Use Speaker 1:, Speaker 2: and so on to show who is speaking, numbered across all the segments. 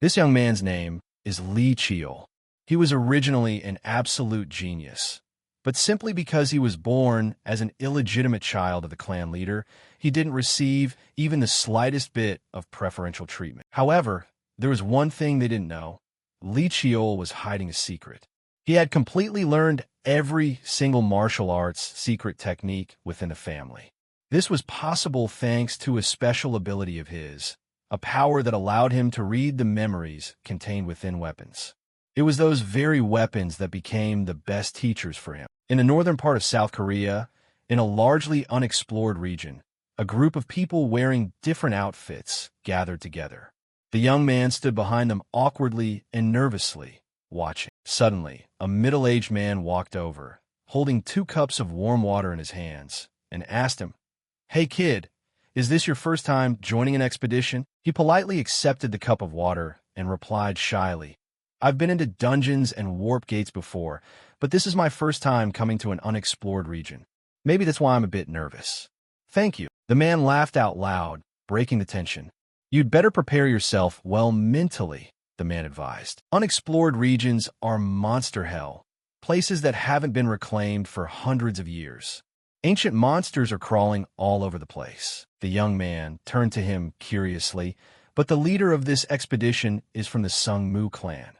Speaker 1: This young man's name is Lee Cheol. He was originally an absolute genius, but simply because he was born as an illegitimate child of the clan leader, he didn't receive even the slightest bit of preferential treatment. However, there was one thing they didn't know. Lee Cheol was hiding a secret. He had completely learned every single martial arts secret technique within the family. This was possible thanks to a special ability of his, a power that allowed him to read the memories contained within weapons. It was those very weapons that became the best teachers for him. In the northern part of South Korea, in a largely unexplored region, a group of people wearing different outfits gathered together. The young man stood behind them awkwardly and nervously, watching. Suddenly, a middle-aged man walked over, holding 2 cups of warm water in his hands, and asked him, "Hey kid, is this your first time joining an expedition?" He politely accepted the cup of water and replied shyly, "I've been into dungeons and warp gates before, but this is my first time coming to an unexplored region. Maybe that's why I'm a bit nervous." "Thank you." The man laughed out loud, breaking the tension. "You'd better prepare yourself well mentally," the man advised. Unexplored regions are monster hell, places that haven't been reclaimed for hundreds of years. Ancient monsters are crawling all over the place. The young man turned to him curiously, "But the leader of this expedition is from the Sungmu clan,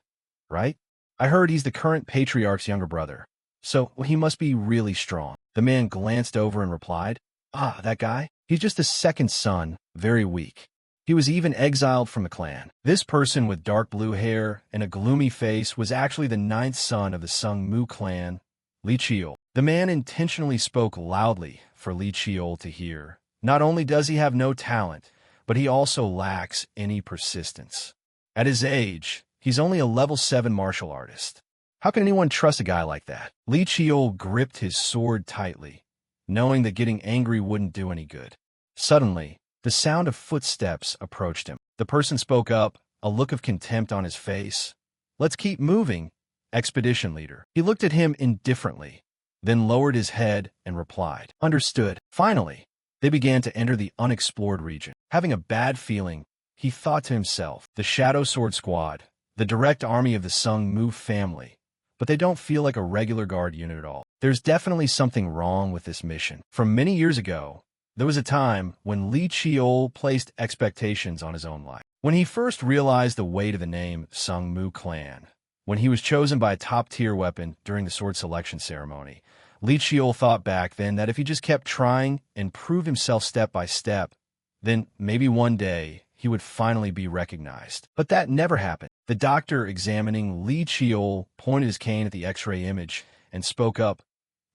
Speaker 1: right? I heard he's the current patriarch's younger brother, so he must be really strong." The man glanced over and replied, "Ah, that guy? He's just the second son, very weak. He was even exiled from the clan." This person with dark blue hair and a gloomy face was actually the 9th son of the Sungmu clan, Lee Cheol. The man intentionally spoke loudly for Lee Cheol to hear. Not only does he have no talent, but he also lacks any persistence. At his age, he's only a level 7 martial artist. How can anyone trust a guy like that? Lee Cheol gripped his sword tightly, knowing that getting angry wouldn't do any good. Suddenly, the sound of footsteps approached him. The person spoke up, a look of contempt on his face. "Let's keep moving, expedition leader." He looked at him indifferently, then lowered his head and replied, "Understood." Finally, they began to enter the unexplored region. Having a bad feeling, he thought to himself, "The Shadow Sword Squad, the direct army of the Sungmu family, but they don't feel like a regular guard unit at all. There's definitely something wrong with this mission." From many years ago, there was a time when Lee Cheol placed expectations on his own life. When he first realized the weight of the name Sungmu clan, when he was chosen by a top-tier weapon during the sword selection ceremony, Lee Cheol thought back then that if he just kept trying and proved himself step by step, then maybe one day he would finally be recognized. But that never happened. The doctor examining Lee Cheol pointed his cane at the X-ray image and spoke up,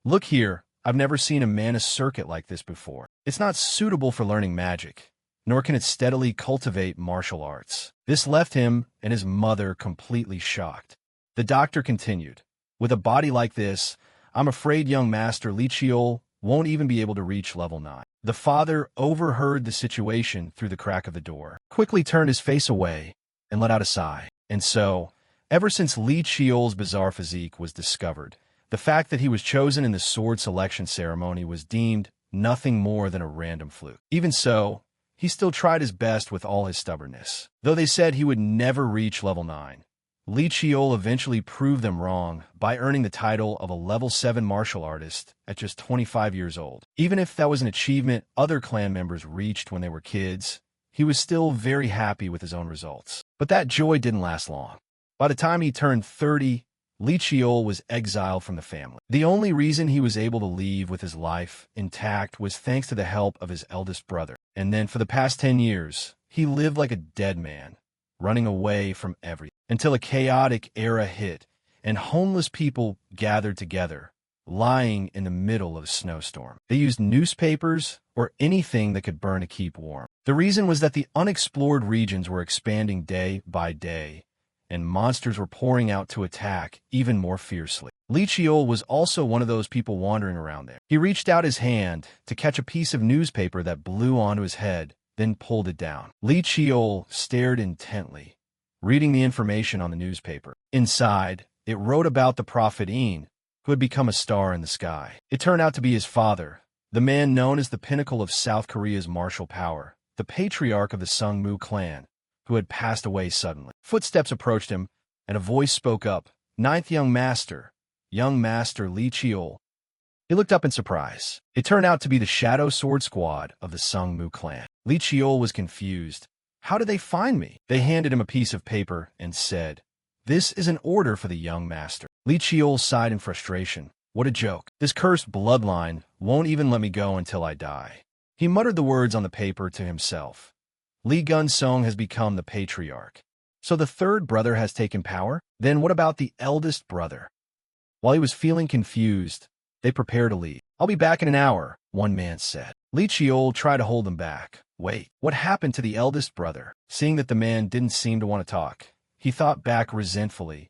Speaker 1: "Look here, I've never seen a mana circuit like this before. It's not suitable for learning magic, nor can it steadily cultivate martial arts." This left him and his mother completely shocked. The doctor continued, "With a body like this, I'm afraid young master Lee Cheol won't even be able to reach level 9. The father overheard the situation through the crack of the door, quickly turned his face away, and let out a sigh. And so, ever since Lee Cheol's bizarre physique was discovered, the fact that he was chosen in the sword selection ceremony was deemed nothing more than a random fluke. Even so, he still tried his best with all his stubbornness. Though they said he would never reach level 9, Lee Cheol eventually proved them wrong by earning the title of a level 7 martial artist at just 25 years old. Even if that was an achievement other clan members reached when they were kids, he was still very happy with his own results. But that joy didn't last long. By the time he turned 30, Lee Cheol was exiled from the family. The only reason he was able to leave with his life intact was thanks to the help of his eldest brother. And then for the past 10 years, he lived like a dead man, running away from everything, until a chaotic era hit and homeless people gathered together, lying in the middle of a snowstorm. They used newspapers or anything that could burn to keep warm. The reason was that the unexplored regions were expanding day by day, and monsters were pouring out to attack even more fiercely. Lee Cheol was also one of those people wandering around there. He reached out his hand to catch a piece of newspaper that blew onto his head, then pulled it down. Lee Cheol stared intently, reading the information on the newspaper. Inside, it wrote about the prophet Een, who had become a star in the sky. It turned out to be his father, the man known as the pinnacle of South Korea's martial power, the patriarch of the Sungmu clan, who had passed away suddenly. Footsteps approached him, and a voice spoke up, "Ninth young master Li Chiol." He looked up in surprise. It turned out to be the Shadow Sword Squad of the Sungmu clan. Li Chiol was confused. "How did they find me?" They handed him a piece of paper and said, "This is an order for the young master." Li Chiol sighed in frustration. "What a joke. This cursed bloodline won't even let me go until I die." He muttered the words on the paper to himself. Li Gunsong has become the patriarch. So the third brother has taken power? Then what about the eldest brother? While he was feeling confused, they prepared to leave. "I'll be back in an hour," one man said. Li Chiol tried to hold them back. "Wait, what happened to the eldest brother?" Seeing that the man didn't seem to want to talk, he thought back resentfully.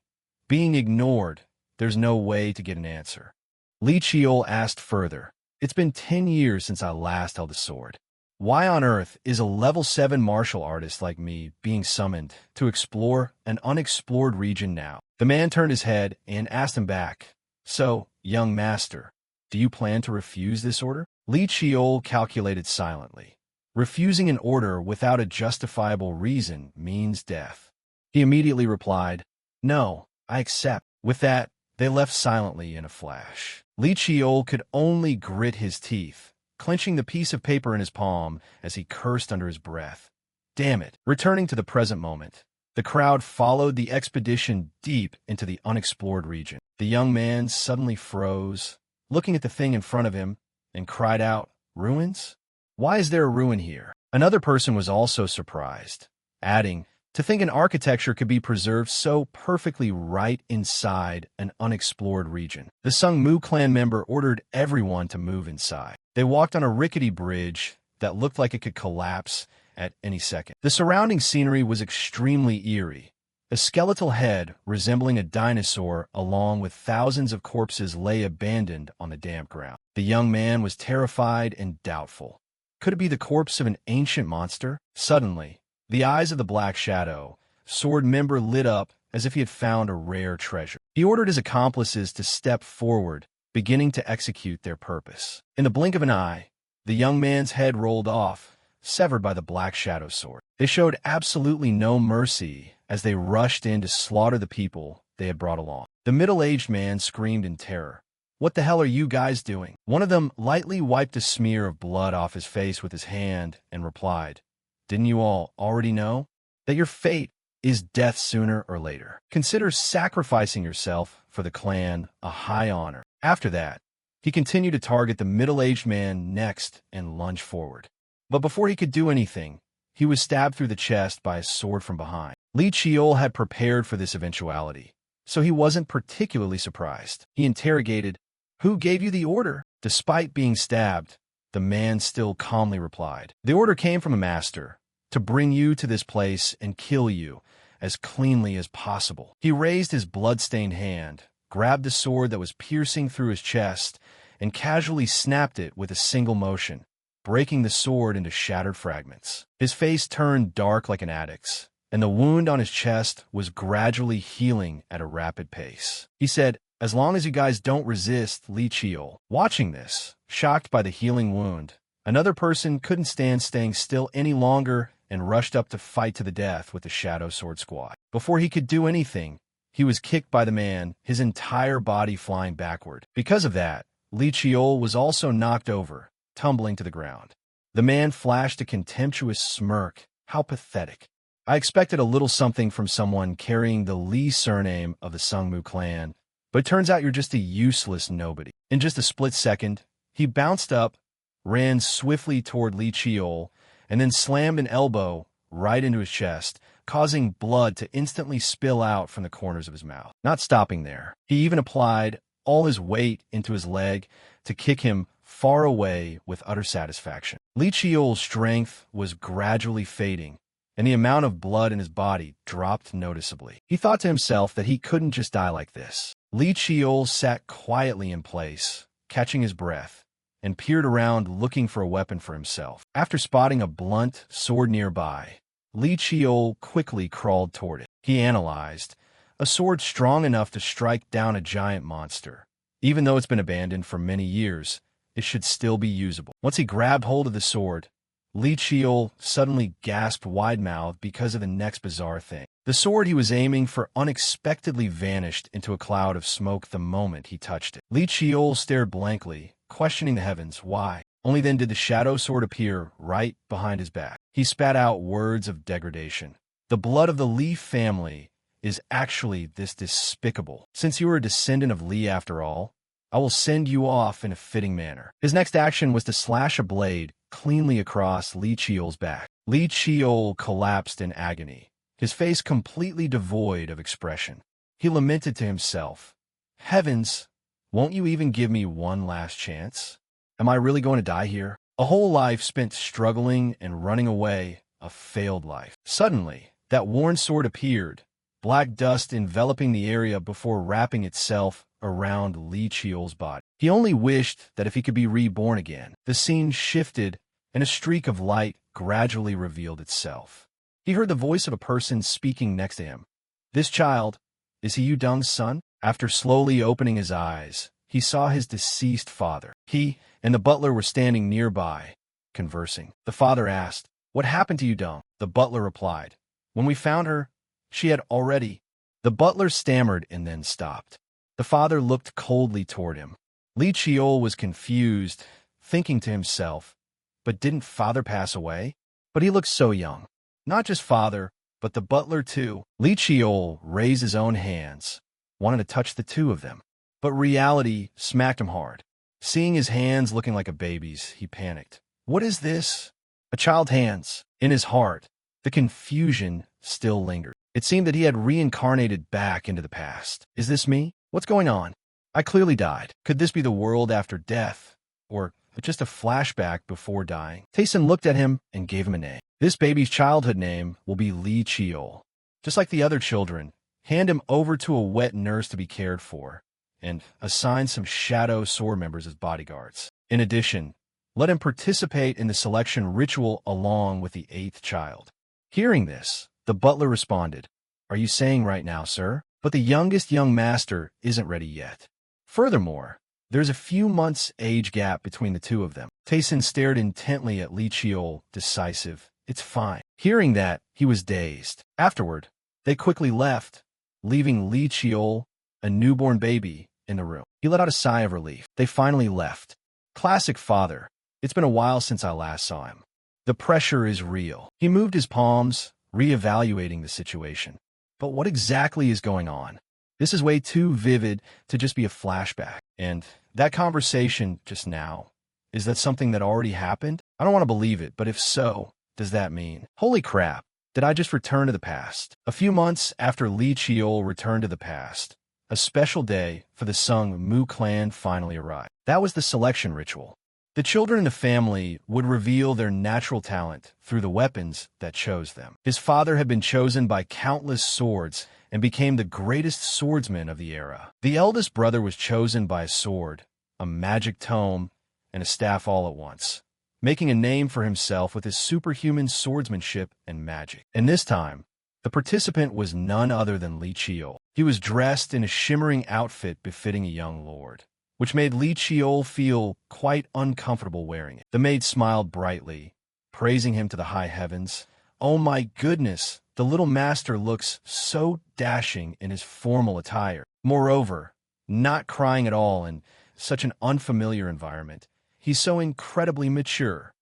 Speaker 1: Being ignored, there's no way to get an answer. Li Chiol asked further, "It's been 10 years since I last held a sword. Why on earth is a level 7 martial artist like me being summoned to explore an unexplored region now?" The man turned his head and asked him back, "So, young master, do you plan to refuse this order?" Li Chiol calculated silently. Refusing an order without a justifiable reason means death. He immediately replied, "No, I accept." With that, they left silently in a flash. Li Chiol could only grit his teeth, clenching the piece of paper in his palm as he cursed under his breath. Damn it. Returning to the present moment, the crowd followed the expedition deep into the unexplored region. The young man suddenly froze, looking at the thing in front of him, and cried out, "Ruins? Why is there a ruin here?" Another person was also surprised, adding, "To think an architecture could be preserved so perfectly right inside an unexplored region." The Sungmu clan member ordered everyone to move inside. They walked on a rickety bridge that looked like it could collapse at any second. The surrounding scenery was extremely eerie. A skeletal head resembling a dinosaur along with thousands of corpses lay abandoned on the damp ground. The young man was terrified and doubtful. Could it be the corpse of an ancient monster? Suddenly, the eyes of the Black Shadow sword member lit up as if he had found a rare treasure. He ordered his accomplices to step forward, beginning to execute their purpose. In the blink of an eye, the young man's head rolled off, severed by the Black Shadow sword. They showed absolutely no mercy as they rushed in to slaughter the people they had brought along. The middle-aged man screamed in terror. "What the hell are you guys doing?" One of them lightly wiped a smear of blood off his face with his hand and replied, "Didn't you all already know that your fate is death sooner or later? Consider sacrificing yourself for the clan a high honor." After that, he continued to target the middle-aged man next and lunged forward. But before he could do anything, he was stabbed through the chest by a sword from behind. Li Chiol had prepared for this eventuality, so he wasn't particularly surprised. He interrogated, "Who gave you the order?" Despite being stabbed, the man still calmly replied, "The order came from a master, to bring you to this place and kill you as cleanly as possible." He raised his blood-stained hand, grabbed the sword that was piercing through his chest, and casually snapped it with a single motion, breaking the sword into shattered fragments. His face turned dark like an addict's, and the wound on his chest was gradually healing at a rapid pace. He said, "As long as you guys don't resist, Li Chiol." Watching this, shocked by the healing wound, another person couldn't stand staying still any longer and rushed up to fight to the death with the Shadow Sword Squad. Before he could do anything, he was kicked by the man, his entire body flying backward. Because of that, Li Chiol was also knocked over, tumbling to the ground. The man flashed a contemptuous smirk. "How pathetic. I expected a little something from someone carrying the Li surname of the Sungmu clan, but it turns out you're just a useless nobody." In just a split second, he bounced up, ran swiftly toward Li Chiol, and then slammed an elbow right into his chest, causing blood to instantly spill out from the corners of his mouth. Not stopping there, he even applied all his weight into his leg to kick him far away with utter satisfaction. Li Chiol's strength was gradually fading, and the amount of blood in his body dropped noticeably. He thought to himself that he couldn't just die like this. Li Chiol sat quietly in place, catching his breath, and peered around looking for a weapon for himself. After spotting a blunt sword nearby, Li Chiol quickly crawled toward it. He analyzed, a sword strong enough to strike down a giant monster. Even though it's been abandoned for many years, it should still be usable. Once he grabbed hold of the sword, Li Chiol suddenly gasped wide-mouthed because of the next bizarre thing. The sword he was aiming for unexpectedly vanished into a cloud of smoke the moment he touched it. Li Chiol stared blankly, questioning the heavens. Why? Only then did the shadow sword appear right behind his back. He spat out words of degradation. The blood of the Li family is actually this despicable. Since you are a descendant of Li after all, I will send you off in a fitting manner. His next action was to slash a blade cleanly across Li Chiol's back. Li Chiol collapsed in agony, his face completely devoid of expression. He lamented to himself, "Heavens, won't you even give me one last chance? Am I really going to die here? A whole life spent struggling and running away, a failed life." Suddenly, that worn sword appeared, black dust enveloping the area before wrapping itself around Li Chiol's body. He only wished that if he could be reborn again. The scene shifted, and a streak of light gradually revealed itself. He heard the voice of a person speaking next to him. "This child, is he Yu Dong's son?" After slowly opening his eyes, he saw his deceased father. He and the butler were standing nearby, conversing. The father asked, "What happened to Yu Dong?" The butler replied, "When we found her, she had already..." The butler stammered and then stopped. The father looked coldly toward him. Li Chiol was confused, thinking to himself, "But didn't father pass away?" But he looked so young. Not just father, but the butler too. Li Chiol raised his own hands, wanted to touch the two of them. But reality smacked him hard. Seeing his hands looking like a baby's, he panicked. What is this? A child's hands. In his heart, the confusion still lingered. It seemed that he had reincarnated back into the past. Is this me? What's going on? I clearly died. Could this be the world after death? Or just a flashback before dying? Tayson looked at him and gave him a name. This baby's childhood name will be Li Chiol. Just like the other children, hand him over to a wet nurse to be cared for, and assign some shadow sword members as bodyguards. In addition, let him participate in the selection ritual along with the 8th child. Hearing this, the butler responded, "Are you saying right now, sir? But the youngest young master isn't ready yet. Furthermore, there's a few months' age gap between the two of them." Tayson stared intently at Li Chiol, decisive. "It's fine." Hearing that, he was dazed. Afterward, they quickly left, leaving Li Chiol, a newborn baby, in the room. He let out a sigh of relief. They finally left. Classic father. It's been a while since I last saw him. The pressure is real. He moved his palms, reevaluating the situation. But what exactly is going on? This is way too vivid to just be a flashback. And that conversation just now, is that something that already happened? I don't want to believe it, but if so, does that mean? Holy crap, did I just return to the past? A few months after Li Chiol returned to the past, a special day for the Sung Mu clan finally arrived. That was the selection ritual. The children in the family would reveal their natural talent through the weapons that chose them. His father had been chosen by countless swords and became the greatest swordsman of the era. The eldest brother was chosen by a sword, a magic tome, and a staff all at once, making a name for himself with his superhuman swordsmanship and magic. And this time, the participant was none other than Li Chiol. He was dressed in a shimmering outfit befitting a young lord, which made Li Chiol feel quite uncomfortable wearing it. The maid smiled brightly, praising him to the high heavens. "Oh my goodness, the little master looks so dashing in his formal attire. Moreover, not crying at all in such an unfamiliar environment. He's so incredibly mature."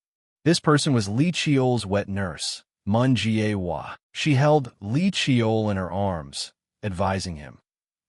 Speaker 1: This person was Li Chiol's wet nurse, Mun Jie-hwa. She held Li Chiol in her arms, advising him,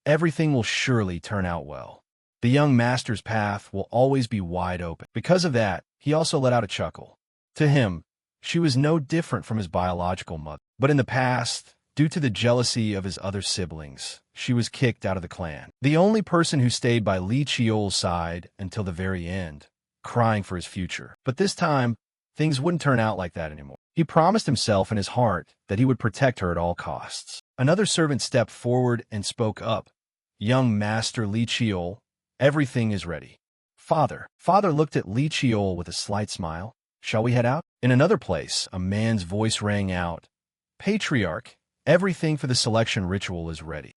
Speaker 1: "Everything will surely turn out well. The young master's path will always be wide open." Because of that, he also let out a chuckle. To him, she was no different from his biological mother. But in the past, due to the jealousy of his other siblings, she was kicked out of the clan. The only person who stayed by Li Chiol's side until the very end, crying for his future. But this time, things wouldn't turn out like that anymore. He promised himself in his heart that he would protect her at all costs. Another servant stepped forward and spoke up. "Young Master Li Chiol, everything is ready." Father looked at Li Chiol with a slight smile. "Shall we head out?" In another place, a man's voice rang out. "Patriarch, everything for the selection ritual is ready."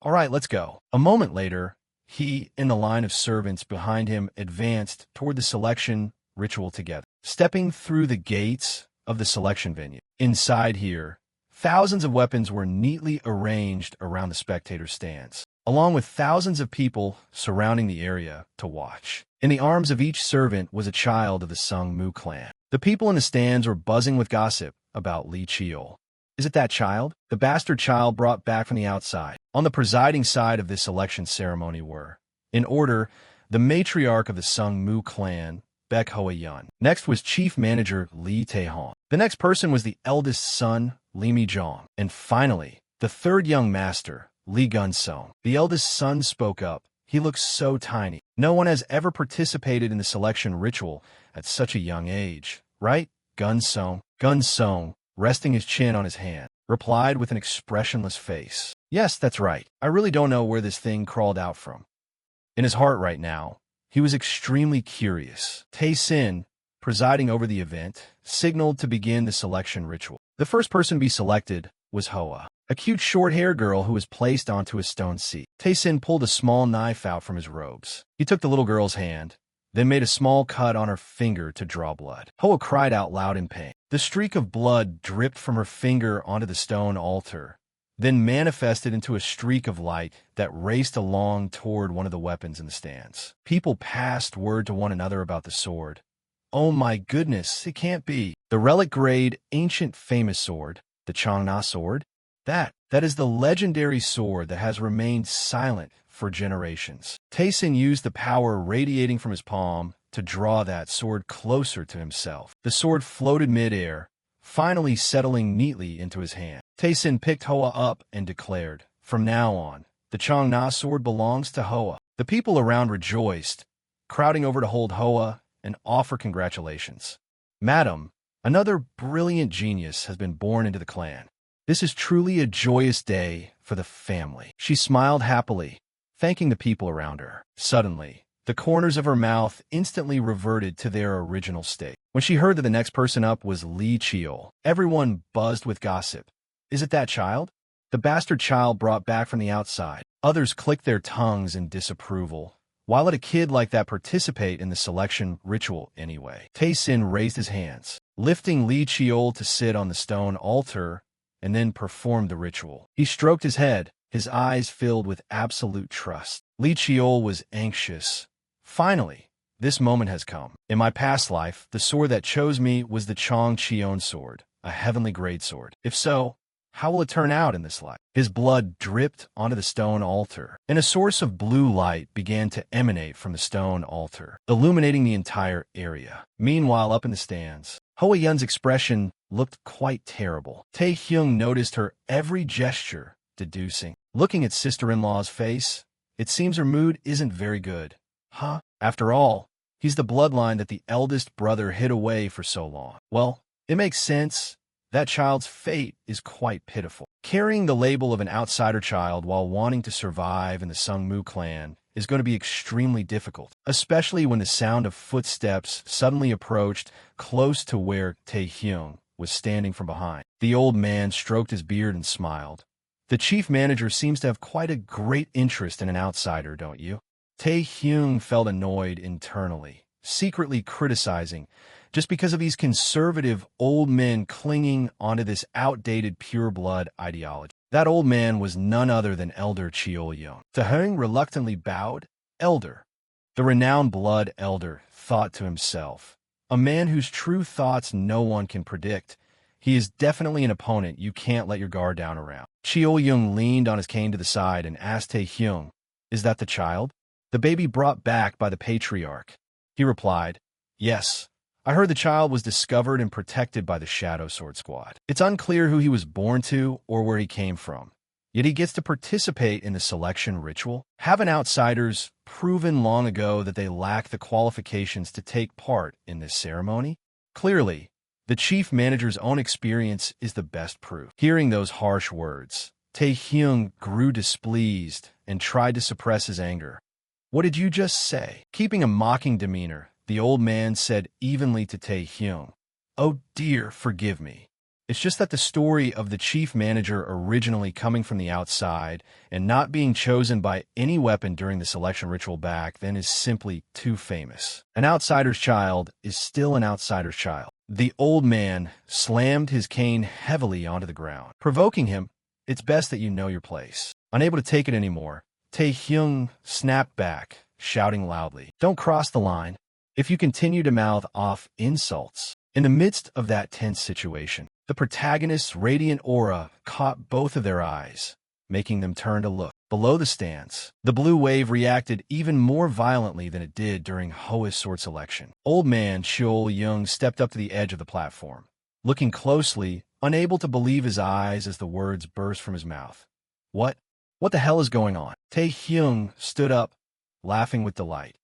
Speaker 1: All right, let's go. A moment later, he and the line of servants behind him advanced toward the selection ritual together, stepping through the gates of the selection venue. Inside here, thousands of weapons were neatly arranged around the spectator stands, along with thousands of people surrounding the area to watch. In the arms of each servant was a child of the Sung-mu clan. The people in the stands were buzzing with gossip about Lee Cheol. Is it that child? The bastard child brought back from the outside. On the presiding side of this election ceremony were, in order, the matriarch of the Sung-mu clan, Baek Hoa-yeon. Next was Chief Manager Lee Tae-hong. The next person was the eldest son, Lee Mi-jong. And finally, the third young master, Lee Gun-sung. The eldest son spoke up. He looks so tiny. No one has ever participated in the selection ritual at such a young age, right? Gun-sung, resting his chin on his hand, replied with an expressionless face. Yes, that's right. I really don't know where this thing crawled out from. In his heart right now, he was extremely curious. Tae-sin, presiding over the event, signaled to begin the selection ritual. The first person to be selected was Hoa, a cute short-haired girl who was placed onto a stone seat. Tae-sin pulled a small knife out from his robes. He took the little girl's hand, then made a small cut on her finger to draw blood. Hoa cried out loud in pain. The streak of blood dripped from her finger onto the stone altar, then manifested into a streak of light that raced along toward one of the weapons in the stands. People passed word to one another about the sword. Oh my goodness, it can't be. The relic grade, ancient famous sword, the Changna sword? That is the legendary sword that has remained silent for generations. Tae-sin used the power radiating from his palm to draw that sword closer to himself. The sword floated mid-air, finally settling neatly into his hand. Tae-sin picked Hoa up and declared, "From now on, the Changna sword belongs to Hoa." The people around rejoiced, crowding over to hold Hoa and offer congratulations. "Madam, another brilliant genius has been born into the clan. This is truly a joyous day for the family." She smiled happily, thanking the people around her. Suddenly, the corners of her mouth instantly reverted to their original state. When she heard that the next person up was Lee Cheol, everyone buzzed with gossip. Is it that child? The bastard child brought back from the outside. Others clicked their tongues in disapproval. Why let a kid like that participate in the selection ritual anyway? Tae-sin raised his hands, lifting Lee Cheol to sit on the stone altar and then performed the ritual. He stroked his head, his eyes filled with absolute trust. Lee Cheol was anxious. Finally, this moment has come. In my past life, the sword that chose me was the Chong Cheon sword, a heavenly grade sword. If so, how will it turn out in this life? His blood dripped onto the stone altar, and a source of blue light began to emanate from the stone altar, illuminating the entire area. Meanwhile, up in the stands, Hoa-yeon's expression looked quite terrible. Tae-hyung noticed her every gesture, deducing. Looking at sister-in-law's face, it seems her mood isn't very good. Huh? After all, he's the bloodline that the eldest brother hid away for so long. Well, it makes sense. That child's fate is quite pitiful. Carrying the label of an outsider child while wanting to survive in the Sung-mu clan is going to be extremely difficult, especially when the sound of footsteps suddenly approached close to where Tae-hyung was standing from behind. The old man stroked his beard and smiled. The chief manager seems to have quite a great interest in an outsider, don't you? Tae-hyung felt annoyed internally, secretly criticizing, just because of these conservative old men clinging onto this outdated pure-blood ideology. That old man was none other than Elder Cheol-yeon. Tae-hyung reluctantly bowed. Elder. The renowned blood elder thought to himself, a man whose true thoughts no one can predict. He is definitely an opponent you can't let your guard down around. Cheol-yeon leaned on his cane to the side and asked Tae-hyung, "Is that the child? The baby brought back by the patriarch?" He replied, "Yes. I heard the child was discovered and protected by the Shadow Sword Squad. It's unclear who he was born to or where he came from. Yet he gets to participate in the selection ritual. Haven't outsiders proven long ago that they lack the qualifications to take part in this ceremony? Clearly, the chief manager's own experience is the best proof." Hearing those harsh words, Tae-hyung grew displeased and tried to suppress his anger. "What did you just say?" Keeping a mocking demeanor, the old man said evenly to Tae-hyung, "Oh dear, forgive me. It's just that the story of the chief manager originally coming from the outside and not being chosen by any weapon during the selection ritual back then is simply too famous. An outsider's child is still an outsider's child. The old man slammed his cane heavily onto the ground, provoking him. It's best that you know your place. Unable to take it anymore, Tae-hyung snapped back, shouting loudly, "Don't cross the line." If you continue to mouth off insults. In the midst of that tense situation, the protagonist's radiant aura caught both of their eyes, making them turn to look. Below the stands, the blue wave reacted even more violently than it did during Hoa's sword selection. Old man Cheol-young stepped up to the edge of the platform, looking closely, unable to believe his eyes as the words burst from his mouth. What the hell is going on? Tae-hyung stood up, laughing with delight.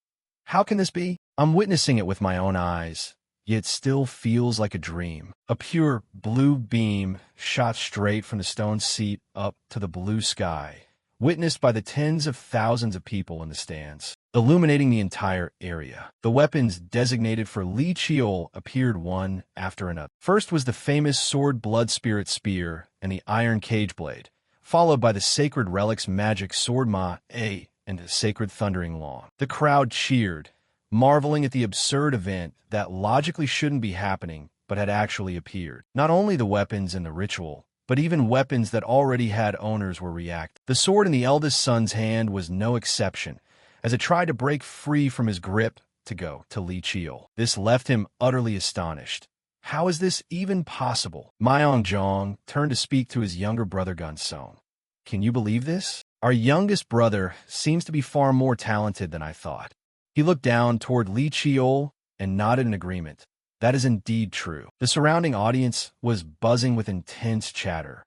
Speaker 1: How can this be? I'm witnessing it with my own eyes. Yet still feels like a dream. A pure blue beam shot straight from the stone seat up to the blue sky, witnessed by the tens of thousands of people in the stands, illuminating the entire area. The weapons designated for Lee Cheol appeared one after another. First was the famous sword blood spirit spear and the iron cage blade, followed by the sacred relic's magic sword Ma-A and the sacred thundering law. The crowd cheered, marveling at the absurd event that logically shouldn't be happening but had actually appeared. Not only the weapons in the ritual, but even weapons that already had owners were reacting. The sword in the eldest son's hand was no exception, as it tried to break free from his grip to go to Lee Cheol. This left him utterly astonished. How is this even possible? Myeong-jong turned to speak to his younger brother Gun-sung. Can you believe this? Our youngest brother seems to be far more talented than I thought. He looked down toward Lee Cheol and nodded in agreement. That is indeed true. The surrounding audience was buzzing with intense chatter.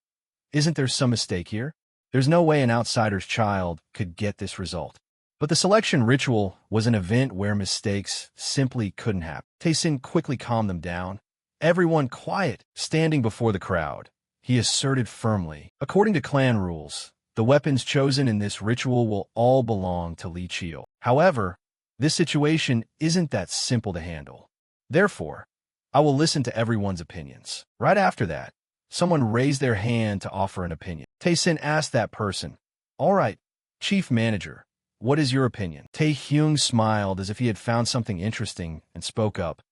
Speaker 1: Isn't there some mistake here? There's no way an outsider's child could get this result. But the selection ritual was an event where mistakes simply couldn't happen. Tae-sin quickly calmed them down. Everyone quiet, standing before the crowd. He asserted firmly, according to clan rules, the weapons chosen in this ritual will all belong to Lee Cheol. However, this situation isn't that simple to handle. Therefore, I will listen to everyone's opinions. Right after that, someone raised their hand to offer an opinion. Tae-sin asked that person, "All right, Chief Manager, what is your opinion?" Tae-hyung smiled as if he had found something interesting and spoke up.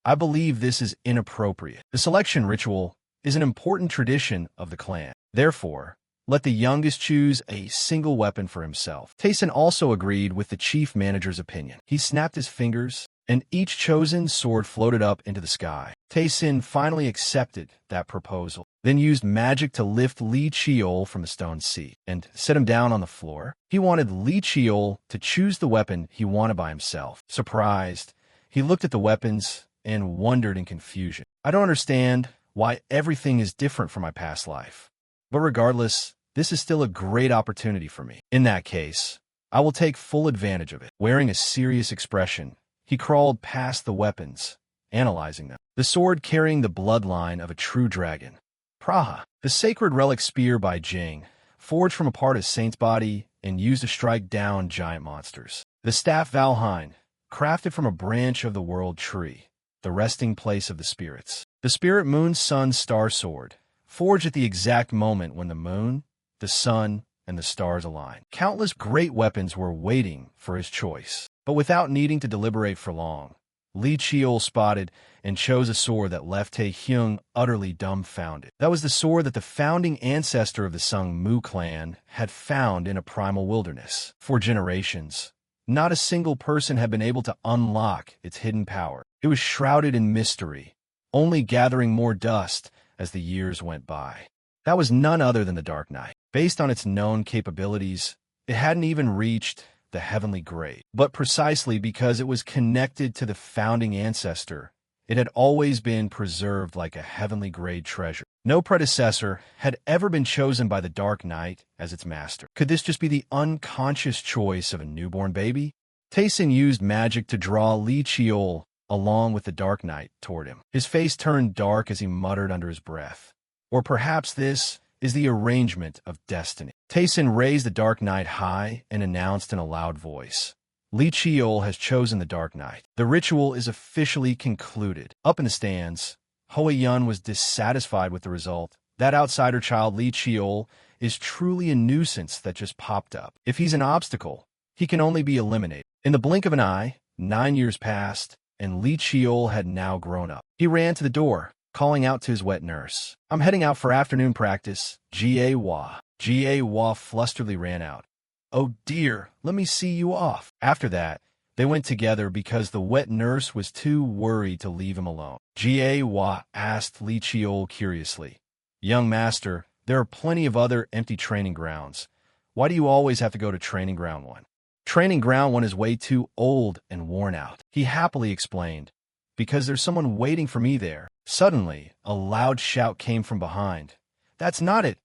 Speaker 1: "I believe this is inappropriate. The selection ritual is an important tradition of the clan. Therefore, let the youngest choose a single weapon for himself." Tae-sin also agreed with the chief manager's opinion. He snapped his fingers, and each chosen sword floated up into the sky. Tae-sin finally accepted that proposal, then used magic to lift Lee Cheol from the stone seat and set him down on the floor. He wanted Lee Cheol to choose the weapon he wanted by himself. Surprised, he looked at the weapons and wondered in confusion. I don't understand why everything is different from my past life. But regardless, this is still a great opportunity for me. In that case, I will take full advantage of it. Wearing a serious expression, he crawled past the weapons, analyzing them. The sword carrying the bloodline of a true dragon. Praha, the sacred relic spear by Jing, forged from a part of Saint's body and used to strike down giant monsters. The staff Valheim, crafted from a branch of the world tree, the resting place of the spirits. The spirit moon sun star sword, forged at the exact moment when the moon, the sun, and the stars align. Countless great weapons were waiting for his choice. But without needing to deliberate for long, Lee Cheol spotted and chose a sword that left Tae-hyung utterly dumbfounded. That was the sword that the founding ancestor of the Sung-mu clan had found in a primal wilderness. For generations, not a single person had been able to unlock its hidden power. It was shrouded in mystery, only gathering more dust as the years went by. That was none other than the Dark Knight. Based on its known capabilities, it hadn't even reached the heavenly grade. But precisely because it was connected to the founding ancestor, it had always been preserved like a heavenly grade treasure. No predecessor had ever been chosen by the Dark Knight as its master. Could this just be the unconscious choice of a newborn baby? Tae-sin used magic to draw Lee Cheol along with the Dark Knight toward him. His face turned dark as he muttered under his breath. Or perhaps this is the arrangement of destiny. Tae-sin raised the Dark Knight high and announced in a loud voice, "Lee Cheol has chosen the Dark Knight. The ritual is officially concluded." Up in the stands, Hoa Yun was dissatisfied with the result. That outsider child Li Chiol is truly a nuisance that just popped up. If he's an obstacle, he can only be eliminated. In the blink of an eye, 9 years passed, and Li Chiol had now grown up. He ran to the door, calling out to his wet nurse. "I'm heading out for afternoon practice, Jie Hua." Jie Hua flusteredly ran out. "Oh dear, let me see you off." After that, they went together because the wet nurse was too worried to leave him alone. Jie Hua asked Li Chiol curiously, "Young master, there are plenty of other empty training grounds. Why do you always have to go to training ground 1? Training ground 1 is way too old and worn out." He happily explained, "Because there's someone waiting for me there." Suddenly, a loud shout came from behind. "That's not it!"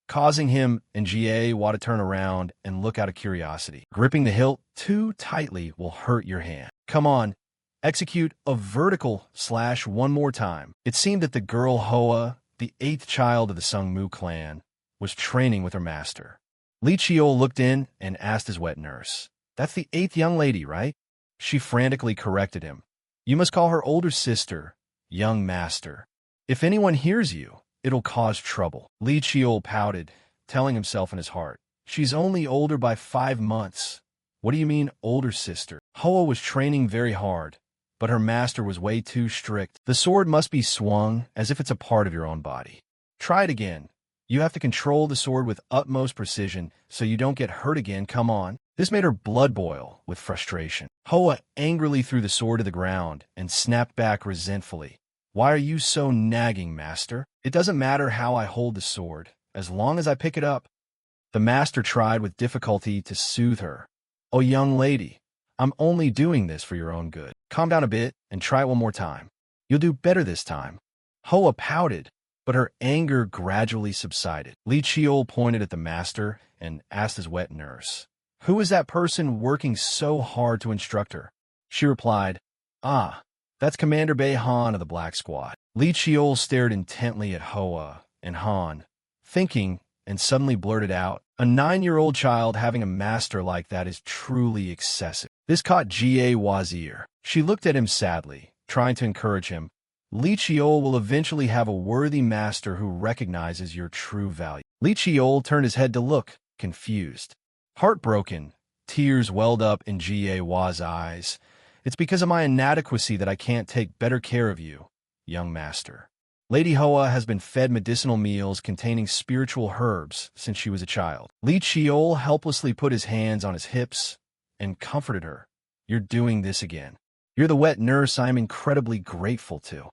Speaker 1: causing him and Jie Hua to turn around and look out of curiosity. "Gripping the hilt too tightly will hurt your hand. Come on, execute a vertical slash one more time." It seemed that the girl Hoa, the 8th child of the Sungmu clan, was training with her master. Li Chiol looked in and asked his wet nurse, "That's the 8th young lady, right?" She frantically corrected him. "You must call her older sister, young master. If anyone hears you, it'll cause trouble." Li Chiol pouted, telling himself in his heart, "She's only older by 5 months. What do you mean, older sister?" Hoa was training very hard, but her master was way too strict. "The sword must be swung as if it's a part of your own body. Try it again. You have to control the sword with utmost precision so you don't get hurt again. Come on." This made her blood boil with frustration. Hoa angrily threw the sword to the ground and snapped back resentfully. "Why are you so nagging, master? It doesn't matter how I hold the sword, as long as I pick it up." The master tried with difficulty to soothe her. "Oh, young lady, I'm only doing this for your own good. Calm down a bit and try it one more time. You'll do better this time." Hoa pouted, but her anger gradually subsided. Li Chiol pointed at the master and asked his wet nurse, "Who is that person working so hard to instruct her?" She replied, "Ah, that's Commander Bei Han of the Black Squad." Li Chiol stared intently at Hoa and Han, thinking, and suddenly blurted out, "A 9-year-old child having a master like that is truly excessive." This caught Jie Hua's ear. She looked at him sadly, trying to encourage him. "Li Chiol will eventually have a worthy master who recognizes your true value." Li Chiol turned his head to look, confused. Heartbroken, tears welled up in Jie Hua's eyes. "It's because of my inadequacy that I can't take better care of you, young master. Lady Hoa has been fed medicinal meals containing spiritual herbs since she was a child." Li Chiol helplessly put his hands on his hips and comforted her. "You're doing this again. You're the wet nurse I'm incredibly grateful to."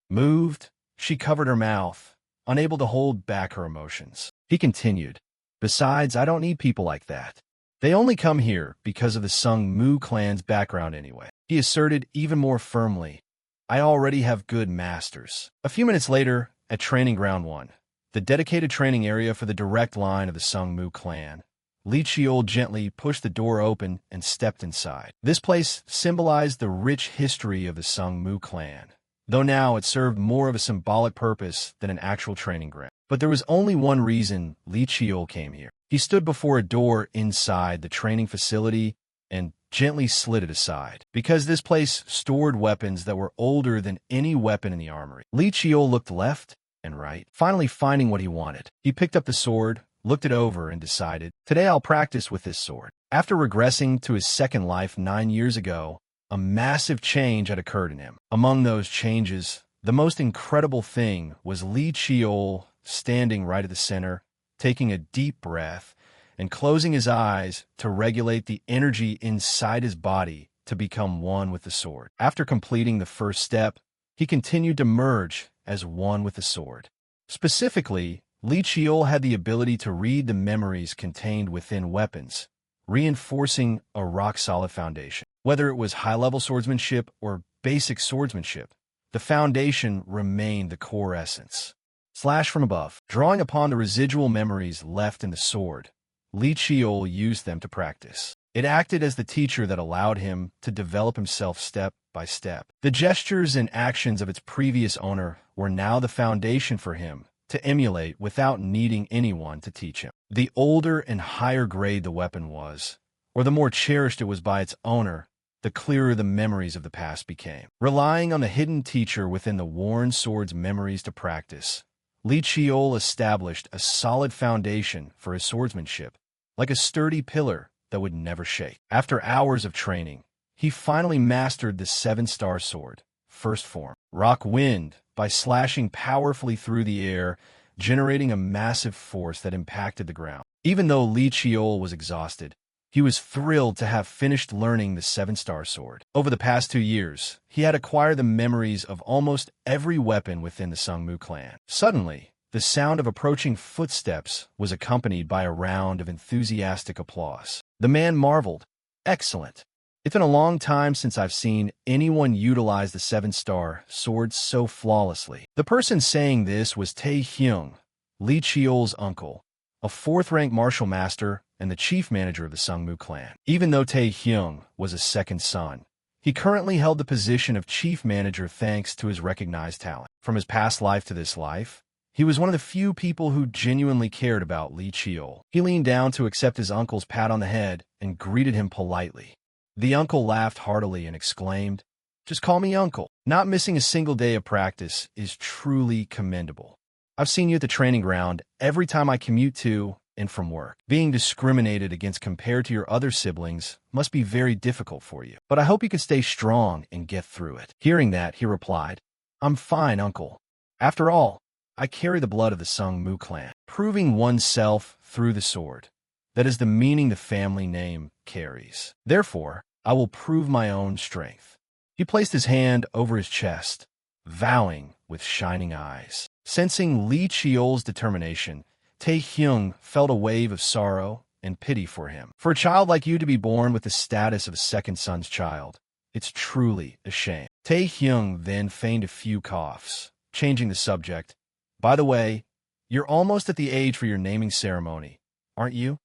Speaker 1: Moved, she covered her mouth, unable to hold back her emotions. He continued, "Besides, I don't need people like that. They only come here because of the Sungmu clan's background anyway." He asserted even more firmly, "I already have good masters." A few minutes later, at Training Ground 1, the dedicated training area for the direct line of the Sungmu clan, Li Chiol gently pushed the door open and stepped inside. This place symbolized the rich history of the Sungmu clan, though now it served more of a symbolic purpose than an actual training ground. But there was only one reason Li Chiol came here. He stood before a door inside the training facility and gently slid it aside, because this place stored weapons that were older than any weapon in the armory. Li Chiol looked left and right, finally finding what he wanted. He picked up the sword, looked it over, and decided, "Today I'll practice with this sword." After regressing to his second life 9 years ago, a massive change had occurred in him. Among those changes, the most incredible thing was Li Chiol standing right at the center, taking a deep breath, and closing his eyes to regulate the energy inside his body to become one with the sword. After completing the first step, he continued to merge as one with the sword. Specifically, Li Chiol had the ability to read the memories contained within weapons, reinforcing a rock-solid foundation. Whether it was high-level swordsmanship or basic swordsmanship, the foundation remained the core essence. Slash from above. Drawing upon the residual memories left in the sword, Li Chiol used them to practice. It acted as the teacher that allowed him to develop himself step by step. The gestures and actions of its previous owner were now the foundation for him to emulate without needing anyone to teach him. The older and higher grade the weapon was, or the more cherished it was by its owner, the clearer the memories of the past became. Relying on the hidden teacher within the worn sword's memories to practice, Li Chiol established a solid foundation for his swordsmanship, like a sturdy pillar that would never shake. After hours of training, he finally mastered the 7-star sword, first form, Rock Wind, by slashing powerfully through the air, generating a massive force that impacted the ground. Even though Li Chiol was exhausted, he was thrilled to have finished learning the 7-star sword. Over the past 2 years, he had acquired the memories of almost every weapon within the Sungmu clan. Suddenly, the sound of approaching footsteps was accompanied by a round of enthusiastic applause. The man marveled. Excellent. It's been a long time since I've seen anyone utilize the 7-star sword so flawlessly. The person saying this was Tae Hyung, Li Chiol's uncle, a 4th-rank martial master and the chief manager of the Sungmu clan. Even though Tae Hyung was a second son, he currently held the position of chief manager thanks to his recognized talent. From his past life to this life, he was one of the few people who genuinely cared about Li Chiol. He leaned down to accept his uncle's pat on the head and greeted him politely. The uncle laughed heartily and exclaimed, "Just call me uncle." Not missing a single day of practice is truly commendable. I've seen you at the training ground every time I commute to and from work. Being discriminated against compared to your other siblings must be very difficult for you. But I hope you can stay strong and get through it. Hearing that, he replied, "I'm fine, uncle. After all, I carry the blood of the Sungmu clan." Proving oneself through the sword. That is the meaning the family name carries. Therefore, I will prove my own strength. He placed his hand over his chest, vowing with shining eyes. Sensing Li Chiol's determination, Tae Hyung felt a wave of sorrow and pity for him. For a child like you to be born with the status of a second son's child, it's truly a shame. Tae Hyung then feigned a few coughs, changing the subject. By the way, you're almost at the age for your naming ceremony, aren't you?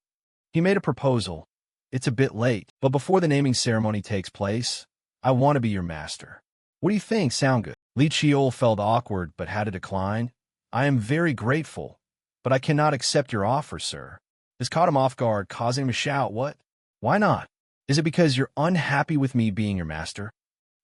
Speaker 1: He made a proposal. It's a bit late, but before the naming ceremony takes place, I want to be your master. What do you think? Sound good? Li Chiol felt awkward but had to decline. I am very grateful, but I cannot accept your offer, sir. This caught him off guard, causing him to shout, "What? Why not? Is it because you're unhappy with me being your master?"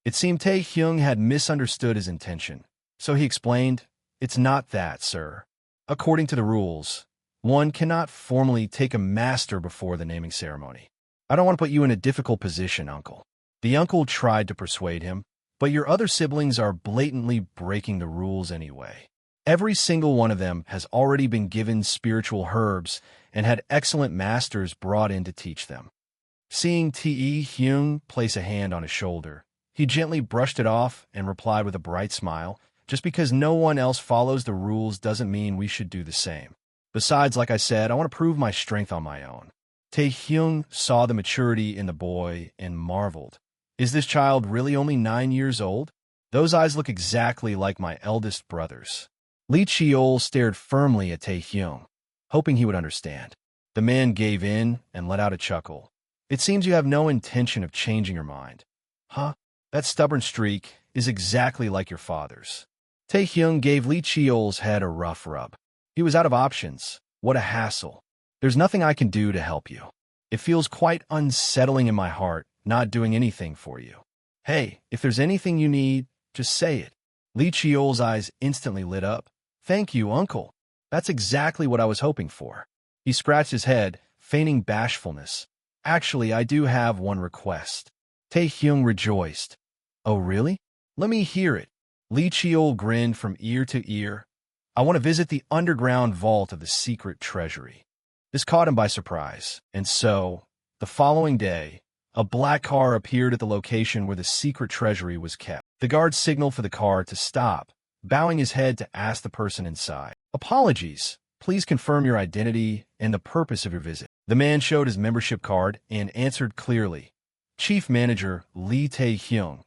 Speaker 1: It seemed Tae Hyung had misunderstood his intention, so he explained, "It's not that, sir. According to the rules, one cannot formally take a master before the naming ceremony. I don't want to put you in a difficult position, uncle." The uncle tried to persuade him, "But your other siblings are blatantly breaking the rules anyway. Every single one of them has already been given spiritual herbs and had excellent masters brought in to teach them." Seeing Tae Hyung place a hand on his shoulder, he gently brushed it off and replied with a bright smile, "Just because no one else follows the rules doesn't mean we should do the same. Besides, like I said, I want to prove my strength on my own." Tae Hyung saw the maturity in the boy and marveled. Is this child really only 9 years old? Those eyes look exactly like my eldest brother's. Li Chiol stared firmly at Tae Hyung, hoping he would understand. The man gave in and let out a chuckle. "It seems you have no intention of changing your mind. Huh? That stubborn streak is exactly like your father's." Tae Hyung gave Li Chiol's head a rough rub. He was out of options. What a hassle. "There's nothing I can do to help you. It feels quite unsettling in my heart not doing anything for you. Hey, if there's anything you need, just say it." Li Chiol's eyes instantly lit up. "Thank you, uncle. That's exactly what I was hoping for." He scratched his head, feigning bashfulness. "Actually, I do have one request." Tae Hyung rejoiced. "Oh, really? Let me hear it." Li Chiol grinned from ear to ear. "I want to visit the underground vault of the secret treasury." This caught him by surprise, and so, the following day, a black car appeared at the location where the secret treasury was kept. The guard signaled for the car to stop, bowing his head to ask the person inside, "Apologies, please confirm your identity and the purpose of your visit." The man showed his membership card and answered clearly, "Chief Manager Lee Tae Hyung,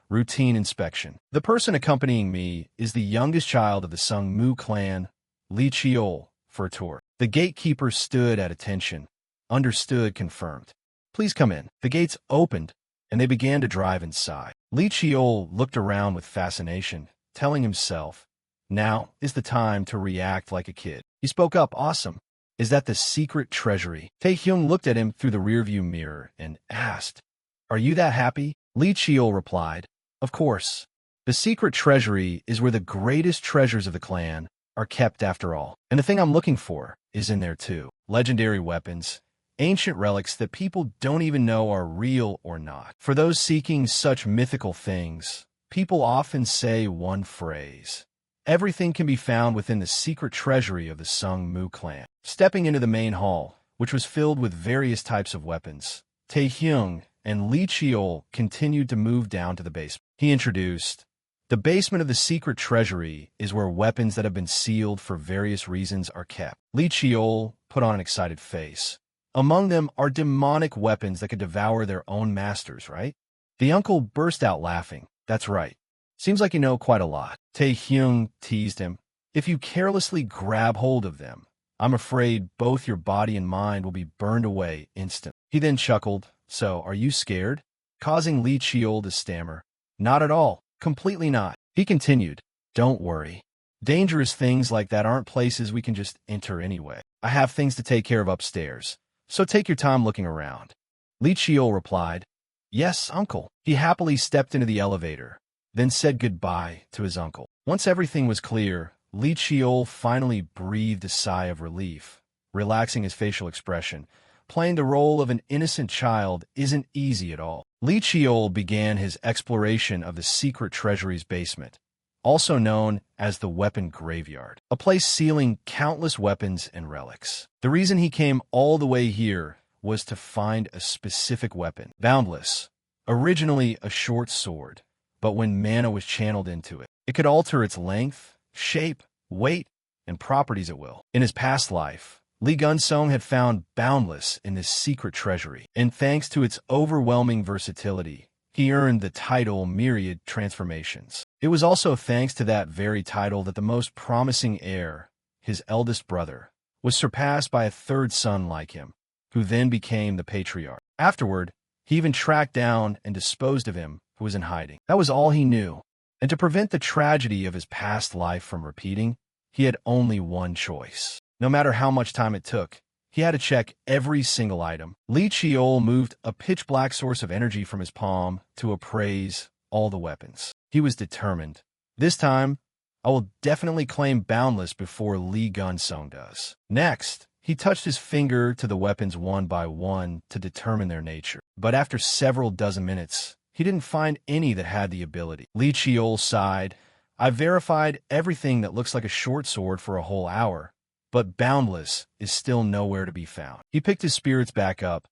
Speaker 1: routine inspection." The person accompanying me is the youngest child of the Sungmu clan, Li Chiol, for a tour. The gatekeeper stood at attention. Understood, confirmed. "Please come in." The gates opened, and they began to drive inside. Li Chiol looked around with fascination, telling himself, now is the time to react like a kid. He spoke up, "Awesome. Is that the secret treasury?" Tae Hyung looked at him through the rearview mirror and asked, Are you that happy? Li Chiol replied, Of course. The secret treasury is where the greatest treasures of the clan are kept after all. And the thing I'm looking for is in there too. Legendary weapons, ancient relics that people don't even know are real or not. For those seeking such mythical things, people often say one phrase. Everything can be found within the secret treasury of the Sung Mu clan. Stepping into the main hall, which was filled with various types of weapons, Taehyung and Li Chiol continued to move down to the basement. He introduced, The basement of the secret treasury is where weapons that have been sealed for various reasons are kept. Li Chiol put on an excited face. Among them are demonic weapons that could devour their own masters, right? The uncle burst out laughing. That's right. Seems like you know quite a lot. Taehyung teased him. If you carelessly grab hold of them, I'm afraid both your body and mind will be burned away instantly. He then chuckled. So, are you scared? Causing Li Chiol to stammer. Not at all. Completely not. He continued. Don't worry. Dangerous things like that aren't places we can just enter anyway. I have things to take care of upstairs, so take your time looking around. Li Chiol replied, Yes, uncle. He happily stepped into the elevator, then said goodbye to his uncle. Once everything was clear, Li Chiol finally breathed a sigh of relief, relaxing his facial expression. Playing the role of an innocent child isn't easy at all. Li Chiol began his exploration of the secret treasury's basement, also known as the weapon graveyard, a place sealing countless weapons and relics. The reason he came all the way here was to find a specific weapon, Boundless, originally a short sword, but when mana was channeled into it, it could alter its length, shape, weight, and properties at will. In his past life, Lee Gunsong had found Boundless in this secret treasury, and thanks to its overwhelming versatility, he earned the title Myriad Transformations. It was also thanks to that very title that the most promising heir, his eldest brother, was surpassed by a third son like him, who then became the patriarch. Afterward, he even tracked down and disposed of him who was in hiding. That was all he knew, and to prevent the tragedy of his past life from repeating, he had only one choice. No matter how much time it took, he had to check every single item. Li Chiol moved a pitch-black source of energy from his palm to appraise all the weapons. He was determined. This time, I will definitely claim Boundless before Lee Gunsong does. Next, he touched his finger to the weapons one by one to determine their nature. But after several dozen minutes, he didn't find any that had the ability. Li Chiol sighed. I verified everything that looks like a short sword for a whole hour, but Boundless is still nowhere to be found. He picked his spirits back up.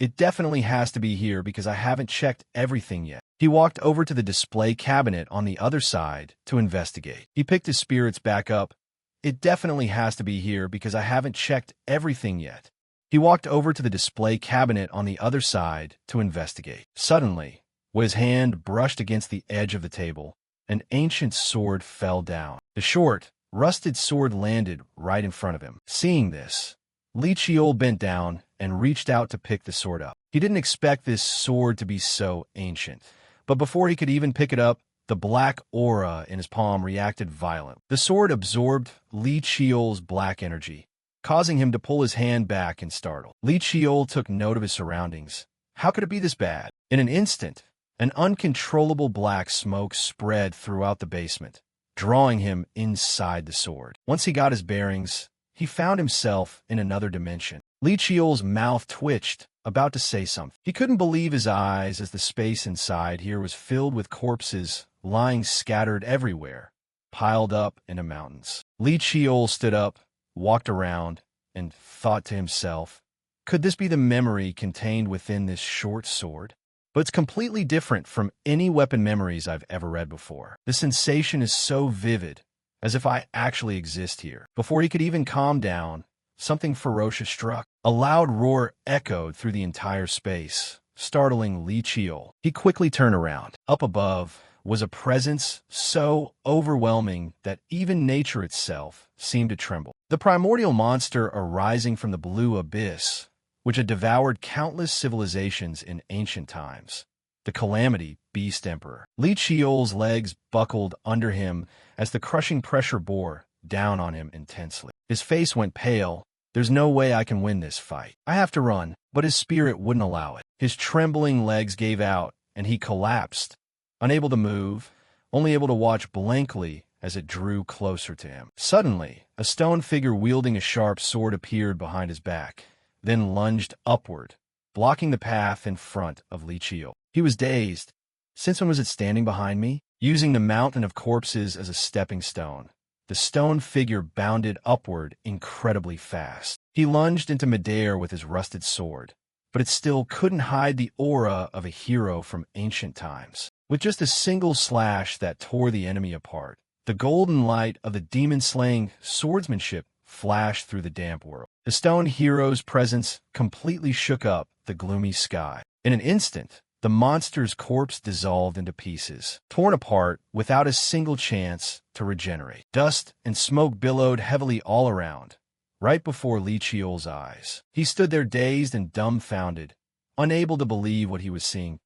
Speaker 1: It definitely has to be here because I haven't checked everything yet. He walked over to the display cabinet on the other side to investigate. He picked his spirits back up. It definitely has to be here because I haven't checked everything yet. He walked over to the display cabinet on the other side to investigate. Suddenly, when his hand brushed against the edge of the table, an ancient sword fell down. The short, rusted sword landed right in front of him. Seeing this, Li Chiol bent down and reached out to pick the sword up. He didn't expect this sword to be so ancient, but before he could even pick it up, the black aura in his palm reacted violently. The sword absorbed Li Chiol's black energy, causing him to pull his hand back in startle. Li Chiol took note of his surroundings. How could it be this bad? In an instant, an uncontrollable black smoke spread throughout the basement, drawing him inside the sword. Once he got his bearings, he found himself in another dimension. Li Chiol's mouth twitched, about to say something. He couldn't believe his eyes as the space inside here was filled with corpses lying scattered everywhere, piled up into mountains. Li Chiol stood up, walked around, and thought to himself, could this be the memory contained within this short sword? But it's completely different from any weapon memories I've ever read before. The sensation is so vivid, as if I actually exist here. Before he could even calm down, something ferocious struck. A loud roar echoed through the entire space, startling Li Chiol. He quickly turned around. Up above was a presence so overwhelming that even nature itself seemed to tremble. The primordial monster arising from the blue abyss, which had devoured countless civilizations in ancient times. The Calamity Beast Emperor. Li Chiol's legs buckled under him as the crushing pressure bore down on him intensely. His face went pale, There's no way I can win this fight. I have to run, but his spirit wouldn't allow it. His trembling legs gave out, and he collapsed, unable to move, only able to watch blankly as it drew closer to him. Suddenly, a stone figure wielding a sharp sword appeared behind his back, then lunged upward, blocking the path in front of Li Qiu. He was dazed. Since when was it standing behind me? Using the mountain of corpses as a stepping stone, the stone figure bounded upward incredibly fast. He lunged into midair with his rusted sword, but it still couldn't hide the aura of a hero from ancient times. With just a single slash that tore the enemy apart, the golden light of the demon-slaying swordsmanship flashed through the damp world. The stone hero's presence completely shook up the gloomy sky. In an instant, the monster's corpse dissolved into pieces, torn apart without a single chance to regenerate. Dust and smoke billowed heavily all around, right before Li Qiu's eyes. He stood there dazed and dumbfounded, unable to believe what he was seeing.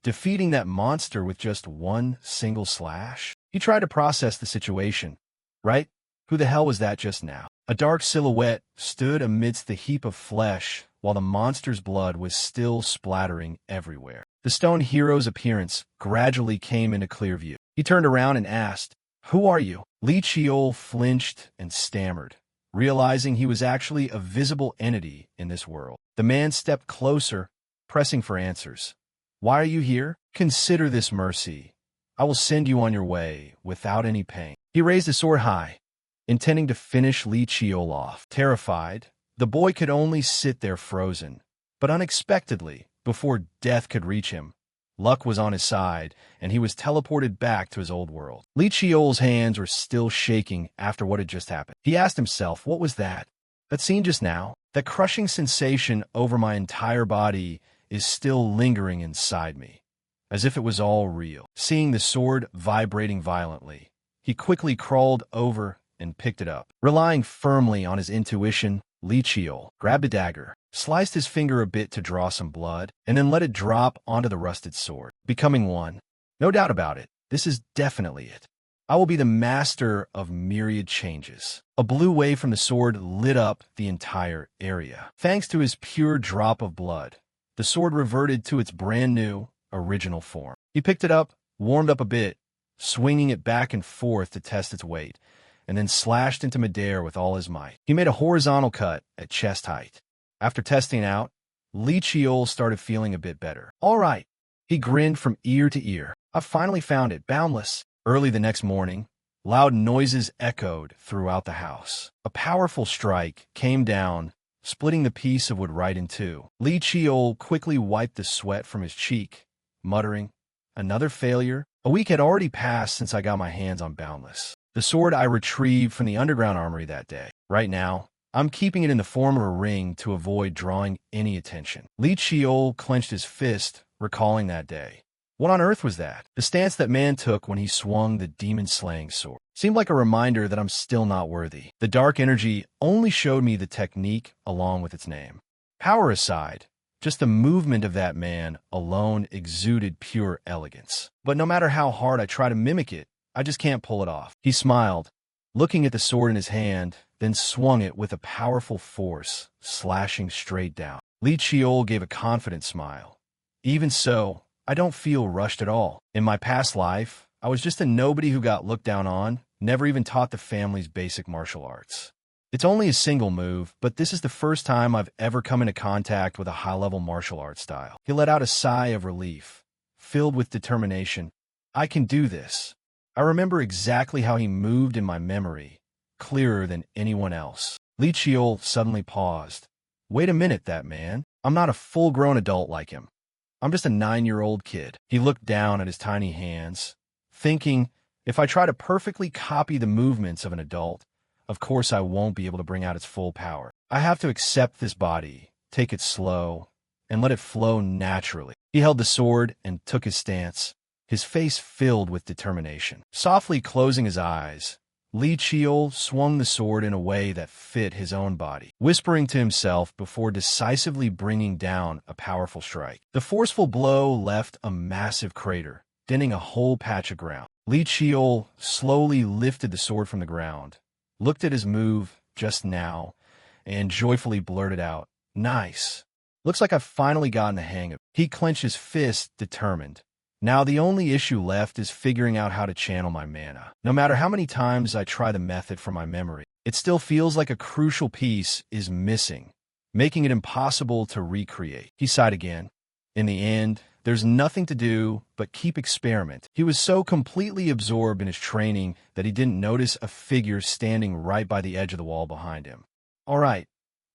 Speaker 1: Defeating that monster with just one single slash? He tried to process the situation. Right? Who the hell was that just now? A dark silhouette stood amidst the heap of flesh while the monster's blood was still splattering everywhere. The stone hero's appearance gradually came into clear view. He turned around and asked, "Who are you?" Li Qiu flinched and stammered, realizing he was actually a visible entity in this world. The man stepped closer, pressing for answers. "Why are you here? Consider this mercy. I will send you on your way without any pain." He raised his sword high, intending to finish Li Qiu off. Terrified, the boy could only sit there frozen. But unexpectedly, before death could reach him, luck was on his side, and he was teleported back to his old world. Li Qiu's hands were still shaking after what had just happened. He asked himself, what was that? That scene just now? That crushing sensation over my entire body is still lingering inside me, as if it was all real. Seeing the sword vibrating violently, he quickly crawled over and picked it up. Relying firmly on his intuition, Li Qiu grabbed a dagger, sliced his finger a bit to draw some blood, and then let it drop onto the rusted sword, becoming one. No doubt about it, this is definitely it. I will be the master of myriad changes. A blue wave from the sword lit up the entire area. Thanks to his pure drop of blood, the sword reverted to its brand new, original form. He picked it up, warmed up a bit, swinging it back and forth to test its weight, and then slashed into midair with all his might. He made a horizontal cut at chest height. After testing out, Li Qiu started feeling a bit better. All right, he grinned from ear to ear. I finally found it, boundless. Early the next morning, loud noises echoed throughout the house. A powerful strike came down, splitting the piece of wood right in two. Li Qiu quickly wiped the sweat from his cheek, muttering, "Another failure? A week had already passed since I got my hands on Boundless, the sword I retrieved from the underground armory that day. Right now, I'm keeping it in the form of a ring to avoid drawing any attention." Li Qiu clenched his fist, recalling that day. What on earth was that? The stance that man took when he swung the demon-slaying sword seemed like a reminder that I'm still not worthy. The dark energy only showed me the technique along with its name. Power aside, just the movement of that man alone exuded pure elegance. But no matter how hard I try to mimic it, I just can't pull it off. He smiled, looking at the sword in his hand, then swung it with a powerful force, slashing straight down. Li Qiu gave a confident smile. Even so, I don't feel rushed at all. In my past life, I was just a nobody who got looked down on, never even taught the family's basic martial arts. It's only a single move, but this is the first time I've ever come into contact with a high-level martial arts style. He let out a sigh of relief, filled with determination. I can do this. I remember exactly how he moved in my memory, clearer than anyone else. Li Qiu suddenly paused. Wait a minute, that man. I'm not a full-grown adult like him. I'm just a 9-year-old kid. He looked down at his tiny hands, thinking, if I try to perfectly copy the movements of an adult, of course I won't be able to bring out its full power. I have to accept this body, take it slow, and let it flow naturally. He held the sword and took his stance, his face filled with determination. Softly closing his eyes, Li Qiu swung the sword in a way that fit his own body, whispering to himself before decisively bringing down a powerful strike. The forceful blow left a massive crater, denting a whole patch of ground. Li Qiu slowly lifted the sword from the ground, looked at his move just now, and joyfully blurted out, "Nice. Looks like I've finally gotten the hang of it." He clenched his fist, determined. Now the only issue left is figuring out how to channel my mana. No matter how many times I try the method from my memory, it still feels like a crucial piece is missing, making it impossible to recreate. He sighed again. In the end, there's nothing to do but keep experimenting. He was so completely absorbed in his training that he didn't notice a figure standing right by the edge of the wall behind him. "All right,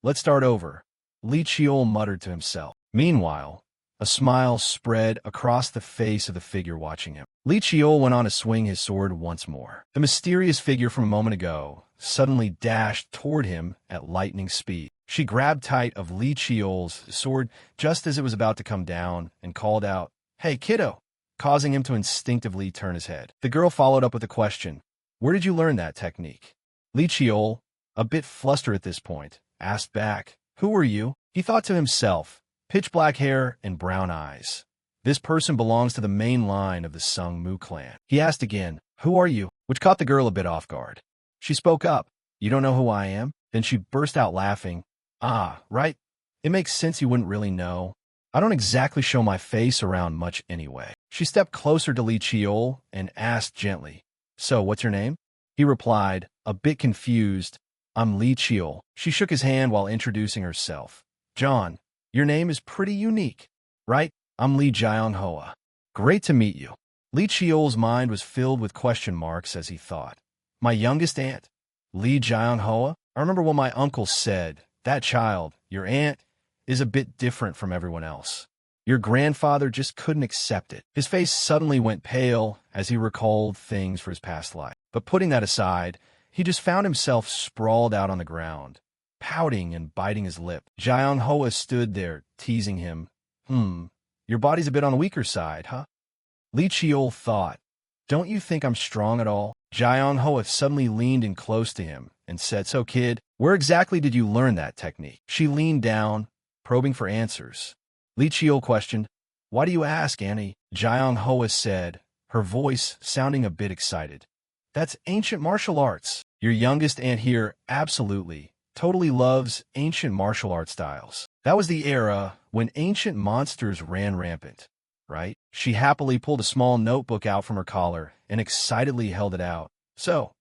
Speaker 1: let's start over," Li Chiol muttered to himself. Meanwhile, a smile spread across the face of the figure watching him. Li Chiol went on to swing his sword once more. The mysterious figure from a moment ago suddenly dashed toward him at lightning speed. She grabbed tight of Li Chiol's sword just as it was about to come down and called out, "Hey, kiddo," causing him to instinctively turn his head. The girl followed up with a question, "Where did you learn that technique?" Li Chiol, a bit flustered at this point, asked back, "Who are you?" He thought to himself, pitch black hair and brown eyes. This person belongs to the main line of the Sung Mu clan. He asked again, "Who are you?" which caught the girl a bit off guard. She spoke up, "You don't know who I am?" Then she burst out laughing. "Ah, right. It makes sense you wouldn't really know. I don't exactly show my face around much anyway." She stepped closer to Li Chiol and asked gently, "So, what's your name?" He replied, a bit confused, "I'm Li Chiol." She shook his hand while introducing herself. "John, your name is pretty unique, right? I'm Li Jiang-hoa. Great to meet you." Li Chiol's mind was filled with question marks as he thought. "My youngest aunt, Li Jiang-hoa? I remember what my uncle said. That child, your aunt, is a bit different from everyone else. Your grandfather just couldn't accept it." His face suddenly went pale as he recalled things for his past life. But putting that aside, he just found himself sprawled out on the ground, pouting and biting his lip. Jiang-hoa stood there, teasing him. Your body's a bit on the weaker side, huh?" Li Chiol thought. "Don't you think I'm strong at all?" Jiang-hoa suddenly leaned in close to him and said, "So kid, where exactly did you learn that technique?" She leaned down, probing for answers. Li Chiol questioned, "Why do you ask, Annie?" Jiang-hoa said, her voice sounding a bit excited. "That's ancient martial arts. Your youngest aunt here absolutely, totally loves ancient martial art styles. That was the era when ancient monsters ran rampant, right?" She happily pulled a small notebook out from her collar and excitedly held it out. "So,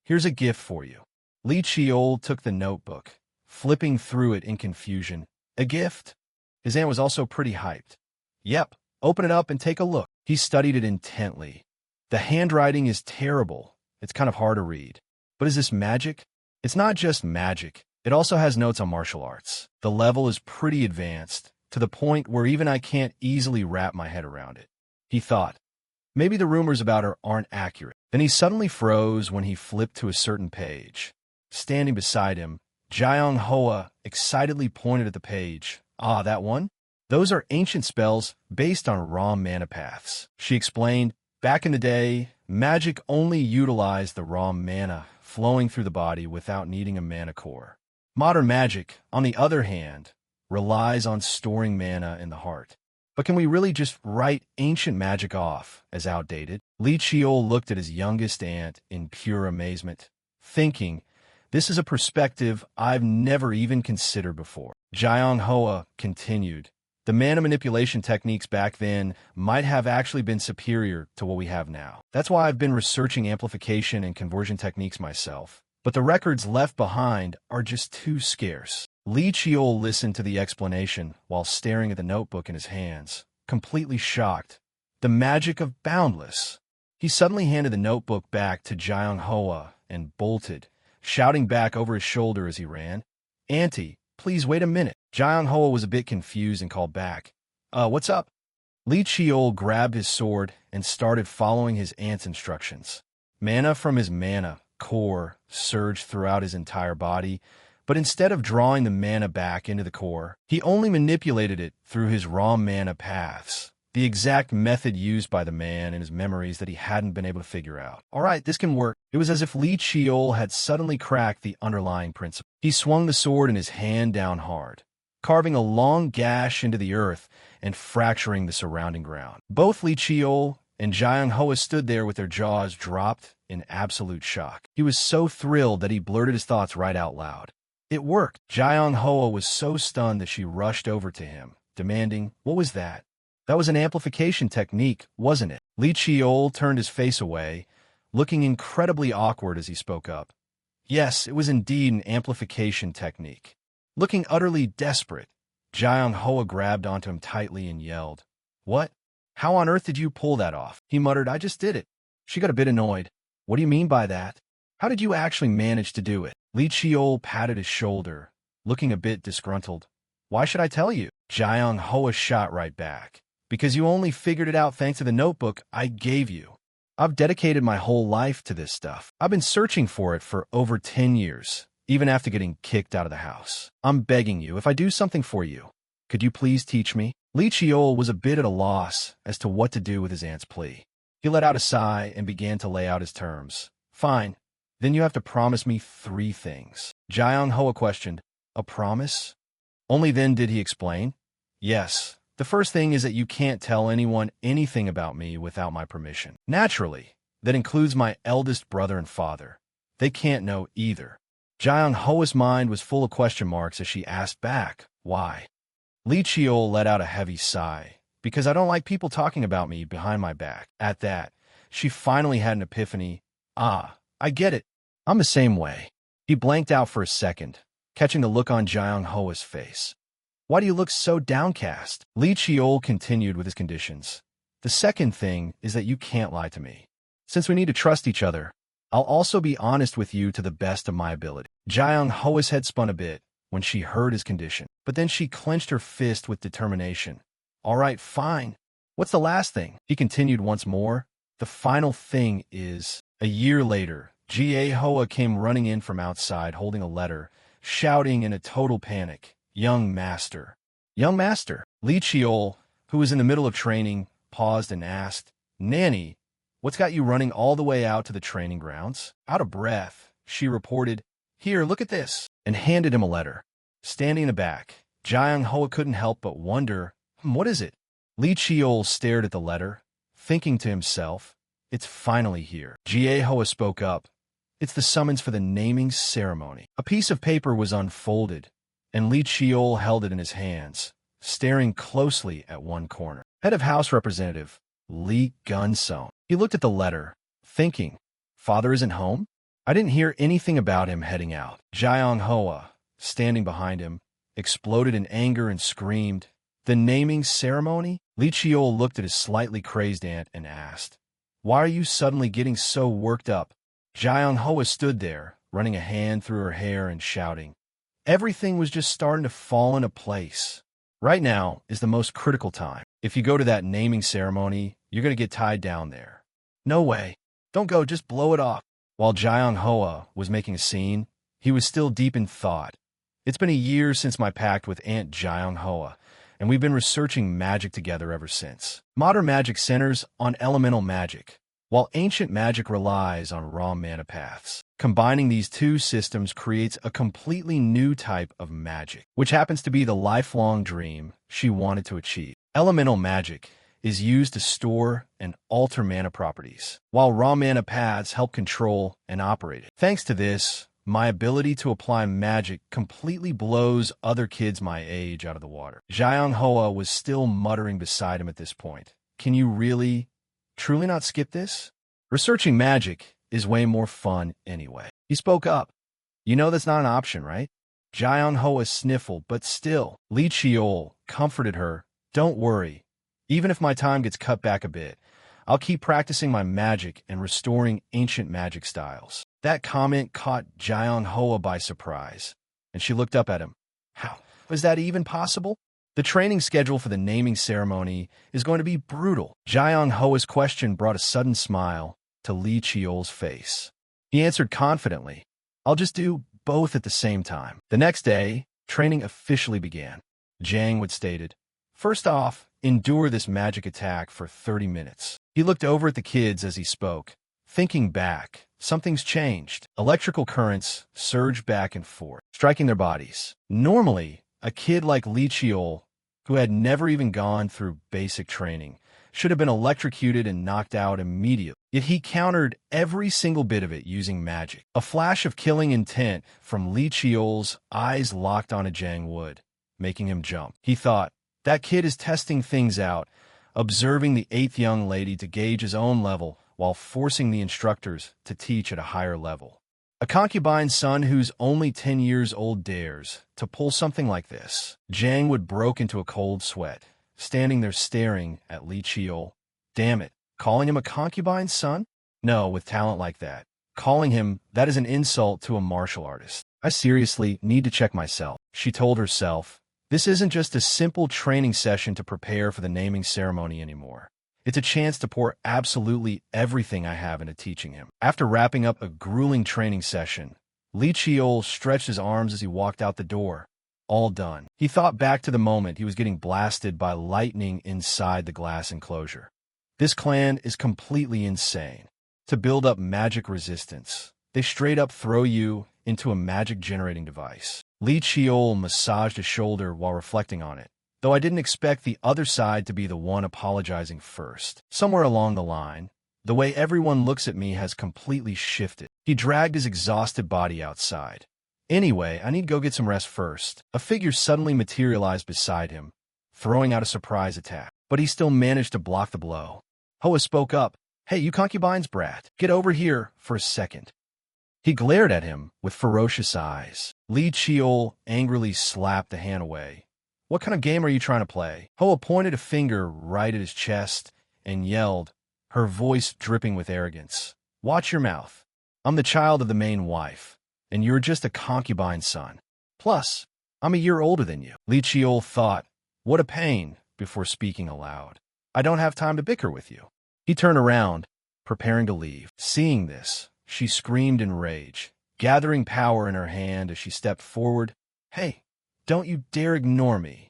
Speaker 1: here's a gift for you." Li Chiol took the notebook, flipping through it in confusion. "A gift?" His aunt was also pretty hyped. "Yep, open it up and take a look." He studied it intently. "The handwriting is terrible. It's kind of hard to read. But is this magic?" "It's not just magic. It also has notes on martial arts. The level is pretty advanced, to the point where even I can't easily wrap my head around it." He thought, maybe the rumors about her aren't accurate. Then he suddenly froze when he flipped to a certain page. Standing beside him, Jiang-hoa excitedly pointed at the page. "Ah, that one? Those are ancient spells based on raw mana paths." She explained, "Back in the day, magic only utilized the raw mana flowing through the body without needing a mana core. Modern magic, on the other hand, relies on storing mana in the heart. But can we really just write ancient magic off as outdated?" Li Chiol looked at his youngest aunt in pure amazement, thinking, this is a perspective I've never even considered before. Jiang-hoa continued, "The mana manipulation techniques back then might have actually been superior to what we have now. That's why I've been researching amplification and conversion techniques myself. But the records left behind are just too scarce." Li Chiol listened to the explanation while staring at the notebook in his hands, completely shocked. The magic of Boundless. He suddenly handed the notebook back to Jiang-hoa and bolted, shouting back over his shoulder as he ran, "Auntie, please wait a minute." Jiang-hoa was a bit confused and called back, "What's up?" Li Chiol grabbed his sword and started following his aunt's instructions. Mana from his mana core surged throughout his entire body, but instead of drawing the mana back into the core, he only manipulated it through his raw mana paths, the exact method used by the man in his memories that he hadn't been able to figure out. All right, this can work. It was as if Li Chiol had suddenly cracked the underlying principle. He swung the sword in his hand down hard, carving a long gash into the earth and fracturing the surrounding ground. Both Li Chiol and Jiang-hoa stood there with their jaws dropped in absolute shock. He was so thrilled that he blurted his thoughts right out loud. It worked. Jiang Hoa was so stunned that she rushed over to him, demanding, "What was that?" "That was an amplification technique, wasn't it?" Li Chiol turned his face away, looking incredibly awkward as he spoke up. "Yes, it was indeed an amplification technique." Looking utterly desperate, Jiang Hoa grabbed onto him tightly and yelled, "What? How on earth did you pull that off?" He muttered, "I just did it." She got a bit annoyed. "What do you mean by that? How did you actually manage to do it?" Li Chiol patted his shoulder, looking a bit disgruntled. "Why should I tell you?" Jiang Hoa shot right back. "Because you only figured it out thanks to the notebook I gave you. I've dedicated my whole life to this stuff. I've been searching for it for over 10 years, even after getting kicked out of the house. I'm begging you, if I do something for you, could you please teach me?" Li Chiol was a bit at a loss as to what to do with his aunt's plea. He let out a sigh and began to lay out his terms. "Fine. Then you have to promise me 3 things. Jiang Hoa questioned. "A promise?" Only then did he explain. "Yes. The first thing is that you can't tell anyone anything about me without my permission. Naturally, that includes my eldest brother and father. They can't know either." Jiang Hoa's mind was full of question marks as she asked back, "Why?" Li Chiol let out a heavy sigh. "Because I don't like people talking about me behind my back." At that, she finally had an epiphany. "Ah, I get it. I'm the same way." He blanked out for a second, catching the look on Jiang Hoa's face. "Why do you look so downcast?" Li Chiol continued with his conditions. "The second thing is that you can't lie to me. Since we need to trust each other, I'll also be honest with you to the best of my ability." Jiang Hoa's head spun a bit when she heard his condition, but then she clenched her fist with determination. "All right, fine. What's the last thing?" He continued once more. "The final thing is..." A year later, Jie Hoa came running in from outside holding a letter, shouting in a total panic, "Young master! Young master!" Li Chiol, who was in the middle of training, paused and asked, "Nanny, what's got you running all the way out to the training grounds?" Out of breath, she reported, "Here, look at this," and handed him a letter. Standing in the back, Jiang Hoa couldn't help but wonder, "What is it?" Li Chiol stared at the letter, thinking to himself, "It's finally here." Jie Hoa spoke up. "It's the summons for the naming ceremony." A piece of paper was unfolded, and Li Chiol held it in his hands, staring closely at one corner. Head of House Representative, Li Gunsong. He looked at the letter, thinking, "Father isn't home? I didn't hear anything about him heading out." Jiang Hoa, standing behind him, exploded in anger and screamed, "The naming ceremony?" Li Chiol looked at his slightly crazed aunt and asked, "Why are you suddenly getting so worked up?" Jiang Hoa stood there, running a hand through her hair and shouting. Everything was just starting to fall into place. Right now is the most critical time. If you go to that naming ceremony, you're going to get tied down there. "No way. Don't go, just blow it off." While Jiang Hoa was making a scene, he was still deep in thought. "It's been a year since my pact with Aunt Jiang Hoa, and we've been researching magic together ever since. Modern magic centers on elemental magic, while ancient magic relies on raw mana paths. Combining these two systems creates a completely new type of magic, which happens to be the lifelong dream she wanted to achieve. Elemental magic is used to store and alter mana properties, while raw mana paths help control and operate it. Thanks to this, my ability to apply magic completely blows other kids my age out of the water." Jiang Hoa was still muttering beside him at this point. "Can you really, truly not skip this? Researching magic is way more fun anyway." He spoke up. "You know that's not an option, right?" Jiang Hoa sniffled, but still. Li Chiol comforted her. "Don't worry. Even if my time gets cut back a bit, I'll keep practicing my magic and restoring ancient magic styles." That comment caught Jiang Hoa by surprise, and she looked up at him. "How is that even possible?" "The training schedule for the naming ceremony is going to be brutal." Jiang Hoa's question brought a sudden smile to Li Chiol's face. He answered confidently, "I'll just do both at the same time." The next day, training officially began. Jiang Wood stated, "First off, endure this magic attack for 30 minutes. He looked over at the kids as he spoke. Thinking back, something's changed. Electrical currents surged back and forth, striking their bodies. Normally, a kid like Li Chiol, who had never even gone through basic training, should have been electrocuted and knocked out immediately. Yet he countered every single bit of it using magic. A flash of killing intent from Li Chiol's eyes locked onto Jang Wood, making him jump. He thought, that kid is testing things out, observing the eighth young lady to gauge his own level while forcing the instructors to teach at a higher level. A concubine's son who's only 10 years old dares to pull something like this. Jang Wood broke into a cold sweat, standing there staring at Li Chiol. Damn it, calling him a concubine's son? No, with talent like that. Calling him that is an insult to a martial artist. I seriously need to check myself, she told herself. This isn't just a simple training session to prepare for the naming ceremony anymore. It's a chance to pour absolutely everything I have into teaching him. After wrapping up a grueling training session, Li Chiol stretched his arms as he walked out the door. All done. He thought back to the moment he was getting blasted by lightning inside the glass enclosure. This clan is completely insane. To build up magic resistance, they straight up throw you into a magic generating device. Li Chiol massaged his shoulder while reflecting on it, though I didn't expect the other side to be the one apologizing first. Somewhere along the line, the way everyone looks at me has completely shifted. He dragged his exhausted body outside. Anyway, I need to go get some rest first. A figure suddenly materialized beside him, throwing out a surprise attack, but he still managed to block the blow. Hoa spoke up. Hey, you concubine's brat, get over here for a second. He glared at him with ferocious eyes. Li Chiol angrily slapped the hand away. What kind of game are you trying to play? Hoa pointed a finger right at his chest and yelled, her voice dripping with arrogance. Watch your mouth. I'm the child of the main wife, and you're just a concubine's son. Plus, I'm a year older than you. Li Chiol thought, what a pain, before speaking aloud. I don't have time to bicker with you. He turned around, preparing to leave. Seeing this, she screamed in rage, gathering power in her hand as she stepped forward. Hey, don't you dare ignore me.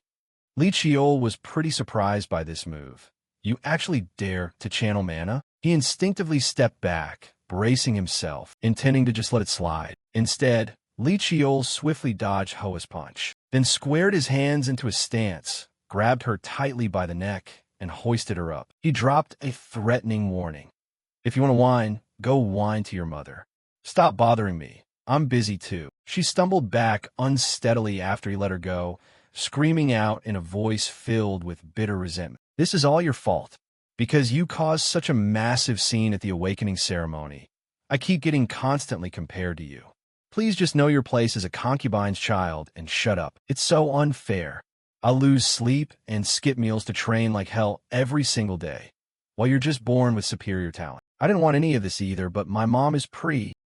Speaker 1: Li Chiol was pretty surprised by this move. You actually dare to channel mana? He instinctively stepped back, bracing himself, intending to just let it slide. Instead, Li Chiol swiftly dodged Hoa's punch, then squared his hands into a stance, grabbed her tightly by the neck, and hoisted her up. He dropped a threatening warning. If you want to whine, go whine to your mother. Stop bothering me. I'm busy too. She stumbled back unsteadily after he let her go, screaming out in a voice filled with bitter resentment. This is all your fault. Because you caused such a massive scene at the awakening ceremony. I keep getting constantly compared to you. Please just know your place as a concubine's child and shut up. It's so unfair. I'll lose sleep and skip meals to train like hell every single day, while you're just born with superior talent. I didn't want any of this either, but my mom is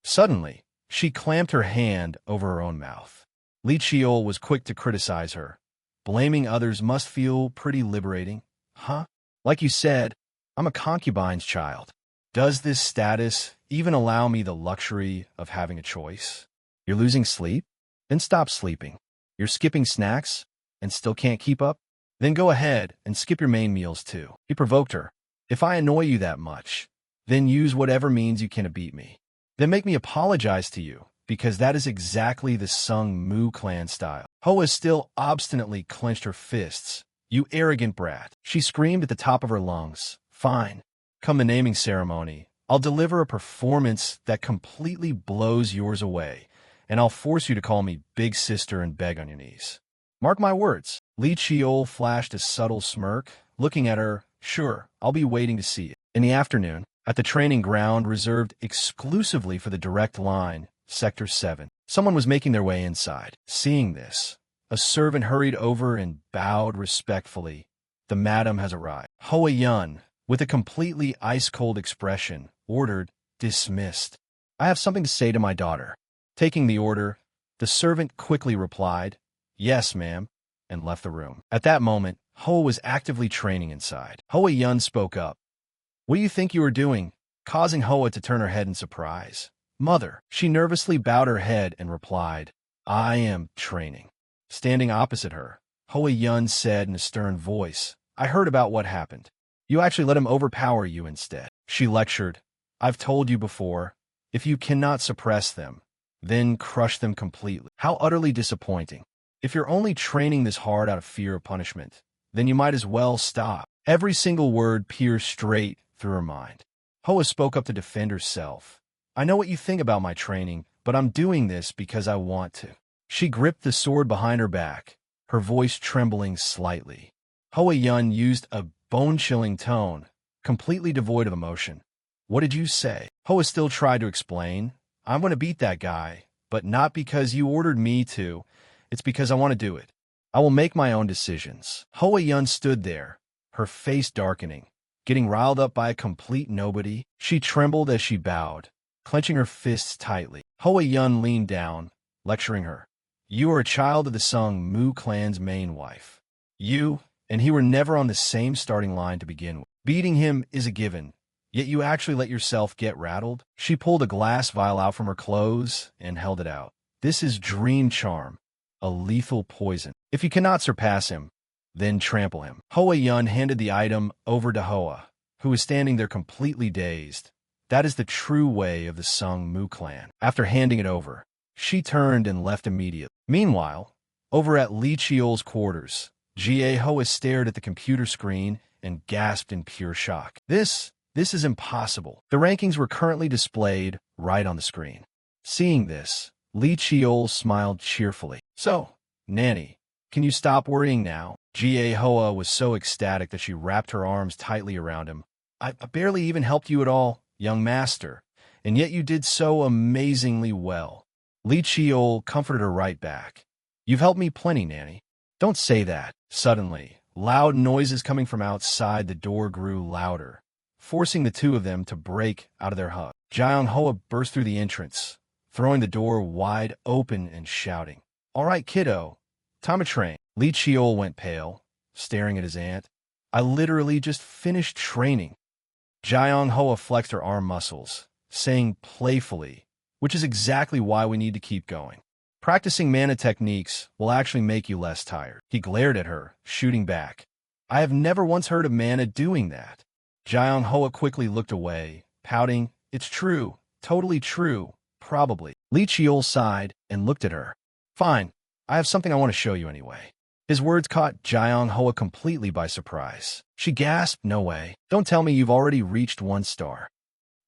Speaker 1: Suddenly, she clamped her hand over her own mouth. Li Chiol was quick to criticize her. Blaming others must feel pretty liberating. Huh? Like you said, I'm a concubine's child. Does this status even allow me the luxury of having a choice? You're losing sleep? Then stop sleeping. You're skipping snacks and still can't keep up? Then go ahead and skip your main meals too. He provoked her. If I annoy you that much, then use whatever means you can to beat me. Then make me apologize to you, because that is exactly the Sung Mu clan style. Hoa still obstinately clenched her fists. You arrogant brat, she screamed at the top of her lungs. Fine. Come the naming ceremony, I'll deliver a performance that completely blows yours away, and I'll force you to call me big sister and beg on your knees. Mark my words. Li Chiol flashed a subtle smirk, looking at her. Sure, I'll be waiting to see it. In the afternoon, at the training ground reserved exclusively for the direct line, Sector 7, someone was making their way inside. Seeing this, a servant hurried over and bowed respectfully. The madam has arrived. Hoa Yun, with a completely ice-cold expression, ordered, dismissed. I have something to say to my daughter. Taking the order, the servant quickly replied, yes, ma'am, and left the room. At that moment, Hoa was actively training inside. Hoa Yun spoke up. What do you think you are doing? Causing Hoa to turn her head in surprise. Mother. She nervously bowed her head and replied, I am training. Standing opposite her, Hoa Yun said in a stern voice, I heard about what happened. You actually let him overpower you instead. She lectured, I've told you before, if you cannot suppress them, then crush them completely. How utterly disappointing. If you're only training this hard out of fear of punishment, then you might as well stop. Every single word pierced straight through her mind. Hoa spoke up to defend herself. I know what you think about my training, but I'm doing this because I want to. She gripped the sword behind her back, her voice trembling slightly. Hoa Yun used a bone-chilling tone, completely devoid of emotion. What did you say? Hoa still tried to explain. I'm going to beat that guy, but not because you ordered me to. It's because I want to do it. I will make my own decisions. Hoa Yun stood there, her face darkening, getting riled up by a complete nobody. She trembled as she bowed, clenching her fists tightly. Hoa Yun leaned down, lecturing her. You are a child of the Sung Mu clan's main wife. You and he were never on the same starting line to begin with. Beating him is a given, yet you actually let yourself get rattled? She pulled a glass vial out from her clothes and held it out. This is dream charm, a lethal poison. If you cannot surpass him, then trample him. Hoa Yun handed the item over to Hoa, who was standing there completely dazed. That is the true way of the Sung Mu clan. After handing it over, she turned and left immediately. Meanwhile, over at Li Chiol's quarters, Jie Hoa stared at the computer screen and gasped in pure shock. This is impossible. The rankings were currently displayed right on the screen. Seeing this, Li Chiol smiled cheerfully. So, Nanny, can you stop worrying now? Jie Hoa was so ecstatic that she wrapped her arms tightly around him. I barely even helped you at all, young master, and yet you did so amazingly well. Li Chiol comforted her right back. You've helped me plenty, Nanny. Don't say that. Suddenly, loud noises coming from outside the door grew louder, forcing the two of them to break out of their hug. Jiang Hoa burst through the entrance, throwing the door wide open and shouting, All right, kiddo, time to train. Li Chiol went pale, staring at his aunt. I literally just finished training. Jiang Hoa flexed her arm muscles, saying playfully, which is exactly why we need to keep going. Practicing mana techniques will actually make you less tired. He glared at her, shooting back. I have never once heard of mana doing that. Jiang Hoa quickly looked away, pouting, It's true, totally true, probably. Li Chiol sighed and looked at her. Fine, I have something I want to show you anyway. His words caught Jiang Hoa completely by surprise. She gasped, No way. Don't tell me you've already reached 1 star.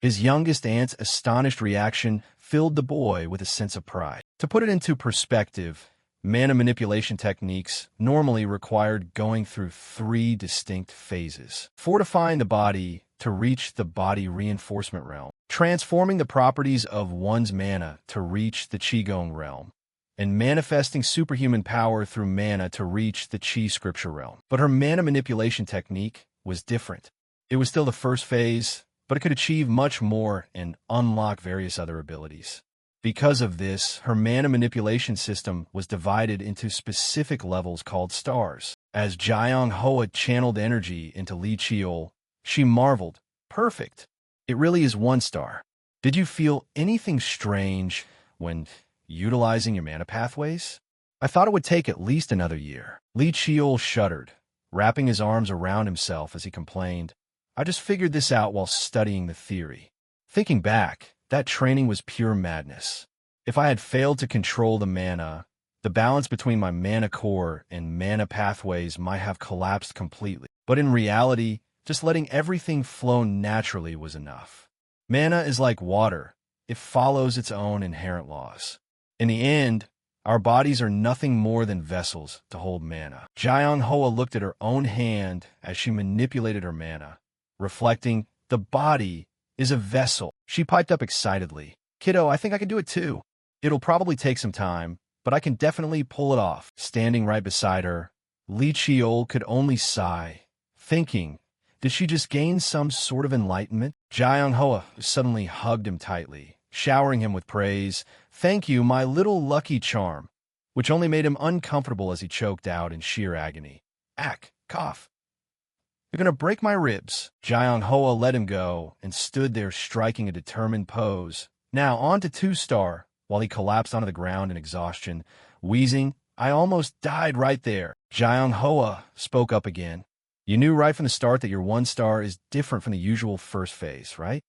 Speaker 1: His youngest aunt's astonished reaction filled the boy with a sense of pride. To put it into perspective, mana manipulation techniques normally required going through 3 distinct phases. Fortifying the body to reach the body reinforcement realm, transforming the properties of one's mana to reach the Qigong realm, and manifesting superhuman power through mana to reach the Qi scripture realm. But her mana manipulation technique was different. It was still the first phase, but it could achieve much more and unlock various other abilities. Because of this, her mana manipulation system was divided into specific levels called stars. As Jiang Hoa channeled energy into Li Chiol, she marveled, Perfect. It really is 1 star. Did you feel anything strange when utilizing your mana pathways? I thought it would take at least another year. Li Chiol shuddered, wrapping his arms around himself as he complained, I just figured this out while studying the theory. Thinking back, that training was pure madness. If I had failed to control the mana, the balance between my mana core and mana pathways might have collapsed completely. But in reality, just letting everything flow naturally was enough. Mana is like water. It follows its own inherent laws. In the end, our bodies are nothing more than vessels to hold mana. Jiang Hoa looked at her own hand as she manipulated her mana, reflecting, the body is a vessel. She piped up excitedly. Kiddo, I think I can do it too. It'll probably take some time, but I can definitely pull it off. Standing right beside her, Li Chiol could only sigh, thinking, did she just gain some sort of enlightenment? Jiang Hoa suddenly hugged him tightly, showering him with praise. Thank you, my little lucky charm, which only made him uncomfortable as he choked out in sheer agony. Ack, cough. You're gonna break my ribs. Jiang Hoa let him go and stood there striking a determined pose. Now on to 2 star, while he collapsed onto the ground in exhaustion, wheezing, I almost died right there. Jiang Hoa spoke up again. You knew right from the start that your 1 star is different from the usual first phase, right?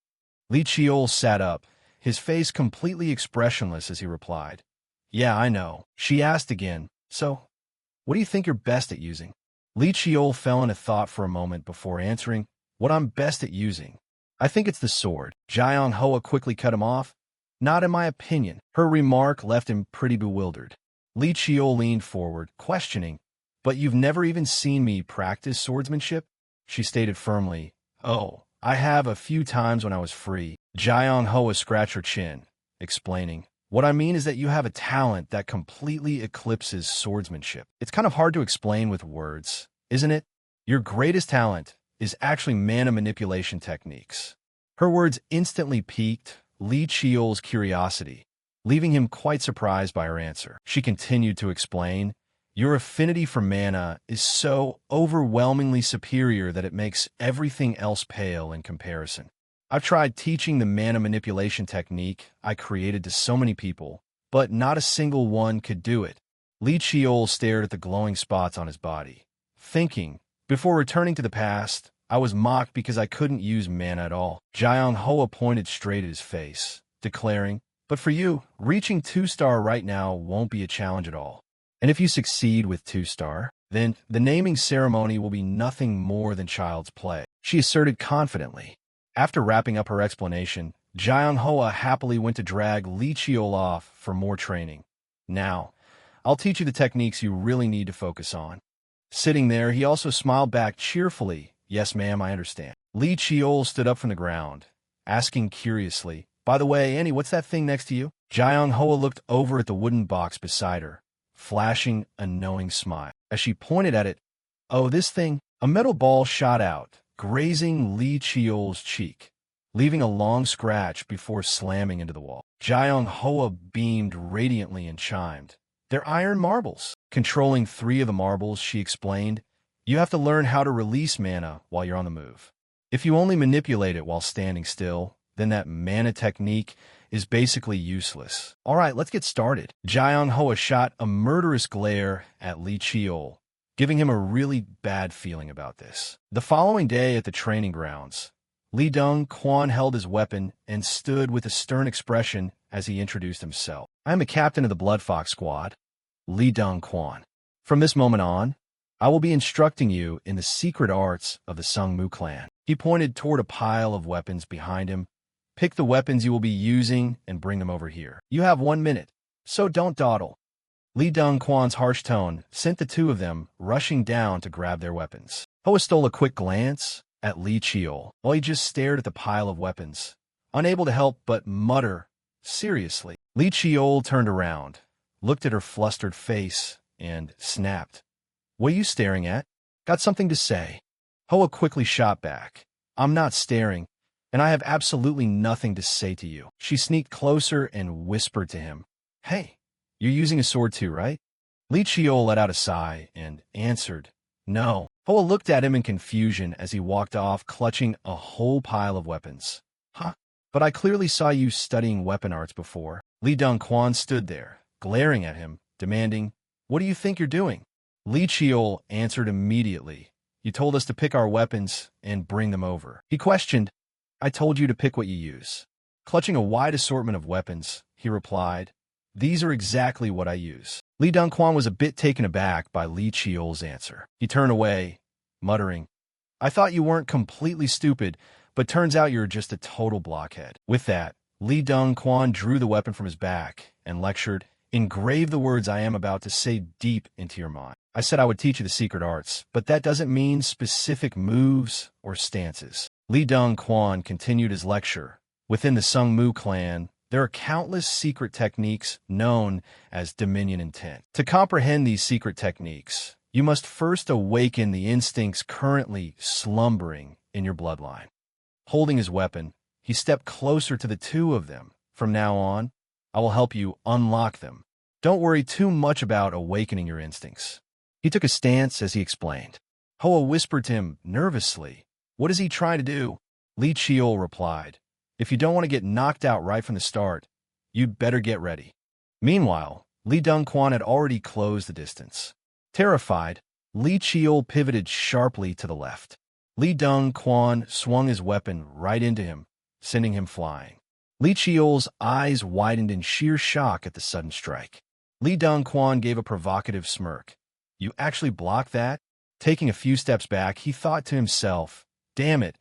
Speaker 1: Li Chiol sat up, his face completely expressionless as he replied. Yeah, I know. She asked again, so, what do you think you're best at using? Li Qiol fell into thought for a moment before answering, "What I'm best at using. I think it's the sword." Jiang Hoa quickly cut him off. "Not in my opinion." Her remark left him pretty bewildered. Li Qiol leaned forward, questioning, "But you've never even seen me practice swordsmanship?" She stated firmly, "Oh, I have a few times when I was free." Jiang Hoa scratched her chin, explaining, "What I mean is that you have a talent that completely eclipses swordsmanship. It's kind of hard to explain with words, isn't it? Your greatest talent is actually mana manipulation techniques." Her words instantly piqued Li Qiol's curiosity, leaving him quite surprised by her answer. She continued to explain, "Your affinity for mana is so overwhelmingly superior that it makes everything else pale in comparison. I've tried teaching the mana manipulation technique I created to so many people, but not a single one could do it." Li Qiol stared at the glowing spots on his body, thinking, "Before returning to the past, I was mocked because I couldn't use mana at all." Jiang Hoa pointed straight at his face, declaring, "But for you, reaching 2-star right now won't be a challenge at all. And if you succeed with 2-star, then the naming ceremony will be nothing more than child's play," she asserted confidently. After wrapping up her explanation, Jiang Hoa happily went to drag Li Qiol off for more training. "Now, I'll teach you the techniques you really need to focus on." Sitting there, he also smiled back cheerfully, "Yes, ma'am, I understand." Li Qiol stood up from the ground, asking curiously, "By the way, Annie, what's that thing next to you?" Jiang Hoa looked over at the wooden box beside her, flashing a knowing smile. As she pointed at it, "Oh, this thing." A metal ball shot out, grazing Li Qiol's cheek, leaving a long scratch before slamming into the wall. Jiang Hoa beamed radiantly and chimed, "They're iron marbles." Controlling 3 of the marbles, she explained, "You have to learn how to release mana while you're on the move. If you only manipulate it while standing still, then that mana technique is basically useless." "All right, let's get started." Jiang Hoa shot a murderous glare at Li Qiol, giving him a really bad feeling about this. The following day at the training grounds, Li Dongquan held his weapon and stood with a stern expression as he introduced himself. "I am the captain of the Blood Fox Squad, Li Dongquan. From this moment on, I will be instructing you in the secret arts of the Sungmu clan." He pointed toward a pile of weapons behind him. "Pick the weapons you will be using and bring them over here. You have 1 minute, so don't dawdle." Li Dongquan's harsh tone sent the 2 of them rushing down to grab their weapons. Hoa stole a quick glance at Li Qiol while he just stared at the pile of weapons, unable to help but mutter, "Seriously." Li Qiol turned around, looked at her flustered face, and snapped, "What are you staring at? Got something to say?" Hoa quickly shot back, "I'm not staring, and I have absolutely nothing to say to you." She sneaked closer and whispered to him, "Hey, you're using a sword too, right?" Li Qiol let out a sigh and answered, "No." Hoa looked at him in confusion as he walked off, clutching a whole pile of weapons. "Huh? But I clearly saw you studying weapon arts before." Li Dongquan stood there, glaring at him, demanding, "What do you think you're doing?" Li Qiol answered immediately, "You told us to pick our weapons and bring them over." He questioned, "I told you to pick what you use." Clutching a wide assortment of weapons, he replied, "These are exactly what I use." Li Dongquan was a bit taken aback by Li Qiol's answer. He turned away, muttering, "I thought you weren't completely stupid, but turns out you're just a total blockhead." With that, Li Dongquan drew the weapon from his back and lectured, "Engrave the words I am about to say deep into your mind. I said I would teach you the secret arts, but that doesn't mean specific moves or stances." Li Dongquan continued his lecture. Within the Sungmu clan, there are countless secret techniques known as Dominion Intent. To comprehend these secret techniques, you must first awaken the instincts currently slumbering in your bloodline. Holding his weapon, he stepped closer to the 2 of them. "From now on, I will help you unlock them. Don't worry too much about awakening your instincts." He took a stance as he explained. Hoa whispered to him nervously, "What is he trying to do?" Li Qiol replied, "If you don't want to get knocked out right from the start, you'd better get ready." Meanwhile, Li Dongquan had already closed the distance. Terrified, Li Qiol pivoted sharply to the left. Li Dongquan swung his weapon right into him, sending him flying. Li Qiol's eyes widened in sheer shock at the sudden strike. Li Dongquan gave a provocative smirk. "You actually blocked that?" Taking a few steps back, he thought to himself, "Damn it,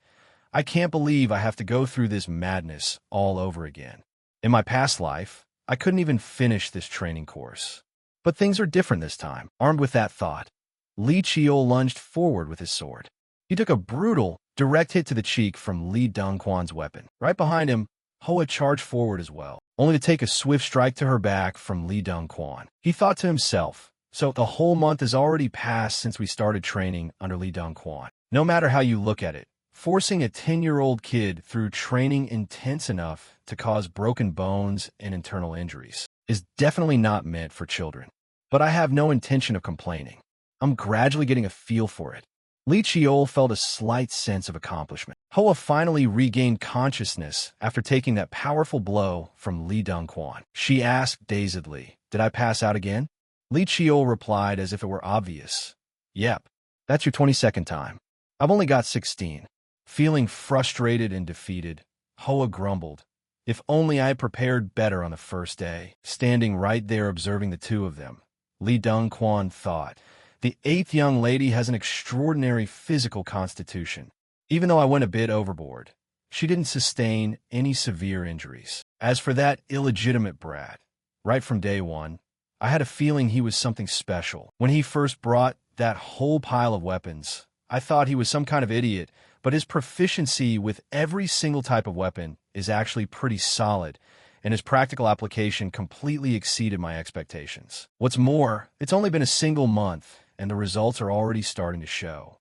Speaker 1: I can't believe I have to go through this madness all over again. In my past life, I couldn't even finish this training course. But things are different this time." Armed with that thought, Li Qiu lunged forward with his sword. He took a brutal, direct hit to the cheek from Li Dongquan's weapon. Right behind him, Hoa charged forward as well, only to take a swift strike to her back from Li Dongquan. He thought to himself, "So the whole month has already passed since we started training under Li Dongquan. No matter how you look at it, forcing a 10-year-old kid through training intense enough to cause broken bones and internal injuries is definitely not meant for children. But I have no intention of complaining. I'm gradually getting a feel for it." Li Qiu felt a slight sense of accomplishment. Hoa finally regained consciousness after taking that powerful blow from Li Dongquan. She asked dazedly, "Did I pass out again?" Li Qiu replied as if it were obvious, "Yep, that's your 22nd time. I've only got 16. Feeling frustrated and defeated, Hoa grumbled, "If only I had prepared better on the first day." Standing right there observing the two of them, Li Dongquan thought, "The 8th young lady has an extraordinary physical constitution. Even though I went a bit overboard, she didn't sustain any severe injuries. As for that illegitimate brat, right from day one, I had a feeling he was something special. When he first brought that whole pile of weapons, I thought he was some kind of idiot, but his proficiency with every single type of weapon is actually pretty solid, and his practical application completely exceeded my expectations. What's more, it's only been a single month, and the results are already starting to show."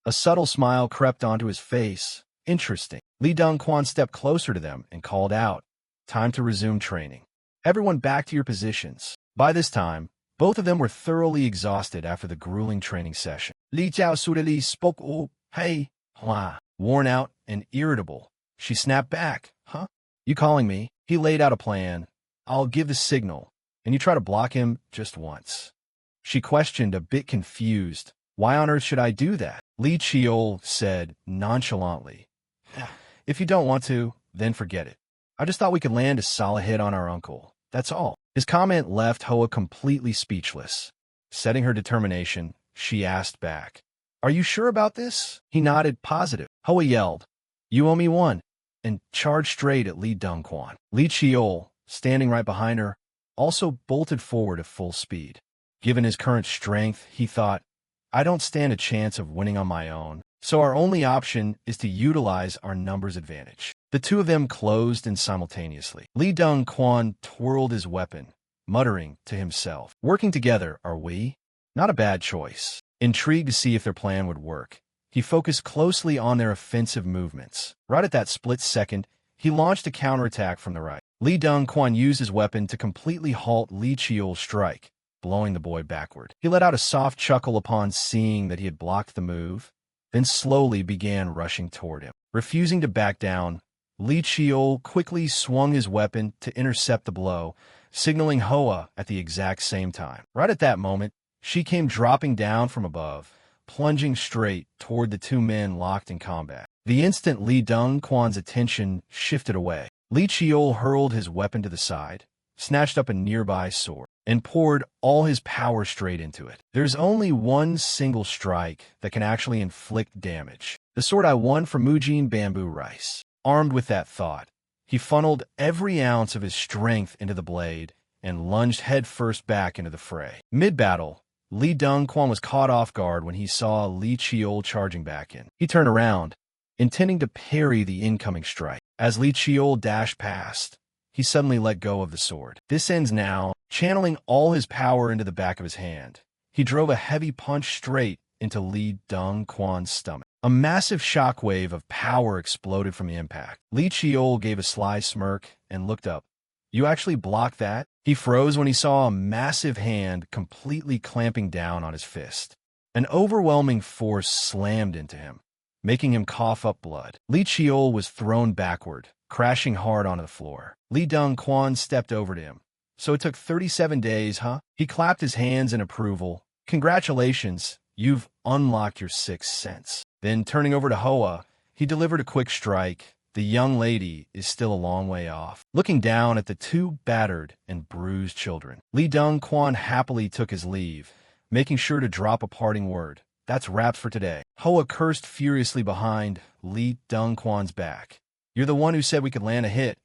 Speaker 1: A subtle smile crept onto his face. "Interesting." Li Dongquan stepped closer to them and called out, "Time to resume training. Everyone back to your positions." By this time, both of them were thoroughly exhausted after the grueling training session. Li Jiao Sudali spoke up, "Hey, Hua." Worn out and irritable, she snapped back, "Huh? You calling me?" He laid out a plan. "I'll give the signal, and you try to block him just once." She questioned, a bit confused. "Why on earth should I do that?" Li Qiu said nonchalantly, "If you don't want to, then forget it. I just thought we could land a solid hit on our uncle. That's all." His comment left Hoa completely speechless. Setting her determination, she asked back, "Are you sure about this?" He nodded, positive. Hoa yelled, "You owe me one," and charged straight at Li Dongquan. Li Qiu, standing right behind her, also bolted forward at full speed. Given his current strength, he thought, "I don't stand a chance of winning on my own, so our only option is to utilize our numbers advantage." The two of them closed in simultaneously. Li Dongquan twirled his weapon, muttering to himself, "Working together, are we? Not a bad choice." Intrigued to see if their plan would work, he focused closely on their offensive movements. Right at that split second, he launched a counterattack from the right. Li Dongquan used his weapon to completely halt Li Qiu's strike, blowing the boy backward. He let out a soft chuckle upon seeing that he had blocked the move, then slowly began rushing toward him. Refusing to back down, Li Qiu quickly swung his weapon to intercept the blow, signaling Hoa at the exact same time. Right at that moment, she came dropping down from above, plunging straight toward the two men locked in combat. The instant Li Dongquan's attention shifted away, Li Qiu hurled his weapon to the side, snatched up a nearby sword, and poured all his power straight into it. There's only one single strike that can actually inflict damage. The sword I won from Mujin bamboo rice. Armed with that thought, he funneled every ounce of his strength into the blade and lunged headfirst back into the fray. Mid-battle, Li Dongquan was caught off guard when he saw Li Qiu charging back in. He turned around, intending to parry the incoming strike. As Li Qiu dashed past, he suddenly let go of the sword. This ends now, channeling all his power into the back of his hand. He drove a heavy punch straight into Li Dongquan's stomach. A massive shockwave of power exploded from the impact. Li Qiu gave a sly smirk and looked up. "You actually blocked that?" He froze when he saw a massive hand completely clamping down on his fist. An overwhelming force slammed into him, making him cough up blood. Li Qiu was thrown backward, crashing hard onto the floor. Li Dongquan stepped over to him. "So it took 37 days, huh?" He clapped his hands in approval. "Congratulations, you've unlocked your sixth sense." Then, turning over to Hoa, he delivered a quick strike. "The young lady is still a long way off." Looking down at the two battered and bruised children, Li Dongquan happily took his leave, making sure to drop a parting word. That's wraps for today. Hoa cursed furiously behind Li Dongquan's back. You're the one who said we could land a hit,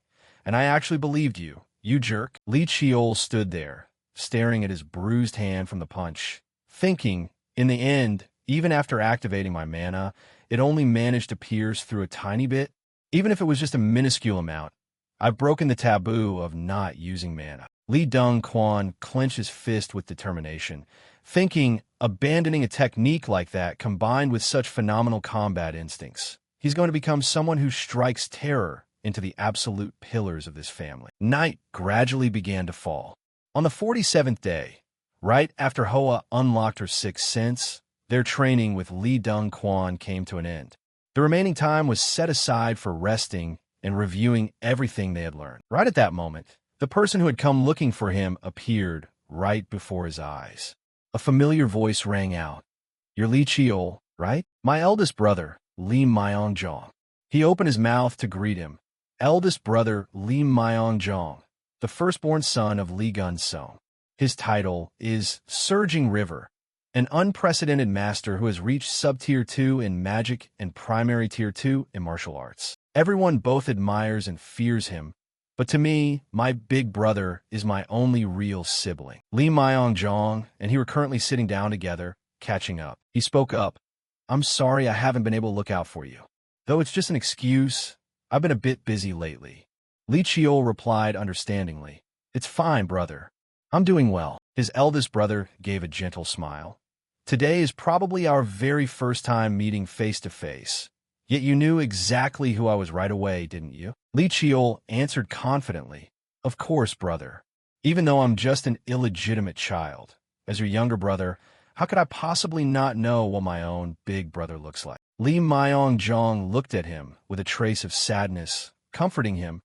Speaker 1: and I actually believed you. You jerk. Li Chiol stood there, staring at his bruised hand from the punch, thinking, in the end, even after activating my mana, it only managed to pierce through a tiny bit. Even if it was just a minuscule amount, I've broken the taboo of not using mana. Li Dongquan clenched his fist with determination, thinking abandoning a technique like that combined with such phenomenal combat instincts, he's going to become someone who strikes terror into the absolute pillars of this family. Night gradually began to fall. On the 47th day, right after Hoa unlocked her sixth sense, their training with Li Dongquan came to an end. The remaining time was set aside for resting and reviewing everything they had learned. Right at that moment, the person who had come looking for him appeared right before his eyes. A familiar voice rang out. You're Li Chiol, right? My eldest brother, Li Myongjong. He opened his mouth to greet him. Eldest brother Li Myongjong, the firstborn son of Li Gunsong. His title is Surging River, an unprecedented master who has reached sub-tier 2 in magic and primary tier 2 in martial arts. Everyone both admires and fears him, but to me, my big brother is my only real sibling. Li Myongjong and he were currently sitting down together, catching up. He spoke up. I'm sorry I haven't been able to look out for you. Though it's just an excuse, I've been a bit busy lately. Li Chiol replied understandingly. It's fine, brother. I'm doing well. His eldest brother gave a gentle smile. Today is probably our very first time meeting face-to-face. Yet you knew exactly who I was right away, didn't you? Li Chiol answered confidently. Of course, brother. Even though I'm just an illegitimate child. As your younger brother, how could I possibly not know what my own big brother looks like? Li Myongjong looked at him with a trace of sadness, comforting him.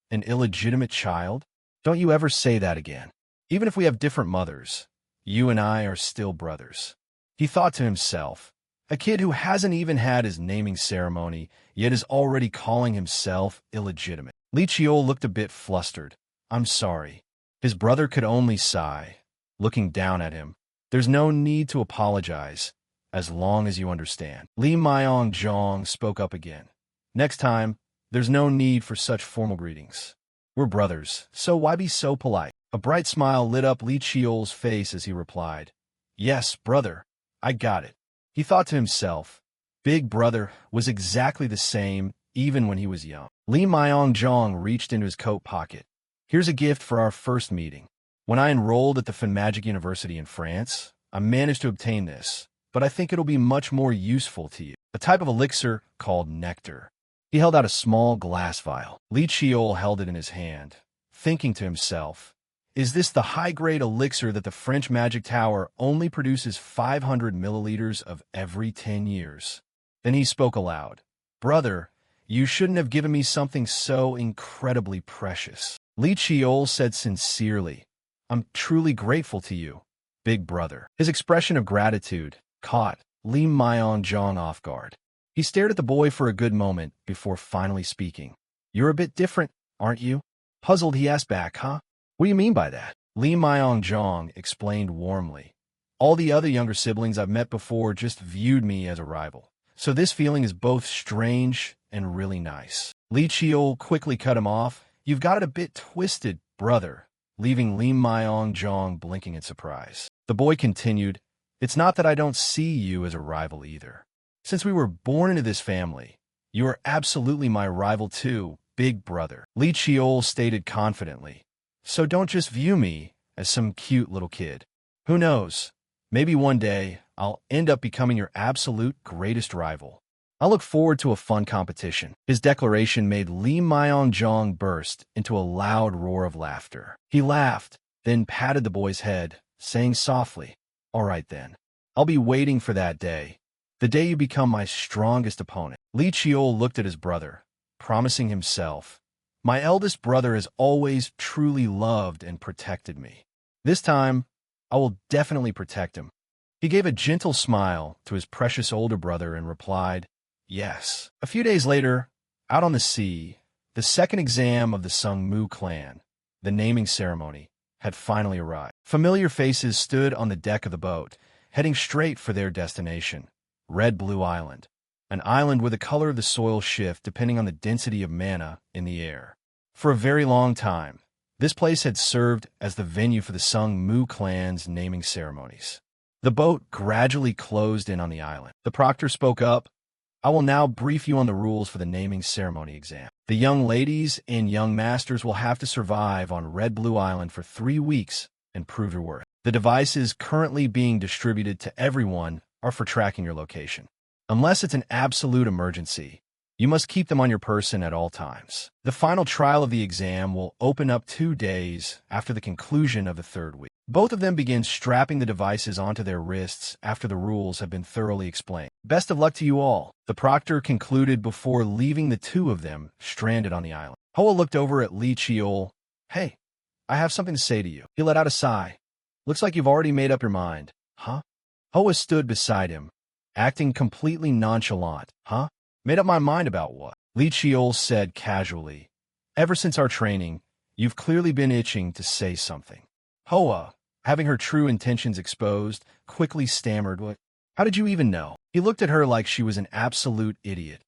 Speaker 1: An illegitimate child? Don't you ever say that again. Even if we have different mothers, you and I are still brothers. He thought to himself, a kid who hasn't even had his naming ceremony, yet is already calling himself illegitimate. Li Chiol looked a bit flustered. I'm sorry. His brother could only sigh, looking down at him. There's no need to apologize, as long as you understand. Li Myongjong spoke up again. Next time, there's no need for such formal greetings. We're brothers, so why be so polite? A bright smile lit up Li Chiol's face as he replied, Yes, brother, I got it. He thought to himself, Big brother was exactly the same even when he was young. Li Myongjong reached into his coat pocket. Here's a gift for our first meeting. When I enrolled at the Magic University in France, I managed to obtain this, but I think it'll be much more useful to you. A type of elixir called nectar. He held out a small glass vial. Li Chiol held it in his hand, thinking to himself, Is this the high-grade elixir that the French Magic Tower only produces 500 milliliters of every 10 years? Then he spoke aloud. Brother, you shouldn't have given me something so incredibly precious. Li Chiol said sincerely, I'm truly grateful to you, big brother. His expression of gratitude caught Li Myongjong off guard. He stared at the boy for a good moment before finally speaking. You're a bit different, aren't you? Puzzled, he asked back, huh? What do you mean by that? Li Myongjong explained warmly. All the other younger siblings I've met before just viewed me as a rival. So this feeling is both strange and really nice. Li Chiol quickly cut him off. You've got it a bit twisted, brother, leaving Li Myongjong blinking in surprise. The boy continued, It's not that I don't see you as a rival either. Since we were born into this family, you are absolutely my rival too, big brother. Li Chiol stated confidently. So don't just view me as some cute little kid. Who knows? Maybe one day I'll end up becoming your absolute greatest rival. I look forward to a fun competition. His declaration made Li Myongjong burst into a loud roar of laughter. He laughed, then patted the boy's head, saying softly, All right then. I'll be waiting for that day. The day you become my strongest opponent. Li Chiol looked at his brother, promising himself, My eldest brother has always truly loved and protected me. This time, I will definitely protect him. He gave a gentle smile to his precious older brother and replied, Yes. A few days later, out on the sea, the second exam of the Sungmu clan, the naming ceremony, had finally arrived. Familiar faces stood on the deck of the boat, heading straight for their destination, Red Blue Island, an island where the color of the soil shift depending on the density of mana in the air. For a very long time, this place had served as the venue for the Sung Mu clan's naming ceremonies. The boat gradually closed in on the island. The proctor spoke up. I will now brief you on the rules for the naming ceremony exam. The young ladies and young masters will have to survive on Red Blue Island for 3 weeks and prove your worth. The devices currently being distributed to everyone are for tracking your location. Unless it's an absolute emergency, you must keep them on your person at all times. The final trial of the exam will open up 2 days after the conclusion of the 3rd week. Both of them begin strapping the devices onto their wrists after the rules have been thoroughly explained. Best of luck to you all, the proctor concluded before leaving the 2 of them stranded on the island. Hoa looked over at Li Chiol. Hey, I have something to say to you. He let out a sigh. Looks like you've already made up your mind. Huh? Hoa stood beside him, acting completely nonchalant. Huh? Made up my mind about what? Li Chiol said casually. Ever since our training, you've clearly been itching to say something. Hoa, having her true intentions exposed, quickly stammered, What? How did you even know? He looked at her like she was an absolute idiot.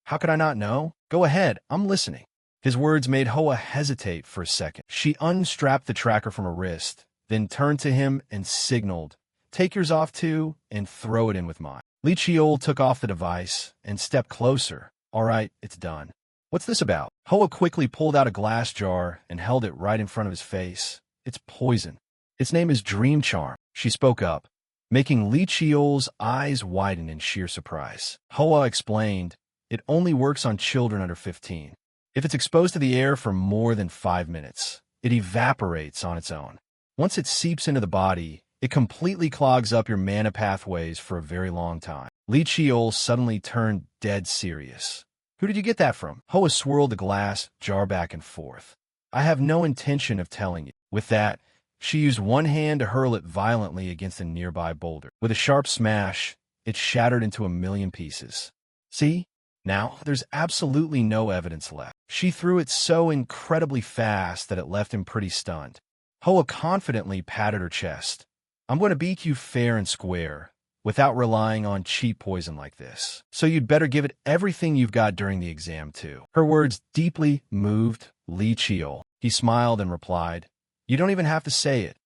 Speaker 1: How could I not know? Go ahead, I'm listening. His words made Hoa hesitate for a second. She unstrapped the tracker from her wrist, then turned to him and signaled, Take yours off too, and throw it in with mine. Li Chiol took off the device and stepped closer. All right, it's done. What's this about? Hoa quickly pulled out a glass jar and held it right in front of his face. It's poison. Its name is Dream Charm. She spoke up, making Li Chiol's eyes widen in sheer surprise. Hoa explained, It only works on children under 15. If it's exposed to the air for more than 5 minutes, it evaporates on its own. Once it seeps into the body, it completely clogs up your mana pathways for a very long time. Li Chiol suddenly turned dead serious. Who did you get that from? Hoa swirled the glass jar back and forth. I have no intention of telling you. With that, she used one hand to hurl it violently against a nearby boulder. With a sharp smash, it shattered into a million pieces. See? Now, there's absolutely no evidence left. She threw it so incredibly fast that it left him pretty stunned. Hoa confidently patted her chest. I'm going to beat you fair and square, without relying on cheap poison like this. So you'd better give it everything you've got during the exam, too. Her words deeply moved Li Chiol. He smiled and replied, You don't even have to say it.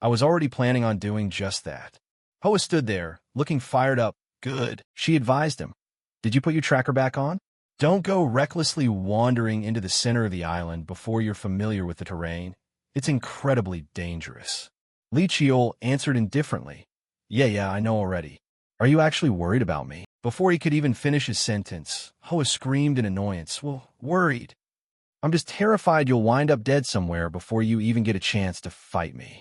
Speaker 1: I was already planning on doing just that. Hoa stood there, looking fired up. Good, she advised him. Did you put your tracker back on? Don't go recklessly wandering into the center of the island before you're familiar with the terrain. It's incredibly dangerous. Li Chiol answered indifferently. Yeah, I know already. Are you actually worried about me? Before he could even finish his sentence, Hoa screamed in annoyance. Well, worried. I'm just terrified you'll wind up dead somewhere before you even get a chance to fight me.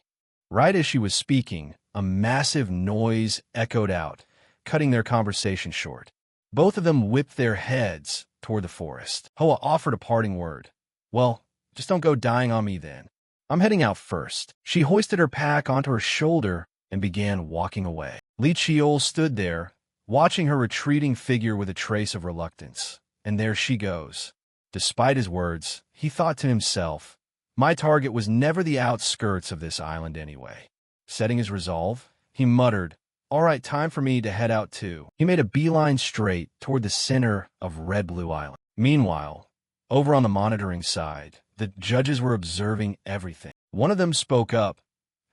Speaker 1: Right as she was speaking, a massive noise echoed out, cutting their conversation short. Both of them whipped their heads toward the forest. Hoa offered a parting word. Well, just don't go dying on me then. I'm heading out first. She hoisted her pack onto her shoulder and began walking away. Li Chiol stood there, watching her retreating figure with a trace of reluctance. And there she goes. Despite his words, he thought to himself, My target was never the outskirts of this island anyway. Setting his resolve, he muttered, All right, time for me to head out too. He made a beeline straight toward the center of Red Blue Island. Meanwhile, over on the monitoring side, the judges were observing everything. One of them spoke up,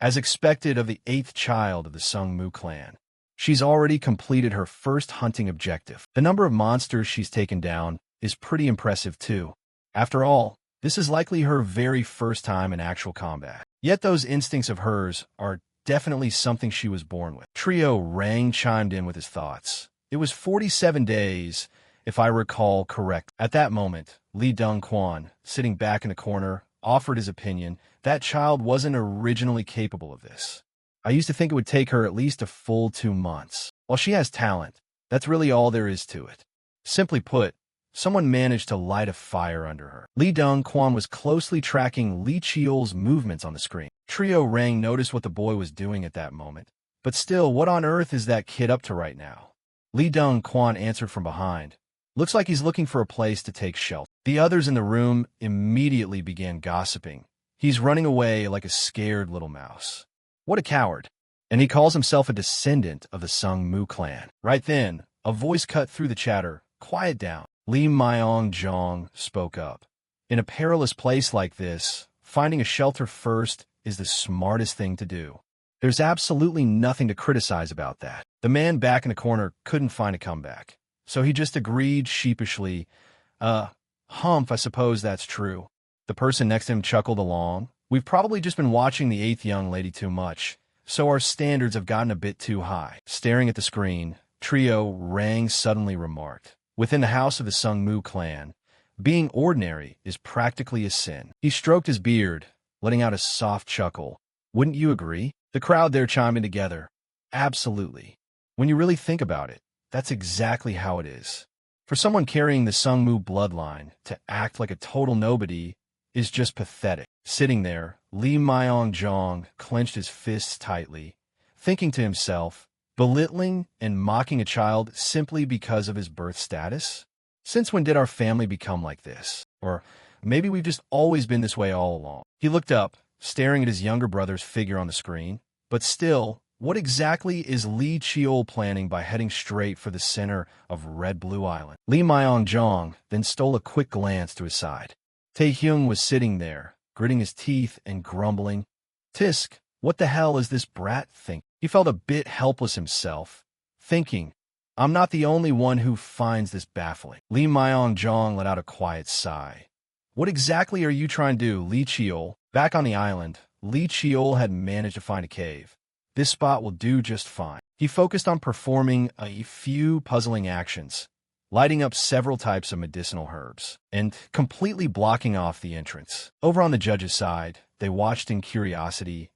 Speaker 1: as expected of the 8th child of the Sung Mu clan. She's already completed her first hunting objective. The number of monsters she's taken down is pretty impressive too. After all, this is likely her very first time in actual combat. Yet those instincts of hers are definitely something she was born with. Trio Rang chimed in with his thoughts. It was 47 days, if I recall correct. At that moment, Li Dongquan, sitting back in the corner, offered his opinion. That child wasn't originally capable of this. I used to think it would take her at least a full 2 months. While she has talent, that's really all there is to it. Simply put, someone managed to light a fire under her. Li Dongquan was closely tracking Li Chiol's movements on the screen. Trio Rang noticed what the boy was doing at that moment. But still, what on earth is that kid up to right now? Li Dongquan answered from behind. Looks like he's looking for a place to take shelter. The others in the room immediately began gossiping. He's running away like a scared little mouse. What a coward. And he calls himself a descendant of the Sung Mu clan. Right then, a voice cut through the chatter. Quiet down. Li Myong-jong spoke up. In a perilous place like this, finding a shelter first is the smartest thing to do. There's absolutely nothing to criticize about that. The man back in the corner couldn't find a comeback, so he just agreed sheepishly, humph, I suppose that's true. The person next to him chuckled along. We've probably just been watching the eighth young lady too much, so our standards have gotten a bit too high. Staring at the screen, Trio Rang suddenly remarked, within the house of the Sung Mu clan, being ordinary is practically a sin. He stroked his beard, letting out a soft chuckle. Wouldn't you agree? The crowd there chimed in together. Absolutely. When you really think about it, that's exactly how it is. For someone carrying the Sung Mu bloodline to act like a total nobody is just pathetic. Sitting there, Li Myong-jong clenched his fists tightly, thinking to himself, belittling and mocking a child simply because of his birth status? Since when did our family become like this? Or maybe we've just always been this way all along. He looked up, staring at his younger brother's figure on the screen. But still, what exactly is Li Cheol planning by heading straight for the center of Red Blue Island? Li Myong-jong then stole a quick glance to his side. Tae-hyung was sitting there, gritting his teeth and grumbling. Tisk, what the hell is this brat thinking? He felt a bit helpless himself, thinking, I'm not the only one who finds this baffling. Li Myong-jong let out a quiet sigh. What exactly are you trying to do, Li Cheol? Back on the island, Li Cheol had managed to find a cave. This spot will do just fine. He focused on performing a few puzzling actions, lighting up several types of medicinal herbs, and completely blocking off the entrance. Over on the judge's side, they watched in curiosity.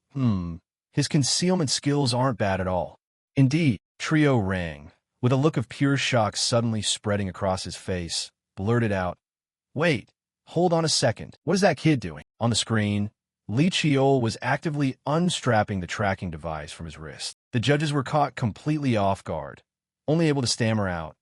Speaker 1: His concealment skills aren't bad at all. Indeed, Trio Rang, with a look of pure shock suddenly spreading across his face, blurted out, Wait, hold on a second. What is that kid doing? On the screen, Li Cheol was actively unstrapping the tracking device from his wrist. The judges were caught completely off guard, only able to stammer out,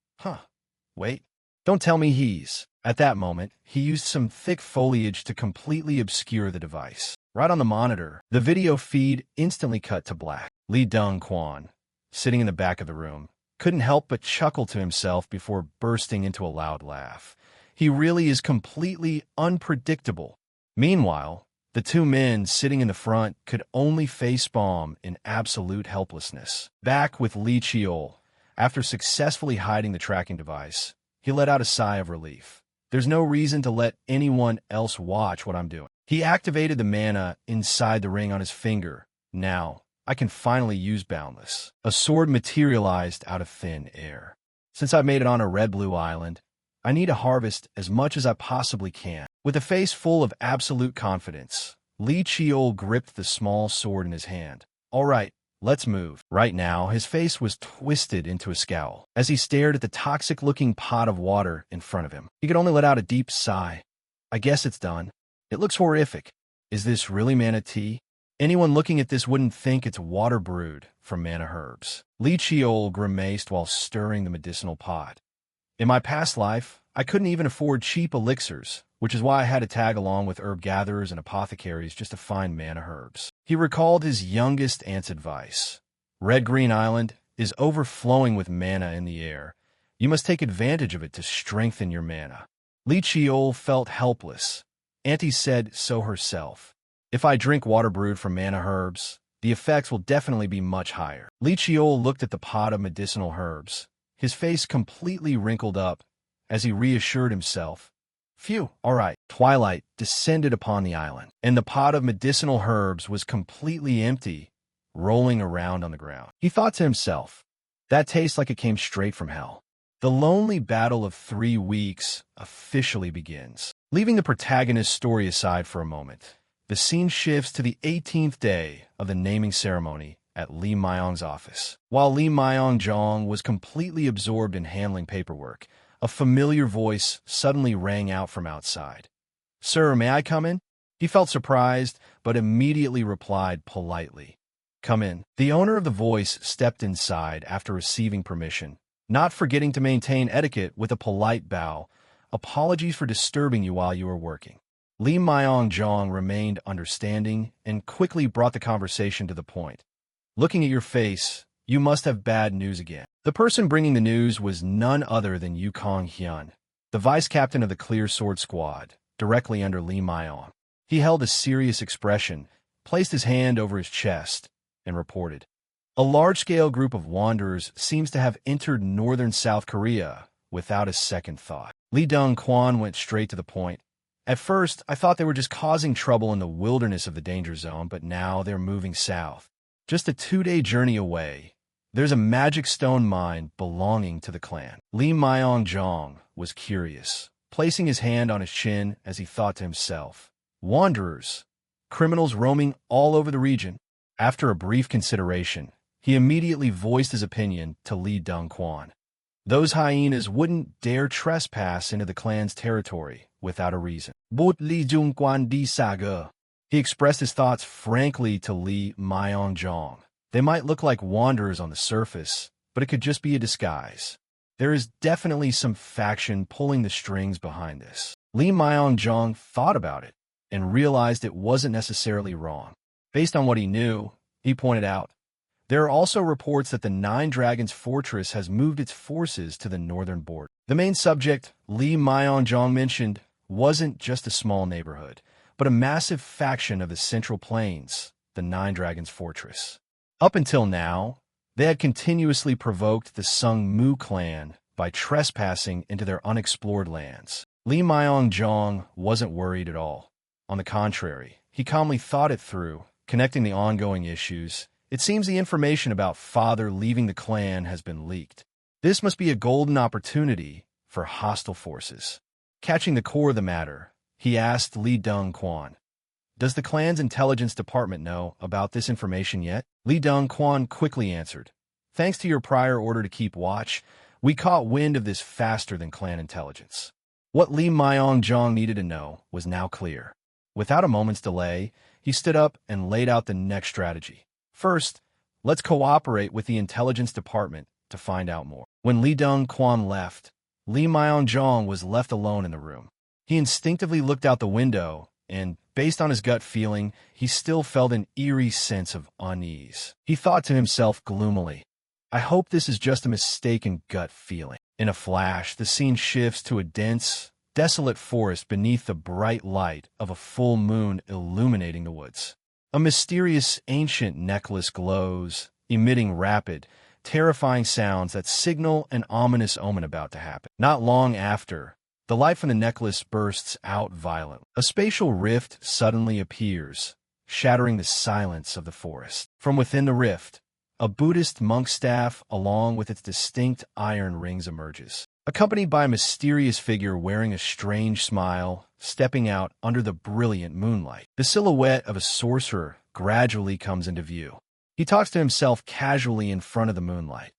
Speaker 1: wait, don't tell me he's... At that moment, he used some thick foliage to completely obscure the device. Right on the monitor, the video feed instantly cut to black. Li Dong-kwan, sitting in the back of the room, couldn't help but chuckle to himself before bursting into a loud laugh. He really is completely unpredictable. Meanwhile, the two men sitting in the front could only facepalm in absolute helplessness. Back with Li Cheol, after successfully hiding the tracking device, he let out a sigh of relief. There's no reason to let anyone else watch what I'm doing. He activated the mana inside the ring on his finger. Now, I can finally use Boundless. A sword materialized out of thin air. Since I've made it on a Red-Blue Island, I need to harvest as much as I possibly can. With a face full of absolute confidence, Li Cheol gripped the small sword in his hand. All right, let's move. Right now, his face was twisted into a scowl as he stared at the toxic-looking pot of water in front of him. He could only let out a deep sigh. I guess it's done. It looks horrific. Is this really mana tea? Anyone looking at this wouldn't think it's water brewed from mana herbs. Li Cheol grimaced while stirring the medicinal pot. In my past life, I couldn't even afford cheap elixirs, which is why I had to tag along with herb gatherers and apothecaries just to find mana herbs. He recalled his youngest aunt's advice. Red Green Island is overflowing with mana in the air. You must take advantage of it to strengthen your mana. Li Cheol felt helpless. Auntie said so herself. If I drink water brewed from mana herbs, the effects will definitely be much higher. Li Cheol looked at the pot of medicinal herbs, his face completely wrinkled up as he reassured himself. Phew, all right. Twilight descended upon the island, and the pot of medicinal herbs was completely empty, rolling around on the ground. He thought to himself, that tastes like it came straight from hell. The lonely battle of 3 weeks officially begins. Leaving the protagonist's story aside for a moment, the scene shifts to the 18th day of the naming ceremony at Li Myong's office. While Li Myong-jong was completely absorbed in handling paperwork, a familiar voice suddenly rang out from outside. Sir, may I come in? He felt surprised, but immediately replied politely. Come in. The owner of the voice stepped inside after receiving permission, not forgetting to maintain etiquette with a polite bow. Apologies for disturbing you while you were working. Li Myong-jong remained understanding and quickly brought the conversation to the point. Looking at your face, you must have bad news again. The person bringing the news was none other than Yukong Hyun, the vice captain of the Clear Sword Squad, directly under Lee Myong. He held a serious expression, placed his hand over his chest, and reported. A large-scale group of wanderers seems to have entered northern South Korea without a second thought. Lee Dong-kwon went straight to the point. At first, I thought they were just causing trouble in the wilderness of the danger zone, but now they're moving south. Just a 2-day journey away, there's a magic stone mine belonging to the clan. Lee Myong-jong was curious, placing his hand on his chin as he thought to himself, wanderers, criminals roaming all over the region. After a brief consideration, he immediately voiced his opinion to Lee Dong-kwon. Those hyenas wouldn't dare trespass into the clan's territory without a reason. But Lee Jung-kwan di saga. He expressed his thoughts frankly to Lee Myong-jong. They might look like wanderers on the surface, but it could just be a disguise. There is definitely some faction pulling the strings behind this. Lee Myong-jong thought about it and realized it wasn't necessarily wrong. Based on what he knew, he pointed out, there are also reports that the Nine Dragons Fortress has moved its forces to the northern border. The main subject Lee Myong-jong mentioned wasn't just a small neighborhood, but a massive faction of the Central Plains, the Nine Dragons Fortress. Up until now, they had continuously provoked the Sung-mu clan by trespassing into their unexplored lands. Lee Myong-jong wasn't worried at all. On the contrary, he calmly thought it through, connecting the ongoing issues. It seems the information about father leaving the clan has been leaked. This must be a golden opportunity for hostile forces. Catching the core of the matter, he asked Lee Dong-kwon, does the clan's intelligence department know about this information yet? Lee Dong-kwon quickly answered, thanks to your prior order to keep watch, we caught wind of this faster than clan intelligence. What Lee Myong-jong needed to know was now clear. Without a moment's delay, he stood up and laid out the next strategy. First, let's cooperate with the intelligence department to find out more. When Lee Dong-kwon left, Lee Myong-jong was left alone in the room. He instinctively looked out the window, and, based on his gut feeling, he still felt an eerie sense of unease. He thought to himself gloomily, I hope this is just a mistaken gut feeling. In a flash, the scene shifts to a dense, desolate forest beneath the bright light of a full moon illuminating the woods. A mysterious ancient necklace glows, emitting rapid, terrifying sounds that signal an ominous omen about to happen. Not long after, the light from the necklace bursts out violently. A spatial rift suddenly appears, shattering the silence of the forest. From within the rift, a Buddhist monk staff along with its distinct iron rings emerges, accompanied by a mysterious figure wearing a strange smile, stepping out under the brilliant moonlight. The silhouette of a sorcerer gradually comes into view. He talks to himself casually in front of the moonlight.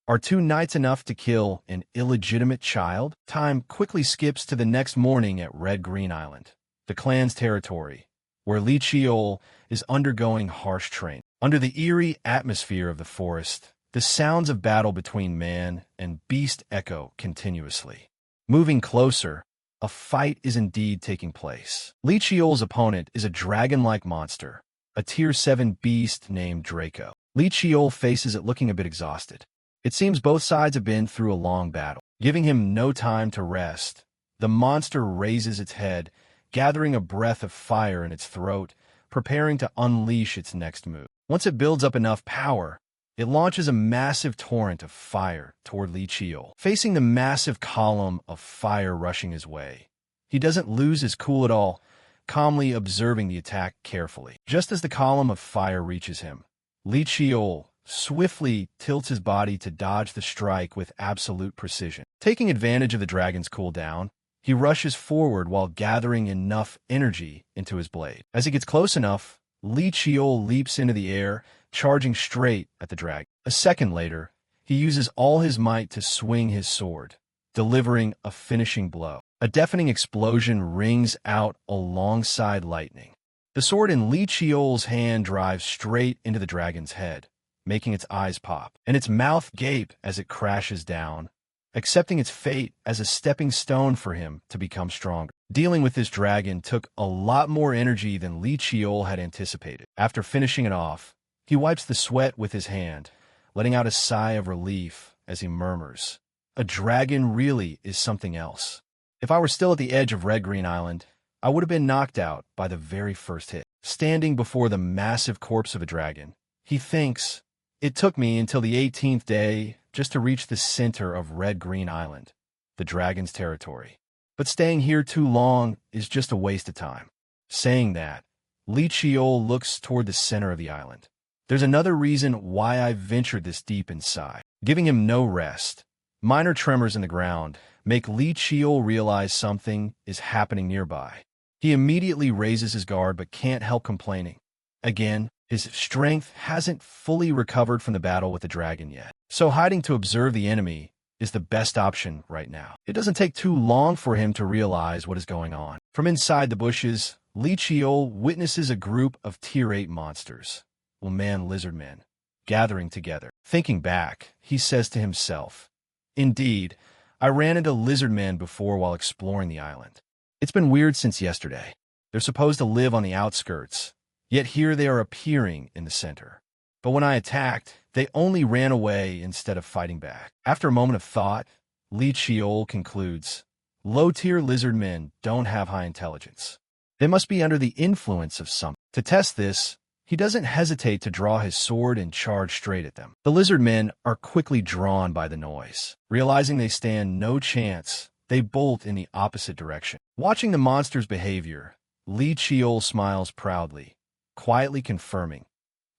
Speaker 1: Are 2 nights enough to kill an illegitimate child? Time quickly skips to the next morning at Red Green Island, the clan's territory, where Lee Cheol is undergoing harsh training. Under the eerie atmosphere of the forest, the sounds of battle between man and beast echo continuously. Moving closer, a fight is indeed taking place. Lee Cheol's opponent is a dragon-like monster, a Tier 7 beast named Draco. Lee Cheol faces it looking a bit exhausted. It seems both sides have been through a long battle. Giving him no time to rest, the monster raises its head, gathering a breath of fire in its throat, preparing to unleash its next move. Once it builds up enough power, it launches a massive torrent of fire toward Lee Cheol. Facing the massive column of fire rushing his way, he doesn't lose his cool at all, calmly observing the attack carefully. Just as the column of fire reaches him, Lee Cheol swiftly tilts his body to dodge the strike with absolute precision. Taking advantage of the dragon's cooldown, he rushes forward while gathering enough energy into his blade. As he gets close enough, Lee Cheol leaps into the air, charging straight at the dragon. A second later, he uses all his might to swing his sword, delivering a finishing blow. A deafening explosion rings out alongside lightning. The sword in Lee Cheol's hand drives straight into the dragon's head, making its eyes pop, and its mouth gape as it crashes down, accepting its fate as a stepping stone for him to become stronger. Dealing with this dragon took a lot more energy than Lee Cheol had anticipated. After finishing it off, He wipes the sweat with his hand, letting out a sigh of relief as he murmurs, "A dragon really is something else." If I were still at the edge of Red Green Island, I would have been knocked out by the very first hit. Standing before the massive corpse of a dragon, he thinks, "It took me until the 18th day just to reach the center of Red Green Island, the dragon's territory. But staying here too long is just a waste of time." Saying that, Li Chiol looks toward the center of the island. "There's another reason why I ventured this deep inside." Giving him no rest, minor tremors in the ground make Li Chiol realize something is happening nearby. He immediately raises his guard but can't help complaining. Again, his strength hasn't fully recovered from the battle with the dragon yet. So hiding to observe the enemy is the best option right now. It doesn't take too long for him to realize what is going on. From inside the bushes, Li Chiol witnesses a group of Tier 8 monsters, man lizard men, gathering together. Thinking back, he says to himself, "Indeed, I ran into lizard men before while exploring the island. It's been weird since yesterday. They're supposed to live on the outskirts, yet here they are appearing in the center. But when I attacked, they only ran away instead of fighting back." After a moment of thought, Li Chiol concludes, "Low-tier lizard men don't have high intelligence. They must be under the influence of something." To test this, he doesn't hesitate to draw his sword and charge straight at them. The lizard men are quickly drawn by the noise. Realizing they stand no chance, they bolt in the opposite direction. Watching the monster's behavior, Li Chiol smiles proudly, quietly confirming,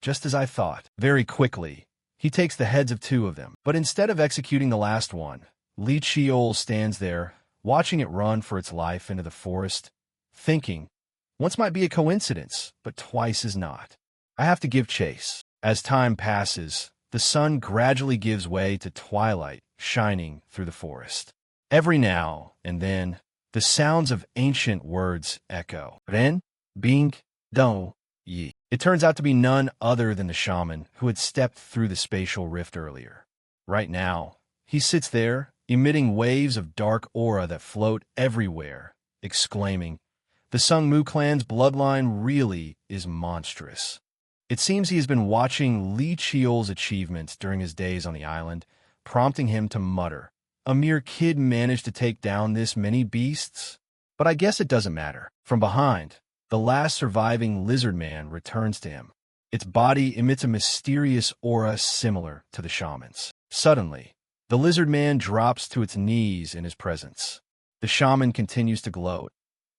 Speaker 1: "Just as I thought." Very quickly, he takes the heads of 2 of them. But instead of executing the last one, Li Chiol stands there, watching it run for its life into the forest, thinking, "Once might be a coincidence, but twice is not. I have to give chase." As time passes, the sun gradually gives way to twilight shining through the forest. Every now and then, the sounds of ancient words echo. Ren, Bing, Dong, Yi. It turns out to be none other than the shaman who had stepped through the spatial rift earlier. Right now, he sits there, emitting waves of dark aura that float everywhere, exclaiming, "The Sung Mu clan's bloodline really is monstrous." It seems he has been watching Li Chiol's achievements during his days on the island, prompting him to mutter, "A mere kid managed to take down this many beasts?" But I guess it doesn't matter. From behind, the last surviving lizard man returns to him. Its body emits a mysterious aura similar to the shaman's. Suddenly, the lizard man drops to its knees in his presence. The shaman continues to gloat.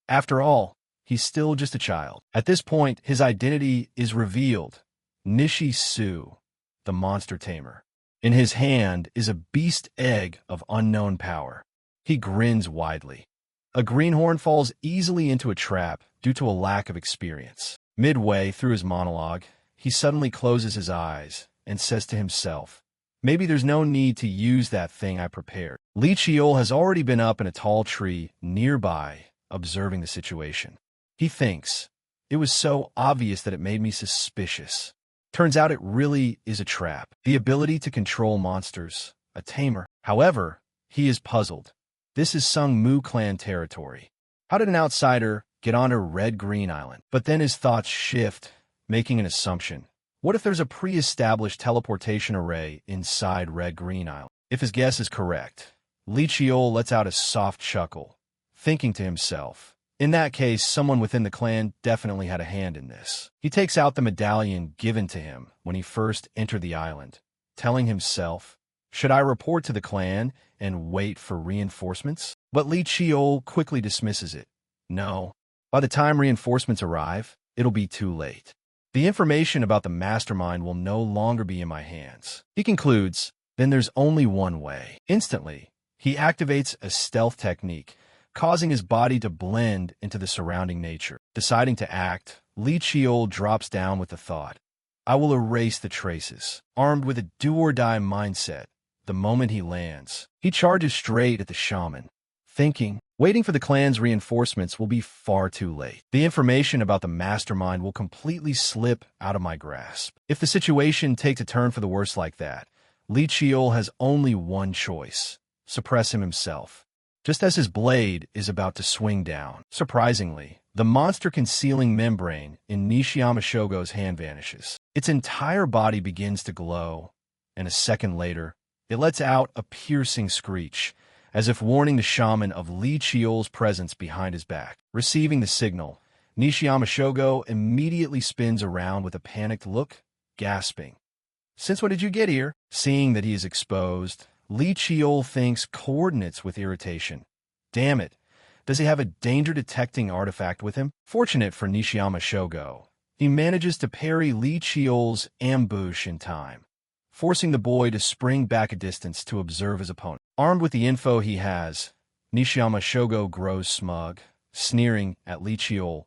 Speaker 1: After all, he's still just a child. At this point, his identity is revealed. Nishi Su, the monster tamer. In his hand is a beast egg of unknown power. He grins widely. A greenhorn falls easily into a trap due to a lack of experience. Midway through his monologue, he suddenly closes his eyes and says to himself, "Maybe there's no need to use that thing I prepared." Li Chiol has already been up in a tall tree nearby, observing the situation. He thinks, "It was so obvious that it made me suspicious. Turns out it really is a trap. The ability to control monsters, a tamer." However, he is puzzled. This is Sung Mu clan territory. How did an outsider get onto Red Green Island? But then his thoughts shift, making an assumption. What if there's a pre-established teleportation array inside Red Green Island? If his guess is correct, Li Chiol lets out a soft chuckle, thinking to himself, in that case, someone within the clan definitely had a hand in this. He takes out the medallion given to him when he first entered the island, telling himself, should I report to the clan and wait for reinforcements? But Li Chiol quickly dismisses it. No, by the time reinforcements arrive, it'll be too late. The information about the mastermind will no longer be in my hands. He concludes, then there's only one way. Instantly, he activates a stealth technique, causing his body to blend into the surrounding nature. Deciding to act, Li Chiol drops down with the thought, I will erase the traces. Armed with a do-or-die mindset, the moment he lands, he charges straight at the shaman, thinking, waiting for the clan's reinforcements will be far too late. The information about the mastermind will completely slip out of my grasp. If the situation takes a turn for the worse like that, Li Chiol has only one choice, suppress him himself. just as his blade is about to swing down. Surprisingly, the monster-concealing membrane in Nishiyama Shogo's hand vanishes. Its entire body begins to glow, and a second later, it lets out a piercing screech, as if warning the shaman of Li Chiol's presence behind his back. Receiving the signal, Nishiyama Shogo immediately spins around with a panicked look, gasping. "Since when did you get here?" Seeing that he is exposed, Li Chiol thinks coordinates with irritation. Damn it, does he have a danger-detecting artifact with him? Fortunate for Nishiyama Shogo, he manages to parry Li Chiol's ambush in time, forcing the boy to spring back a distance to observe his opponent. Armed with the info he has, Nishiyama Shogo grows smug, sneering at Li Chiol.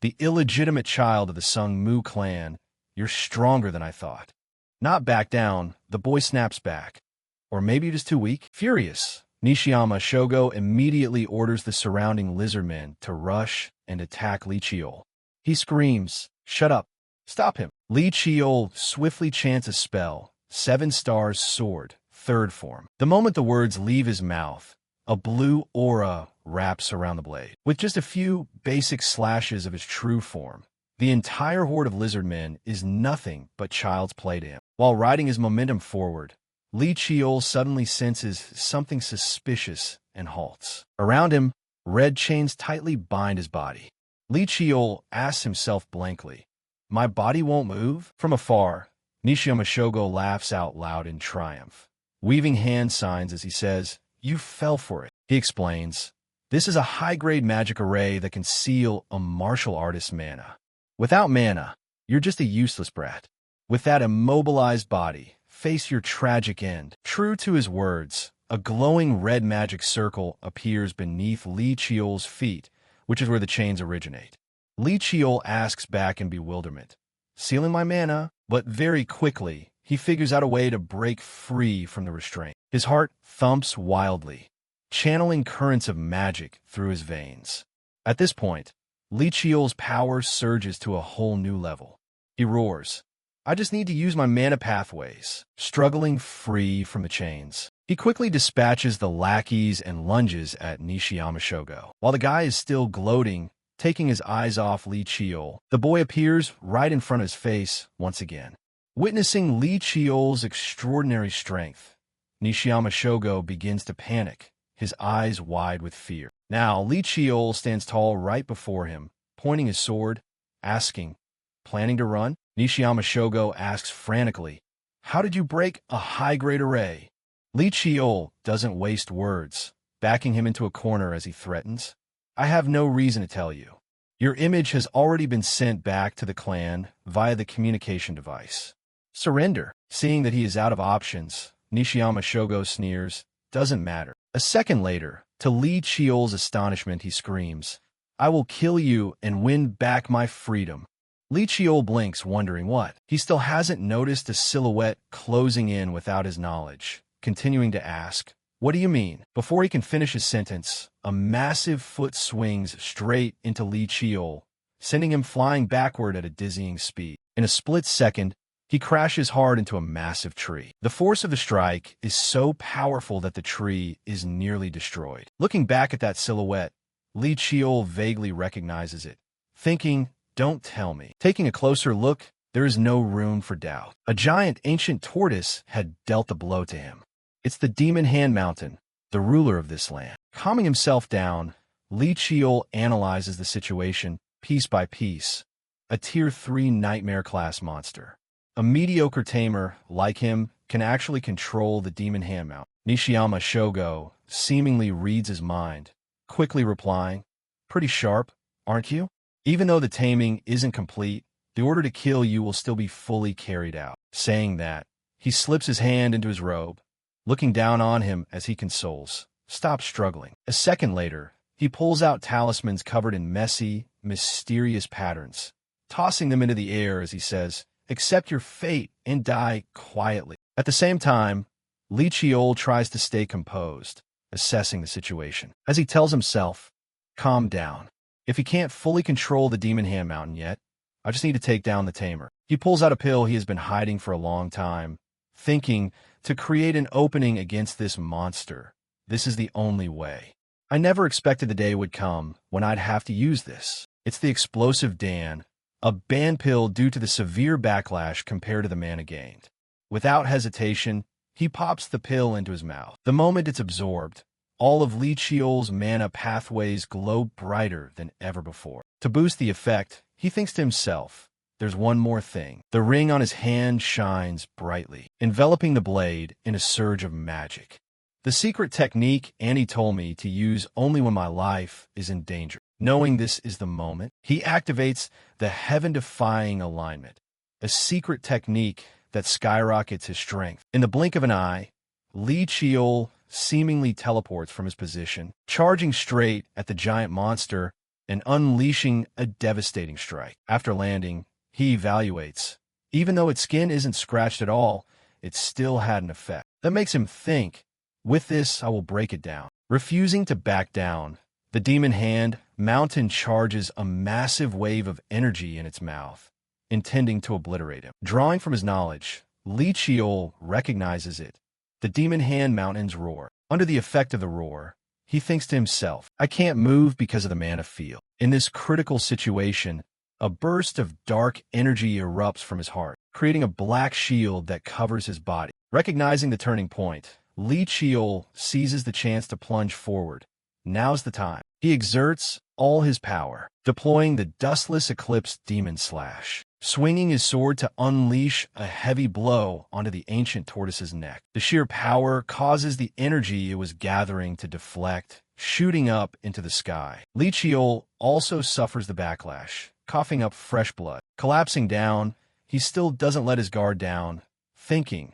Speaker 1: "The illegitimate child of the Sung Mu clan, you're stronger than I thought." Not back down, the boy snaps back. Or maybe just too weak? Furious, Nishiyama Shogo immediately orders the surrounding lizardmen to rush and attack Li Chiol. He screams, "Shut up! Stop him!" Li Chiol swiftly chants a spell, 7 Stars Sword, 3rd form. The moment the words leave his mouth, a blue aura wraps around the blade. With just a few basic slashes of his true form, the entire horde of lizardmen is nothing but child's play to him. While riding his momentum forward, Li Chiol suddenly senses something suspicious and halts. Around him, red chains tightly bind his body. Li Chiol asks himself blankly, "My body won't move?" From afar, Nishiyama Shogo laughs out loud in triumph, weaving hand signs as he says, "You fell for it." He explains, "This is a high-grade magic array that can seal a martial artist's mana. Without mana, you're just a useless brat. With that immobilized body, face your tragic end." True to his words, a glowing red magic circle appears beneath Li Chiol's feet, which is where the chains originate. Li Chiol asks back in bewilderment, "Sealing my mana?" But very quickly, he figures out a way to break free from the restraint. His heart thumps wildly, channeling currents of magic through his veins. At this point, Li Chiol's power surges to a whole new level. He roars, "I just need to use my mana pathways." Struggling free from the chains, he quickly dispatches the lackeys and lunges at Nishiyama Shogo. While the guy is still gloating, taking his eyes off Li Chiol, the boy appears right in front of his face once again. Witnessing Li Chiol's extraordinary strength, Nishiyama Shogo begins to panic, his eyes wide with fear. Now, Li Chiol stands tall right before him, pointing his sword, asking, "Planning to run?" Nishiyama Shogo asks frantically, "How did you break a high-grade array?" Li Chiol doesn't waste words, backing him into a corner as he threatens, "I have no reason to tell you. Your image has already been sent back to the clan via the communication device. Surrender." Seeing that he is out of options, Nishiyama Shogo sneers, "Doesn't matter." A second later, to Li Chiol's astonishment, he screams, "I will kill you and win back my freedom." Li Chiol blinks, wondering what. He still hasn't noticed a silhouette closing in without his knowledge, continuing to ask, "What do you mean?" Before he can finish his sentence, a massive foot swings straight into Li Chiol, sending him flying backward at a dizzying speed. In a split second, he crashes hard into a massive tree. The force of the strike is so powerful that the tree is nearly destroyed. Looking back at that silhouette, Li Chiol vaguely recognizes it, thinking, "Don't tell me." Taking a closer look, there is no room for doubt. A giant ancient tortoise had dealt a blow to him. It's the Demon Hand Mountain, the ruler of this land. Calming himself down, Li Chiol analyzes the situation piece by piece. A Tier 3 nightmare-class monster. A mediocre tamer, like him, can actually control the Demon Hand Mountain. Nishiyama Shogo seemingly reads his mind, quickly replying, "Pretty sharp, aren't you?" Even though the taming isn't complete, the order to kill you will still be fully carried out. Saying that, he slips his hand into his robe, looking down on him as he consoles, "Stop struggling." A second later, he pulls out talismans covered in messy, mysterious patterns, tossing them into the air as he says, "Accept your fate and die quietly." At the same time, Li Chiol tries to stay composed, assessing the situation. As he tells himself, "Calm down. If he can't fully control the Demon Hand Mountain yet, I just need to take down the tamer." He pulls out a pill he has been hiding for a long time, thinking to create an opening against this monster. This is the only way. I never expected the day would come when I'd have to use this. It's the explosive Dan, a ban pill due to the severe backlash compared to the mana gained. Without hesitation, he pops the pill into his mouth. The moment it's absorbed, all of Li Qiol's mana pathways glow brighter than ever before. To boost the effect, he thinks to himself, there's one more thing. The ring on his hand shines brightly, enveloping the blade in a surge of magic. The secret technique Annie told me to use only when my life is in danger. Knowing this is the moment, he activates the heaven-defying alignment, a secret technique that skyrockets his strength. In the blink of an eye, Li Qiol seemingly teleports from his position, charging straight at the giant monster and unleashing a devastating strike. After landing, he evaluates. Even though its skin isn't scratched at all, it still had an effect. That makes him think, with this, I will break it down. Refusing to back down, the demon hand mountain charges a massive wave of energy in its mouth, intending to obliterate him. Drawing from his knowledge, Li Qiol recognizes it. The demon hand mountain's roar. Under the effect of the roar, he thinks to himself, I can't move because of the mana field. In this critical situation, a burst of dark energy erupts from his heart, creating a black shield that covers his body. Recognizing the turning point, Li Qiol seizes the chance to plunge forward. Now's the time. He exerts all his power, deploying the Dustless Eclipse Demon Slash, swinging his sword to unleash a heavy blow onto the ancient tortoise's neck. The sheer power causes the energy it was gathering to deflect, shooting up into the sky. Li Qiol also suffers the backlash, coughing up fresh blood. Collapsing down, he still doesn't let his guard down, thinking,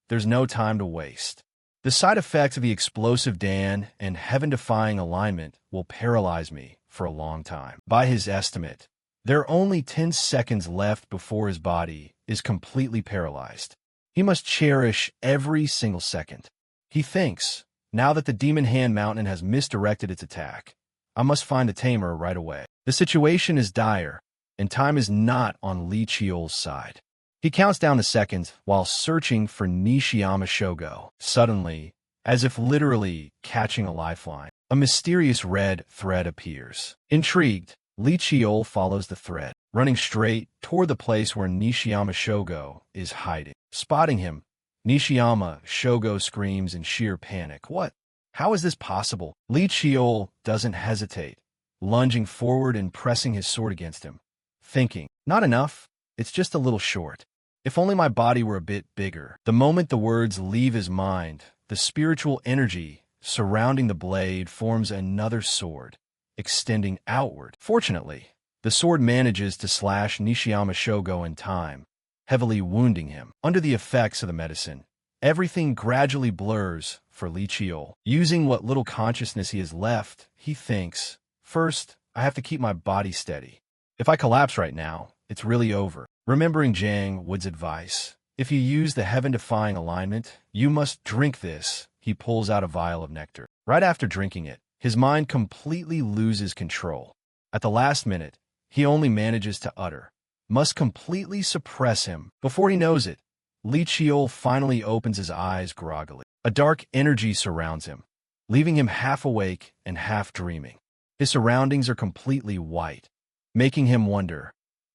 Speaker 1: there's no time to waste. The side effects of the explosive Dan and heaven-defying alignment will paralyze me for a long time. By his estimate, there are only 10 seconds left before his body is completely paralyzed. He must cherish every single second. He thinks, now that the Demon Hand Mountain has misdirected its attack, I must find the tamer right away. The situation is dire, and time is not on Li Qiol's side. He counts down the seconds while searching for Nishiyama Shogo. Suddenly, as if literally catching a lifeline, a mysterious red thread appears. Intrigued, Li Qiol follows the thread, running straight toward the place where Nishiyama Shogo is hiding. Spotting him, Nishiyama Shogo screams in sheer panic. What? How is this possible? Li Qiol doesn't hesitate, lunging forward and pressing his sword against him, thinking, not enough, it's just a little short. If only my body were a bit bigger. The moment the words leave his mind, the spiritual energy surrounding the blade forms another sword, extending outward. Fortunately, the sword manages to slash Nishiyama Shogo in time, heavily wounding him. Under the effects of the medicine, everything gradually blurs for Li Qiol. Using what little consciousness he has left, he thinks, first, I have to keep my body steady. If I collapse right now, it's really over. Remembering Jang Wood's advice, if you use the heaven-defying alignment, you must drink this. He pulls out a vial of nectar. Right after drinking it, his mind completely loses control. At the last minute, he only manages to utter, must completely suppress him. Before he knows it, Li Qiol finally opens his eyes groggily. A dark energy surrounds him, leaving him half awake and half dreaming. His surroundings are completely white, making him wonder,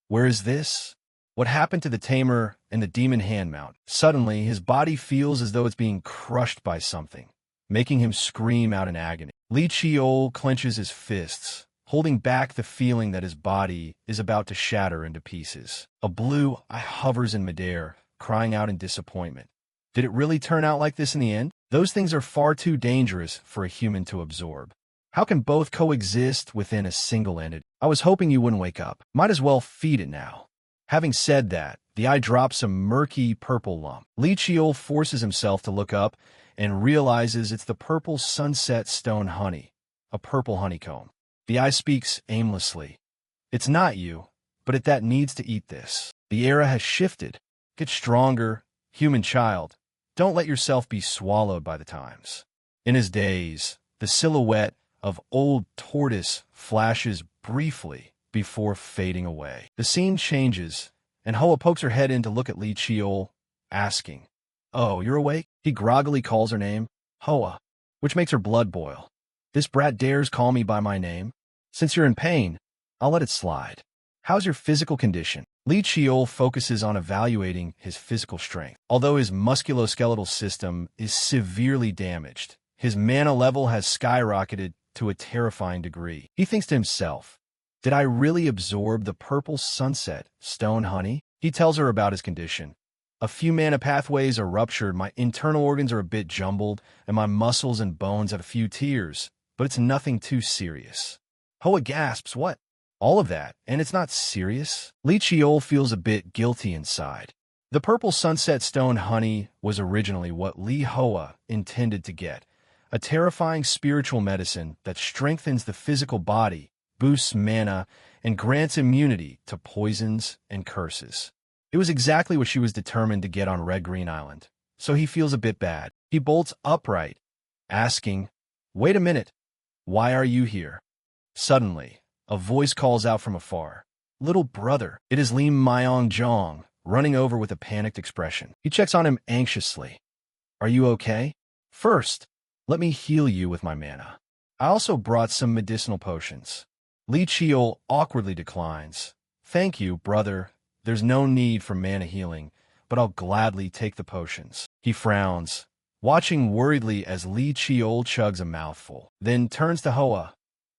Speaker 1: where is this? What happened to the tamer and the demon hand mount? Suddenly, his body feels as though it's being crushed by something, making him scream out in agony. Li Qiol clenches his fists, holding back the feeling that his body is about to shatter into pieces. A blue eye hovers in midair, crying out in disappointment. Did it really turn out like this in the end? Those things are far too dangerous for a human to absorb. How can both coexist within a single entity? I was hoping you wouldn't wake up. Might as well feed it now. Having said that, the eye drops a murky purple lump. Li Qiol forces himself to look up and realizes it's the purple sunset stone honey, a purple honeycomb. The eye speaks aimlessly. It's not you, but it that needs to eat this. The era has shifted. Get stronger, human child. Don't let yourself be swallowed by the times. In his daze, the silhouette of old tortoise flashes briefly before fading away. The scene changes, and Hoa pokes her head in to look at Li Qiol, asking, "Oh, you're awake?" He groggily calls her name, Hoa, which makes her blood boil. This brat dares call me by my name. Since you're in pain, I'll let it slide. How's your physical condition? Lee Cheol focuses on evaluating his physical strength. Although his musculoskeletal system is severely damaged, his mana level has skyrocketed to a terrifying degree. He thinks to himself, did I really absorb the purple sunset, stone honey? He tells her about his condition. A few mana pathways are ruptured, my internal organs are a bit jumbled, and my muscles and bones have a few tears, but it's nothing too serious. Hoa gasps, what? All of that, and it's not serious? Lee Cheol feels a bit guilty inside. The purple sunset stone honey was originally what Lee Hoa intended to get, a terrifying spiritual medicine that strengthens the physical body, boosts mana, and grants immunity to poisons and curses. It was exactly what she was determined to get on Red Green Island, so he feels a bit bad. He bolts upright, asking, wait a minute, why are you here? Suddenly, a voice calls out from afar. Little brother. It is Lim Myong Jong, running over with a panicked expression. He checks on him anxiously. Are you okay? First, let me heal you with my mana. I also brought some medicinal potions. Lee Cheol awkwardly declines. Thank you, brother. There's no need for mana healing, but I'll gladly take the potions. He frowns, watching worriedly as Lee Cheol chugs a mouthful, then turns to Hoa.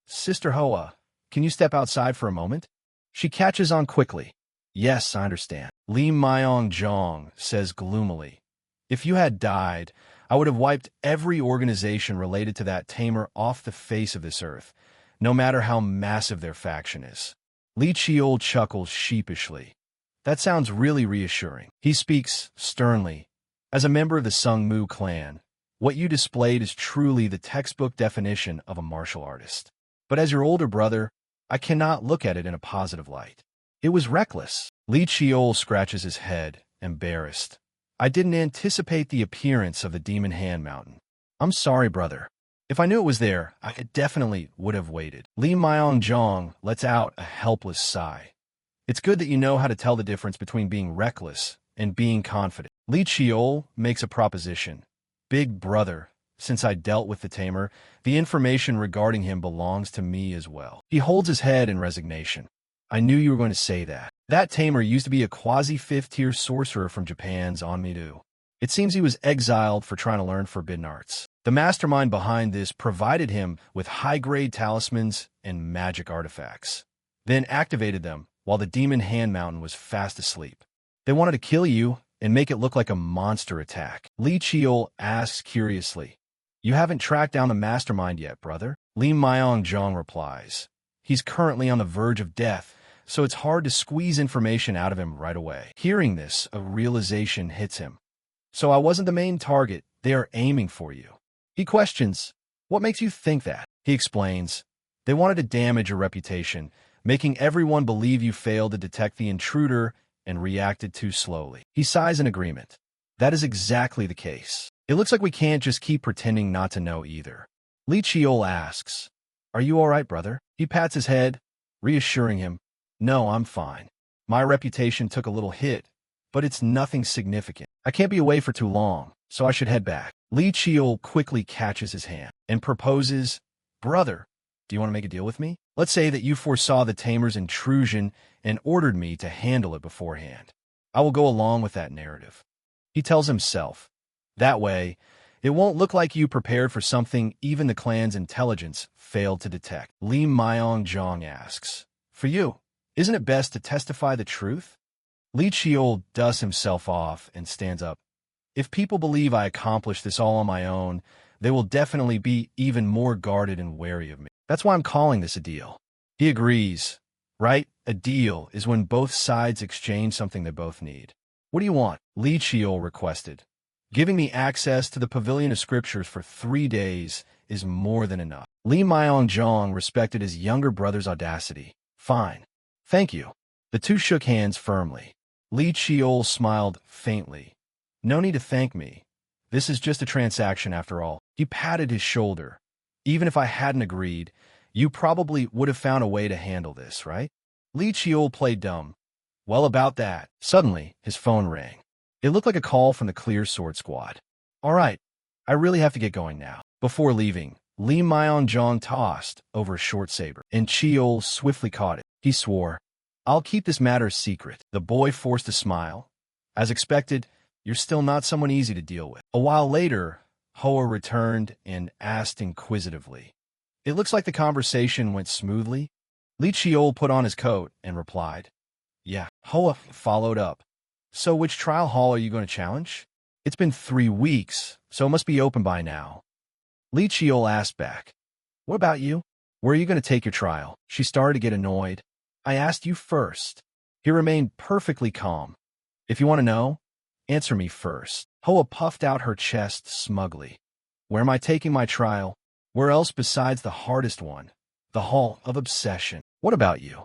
Speaker 1: Sister Hoa, can you step outside for a moment? She catches on quickly. Yes, I understand. Lee Myong Jong says gloomily. If you had died, I would have wiped every organization related to that tamer off the face of this earth, no matter how massive their faction is. Lee Cheol chuckles sheepishly. That sounds really reassuring. He speaks sternly. As a member of the Sung-Mu clan, what you displayed is truly the textbook definition of a martial artist. But as your older brother, I cannot look at it in a positive light. It was reckless. Lee Cheol scratches his head, embarrassed. I didn't anticipate the appearance of the Demon Hand Mountain. I'm sorry, brother. If I knew it was there, I definitely would have waited. Lee Myong Jong lets out a helpless sigh. It's good that you know how to tell the difference between being reckless and being confident. Lee Cheol makes a proposition. Big brother, since I dealt with the tamer, the information regarding him belongs to me as well. He holds his head in resignation. I knew you were going to say that. That tamer used to be a quasi-fifth-tier sorcerer from Japan's Onmidu. It seems he was exiled for trying to learn forbidden arts. The mastermind behind this provided him with high-grade talismans and magic artifacts, then activated them while the Demon Hand Mountain was fast asleep. They wanted to kill you and make it look like a monster attack. Lee Cheol asks curiously, you haven't tracked down the mastermind yet, brother? Lee Myong Jong replies, he's currently on the verge of death, so it's hard to squeeze information out of him right away. Hearing this, a realization hits him. So I wasn't the main target. They are aiming for you. He questions, what makes you think that? He explains, they wanted to damage your reputation, making everyone believe you failed to detect the intruder and reacted too slowly. He sighs in agreement. That is exactly the case. It looks like we can't just keep pretending not to know either. Lee Cheol asks, are you all right, brother? He pats his head, reassuring him, no, I'm fine. My reputation took a little hit, but it's nothing significant. I can't be away for too long, so I should head back. Lee Cheol quickly catches his hand and proposes, brother, do you want to make a deal with me? Let's say that you foresaw the tamer's intrusion and ordered me to handle it beforehand. I will go along with that narrative. He tells himself. That way, it won't look like you prepared for something even the clan's intelligence failed to detect. Lee Myong Jong asks, for you, isn't it best to testify the truth? Lee Cheol dusts himself off and stands up. If people believe I accomplished this all on my own, they will definitely be even more guarded and wary of me. That's why I'm calling this a deal. He agrees. Right? A deal is when both sides exchange something they both need. What do you want? Lee Cheol requested. Giving me access to the Pavilion of Scriptures for 3 days is more than enough. Lee Myong Jong respected his younger brother's audacity. Fine. Thank you. The two shook hands firmly. Lee Cheol smiled faintly. No need to thank me. This is just a transaction after all. He patted his shoulder. Even if I hadn't agreed, you probably would have found a way to handle this, right? Lee Cheol played dumb. Well, about that. Suddenly, his phone rang. It looked like a call from the Clear Sword Squad. All right, I really have to get going now. Before leaving, Li Myeonjong tossed over a short saber, and Cheol swiftly caught it. He swore, "I'll keep this matter secret." The boy forced a smile. As expected, "You're still not someone easy to deal with." A while later, Hoa returned and asked inquisitively, "It looks like the conversation went smoothly?" Li Cheol put on his coat and replied, "Yeah." Hoa followed up, "So which trial hall are you going to challenge?" "It's been 3 weeks, so it must be open by now." Li Cheol asked back, "What about you? Where are you going to take your trial?" She started to get annoyed. "I asked you first." He remained perfectly calm. "If you want to know, answer me first." Hoa puffed out her chest smugly. "Where am I taking my trial? Where else besides the hardest one? The Hall of Obsession." "What about you?"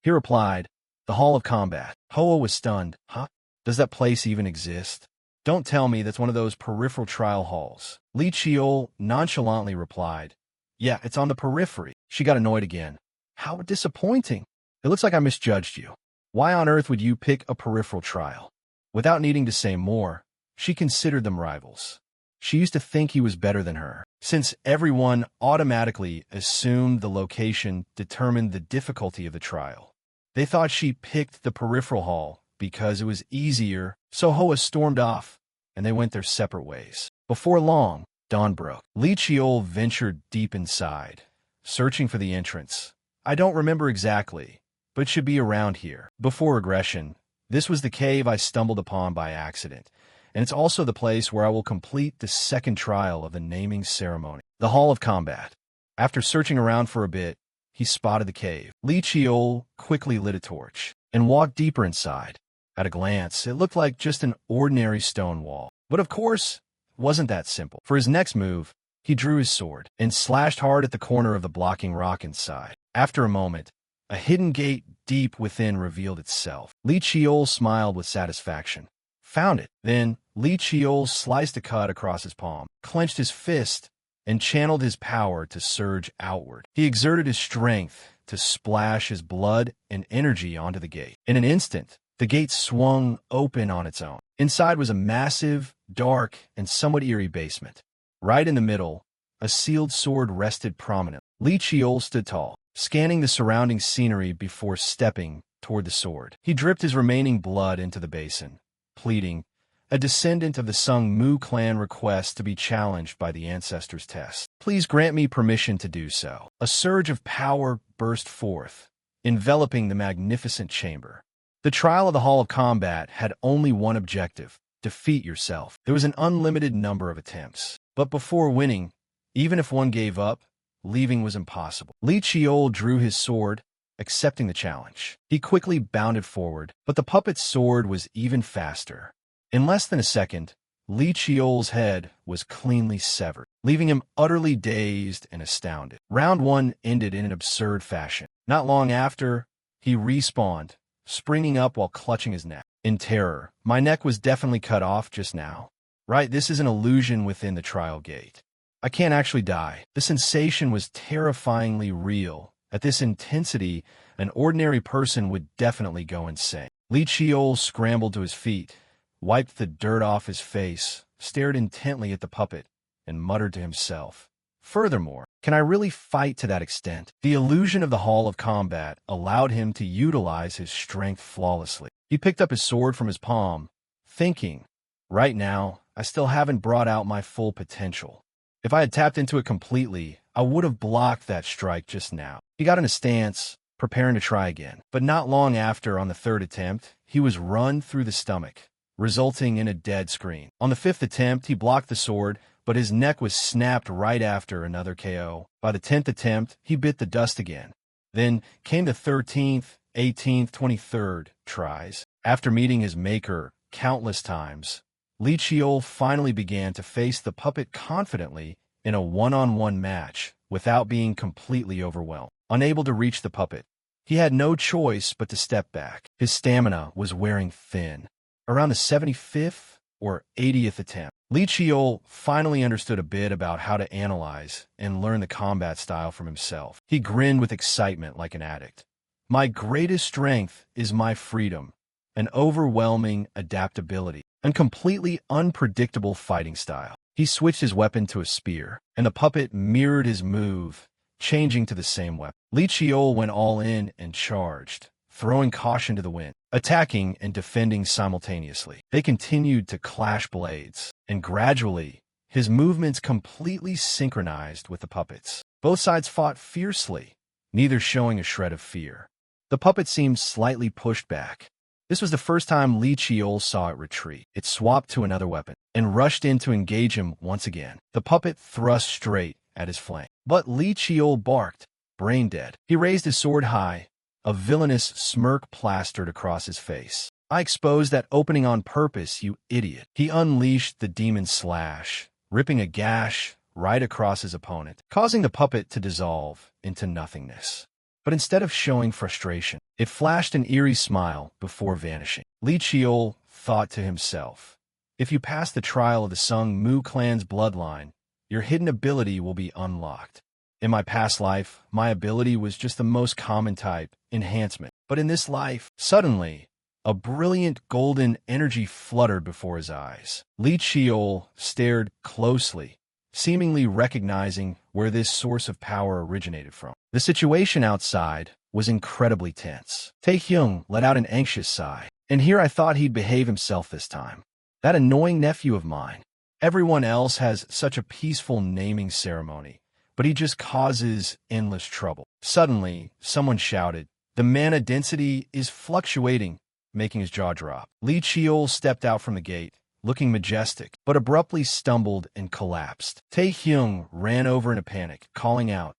Speaker 1: He replied, "The Hall of Combat." Hoa was stunned. "Huh? Does that place even exist?" "Don't tell me that's one of those peripheral trial halls." Li Cheol nonchalantly replied, "Yeah, it's on the periphery." She got annoyed again. "How disappointing. It looks like I misjudged you. Why on earth would you pick a peripheral trial?" Without needing to say more, she considered them rivals. She used to think he was better than her, since everyone automatically assumed the location determined the difficulty of the trial. They thought she picked the peripheral hall because it was easier, so Hoa stormed off, and they went their separate ways. Before long, dawn broke. Li Cheol ventured deep inside, searching for the entrance. "I don't remember exactly, but it should be around here." Before regression, this was the cave I stumbled upon by accident, and it's also the place where I will complete the second trial of the naming ceremony. The Hall of Combat. After searching around for a bit, he spotted the cave. Li Cheol quickly lit a torch and walked deeper inside. At a glance, it looked like just an ordinary stone wall. But of course, it wasn't that simple. For his next move, he drew his sword and slashed hard at the corner of the blocking rock inside. After a moment, a hidden gate deep within revealed itself. Li Cheol smiled with satisfaction. "Found it." Then Li Cheol sliced a cut across his palm, clenched his fist, and channeled his power to surge outward. He exerted his strength to splash his blood and energy onto the gate. In an instant, the gate swung open on its own. Inside was a massive, dark, and somewhat eerie basement. Right in the middle, a sealed sword rested prominently. Li Cheol stood tall, scanning the surrounding scenery before stepping toward the sword. He dripped his remaining blood into the basin, pleading, "A descendant of the Sung Mu clan requests to be challenged by the ancestors' test. Please grant me permission to do so." A surge of power burst forth, enveloping the magnificent chamber. The trial of the Hall of Combat had only one objective: defeat yourself. There was an unlimited number of attempts. But before winning, even if one gave up, leaving was impossible. Li Cheol drew his sword, accepting the challenge. He quickly bounded forward, but the puppet's sword was even faster. In less than a second, Li Cheol's head was cleanly severed, leaving him utterly dazed and astounded. Round 1 ended in an absurd fashion. Not long after, he respawned, springing up while clutching his neck. In terror, "My neck was definitely cut off just now. Right, this is an illusion within the trial gate. I can't actually die." The sensation was terrifyingly real. At this intensity, an ordinary person would definitely go insane. Li Cheol scrambled to his feet, wiped the dirt off his face, stared intently at the puppet, and muttered to himself, "Furthermore, can I really fight to that extent?" The illusion of the Hall of Combat allowed him to utilize his strength flawlessly. He picked up his sword from his palm, thinking, "Right now, I still haven't brought out my full potential. If I had tapped into it completely, I would have blocked that strike just now." He got in a stance, preparing to try again. But not long after, on the 3rd attempt, he was run through the stomach, resulting in a dead screen. On the 5th attempt, he blocked the sword, but his neck was snapped right after another KO. By the 10th attempt, he bit the dust again. Then came the 13th, 18th, 23rd tries. After meeting his maker countless times, Li Cheol finally began to face the puppet confidently in a one-on-one match without being completely overwhelmed. Unable to reach the puppet, he had no choice but to step back. His stamina was wearing thin. Around the 75th or 80th attempt, Li Cheol finally understood a bit about how to analyze and learn the combat style from himself. He grinned with excitement like an addict. "My greatest strength is my freedom, an overwhelming adaptability, and completely unpredictable fighting style." He switched his weapon to a spear, and the puppet mirrored his move, changing to the same weapon. Li Qiol went all in and charged, throwing caution to the wind, attacking and defending simultaneously. They continued to clash blades, and gradually, his movements completely synchronized with the puppet's. Both sides fought fiercely, neither showing a shred of fear. The puppet seemed slightly pushed back. This was the first time Li Qiol saw it retreat. It swapped to another weapon and rushed in to engage him once again. The puppet thrust straight at his flank, but Li Qiol barked, brain dead. He raised his sword high, a villainous smirk plastered across his face. "I exposed that opening on purpose, you idiot." He unleashed the demon slash, ripping a gash right across his opponent, causing the puppet to dissolve into nothingness. But instead of showing frustration, it flashed an eerie smile before vanishing. Li Qiol thought to himself, if you pass the trial of the Sung Mu clan's bloodline, your hidden ability will be unlocked. In my past life, my ability was just the most common type, enhancement. But in this life, suddenly, a brilliant golden energy fluttered before his eyes. Li Qiol stared closely, seemingly recognizing where this source of power originated from. The situation outside was incredibly tense. Taehyung let out an anxious sigh. And here I thought he'd behave himself this time. That annoying nephew of mine. Everyone else has such a peaceful naming ceremony, but he just causes endless trouble. Suddenly, someone shouted, "The mana density is fluctuating," making his jaw drop. Li Qiol stepped out from the gate, looking majestic, but abruptly stumbled and collapsed. Taehyung ran over in a panic, calling out,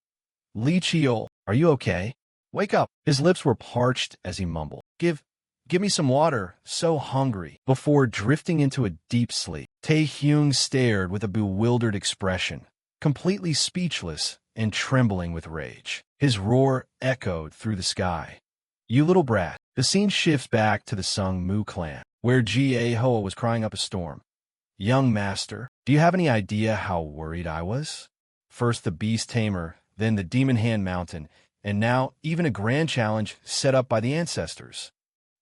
Speaker 1: "Li Qiol, are you okay? Wake up." His lips were parched as he mumbled, Give me some water, so hungry," before drifting into a deep sleep. Taehyung stared with a bewildered expression, completely speechless and trembling with rage. His roar echoed through the sky. "You little brat." The scene shifts back to the Sung Mu clan, where Ga Hoa was crying up a storm. "Young master, do you have any idea how worried I was? First the beast tamer, then the demon hand mountain, and now even a grand challenge set up by the ancestors."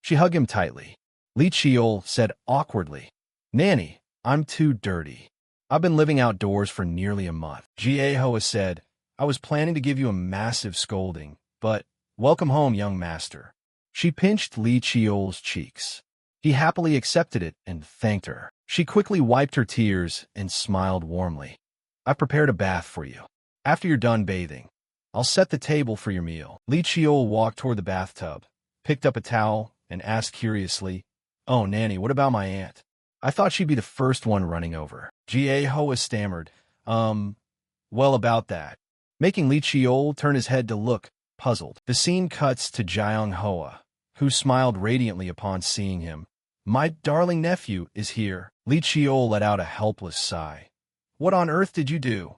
Speaker 1: She hugged him tightly. Li Qiol said awkwardly, "Nanny, I'm too dirty. I've been living outdoors for nearly a month." Ga Hoa said, "I was planning to give you a massive scolding, but welcome home, young master." She pinched Li Qiol's cheeks. He happily accepted it and thanked her. She quickly wiped her tears and smiled warmly. "I've prepared a bath for you. After you're done bathing, I'll set the table for your meal." Li Qiol walked toward the bathtub, picked up a towel, and asked curiously, "Oh, Nanny, what about my aunt? I thought she'd be the first one running over." Ga Hoa stammered, well, about that," making Li Qiol turn his head to look, puzzled. The scene cuts to Jiang Hoa, who smiled radiantly upon seeing him. "My darling nephew is here." Li Qiol let out a helpless sigh. "What on earth did you do?"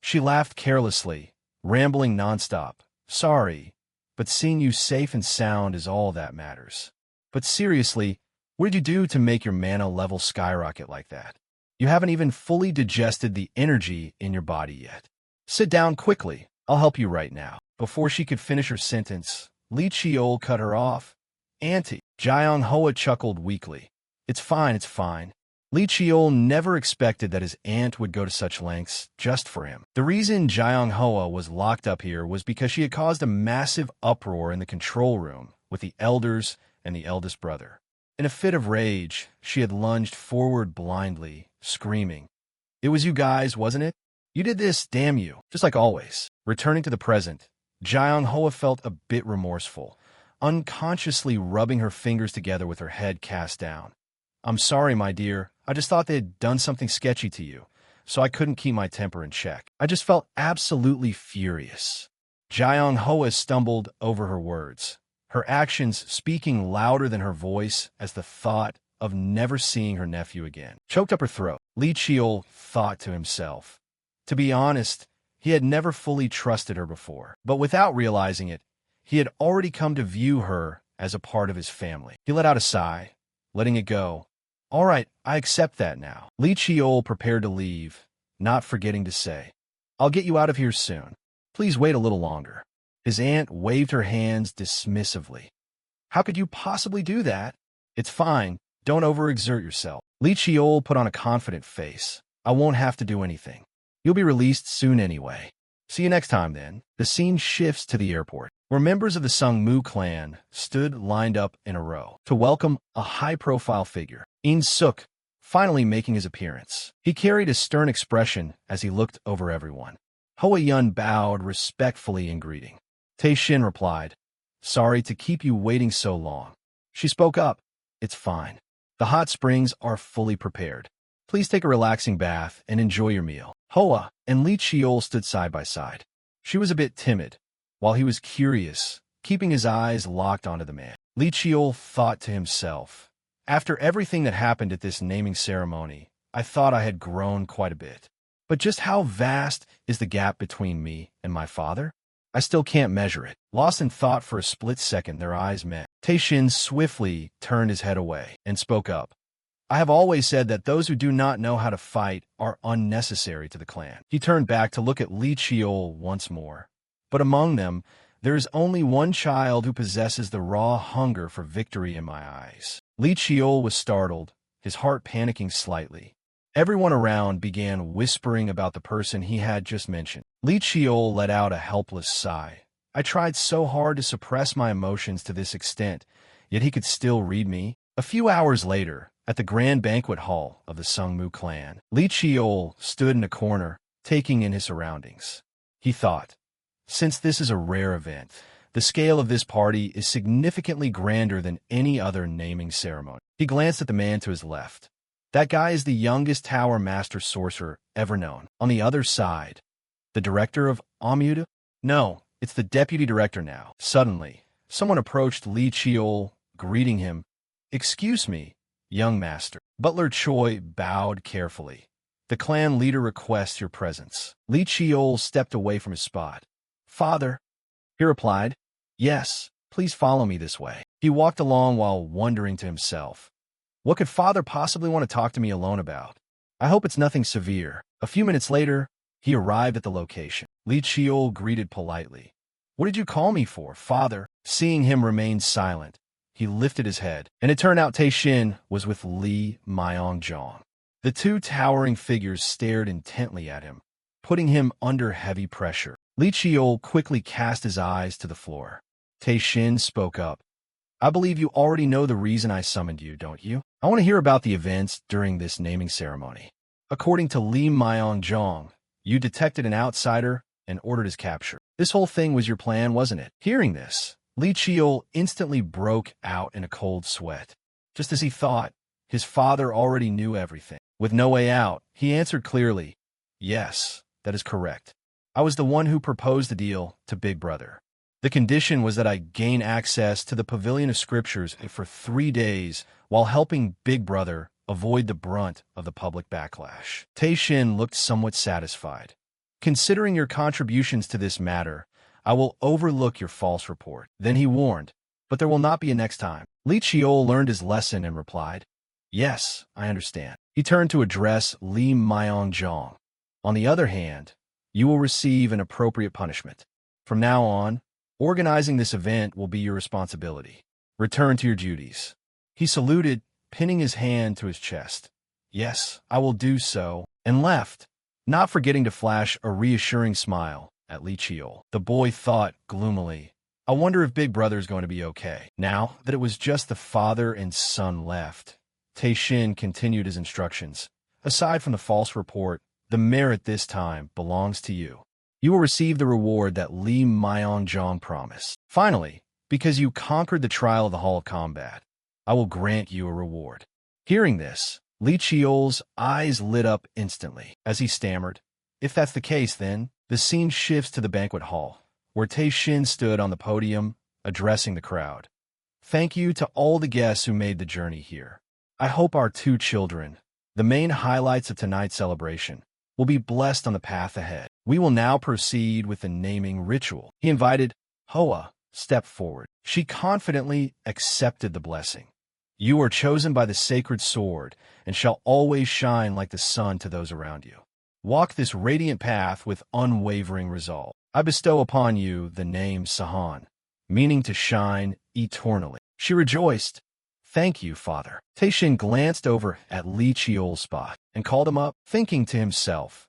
Speaker 1: She laughed carelessly, rambling nonstop. "Sorry, but seeing you safe and sound is all that matters. But seriously, what did you do to make your mana level skyrocket like that? You haven't even fully digested the energy in your body yet. Sit down quickly. I'll help you right now." Before she could finish her sentence, Li Qiol cut her off. "Auntie." Jiang Hoa chuckled weakly. It's fine. Li Qiol never expected that his aunt would go to such lengths just for him. The reason Jiang Hoa was locked up here was because she had caused a massive uproar in the control room with the elders and the eldest brother. In a fit of rage, she had lunged forward blindly, screaming, "It was you guys, wasn't it? You did this, damn you," just like always. Returning to the present, Jiang Hoa felt a bit remorseful, unconsciously rubbing her fingers together with her head cast down. "I'm sorry, my dear. I just thought they had done something sketchy to you, so I couldn't keep my temper in check. I just felt absolutely furious." Jiang Hoa stumbled over her words, her actions speaking louder than her voice as the thought of never seeing her nephew again choked up her throat. Li Qiol thought to himself. To be honest, he had never fully trusted her before, but without realizing it, he had already come to view her as a part of his family. He let out a sigh, letting it go. "All right, I accept that now." Li Qiol prepared to leave, not forgetting to say, "I'll get you out of here soon. Please wait a little longer." His aunt waved her hands dismissively. "How could you possibly do that? It's fine. Don't overexert yourself." Li Qiol put on a confident face, I won't have to do anything. You'll be released soon anyway. See you next time, then. The scene shifts to the airport, where members of the Sungmu clan stood lined up in a row to welcome a high-profile figure, In Suk, finally making his appearance. He carried a stern expression as he looked over everyone. Hoa Yun bowed respectfully in greeting. Tae Shin replied, "Sorry to keep you waiting so long." She spoke up, "It's fine. The hot springs are fully prepared. Please take a relaxing bath and enjoy your meal." Hoa and Lee Cheol stood side by side. She was a bit timid, while he was curious, keeping his eyes locked onto the man. Lee Cheol thought to himself, "After everything that happened at this naming ceremony, I thought I had grown quite a bit. But just how vast is the gap between me and my father? I still can't measure it." Lost in thought for a split second, their eyes met. Tae Shin swiftly turned his head away and spoke up. "I have always said that those who do not know how to fight are unnecessary to the clan." He turned back to look at Lee Cheol once more. "But among them, there is only one child who possesses the raw hunger for victory in my eyes." Lee Cheol was startled, his heart panicking slightly. Everyone around began whispering about the person he had just mentioned. Lee Cheol let out a helpless sigh. I tried so hard to suppress my emotions to this extent, yet he could still read me. A few hours later, at the grand banquet hall of the Sungmu clan, Lee Cheol stood in a corner, taking in his surroundings. He thought, since this is a rare event, the scale of this party is significantly grander than any other naming ceremony. He glanced at the man to his left. That guy is the youngest Tower Master Sorcerer ever known. On the other side, the director of Amuda? No, it's the deputy director now. Suddenly, someone approached Lee Cheol, greeting him. "Excuse me, young master." Butler Choi bowed carefully. "The clan leader requests your presence." Lee Cheol stepped away from his spot. "Father," he replied. "Yes, please follow me this way." He walked along while wondering to himself, what could father possibly want to talk to me alone about? I hope it's nothing severe. A few minutes later, he arrived at the location. Lee Cheol greeted politely. "What did you call me for, father?" Seeing him remain silent, he lifted his head, and it turned out Tae Shin was with Lee Myong-jong. The two towering figures stared intently at him, putting him under heavy pressure. Lee Cheol quickly cast his eyes to the floor. Tae Shin spoke up. "I believe you already know the reason I summoned you, don't you? I want to hear about the events during this naming ceremony. According to Lee Myong-jong, you detected an outsider and ordered his capture. This whole thing was your plan, wasn't it?" Hearing this, Lee Cheol instantly broke out in a cold sweat. Just as he thought, his father already knew everything. With no way out, he answered clearly, "Yes, that is correct. I was the one who proposed the deal to Big Brother. The condition was that I gain access to the Pavilion of Scriptures for 3 days while helping Big Brother avoid the brunt of the public backlash." Tae Shin looked somewhat satisfied. "Considering your contributions to this matter, I will overlook your false report." Then he warned, "But there will not be a next time." Lee Cheol learned his lesson and replied, "Yes, I understand." He turned to address Lee Myong-jong. "On the other hand, you will receive an appropriate punishment. From now on, organizing this event will be your responsibility. Return to your duties." He saluted, pinning his hand to his chest. "Yes, I will do so," and left, not forgetting to flash a reassuring smile at Lee Cheol. The boy thought gloomily, "I wonder if Big Brother's going to be okay." Now that it was just the father and son left, Tae Shin continued his instructions. "Aside from the false report, the merit this time belongs to you. You will receive the reward that Lee Myong-jong promised. Finally, because you conquered the trial of the Hall of Combat, I will grant you a reward." Hearing this, Lee Cheol's eyes lit up instantly as he stammered, "If that's the case, then..." The scene shifts to the banquet hall, where Tae Shin stood on the podium, addressing the crowd. "Thank you to all the guests who made the journey here. I hope our 2 children, the main highlights of tonight's celebration, will be blessed on the path ahead. We will now proceed with the naming ritual." He invited Hoa step forward. She confidently accepted the blessing. "You are chosen by the sacred sword and shall always shine like the sun to those around you. Walk this radiant path with unwavering resolve. I bestow upon you the name Sahan, meaning to shine eternally." She rejoiced. Thank you, father. Taishin glanced over at Li Qiol's spot and called him up, thinking to himself,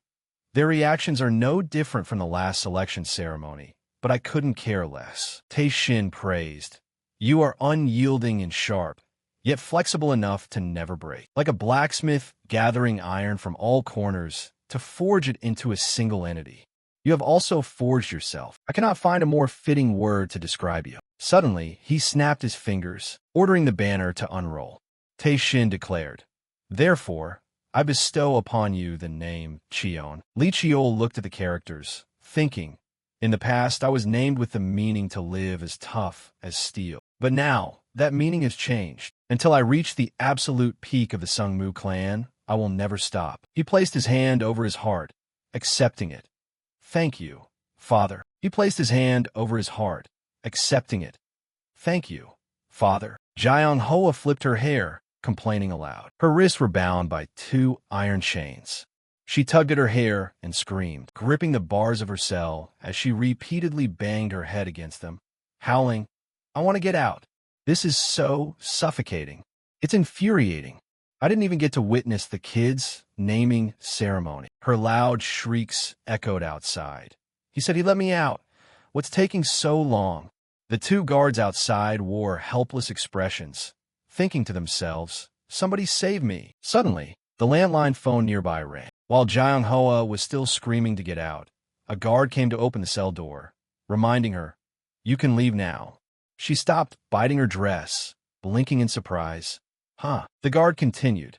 Speaker 1: their reactions are no different from the last selection ceremony, but I couldn't care less. Taishin praised, you are unyielding and sharp, yet flexible enough to never break. Like a blacksmith gathering iron from all corners to forge it into a single entity. You have also forged yourself. I cannot find a more fitting word to describe you. Suddenly, he snapped his fingers, ordering the banner to unroll. Taishin declared, therefore, I bestow upon you the name Qion. Li Qiol looked at the characters, thinking, in the past I was named with the meaning to live as tough as steel. But now, that meaning has changed. Until I reach the absolute peak of the Sungmu clan, I will never stop. He placed his hand over his heart, accepting it. Thank you, father. He placed his hand over his heart, accepting it. Thank you, father. Jiang Hoa flipped her hair, complaining aloud. Her wrists were bound by 2 iron chains. She tugged at her hair and screamed, gripping the bars of her cell as she repeatedly banged her head against them, howling, I want to get out. This is so suffocating. It's infuriating. I didn't even get to witness the kids' naming ceremony. Her loud shrieks echoed outside. He said he let me out. What's taking so long? The 2 guards outside wore helpless expressions, thinking to themselves, somebody save me. Suddenly, the landline phone nearby rang. While Jiang Hoa was still screaming to get out, a guard came to open the cell door, reminding her, you can leave now. She stopped biting her dress, blinking in surprise. Huh. The guard continued.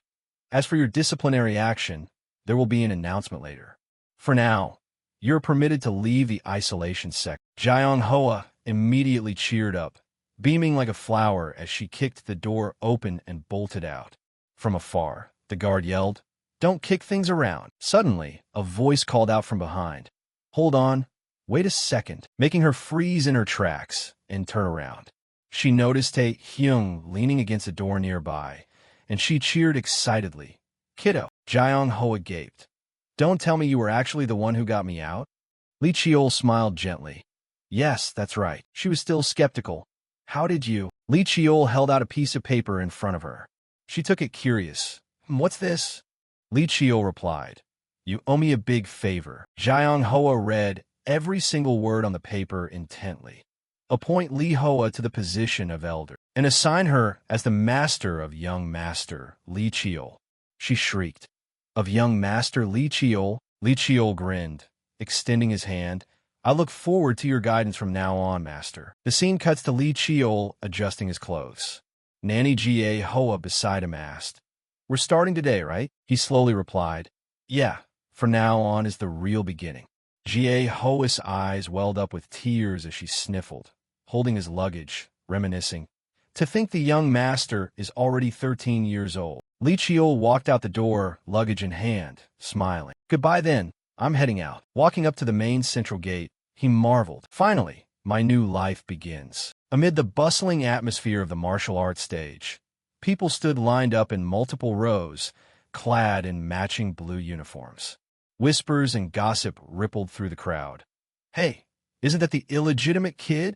Speaker 1: As for your disciplinary action, there will be an announcement later. For now, you're permitted to leave the isolation sector. Jiang Hoa immediately cheered up, beaming like a flower as she kicked the door open and bolted out. From afar, the guard yelled, don't kick things around. Suddenly, a voice called out from behind. Hold on. Wait a second, making her freeze in her tracks and turn around. She noticed Tae Hyung leaning against a door nearby, and she cheered excitedly. Kiddo, Jiang Hoa gaped. Don't tell me you were actually the one who got me out? Li Qiol smiled gently. Yes, that's right. She was still skeptical. How did you? Li Qiol held out a piece of paper in front of her. She took it curious. What's this? Li Qiol replied, you owe me a big favor. Jiang Hoa read every single word on the paper intently. Appoint Li Hoa to the position of elder, and assign her as the master of young master Li Qiol. She shrieked. Of young master Li Qiol? Li Qiol grinned, extending his hand. I look forward to your guidance from now on, master. The scene cuts to Li Qiol adjusting his clothes. Nanny Ga Hoa beside him asked, we're starting today, right? He slowly replied, yeah, from now on is the real beginning. Ga Hoa's eyes welled up with tears as she sniffled, holding his luggage, reminiscing. To think the young master is already 13 years old. Li Qiol walked out the door, luggage in hand, smiling. Goodbye then, I'm heading out. Walking up to the main central gate, he marveled. Finally, my new life begins. Amid the bustling atmosphere of the martial arts stage, people stood lined up in multiple rows, clad in matching blue uniforms. Whispers and gossip rippled through the crowd. Hey, isn't that the illegitimate kid?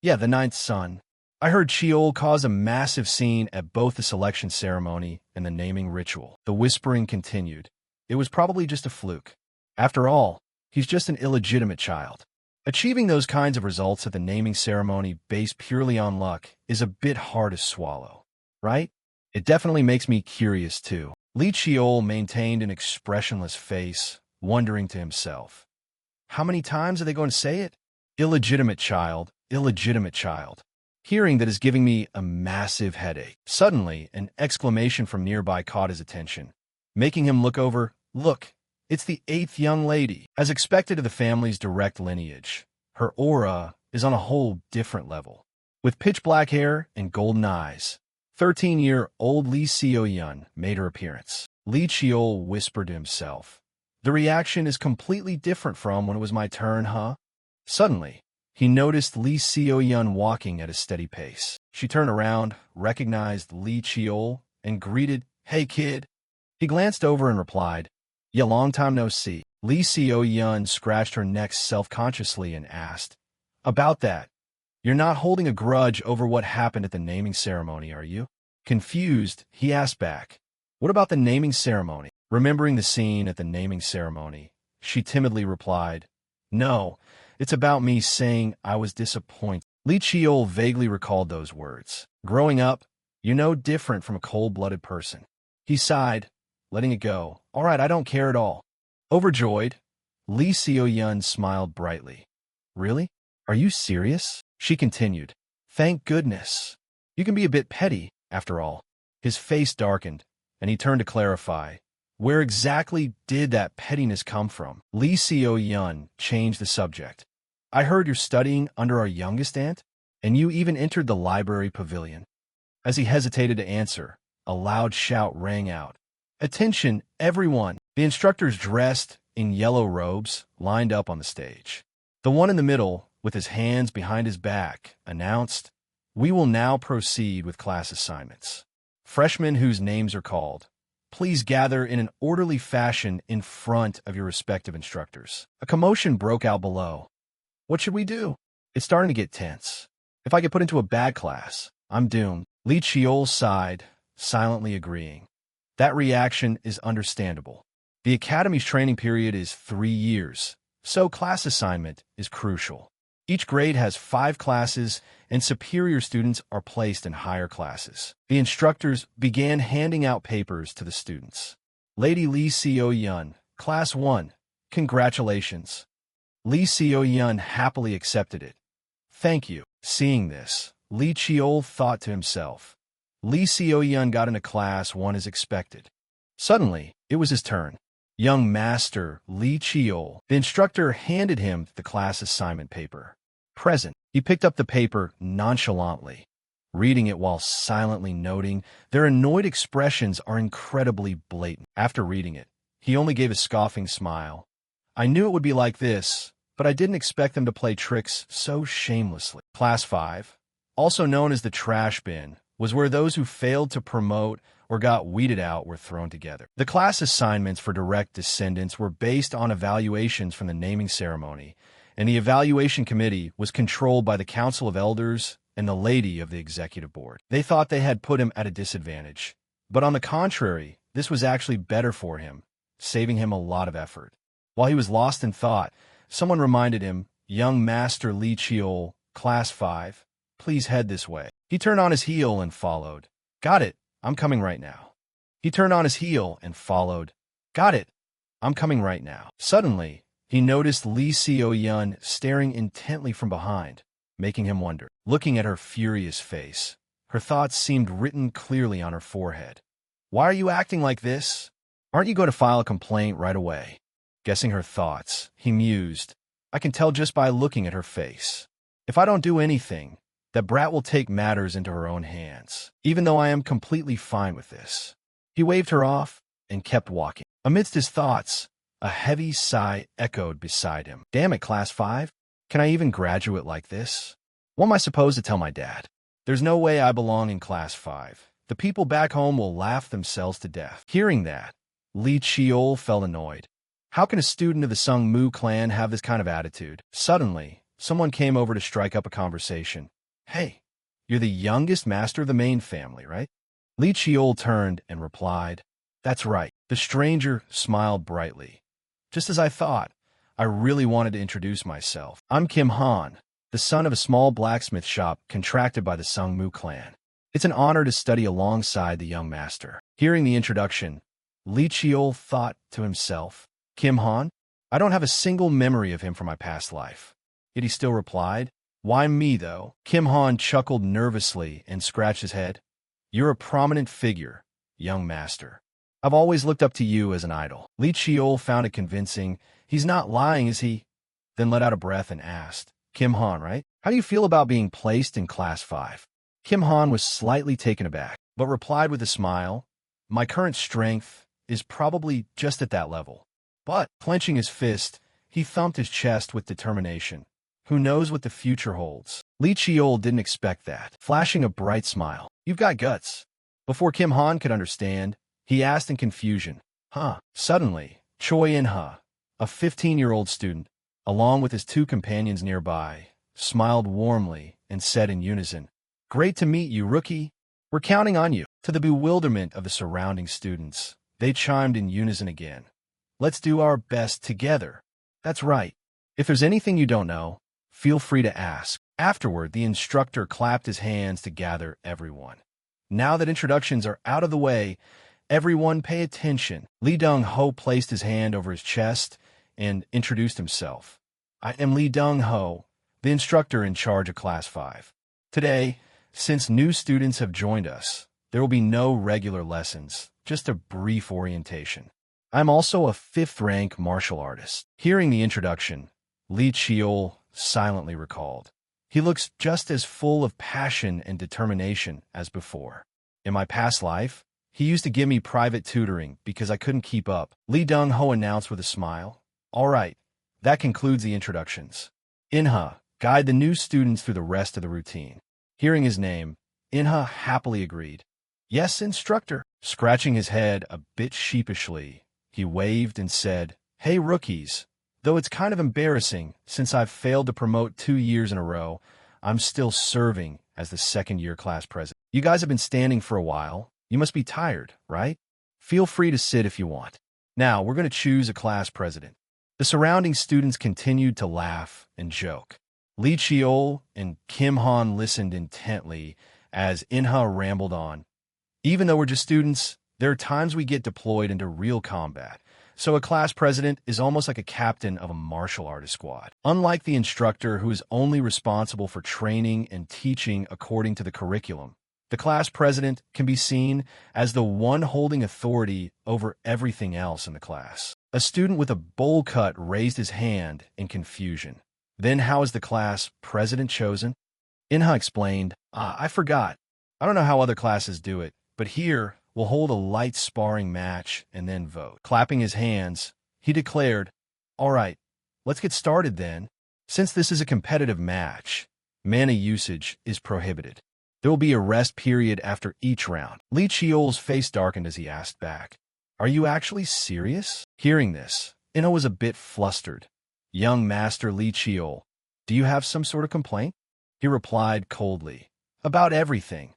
Speaker 1: Yeah, the 9th son. I heard Qiol cause a massive scene at both the selection ceremony and the naming ritual. The whispering continued. It was probably just a fluke. After all, he's just an illegitimate child. Achieving those kinds of results at the naming ceremony based purely on luck is a bit hard to swallow, right? It definitely makes me curious too. Li Qiol maintained an expressionless face, wondering to himself. How many times are they going to say it? Illegitimate child, illegitimate child. Hearing that is giving me a massive headache. Suddenly, an exclamation from nearby caught his attention, making him look over. Look, it's the 8th young lady. As expected of the family's direct lineage, her aura is on a whole different level. With pitch-black hair and golden eyes, 13-year-old Li Xiaoyun made her appearance. Li Qiol whispered to himself. The reaction is completely different from when it was my turn, huh? Suddenly, he noticed Li Xiaoyun walking at a steady pace. She turned around, recognized Li Qiol, and greeted, Hey, kid. He glanced over and replied, Yeah, long time no see. Li Xiaoyun scratched her neck self-consciously and asked, About that. You're not holding a grudge over what happened at the naming ceremony, are you? Confused, he asked back, "What about the naming ceremony?" Remembering the scene at the naming ceremony, she timidly replied, "No, it's about me saying I was disappointed." Li Chiol vaguely recalled those words. "Growing up, you're no different from a cold-blooded person." He sighed, letting it go. "All right, I don't care at all." Overjoyed, Li Xiaoyun smiled brightly. "Really? Are you serious?" She continued. "Thank goodness. You can be a bit petty, after all." His face darkened, and he turned to clarify. "Where exactly did that pettiness come from?" Li Xiaoyun changed the subject. "I heard you're studying under our youngest aunt, and you even entered the library pavilion." As he hesitated to answer, a loud shout rang out. "Attention, everyone!" The instructors dressed in yellow robes lined up on the stage. The one in the middle, with his hands behind his back, announced, "We will now proceed with class assignments. Freshmen whose names are called, please gather in an orderly fashion in front of your respective instructors." A commotion broke out below. "What should we do?" "It's starting to get tense. If I get put into a bad class, I'm doomed." Li Chiol sighed, silently agreeing. That reaction is understandable. The academy's training period is 3 years, so class assignment is crucial. Each grade has 5 classes, and superior students are placed in higher classes. The instructors began handing out papers to the students. "Lady Li Xiaoyun, Class 1, congratulations." Li Xiaoyun happily accepted it. "Thank you." Seeing this, Li Chiol thought to himself, Li Xiaoyun got into Class 1 as expected. Suddenly, it was his turn. "Young Master Li Chiol." The instructor handed him the class assignment paper. "Present." He picked up the paper nonchalantly, reading it while silently noting their annoyed expressions are incredibly blatant. After reading it, he only gave a scoffing smile. "I knew it would be like this, but I didn't expect them to play tricks so shamelessly." Class 5, also known as the trash bin, was where those who failed to promote or got weeded out were thrown together. The class assignments for direct descendants were based on evaluations from the naming ceremony, and the evaluation committee was controlled by the Council of Elders and the Lady of the Executive Board. They thought they had put him at a disadvantage, but on the contrary, this was actually better for him, saving him a lot of effort. While he was lost in thought, someone reminded him, "Young Master Li Chiol, Class 5, please head this way." He turned on his heel and followed. "Got it. I'm coming right now." He turned on his heel and followed. "Got it. I'm coming right now." Suddenly, he noticed Li Xiaoyun staring intently from behind, making him wonder. Looking at her furious face, her thoughts seemed written clearly on her forehead. "Why are you acting like this? Aren't you going to file a complaint right away?" Guessing her thoughts, he mused, "I can tell just by looking at her face. If I don't do anything, that brat will take matters into her own hands, even though I am completely fine with this." He waved her off and kept walking. Amidst his thoughts, a heavy sigh echoed beside him. "Damn it, Class 5. Can I even graduate like this? What am I supposed to tell my dad? There's no way I belong in Class 5. The people back home will laugh themselves to death." Hearing that, Li Chiol felt annoyed. How can a student of the Sung Mu clan have this kind of attitude? Suddenly, someone came over to strike up a conversation. "Hey, you're the youngest master of the main family, right?" Li Chiol turned and replied, "That's right." The stranger smiled brightly. "Just as I thought. I really wanted to introduce myself. I'm Kim Han, the son of a small blacksmith shop contracted by the Sung Mu clan. It's an honor to study alongside the young master." Hearing the introduction, Li Chiol thought to himself, "Kim Han? I don't have a single memory of him from my past life." Yet he still replied, "Why me, though?" Kim Han chuckled nervously and scratched his head. "You're a prominent figure, young master. I've always looked up to you as an idol." Li Chiol found it convincing. "He's not lying, is he?" Then let out a breath and asked, "Kim Han, right? How do you feel about being placed in Class 5? Kim Han was slightly taken aback, but replied with a smile, "My current strength is probably just at that level." But, clenching his fist, he thumped his chest with determination. Who knows what the future holds? Li Chiol didn't expect that, flashing a bright smile. "You've got guts." Before Kim Han could understand, he asked in confusion, "Huh?" Suddenly, Choi In-ha, a 15-year-old student, along with his 2 companions nearby, smiled warmly and said in unison, "Great to meet you, rookie. We're counting on you." To the bewilderment of the surrounding students, they chimed in unison again. Let's do our best together. That's right. If there's anything you don't know, feel free to ask. Afterward, the instructor clapped his hands to gather everyone. Now that introductions are out of the way, everyone pay attention. Lee Dong-ho placed his hand over his chest and introduced himself. I am Lee Dong-ho, the instructor in charge of Class 5. Today, since new students have joined us, there will be no regular lessons, just a brief orientation. I'm also a 5th-rank martial artist. Hearing the introduction, Lee Cheol silently recalled. He looks just as full of passion and determination as before. In my past life, he used to give me private tutoring because I couldn't keep up. Lee Dong-ho announced with a smile. All right, that concludes the introductions. Inha, guide the new students through the rest of the routine. Hearing his name, Inha happily agreed. Yes, instructor. Scratching his head a bit sheepishly, he waved and said, Hey, rookies. Though it's kind of embarrassing, since I've failed to promote 2 years in a row, I'm still serving as the second-year class president. You guys have been standing for a while. You must be tired, right? Feel free to sit if you want. Now, we're going to choose a class president. The surrounding students continued to laugh and joke. Lee Cheol and Kim Han listened intently as Inha rambled on. Even though we're just students, there are times we get deployed into real combat. So a class president is almost like a captain of a martial artist squad. Unlike the instructor who is only responsible for training and teaching according to the curriculum, the class president can be seen as the one holding authority over everything else in the class. A student with a bowl cut raised his hand in confusion. Then how is the class president chosen? Inha explained, I forgot. I don't know how other classes do it, but here we'll hold a light sparring match and then vote. Clapping his hands, he declared, All right, let's get started then. Since this is a competitive match, mana usage is prohibited. There will be a rest period after each round. Lee Cheol's face darkened as he asked back, Are you actually serious? Hearing this, Inha was a bit flustered. Young Master Lee Cheol, do you have some sort of complaint? He replied coldly, About everything.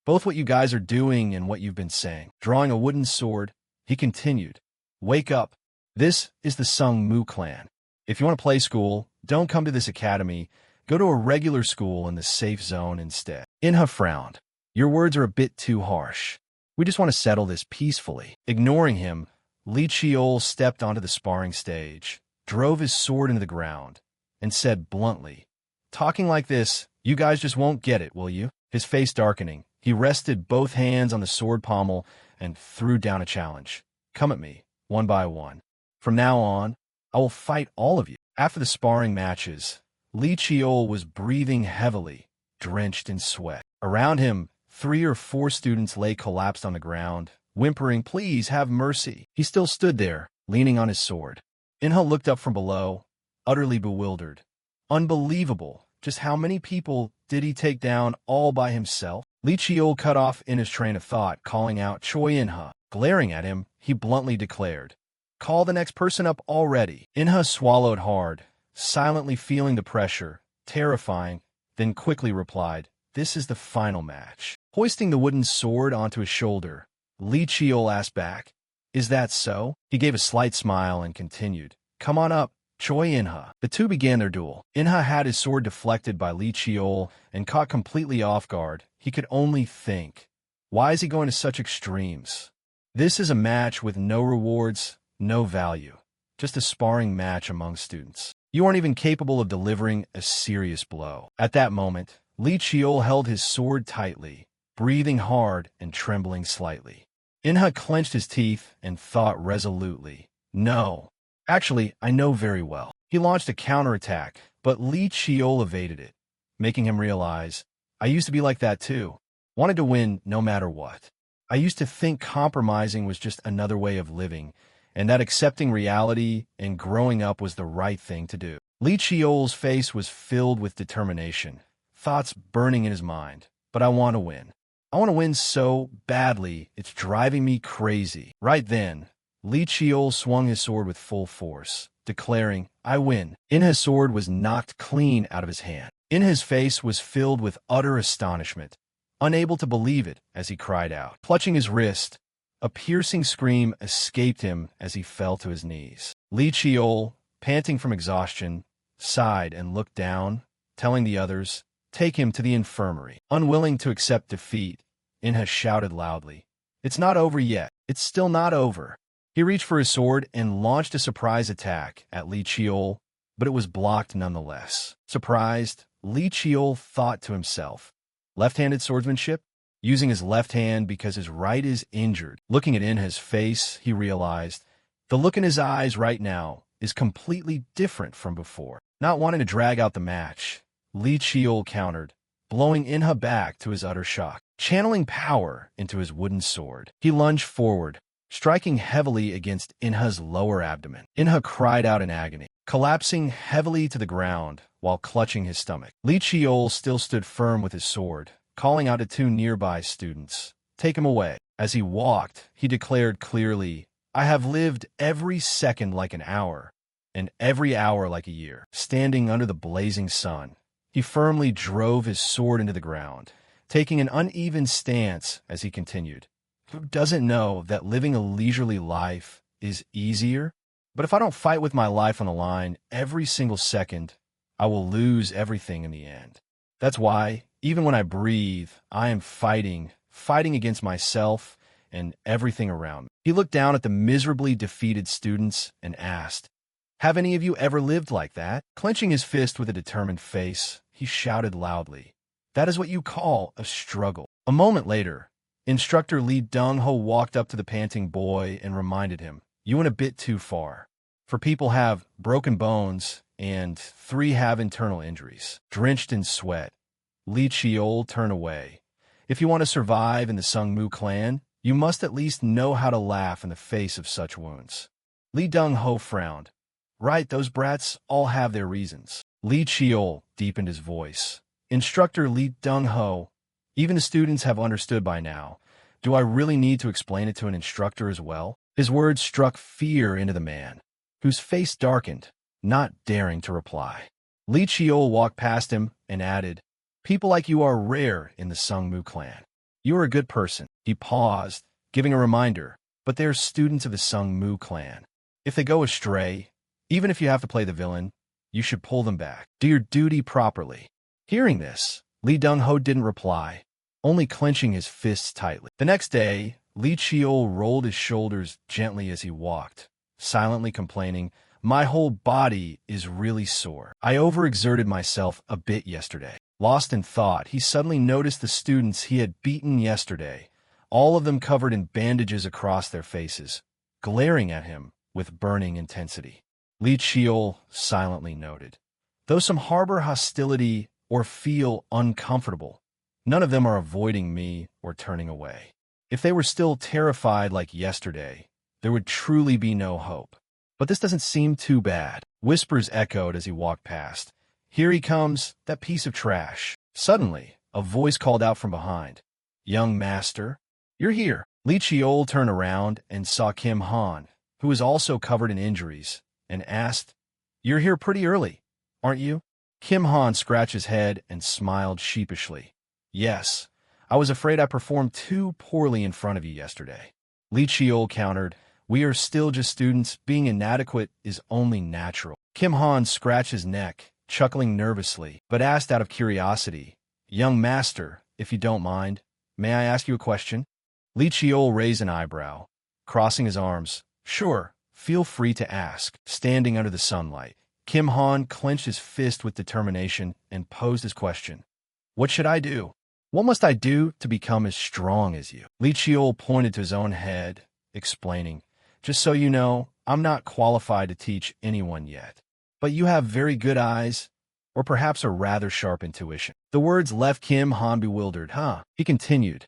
Speaker 1: Both what you guys are doing and what you've been saying. Drawing a wooden sword, he continued, Wake up. This is the Sung Mu clan. If you want to play school, don't come to this academy. Go to a regular school in the safe zone instead. Inha frowned. Your words are a bit too harsh. We just want to settle this peacefully. Ignoring him, Lee Cheol stepped onto the sparring stage, drove his sword into the ground, and said bluntly, Talking like this, you guys just won't get it, will you? His face darkening, he rested both hands on the sword pommel and threw down a challenge. Come at me, one by one. From now on, I will fight all of you. After the sparring matches, Lee Cheol was breathing heavily, drenched in sweat. Around him, 3 or 4 students lay collapsed on the ground, whimpering, Please have mercy. He still stood there, leaning on his sword. Inha looked up from below, utterly bewildered. Unbelievable. Just how many people did he take down all by himself? Lee Cheol cut off in his train of thought, calling out Choi Inha. Glaring at him, he bluntly declared, Call the next person up already. Inha swallowed hard, silently feeling the pressure, terrifying, then quickly replied, This is the final match. Hoisting the wooden sword onto his shoulder, Lee Cheol asked back, Is that so? He gave a slight smile and continued, Come on up, Choi Inha. The two began their duel. Inha had his sword deflected by Lee Cheol and caught completely off guard. He could only think, why is he going to such extremes? This is a match with no rewards, no value. Just a sparring match among students. You aren't even capable of delivering a serious blow. At that moment, Lee Cheol held his sword tightly, breathing hard and trembling slightly. Inha clenched his teeth and thought resolutely, No. Actually, I know very well. He launched a counterattack, but Lee Cheol evaded it, making him realize, I used to be like that too. Wanted to win no matter what. I used to think compromising was just another way of living, and that accepting reality and growing up was the right thing to do. Lee Cheol's face was filled with determination, thoughts burning in his mind. But I want to win. I want to win so badly, it's driving me crazy. Right then, Lee Cheol swung his sword with full force, declaring, I win. Inha's sword was knocked clean out of his hand. Inha's face was filled with utter astonishment. unable to believe it as he cried out. Clutching his wrist, a piercing scream escaped him as he fell to his knees. Lee Cheol, panting from exhaustion, sighed and looked down, telling the others, "Take him to the infirmary." Unwilling to accept defeat, Inha shouted loudly, "It's not over yet. It's still not over." He reached for his sword and launched a surprise attack at Lee Cheol, but it was blocked nonetheless. Surprised, Lee Cheol thought to himself, left-handed swordsmanship? Using his left hand because his right is injured. Looking at Inha's face, he realized the look in his eyes right now is completely different from before. Not wanting to drag out the match, Lee Cheol countered, blowing Inha back to his utter shock. Channeling power into his wooden sword, he lunged forward, striking heavily against Inha's lower abdomen. Inha cried out in agony, collapsing heavily to the ground while clutching his stomach. Lee Cheol still stood firm with his sword, calling out to two nearby students, "Take him away." As he walked, he declared clearly, "I have lived every second like an hour, and every hour like a year." Standing under the blazing sun, he firmly drove his sword into the ground, taking an uneven stance as he continued. Who doesn't know that living a leisurely life is easier? But if I don't fight with my life on the line every single second, I will lose everything in the end. That's why, even when I breathe, I am fighting against myself and everything around me. He looked down at the miserably defeated students and asked, "Have any of you ever lived like that?" Clenching his fist with a determined face, he shouted loudly, "That is what you call a struggle." A moment later, Instructor Lee Dong-ho walked up to the panting boy and reminded him, "You went a bit too far. For people have broken bones and 3 have internal injuries." Drenched in sweat, Lee Cheol turned away. "If you want to survive in the Sungmu clan, you must at least know how to laugh in the face of such wounds." Lee Dong-ho frowned. "Right, those brats all have their reasons." Lee Cheol deepened his voice. "Instructor Lee Dong-ho, even the students have understood by now. Do I really need to explain it to an instructor as well?" His words struck fear into the man, whose face darkened, not daring to reply. Lee Cheol walked past him and added, "People like you are rare in the Sungmu clan. You are a good person." He paused, giving a reminder, "But they are students of the Sungmu clan. If they go astray, even if you have to play the villain, you should pull them back. Do your duty properly." Hearing this, Lee Dong-ho didn't reply, only clenching his fists tightly. The next day, Lee Cheol rolled his shoulders gently as he walked, silently complaining, "My whole body is really sore. I overexerted myself a bit yesterday." Lost in thought, he suddenly noticed the students he had beaten yesterday, all of them covered in bandages across their faces, glaring at him with burning intensity. Lee Cheol silently noted, "Though some harbor hostility or feel uncomfortable, none of them are avoiding me or turning away. If they were still terrified like yesterday, there would truly be no hope. But this doesn't seem too bad." Whispers echoed as he walked past. "Here he comes, that piece of trash." Suddenly, a voice called out from behind, "Young master, you're here." Lee Cheol turned around and saw Kim Han, who was also covered in injuries, and asked, "You're here pretty early, aren't you?" Kim Han scratched his head and smiled sheepishly. "Yes, I was afraid I performed too poorly in front of you yesterday." Lee Cheol countered, "We are still just students. Being inadequate is only natural." Kim Han scratched his neck, chuckling nervously, but asked out of curiosity, "Young master, if you don't mind, may I ask you a question?" Lee Cheol raised an eyebrow, crossing his arms. "Sure, feel free to ask." Standing under the sunlight, Kim Han clenched his fist with determination and posed his question. "What should I do? What must I do to become as strong as you?" Lee Cheol pointed to his own head, explaining, "Just so you know, I'm not qualified to teach anyone yet. But you have very good eyes, or perhaps a rather sharp intuition." The words left Kim Han bewildered. "Huh?" He continued,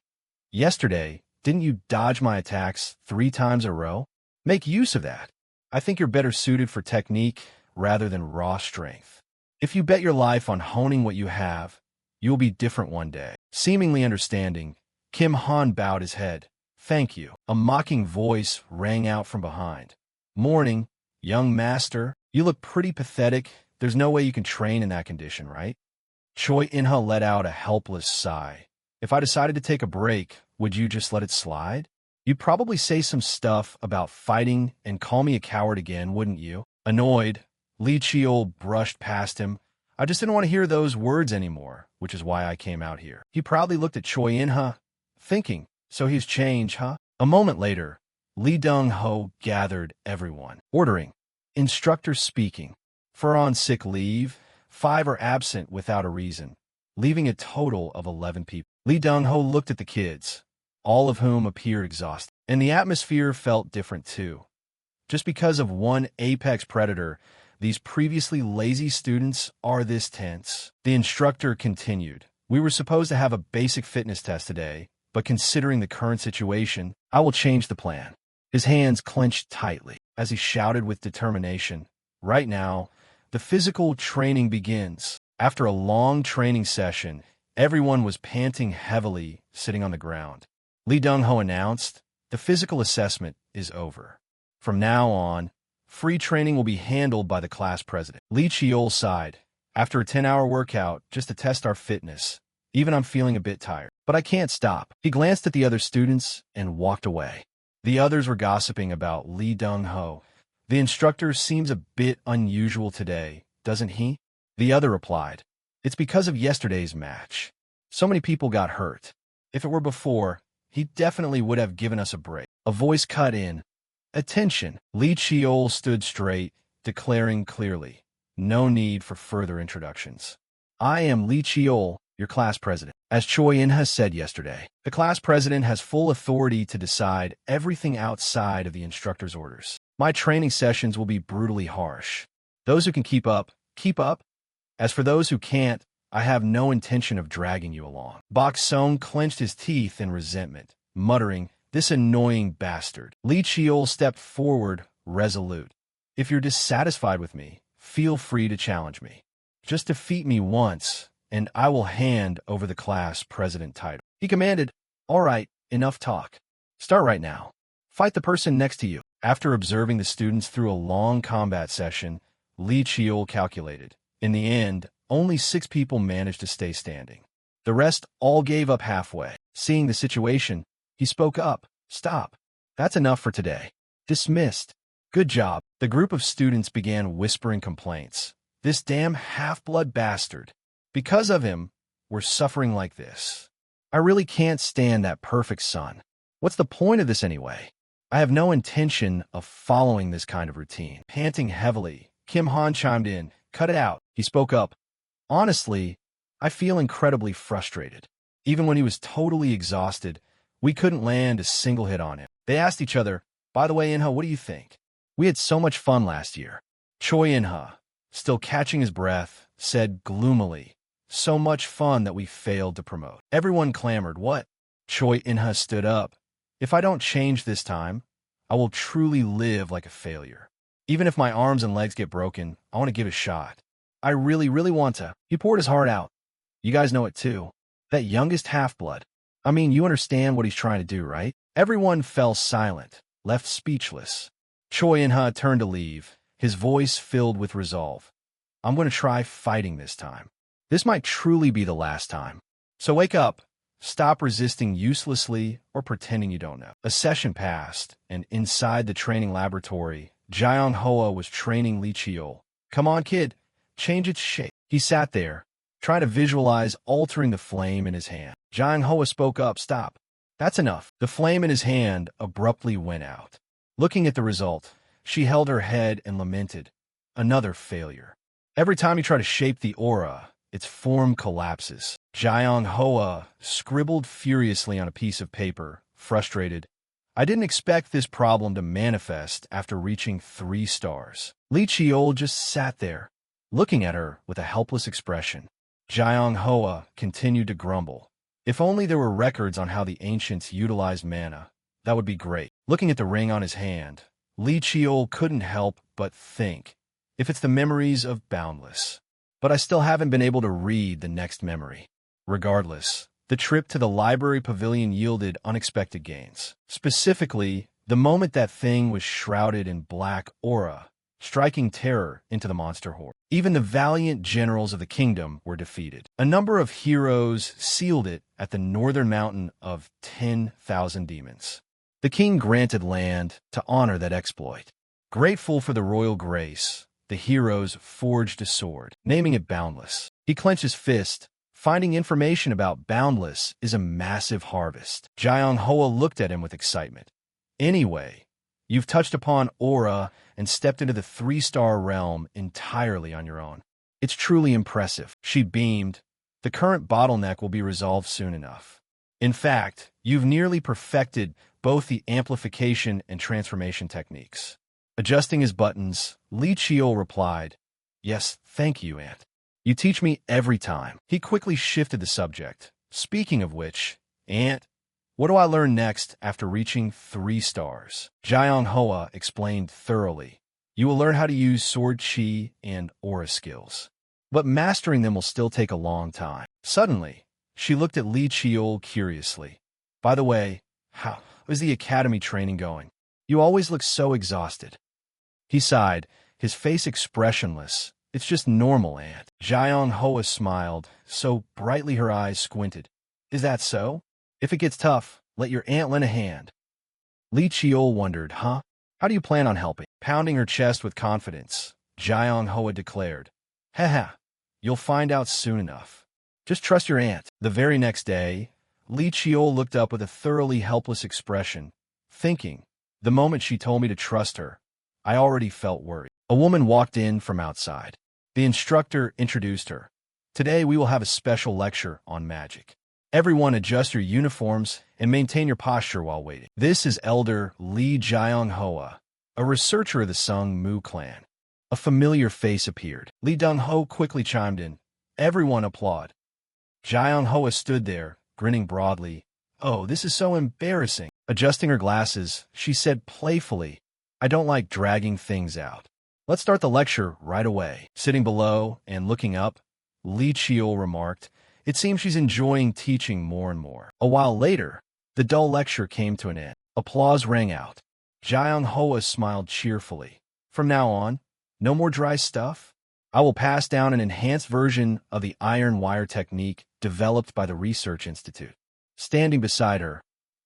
Speaker 1: "Yesterday, didn't you dodge my attacks 3 times in a row? Make use of that. I think you're better suited for technique rather than raw strength. If you bet your life on honing what you have, you will be different one day." Seemingly understanding, Kim Han bowed his head. "Thank you." A mocking voice rang out from behind. "Morning, young master. You look pretty pathetic. There's no way you can train in that condition, right?" Choi In-ha let out a helpless sigh. If I decided to take a break, would you just let it slide? You'd probably say some stuff about fighting and call me a coward again, wouldn't you? Annoyed, Lee Cheol brushed past him. I just didn't want to hear those words anymore, which is why I came out here. He proudly looked at Choi In-ha, thinking, so he's changed, huh? A moment later, Lee Dong-ho gathered everyone, ordering, instructor speaking. 4 on sick leave, 5 are absent without a reason, leaving a total of 11 people. Lee Dong-ho looked at the kids, all of whom appeared exhausted. And the atmosphere felt different too. Just because of one apex predator, these previously lazy students are this tense. The instructor continued, we were supposed to have a basic fitness test today, but considering the current situation, I will change the plan. His hands clenched tightly as he shouted with determination, right now, the physical training begins. After a long training session, everyone was panting heavily, sitting on the ground. Lee Dong-ho announced, the physical assessment is over. From now on, free training will be handled by the class president. Lee Cheol sighed. After a 10-hour workout, just to test our fitness. Even I'm feeling a bit tired. But I can't stop. He glanced at the other students and walked away. The others were gossiping about Lee Dong-ho. The instructor seems a bit unusual today, doesn't he? The other replied, it's because of yesterday's match. So many people got hurt. If it were before, he definitely would have given us a break. A voice cut in. Attention! Lee Cheol stood straight, declaring clearly, no need for further introductions. I am Lee Cheol, your class president. As Choi In-ha said yesterday, the class president has full authority to decide everything outside of the instructor's orders. My training sessions will be brutally harsh. Those who can keep up, keep up. As for those who can't, I have no intention of dragging you along. Bok Sung clenched his teeth in resentment, muttering, this annoying bastard. Lee Cheol stepped forward, resolute. If you're dissatisfied with me, feel free to challenge me. Just defeat me once, and I will hand over the class president title. He commanded, all right, enough talk. Start right now. Fight the person next to you. After observing the students through a long combat session, Lee Cheol calculated. In the end, only 6 people managed to stay standing. The rest all gave up halfway. Seeing the situation, he spoke up. Stop. That's enough for today. Dismissed. Good job. The group of students began whispering complaints. This damn half-blood bastard. Because of him, we're suffering like this. I really can't stand that perfect son. What's the point of this anyway? I have no intention of following this kind of routine. Panting heavily, Kim Han chimed in. Cut it out. He spoke up. Honestly, I feel incredibly frustrated. Even when he was totally exhausted, we couldn't land a single hit on him. They asked each other, by the way, In-ha, what do you think? We had so much fun last year. Choi In-ha, still catching his breath, said gloomily, so much fun that we failed to promote. Everyone clamored, what? Choi In-ha stood up. If I don't change this time, I will truly live like a failure. Even if my arms and legs get broken, I want to give it a shot. I really, really want to. He poured his heart out. You guys know it too. That youngest half-blood. I mean, you understand what he's trying to do, right? Everyone fell silent, left speechless. Choi In-ha turned to leave, his voice filled with resolve. I'm going to try fighting this time. This might truly be the last time. So wake up. Stop resisting uselessly or pretending you don't know. A session passed, and inside the training laboratory, Jiang Hoa was training Lee Cheol. Come on, kid. Change its shape. He sat there, trying to visualize altering the flame in his hand. Jiang Hoa spoke up. Stop. That's enough. The flame in his hand abruptly went out. Looking at the result, she held her head and lamented. Another failure. Every time you try to shape the aura, its form collapses. Jiang Hoa scribbled furiously on a piece of paper, frustrated. I didn't expect this problem to manifest after reaching 3 stars. Lee Cheol just sat there, looking at her with a helpless expression. Jiang Hoa continued to grumble. If only there were records on how the ancients utilized mana, that would be great. Looking at the ring on his hand, Lee Cheol couldn't help but think, if it's the memories of Boundless. But I still haven't been able to read the next memory. Regardless, the trip to the library pavilion yielded unexpected gains. Specifically, the moment that thing was shrouded in black aura, striking terror into the monster horde. Even the valiant generals of the kingdom were defeated. A number of heroes sealed it at the northern mountain of 10,000 demons. The king granted land to honor that exploit. Grateful for the royal grace, the heroes forged a sword, naming it Boundless. He clenched his fist. Finding information about Boundless is a massive harvest. Jiang Hoa looked at him with excitement. Anyway, you've touched upon Aura and stepped into the 3-star realm entirely on your own. It's truly impressive. She beamed. The current bottleneck will be resolved soon enough. In fact, you've nearly perfected both the amplification and transformation techniques. Adjusting his buttons, Li Qiu replied, "Yes, thank you, Aunt. You teach me every time." He quickly shifted the subject. "Speaking of which, Aunt, what do I learn next after reaching 3 stars? Jiang Hoa explained thoroughly. "You will learn how to use sword chi and aura skills. But mastering them will still take a long time." Suddenly, she looked at Li Qiu curiously. "By the way, how is the academy training going? You always look so exhausted." He sighed, his face expressionless. "It's just normal, Aunt." Jiang Hoa smiled, so brightly her eyes squinted. "Is that so? If it gets tough, let your aunt lend a hand." Li Qiu wondered, "Huh? How do you plan on helping?" Pounding her chest with confidence, Jiang Hoa declared, "Haha, you'll find out soon enough. Just trust your aunt." The very next day, Li Qiu looked up with a thoroughly helpless expression, thinking, the moment she told me to trust her, I already felt worried. A woman walked in from outside. The instructor introduced her. "Today we will have a special lecture on magic. Everyone adjust your uniforms and maintain your posture while waiting." This is Elder Li Jiang Hoa, a researcher of the Sung Mu clan. A familiar face appeared. Li Deng Ho quickly chimed in. Everyone applaud. Jiang Hoa stood there, grinning broadly. "Oh, this is so embarrassing." Adjusting her glasses, she said playfully, "I don't like dragging things out. Let's start the lecture right away." Sitting below and looking up, Li Qiu remarked, "It seems she's enjoying teaching more and more." A while later, the dull lecture came to an end. Applause rang out. Jiang Hoa smiled cheerfully. "From now on, no more dry stuff? I will pass down an enhanced version of the iron wire technique developed by the Research Institute." Standing beside her,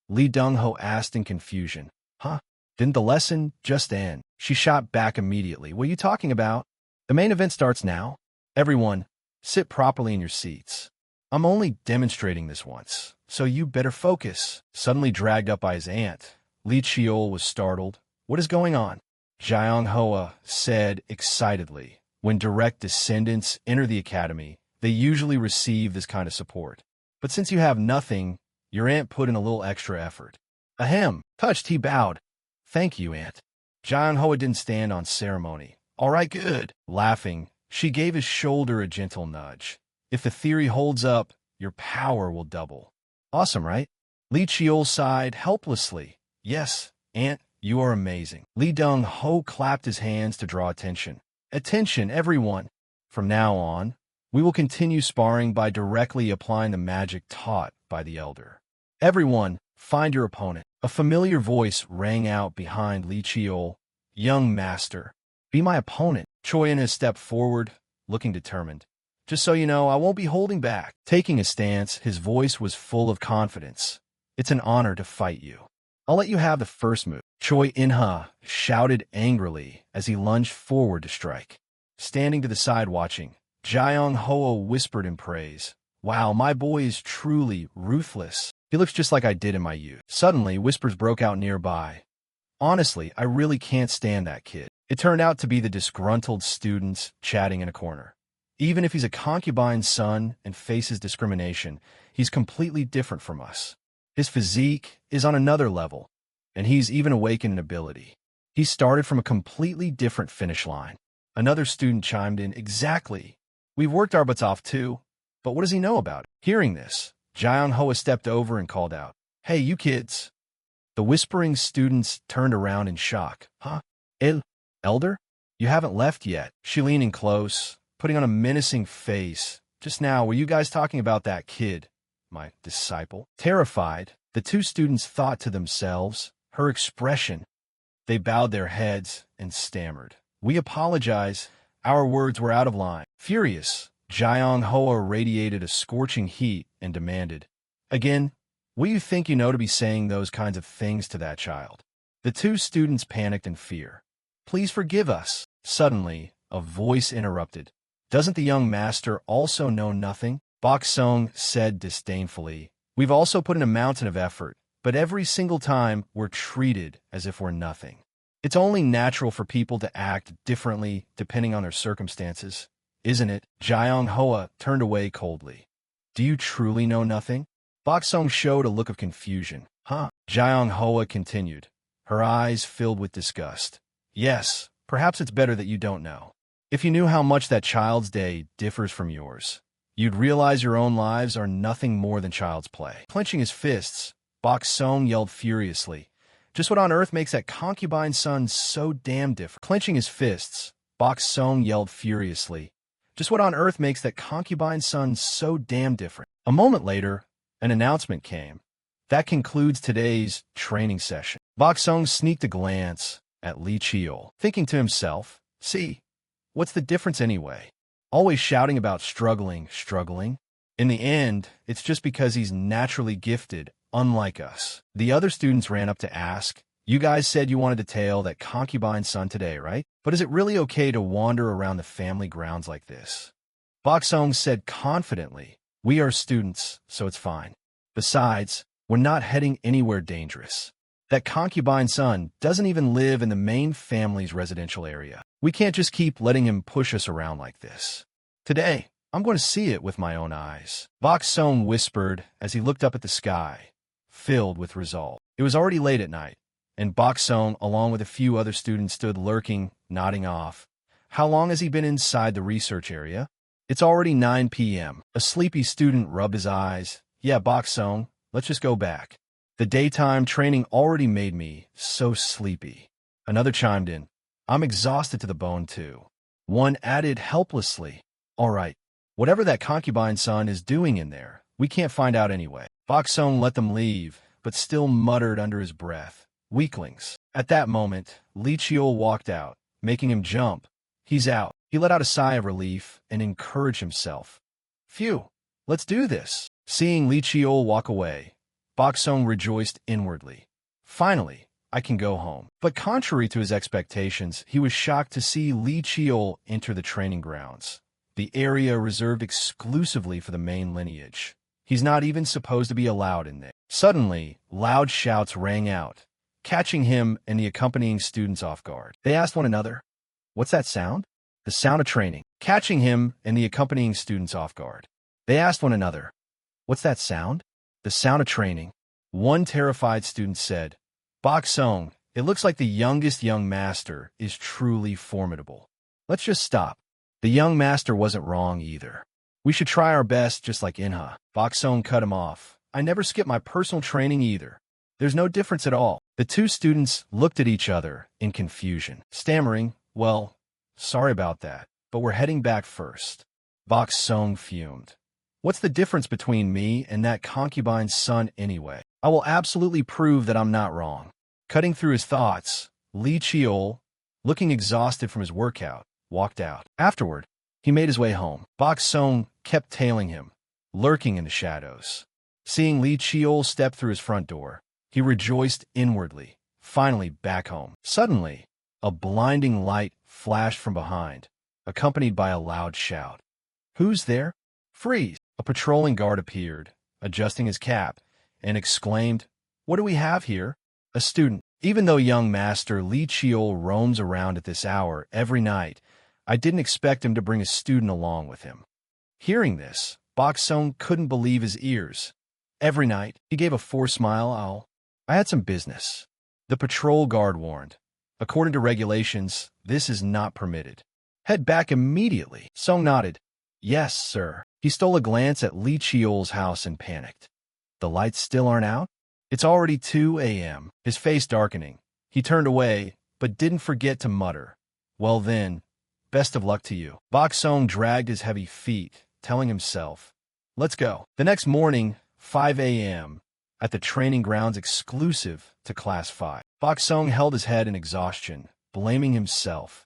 Speaker 1: Li Deng-ho asked in confusion, "Huh? Didn't the lesson just end?" She shot back immediately. "What are you talking about? The main event starts now. Everyone, sit properly in your seats. I'm only demonstrating this once, so you better focus." Suddenly dragged up by his aunt, Li Qiu was startled. "What is going on?" Jiang Hoa said excitedly, "When direct descendants enter the academy, they usually receive this kind of support. But since you have nothing, your aunt put in a little extra effort." Ahem. Touched, he bowed. "Thank you, Aunt." Jiang Hoa didn't stand on ceremony. "All right, good." Laughing, she gave his shoulder a gentle nudge. "If the theory holds up, your power will double." "Awesome, right?" Li Qiu sighed helplessly. "Yes, Aunt, you are amazing." Li Deng-ho clapped his hands to draw attention. "Attention, everyone! From now on, we will continue sparring by directly applying the magic taught by the elder. Everyone, find your opponent." A familiar voice rang out behind Li Qiu. "Young master, be my opponent." Choyan has stepped forward, looking determined. "Just so you know, I won't be holding back." Taking a stance, his voice was full of confidence. "It's an honor to fight you. I'll let you have the first move." Choi In-ha shouted angrily as he lunged forward to strike. Standing to the side watching, Jiang Hoa whispered in praise. "Wow, my boy is truly ruthless. He looks just like I did in my youth." Suddenly, whispers broke out nearby. "Honestly, I really can't stand that kid." It turned out to be the disgruntled students chatting in a corner. "Even if he's a concubine's son and faces discrimination, he's completely different from us. His physique is on another level, and he's even awakened in ability. He started from a completely different finish line." Another student chimed in, "Exactly. We've worked our butts off too, but what does he know about it?" Hearing this, Jiang Hoa stepped over and called out, "Hey, you kids." The whispering students turned around in shock. "Huh? Elder? You haven't left yet." She leaned in close, putting on a menacing face. "Just now, were you guys talking about that kid, my disciple?" Terrified, the two students thought to themselves, her expression. They bowed their heads and stammered, We apologize. Our words were out of line. Furious, Jiang Hoa radiated a scorching heat and demanded, "Again, what do you think you know to be saying those kinds of things to that child?" The two students panicked in fear. "Please forgive us." Suddenly, a voice interrupted. "Doesn't the young master also know nothing?" Bok Song said disdainfully. "We've also put in a mountain of effort, but every single time we're treated as if we're nothing. It's only natural for people to act differently depending on their circumstances, isn't it?" Jiang Hoa turned away coldly. "Do you truly know nothing?" Bok Song showed a look of confusion. "Huh?" Jiang Hoa continued, her eyes filled with disgust. "Yes, perhaps it's better that you don't know. If you knew how much that child's day differs from yours, you'd realize your own lives are nothing more than child's play." Clenching his fists, Bok Song yelled furiously, "Just what on earth makes that concubine's son so damn different?" Clenching his fists, Bok Song yelled furiously, "Just what on earth makes that concubine's son so damn different?" A moment later, an announcement came. "That concludes today's training session." Bok Song sneaked a glance at Li Chiol, thinking to himself, "See, what's the difference anyway? Always shouting about struggling. In the end, it's just because he's naturally gifted, unlike us." The other students ran up to ask, "You guys said you wanted to tail that concubine's son today, right? But is it really okay to wander around the family grounds like this?" Bok Song said confidently, "We are students, so it's fine. Besides, we're not heading anywhere dangerous. That concubine's son doesn't even live in the main family's residential area. We can't just keep letting him push us around like this. Today, I'm going to see it with my own eyes." Bok Song whispered as he looked up at the sky, filled with resolve. It was already late at night, and Bok Song, along with a few other students, stood lurking, nodding off. "How long has he been inside the research area?" "It's already 9 p.m. A sleepy student rubbed his eyes. "Yeah, Bok Song, let's just go back. The daytime training already made me so sleepy." Another chimed in, "I'm exhausted to the bone too." One added helplessly, "All right, whatever that concubine's son is doing in there, we can't find out anyway." Bok Song let them leave, but still muttered under his breath, "Weaklings." At that moment, Li Chiol walked out, making him jump. "He's out." He let out a sigh of relief and encouraged himself. "Phew, let's do this." Seeing Li Chiol walk away, Bok Song rejoiced inwardly. "Finally, I can go home." But contrary to his expectations, he was shocked to see Li Chiol enter the training grounds, the area reserved exclusively for the main lineage. He's not even supposed to be allowed in there. Suddenly, loud shouts rang out, catching him and the accompanying students off guard. They asked one another, "What's that sound?" "The sound of training." Catching him and the accompanying students off guard. They asked one another, "What's that sound?" "The sound of training." One terrified student said, "Bok Song, it looks like the youngest young master is truly formidable. Let's just stop." The young master wasn't wrong either. "We should try our best just like Inha." Bok Song cut him off. "I never skip my personal training either. There's no difference at all." The two students looked at each other in confusion, stammering, "Well, sorry about that, but we're heading back first." Bok Song fumed. "What's the difference between me and that concubine's son anyway? I will absolutely prove that I'm not wrong." Cutting through his thoughts, Li Chiol, looking exhausted from his workout, walked out. Afterward, he made his way home. Bok Song kept tailing him, lurking in the shadows. Seeing Li Chiol step through his front door, he rejoiced inwardly, finally back home. Suddenly, a blinding light flashed from behind, accompanied by a loud shout. "Who's there?" "Freeze!" A patrolling guard appeared, adjusting his cap, and exclaimed, "What do we have here?" "A student." "Even though young master Li Chiol roams around at this hour every night, I didn't expect him to bring a student along with him." Hearing this, Bok Song couldn't believe his ears. "Every night?" He gave a forced smile. I had some business." The patrol guard warned. "According to regulations, this is not permitted. Head back immediately." Song nodded. "Yes, sir." He stole a glance at Li Chiol's house and panicked. "The lights still aren't out?" "It's already 2 a.m. His face darkening, he turned away, but didn't forget to mutter, "Well then, best of luck to you." Bok Song dragged his heavy feet, telling himself, "Let's go." The next morning, 5 a.m., at the training grounds exclusive to Class 5. Bok Song held his head in exhaustion, blaming himself.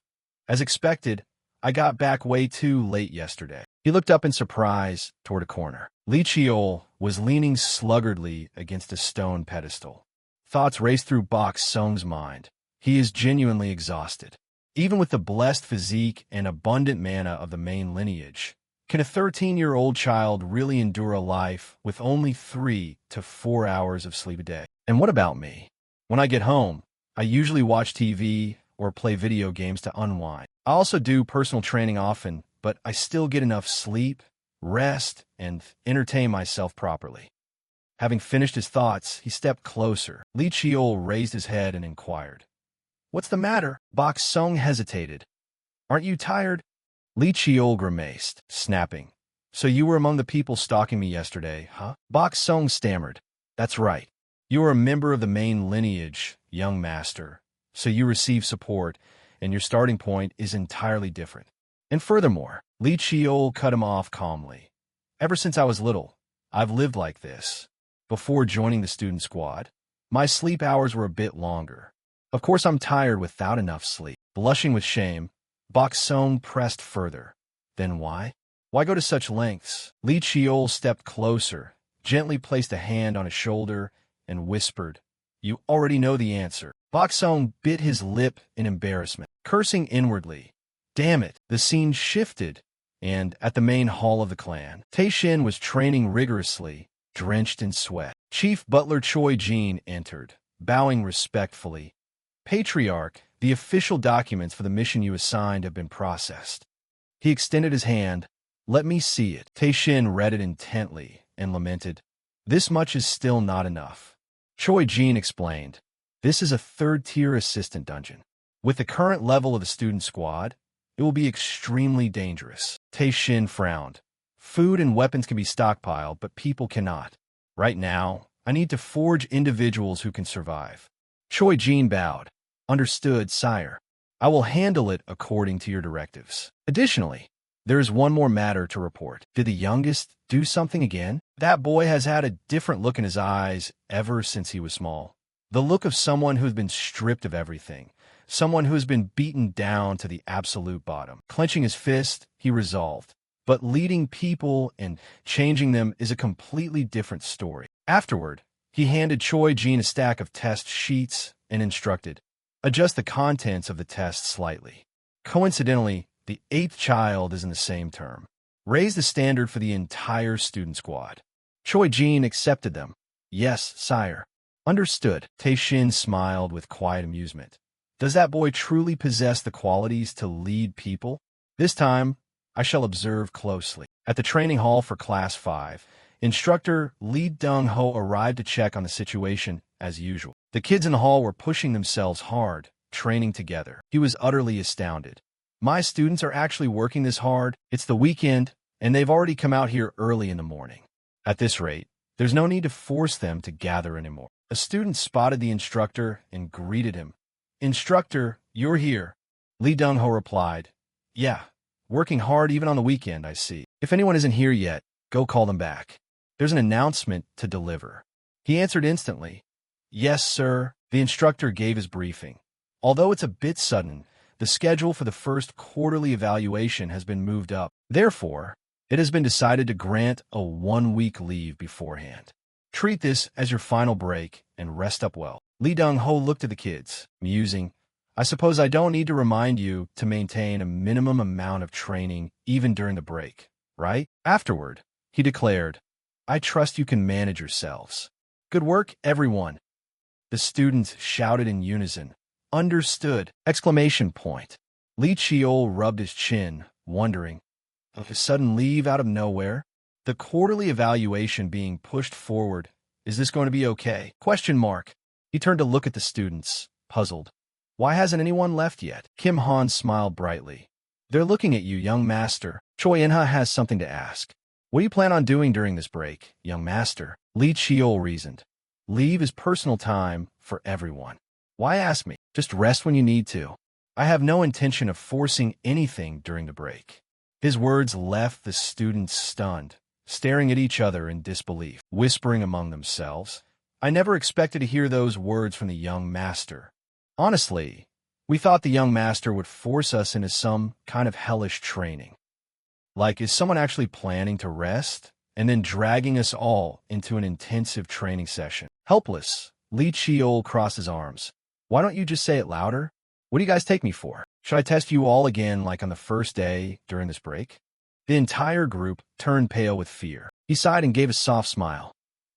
Speaker 1: As expected, I got back way too late yesterday. He looked up in surprise toward a corner. Li Chiol was leaning sluggardly against a stone pedestal. Thoughts raced through Bok Sung's mind. He is genuinely exhausted. Even with the blessed physique and abundant mana of the main lineage, can a 13-year-old child really endure a life with only 3 to 4 hours of sleep a day? And what about me? When I get home, I usually watch TV or play video games to unwind. I also do personal training often, but I still get enough sleep, rest, and entertain myself properly. Having finished his thoughts, he stepped closer. Li Chiol raised his head and inquired, "What's the matter?" Bok Sung hesitated. "Aren't you tired?" Li Chiol grimaced, snapping, "So you were among the people stalking me yesterday, huh?" Bok Sung stammered, "That's right. You are a member of the main lineage, young master, so you receive support, and your starting point is entirely different. And furthermore," Li Chiol cut him off calmly, "ever since I was little, I've lived like this. Before joining the student squad, my sleep hours were a bit longer. Of course, I'm tired without enough sleep." Blushing with shame, Bok Sung pressed further. "Then why? Why go to such lengths?" Li Chiol stepped closer, gently placed a hand on his shoulder, and whispered, "You already know the answer." Bok Sung bit his lip in embarrassment, cursing inwardly. Damn it! The scene shifted, and at the main hall of the clan, Tae-shin was training rigorously, drenched in sweat. Chief Butler Choi Jin entered, bowing respectfully. "Patriarch, the official documents for the mission you assigned have been processed." He extended his hand. "Let me see it." Tae-shin read it intently and lamented, "This much is still not enough." Choi Jin explained, "This is a third-tier assistant dungeon. With the current level of the student squad, it will be extremely dangerous." Tae-shin frowned. "Food and weapons can be stockpiled, but people cannot. Right now, I need to forge individuals who can survive." Choi Jin bowed. "Understood, sire. I will handle it according to your directives. Additionally, there is one more matter to report." Did the youngest do something again? That boy has had a different look in his eyes ever since he was small. The look of someone who has been stripped of everything, someone who has been beaten down to the absolute bottom. Clenching his fist, he resolved, "But leading people and changing them is a completely different story." Afterward, he handed Choi Jin a stack of test sheets and instructed, "Adjust the contents of the test slightly. Coincidentally, the 8th child is in the same term. Raise the standard for the entire student squad." Choi Jin accepted them. "Yes, sire." "Understood." Tae-shin smiled with quiet amusement. "Does that boy truly possess the qualities to lead people? This time, I shall observe closely." At the training hall for Class 5, instructor Lee Dong-ho arrived to check on the situation as usual. The kids in the hall were pushing themselves hard, training together. He was utterly astounded. "My students are actually working this hard. It's the weekend, and they've already come out here early in the morning. At this rate, there's no need to force them to gather anymore." A student spotted the instructor and greeted him. "Instructor, you're here." Lee Dong-ho replied, "Yeah, working hard even on the weekend, I see. If anyone isn't here yet, go call them back. There's an announcement to deliver." He answered instantly, "Yes, sir." The instructor gave his briefing. Although it's a bit sudden, the schedule for the first quarterly evaluation has been moved up. Therefore, it has been decided to grant a 1-week leave beforehand. Treat this as your final break and rest up well. Lee Dong-ho looked at the kids, musing, "I suppose I don't need to remind you to maintain a minimum amount of training even during the break, right?" Afterward, he declared, "I trust you can manage yourselves. Good work, everyone." The students shouted in unison, "Understood!" Exclamation point. Li Chiol rubbed his chin, wondering, a sudden leave out of nowhere? The quarterly evaluation being pushed forward. Is this going to be okay? Question mark. He turned to look at the students, puzzled. Why hasn't anyone left yet? Kim Han smiled brightly. "They're looking at you, young master." Choi Inha has something to ask. "What do you plan on doing during this break, young master?" Li Chiol reasoned. "Leave is personal time for everyone. Why ask me? Just rest when you need to. I have no intention of forcing anything during the break." His words left the students stunned, staring at each other in disbelief, whispering among themselves, "I never expected to hear those words from the young master. Honestly, We thought the young master would force us into some kind of hellish training. Like, is someone actually planning to rest and then dragging us all into an intensive training session? Helpless, Li Chiol crossed his arms. Why don't you just say it louder? What do you guys take me for? Should I test you all again like on the first day during this break? The entire group turned pale with fear. He sighed and gave a soft smile.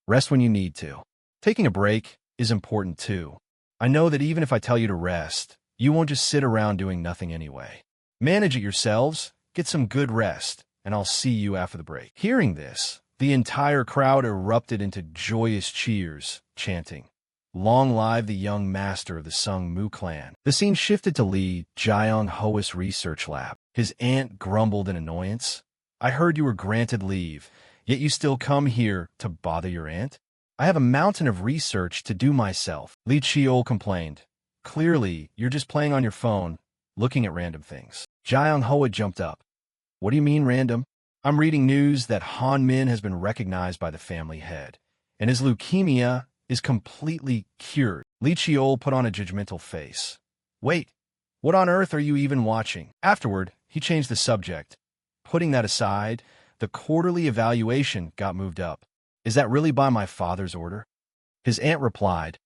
Speaker 1: Rest when you need to. Taking a break is important too. I know that even if I tell you to rest, you won't just sit around doing nothing anyway. Manage it yourselves, get some good rest, and I'll see you after the break. Hearing this, the entire crowd erupted into joyous cheers, chanting, "Long live the young master of the Sung Mu clan." The scene shifted to Li Jiang Hoa's research lab. His aunt grumbled in annoyance. I heard you were granted leave, yet you still come here to bother your aunt? I have a mountain of research to do myself, Li Chiol complained. Clearly, you're just playing on your phone, looking at random things. Jiang Hoa jumped up. What do you mean random? I'm reading news that Han Min has been recognized by the family head, and his leukemia is completely cured. Li Chiol put on a judgmental face. Wait, what on earth are you even watching? Afterward, he changed the subject. Putting that aside, the quarterly evaluation got moved up. Is that really by my father's order? His aunt replied,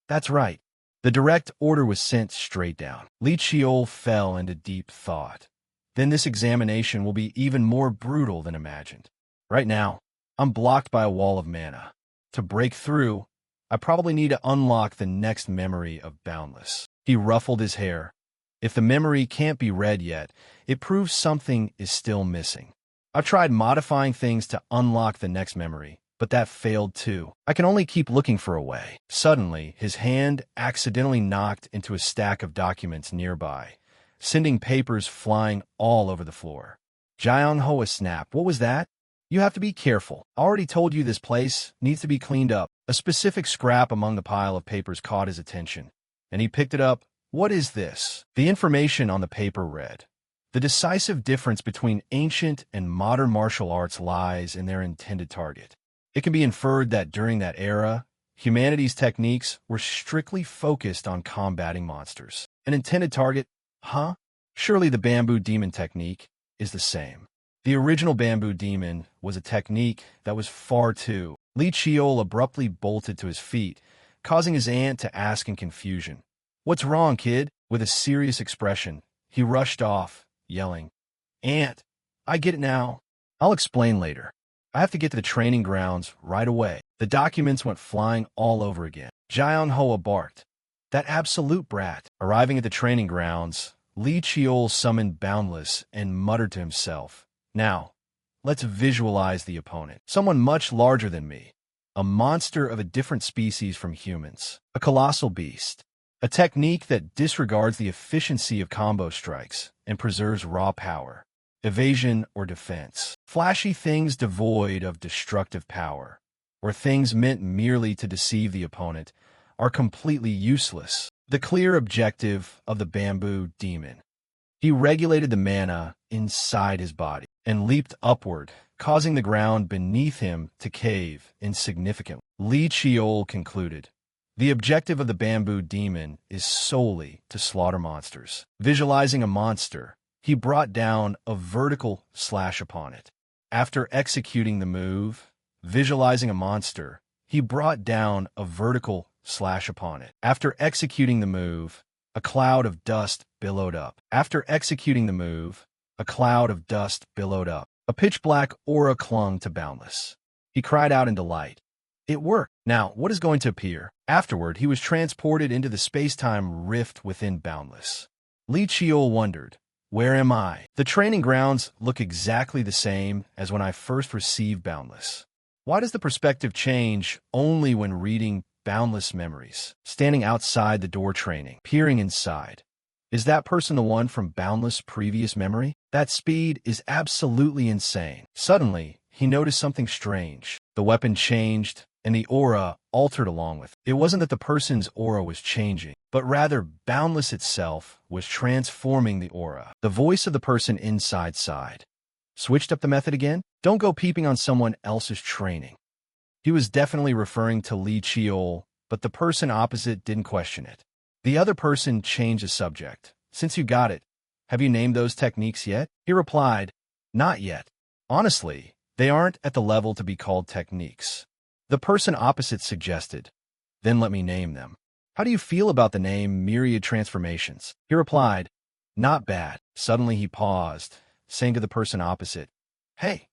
Speaker 1: That's right. The direct order was sent straight down. Li Chiol fell into deep thought. Then this examination will be even more brutal than imagined. Right now, I'm blocked by a wall of mana. To break through, I probably need to unlock the next memory of Boundless. He ruffled his hair. If the memory can't be read yet, it proves something is still missing. I've tried modifying things to unlock the next memory, but that failed too. I can only keep looking for a way. Suddenly, his hand accidentally knocked into a stack of documents nearby, sending papers flying all over the floor. Jiang Hoa snapped. What was that? You have to be careful. I already told you this place needs to be cleaned up. A specific scrap among the pile of papers caught his attention, and he picked it up. What is this? The information on the paper read, The decisive difference between ancient and modern martial arts lies in their intended target. It can be inferred that during that era, humanity's techniques were strictly focused on combating monsters. An intended target? Huh? Surely the bamboo demon technique is the same. The original bamboo demon was a technique that was far too. Li Chiol abruptly bolted to his feet, causing his aunt to ask in confusion, What's wrong, kid? With a serious expression, he rushed off, yelling, Aunt, I get it now. I'll explain later. I have to get to the training grounds right away. The documents went flying all over again. Jiang Hoa barked. That absolute brat. Arriving at the training grounds, Li Chiol summoned Boundless and muttered to himself, Now, let's visualize the opponent. Someone much larger than me. A monster of a different species from humans. A colossal beast. A technique that disregards the efficiency of combo strikes and preserves raw power, evasion or defense. Flashy things devoid of destructive power, or things meant merely to deceive the opponent, are completely useless. The clear objective of the bamboo demon. He regulated the mana inside his body and leaped upward, causing the ground beneath him to cave insignificantly. Li Chiol concluded, The objective of the bamboo demon is solely to slaughter monsters. Visualizing a monster, he brought down a vertical slash upon it. After executing the move, visualizing a monster, he brought down a vertical slash upon it. After executing the move, a cloud of dust billowed up. After executing the move, a cloud of dust billowed up. A pitch-black aura clung to Boundless. He cried out in delight. It worked. Now, what is going to appear? Afterward, he was transported into the space-time rift within Boundless. Li Chiol wondered, Where am I? The training grounds look exactly the same as when I first received Boundless. Why does the perspective change only when reading Boundless memories? Standing outside the door training, peering inside. Is that person the one from Boundless' previous memory? That speed is absolutely insane. Suddenly, he noticed something strange. The weapon changed, and the aura altered along with it. It wasn't that the person's aura was changing, but rather Boundless itself was transforming the aura. The voice of the person inside sighed. Switched up the method again? Don't go peeping on someone else's training. He was definitely referring to Li Chiol, but the person opposite didn't question it. The other person changed the subject. Since you got it, have you named those techniques yet? He replied, not yet. Honestly, they aren't at the level to be called techniques. The person opposite suggested, then let me name them. How do you feel about the name Myriad Transformations? He replied, not bad. Suddenly he paused, saying to the person opposite, hey,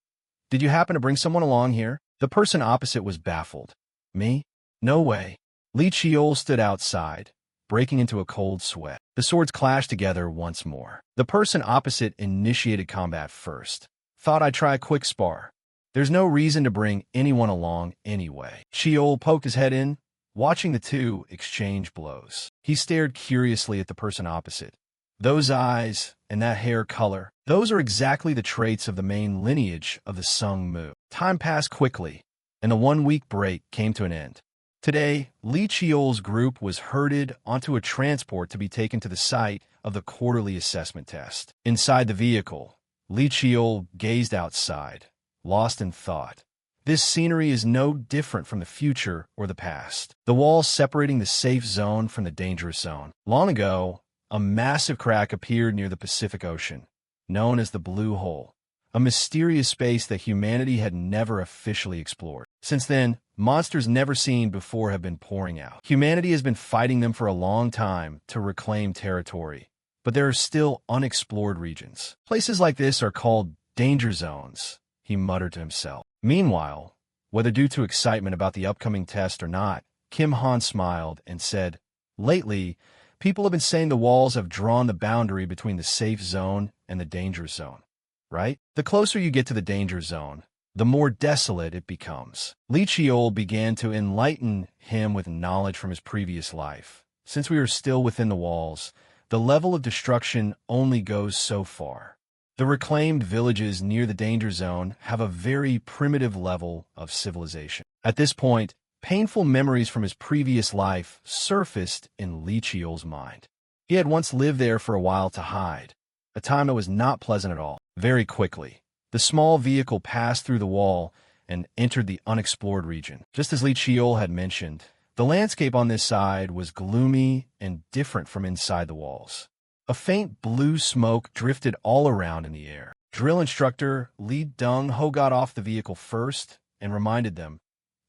Speaker 1: did you happen to bring someone along here? The person opposite was baffled. Me? No way. Li Chiol stood outside, breaking into a cold sweat. The swords clashed together once more. The person opposite initiated combat first. Thought I'd try a quick spar. There's no reason to bring anyone along anyway. Chiol poked his head in, watching the two exchange blows. He stared curiously at the person opposite. Those eyes and that hair color, those are exactly the traits of the main lineage of the Sung Mu. Time passed quickly, and the 1-week break came to an end. Today, Li Chiol's group was herded onto a transport to be taken to the site of the quarterly assessment test. Inside the vehicle, Li Chiol gazed outside, lost in thought. This scenery is no different from the future or the past. The wall separating the safe zone from the dangerous zone. Long ago, a massive crack appeared near the Pacific Ocean, known as the Blue Hole, a mysterious space that humanity had never officially explored. Since then, monsters never seen before have been pouring out. Humanity has been fighting them for a long time to reclaim territory, but there are still unexplored regions. Places like this are called danger zones, he muttered to himself. Meanwhile, whether due to excitement about the upcoming test or not, Kim Han smiled and said, lately, people have been saying the walls have drawn the boundary between the safe zone and the danger zone, right? The closer you get to the danger zone, the more desolate it becomes. Li Chiol began to enlighten him with knowledge from his previous life. Since we are still within the walls, the level of destruction only goes so far. The reclaimed villages near the danger zone have a very primitive level of civilization. At this point, painful memories from his previous life surfaced in Li Chiol's mind. He had once lived there for a while to hide, a time that was not pleasant at all. Very quickly, the small vehicle passed through the wall and entered the unexplored region. Just as Li Chiol had mentioned, the landscape on this side was gloomy and different from inside the walls. A faint blue smoke drifted all around in the air. Drill instructor Li Deng Ho got off the vehicle first and reminded them,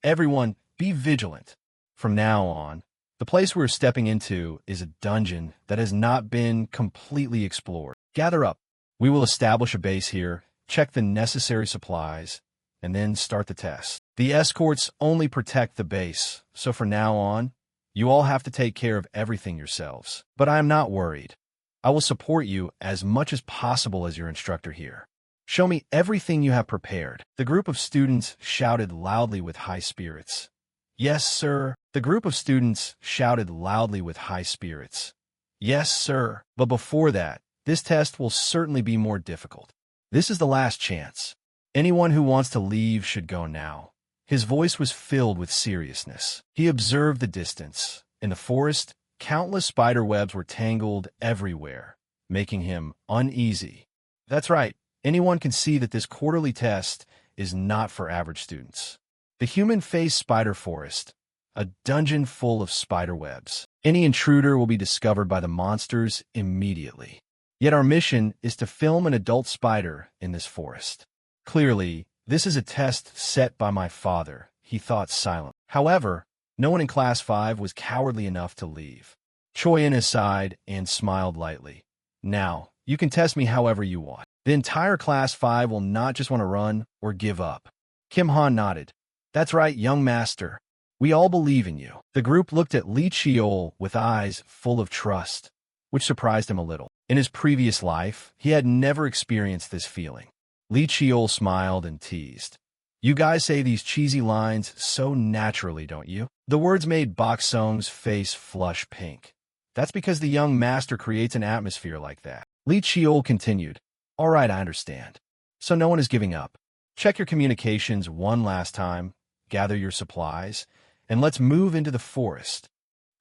Speaker 1: everyone, be vigilant. From now on, the place we're stepping into is a dungeon that has not been completely explored. Gather up. We will establish a base here, check the necessary supplies, and then start the test. The escorts only protect the base, so from now on, you all have to take care of everything yourselves. But I am not worried. I will support you as much as possible as your instructor here. Show me everything you have prepared. The group of students shouted loudly with high spirits. Yes, sir. The group of students shouted loudly with high spirits. Yes, sir. But before that, this test will certainly be more difficult. This is the last chance. Anyone who wants to leave should go now. His voice was filled with seriousness. He observed the distance. In the forest, countless spider webs were tangled everywhere, making him uneasy. That's right. Anyone can see that this quarterly test is not for average students. The human-faced spider forest, a dungeon full of spider webs. Any intruder will be discovered by the monsters immediately. Yet our mission is to film an adult spider in this forest. Clearly, this is a test set by my father, he thought silently. However, no one in Class 5 was cowardly enough to leave. Choi in sighed and smiled lightly. Now, you can test me however you want. The entire Class 5 will not just want to run or give up. Kim Han nodded. That's right, young master. We all believe in you. The group looked at Li Chiol with eyes full of trust, which surprised him a little. In his previous life, he had never experienced this feeling. Li Chiol smiled and teased. You guys say these cheesy lines so naturally, don't you? The words made Bok Sung's face flush pink. That's because the young master creates an atmosphere like that. Li Chiol continued. All right, I understand. So no one is giving up. Check your communications one last time, gather your supplies, and let's move into the forest.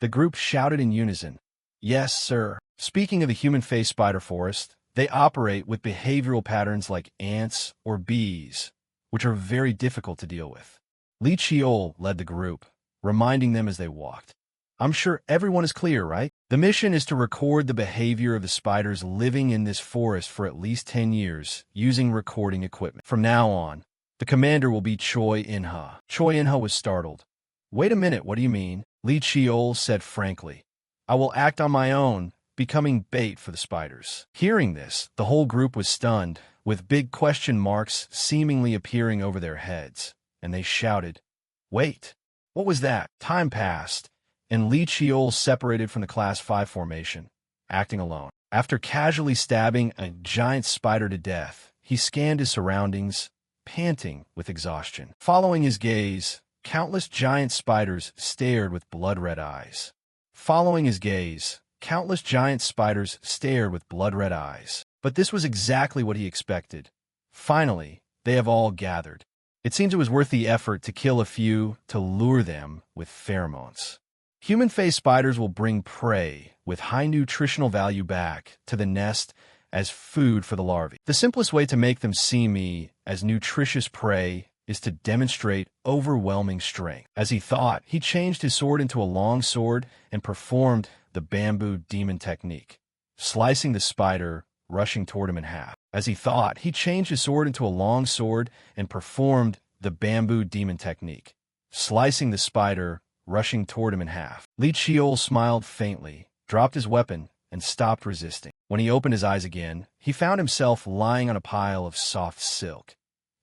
Speaker 1: The group shouted in unison. Yes, sir. Speaking of the human-faced spider forest, they operate with behavioral patterns like ants or bees, which are very difficult to deal with. Li Chiol led the group, reminding them as they walked. I'm sure everyone is clear, right? The mission is to record the behavior of the spiders living in this forest for at least 10 years using recording equipment. From now on, the commander will be Choi In-ha. Choi In-ha was startled. Wait a minute, what do you mean? Lee Cheol said frankly. I will act on my own, becoming bait for the spiders. Hearing this, the whole group was stunned, with big question marks seemingly appearing over their heads, and they shouted, Wait, what was that? Time passed, and Lee Cheol separated from the Class 5 formation, acting alone. After casually stabbing a giant spider to death, he scanned his surroundings, panting with exhaustion. Following his gaze, countless giant spiders stared with blood-red eyes. Following his gaze, countless giant spiders stared with blood-red eyes. But this was exactly what he expected. Finally, they have all gathered. It seems it was worth the effort to kill a few to lure them with pheromones. Human-faced spiders will bring prey with high nutritional value back to the nest as food for the larvae. The simplest way to make them see me as nutritious prey is to demonstrate overwhelming strength. As he thought, he changed his sword into a long sword and performed the bamboo demon technique, slicing the spider, rushing toward him in half. As he thought, he changed his sword into a long sword and performed the bamboo demon technique, slicing the spider, rushing toward him in half. Lee Cheol smiled faintly, dropped his weapon, and stopped resisting. When he opened his eyes again, he found himself lying on a pile of soft silk.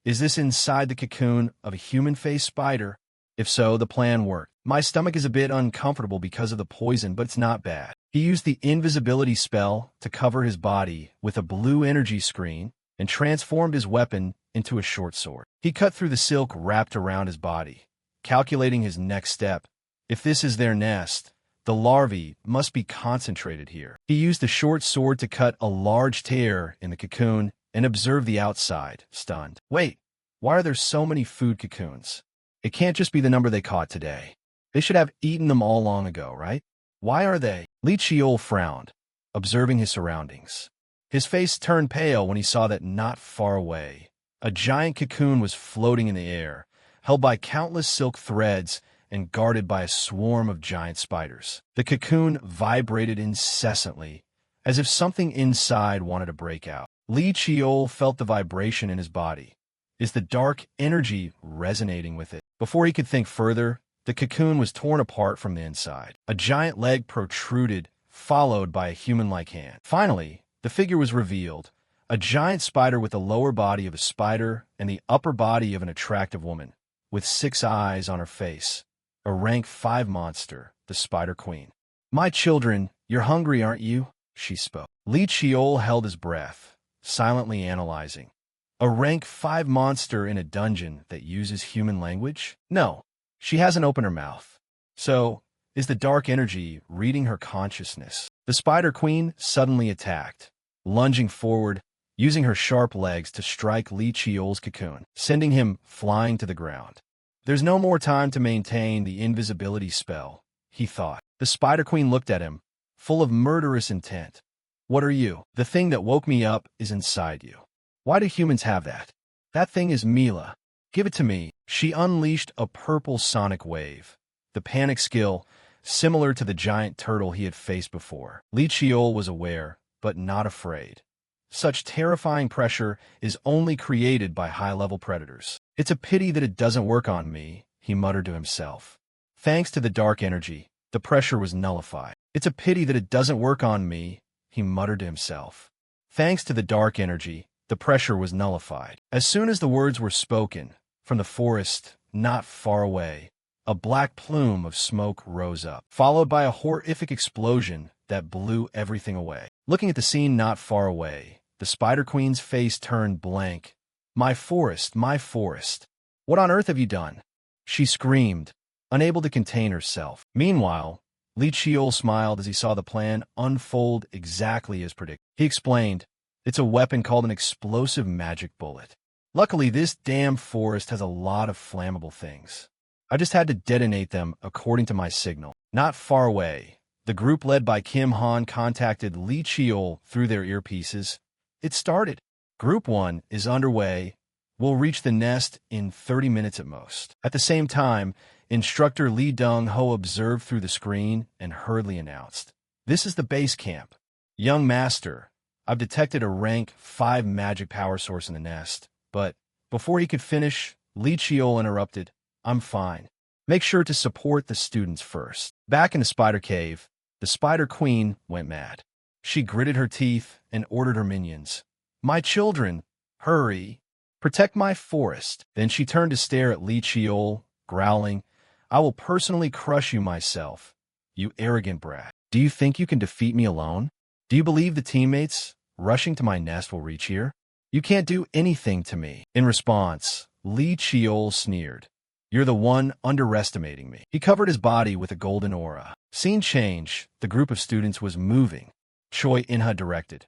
Speaker 1: Is this inside the cocoon of a human-faced spider? If so, the plan worked. My stomach is a bit uncomfortable because of the poison, but it's not bad. He used the invisibility spell to cover his body with a blue energy screen and transformed his weapon into a short sword. He cut through the silk wrapped around his body, calculating his next step. If this is their nest, the larvae must be concentrated here. He used the short sword to cut a large tear in the cocoon and observed the outside, stunned. Wait, why are there so many food cocoons? It can't just be the number they caught today. They should have eaten them all long ago, right? Why are they? Lee Cheol frowned, observing his surroundings. His face turned pale when he saw that not far away, a giant cocoon was floating in the air, held by countless silk threads and guarded by a swarm of giant spiders. The cocoon vibrated incessantly, as if something inside wanted to break out. Lee Cheol felt the vibration in his body. Is the dark energy resonating with it? Before he could think further, the cocoon was torn apart from the inside. A giant leg protruded, followed by a human-like hand. Finally, the figure was revealed, a giant spider with the lower body of a spider and the upper body of an attractive woman, with 6 eyes on her face. A rank 5 monster, the Spider Queen. My children, you're hungry, aren't you? She spoke. Lee Cheol held his breath, silently analyzing. A rank 5 monster in a dungeon that uses human language? No, she hasn't opened her mouth. So, is the dark energy reading her consciousness? The Spider Queen suddenly attacked, lunging forward, using her sharp legs to strike Lee Cheol's cocoon, sending him flying to the ground. There's no more time to maintain the invisibility spell, he thought. The Spider Queen looked at him, full of murderous intent. What are you? The thing that woke me up is inside you. Why do humans have that? That thing is Mila. Give it to me. She unleashed a purple sonic wave, the panic skill similar to the giant turtle he had faced before. Lee Cheol was aware, but not afraid. Such terrifying pressure is only created by high-level predators. It's a pity that it doesn't work on me, he muttered to himself. Thanks to the dark energy, the pressure was nullified. It's a pity that it doesn't work on me, he muttered to himself. Thanks to the dark energy, the pressure was nullified. As soon as the words were spoken, from the forest, not far away, a black plume of smoke rose up, followed by a horrific explosion that blew everything away. Looking at the scene not far away, the Spider Queen's face turned blank. My forest, what on earth have you done? She screamed, unable to contain herself. Meanwhile, Lee Cheol smiled as he saw the plan unfold exactly as predicted. He explained, it's a weapon called an explosive magic bullet. Luckily, this damn forest has a lot of flammable things. I just had to detonate them according to my signal. Not far away, the group led by Kim Han contacted Lee Cheol through their earpieces. It started. Group 1 is underway. We'll reach the nest in 30 minutes at most. At the same time, instructor Lee Dong-ho observed through the screen and hurriedly announced, This is the base camp. Young Master, I've detected a rank 5 magic power source in the nest, but before he could finish, Li Chiol interrupted. I'm fine. Make sure to support the students first. Back in the spider cave, the Spider Queen went mad. She gritted her teeth and ordered her minions. My children, hurry. Protect my forest. Then she turned to stare at Li Chiol, growling, I will personally crush you myself, you arrogant brat. Do you think you can defeat me alone? Do you believe the teammates rushing to my nest will reach here? You can't do anything to me. In response, Li Chiol sneered. You're the one underestimating me. He covered his body with a golden aura. Scene change. The group of students was moving. Choi In-ha directed.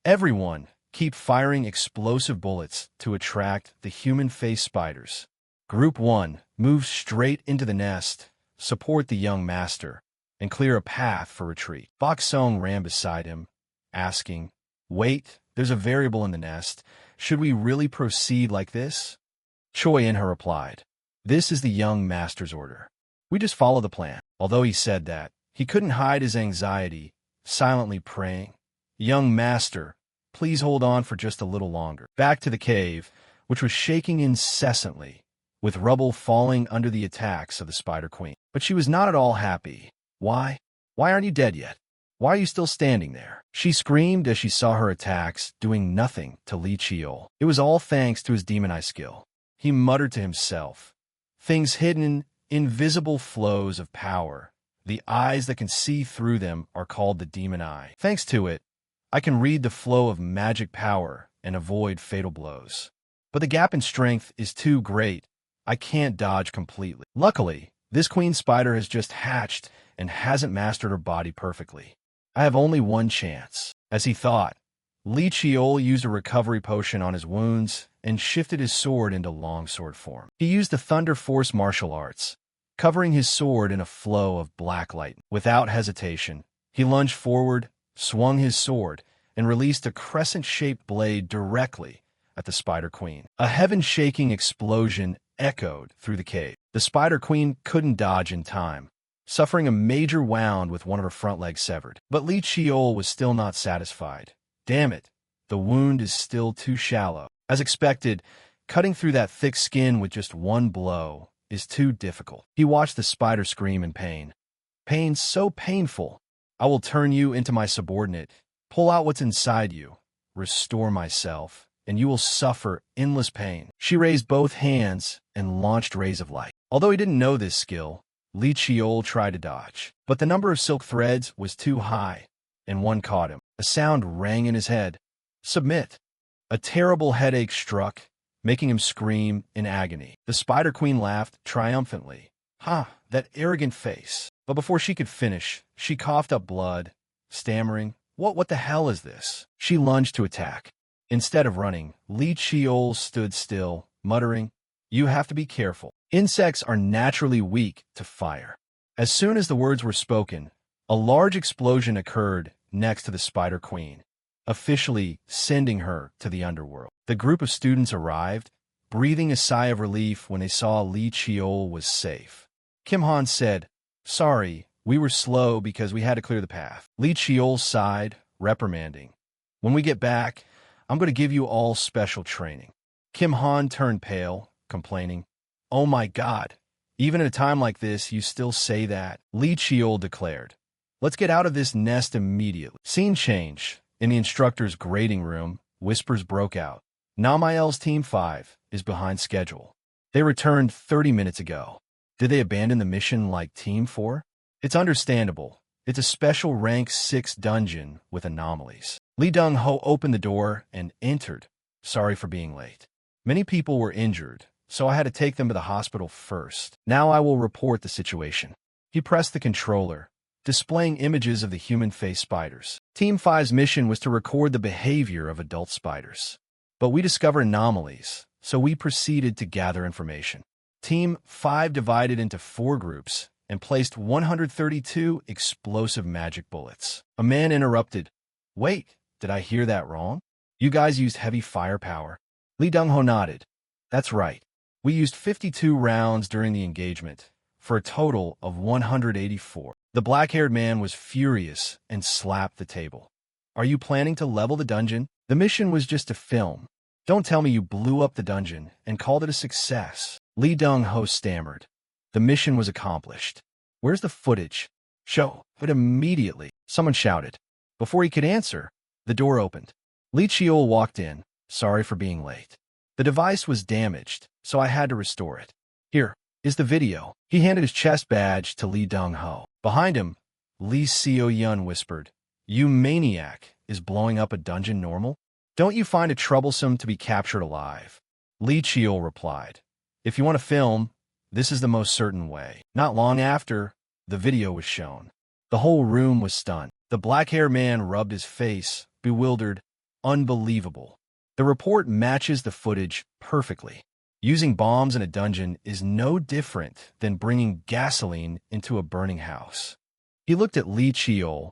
Speaker 1: Everyone, keep firing explosive bullets to attract the human-face spiders. Group 1, move straight into the nest, support the young master, and clear a path for retreat. Bok Song ran beside him, asking, Wait, there's a variable in the nest. Should we really proceed like this? Choi In-ha replied, This is the young master's order. We just follow the plan. Although he said that, he couldn't hide his anxiety, silently praying, Young master, please hold on for just a little longer. Back to the cave, which was shaking incessantly, with rubble falling under the attacks of the Spider Queen. But she was not at all happy. Why? Why aren't you dead yet? Why are you still standing there? She screamed as she saw her attacks doing nothing to Li Chiol. It was all thanks to his demon eye skill. He muttered to himself, Things hidden, invisible flows of power. The eyes that can see through them are called the demon eye. Thanks to it, I can read the flow of magic power and avoid fatal blows. But the gap in strength is too great. I can't dodge completely. Luckily, this queen spider has just hatched and hasn't mastered her body perfectly. I have only one chance. As he thought, Li Chiol used a recovery potion on his wounds and shifted his sword into longsword form. He used the Thunder Force martial arts, covering his sword in a flow of black light. Without hesitation, he lunged forward, swung his sword, and released a crescent-shaped blade directly at the Spider Queen. A heaven-shaking explosion echoed through the cave. The Spider Queen couldn't dodge in time, suffering a major wound with one of her front legs severed. But Li Chiol was still not satisfied. Damn it, the wound is still too shallow. As expected, cutting through that thick skin with just one blow is too difficult. He watched the spider scream in pain. Pain so painful. I will turn you into my subordinate, pull out what's inside you, restore myself, and you will suffer endless pain. She raised both hands and launched rays of light. Although he didn't know this skill, Li Chiol tried to dodge, but the number of silk threads was too high, and one caught him. A sound rang in his head. Submit. A terrible headache struck, making him scream in agony. The Spider Queen laughed triumphantly. Ha, that arrogant face. But before she could finish, she coughed up blood, stammering, What the hell is this? She lunged to attack. Instead of running, Li Chiol stood still, muttering, You have to be careful. Insects are naturally weak to fire. As soon as the words were spoken, a large explosion occurred next to the Spider Queen, officially sending her to the underworld. The group of students arrived, breathing a sigh of relief when they saw Li Chiol was safe. Kim Han said, Sorry, we were slow because we had to clear the path. Li Chiol sighed, reprimanding. When we get back, I'm going to give you all special training. Kim Han turned pale, complaining, Oh my God, even at a time like this, you still say that? Li Chiol declared, Let's get out of this nest immediately. Scene change. In the instructor's grading room, whispers broke out. Namael's Team 5 is behind schedule. They returned 30 minutes ago. Did they abandon the mission like Team 4? It's understandable. It's a special rank 6 dungeon with anomalies. Lee Dong-ho opened the door and entered. Sorry for being late. Many people were injured, so I had to take them to the hospital first. Now I will report the situation. He pressed the controller, displaying images of the human face spiders. Team 5's mission was to record the behavior of adult spiders. But we discovered anomalies, so we proceeded to gather information. Team 5 divided into 4 groups and placed 132 explosive magic bullets. A man interrupted. Wait, did I hear that wrong? You guys used heavy firepower. Lee Dong-ho nodded. That's right. We used 52 rounds during the engagement, for a total of 184. The black-haired man was furious and slapped the table. Are you planning to level the dungeon? The mission was just a film. Don't tell me you blew up the dungeon and called it a success. Lee Dong-ho stammered. The mission was accomplished. Where's the footage? Show it immediately, someone shouted. Before he could answer, the door opened. Lee Cheol walked in, sorry for being late. The device was damaged, so I had to restore it. Here is the video. He handed his chest badge to Lee Dong-ho. Behind him, Lee Seo-yun whispered, You maniac, is blowing up a dungeon normal? Don't you find it troublesome to be captured alive? Lee Cheol replied, If you want to film, this is the most certain way. Not long after, the video was shown. The whole room was stunned. The black-haired man rubbed his face, bewildered. Unbelievable. The report matches the footage perfectly. Using bombs in a dungeon is no different than bringing gasoline into a burning house. He looked at Lee Cheol.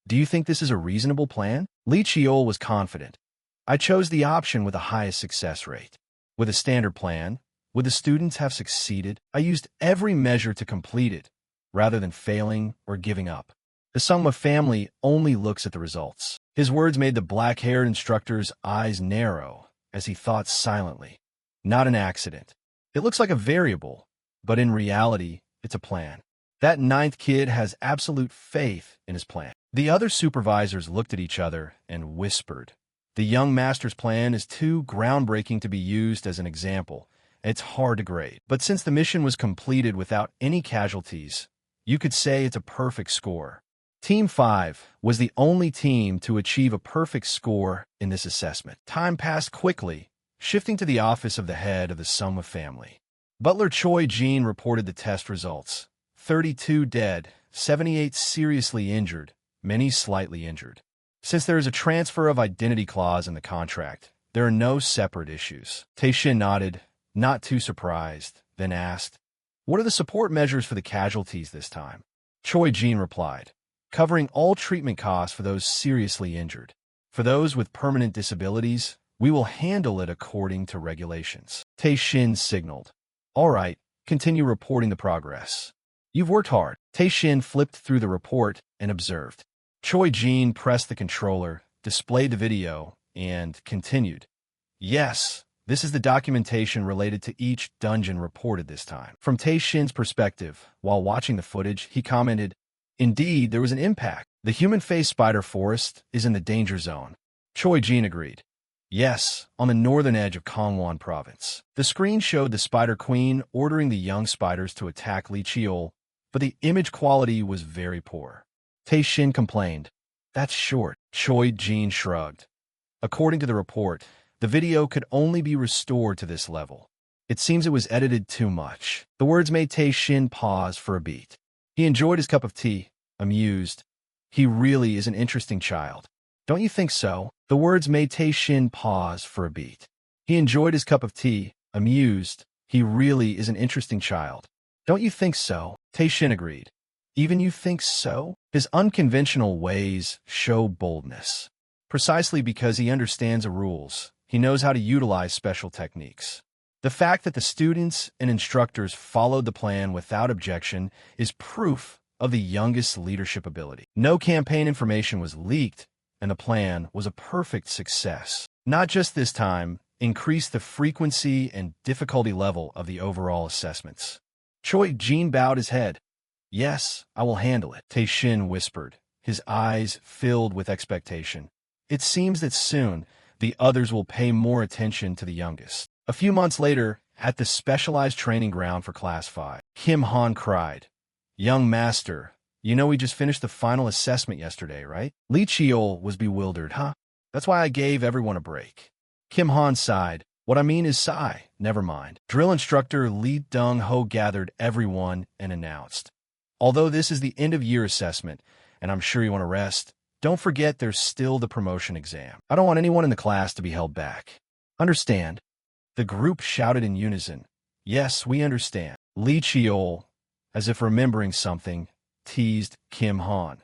Speaker 1: Do you think this is a reasonable plan? Lee Cheol was confident. I chose the option with the highest success rate. With a standard plan, would the students have succeeded? I used every measure to complete it, rather than failing or giving up. The Sungma family only looks at the results. His words made the black-haired instructor's eyes narrow as he thought silently. Not an accident. It looks like a variable, but in reality, it's a plan. That ninth kid has absolute faith in his plan. The other supervisors looked at each other and whispered. The young master's plan is too groundbreaking to be used as an example. It's hard to grade. But since the mission was completed without any casualties, you could say it's a perfect score. Team 5 was the only team to achieve a perfect score in this assessment. Time passed quickly, shifting to the office of the head of the Sungma family. Butler Choi Jin reported the test results. 32 dead, 78 seriously injured, many slightly injured. Since there is a transfer of identity clause in the contract, there are no separate issues. Tae-shin nodded, not too surprised, then asked, What are the support measures for the casualties this time? Choi Jin replied, Covering all treatment costs for those seriously injured. For those with permanent disabilities, we will handle it according to regulations. Tae-shin signaled. All right, continue reporting the progress. You've worked hard. Tae-shin flipped through the report and observed. Choi Jin pressed the controller, displayed the video, and continued. Yes, this is the documentation related to each dungeon reported this time. From Tae-shin's perspective, while watching the footage, he commented, Indeed, there was an impact. The human-faced spider forest is in the danger zone. Choi Jin agreed. Yes, on the northern edge of Gangwon province. The screen showed the Spider Queen ordering the young spiders to attack Lee Cheol, but the image quality was very poor. Tae-shin complained. That's short. Choi Jin shrugged. According to the report, the video could only be restored to this level. It seems it was edited too much. The words made Tae-shin pause for a beat. He enjoyed his cup of tea, amused. He really is an interesting child. Don't you think so? The words made Tae-shin pause for a beat. He enjoyed his cup of tea, amused. He really is an interesting child. Don't you think so? Tae-shin agreed. Even you think so? His unconventional ways show boldness. Precisely because he understands the rules, he knows how to utilize special techniques. The fact that the students and instructors followed the plan without objection is proof of the youngest leadership ability. No campaign information was leaked, and the plan was a perfect success. Not just this time, increased the frequency and difficulty level of the overall assessments. Choi Jin bowed his head. Yes, I will handle it, Tae-shin whispered, his eyes filled with expectation. It seems that soon, the others will pay more attention to the youngest. A few months later, at the specialized training ground for Class 5, Kim Han cried, Young master, you know we just finished the final assessment yesterday, right? Lee Cheol was bewildered, huh? That's why I gave everyone a break. Kim Han sighed. What I mean is sigh, never mind. Drill instructor Lee Dong-ho gathered everyone and announced, Although this is the end-of-year assessment, and I'm sure you want to rest, don't forget there's still the promotion exam. I don't want anyone in the class to be held back. Understand? The group shouted in unison. Yes, we understand. Lee Cheol, as if remembering something, teased Kim Han.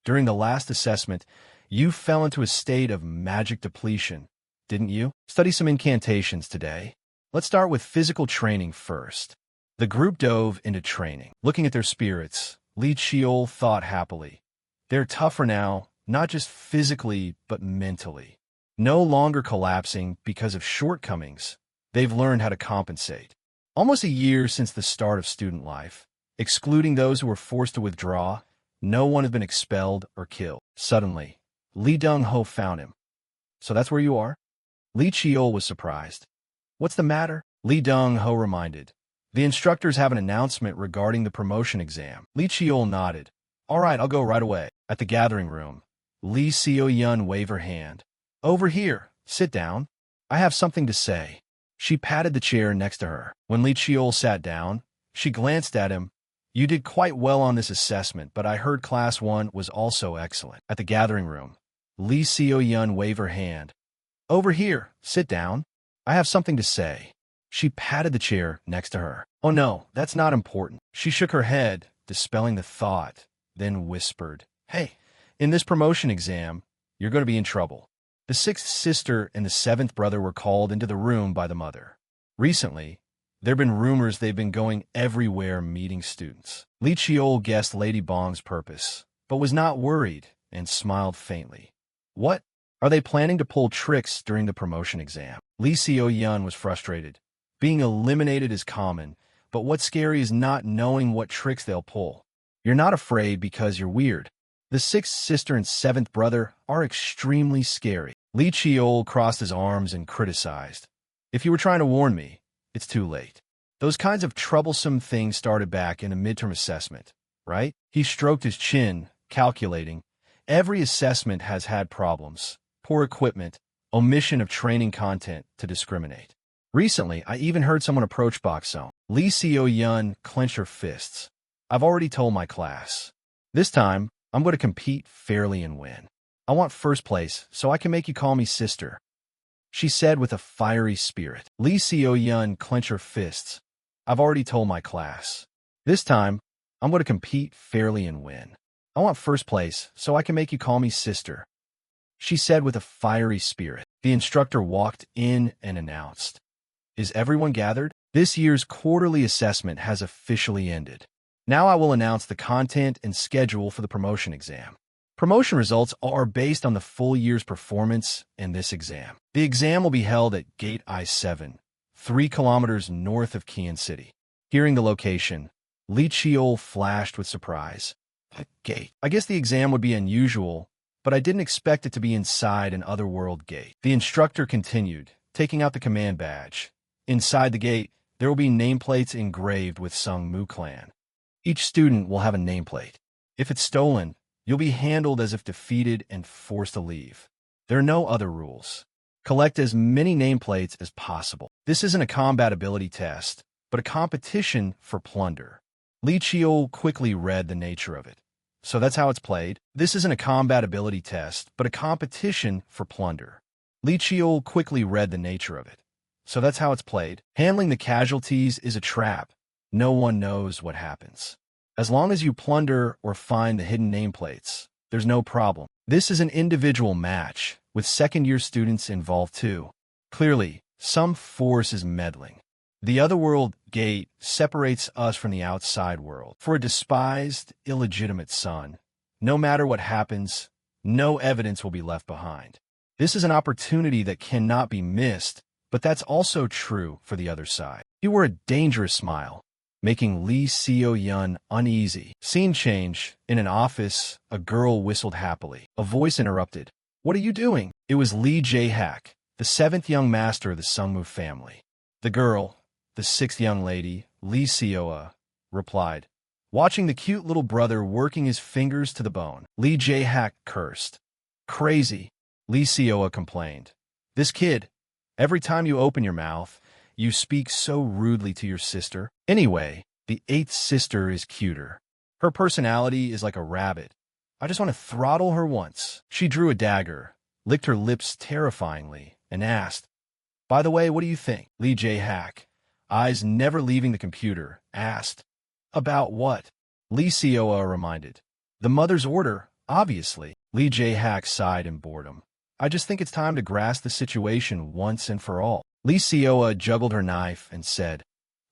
Speaker 1: During the last assessment, you fell into a state of magic depletion, didn't you? Study some incantations today. Let's start with physical training first. The group dove into training. Looking at their spirits, Lee Cheol thought happily. They're tougher now, not just physically, but mentally. No longer collapsing because of shortcomings. They've learned how to compensate. Almost a year since the start of student life, excluding those who were forced to withdraw, no one has been expelled or killed. Suddenly, Lee Dong-ho found him. So that's where you are? Lee Cheol was surprised. What's the matter? Lee Dong-ho reminded. The instructors have an announcement regarding the promotion exam. Lee Cheol nodded. All right, I'll go right away. At the gathering room, Lee Seo-yun waved her hand. Over here, sit down. I have something to say. She patted the chair next to her. When Lee Cheol sat down, she glanced at him. You did quite well on this assessment, but I heard Class 1 was also excellent. At the gathering room, Lee Seo-yun waved her hand. Over here, sit down. I have something to say. She patted the chair next to her. Oh no, that's not important. She shook her head, dispelling the thought, then whispered, Hey, in this promotion exam, you're going to be in trouble. The sixth sister and the seventh brother were called into the room by the mother. Recently, there have been rumors they've been going everywhere meeting students. Lee Cheol guessed Lady Bong's purpose, but was not worried and smiled faintly. What? Are they planning to pull tricks during the promotion exam? Lee Seo-yun was frustrated. Being eliminated is common, but what's scary is not knowing what tricks they'll pull. You're not afraid because you're weird. The sixth sister and seventh brother are extremely scary. Lee Cheol crossed his arms and criticized. If you were trying to warn me, it's too late. Those kinds of troublesome things started back in a midterm assessment, right? He stroked his chin, calculating. Every assessment has had problems. Poor equipment, omission of training content to discriminate. Recently, I even heard someone approach Boxon. Lee Seo-yun clenched her fists. I've already told my class. This time, I'm going to compete fairly and win. I want first place, so I can make you call me sister, she said with a fiery spirit. Lee Seo-yun clenched her fists. I've already told my class. This time, I'm going to compete fairly and win. I want first place, so I can make you call me sister, she said with a fiery spirit. The instructor walked in and announced, Is everyone gathered? This year's quarterly assessment has officially ended. Now I will announce the content and schedule for the promotion exam. Promotion results are based on the full year's performance in this exam. The exam will be held at Gate I-7, 3 kilometers north of Kian City. Hearing the location, Lee Cheol flashed with surprise. A gate. I guess the exam would be unusual, but I didn't expect it to be inside an otherworld gate. The instructor continued, taking out the command badge. Inside the gate, there will be nameplates engraved with Sung Mu clan. Each student will have a nameplate. If it's stolen, you'll be handled as if defeated and forced to leave. There are no other rules. Collect as many nameplates as possible. This isn't a combat ability test, but a competition for plunder. Lee Cheol quickly read the nature of it. So that's how it's played. This isn't a combat ability test, but a competition for plunder. Lee Cheol quickly read the nature of it. So that's how it's played. Handling the casualties is a trap. No one knows what happens. As long as you plunder or find the hidden nameplates, there's no problem. This is an individual match, with second-year students involved too. Clearly, some force is meddling. The otherworld gate separates us from the outside world. For a despised, illegitimate son, no matter what happens, no evidence will be left behind. This is an opportunity that cannot be missed, but that's also true for the other side. He wore a dangerous smile, making Lee Seo-yun uneasy. Scene change. In an office, a girl whistled happily. A voice interrupted. What are you doing? It was Lee Jae-hak, the seventh young master of the Sungmu family. The girl, the sixth young lady, Lee Seo-a, replied, watching the cute little brother working his fingers to the bone. Lee Jae-hak cursed. Crazy, Lee Seo-a complained. This kid, every time you open your mouth, you speak so rudely to your sister. Anyway, the eighth sister is cuter. Her personality is like a rabbit. I just want to throttle her once. She drew a dagger, licked her lips terrifyingly, and asked, By the way, what do you think? Lee Jae-hak, eyes never leaving the computer, asked, About what? Lee Seo-a reminded. The mother's order, obviously. Lee Jae-hak sighed in boredom. I just think it's time to grasp the situation once and for all. Lee Seo-a juggled her knife and said,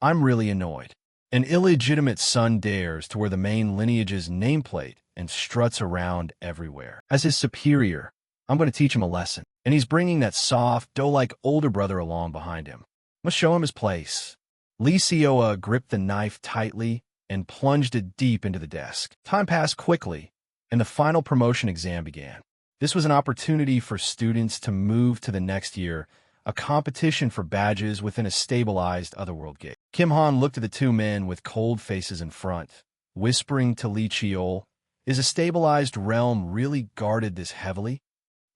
Speaker 1: I'm really annoyed. An illegitimate son dares to wear the main lineage's nameplate and struts around everywhere. As his superior, I'm going to teach him a lesson. And he's bringing that soft, doe-like older brother along behind him. Must show him his place. Lee Seoa gripped the knife tightly and plunged it deep into the desk. Time passed quickly, and the final promotion exam began. This was an opportunity for students to move to the next year, a competition for badges within a stabilized Otherworld gate. Kim Han looked at the two men with cold faces in front, whispering to Lee Cheol, "Is a stabilized realm really guarded this heavily?"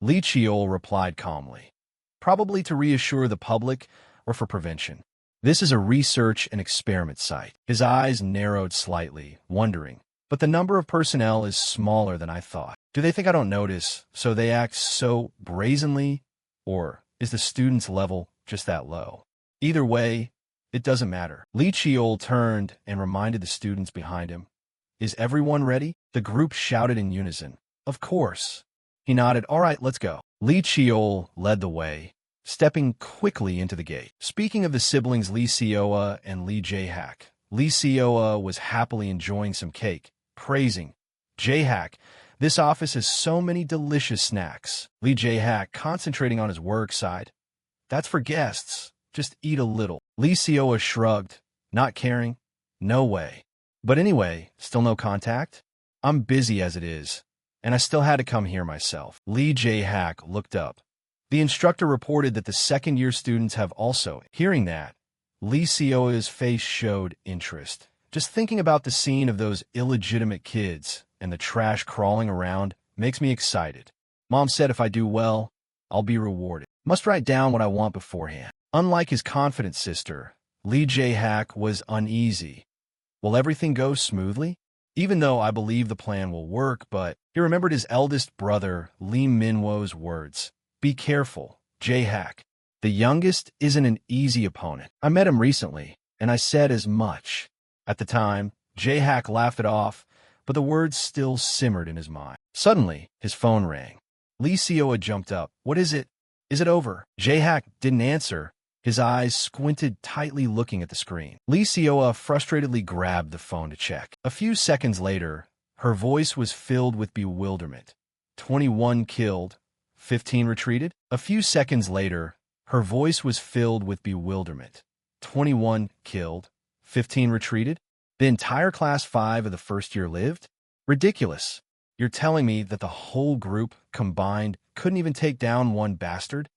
Speaker 1: Lee Cheol replied calmly, "Probably to reassure the public or for prevention. This is a research and experiment site." His eyes narrowed slightly, wondering, "But the number of personnel is smaller than I thought. Do they think I don't notice, so they act so brazenly? Or is the students' level just that low? Either way, it doesn't matter." Lee Cheol turned and reminded the students behind him, "Is everyone ready?" The group shouted in unison, "Of course." He nodded, "All right, let's go." Lee Cheol led the way, stepping quickly into the gate. Speaking of the siblings Lee Seoa and Lee Jae-hak, Lee Seoa was happily enjoying some cake, praising, "Jae-hak, this office has so many delicious snacks." Lee Jae-hak concentrating on his work side, "That's for guests. Just eat a little." Lee Seoa shrugged, not caring, "No way. But anyway, still no contact? I'm busy as it is, and I still had to come here myself." Lee Jae-hak looked up. The instructor reported that the second-year students have also. Hearing that, Lee Seoa's face showed interest. "Just thinking about the scene of those illegitimate kids and the trash crawling around makes me excited. Mom said if I do well, I'll be rewarded. Must write down what I want beforehand." Unlike his confident sister, Lee Jae-hak was uneasy. "Will everything go smoothly? Even though I believe the plan will work," but he remembered his eldest brother, Lee Minwo's words. "Be careful, Jae-hak. The youngest isn't an easy opponent. I met him recently, and I said as much." At the time, Jae-hak laughed it off, but the words still simmered in his mind. Suddenly, his phone rang. Lee Seoa jumped up. "What is it? Is it over?" Jae-hak didn't answer, his eyes squinted tightly looking at the screen. Lee Seoa frustratedly grabbed the phone to check. A few seconds later, her voice was filled with bewilderment. 21 killed. 15 retreated? A few seconds later, her voice was filled with bewilderment. 21 killed, 15 retreated? The entire Class 5 of the first year lived? Ridiculous. You're telling me that the whole group, combined, couldn't even take down one bastard?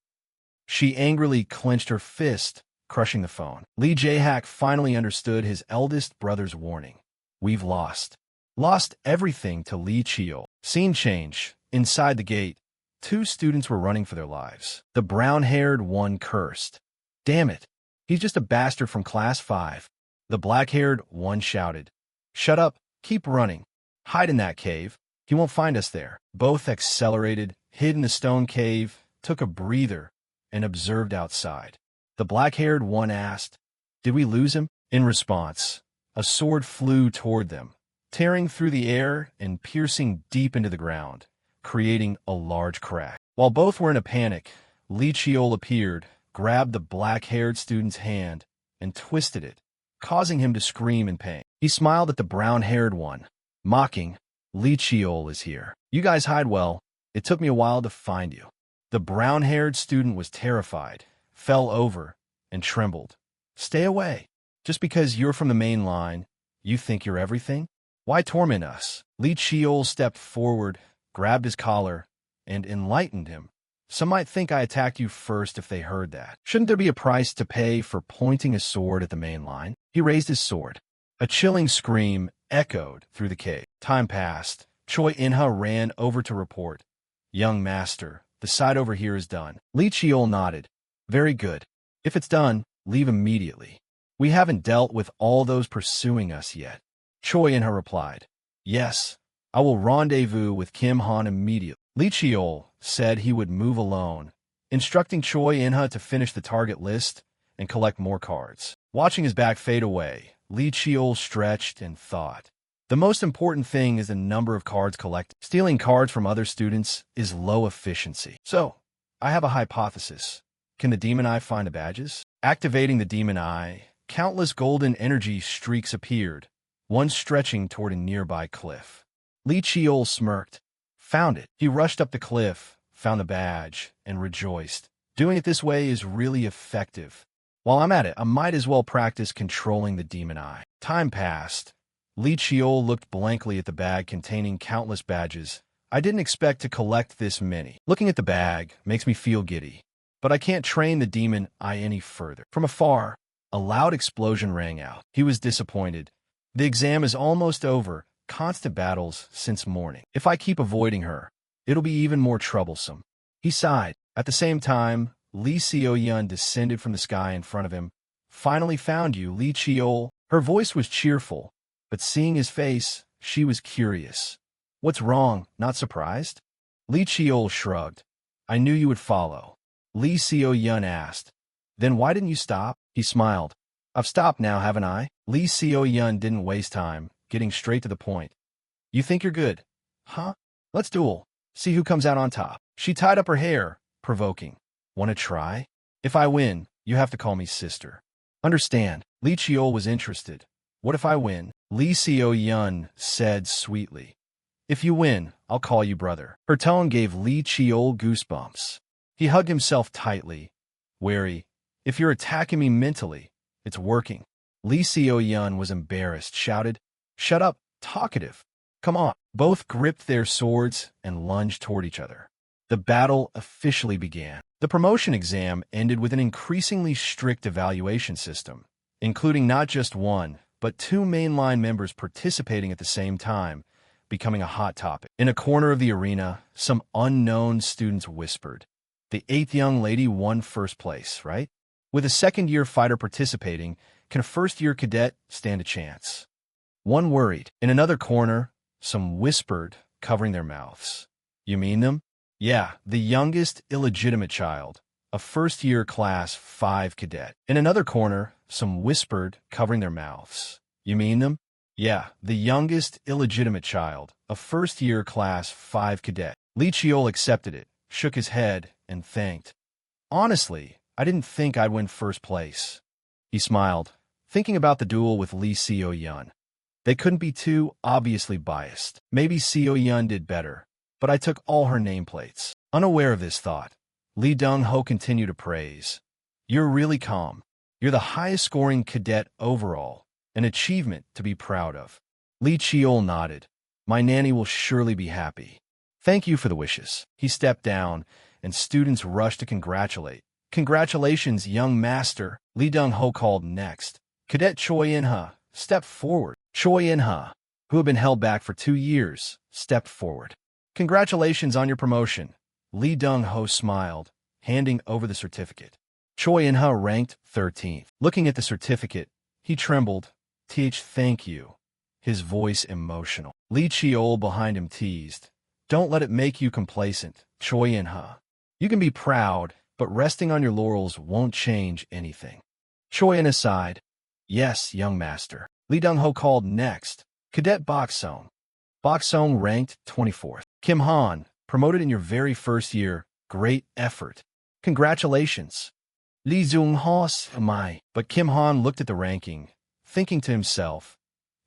Speaker 1: She angrily clenched her fist, crushing the phone. Lee Jae-hak finally understood his eldest brother's warning. "We've lost." Lost everything to Lee Cheol. Scene change. Inside the gate, two students were running for their lives. The brown-haired one cursed. "Damn it. He's just a bastard from Class 5. The black-haired one shouted. "Shut up. Keep running. Hide in that cave. He won't find us there." Both accelerated, hid in the stone cave, took a breather, and observed outside. The black-haired one asked, "Did we lose him?" In response, a sword flew toward them, tearing through the air and piercing deep into the ground, creating a large crack. While both were in a panic, Lee Cheol appeared, grabbed the black-haired student's hand, and twisted it, causing him to scream in pain. He smiled at the brown-haired one, mocking, "Lee Cheol is here. You guys hide well. It took me a while to find you." The brown-haired student was terrified, fell over, and trembled. "Stay away. Just because you're from the main line, you think you're everything? Why torment us?" Lee Cheol stepped forward, grabbed his collar, and enlightened him. "Some might think I attacked you first if they heard that. Shouldn't there be a price to pay for pointing a sword at the main line?" He raised his sword. A chilling scream echoed through the cave. Time passed. Choi In-ha ran over to report. "Young master, the side over here is done." Lee Cheol nodded. "Very good. If it's done, leave immediately. We haven't dealt with all those pursuing us yet." Choi In-ha replied, "Yes, I will rendezvous with Kim Han immediately." Lee Cheol said he would move alone, instructing Choi In-ha to finish the target list and collect more cards. Watching his back fade away, Lee Cheol stretched and thought. The most important thing is the number of cards collected. Stealing cards from other students is low efficiency. So, I have a hypothesis. Can the demon eye find the badges? Activating the demon eye, countless golden energy streaks appeared, one stretching toward a nearby cliff. Li Qiol smirked. Found it. He rushed up the cliff, found the badge, and rejoiced. Doing it this way is really effective. While I'm at it, I might as well practice controlling the demon eye. Time passed. Li Qiol looked blankly at the bag containing countless badges. I didn't expect to collect this many. Looking at the bag makes me feel giddy. But I can't train the demon eye any further. From afar, a loud explosion rang out. He was disappointed. The exam is almost over. Constant battles since morning. If I keep avoiding her, it'll be even more troublesome. He sighed. At the same time, Li Xiaoyun descended from the sky in front of him. Finally found you, Li Qiol. Her voice was cheerful, but seeing his face, she was curious. What's wrong? Not surprised? Li Qiol shrugged. I knew you would follow. Li Xiaoyun asked. Then why didn't you stop? He smiled. I've stopped now, haven't I? Li Xiaoyun didn't waste time, getting straight to the point. You think you're good? Huh? Let's duel. See who comes out on top. She tied up her hair, provoking. Want to try? If I win, you have to call me sister. Understand. Li Qiol was interested. What if I win? Li Xiaoyun said sweetly. If you win, I'll call you brother. Her tone gave Li Qiol goosebumps. He hugged himself tightly. Wary. If you're attacking me mentally, it's working. Li Xiaoyun was embarrassed, shouted, Shut up, talkative. Come on. Both gripped their swords and lunged toward each other. The battle officially began. The promotion exam ended with an increasingly strict evaluation system, including not just one, but two mainline members participating at the same time, becoming a hot topic. In a corner of the arena, some unknown students whispered, The 8th young lady won first place, right? With a second-year fighter participating, can a first-year cadet stand a chance? One worried. In another corner, some whispered, covering their mouths. You mean them? Yeah, the youngest illegitimate child, a first-year class 5 cadet. In another corner, some whispered, covering their mouths. You mean them? Yeah, the youngest illegitimate child, a first-year class 5 cadet. Li Qiol accepted it, shook his head, and thanked. Honestly, I didn't think I'd win first place. He smiled, thinking about the duel with Li Xiaoyun. They couldn't be too obviously biased. Maybe Xiaoyun did better, but I took all her nameplates. Unaware of this thought, Li Dongho continued to praise. You're really calm. You're the highest-scoring cadet overall, an achievement to be proud of. Li Qiol nodded. My nanny will surely be happy. Thank you for the wishes. He stepped down, and students rushed to congratulate. Congratulations, young master, Li Dongho called next. Cadet Choi In-ha stepped forward. Choi In-ha, who had been held back for 2 years, stepped forward. Congratulations on your promotion. Li Dongho smiled, handing over the certificate. Choi In-ha ranked 13th. Looking at the certificate, he trembled. Thank you. His voice emotional. Li Qiol behind him teased. Don't let it make you complacent, Choi In-ha. You can be proud, but resting on your laurels won't change anything. Choi In-ha sighed. Yes, young master. Li Dongho called next. Cadet Bok Song. Bok Song ranked 24th. Kim Han, promoted in your very first year. Great effort. Congratulations. Li Zhongho smiled. But Kim Han looked at the ranking, thinking to himself,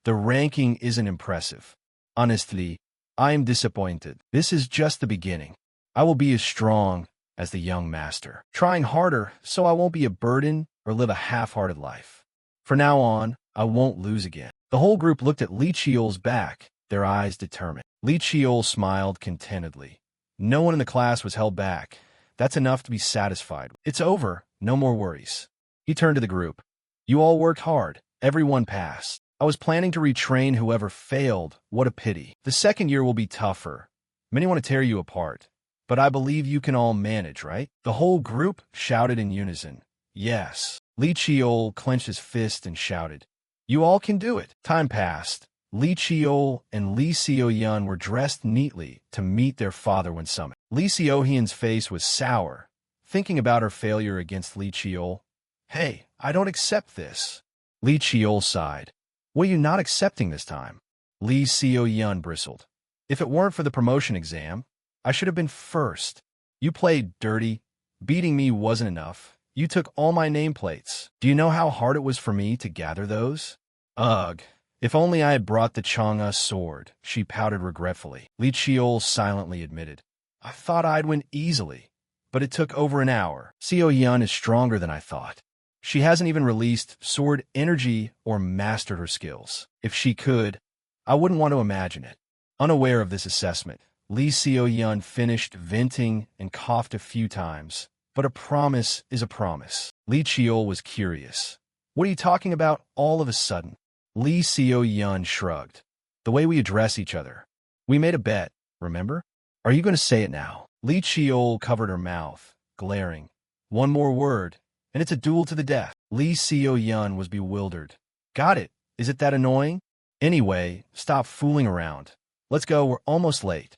Speaker 1: the ranking isn't impressive. Honestly, I am disappointed. This is just the beginning. I will be as strong as the young master, trying harder so I won't be a burden or live a half-hearted life. From now on, I won't lose again. The whole group looked at Li Qiol's back, their eyes determined. Li Qiol smiled contentedly. No one in the class was held back. That's enough to be satisfied. It's over. No more worries. He turned to the group. You all worked hard. Everyone passed. I was planning to retrain whoever failed. What a pity. The second year will be tougher. Many want to tear you apart. But I believe you can all manage, right? The whole group shouted in unison. Yes. Li Qiol clenched his fist and shouted. You all can do it. Time passed. Li Qiol and Li Xiaoyun were dressed neatly to meet their father when summoned. Li Xiaohyun's face was sour, thinking about her failure against Li Qiol. Hey, I don't accept this. Li Qiol sighed. What are you not accepting this time? Li Xiaoyun bristled. If it weren't for the promotion exam, I should have been first. You played dirty. Beating me wasn't enough. You took all my nameplates. Do you know how hard it was for me to gather those? Ugh. If only I had brought the Chang'e sword, she pouted regretfully. Li Qiol silently admitted. I thought I'd win easily, but it took over an hour. Xiao Yun is stronger than I thought. She hasn't even released sword energy or mastered her skills. If she could, I wouldn't want to imagine it. Unaware of this assessment, Li Xiaoyun finished venting and coughed a few times. But a promise is a promise. Li Qiol was curious. What are you talking about all of a sudden? Li Xiaoyun shrugged. The way we address each other. We made a bet, remember? Are you going to say it now? Li Qiol covered her mouth, glaring. One more word, and it's a duel to the death. Li Xiaoyun was bewildered. Got it. Is it that annoying? Anyway, stop fooling around. Let's go, we're almost late.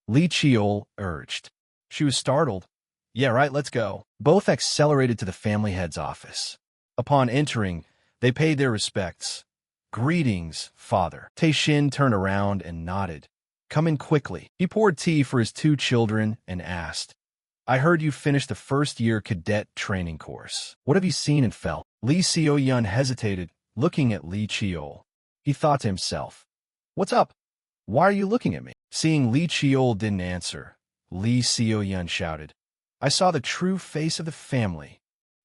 Speaker 1: Li Qiol urged. She was startled. Yeah, right, let's go. Both accelerated to the family head's office. Upon entering, they paid their respects. Greetings, father. Taishin turned around and nodded. Come in quickly. He poured tea for his two children and asked, I heard you finished the first-year cadet training course. What have you seen and felt? Li Xiaoyun hesitated, looking at Li Qiol. He thought to himself, What's up? Why are you looking at me? Seeing Li Qiol didn't answer, Li Xiaoyun shouted, I saw the true face of the family.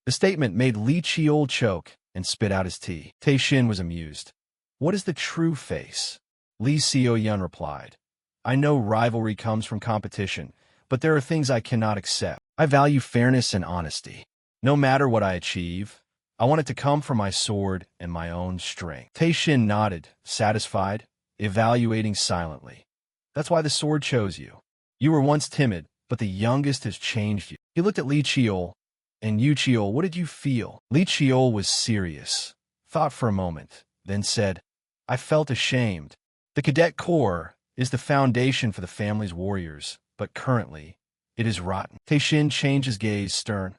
Speaker 1: The statement made Li Qiol choke and spit out his tea. Taishin was amused. What is the true face? Li Xiaoyun replied, I know rivalry comes from competition, but there are things I cannot accept. I value fairness and honesty. No matter what I achieve, I want it to come from my sword and my own strength. Taishin nodded, satisfied, evaluating silently. That's why the sword chose you. You were once timid, but the youngest has changed you. He looked at Li Qiol. And you, Qiol, what did you feel? Li Qiol was serious, thought for a moment, then said, I felt ashamed. The Cadet Corps is the foundation for the family's warriors, but currently, it is rotten. Taishin changed his gaze stern.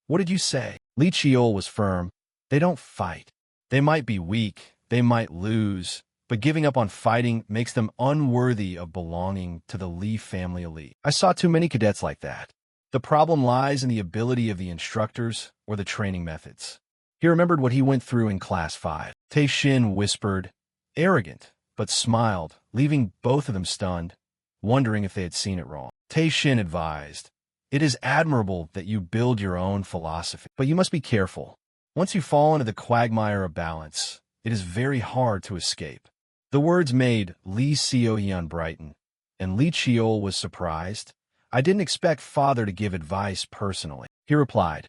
Speaker 1: What did you say? Li Qiol was firm. They don't fight. They might be weak, they might lose, but giving up on fighting makes them unworthy of belonging to the Li family elite. I saw too many cadets like that. The problem lies in the ability of the instructors or the training methods. He remembered what he went through in Class 5. Taishin whispered, arrogant, but smiled, leaving both of them stunned, wondering if they had seen it wrong. Taishin advised, It is admirable that you build your own philosophy, but you must be careful. Once you fall into the quagmire of balance, it is very hard to escape. The words made Li Xiaoyun brighten, and Li Qiol was surprised. I didn't expect father to give advice personally. He replied,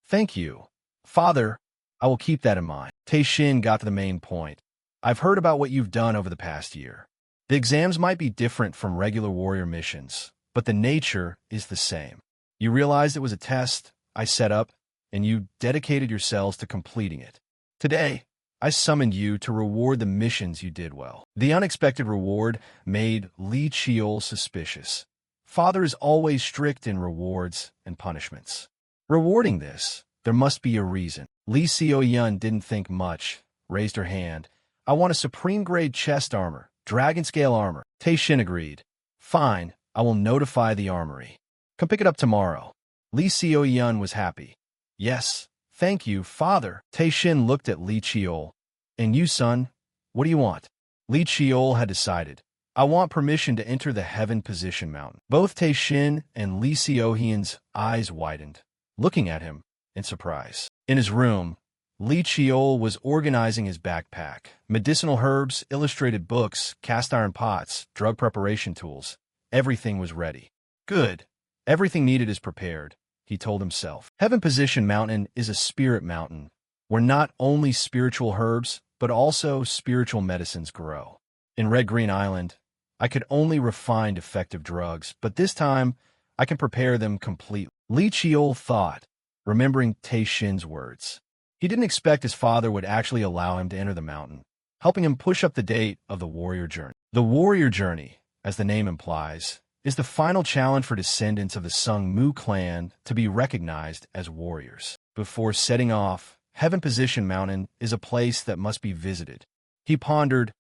Speaker 1: Thank you. Father, I will keep that in mind. Taishin got to the main point. I've heard about what you've done over the past year. The exams might be different from regular warrior missions, but the nature is the same. You realized it was a test I set up, and you dedicated yourselves to completing it. Today, I summoned you to reward the missions you did well. The unexpected reward made Li Qiol suspicious. Father is always strict in rewards and punishments. Rewarding this, there must be a reason. Li Xiaoyun didn't think much, raised her hand. I want a supreme-grade chest armor, dragon-scale armor. Taishin agreed. Fine, I will notify the armory. Come pick it up tomorrow. Li Xiaoyun was happy. Yes, thank you, father. Taishin looked at Li Qiol. And you, son, what do you want? Li Qiol had decided. I want permission to enter the Heaven Position Mountain. Both Taishin and Li Xiaoyun's eyes widened, looking at him in surprise. In his room, Li Qiol was organizing his backpack. Medicinal herbs, illustrated books, cast-iron pots, drug preparation tools. Everything was ready. Good. Everything needed is prepared, he told himself. Heaven Position Mountain is a spirit mountain, where not only spiritual herbs, but also spiritual medicines grow. In Red Green Island, I could only refine effective drugs, but this time, I can prepare them completely. Li Qiol thought, remembering Taishin's words. He didn't expect his father would actually allow him to enter the mountain, helping him push up the date of the warrior journey. The warrior journey, as the name implies, is the final challenge for descendants of the Sung Mu clan to be recognized as warriors. Before setting off, Heaven Position Mountain is a place that must be visited. He pondered,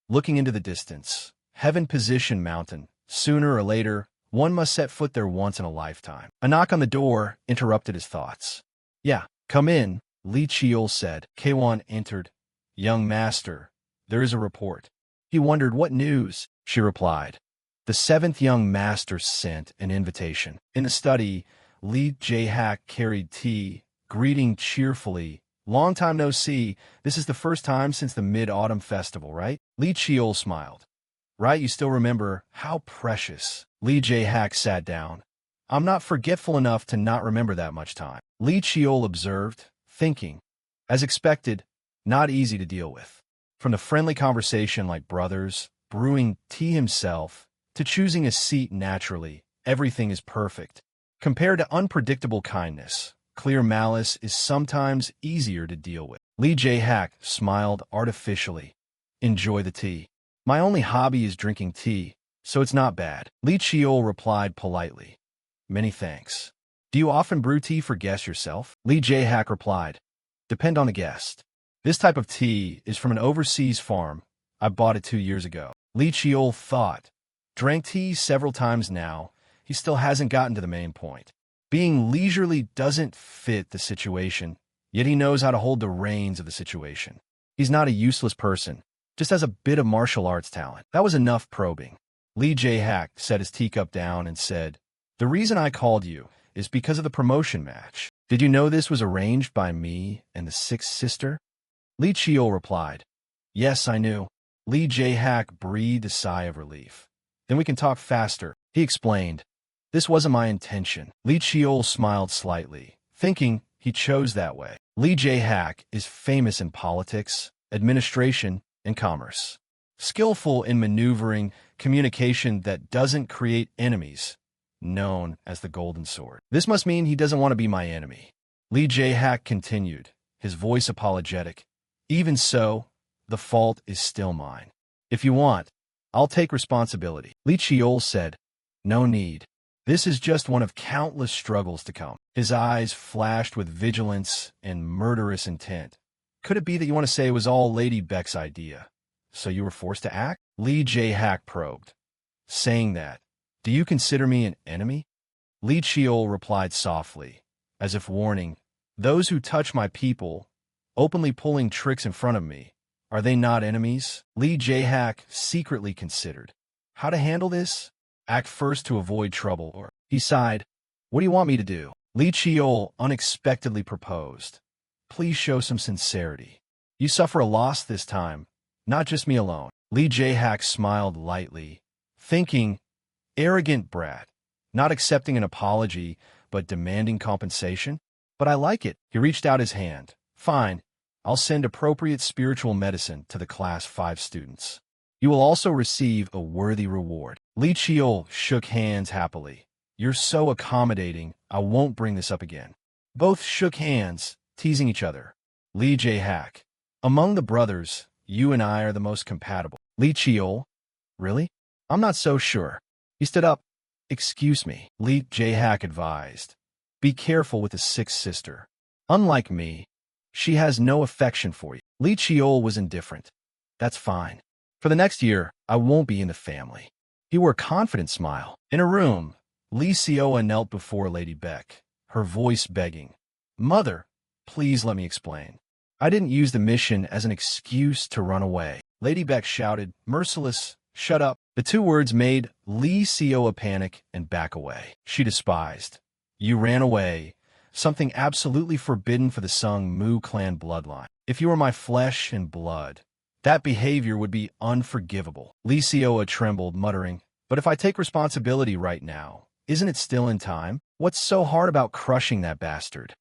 Speaker 1: looking into the distance. Heaven Position Mountain. Sooner or later, one must set foot there once in a lifetime. A knock on the door interrupted his thoughts. Yeah, come in, Li Chiol said. Kwan entered. Young master, there is a report. He wondered what news, she replied. The seventh young master sent an invitation. In the study, Li Jae-hak carried tea, greeting cheerfully. Long time no see. This is the first time since the Mid-Autumn Festival, right? Li Chiol smiled. Right, you still remember. How precious. Li Jae-hak sat down. I'm not forgetful enough to not remember that much time. Li Chiol observed, thinking. As expected, not easy to deal with. From the friendly conversation like brothers, brewing tea himself, to choosing a seat naturally, everything is perfect. Compared to unpredictable kindness, clear malice is sometimes easier to deal with. Li Jae-hak smiled artificially. Enjoy the tea. My only hobby is drinking tea, so it's not bad. Li Chiol replied politely. Many thanks. Do you often brew tea for guests yourself? Li Jae-hak replied. Depend on the guest. This type of tea is from an overseas farm. I bought it 2 years ago. Li Chiol thought. Drank tea several times now. He still hasn't gotten to the main point. Being leisurely doesn't fit the situation, yet he knows how to hold the reins of the situation. He's not a useless person, just has a bit of martial arts talent. That was enough probing. Li Jae-hak set his teacup down and said, The reason I called you is because of the promotion match. Did you know this was arranged by me and the sixth sister? Li Chiol replied. Yes, I knew. Li Jae-hak breathed a sigh of relief. Then we can talk faster, he explained. This wasn't my intention. Li Chiol smiled slightly, thinking he chose that way. Li Jae-hak is famous in politics, administration, and commerce. Skillful in maneuvering communication that doesn't create enemies, known as the Golden Sword. This must mean he doesn't want to be my enemy. Li Jae-hak continued, his voice apologetic. Even so, the fault is still mine. If you want, I'll take responsibility. Li Chiol said, No need. This is just one of countless struggles to come. His eyes flashed with vigilance and murderous intent. Could it be that you want to say it was all Lady Beck's idea, so you were forced to act? Li Jae-hak probed. Saying that, do you consider me an enemy? Li Chiol replied softly, as if warning, Those who touch my people, openly pulling tricks in front of me, are they not enemies? Li Jae-hak secretly considered. How to handle this? Act first to avoid trouble, or... He sighed. What do you want me to do? Li Chiol unexpectedly proposed. Please show some sincerity. You suffer a loss this time, not just me alone. Li Jae-hak smiled lightly, thinking, arrogant brat, not accepting an apology, but demanding compensation? But I like it. He reached out his hand. Fine. I'll send appropriate spiritual medicine to the class 5 students. You will also receive a worthy reward. Li Chiol shook hands happily. You're so accommodating, I won't bring this up again. Both shook hands, teasing each other. Li Jae-hak. Among the brothers, you and I are the most compatible. Li Chiol. Really? I'm not so sure. He stood up. Excuse me, Li Jae-hak advised. Be careful with the sixth sister. Unlike me, she has no affection for you. Li Chiol was indifferent. That's fine. For the next year, I won't be in the family. He wore a confident smile. In a room, Li Sioa knelt before Lady Beck, her voice begging. Mother, please let me explain. I didn't use the mission as an excuse to run away. Lady Beck shouted, merciless, shut up. The 2 words made Li Sioa panic and back away. She despised. You ran away. Something absolutely forbidden for the Sung Mu clan bloodline. If you were my flesh and blood, that behavior would be unforgivable. Li Sioa trembled, muttering, but if I take responsibility right now, isn't it still in time? What's so hard about crushing that bastard?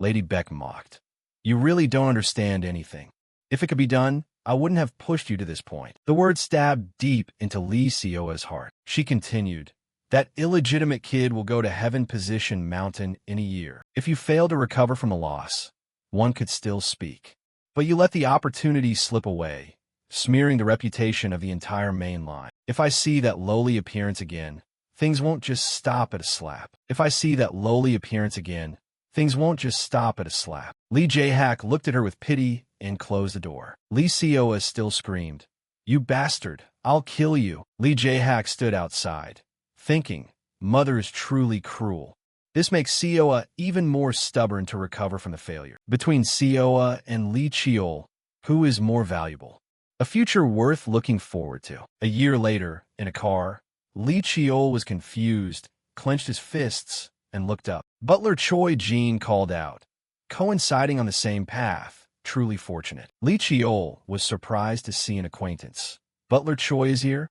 Speaker 1: Lady Beck mocked. You really don't understand anything. If it could be done, I wouldn't have pushed you to this point. The word stabbed deep into Li Sioa's heart. She continued, that illegitimate kid will go to Heaven Position Mountain in a year. If you fail to recover from a loss, one could still speak. But you let the opportunity slip away, smearing the reputation of the entire main line. If I see that lowly appearance again, things won't just stop at a slap. If I see that lowly appearance again, things won't just stop at a slap. Li Jae-hak looked at her with pity and closed the door. Li Sioa still screamed, You bastard, I'll kill you. Li Jae-hak stood outside, thinking, Mother is truly cruel. This makes Seoa even more stubborn to recover from the failure. Between Seoa and Lee Cheol, who is more valuable? A future worth looking forward to. A year later, in a car, Lee Cheol was confused, clenched his fists, and looked up. Butler Choi Jin called out, coinciding on the same path, truly fortunate. Lee Cheol was surprised to see an acquaintance. Butler Choi is here?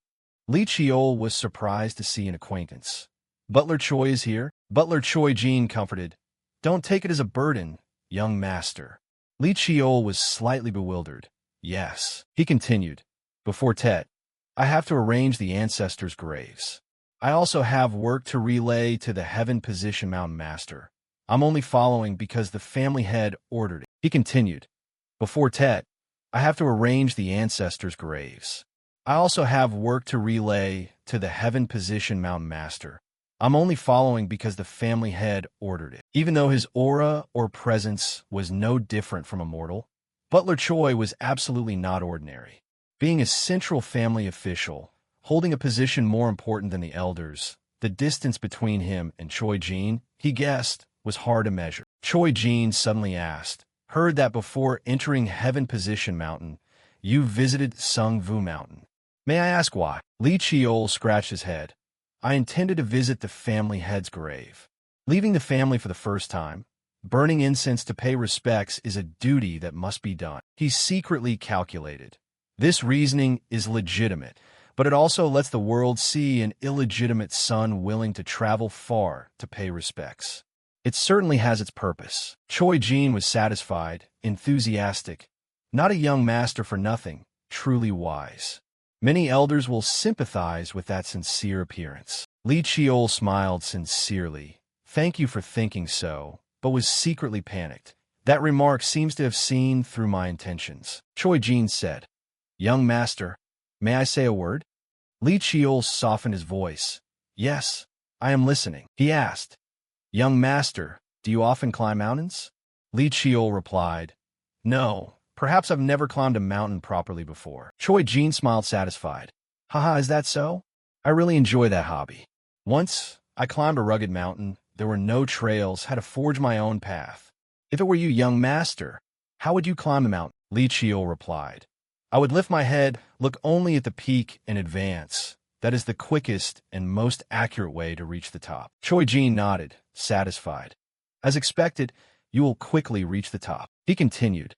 Speaker 1: Lee Cheol was surprised to see an acquaintance. Butler Choi is here? Butler Choi Jin comforted, don't take it as a burden, young master. Lee Cheol was slightly bewildered. Yes. He continued, before Tet, I have to arrange the ancestors' graves. I also have work to relay to the Heaven Position Mountain Master. I'm only following because the family head ordered it. He continued, before Tet, I have to arrange the ancestors' graves. I also have work to relay to the Heaven Position Mountain Master. I'm only following because the family head ordered it. Even though his aura or presence was no different from a mortal, Butler Choi was absolutely not ordinary. Being a central family official, holding a position more important than the elders, the distance between him and Choi Jin, he guessed, was hard to measure. Choi Jin suddenly asked, heard that before entering Heaven Position Mountain, you visited Sung Vu Mountain. May I ask why? Lee Cheol scratched his head. I intended to visit the family head's grave. Leaving the family for the first time, burning incense to pay respects is a duty that must be done. He secretly calculated. This reasoning is legitimate, but it also lets the world see an illegitimate son willing to travel far to pay respects. It certainly has its purpose. Choi Jin was satisfied, enthusiastic, not a young master for nothing, truly wise. Many elders will sympathize with that sincere appearance. Lee Cheol smiled sincerely. Thank you for thinking so, but was secretly panicked. That remark seems to have seen through my intentions. Choi Jin said, young master, may I say a word? Lee Cheol softened his voice. Yes, I am listening. He asked, young master, do you often climb mountains? Lee Cheol replied, no. Perhaps I've never climbed a mountain properly before. Choi Jin smiled satisfied. Haha, is that so? I really enjoy that hobby. Once, I climbed a rugged mountain. There were no trails, had to forge my own path. If it were you, young master, how would you climb the mountain? Lee Cheol replied. I would lift my head, look only at the peak, and advance. That is the quickest and most accurate way to reach the top. Choi Jin nodded, satisfied. As expected, you will quickly reach the top. He continued.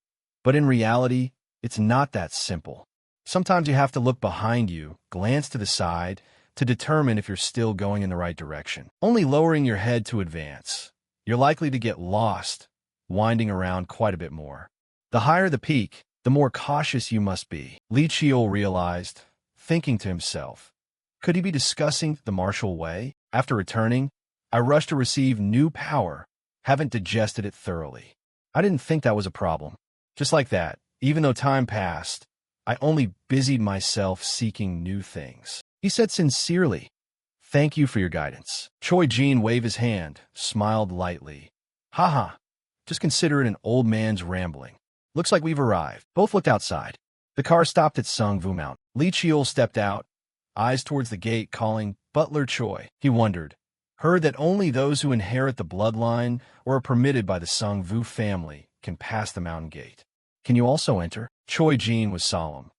Speaker 1: But in reality, it's not that simple. Sometimes you have to look behind you, glance to the side, to determine if you're still going in the right direction. Only lowering your head to advance. You're likely to get lost, winding around quite a bit more. The higher the peak, the more cautious you must be. Lee Cheol realized, thinking to himself, could he be discussing the martial way? After returning, I rushed to receive new power, haven't digested it thoroughly. I didn't think that was a problem. Just like that, even though time passed, I only busied myself seeking new things. He said sincerely, thank you for your guidance. Choi Jin waved his hand, smiled lightly. Haha, just consider it an old man's rambling. Looks like we've arrived. Both looked outside. The car stopped at Sung Vu Mountain. Lee Cheol stepped out, eyes towards the gate calling, Butler Choi. He wondered, heard that only those who inherit the bloodline or are permitted by the Sung Vu family can pass the mountain gate. Can you also enter? Choi Jin was solemn.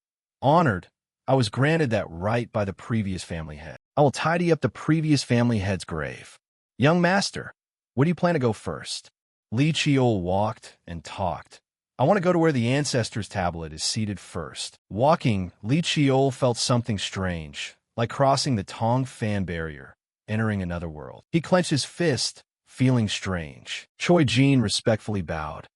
Speaker 1: Honored, I was granted that right by the previous family head. I will tidy up the previous family head's grave. Young master, where do you plan to go first? Lee Cheol walked and talked. I want to go to where the ancestors' tablet is seated first. Walking, Lee Cheol felt something strange, like crossing the Tong Fan barrier, entering another world. He clenched his fist, feeling strange. Choi Jin respectfully bowed.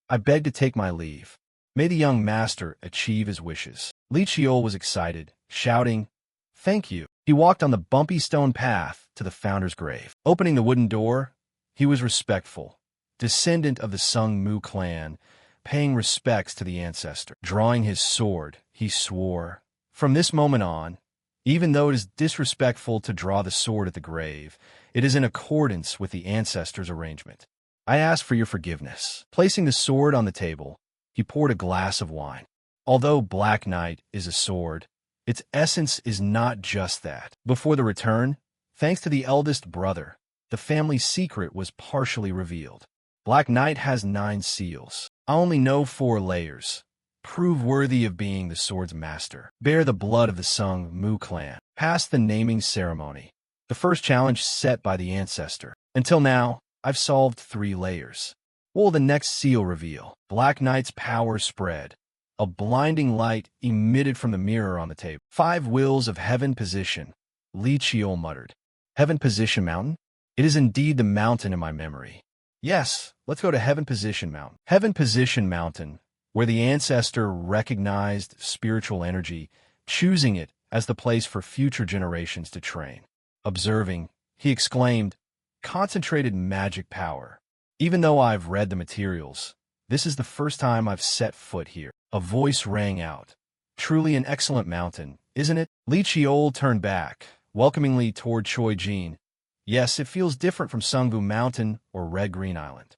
Speaker 1: I beg to take my leave. May the young master achieve his wishes. Lee Cheol was excited, shouting, thank you. He walked on the bumpy stone path to the founder's grave. Opening the wooden door, he was respectful, descendant of the Sung Mu clan, paying respects to the ancestor. Drawing his sword, he swore, from this moment on, even though it is disrespectful to draw the sword at the grave, it is in accordance with the ancestors' arrangement. I ask for your forgiveness. Placing the sword on the table, he poured a glass of wine. Although Black Knight is a sword, its essence is not just that. Before the return, thanks to the eldest brother, The family secret was partially revealed. Black Knight has 9 seals. I only know 4 layers. Prove worthy of being the sword's master. Bear the blood of the Sung Mu clan. Pass the naming ceremony. The first challenge set by the ancestor. Until now, I've solved 3 layers. What will the next seal reveal? Black Knight's power spread. A blinding light emitted from the mirror on the table. 5 wills of heaven position. Li Chiol muttered. Heaven position mountain? It is indeed the mountain in my memory. Yes, let's go to Heaven Position Mountain. Heaven Position Mountain, where the ancestor recognized spiritual energy, choosing it as the place for future generations to train. Observing, he exclaimed, "Concentrated magic power. Even though I've read the materials, this is the first time I've set foot here." A voice rang out. "Truly an excellent mountain, isn't it?" Li Chiol turned back, welcomingly toward Choi Jin. "Yes, it feels different from Sungvu Mountain or Red Green Island."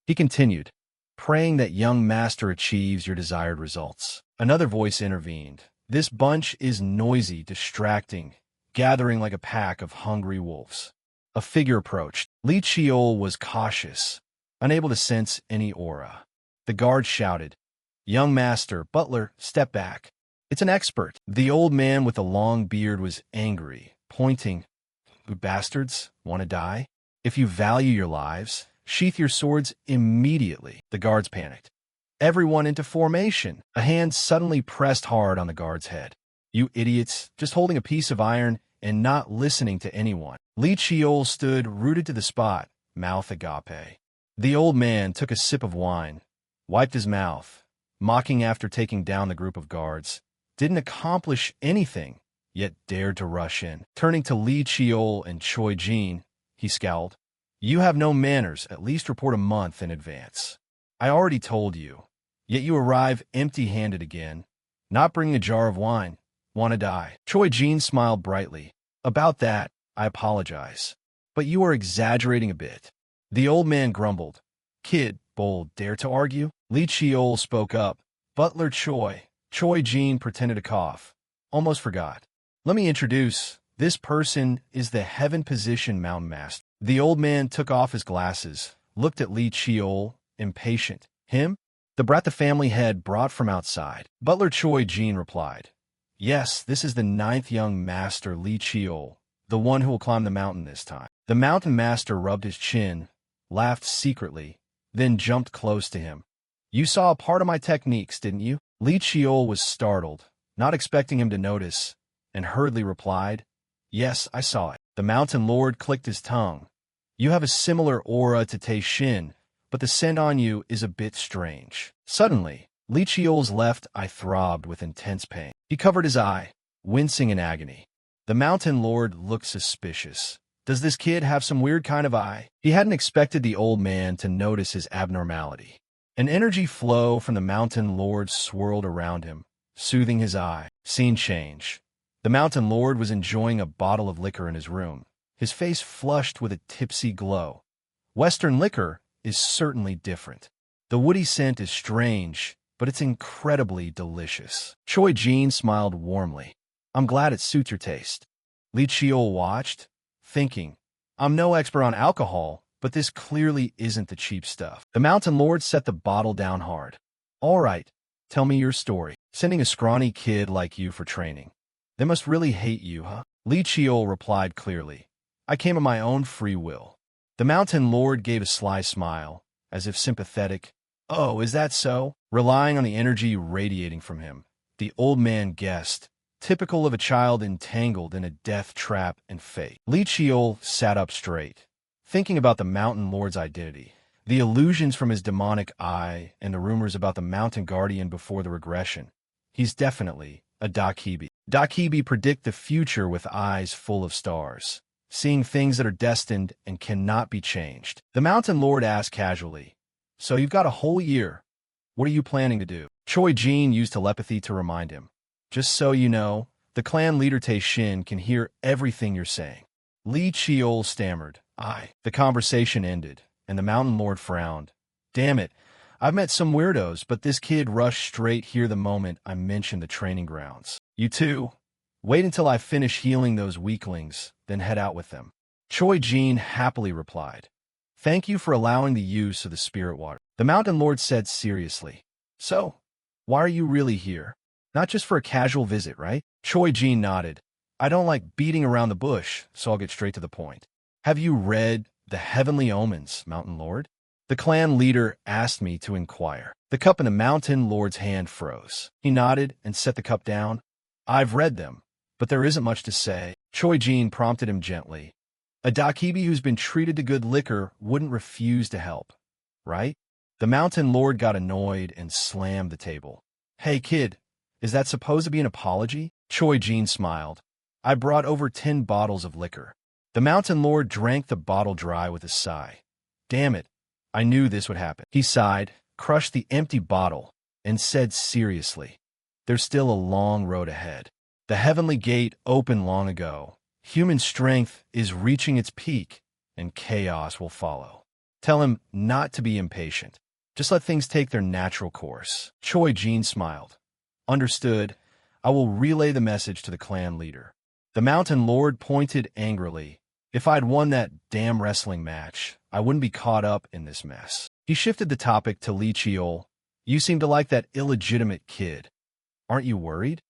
Speaker 1: He continued, "Praying that young master achieves your desired results." Another voice intervened. "This bunch is noisy, distracting, gathering like a pack of hungry wolves." A figure approached. Li Chiol was cautious, unable to sense any aura. The guard shouted, "Young master, butler, step back. It's an expert." The old man with the long beard was angry, pointing, "You bastards, want to die? If you value your lives, sheath your swords immediately." The guards panicked. "Everyone into formation." A hand suddenly pressed hard on the guard's head. "You idiots, just holding a piece of iron and not listening to anyone." Li Chiol stood rooted to the spot, mouth agape. The old man took a sip of wine, wiped his mouth, mocking after taking down the group of guards. Didn't accomplish anything, yet dared to rush in. Turning to Li Chiol and Choi Jin, he scowled. "You have no manners, at least report a month in advance. I already told you, yet you arrive empty-handed again, not bringing a jar of wine. Want to die?" Choi Jin smiled brightly. "About that, I apologize. But you are exaggerating a bit." The old man grumbled. "Kid, bold, dare to argue?" Li Chiol spoke up. "Butler Choi." Choi Jin pretended to cough. "Almost forgot. Let me introduce. This person is the Heaven Position Mountain Master." The old man took off his glasses, looked at Li Chiol, impatient. "Him?" The brat the family had brought from outside. Butler Choi Jin replied, "Yes, this is the 9th young master, Li Chiol, the one who will climb the mountain this time." The mountain master rubbed his chin, laughed secretly, then jumped close to him. "You saw a part of my techniques, didn't you?" Li Chiol was startled, not expecting him to notice, and hurriedly replied, "Yes, I saw it." The mountain lord clicked his tongue. "You have a similar aura to Tei Shin, but the scent on you is a bit strange." Suddenly, Li Chiol's left eye throbbed with intense pain. He covered his eye, wincing in agony. The mountain lord looked suspicious. Does this kid have some weird kind of eye? He hadn't expected the old man to notice his abnormality. An energy flow from the mountain lord swirled around him, soothing his eye. Scene change. The mountain lord was enjoying a bottle of liquor in his room, his face flushed with a tipsy glow. Western liquor is certainly different. The woody scent is strange, but it's incredibly delicious. Choi Jin smiled warmly. "I'm glad it suits your taste." Li Chiol watched, thinking, "I'm no expert on alcohol, but this clearly isn't the cheap stuff." The mountain lord set the bottle down hard. "All right, tell me your story. Sending a scrawny kid like you for training. They must really hate you, huh?" Li Chiol replied clearly, "I came of my own free will." The mountain lord gave a sly smile, as if sympathetic. "Oh, is that so?" Relying on the energy radiating from him, the old man guessed, typical of a child entangled in a death trap and fate. Li Chiol sat up straight, thinking about the mountain lord's identity, the illusions from his demonic eye, and the rumors about the mountain guardian before the regression. He's definitely a Dakibi. Dakibi predict the future with eyes full of stars, seeing things that are destined and cannot be changed. The mountain lord asked casually, "So you've got a whole year. What are you planning to do?" Choi Jin used telepathy to remind him. "Just so you know, the clan leader Tei Shin can hear everything you're saying." Li Chiol stammered, "I." The conversation ended, and the mountain lord frowned. "Damn it, I've met some weirdos, but this kid rushed straight here the moment I mentioned the training grounds. You too? Wait until I finish healing those weaklings, then head out with them." Choi Jin happily replied, "Thank you for allowing the use of the spirit water." The Mountain Lord said seriously, "So, why are you really here? Not just for a casual visit, right?" Choi Jin nodded. "I don't like beating around the bush, so I'll get straight to the point. Have you read The Heavenly Omens, Mountain Lord?" The clan leader asked me to inquire. The cup in the Mountain Lord's hand froze. He nodded and set the cup down. "I've read them, but there isn't much to say." Choi Jin prompted him gently. "A Dakibi who's been treated to good liquor wouldn't refuse to help, right?" The Mountain Lord got annoyed and slammed the table. "Hey, kid, is that supposed to be an apology?" Choi Jin smiled. "I brought over 10 bottles of liquor." The Mountain Lord drank the bottle dry with a sigh. "Damn it, I knew this would happen." He sighed, crushed the empty bottle, and said seriously, "There's still a long road ahead. The Heavenly Gate opened long ago. Human strength is reaching its peak, and chaos will follow. Tell him not to be impatient. Just let things take their natural course." Choi Jin smiled. "Understood. I will relay the message to the clan leader." The Mountain Lord pointed angrily. "If I'd won that damn wrestling match, I wouldn't be caught up in this mess." He shifted the topic to Lee Cheol. "You seem to like that illegitimate kid. Aren't you worried?"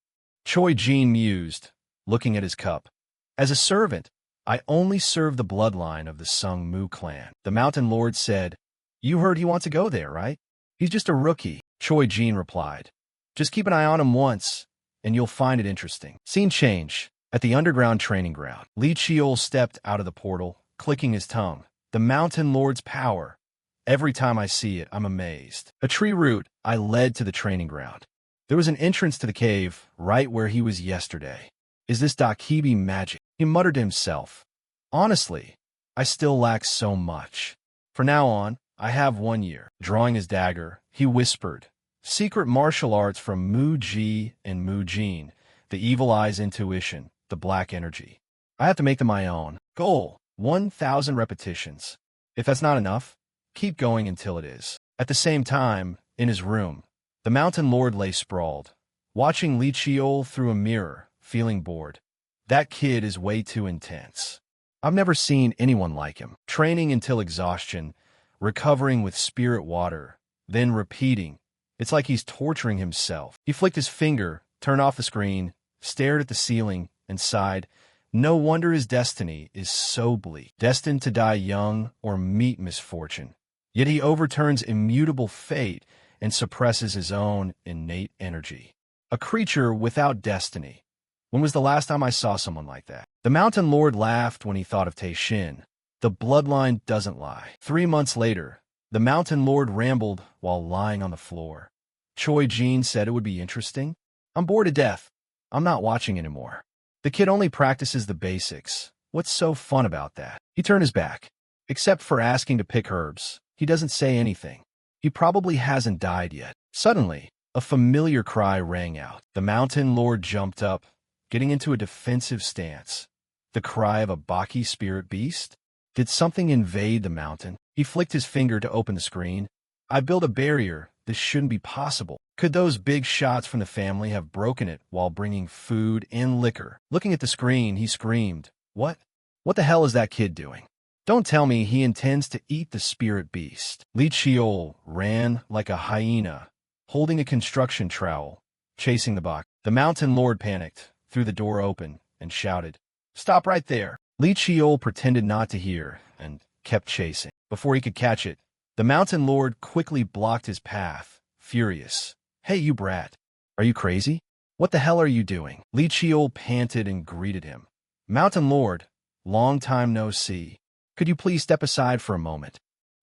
Speaker 1: Choi Jin mused, looking at his cup. "As a servant, I only serve the bloodline of the Sung Mu clan." The Mountain Lord said, "You heard he wants to go there, right?" "He's just a rookie," Choi Jin replied. "Just keep an eye on him once, and you'll find it interesting." Scene change. At the underground training ground, Lee Cheol stepped out of the portal, clicking his tongue. The Mountain Lord's power. Every time I see it, I'm amazed. A tree root, I led to the training ground. There was an entrance to the cave, right where he was yesterday. "Is this Dakibi magic?" he muttered to himself. "Honestly, I still lack so much. From now on, I have 1 year." Drawing his dagger, he whispered, "Secret martial arts from Mu Ji and Mu Jin, the evil eye's intuition, the black energy. I have to make them my own. Goal, 1,000 repetitions. If that's not enough, keep going until it is." At the same time, in his room, the Mountain Lord lay sprawled, watching Lee Cheol through a mirror, feeling bored. That kid is way too intense. I've never seen anyone like him. Training until exhaustion, recovering with spirit water, then repeating. It's like he's torturing himself. He flicked his finger, turned off the screen, stared at the ceiling, and sighed. No wonder his destiny is so bleak. Destined to die young or meet misfortune. Yet he overturns immutable fate and suppresses his own innate energy. A creature without destiny. When was the last time I saw someone like that? The Mountain Lord laughed when he thought of Taishin. The bloodline doesn't lie. 3 months later, the Mountain Lord rambled while lying on the floor. Choi Jin said it would be interesting. "I'm bored to death. I'm not watching anymore. The kid only practices the basics. What's so fun about that?" He turned his back. Except for asking to pick herbs, he doesn't say anything. He probably hasn't died yet. Suddenly, a familiar cry rang out. The Mountain Lord jumped up, getting into a defensive stance. The cry of a Baki spirit beast? Did something invade the mountain? He flicked his finger to open the screen. "I built a barrier. This shouldn't be possible. Could those big shots from the family have broken it while bringing food and liquor?" Looking at the screen, he screamed, What the hell is that kid doing? Don't tell me he intends to eat the spirit beast." Lee Cheol ran like a hyena, holding a construction trowel, chasing the Baki. The Mountain Lord panicked, threw the door open, and shouted, "Stop right there." Lee Cheol pretended not to hear and kept chasing. Before he could catch it, the Mountain Lord quickly blocked his path, furious. "Hey, you brat. Are you crazy? What the hell are you doing?" Lee Cheol panted and greeted him. "Mountain Lord, long time no see. Could you please step aside for a moment?"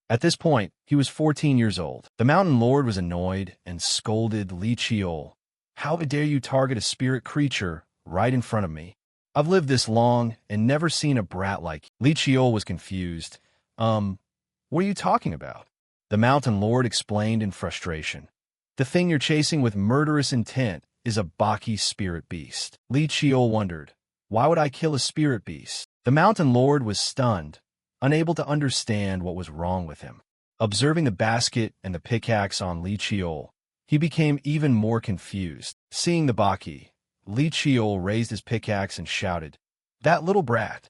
Speaker 1: At this point, he was 14 years old. The Mountain Lord was annoyed and scolded Lee Cheol. "How dare you target a spirit creature right in front of me? I've lived this long and never seen a brat like you." Lee Cheol was confused. What are you talking about?" The Mountain Lord explained in frustration. "The thing you're chasing with murderous intent is a Baki spirit beast." Lee Cheol wondered, "Why would I kill a spirit beast?" The Mountain Lord was stunned, unable to understand what was wrong with him. Observing the basket and the pickaxe on Lee Cheol, he became even more confused. Seeing the Baki, Lee Cheol raised his pickaxe and shouted, "That little brat!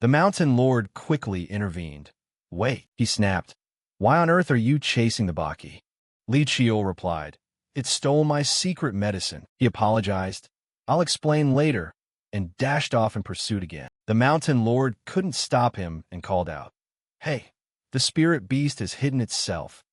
Speaker 1: The Mountain Lord quickly intervened. Wait, he snapped. Why on earth are you chasing the Baki? Li Chiol replied. It stole my secret medicine. He apologized. I'll explain later, and dashed off in pursuit again. The Mountain Lord couldn't stop him and called out. Hey, the spirit beast has hidden itself.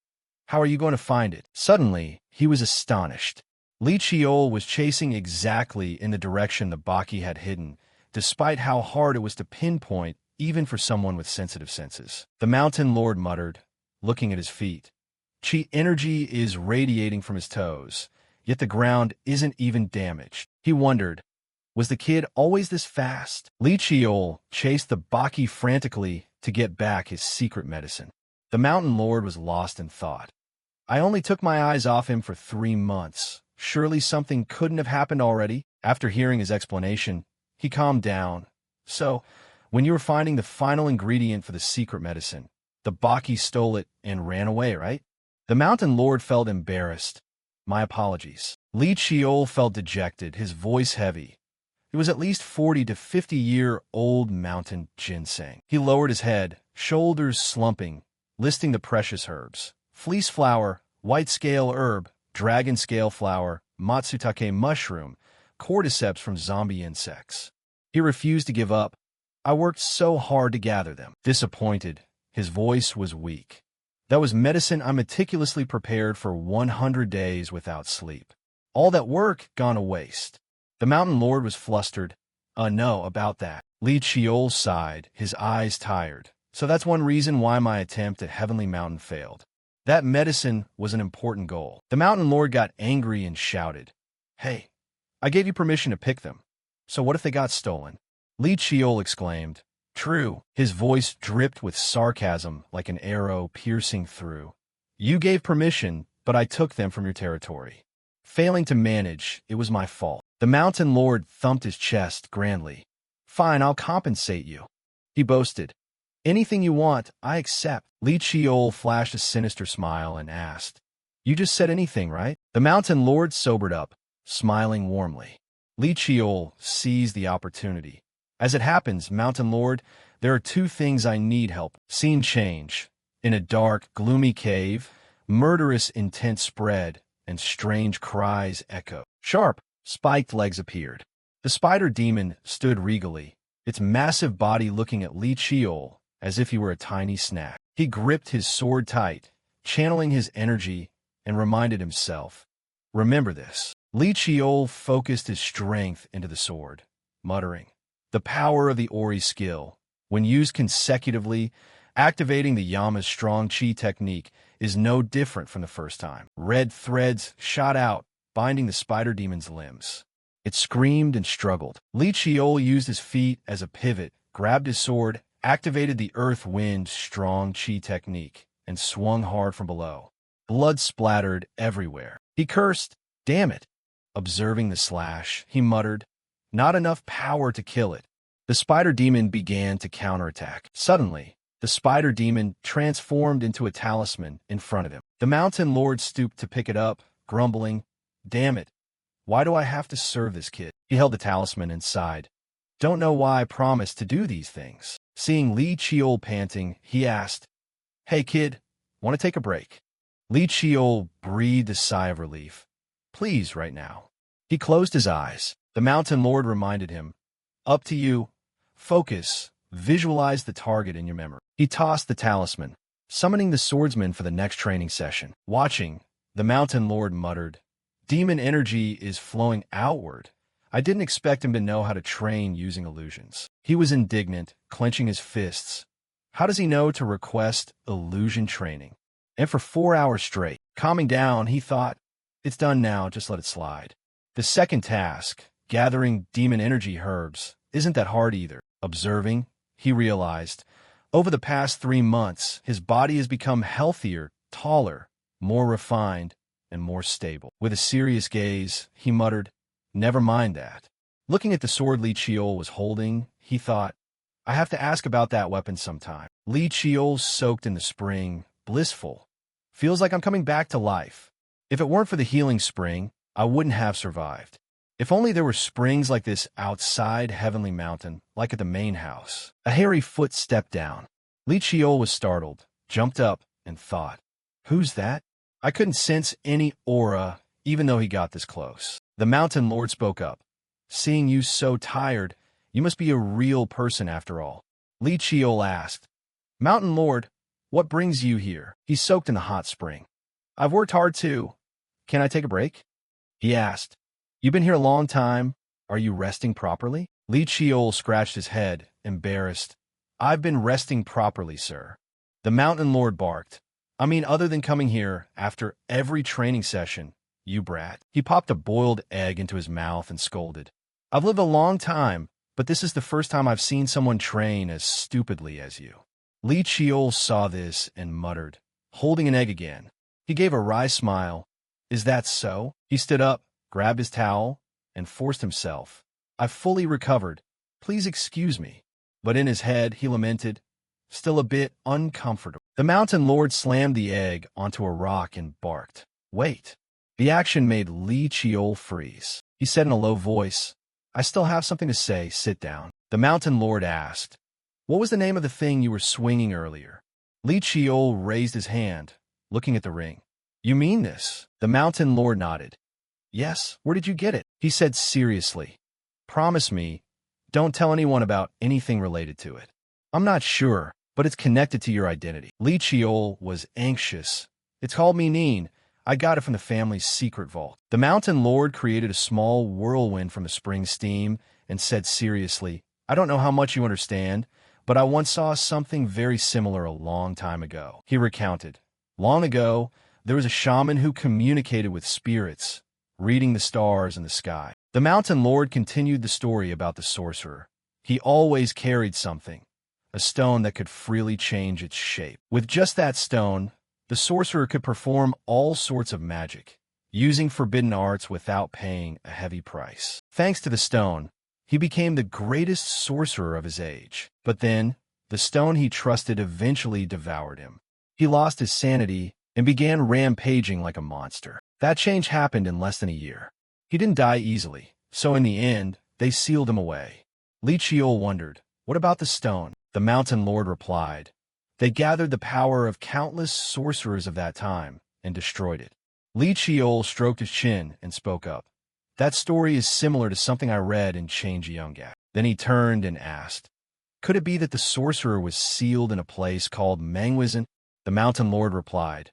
Speaker 1: How are you going to find it? Suddenly, he was astonished. Li Chiol was chasing exactly in the direction the Baki had hidden, despite how hard it was to pinpoint even for someone with sensitive senses. The Mountain Lord muttered, looking at his feet. Chi energy is radiating from his toes, yet the ground isn't even damaged. He wondered, was the kid always this fast? Li Chiol chased the Baki frantically to get back his secret medicine. The Mountain Lord was lost in thought. I only took my eyes off him for 3 months. Surely something couldn't have happened already? After hearing his explanation, he calmed down. So, when you were finding the final ingredient for the secret medicine, the Baki stole it and ran away, right? The Mountain Lord felt embarrassed. My apologies. Li Chiol felt dejected, his voice heavy. It was at least 40 to 50-year-old mountain ginseng. He lowered his head, shoulders slumping, listing the precious herbs. Fleece flower, white scale herb, dragon scale flower, matsutake mushroom, cordyceps from zombie insects. He refused to give up. I worked so hard to gather them. Disappointed, his voice was weak. That was medicine I meticulously prepared for 100 days without sleep. All that work gone to waste. The Mountain Lord was flustered. No, about that. Li Chiol sighed, his eyes tired. So that's one reason why my attempt at Heavenly Mountain failed. That medicine was an important goal. The Mountain Lord got angry and shouted, Hey, I gave you permission to pick them. So what if they got stolen? Li Chiol exclaimed. True. His voice dripped with sarcasm like an arrow piercing through. You gave permission, but I took them from your territory. Failing to manage, it was my fault. The Mountain Lord thumped his chest grandly. Fine, I'll compensate you. He boasted. Anything you want, I accept. Li Chiol flashed a sinister smile and asked, You just said anything, right? The Mountain Lord sobered up, smiling warmly. Li Chiol seized the opportunity. As it happens, Mountain Lord, there are 2 things I need help. Scene change. In a dark, gloomy cave, murderous intent spread, and strange cries echo. Sharp, spiked legs appeared. The spider demon stood regally, its massive body looking at Li Chiol as if he were a tiny snack. He gripped his sword tight, channeling his energy, and reminded himself, Remember this. Li Chiol focused his strength into the sword, muttering, The power of the Ori skill, when used consecutively, activating the Yama's strong chi technique, is no different from the first time. Red threads shot out, binding the spider demon's limbs. It screamed and struggled. Li Chiol used his feet as a pivot, grabbed his sword, activated the earth wind strong chi technique, and swung hard from below. Blood splattered everywhere. He cursed, Damn it. Observing the slash, he muttered, Not enough power to kill it. The spider demon began to counterattack. Suddenly, the spider demon transformed into a talisman in front of him. The Mountain Lord stooped to pick it up, grumbling, Damn it. Why do I have to serve this kid? He held the talisman and sighed. Don't know why I promised to do these things. Seeing Li Chiol panting, he asked, Hey kid, want to take a break? Li Chiol breathed a sigh of relief. Please, right now. He closed his eyes. The Mountain Lord reminded him, Up to you. Focus. Visualize the target in your memory. He tossed the talisman, summoning the swordsman for the next training session. Watching, the Mountain Lord muttered, Demon energy is flowing outward. I didn't expect him to know how to train using illusions. He was indignant, clenching his fists. How does he know to request illusion training? And for 4 hours straight. Calming down, he thought, It's done now, just let it slide. The second task, gathering demon energy herbs, isn't that hard either. Observing, he realized, over the past 3 months, his body has become healthier, taller, more refined, and more stable. With a serious gaze, he muttered, Never mind that. Looking at the sword Li Chiol was holding, he thought, I have to ask about that weapon sometime. Li Chiol soaked in the spring, blissful. Feels like I'm coming back to life. If it weren't for the healing spring, I wouldn't have survived. If only there were springs like this outside Heavenly Mountain, like at the main house. A hairy foot stepped down. Li Chiol was startled, jumped up, and thought, "Who's that?" I couldn't sense any aura, even though he got this close. The Mountain Lord spoke up. "Seeing you so tired, you must be a real person after all." Li Chiol asked, "Mountain Lord, what brings you here?" He soaked in the hot spring. "I've worked hard too. Can I take a break?" He asked. "You've been here a long time. Are you resting properly?" Li Chiol scratched his head, embarrassed. "I've been resting properly, sir." The Mountain Lord barked. "I mean, other than coming here after every training session, you brat." He popped a boiled egg into his mouth and scolded. "I've lived a long time, but this is the first time I've seen someone train as stupidly as you." Li Chiol saw this and muttered, holding an egg again. He gave a wry smile. "Is that so?" He stood up, grabbed his towel, and forced himself. "I've fully recovered. Please excuse me." But in his head, he lamented, still a bit uncomfortable. The Mountain Lord slammed the egg onto a rock and barked. "Wait." The action made Li Chiol freeze. He said in a low voice, "I still have something to say. Sit down." The Mountain Lord asked, "What was the name of the thing you were swinging earlier?" Li Chiol raised his hand, looking at the ring. "You mean this?" The Mountain Lord nodded. "Yes. Where did you get it?" He said seriously. "Promise me, don't tell anyone about anything related to it." "I'm not sure, but it's connected to your identity." Li Chiol was anxious. "It's called meaning. I got it from the family's secret vault." The Mountain Lord created a small whirlwind from the spring steam and said seriously, "I don't know how much you understand, but I once saw something very similar a long time ago." He recounted. "Long ago, there was a shaman who communicated with spirits, reading the stars in the sky." The Mountain Lord continued the story about the sorcerer. He always carried something, a stone that could freely change its shape. With just that stone, the sorcerer could perform all sorts of magic, using forbidden arts without paying a heavy price. Thanks to the stone, he became the greatest sorcerer of his age. But then, the stone he trusted eventually devoured him. He lost his sanity and began rampaging like a monster. That change happened in less than a year. He didn't die easily, so in the end, they sealed him away. Li Chiol wondered, "What about the stone?" The Mountain Lord replied, "They gathered the power of countless sorcerers of that time and destroyed it." Li Chiol stroked his chin and spoke up. "That story is similar to something I read in Change Youngak." Then he turned and asked, "Could it be that the sorcerer was sealed in a place called Mangwa?" The Mountain Lord replied,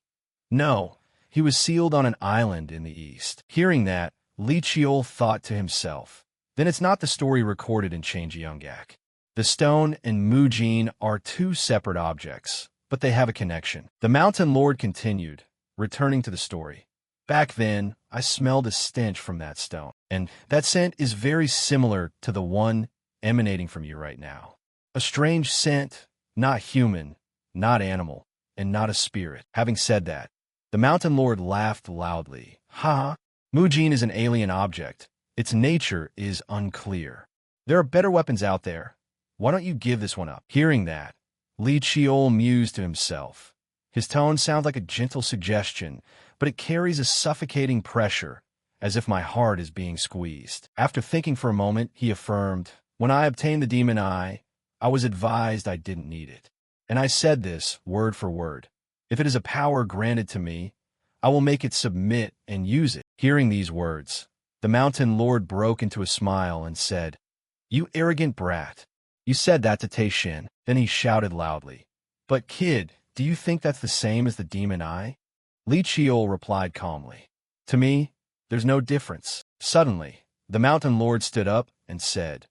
Speaker 1: "No, he was sealed on an island in the east." Hearing that, Li Chiol thought to himself, "Then it's not the story recorded in Change Youngak. The stone and Mujin are two separate objects, but they have a connection." The Mountain Lord continued, returning to the story. "Back then, I smelled a stench from that stone, and that scent is very similar to the one emanating from you right now. A strange scent, not human, not animal, and not a spirit." Having said that, the Mountain Lord laughed loudly. "Ha! Mujin is an alien object. Its nature is unclear. There are better weapons out there. Why don't you give this one up?" Hearing that, Li Chiol mused to himself. His tone sounds like a gentle suggestion, but it carries a suffocating pressure, as if my heart is being squeezed. After thinking for a moment, he affirmed, "When I obtained the demon eye, I was advised I didn't need it. And I said this, word for word. If it is a power granted to me, I will make it submit and use it." Hearing these words, the Mountain Lord broke into a smile and said, "You arrogant brat. You said that to Tei Shin." Then he shouted loudly, "But kid, do you think that's the same as the demon eye?" Li Chiol replied calmly, "To me, there's no difference." Suddenly, the Mountain Lord stood up and said,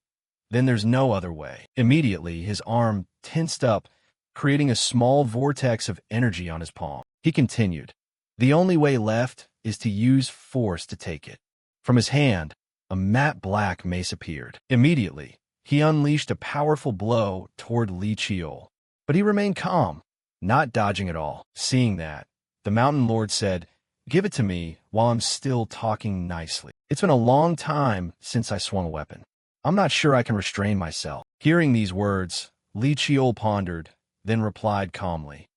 Speaker 1: "Then there's no other way." Immediately, his arm tensed up, creating a small vortex of energy on his palm. He continued, "The only way left is to use force to take it." From his hand, a matte black mace appeared. Immediately, he unleashed a powerful blow toward Li Chiol. But he remained calm, not dodging at all. Seeing that, the Mountain Lord said, "Give it to me while I'm still talking nicely. It's been a long time since I swung a weapon. I'm not sure I can restrain myself." Hearing these words, Li Chiol pondered, then replied calmly,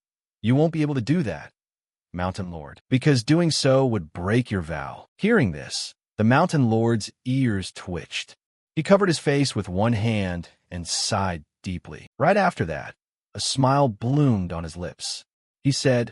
Speaker 1: "You won't be able to do that, Mountain Lord, because doing so would break your vow." Hearing this, The Mountain Lord's ears twitched. He covered his face with one hand and sighed deeply. Right after that, a smile bloomed on his lips. He said,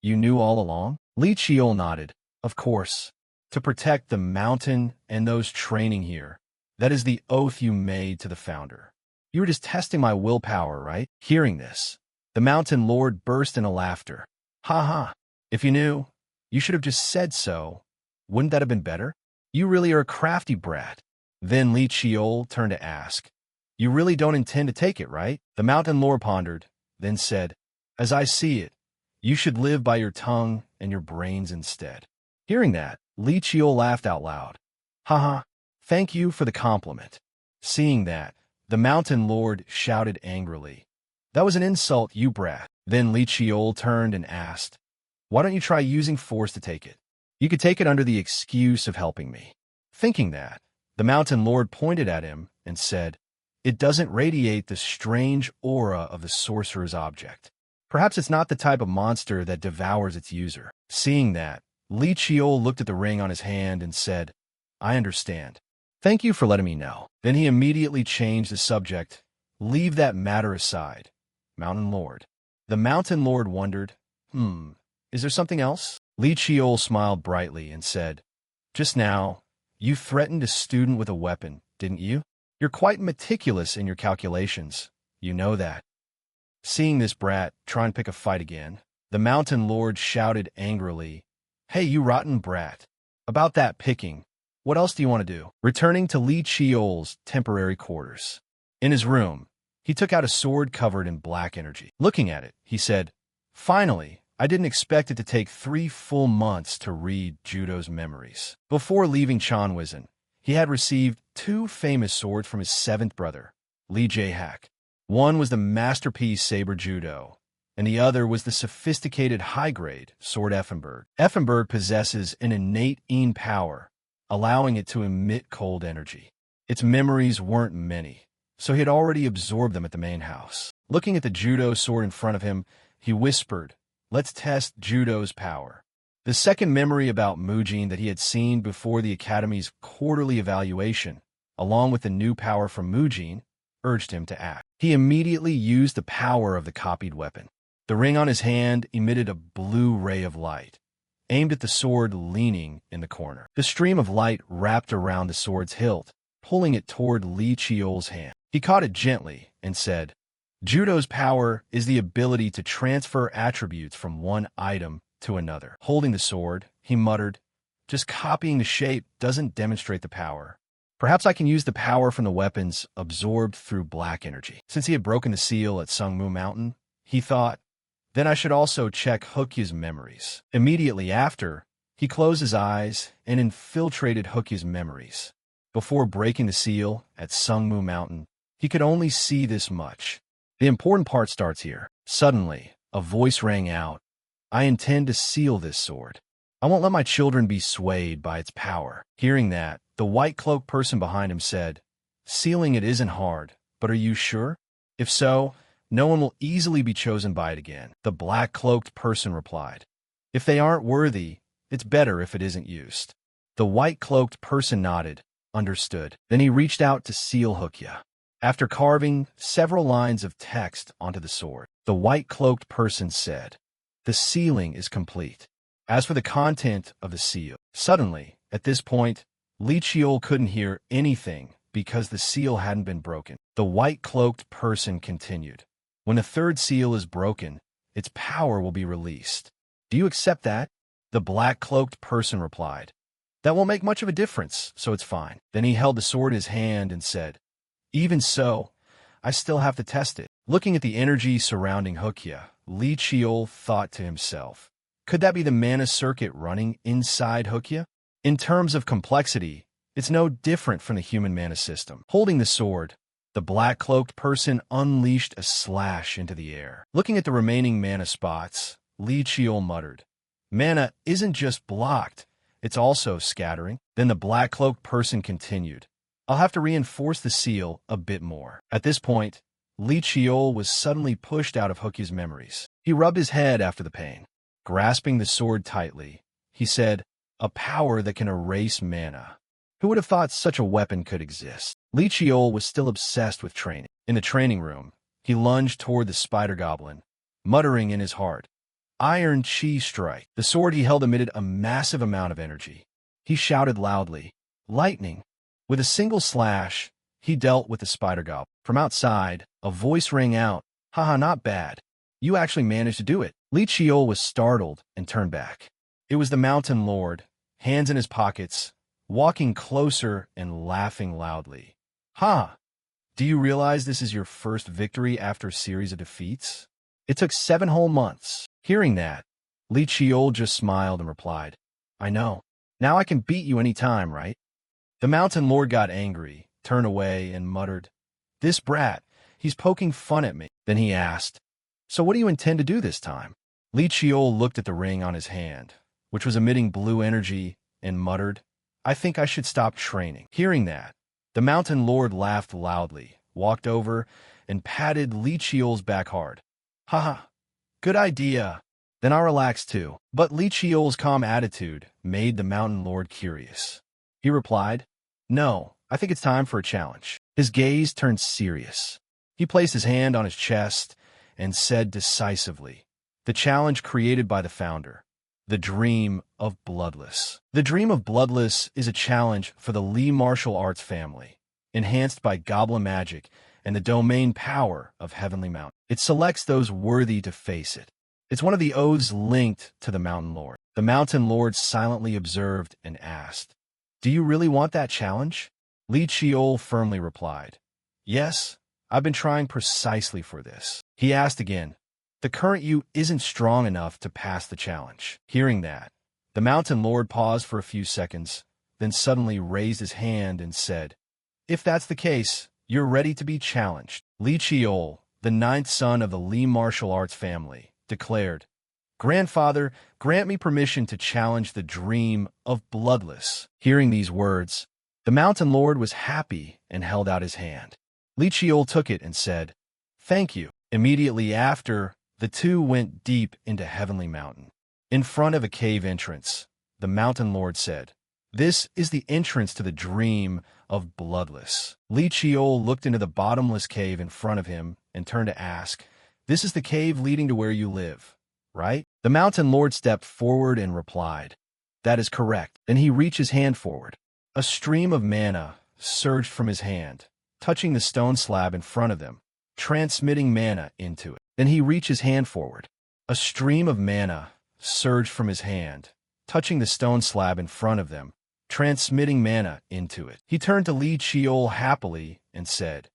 Speaker 1: "You knew all along?" Li Qiol nodded. "Of course. To protect the mountain and those training here. That is the oath you made to the founder. You were just testing my willpower, right?" Hearing this, the Mountain Lord burst into laughter. "Ha ha. If you knew, you should have just said so. Wouldn't that have been better? You really are a crafty brat." Then Li Qiol turned to ask, "You really don't intend to take it, right?" The Mountain Lord pondered, then said, "As I see it, you should live by your tongue and your brains instead." Hearing that, Li Qiol laughed out loud. "Haha, thank you for the compliment." Seeing that, the Mountain Lord shouted angrily, "That was an insult, you brat." Then Li Qiol turned and asked, "Why don't you try using force to take it? You could take it under the excuse of helping me." Thinking that, the Mountain Lord pointed at him and said, "It doesn't radiate the strange aura of the sorcerer's object. Perhaps it's not the type of monster that devours its user." Seeing that, Li Qiol looked at the ring on his hand and said, "I understand. Thank you for letting me know." Then he immediately changed the subject. "Leave that matter aside, Mountain Lord." The Mountain Lord wondered, is there something else? Li Qiol smiled brightly and said, "Just now, you threatened a student with a weapon, didn't you? You're quite meticulous in your calculations. You know that." Seeing this brat try and pick a fight again, the Mountain Lord shouted angrily, "Hey, you rotten brat. About that picking, what else do you want to do?" Returning to Li Qiol's temporary quarters. In his room, he took out a sword covered in black energy. Looking at it, he said, "Finally, I didn't expect it to take 3 full months to read Judo's memories." Before leaving Chanwizen, he had received 2 famous swords from his 7th brother, Li Jaehak. One was the masterpiece saber Judo, and the other was the sophisticated high-grade sword Effenberg. Effenberg possesses an innate Yin power, allowing it to emit cold energy. Its memories weren't many, so he had already absorbed them at the main house. Looking at the Judo sword in front of him, he whispered, "Let's test Judo's power." The second memory about Mujin that he had seen before the Academy's quarterly evaluation, along with the new power from Mujin, urged him to act. He immediately used the power of the copied weapon. The ring on his hand emitted a blue ray of light, aimed at the sword leaning in the corner. The stream of light wrapped around the sword's hilt, pulling it toward Li Qiol's hand. He caught it gently and said, "Judo's power is the ability to transfer attributes from one item to another." Holding the sword, he muttered, "Just copying the shape doesn't demonstrate the power. Perhaps I can use the power from the weapons absorbed through black energy." Since he had broken the seal at Sungmu Mountain, he thought, then I should also check Hukya's memories. Immediately after, he closed his eyes and infiltrated Hukya's memories. Before breaking the seal at Sungmu Mountain, he could only see this much. The important part starts here. Suddenly, a voice rang out, "I intend to seal this sword. I won't let my children be swayed by its power." Hearing that, the white-cloaked person behind him said, "Sealing it isn't hard, but are you sure? If so, no one will easily be chosen by it again." The black-cloaked person replied, "If they aren't worthy, it's better if it isn't used." The white-cloaked person nodded, understood. Then he reached out to seal Hukya. After carving several lines of text onto the sword, the white-cloaked person said, "The sealing is complete. As for the content of the seal..." Suddenly, at this point, Li Qiol couldn't hear anything because the seal hadn't been broken. The white-cloaked person continued, "When the 3rd seal is broken, its power will be released. Do you accept that?" The black-cloaked person replied, "That won't make much of a difference, so it's fine." Then he held the sword in his hand and said, "Even so, I still have to test it." Looking at the energy surrounding Hukya, Li Qiol thought to himself, could that be the mana circuit running inside Hukya? In terms of complexity, it's no different from the human mana system. Holding the sword, the black-cloaked person unleashed a slash into the air. Looking at the remaining mana spots, Li Qiol muttered, "Mana isn't just blocked, it's also scattering." Then the black-cloaked person continued, "I'll have to reinforce the seal a bit more." At this point, Li Qiol was suddenly pushed out of Hukya's memories. He rubbed his head after the pain. Grasping the sword tightly, he said, "A power that can erase mana. Who would have thought such a weapon could exist? Li Chiol was still obsessed with training. In the training room, he lunged toward the spider goblin, muttering in his heart, "Iron Chi Strike." The sword he held emitted a massive amount of energy. He shouted loudly, "Lightning!" With a single slash, he dealt with the spider goblin. From outside, a voice rang out, "Haha, not bad. You actually managed to do it." Li Chiol was startled and turned back. It was the Mountain Lord, hands in his pockets, walking closer and laughing loudly. "Ha! Do you realize this is your first victory after a series of defeats? It took 7 whole months." Hearing that, Li Chiol just smiled and replied, "I know. Now I can beat you any time, right?" The Mountain Lord got angry, turned away, and muttered, "This brat, he's poking fun at me." Then he asked, "So what do you intend to do this time?" Li Chiol looked at the ring on his hand, which was emitting blue energy, and muttered, "I think I should stop training." Hearing that, the Mountain Lord laughed loudly, walked over, and patted Li Chiol's back hard. "Haha, good idea. Then I'll relax too." But Li Chiol's calm attitude made the Mountain Lord curious. He replied, "No, I think it's time for a challenge." His gaze turned serious. He placed his hand on his chest and said decisively, "The challenge created by the founder, the Dream of Bloodless." The Dream of Bloodless is a challenge for the Lee martial arts family, enhanced by goblin magic and the domain power of Heavenly Mountain. It selects those worthy to face it. It's one of the oaths linked to the Mountain Lord. The Mountain Lord silently observed and asked, "Do you really want that challenge?" Li Chiol firmly replied, "Yes, I've been trying precisely for this." He asked again, "The current you isn't strong enough to pass the challenge." Hearing that, the Mountain Lord paused for a few seconds, then suddenly raised his hand and said, "If that's the case, you're ready to be challenged." Li Chiol, the 9th son of the Lee martial arts family, declared, "Grandfather, grant me permission to challenge the Dream of Bloodless." Hearing these words, the Mountain Lord was happy and held out his hand. Li Chiol took it and said, "Thank you." Immediately after, the two went deep into Heavenly Mountain. In front of a cave entrance, the Mountain Lord said, "This is the entrance to the Dream of Bloodless." Li Chiol looked into the bottomless cave in front of him and turned to ask, "This is the cave leading to where you live, right?" The Mountain Lord stepped forward and replied, "That is correct." Then he reached his hand forward. A stream of mana surged from his hand, touching the stone slab in front of them, transmitting mana into it. Then he reached his hand forward. A stream of mana surged from his hand, touching the stone slab in front of them, transmitting mana into it. He turned to Li Chiol happily and said,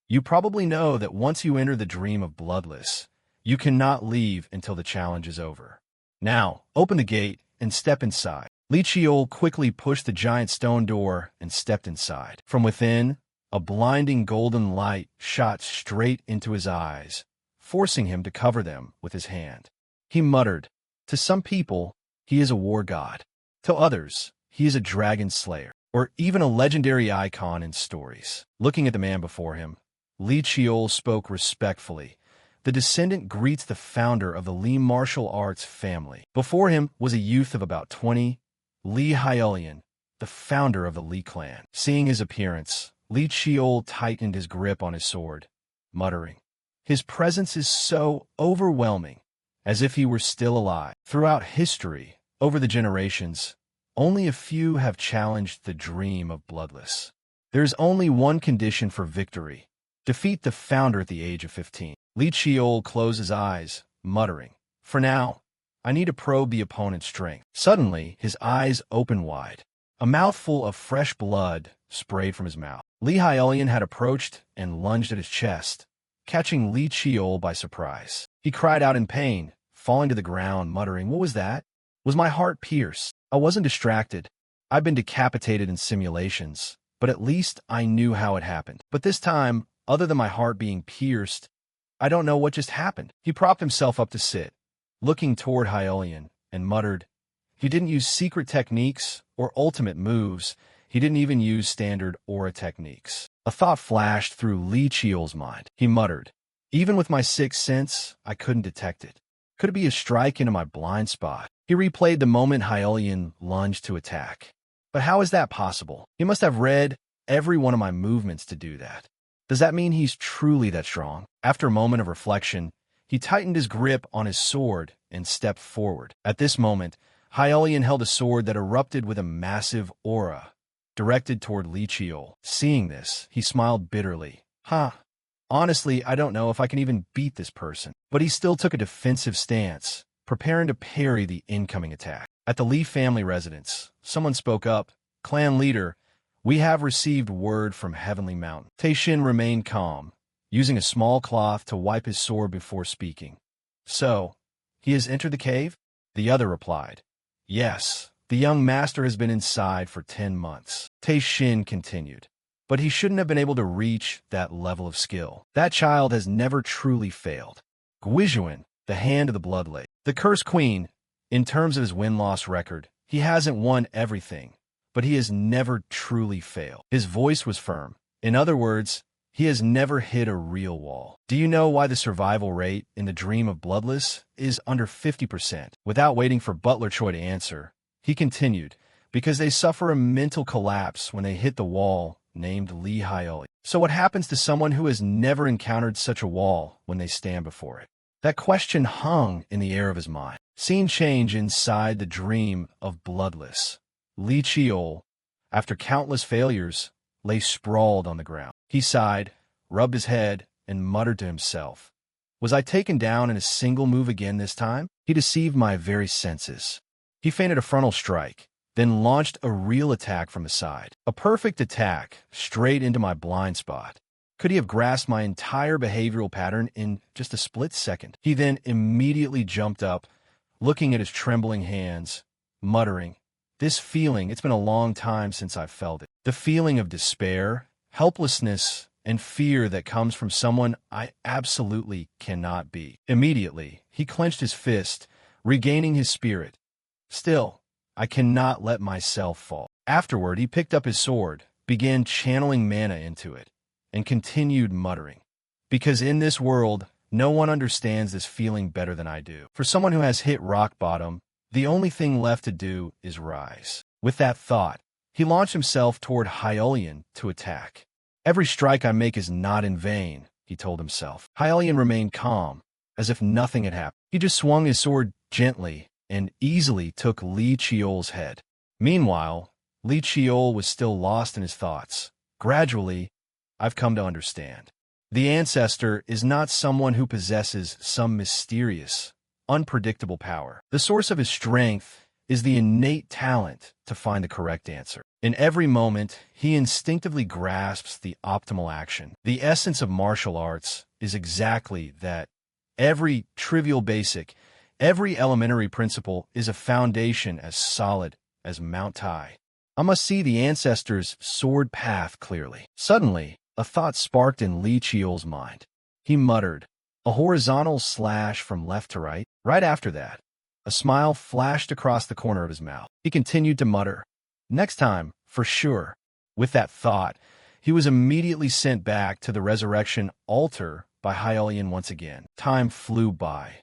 Speaker 1: "You probably know that once you enter the Dream of Bloodless, you cannot leave until the challenge is over. Now, open the gate and step inside." Li Chiol quickly pushed the giant stone door and stepped inside. From within, a blinding golden light shot straight into his eyes, forcing him to cover them with his hand. He muttered, "To some people, he is a war god. To others, he is a dragon slayer, or even a legendary icon in stories." Looking at the man before him, Li Chiol spoke respectfully. "The descendant greets the founder of the Lee martial arts family." Before him was a youth of about 20, Li Hyolian, the founder of the Li clan. Seeing his appearance, Li Chiol tightened his grip on his sword, muttering, "His presence is so overwhelming, as if he were still alive." Throughout history, over the generations, only a few have challenged the Dream of Bloodless. There is only one condition for victory: defeat the founder at the age of 15. Li Chiol closed his eyes, muttering, "For now, I need to probe the opponent's strength." Suddenly, his eyes opened wide. A mouthful of fresh blood sprayed from his mouth. Li Hyolian had approached and lunged at his chest, catching Li Chiol by surprise. He cried out in pain, falling to the ground, muttering, "What was that? Was my heart pierced? I wasn't distracted. I've been decapitated in simulations, but at least I knew how it happened. But this time, other than my heart being pierced, I don't know what just happened." He propped himself up to sit, looking toward Hyolian, and muttered, "He didn't use secret techniques or ultimate moves. He didn't even use standard aura techniques." A thought flashed through Li Chiol's mind. He muttered, "Even with my sixth sense, I couldn't detect it. Could it be a strike into my blind spot?" He replayed the moment Hyolian lunged to attack. But how is that possible? He must have read every one of my movements to do that. Does that mean he's truly that strong? After a moment of reflection, he tightened his grip on his sword and stepped forward. At this moment, Hylian held a sword that erupted with a massive aura, directed toward Li Chiol. Seeing this, he smiled bitterly. Honestly, I don't know if I can even beat this person. But he still took a defensive stance, preparing to parry the incoming attack. At the Li family residence, someone spoke up. Clan leader, we have received word from Heavenly Mountain. Taishin remained calm, using a small cloth to wipe his sword before speaking. So, he has entered the cave? The other replied. Yes, the young master has been inside for 10 months. Taishin continued. But he shouldn't have been able to reach that level of skill. That child has never truly failed. Guijuan, the hand of the Bloodlake. The Cursed Queen, in terms of his win-loss record, he hasn't won everything, but he has never truly failed. His voice was firm. In other words, he has never hit a real wall. Do you know why the survival rate in the Dream of Bloodless is under 50%? Without waiting for Butler Choi to answer, he continued, because they suffer a mental collapse when they hit the wall named Li Hyoli. So what happens to someone who has never encountered such a wall when they stand before it? That question hung in the air of his mind. Scene change inside the Dream of Bloodless. Li Chiol, after countless failures, lay sprawled on the ground. He sighed, rubbed his head, and muttered to himself. Was I taken down in a single move again this time? He deceived my very senses. He feinted a frontal strike, then launched a real attack from the side. A perfect attack, straight into my blind spot. Could he have grasped my entire behavioral pattern in just a split second? He then immediately jumped up, looking at his trembling hands, muttering, this feeling, it's been a long time since I've felt it. The feeling of despair, helplessness, and fear that comes from someone I absolutely cannot be. Immediately, he clenched his fist, regaining his spirit. Still, I cannot let myself fall. Afterward, he picked up his sword, began channeling mana into it, and continued muttering. Because in this world, no one understands this feeling better than I do. For someone who has hit rock bottom, the only thing left to do is rise. With that thought, he launched himself toward Hylian to attack. Every strike I make is not in vain, he told himself. Hylian remained calm, as if nothing had happened. He just swung his sword gently and easily took Li Chiol's head. Meanwhile, Li Chiol was still lost in his thoughts. Gradually, I've come to understand. The ancestor is not someone who possesses some mysterious, unpredictable power. The source of his strength is the innate talent to find the correct answer. In every moment, he instinctively grasps the optimal action. The essence of martial arts is exactly that. Every trivial basic, every elementary principle is a foundation as solid as Mount Tai. I must see the ancestor's sword path clearly. Suddenly, a thought sparked in Li Chiol's mind. He muttered, a horizontal slash from left to right. Right after that, a smile flashed across the corner of his mouth. He continued to mutter, next time, for sure. With that thought, he was immediately sent back to the resurrection altar by Hylian once again. Time flew by.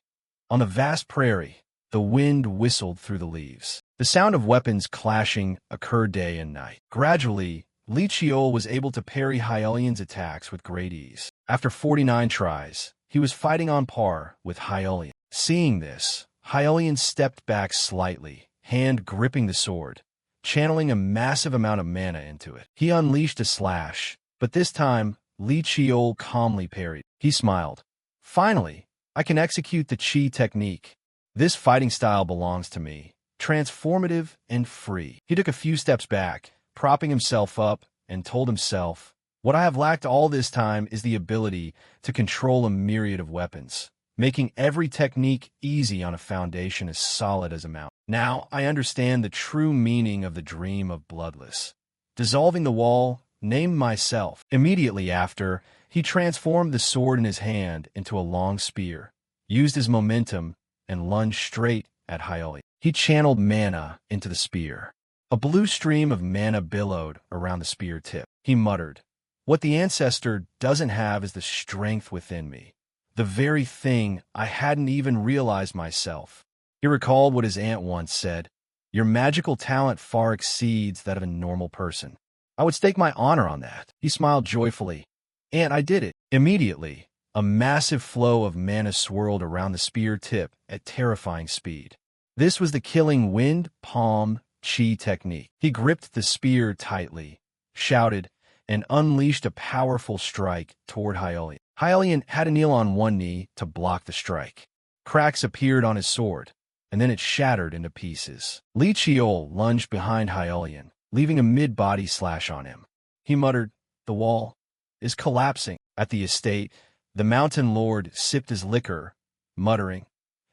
Speaker 1: On the vast prairie, the wind whistled through the leaves. The sound of weapons clashing occurred day and night. Gradually, Li Chiol was able to parry Hylian's attacks with great ease. After 49 tries, he was fighting on par with Hylian. Seeing this, Hylian stepped back slightly, hand gripping the sword, channeling a massive amount of mana into it. He unleashed a slash, but this time, Li Chiol calmly parried. He smiled. Finally, I can execute the Chi technique. This fighting style belongs to me, transformative and free. He took a few steps back, propping himself up, and told himself, what I have lacked all this time is the ability to control a myriad of weapons, making every technique easy on a foundation as solid as a mountain. Now I understand the true meaning of the Dream of Bloodless. Dissolving the wall, named myself. Immediately after, he transformed the sword in his hand into a long spear, used his momentum, and lunged straight at Hyoli. He channeled mana into the spear. A blue stream of mana billowed around the spear tip. He muttered, what the ancestor doesn't have is the strength within me, the very thing I hadn't even realized myself. He recalled what his aunt once said, Your magical talent far exceeds that of a normal person. I would stake my honor on that. He smiled joyfully. And I did it. Immediately, a massive flow of mana swirled around the spear tip at terrifying speed. This was the killing wind palm chi technique. He gripped the spear tightly, shouted, and unleashed a powerful strike toward Hylian. Hylian had to kneel on one knee to block the strike. Cracks appeared on his sword, and then it shattered into pieces. Li Chiol lunged behind Hylian, leaving a mid-body slash on him. He muttered, "The wall is collapsing." At the estate, the mountain lord sipped his liquor, muttering,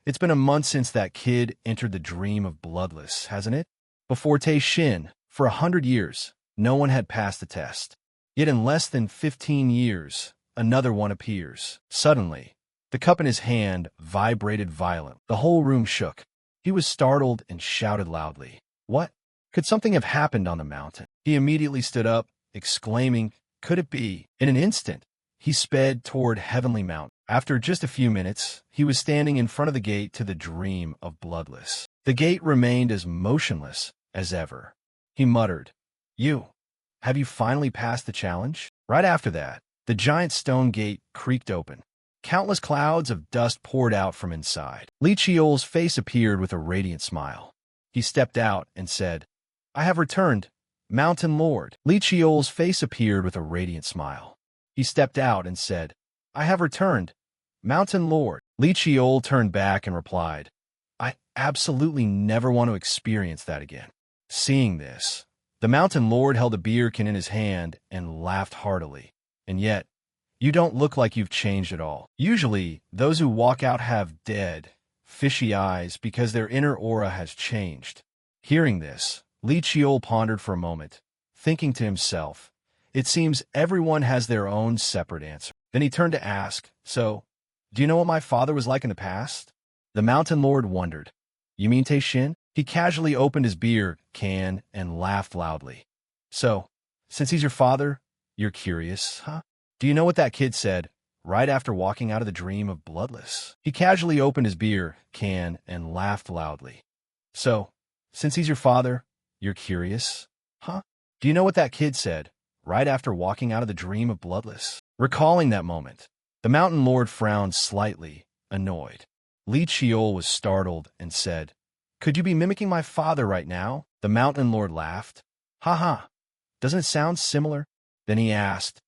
Speaker 1: "It's been a month since that kid entered the dream of Bloodless, hasn't it?" Before Tei Shin, for 100 years, no one had passed the test. Yet in less than 15 years, another one appears. Suddenly, the cup in his hand vibrated violently. The whole room shook. He was startled and shouted loudly, "What? Could something have happened on the mountain?" He immediately stood up, exclaiming, "Could it be?" In an instant, he sped toward Heavenly Mountain. After just a few minutes, he was standing in front of the gate to the dream of Bloodless. The gate remained as motionless as ever. He muttered, Have you finally passed the challenge?" Right after that, the giant stone gate creaked open. Countless clouds of dust poured out from inside. Li Chiol's face appeared with a radiant smile. He stepped out and said, "I have returned, Mountain Lord." Li Chiol's face appeared with a radiant smile. He stepped out and said, "I have returned, Mountain Lord." Li Chiol turned back and replied, "I absolutely never want to experience that again." Seeing this, the Mountain Lord held a beer can in his hand and laughed heartily. "And yet, you don't look like you've changed at all. Usually, those who walk out have dead, fishy eyes because their inner aura has changed." Hearing this, Li Chiol pondered for a moment, thinking to himself, "It seems everyone has their own separate answer." Then he turned to ask, "So, do you know what my father was like in the past?" The Mountain Lord wondered. "You mean Tei Shin?" He casually opened his beer can and laughed loudly. "So, since he's your father, you're curious, huh? Do you know what that kid said right after walking out of the dream of Bloodless?" He casually opened his beer can and laughed loudly. "So, since he's your father, you're curious, huh? Do you know what that kid said right after walking out of the dream of Bloodless?" Recalling that moment, the Mountain Lord frowned slightly, annoyed. Li Chiol was startled and said, "Could you be mimicking my father right now?" The Mountain Lord laughed. "Ha ha, doesn't it sound similar?" Then he asked,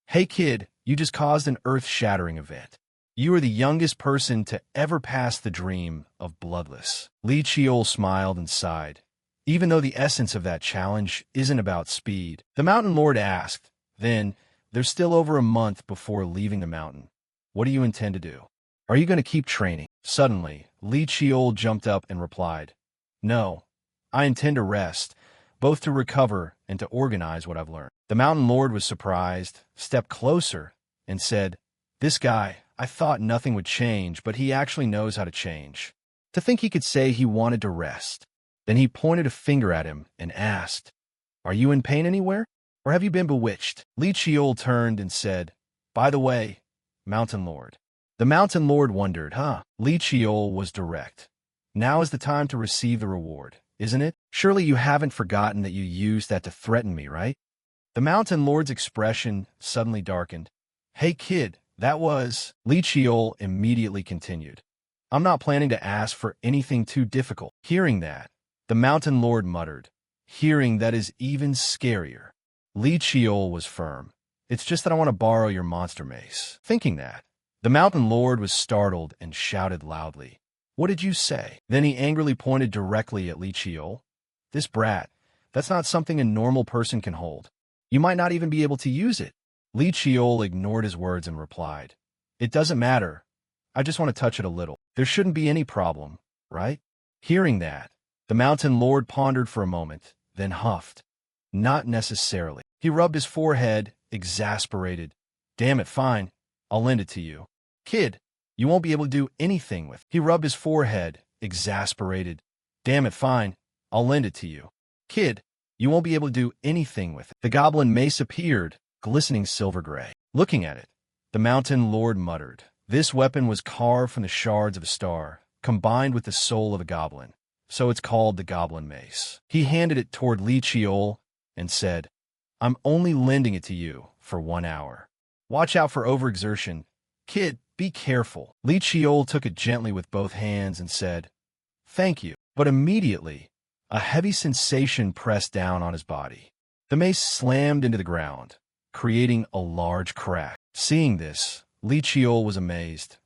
Speaker 1: "Hey kid, you just caused an earth-shattering event. You are the youngest person to ever pass the dream of Bloodless." Li Chiol smiled and sighed. Even though the essence of that challenge isn't about speed, the Mountain Lord asked, "Then, there's still over a month before leaving the mountain. What do you intend to do? Are you going to keep training?" Suddenly, Li Chiol jumped up and replied, "No, I intend to rest, both to recover and to organize what I've learned." The Mountain Lord was surprised, stepped closer, and said, "This guy, I thought nothing would change, but he actually knows how to change. To think he could say he wanted to rest." Then he pointed a finger at him and asked, "Are you in pain anywhere? Or have you been bewitched?" Li Chiol turned and said, "By the way, Mountain Lord." The Mountain Lord wondered, Li Chiol was direct. "Now is the time to receive the reward, isn't it? Surely you haven't forgotten that you used that to threaten me, right?" The Mountain Lord's expression suddenly darkened. "Hey kid, that was..." Li Chiol immediately continued, "I'm not planning to ask for anything too difficult." Hearing that, the Mountain Lord muttered, "Hearing that is even scarier." Li Chiol was firm. "It's just that I want to borrow your monster mace." Thinking that, the Mountain Lord was startled and shouted loudly, "What did you say?" Then he angrily pointed directly at Li Chiol. "This brat, that's not something a normal person can hold. You might not even be able to use it." Li Chiol ignored his words and replied, "It doesn't matter. I just want to touch it a little. There shouldn't be any problem, right?" Hearing that, the Mountain Lord pondered for a moment, then huffed. "Not necessarily." He rubbed his forehead, exasperated. "Damn it, fine. I'll lend it to you. Kid, you won't be able to do anything with it." He rubbed his forehead, exasperated. "Damn it, fine. I'll lend it to you. Kid, you won't be able to do anything with it." The goblin mace appeared, glistening silver gray. Looking at it, the Mountain Lord muttered. This weapon was carved from the shards of a star, combined with the soul of a goblin. so it's called the Goblin Mace. He handed it toward Li Chiol and said, I'm only lending it to you for 1 hour. Watch out for overexertion. Kid, be careful. Li Chiol took it gently with both hands and said, Thank you. But immediately, a heavy sensation pressed down on his body. The mace slammed into the ground, creating a large crack. Seeing this, Li Chiol was amazed.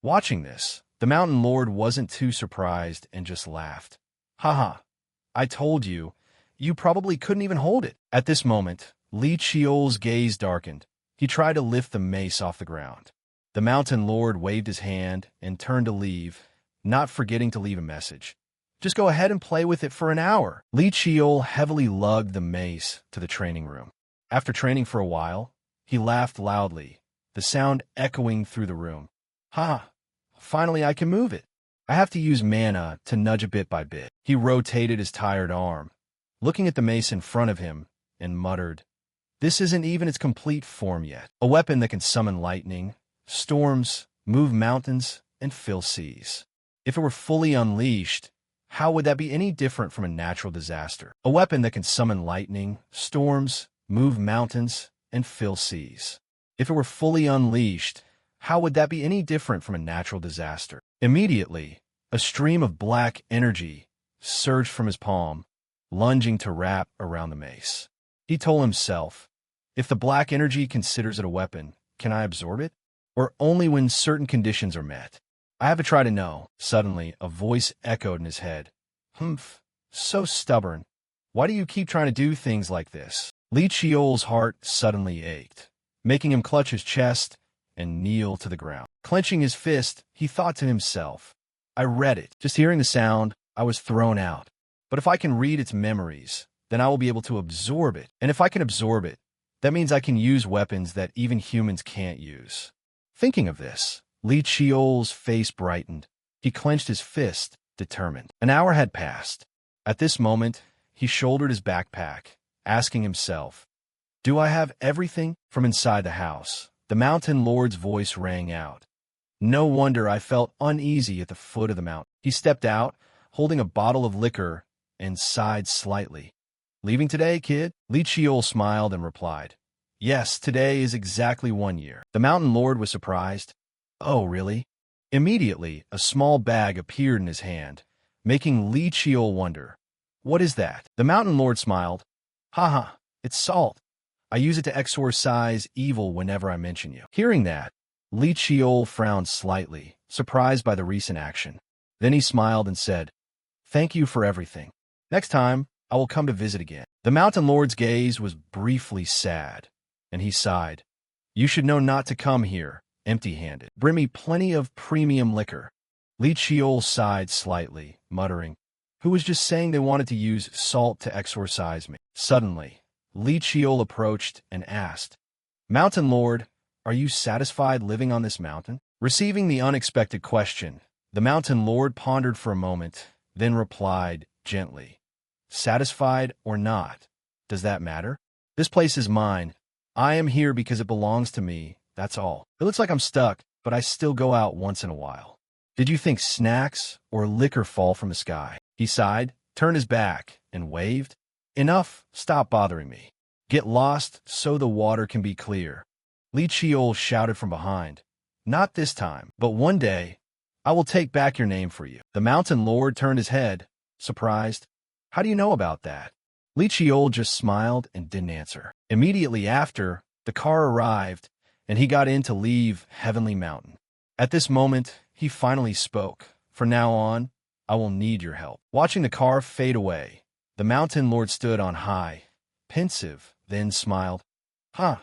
Speaker 1: Watching this, the Mountain Lord wasn't too surprised and just laughed. I told you, you probably couldn't even hold it. At this moment, Li Chiol's gaze darkened. He tried to lift the mace off the ground. The Mountain Lord waved his hand and turned to leave, not forgetting to leave a message. Just go ahead and play with it for an hour. Li Chiol heavily lugged the mace to the training room. After training for a while, he laughed loudly, the sound echoing through the room. Finally I can move it. I have to use mana to nudge it bit by bit. He rotated his tired arm, looking at the mace in front of him, and muttered, This isn't even its complete form yet. A weapon that can summon lightning, storms, move mountains, and fill seas. If it were fully unleashed, how would that be any different from a natural disaster? A weapon that can summon lightning, storms, move mountains, and fill seas. If it were fully unleashed, how would that be any different from a natural disaster? Immediately, a stream of black energy surged from his palm, lunging to wrap around the mace. He told himself, if the black energy considers it a weapon, can I absorb it? Or only when certain conditions are met? I have to try to know. Suddenly, a voice echoed in his head. So stubborn. Why do you keep trying to do things like this? Li Chiol's heart suddenly ached, making him clutch his chest and kneel to the ground. Clenching his fist, he thought to himself, I read it. Just hearing the sound, I was thrown out. But if I can read its memories, then I will be able to absorb it. And if I can absorb it, that means I can use weapons that even humans can't use. Thinking of this, Li Chiol's face brightened. He clenched his fist, determined. An hour had passed. At this moment, he shouldered his backpack, asking himself, Do I have everything? From inside the house, the Mountain Lord's voice rang out. No wonder I felt uneasy at the foot of the mountain. He stepped out, holding a bottle of liquor, and sighed slightly. Leaving today, kid? Li Chiol smiled and replied, Yes, today is exactly 1 year. The Mountain Lord was surprised. Oh, really? Immediately, a small bag appeared in his hand, making Li Chiol wonder, What is that? The Mountain Lord smiled. It's salt. I use it to exorcise evil whenever I mention you. Hearing that, Li Chiol frowned slightly, surprised by the recent action. Then he smiled and said, Thank you for everything. Next time, I will come to visit again. The Mountain Lord's gaze was briefly sad, and he sighed. You should know not to come here, empty-handed. Bring me plenty of premium liquor. Li Chiol sighed slightly, muttering, Who was just saying they wanted to use salt to exorcise me? Suddenly, Li Chiol approached and asked, Mountain Lord, are you satisfied living on this mountain? Receiving the unexpected question, the Mountain Lord pondered for a moment, then replied gently, Satisfied or not, does that matter? This place is mine. I am here because it belongs to me, that's all. It looks like I'm stuck, but I still go out once in a while. Did you think snacks or liquor fall from the sky? He sighed, turned his back, and waved. Enough, stop bothering me. Get lost so the water can be clear. Li Chiol shouted from behind. Not this time, but one day, I will take back your name for you. The Mountain Lord turned his head, surprised. How do you know about that? Li Chiol just smiled and didn't answer. Immediately after, the car arrived, and he got in to leave Heavenly Mountain. At this moment, he finally spoke. From now on, I will need your help. Watching the car fade away, the Mountain Lord stood on high, pensive, then smiled. How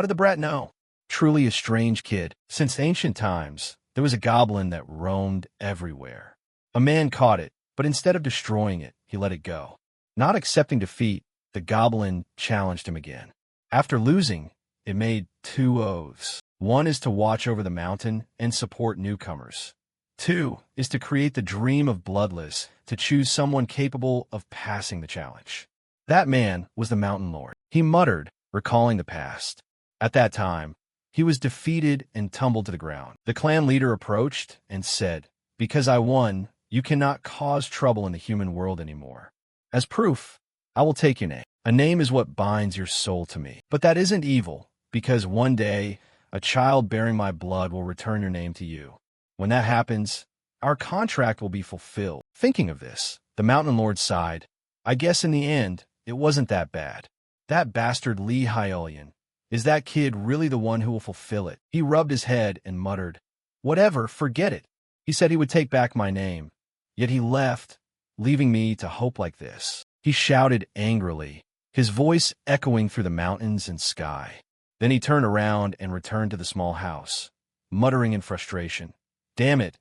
Speaker 1: did the brat know? Truly a strange kid. Since ancient times, there was a goblin that roamed everywhere. A man caught it, but instead of destroying it, he let it go. Not accepting defeat, the goblin challenged him again. After losing, it made 2 oaths. 1 is to watch over the mountain and support newcomers. 2 is to create the dream of Bloodless, to choose someone capable of passing the challenge. That man was the Mountain Lord. He muttered, recalling the past. At that time, he was defeated and tumbled to the ground. The clan leader approached and said, Because I won, You cannot cause trouble in the human world anymore. As proof, I will take your name. A name is what binds your soul to me. But that isn't evil, because one day, a child bearing my blood will return your name to you. When that happens, our contract will be fulfilled. Thinking of this, the Mountain Lord sighed. I guess in the end, it wasn't that bad. That bastard Lee Hyolian. Is that kid really the one who will fulfill it? He rubbed his head and muttered, Whatever, forget it. He said he would take back my name. Yet he left, leaving me to hope like this. He shouted angrily, his voice echoing through the mountains and sky. Then he turned around and returned to the small house, muttering in frustration, Damn it,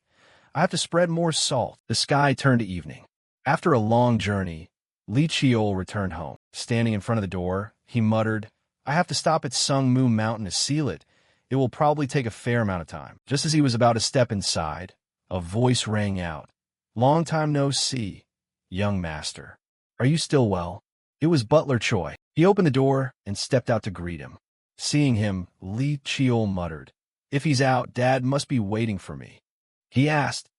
Speaker 1: I have to spread more salt. The sky turned to evening. After a long journey, Lee Cheol returned home. Standing in front of the door, he muttered, I have to stop at Sung Moo Mountain to seal it. It will probably take a fair amount of time. Just as he was about to step inside, a voice rang out. Long time no see, young master. Are you still well? It was Butler Choi. He opened the door and stepped out to greet him. Seeing him, Lee Cheol muttered, If he's out, Dad must be waiting for me. He asked,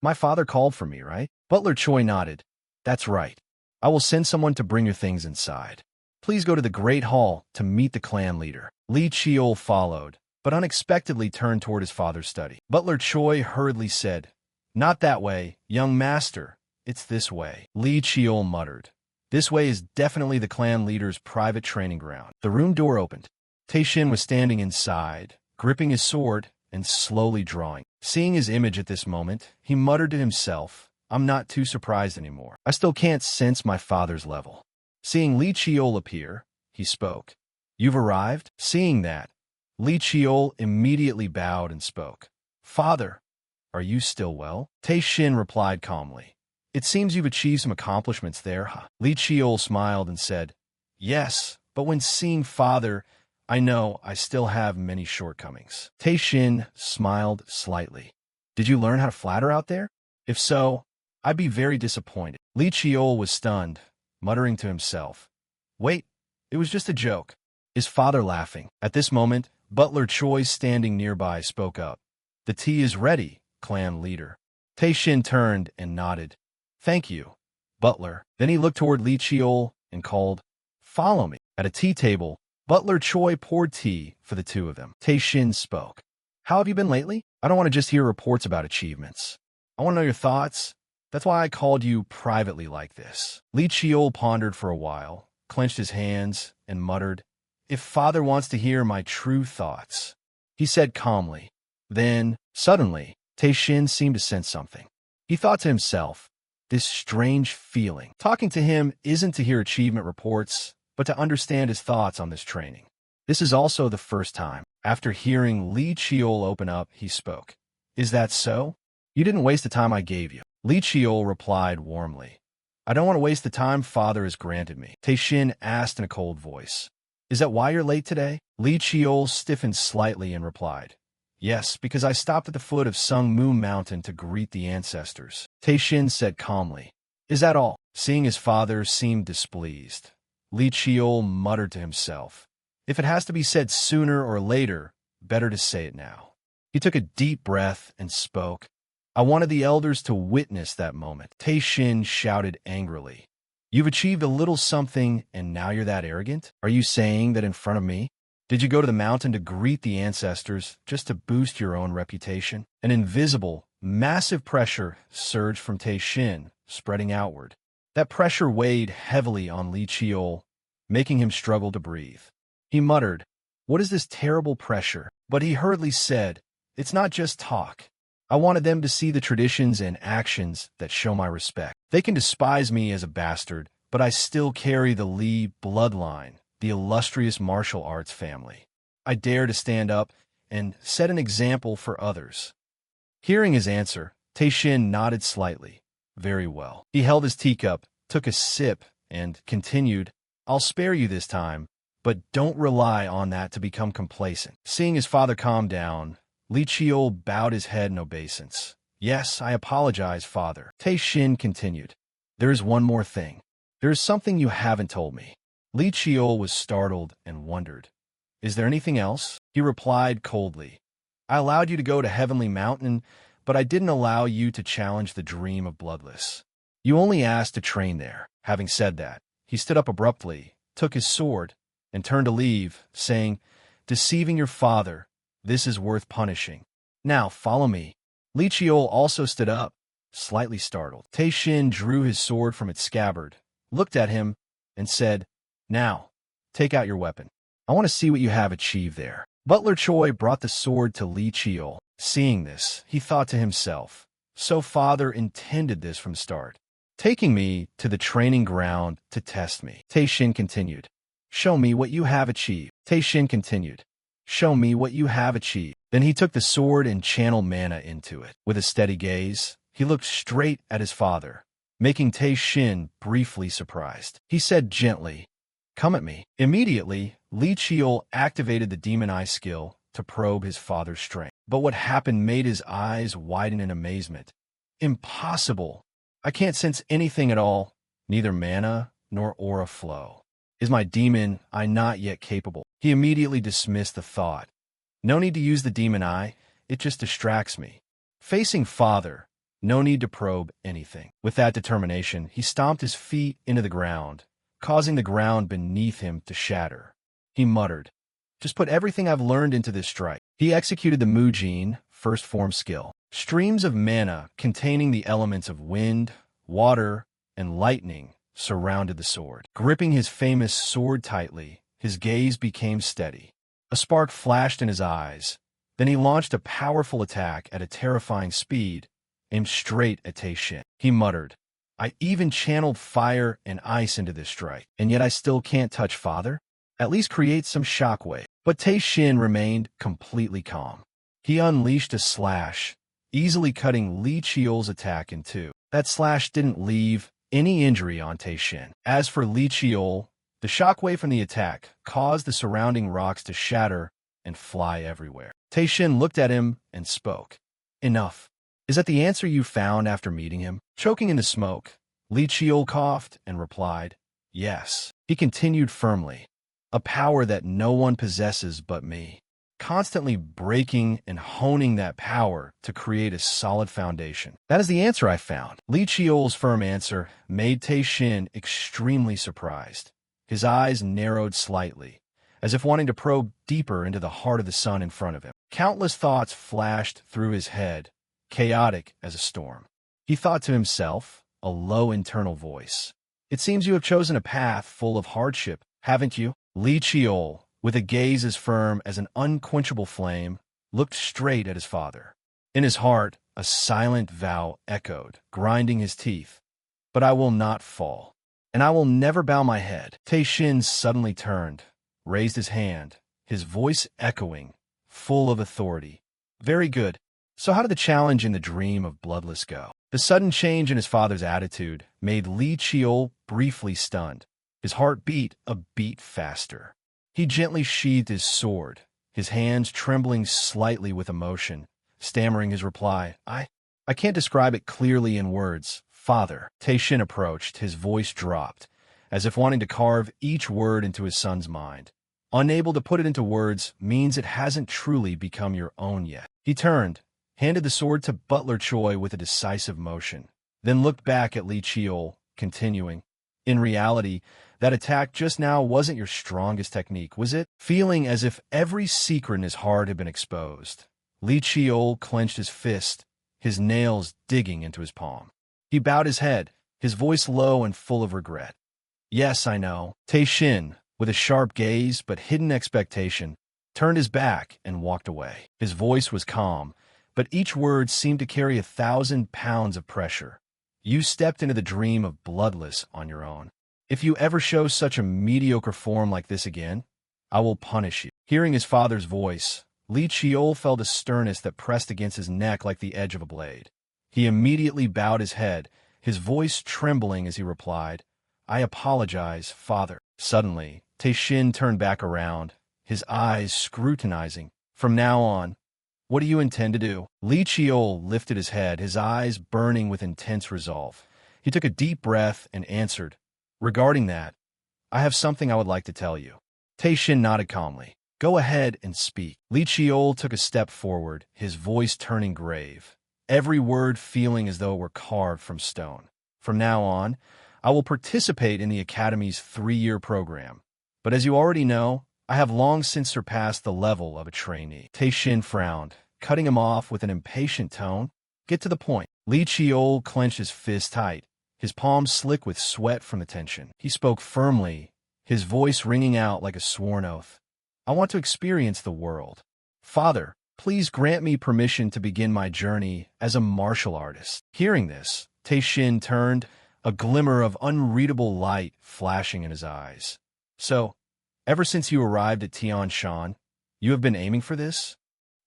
Speaker 1: My father called for me, right? Butler Choi nodded. That's right. I will send someone to bring your things inside. Please go to the Great Hall to meet the clan leader. Lee Cheol followed, but unexpectedly turned toward his father's study. Butler Choi hurriedly said, Not that way, young master. It's this way. Lee Cheol muttered. This way is definitely the clan leader's private training ground. The room door opened. Tae-shin was standing inside, gripping his sword and slowly drawing. Seeing his image at this moment, he muttered to himself, I'm not too surprised anymore. I still can't sense my father's level. Seeing Lee Cheol appear, he spoke. You've arrived? Seeing that, Lee Cheol immediately bowed and spoke. Father, are you still well? Tae-shin replied calmly. It seems you've achieved some accomplishments there, huh? Lee Cheol smiled and said, Yes, but when seeing father, I know I still have many shortcomings. Tae-shin smiled slightly. Did you learn how to flatter out there? If so, I'd be very disappointed. Lee Cheol was stunned, muttering to himself, Wait, it was just a joke. Is father laughing? At this moment, Butler Choi standing nearby spoke up. The tea is ready, clan leader. Tae-shin turned and nodded. Thank you, Butler. Then he looked toward Lee Cheol and called, Follow me. At a tea table, Butler Choi poured tea for the two of them. Tae-shin spoke. How have you been lately? I don't want to just hear reports about achievements. I want to know your thoughts. That's why I called you privately like this. Lee Cheol pondered for a while, clenched his hands, and muttered, If father wants to hear my true thoughts, he said calmly. Then, suddenly, Tae-shin seemed to sense something. He thought to himself, this strange feeling. Talking to him isn't to hear achievement reports, but to understand his thoughts on this training. This is also the first time. After hearing Lee Cheol open up, he spoke. Is that so? You didn't waste the time I gave you. Lee Cheol replied warmly. I don't want to waste the time father has granted me. Tae-shin asked in a cold voice. Is that why you're late today? Lee Cheol stiffened slightly and replied. Yes, because I stopped at the foot of Sung Moo Mountain to greet the ancestors. Tae-shin said calmly. Is that all? Seeing his father seemed displeased, Lee Cheol muttered to himself. If it has to be said sooner or later, better to say it now. He took a deep breath and spoke. I wanted the elders to witness that moment. Tae-shin shouted angrily. You've achieved a little something and now you're that arrogant? Are you saying that in front of me? Did you go to the mountain to greet the ancestors just to boost your own reputation? An invisible, massive pressure surged from Tae-shin, spreading outward. That pressure weighed heavily on Lee Cheol, making him struggle to breathe. He muttered, What is this terrible pressure? But he hurriedly said, It's not just talk. I wanted them to see the traditions and actions that show my respect. They can despise me as a bastard, but I still carry the Lee bloodline, the illustrious martial arts family. I dare to stand up and set an example for others. Hearing his answer, Tae-shin nodded slightly. Very well. He held his teacup, took a sip, and continued, I'll spare you this time, but don't rely on that to become complacent. Seeing his father calm down, Lee Cheol bowed his head in obeisance. Yes, I apologize, father. Tae-shin continued. There is one more thing. There is something you haven't told me. Lee Cheol was startled and wondered. Is there anything else? He replied coldly. I allowed you to go to Heavenly Mountain, but I didn't allow you to challenge the dream of Bloodless. You only asked to train there. Having said that, he stood up abruptly, took his sword, and turned to leave, saying, "Deceiving your father, this is worth punishing. Now, follow me." Li Chiol also stood up, slightly startled. Tei Shin drew his sword from its scabbard, looked at him, and said, "Now, take out your weapon. I want to see what you have achieved there." Butler Choi brought the sword to Li Chiol. Seeing this, he thought to himself, "So father intended this from the start, taking me to the training ground to test me." Tei Shin continued, "Show me what you have achieved." Tei Shin continued, "Show me what you have achieved." Then he took the sword and channeled mana into it. With a steady gaze, he looked straight at his father, making Tei Shin briefly surprised. He said gently, "Come at me." Immediately, Li Chiol activated the Demon Eye skill to probe his father's strength. But what happened made his eyes widen in amazement. "Impossible! I can't sense anything at all, neither mana nor aura flow. Is my demon eye not yet capable?" He immediately dismissed the thought. "No need to use the demon eye, it just distracts me." Facing father, no need to probe anything. With that determination, he stomped his feet into the ground, causing the ground beneath him to shatter. He muttered, "Just put everything I've learned into this strike." He executed the Mujin first form skill. Streams of mana containing the elements of wind, water, and lightning surrounded the sword. Gripping his famous sword tightly, his gaze became steady. A spark flashed in his eyes. Then he launched a powerful attack at a terrifying speed, aimed straight at Tei Shin. He muttered, "I even channeled fire and ice into this strike, and yet I still can't touch father? At least create some shockwave." But Tei Shin remained completely calm. He unleashed a slash, easily cutting Li Chiol's attack in two. That slash didn't leave any injury on Tei Shin. As for Li Chiol, the shockwave from the attack caused the surrounding rocks to shatter and fly everywhere. Tei Shin looked at him and spoke. "Enough. Is that the answer you found after meeting him?" Choking in the smoke, Li Chiol coughed and replied, "Yes." He continued firmly, "A power that no one possesses but me." Constantly breaking and honing that power to create a solid foundation. "That is the answer I found." Li Chiol's firm answer made Tei Shin extremely surprised. His eyes narrowed slightly, as if wanting to probe deeper into the heart of the sun in front of him. Countless thoughts flashed through his head, chaotic as a storm. He thought to himself, a low internal voice, "It seems you have chosen a path full of hardship, haven't you?" Li Chiol, with a gaze as firm as an unquenchable flame, looked straight at his father. In his heart, a silent vow echoed, grinding his teeth. "But I will not fall, and I will never bow my head." Tei Shin suddenly turned, raised his hand, his voice echoing, full of authority. "Very good. So how did the challenge in the dream of Bloodless go?" The sudden change in his father's attitude made Li Chiol briefly stunned. His heart beat a beat faster. He gently sheathed his sword, his hands trembling slightly with emotion, stammering his reply, I can't describe it clearly in words, father." Tei Shin approached, his voice dropped, as if wanting to carve each word into his son's mind. "Unable to put it into words means it hasn't truly become your own yet." He turned, handed the sword to Butler Choi with a decisive motion, then looked back at Li Chiol, continuing, "In reality, that attack just now wasn't your strongest technique, was it?" Feeling as if every secret in his heart had been exposed, Li Chiol clenched his fist, his nails digging into his palm. He bowed his head, his voice low and full of regret. "Yes, I know." Tei Shin, with a sharp gaze but hidden expectation, turned his back and walked away. His voice was calm, but each word seemed to carry 1,000 pounds of pressure. "You stepped into the dream of Bloodless on your own. If you ever show such a mediocre form like this again, I will punish you." Hearing his father's voice, Li Chiol felt a sternness that pressed against his neck like the edge of a blade. He immediately bowed his head, his voice trembling as he replied, "I apologize, father." Suddenly, Tei Shin turned back around, his eyes scrutinizing. "From now on, what do you intend to do?" Li Chiol lifted his head, his eyes burning with intense resolve. He took a deep breath and answered, "Regarding that, I have something I would like to tell you." Tei Shin nodded calmly. "Go ahead and speak." Li Chiol took a step forward, his voice turning grave. every word feeling as though it were carved from stone. From now on, I will participate in the Academy's 3-year program. But as you already know, I have long since surpassed the level of a trainee. Tae-shin frowned, cutting him off with an impatient tone. Get to the point. Lee Cheol clenched his fist tight, his palms slick with sweat from the tension. He spoke firmly, his voice ringing out like a sworn oath. I want to experience the world. Father, please grant me permission to begin my journey as a martial artist. Hearing this, Tae-shin turned, a glimmer of unreadable light flashing in his eyes. So, ever since you arrived at Tianshan, you have been aiming for this?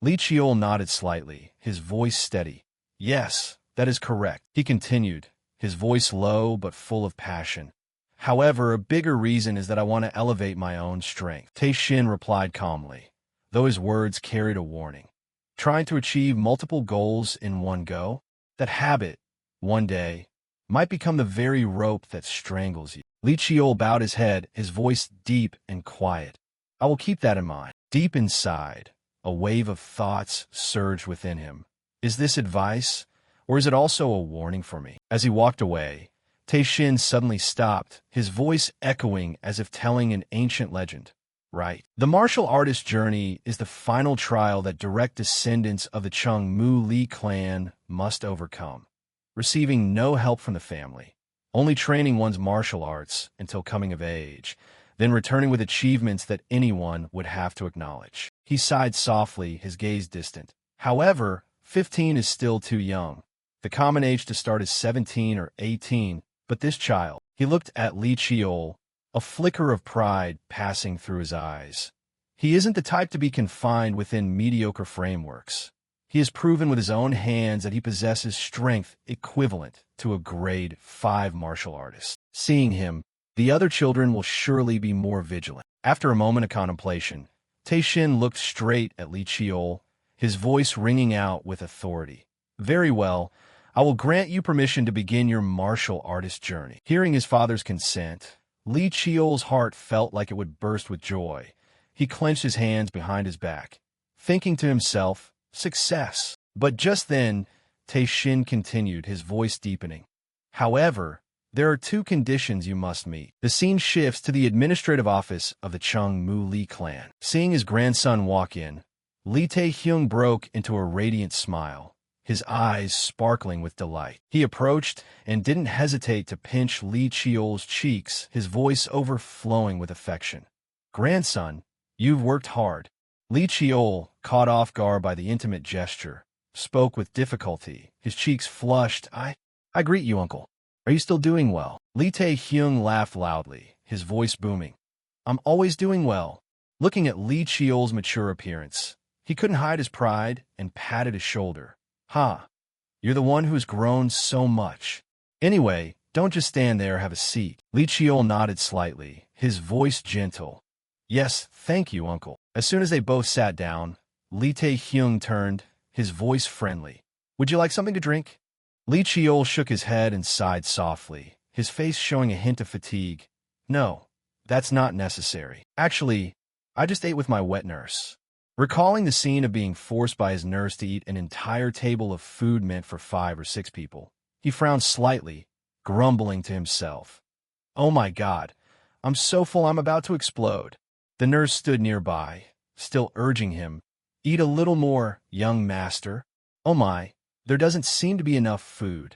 Speaker 1: Lee Cheol nodded slightly, his voice steady. Yes, that is correct, he continued, his voice low but full of passion. However, a bigger reason is that I want to elevate my own strength. Tae-shin replied calmly, though his words carried a warning. Trying to achieve multiple goals in one go? That habit, one day, might become the very rope that strangles you. Lee Cheol bowed his head, his voice deep and quiet. I will keep that in mind. Deep inside, a wave of thoughts surged within him. Is this advice, or is it also a warning for me? As he walked away, Tae-shin suddenly stopped, his voice echoing as if telling an ancient legend. Right. The martial artist journey is the final trial that direct descendants of the Chung Mu Lee clan must overcome, receiving no help from the family, only training one's martial arts until coming of age, then returning with achievements that anyone would have to acknowledge. He sighed softly, his gaze distant. However, 15 is still too young. The common age to start is 17 or 18, but this child, he looked at Lee Cheol, a flicker of pride passing through his eyes. He isn't the type to be confined within mediocre frameworks. He has proven with his own hands that he possesses strength equivalent to a grade 5 martial artist. Seeing him, the other children will surely be more vigilant. After a moment of contemplation, Tae-shin looked straight at Lee Cheol, his voice ringing out with authority. Very well, I will grant you permission to begin your martial artist journey. Hearing his father's consent, Lee Cheol's heart felt like it would burst with joy. He clenched his hands behind his back, thinking to himself, success. But just then, Tae-shin continued, his voice deepening. However, there are 2 conditions you must meet. The scene shifts to the administrative office of the Chung Mu Lee clan. Seeing his grandson walk in, Lee Tae-hyung broke into a radiant smile, his eyes sparkling with delight. He approached and didn't hesitate to pinch Lee Cheol's cheeks, his voice overflowing with affection. Grandson, you've worked hard. Lee Cheol, caught off guard by the intimate gesture, spoke with difficulty, his cheeks flushed. I greet you, uncle. Are you still doing well? Lee Tae-hyung laughed loudly, his voice booming. I'm always doing well. Looking at Lee Cheol's mature appearance, he couldn't hide his pride and patted his shoulder. Ha! You're the one who's grown so much. Anyway, don't just stand there, have a seat. Lee Cheol nodded slightly, his voice gentle. Yes, thank you, uncle. As soon as they both sat down, Lee Tae-hyung turned, his voice friendly. Would you like something to drink? Lee Cheol shook his head and sighed softly, his face showing a hint of fatigue. No, that's not necessary. Actually, I just ate with my wet nurse. Recalling the scene of being forced by his nurse to eat an entire table of food meant for 5 or 6 people, he frowned slightly, grumbling to himself. Oh my God, I'm so full I'm about to explode. The nurse stood nearby, still urging him, eat a little more, young master. Oh my, there doesn't seem to be enough food.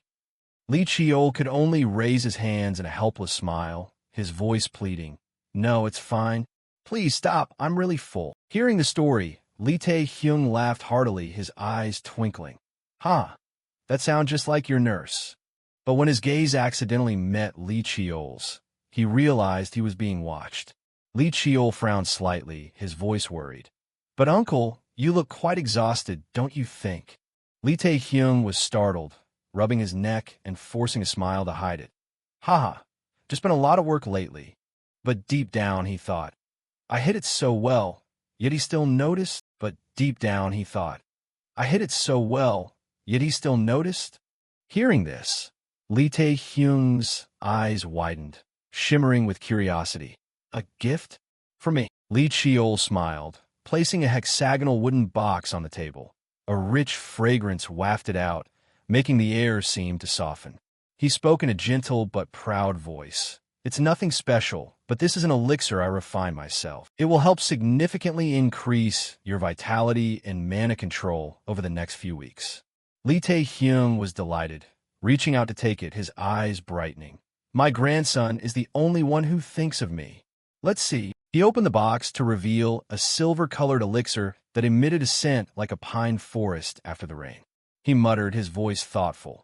Speaker 1: Lee Cheol could only raise his hands in a helpless smile, his voice pleading. No, it's fine. Please stop, I'm really full. Hearing the story, Lee Tae-hyung laughed heartily, his eyes twinkling. Ha! That sounds just like your nurse. But when his gaze accidentally met Lee Cheol's, he realized he was being watched. Lee Cheol frowned slightly, his voice worried. But uncle, you look quite exhausted, don't you think? Lee Tae-hyung was startled, rubbing his neck and forcing a smile to hide it. Ha! Just been a lot of work lately. But deep down, he thought, I hit it so well, yet he still noticed. But deep down, he thought, I hit it so well, yet he still noticed. Hearing this, Lee Tae-hyung's eyes widened, shimmering with curiosity. A gift? For me? Lee Cheol smiled, placing a hexagonal wooden box on the table. A rich fragrance wafted out, making the air seem to soften. He spoke in a gentle but proud voice. It's nothing special, but this is an elixir I refine myself. It will help significantly increase your vitality and mana control over the next few weeks. Lee Tae-hyung was delighted, reaching out to take it, his eyes brightening. My grandson is the only one who thinks of me. Let's see. He opened the box to reveal a silver-colored elixir that emitted a scent like a pine forest after the rain. He muttered, his voice thoughtful.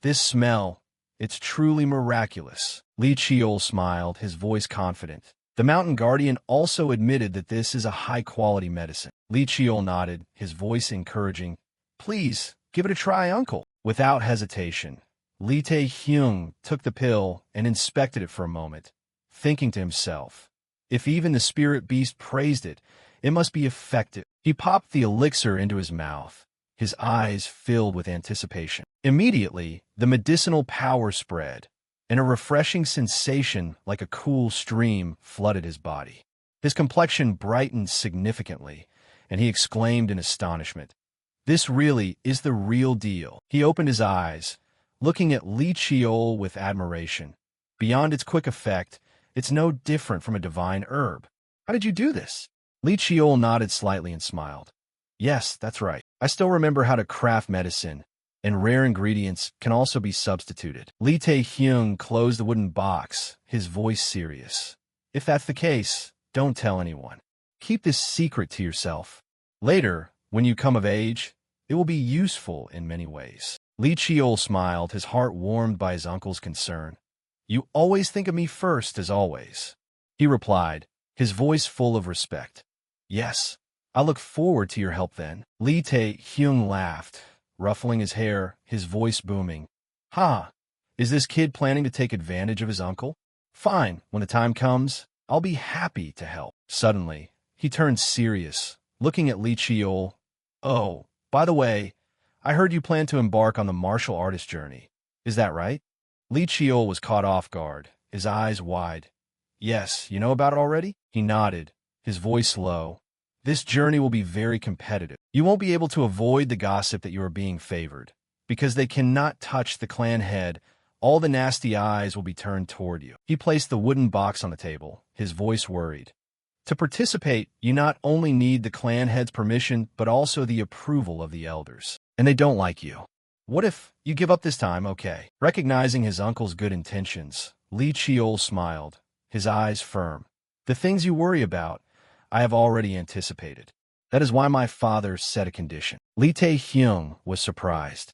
Speaker 1: This smell, it's truly miraculous. Lee Cheol smiled, his voice confident. The mountain guardian also admitted that this is a high-quality medicine. Lee Cheol nodded, his voice encouraging. Please, give it a try, uncle. Without hesitation, Lee Tae-hyung took the pill and inspected it for a moment, thinking to himself, if even the spirit beast praised it, it must be effective. He popped the elixir into his mouth, his eyes filled with anticipation. Immediately, the medicinal power spread, and a refreshing sensation like a cool stream flooded his body. His complexion brightened significantly, and he exclaimed in astonishment, this really is the real deal. He opened his eyes, looking at Lee Cheol with admiration. Beyond its quick effect, it's no different from a divine herb. How did you do this? Lee Cheol nodded slightly and smiled. Yes, that's right. I still remember how to craft medicine, and rare ingredients can also be substituted. Lee Tae-hyung closed the wooden box, his voice serious. If that's the case, don't tell anyone. Keep this secret to yourself. Later, when you come of age, it will be useful in many ways. Lee Cheol smiled, his heart warmed by his uncle's concern. You always think of me first, as always. He replied, his voice full of respect. Yes, I look forward to your help then. Lee Tae-hyung laughed, ruffling his hair, his voice booming. Ha! Is this kid planning to take advantage of his uncle? Fine, when the time comes, I'll be happy to help. Suddenly, he turned serious, looking at Lee Cheol. Oh, by the way, I heard you plan to embark on the martial artist journey. Is that right? Lee Cheol was caught off guard, his eyes wide. Yes, you know about it already? He nodded, his voice low. This journey will be very competitive. You won't be able to avoid the gossip that you are being favored. Because they cannot touch the clan head, all the nasty eyes will be turned toward you. He placed the wooden box on the table, his voice worried. To participate, you not only need the clan head's permission, but also the approval of the elders. And they don't like you. What if you give up this time, okay? Recognizing his uncle's good intentions, Lee Cheol smiled, his eyes firm. The things you worry about, I have already anticipated. That is why my father set a condition. Lee Tae-hyung was surprised.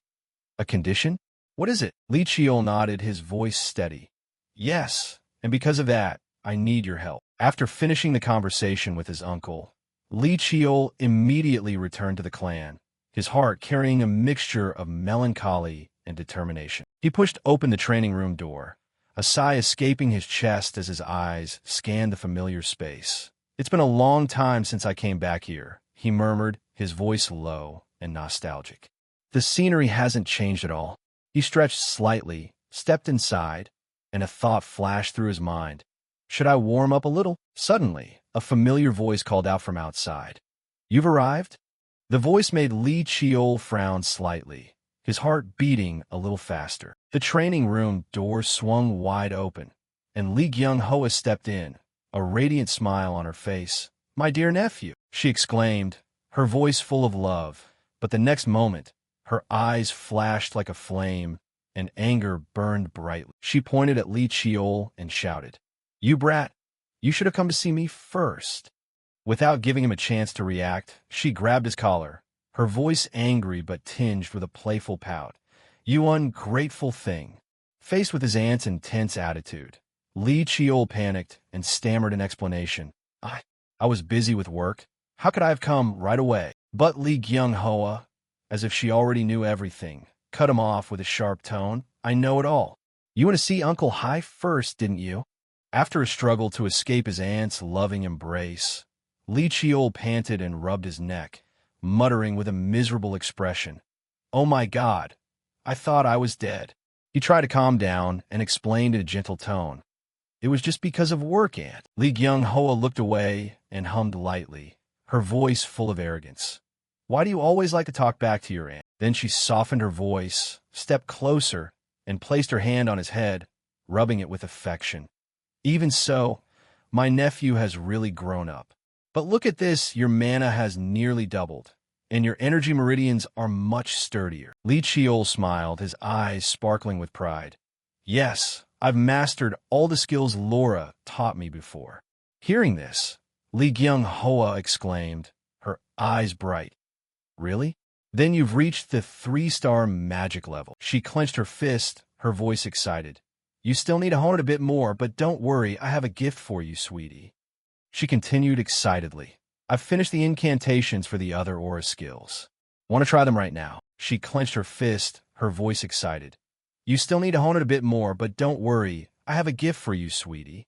Speaker 1: A condition? What is it? Lee Cheol nodded, his voice steady. Yes, and because of that, I need your help. After finishing the conversation with his uncle, Lee Cheol immediately returned to the clan, his heart carrying a mixture of melancholy and determination. He pushed open the training room door, a sigh escaping his chest as his eyes scanned the familiar space. It's been a long time since I came back here, he murmured, his voice low and nostalgic. The scenery hasn't changed at all. He stretched slightly, stepped inside, and a thought flashed through his mind. Should I warm up a little? Suddenly, a familiar voice called out from outside. You've arrived? The voice made Lee Cheol frown slightly, his heart beating a little faster. The training room door swung wide open, and Lee Kyung-hoa stepped in, a radiant smile on her face. My dear nephew, she exclaimed, her voice full of love, but the next moment, her eyes flashed like a flame, and anger burned brightly. She pointed at Lee Cheol and shouted, You brat, you should have come to see me first. Without giving him a chance to react, she grabbed his collar, her voice angry but tinged with a playful pout. You ungrateful thing. Faced with his aunt's intense attitude, Lee Cheol panicked and stammered an explanation. I was busy with work. How could I have come right away? But Lee Kyung-hoa, as if she already knew everything, cut him off with a sharp tone. I know it all. You want to see Uncle Hai first, didn't you? After a struggle to escape his aunt's loving embrace, Lee Cheol panted and rubbed his neck, muttering with a miserable expression. Oh my God, I thought I was dead. He tried to calm down and explained in a gentle tone. It was just because of work, Aunt. Lee Kyung-hoa looked away and hummed lightly, her voice full of arrogance. Why do you always like to talk back to your aunt? Then she softened her voice, stepped closer, and placed her hand on his head, rubbing it with affection. Even so, my nephew has really grown up. But look at this, your mana has nearly doubled, and your energy meridians are much sturdier. Li Chiol smiled, his eyes sparkling with pride. Yes, I've mastered all the skills Laura taught me before. Hearing this, Li Gyung Hoa exclaimed, her eyes bright. Really? Then you've reached the 3-star magic level. She clenched her fist, her voice excited. You still need to hone it a bit more, but don't worry, I have a gift for you, sweetie. She continued excitedly. I've finished the incantations for the other aura skills. Want to try them right now? She clenched her fist, her voice excited. You still need to hone it a bit more, but don't worry, I have a gift for you, sweetie.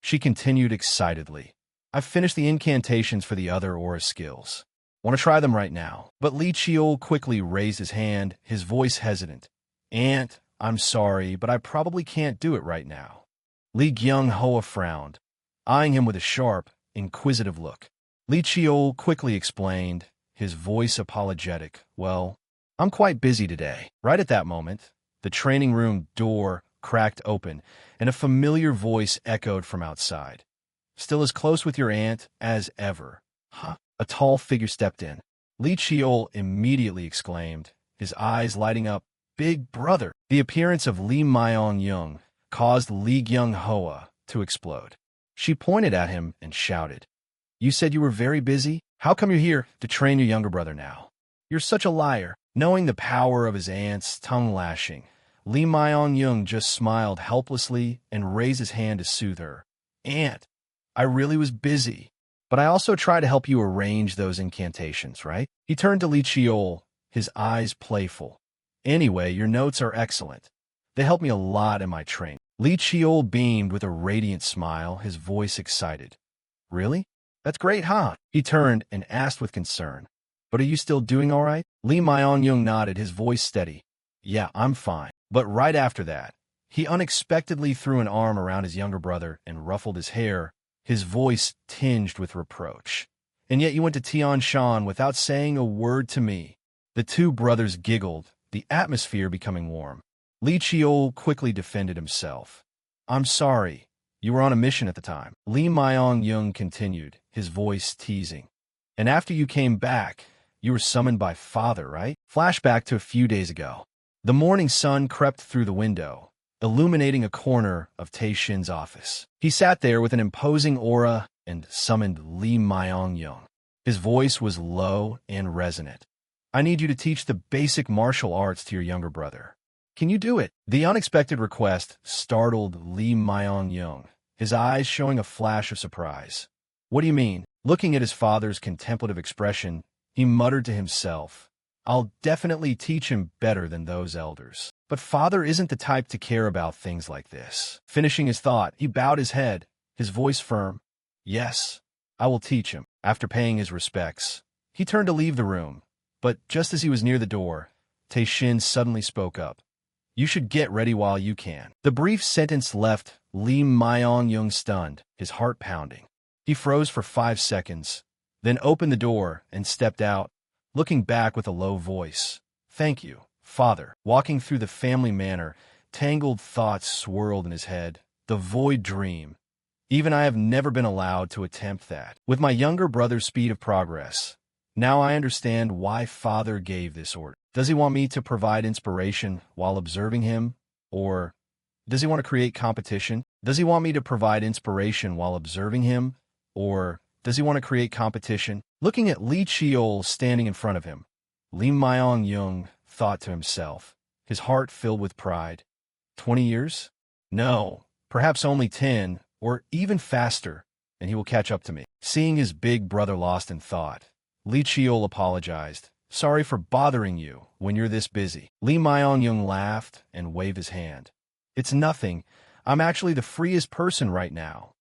Speaker 1: She continued excitedly. I've finished the incantations for the other aura skills. Want to try them right now? But Li Chiol quickly raised his hand, his voice hesitant. Aunt, I'm sorry, but I probably can't do it right now. Li Gyung Hoa frowned, eyeing him with a sharp, inquisitive look. Li Chiol quickly explained, his voice apologetic. Well, I'm quite busy today. Right at that moment, the training room door cracked open, and a familiar voice echoed from outside. Still as close with your aunt as ever. Huh? A tall figure stepped in. Li Chiol immediately exclaimed, his eyes lighting up. Big brother! The appearance of Li Myong-young caused Li Gyung Hoa to explode. She pointed at him and shouted, You said you were very busy? How come you're here to train your younger brother now? You're such a liar. Knowing the power of his aunt's tongue-lashing, Li Myong-young just smiled helplessly and raised his hand to soothe her. Aunt, I really was busy. But I also try to help you arrange those incantations, right? He turned to Li Chiol, his eyes playful. Anyway, your notes are excellent. They help me a lot in my training. Li Chiol beamed with a radiant smile, his voice excited. Really? That's great, huh? He turned and asked with concern. But are you still doing all right? Li Myong-young nodded, his voice steady. Yeah, I'm fine. But right after that, he unexpectedly threw an arm around his younger brother and ruffled his hair, his voice tinged with reproach. And yet you went to Tianshan without saying a word to me. The two brothers giggled, the atmosphere becoming warm. Li Chiol quickly defended himself. I'm sorry. You were on a mission at the time. Li Myong-young continued, his voice teasing. And after you came back, you were summoned by Father, right? Flashback to a few days ago. The morning sun crept through the window, illuminating a corner of Tae-shin's office. He sat there with an imposing aura and summoned Li Myong-young. His voice was low and resonant. I need you to teach the basic martial arts to your younger brother. Can you do it? The unexpected request startled Li Myong-young, his eyes showing a flash of surprise. What do you mean? Looking at his father's contemplative expression, he muttered to himself, I'll definitely teach him better than those elders. But Father isn't the type to care about things like this. Finishing his thought, he bowed his head, his voice firm. Yes, I will teach him. After paying his respects, he turned to leave the room. But just as he was near the door, Tae-shin suddenly spoke up. You should get ready while you can. The brief sentence left Li Myong-young stunned, his heart pounding. He froze for 5 seconds, then opened the door and stepped out, looking back with a low voice. Thank you, Father. Walking through the family manor, tangled thoughts swirled in his head. The void dream. Even I have never been allowed to attempt that. With my younger brother's speed of progress, now I understand why Father gave this order. Does he want me to provide inspiration while observing him? Or does he want to create competition? Does he want me to provide inspiration while observing him? Or does he want to create competition? Looking at Li Chiol standing in front of him, Li Myong-young thought to himself, his heart filled with pride. 20 years? No, perhaps only 10, or even faster, and he will catch up to me. Seeing his big brother lost in thought, Li Chiol apologized. Sorry for bothering you when you're this busy. Li Myong-young laughed and waved his hand. It's nothing. I'm actually the freest person right now.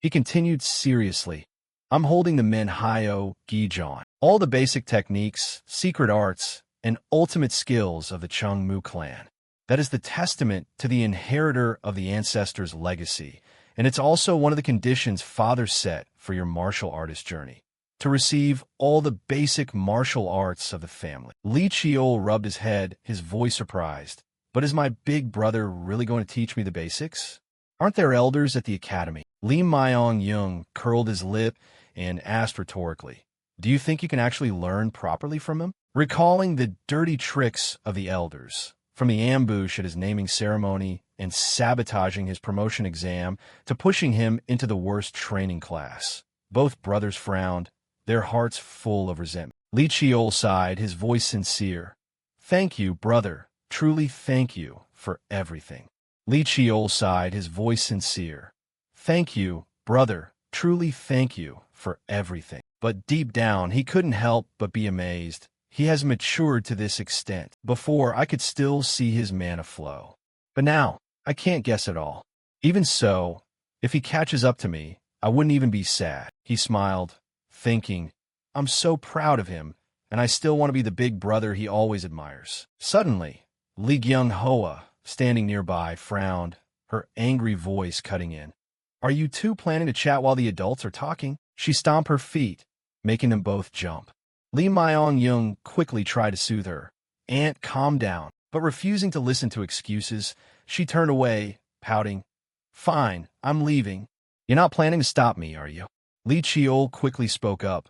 Speaker 1: He continued seriously. I'm holding the Manhwa Gijon. All the basic techniques, secret arts, and ultimate skills of the Chungmu clan. That is the testament to the inheritor of the ancestors' legacy, and it's also one of the conditions Father set for your martial artist journey. to receive all the basic martial arts of the family. Li Chiol rubbed his head, his voice surprised. But is my big brother really going to teach me the basics? Aren't there elders at the academy? Li Myong-young curled his lip and asked rhetorically, do you think you can actually learn properly from him? Recalling the dirty tricks of the elders, from the ambush at his naming ceremony and sabotaging his promotion exam to pushing him into the worst training class. Both brothers frowned, their hearts full of resentment. Li Chiol sighed, his voice sincere. Thank you, brother. Truly thank you for everything. Li Chiol sighed, his voice sincere. Thank you, brother. Truly thank you for everything. But deep down, he couldn't help but be amazed. He has matured to this extent. Before, I could still see his mana flow. But now, I can't guess at all. Even so, if he catches up to me, I wouldn't even be sad. He smiled, thinking, I'm so proud of him, and I still want to be the big brother he always admires. Suddenly, Li Gyung-hoa, standing nearby, frowned, her angry voice cutting in. Are you two planning to chat while the adults are talking? She stomped her feet, making them both jump. Li Myong-young quickly tried to soothe her. Aunt, calm down. But refusing to listen to excuses, she turned away, pouting. Fine, I'm leaving. You're not planning to stop me, are you? Li Chiol quickly spoke up.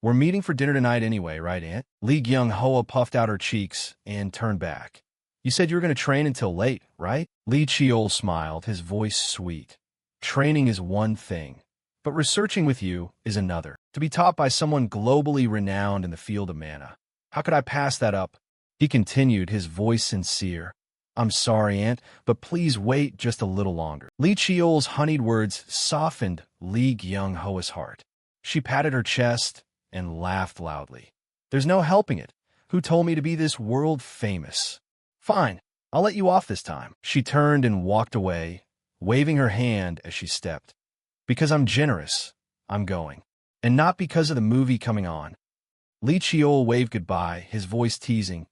Speaker 1: We're meeting for dinner tonight anyway, right, Aunt? Li Gyung-hoa puffed out her cheeks and turned back. You said you were going to train until late, right? Li Chiol smiled, his voice sweet. Training is one thing, but researching with you is another. To be taught by someone globally renowned in the field of mana. How could I pass that up? He continued, his voice sincere. I'm sorry, Aunt, but please wait just a little longer. Li Chiol's honeyed words softened Li Gyung-hoa's heart. She patted her chest and laughed loudly. There's no helping it. Who told me to be this world famous? Fine, I'll let you off this time. She turned and walked away, waving her hand as she stepped. Because I'm generous, I'm going. And not because of the movie coming on. Li Chiol waved goodbye, his voice teasing.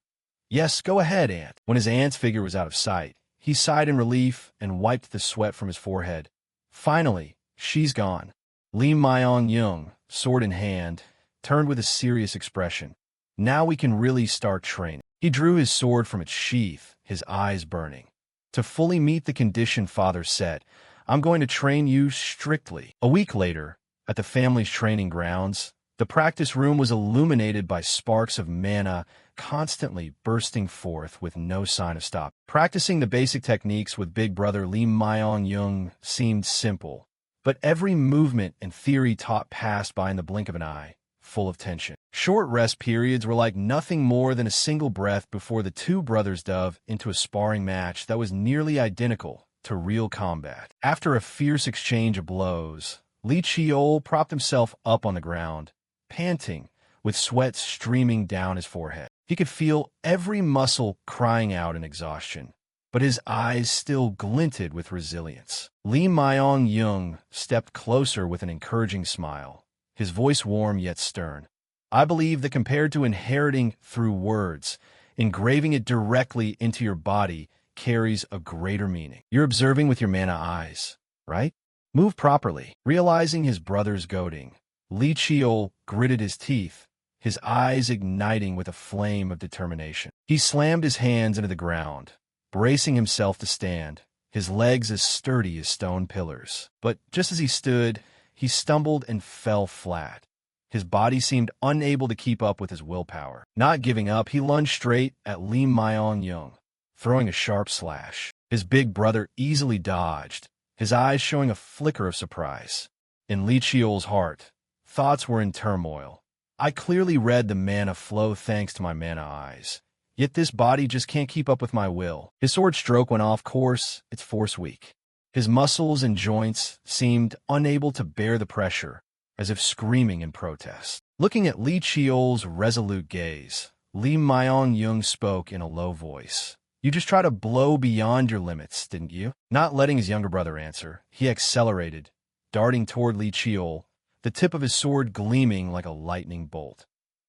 Speaker 1: Yes, go ahead, Aunt. When his aunt's figure was out of sight, he sighed in relief and wiped the sweat from his forehead. Finally, she's gone. Li Myong-young, sword in hand, turned with a serious expression. Now we can really start training. He drew his sword from its sheath, his eyes burning. To fully meet the condition Father set, I'm going to train you strictly. A week later, at the family's training grounds, the practice room was illuminated by sparks of mana constantly bursting forth with no sign of stop. Practicing the basic techniques with big brother Li Myong-young seemed simple, but every movement and theory taught passed by in the blink of an eye, full of tension. Short rest periods were like nothing more than a single breath before the two brothers dove into a sparring match that was nearly identical to real combat. After a fierce exchange of blows, Li Chiol propped himself up on the ground, panting, with sweat streaming down his forehead. He could feel every muscle crying out in exhaustion, but his eyes still glinted with resilience. Li Myong-young stepped closer with an encouraging smile, his voice warm yet stern. I believe that compared to inheriting through words, engraving it directly into your body carries a greater meaning. You're observing with your mana eyes, right? Move properly. Realizing his brother's goading, Li Chiol gritted his teeth, his eyes igniting with a flame of determination. He slammed his hands into the ground, bracing himself to stand, his legs as sturdy as stone pillars. But just as he stood, he stumbled and fell flat. His body seemed unable to keep up with his willpower. Not giving up, he lunged straight at Li Myong-young, throwing a sharp slash. His big brother easily dodged, his eyes showing a flicker of surprise. In Li Chiol's heart, thoughts were in turmoil. I clearly read the mana flow thanks to my mana eyes. Yet this body just can't keep up with my will. His sword stroke went off course, its force weak. His muscles and joints seemed unable to bear the pressure, as if screaming in protest. Looking at Li Chiol's resolute gaze, Li Myong-young spoke in a low voice. You just tried to blow beyond your limits, didn't you? Not letting his younger brother answer, he accelerated, darting toward Li Chiol, the tip of his sword gleaming like a lightning bolt.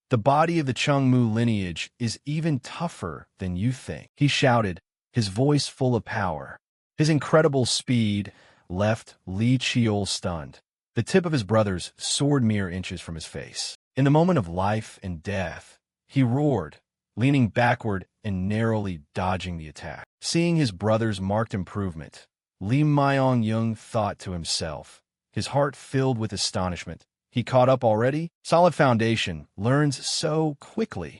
Speaker 1: The body of the Chungmu lineage is even tougher than you think, he shouted, his voice full of power. His incredible speed left Li Chiol stunned. The tip of his brother's sword mere inches from his face. In the moment of life and death, he roared, leaning backward and narrowly dodging the attack. Seeing his brother's marked improvement, Lee Myong-young thought to himself, his heart filled with astonishment. He caught up already? Solid foundation, learns so quickly.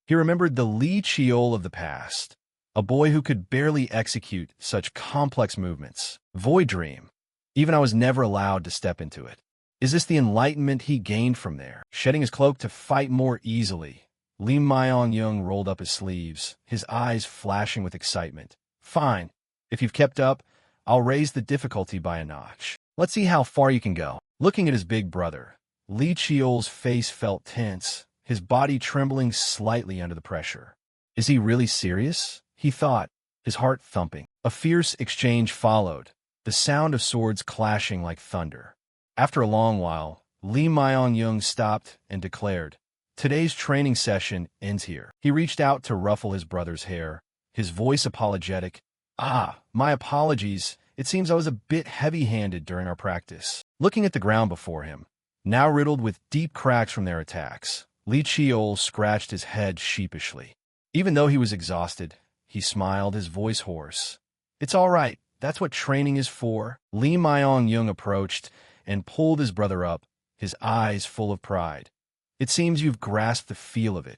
Speaker 1: He remembered the Lee Cheol of the past, a boy who could barely execute such complex movements. Void dream. Even I was never allowed to step into it. Is this the enlightenment he gained from there? Shedding his cloak to fight more easily, Lee Myong-young rolled up his sleeves, his eyes flashing with excitement. Fine. If you've kept up, I'll raise the difficulty by a notch. Let's see how far you can go. Looking at his big brother, Lee Cheol's face felt tense, his body trembling slightly under the pressure. Is he really serious? He thought, his heart thumping. A fierce exchange followed, the sound of swords clashing like thunder. After a long while, Lee Myong-young stopped and declared, "Today's training session ends here." He reached out to ruffle his brother's hair, his voice apologetic. My apologies. It seems I was a bit heavy-handed during our practice." Looking at the ground before him, now riddled with deep cracks from their attacks, Lee Cheol scratched his head sheepishly. Even though he was exhausted, he smiled, his voice hoarse. "It's all right. That's what training is for." Lee Myong-young approached and pulled his brother up, his eyes full of pride. "It seems you've grasped the feel of it."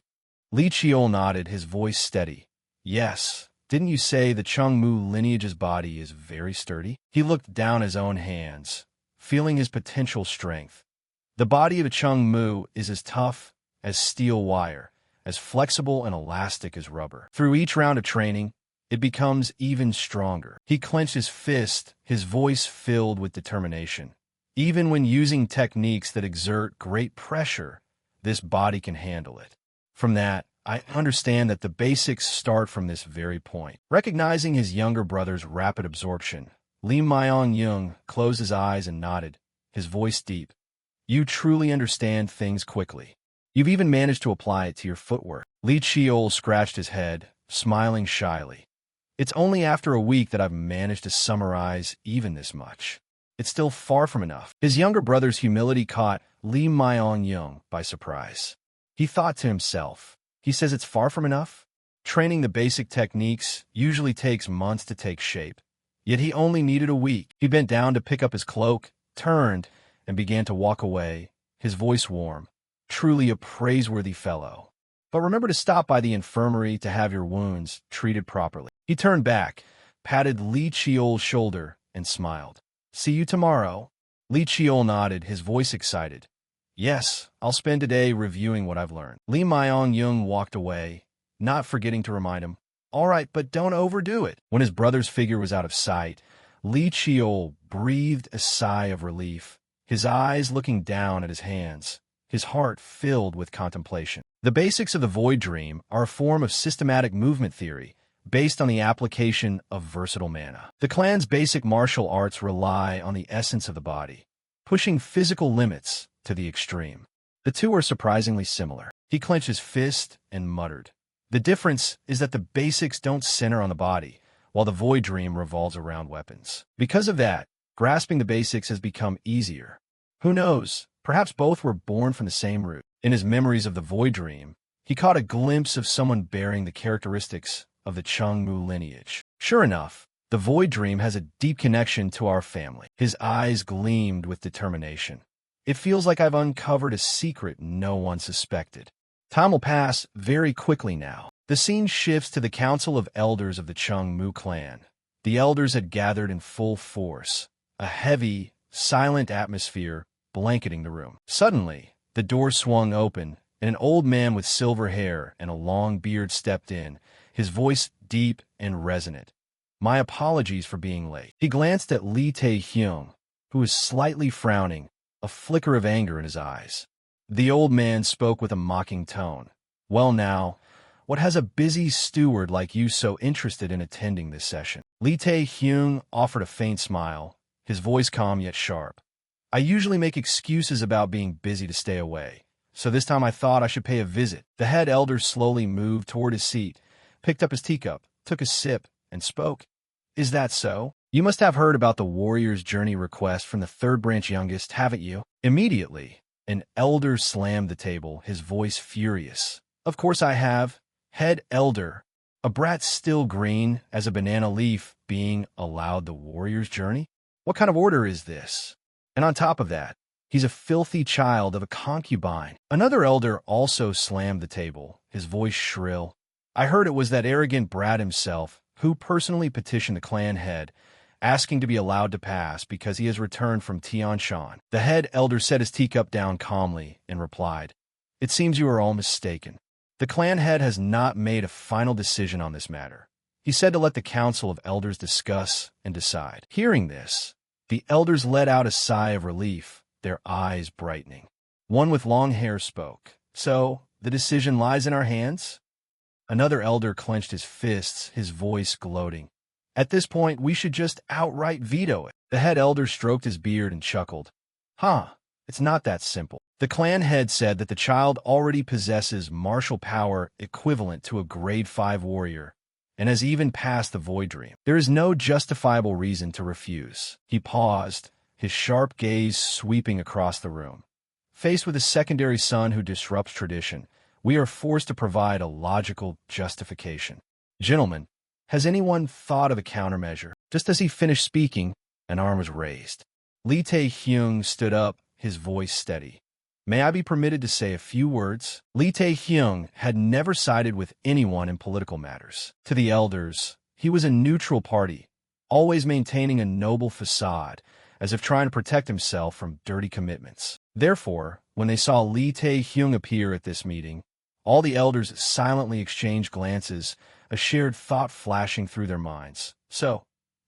Speaker 1: Lee Cheol nodded, his voice steady. "Yes. Didn't you say the Chungmu lineage's body is very sturdy?" He looked down his own hands, feeling his potential strength. The body of a Chungmu is as tough as steel wire, as flexible and elastic as rubber. Through each round of training, it becomes even stronger. He clenched his fist, his voice filled with determination. Even when using techniques that exert great pressure, this body can handle it. From that, I understand that the basics start from this very point. Recognizing his younger brother's rapid absorption, Lee Myong-young closed his eyes and nodded, his voice deep. "You truly understand things quickly. You've even managed to apply it to your footwork." Lee Cheol scratched his head, smiling shyly. "It's only after a week that I've managed to summarize even this much. It's still far from enough." His younger brother's humility caught Lee Myong-young by surprise. He thought to himself, he says it's far from enough? Training the basic techniques usually takes months to take shape. Yet he only needed a week. He bent down to pick up his cloak, turned, and began to walk away, his voice warm. "Truly a praiseworthy fellow. But remember to stop by the infirmary to have your wounds treated properly." He turned back, patted Lee Cheol's shoulder, and smiled. "See you tomorrow." Lee Cheol nodded, his voice excited. "Yes, I'll spend today reviewing what I've learned." Lee Myong-young walked away, not forgetting to remind him, "All right, but don't overdo it." When his brother's figure was out of sight, Lee Cheol breathed a sigh of relief, his eyes looking down at his hands, his heart filled with contemplation. The basics of the Void Dream are a form of systematic movement theory based on the application of versatile mana. The clan's basic martial arts rely on the essence of the body, pushing physical limits to the extreme. The two are surprisingly similar. He clenched his fist and muttered. The difference is that the basics don't center on the body, while the Void Dream revolves around weapons. Because of that, grasping the basics has become easier. Who knows? Perhaps both were born from the same root. In his memories of the Void Dream, he caught a glimpse of someone bearing the characteristics of the Chungmu lineage. Sure enough, the Void Dream has a deep connection to our family. His eyes gleamed with determination. "It feels like I've uncovered a secret no one suspected." Time will pass very quickly now. The scene shifts to the Council of Elders of the Chungmu clan. The elders had gathered in full force, a heavy, silent atmosphere blanketing the room. Suddenly, the door swung open, and an old man with silver hair and a long beard stepped in, his voice deep and resonant. "My apologies for being late." He glanced at Lee Tae-hyung, who was slightly frowning, a flicker of anger in his eyes. The old man spoke with a mocking tone. "Well now, what has a busy steward like you so interested in attending this session?" Lee Tae-hyung offered a faint smile, his voice calm yet sharp. "I usually make excuses about being busy to stay away, so this time I thought I should pay a visit." The head elder slowly moved toward his seat, picked up his teacup, took a sip, and spoke. "Is that so? You must have heard about the warrior's journey request from the third branch youngest, haven't you? Immediately, an elder slammed the table, his voice furious. Of course I have. Head elder, a brat still green as a banana leaf, being allowed the warrior's journey? What kind of order is this? And on top of that, he's a filthy child of a concubine. Another elder also slammed the table, his voice shrill. I heard it was that arrogant brat himself who personally petitioned the clan head, asking to be allowed to pass because he has returned from Tian Shan. The head elder set his teacup down calmly and replied, "It seems you are all mistaken. The clan head has not made a final decision on this matter. He said to let the council of elders discuss and decide." Hearing this, the elders let out a sigh of relief, their eyes brightening. One with long hair spoke. "So, the decision lies in our hands?" Another elder clenched his fists, his voice gloating. "At this point, we should just outright veto it." The head elder stroked his beard and chuckled. It's not that simple. The clan head said that the child already possesses martial power equivalent to a grade 5 warrior, and has even passed the void dream. There is no justifiable reason to refuse. He paused, his sharp gaze sweeping across the room. Faced with a secondary son who disrupts tradition, we are forced to provide a logical justification. Gentlemen, has anyone thought of a countermeasure? Just as he finished speaking, an arm was raised. Lee Tae-hyung stood up, his voice steady. "May I be permitted to say a few words?" Lee Tae-hyung had never sided with anyone in political matters. To the elders, he was a neutral party, always maintaining a noble facade, as if trying to protect himself from dirty commitments. Therefore, when they saw Lee Tae-hyung appear at this meeting, all the elders silently exchanged glances, a shared thought flashing through their minds. So,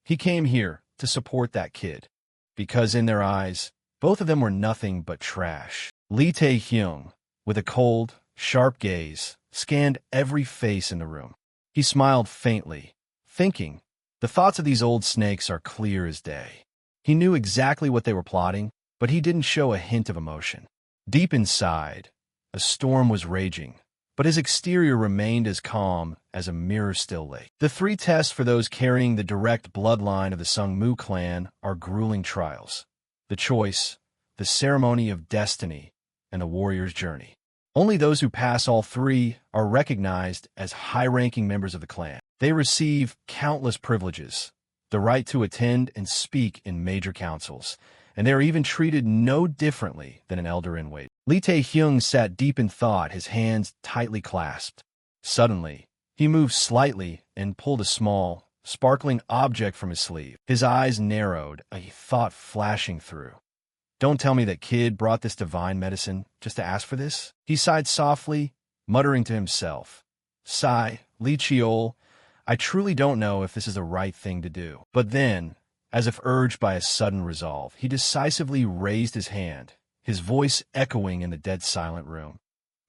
Speaker 1: he came here to support that kid. Because in their eyes, both of them were nothing but trash. Lee Tae-hyung, with a cold, sharp gaze, scanned every face in the room. He smiled faintly, thinking, the thoughts of these old snakes are clear as day. He knew exactly what they were plotting, but he didn't show a hint of emotion. Deep inside, a storm was raging, but his exterior remained as calm as a mirror-still lake. The 3 tests for those carrying the direct bloodline of the Sungmu clan are grueling trials. The choice, the ceremony of destiny, and the warrior's journey. Only those who pass all 3 are recognized as high-ranking members of the clan. They receive countless privileges, the right to attend and speak in major councils, and they are even treated no differently than an elder in wait. Lee Tae-hyung sat deep in thought, his hands tightly clasped. Suddenly, he moved slightly and pulled a small, sparkling object from his sleeve. His eyes narrowed, a thought flashing through. Don't tell me that kid brought this divine medicine just to ask for this? He sighed softly, muttering to himself. Sigh, Lee Cheol, I truly don't know if this is the right thing to do. But then, as if urged by a sudden resolve, he decisively raised his hand, his voice echoing in the dead silent room.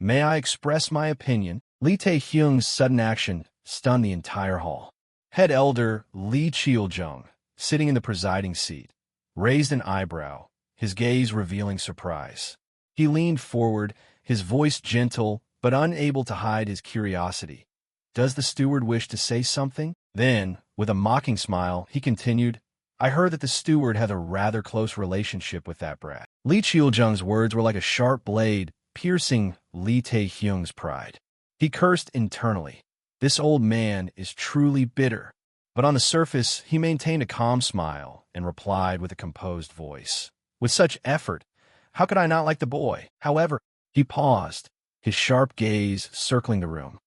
Speaker 1: May I express my opinion? Lee Tae-hyung's sudden action stunned the entire hall. Head elder Lee Cheol-jung, sitting in the presiding seat, raised an eyebrow, his gaze revealing surprise. He leaned forward, his voice gentle but unable to hide his curiosity. Does the steward wish to say something? Then, with a mocking smile, he continued, I heard that the steward had a rather close relationship with that brat. Lee Cheol-jung's words were like a sharp blade, piercing Lee Tae-hyung's pride. He cursed internally. This old man is truly bitter. But on the surface, he maintained a calm smile and replied with a composed voice. With such effort, how could I not like the boy? However, he paused, his sharp gaze circling the room.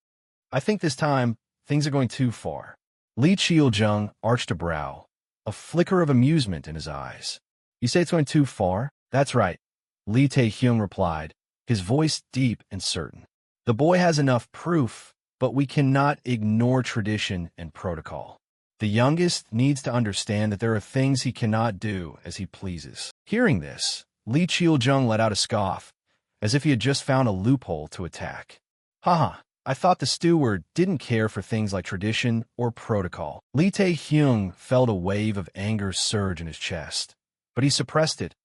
Speaker 1: I think this time, things are going too far. Lee Cheol-jung arched a brow, a flicker of amusement in his eyes. You say it's going too far? That's right, Lee Tae-hyung replied, his voice deep and certain. The boy has enough proof, but we cannot ignore tradition and protocol. The youngest needs to understand that there are things he cannot do as he pleases. Hearing this, Lee Cheol-jung let out a scoff, as if he had just found a loophole to attack. Haha, I thought the steward didn't care for things like tradition or protocol. Lee Tae-hyung felt a wave of anger surge in his chest, but he suppressed it,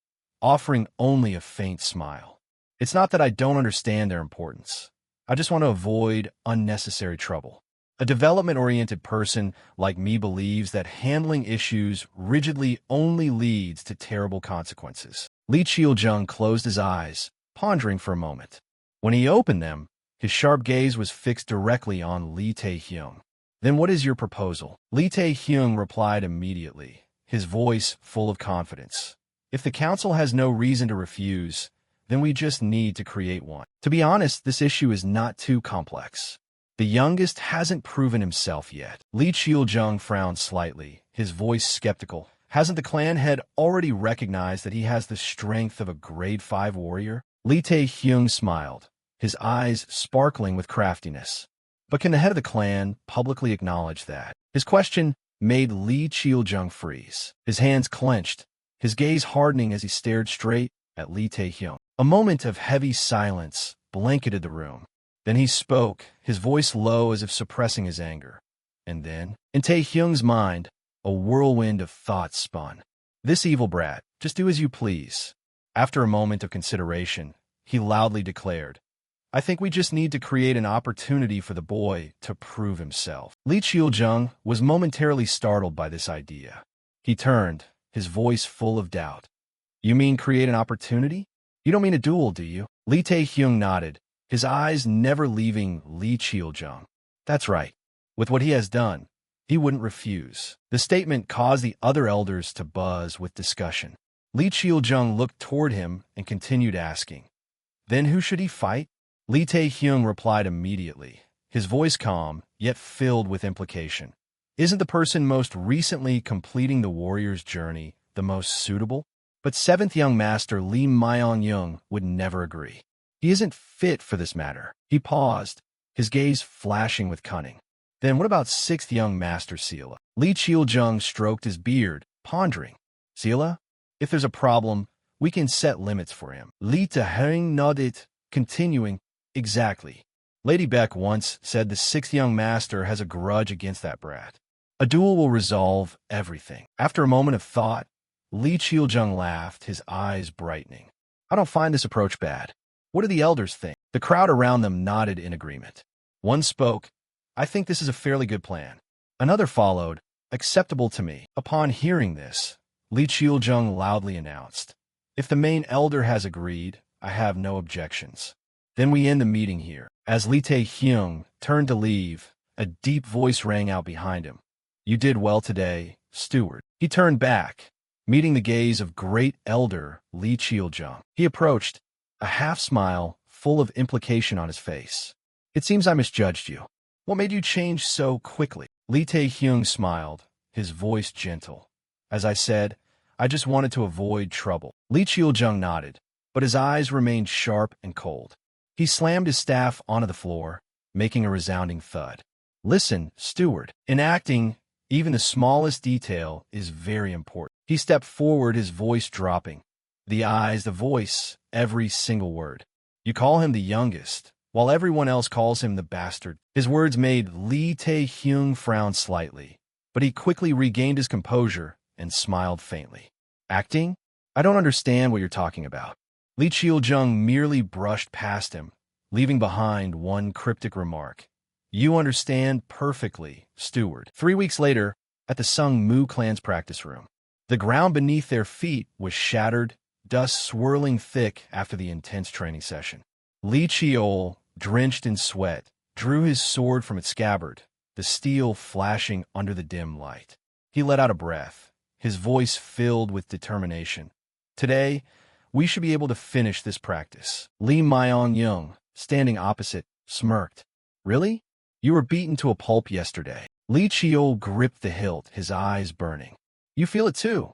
Speaker 1: offering only a faint smile. It's not that I don't understand their importance. I just want to avoid unnecessary trouble. A development-oriented person like me believes that handling issues rigidly only leads to terrible consequences. Li Qiujung closed his eyes, pondering for a moment. When he opened them, his sharp gaze was fixed directly on Li Taehyung. Then what is your proposal? Li Taehyung replied immediately, his voice full of confidence. If the council has no reason to refuse, then we just need to create one. To be honest, this issue is not too complex. The youngest hasn't proven himself yet. Li Qiujung frowned slightly, his voice skeptical. Hasn't the clan head already recognized that he has the strength of a grade 5 warrior? Li Taehyung smiled, his eyes sparkling with craftiness. But can the head of the clan publicly acknowledge that? His question made Li Qiujung freeze. His hands clenched, his gaze hardening as he stared straight at Li Taehyung. A moment of heavy silence blanketed the room. Then he spoke, his voice low as if suppressing his anger. And then, in Taehyung's mind, a whirlwind of thoughts spun. This evil brat, just do as you please. After a moment of consideration, he loudly declared, I think we just need to create an opportunity for the boy to prove himself. Li Qiujung was momentarily startled by this idea. He turned, his voice full of doubt. You mean create an opportunity? You don't mean a duel, do you? Li Taehyung nodded, his eyes never leaving Li Qiujung. That's right. With what he has done, he wouldn't refuse. The statement caused the other elders to buzz with discussion. Li Qiujung looked toward him and continued asking, Then who should he fight? Li Taehyung replied immediately, his voice calm, yet filled with implication. Isn't the person most recently completing the warrior's journey the most suitable? But 7th young master Li Myong-young would never agree. He isn't fit for this matter. He paused, his gaze flashing with cunning. Then what about 6th young master Sila? Li Qiujung stroked his beard, pondering. Sila? If there's a problem, we can set limits for him. Li Taehyung nodded, continuing, Exactly. Lady Beck once said the 6th young master has a grudge against that brat. A duel will resolve everything. After a moment of thought, Li Qiujung laughed, his eyes brightening. I don't find this approach bad. What do the elders think? The crowd around them nodded in agreement. One spoke, I think this is a fairly good plan. Another followed, acceptable to me. Upon hearing this, Li Qiujung loudly announced, If the main elder has agreed, I have no objections. Then we end the meeting here. As Li Taehyung turned to leave, a deep voice rang out behind him. You did well today, steward. He turned back, meeting the gaze of great elder Li Qiujung. He approached, a half-smile full of implication on his face. It seems I misjudged you. What made you change so quickly? Li Taehyung smiled, his voice gentle. As I said, I just wanted to avoid trouble. Li Qiujung nodded, but his eyes remained sharp and cold. He slammed his staff onto the floor, making a resounding thud. Listen, steward. In acting, even the smallest detail is very important. He stepped forward, his voice dropping. The eyes, the voice, every single word. You call him the youngest, while everyone else calls him the bastard. His words made Li Taehyung frown slightly, but he quickly regained his composure and smiled faintly. Acting? I don't understand what you're talking about. Li Qiujung merely brushed past him, leaving behind one cryptic remark. You understand perfectly, steward. 3 weeks later, at the Sung Mu clan's practice room, the ground beneath their feet was shattered, dust swirling thick after the intense training session. Li Qiol, drenched in sweat, drew his sword from its scabbard, the steel flashing under the dim light. He let out a breath, his voice filled with determination. Today, we should be able to finish this practice. Li Myong-young, standing opposite, smirked. Really? You were beaten to a pulp yesterday. Li Qiol gripped the hilt, his eyes burning. You feel it too,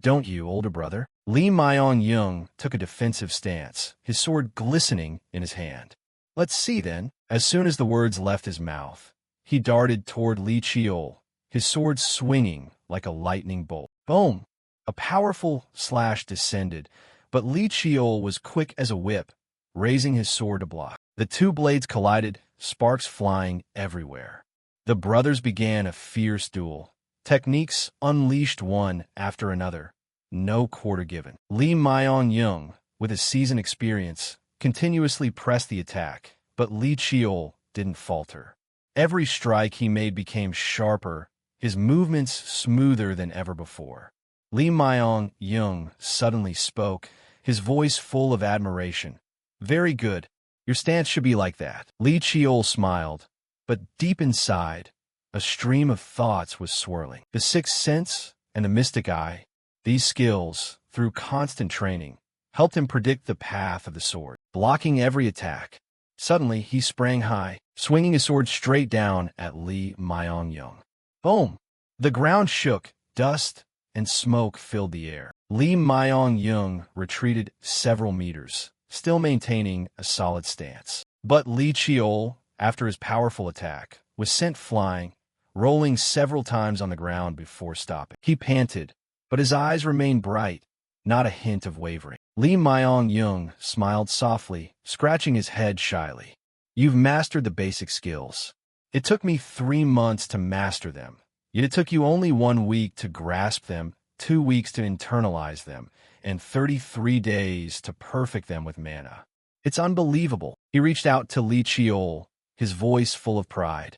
Speaker 1: don't you, older brother? Li Myong-young took a defensive stance, his sword glistening in his hand. Let's see, then. As soon as the words left his mouth, he darted toward Li Qiol, his sword swinging like a lightning bolt. Boom! A powerful slash descended, but Li Qiol was quick as a whip, raising his sword to block. The two blades collided, sparks flying everywhere. The brothers began a fierce duel. Techniques unleashed one after another. No quarter given. Li Myong-young, with his seasoned experience, continuously pressed the attack, but Li Qiol didn't falter. Every strike he made became sharper, his movements smoother than ever before. Lee Myong-young suddenly spoke, his voice full of admiration. "Very good. Your stance should be like that." Lee Cheol smiled, but deep inside, a stream of thoughts was swirling. The sixth sense and the mystic eye, these skills, through constant training, helped him predict the path of the sword, blocking every attack. Suddenly, he sprang high, swinging his sword straight down at Lee Myong-young. Boom! The ground shook, dust and smoke filled the air. Lee Myong-young retreated several meters, still maintaining a solid stance. But Lee Cheol, after his powerful attack, was sent flying, rolling several times on the ground before stopping. He panted, but his eyes remained bright, not a hint of wavering. Lee Myong-young smiled softly, scratching his head shyly. "You've mastered the basic skills. It took me 3 months to master them, yet it took you only 1 week to grasp them, 2 weeks to internalize them, and 33 days to perfect them with mana. It's unbelievable." He reached out to Lee Cheol, his voice full of pride.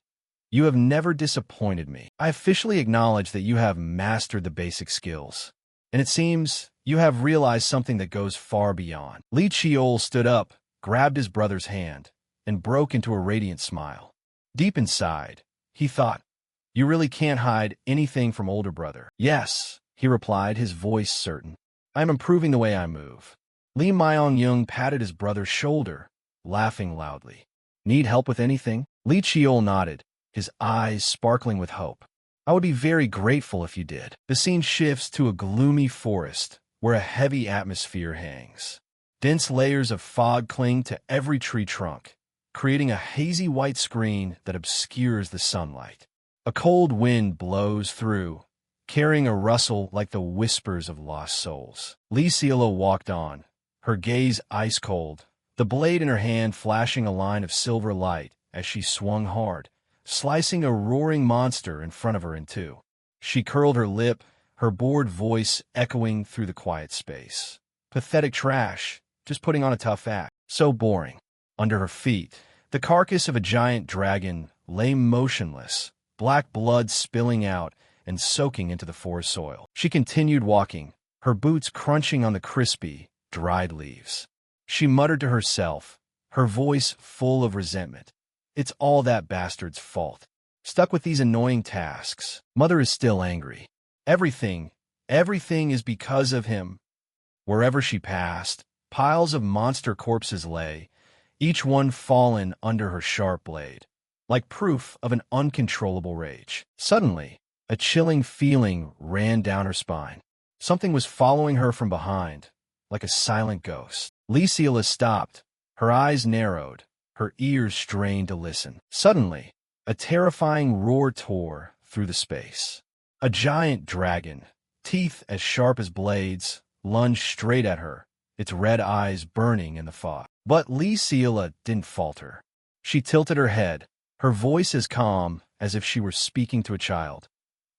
Speaker 1: "You have never disappointed me. I officially acknowledge that you have mastered the basic skills, and it seems you have realized something that goes far beyond." Lee Cheol stood up, grabbed his brother's hand, and broke into a radiant smile. Deep inside, he thought, "You really can't hide anything from older brother." "Yes," he replied, his voice certain. "I am improving the way I move." Lee Myong-young patted his brother's shoulder, laughing loudly. "Need help with anything?" Lee Cheol nodded, his eyes sparkling with hope. "I would be very grateful if you did." The scene shifts to a gloomy forest where a heavy atmosphere hangs. Dense layers of fog cling to every tree trunk, creating a hazy white screen that obscures the sunlight. A cold wind blows through, carrying a rustle like the whispers of lost souls. Lee Seela walked on, her gaze ice-cold, the blade in her hand flashing a line of silver light as she swung hard, slicing a roaring monster in front of her in two. She curled her lip, her bored voice echoing through the quiet space. "Pathetic trash, just putting on a tough act. So boring." Under her feet, the carcass of a giant dragon lay motionless, black blood spilling out and soaking into the forest soil. She continued walking, her boots crunching on the crispy, dried leaves. She muttered to herself, her voice full of resentment. "It's all that bastard's fault. Stuck with these annoying tasks. Mother is still angry. Everything is because of him." Wherever she passed, piles of monster corpses lay, each one fallen under her sharp blade, like proof of an uncontrollable rage. Suddenly, a chilling feeling ran down her spine. Something was following her from behind, like a silent ghost. Lee Seela stopped, her eyes narrowed, her ears strained to listen. Suddenly, a terrifying roar tore through the space. A giant dragon, teeth as sharp as blades, lunged straight at her, its red eyes burning in the fog. But Lee Seela didn't falter. She tilted her head, her voice as calm as if she were speaking to a child.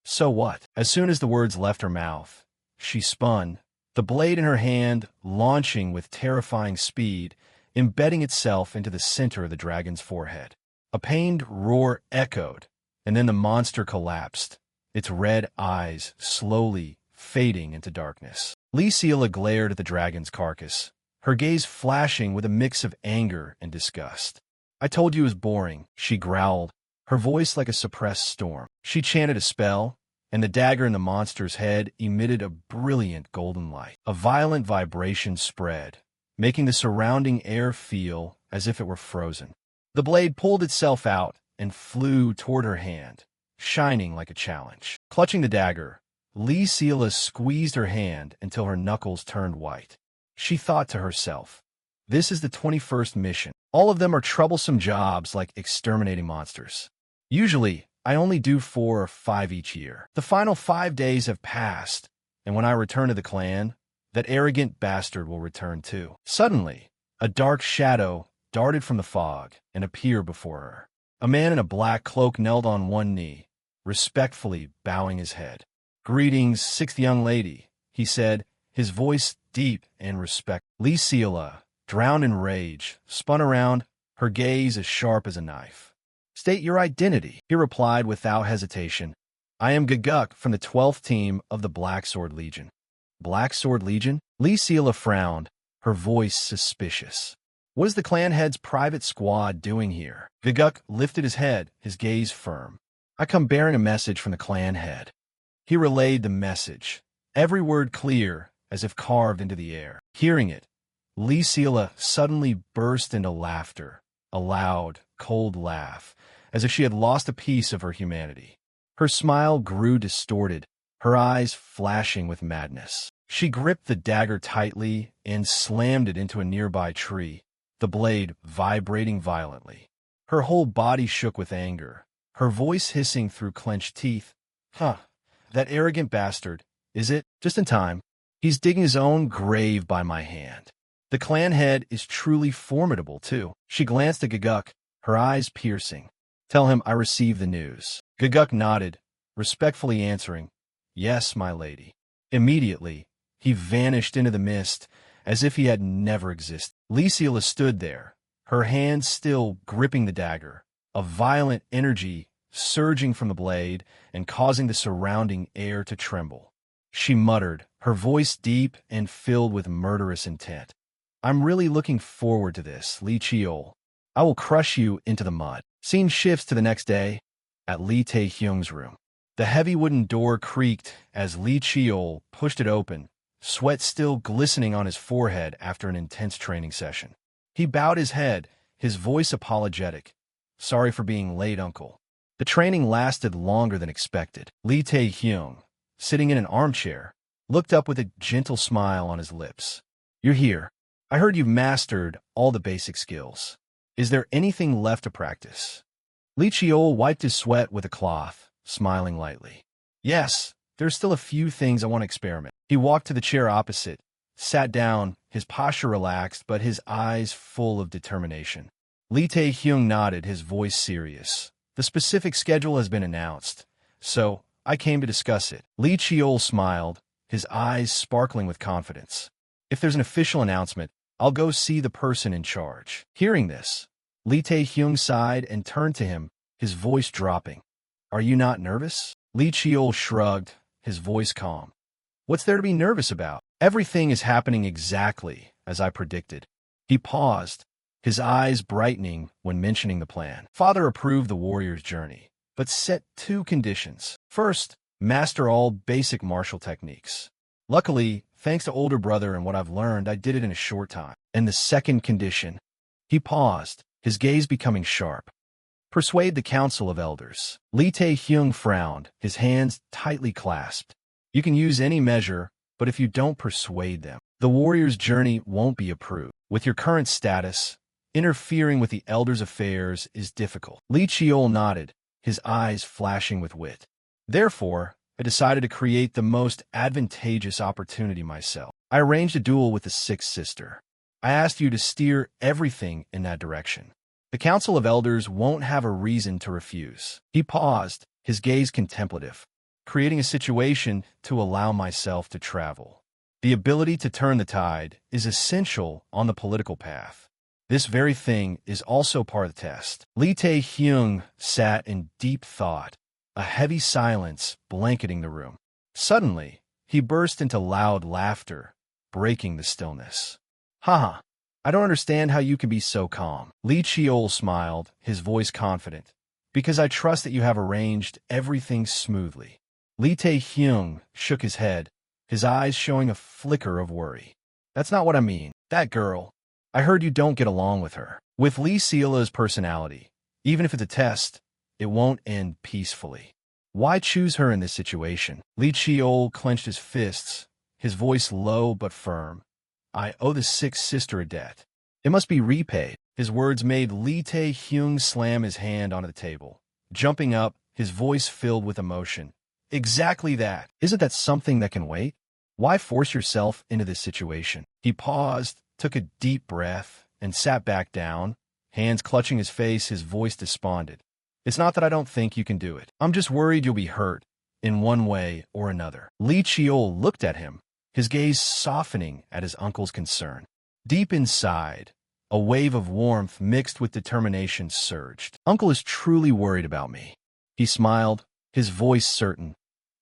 Speaker 1: "So what?" As soon as the words left her mouth, she spun, the blade in her hand launching with terrifying speed, embedding itself into the center of the dragon's forehead. A pained roar echoed, and then the monster collapsed, its red eyes slowly fading into darkness. Lee Seela glared at the dragon's carcass, her gaze flashing with a mix of anger and disgust. "I told you it was boring," she growled, her voice like a suppressed storm. She chanted a spell, and the dagger in the monster's head emitted a brilliant golden light. A violent vibration spread, making the surrounding air feel as if it were frozen. The blade pulled itself out and flew toward her hand, shining like a challenge. Clutching the dagger, Lee Seela squeezed her hand until her knuckles turned white. She thought to herself, "This is the 21st mission. All of them are troublesome jobs like exterminating monsters. Usually, I only do 4 or 5 each year. The final 5 days have passed, and when I return to the clan, that arrogant bastard will return too." Suddenly, a dark shadow darted from the fog and appeared before her. A man in a black cloak knelt on one knee, respectfully bowing his head. "Greetings, 6th young lady," he said, his voice deep and respectful. Lee Seela, drowned in rage, spun around, her gaze as sharp as a knife. State your identity. He replied without hesitation. I am Gaguk from the 12th team of the Black Sword Legion. Black Sword Legion? Lee Seela frowned, her voice suspicious. What is the clan head's private squad doing here? Gaguk lifted his head, his gaze firm. I come bearing a message from the clan head. He relayed the message, every word clear, as if carved into the air. Hearing it, Lee Seela suddenly burst into laughter, a loud, cold laugh, as if she had lost a piece of her humanity. Her smile grew distorted, her eyes flashing with madness. She gripped the dagger tightly and slammed it into a nearby tree, the blade vibrating violently. Her whole body shook with anger, her voice hissing through clenched teeth. Huh, that arrogant bastard, is it? Just in time. He's digging his own grave by my hand. The clan head is truly formidable, too. She glanced at Gaguk, her eyes piercing. Tell him I received the news. Gaguk nodded, respectfully answering, Yes, my lady. Immediately, he vanished into the mist, as if he had never existed. Lee Seela stood there, her hand still gripping the dagger, a violent energy surging from the blade and causing the surrounding air to tremble. She muttered, her voice deep and filled with murderous intent. I'm really looking forward to this, Lee Cheol. I will crush you into the mud. Scene shifts to the next day at Lee Tae-hyung's room. The heavy wooden door creaked as Lee Cheol pushed it open, sweat still glistening on his forehead after an intense training session. He bowed his head, his voice apologetic. Sorry for being late, uncle. The training lasted longer than expected. Lee Tae-hyung, sitting in an armchair, looked up with a gentle smile on his lips. You're here. I heard you've mastered all the basic skills. Is there anything left to practice? Lee Cheol wiped his sweat with a cloth, smiling lightly. Yes, there's still a few things I want to experiment. He walked to the chair opposite, sat down, his posture relaxed, but his eyes full of determination. Lee Tae-hyung nodded, his voice serious. The specific schedule has been announced, so I came to discuss it. Lee Cheol smiled, his eyes sparkling with confidence. If there's an official announcement, I'll go see the person in charge. Hearing this, Lee Tae-hyung sighed and turned to him, his voice dropping. Are you not nervous? Lee Cheol shrugged, his voice calm. What's there to be nervous about? Everything is happening exactly as I predicted. He paused, his eyes brightening when mentioning the plan. Father approved the warrior's journey, but set 2 conditions. First, master all basic martial techniques. Luckily, thanks to older brother and what I've learned, I did it in a short time. And the second condition. He paused, his gaze becoming sharp. Persuade the Council of Elders. Lee Tae-hyung frowned, his hands tightly clasped. You can use any measure, but if you don't persuade them, the warrior's journey won't be approved. With your current status, interfering with the elders' affairs is difficult. Lee Cheol nodded, his eyes flashing with wit. Therefore, I decided to create the most advantageous opportunity myself. I arranged a duel with the 6th sister. I asked you to steer everything in that direction. The Council of Elders won't have a reason to refuse. He paused, his gaze contemplative, creating a situation to allow myself to travel. The ability to turn the tide is essential on the political path. This very thing is also part of the test. Lee Tae-hyung sat in deep thought, a heavy silence blanketing the room. Suddenly, he burst into loud laughter, breaking the stillness. Haha, I don't understand how you can be so calm. Lee Cheol smiled, his voice confident. Because I trust that you have arranged everything smoothly. Lee Tae-hyung shook his head, his eyes showing a flicker of worry. That's not what I mean. That girl, I heard you don't get along with her. With Lee Seela's personality, even if it's a test, it won't end peacefully. Why choose her in this situation? Lee Cheol clenched his fists, his voice low but firm. I owe the 6th sister a debt. It must be repaid. His words made Lee Tae-hyung slam his hand onto the table. Jumping up, his voice filled with emotion. Exactly that. Isn't that something that can wait? Why force yourself into this situation? He paused, took a deep breath, and sat back down, hands clutching his face, his voice despondent. It's not that I don't think you can do it. I'm just worried you'll be hurt, in one way or another. Lee Cheol looked at him, his gaze softening at his uncle's concern. Deep inside, A wave of warmth mixed with determination surged. Uncle is truly worried about me. He smiled, his voice certain.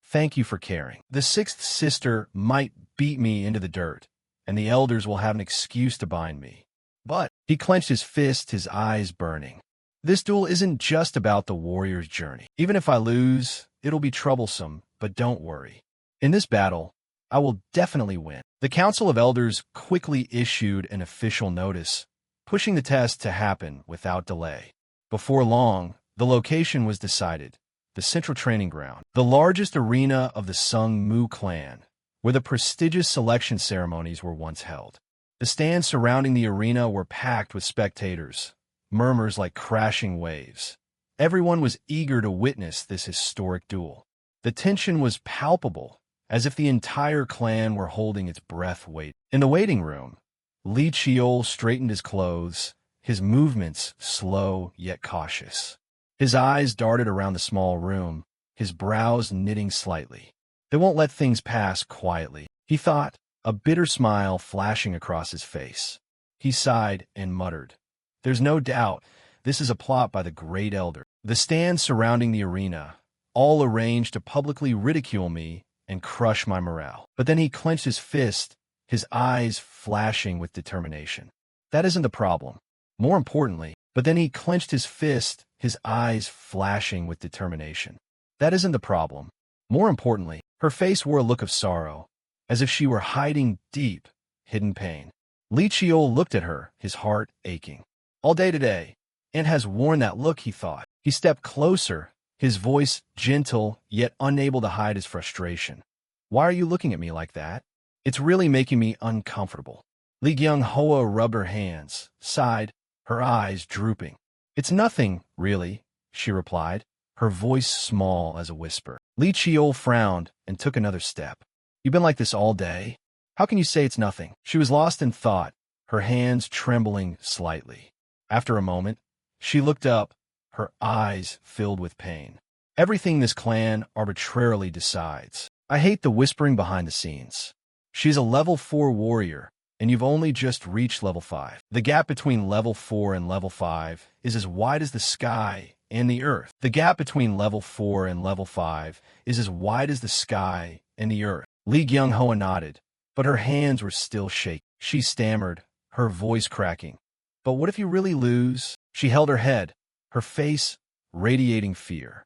Speaker 1: Thank you for caring. The sixth sister might beat me into the dirt, and the elders will have an excuse to bind me. But he clenched his fist, his eyes burning. This duel isn't just about the warrior's journey. Even if I lose, it'll be troublesome, but don't worry. In this battle, I will definitely win. The Council of Elders quickly issued an official notice, pushing the test to happen without delay. Before long, the location was decided, the central training ground, the largest arena of the Sung Mu clan, where the prestigious selection ceremonies were once held. The stands surrounding the arena were packed with spectators, murmurs like crashing waves. Everyone was eager to witness this historic duel. The tension was palpable, as if the entire clan were holding its breath waiting. In the waiting room, Li Chiol straightened his clothes, his movements slow yet cautious. His eyes darted around the small room, his brows knitting slightly. They won't let things pass quietly, he thought, a bitter smile flashing across his face. He sighed and muttered, There's no doubt this is a plot by the Great Elder. The stands surrounding the arena, all arranged to publicly ridicule me and crush my morale. But then he clenched his fist, his eyes flashing with determination. That isn't the problem. More importantly, but then he clenched his fist, his eyes flashing with determination. That isn't the problem. More importantly, her face wore a look of sorrow, as if she were hiding deep, hidden pain. Li Chiol looked at her, his heart aching. All day today, Aunt has worn that look, he thought. He stepped closer, his voice gentle, yet unable to hide his frustration. Why are you looking at me like that? It's really making me uncomfortable. Li Gyung-hoa rubbed her hands, sighed, her eyes drooping. It's nothing, really, she replied, her voice small as a whisper. Li Chiol frowned and took another step. You've been like this all day? How can you say it's nothing? She was lost in thought, her hands trembling slightly. After a moment, she looked up, her eyes filled with pain. Everything this clan arbitrarily decides. I hate the whispering behind the scenes. She's a level 4 warrior, and you've only just reached level 5. The gap between level 4 and level 5 is as wide as the sky and the earth. The gap between level 4 and level 5 is as wide as the sky and the earth. Li Gyung-hoa nodded, but her hands were still shaking. She stammered, her voice cracking. But what if you really lose? She held her head, her face radiating fear.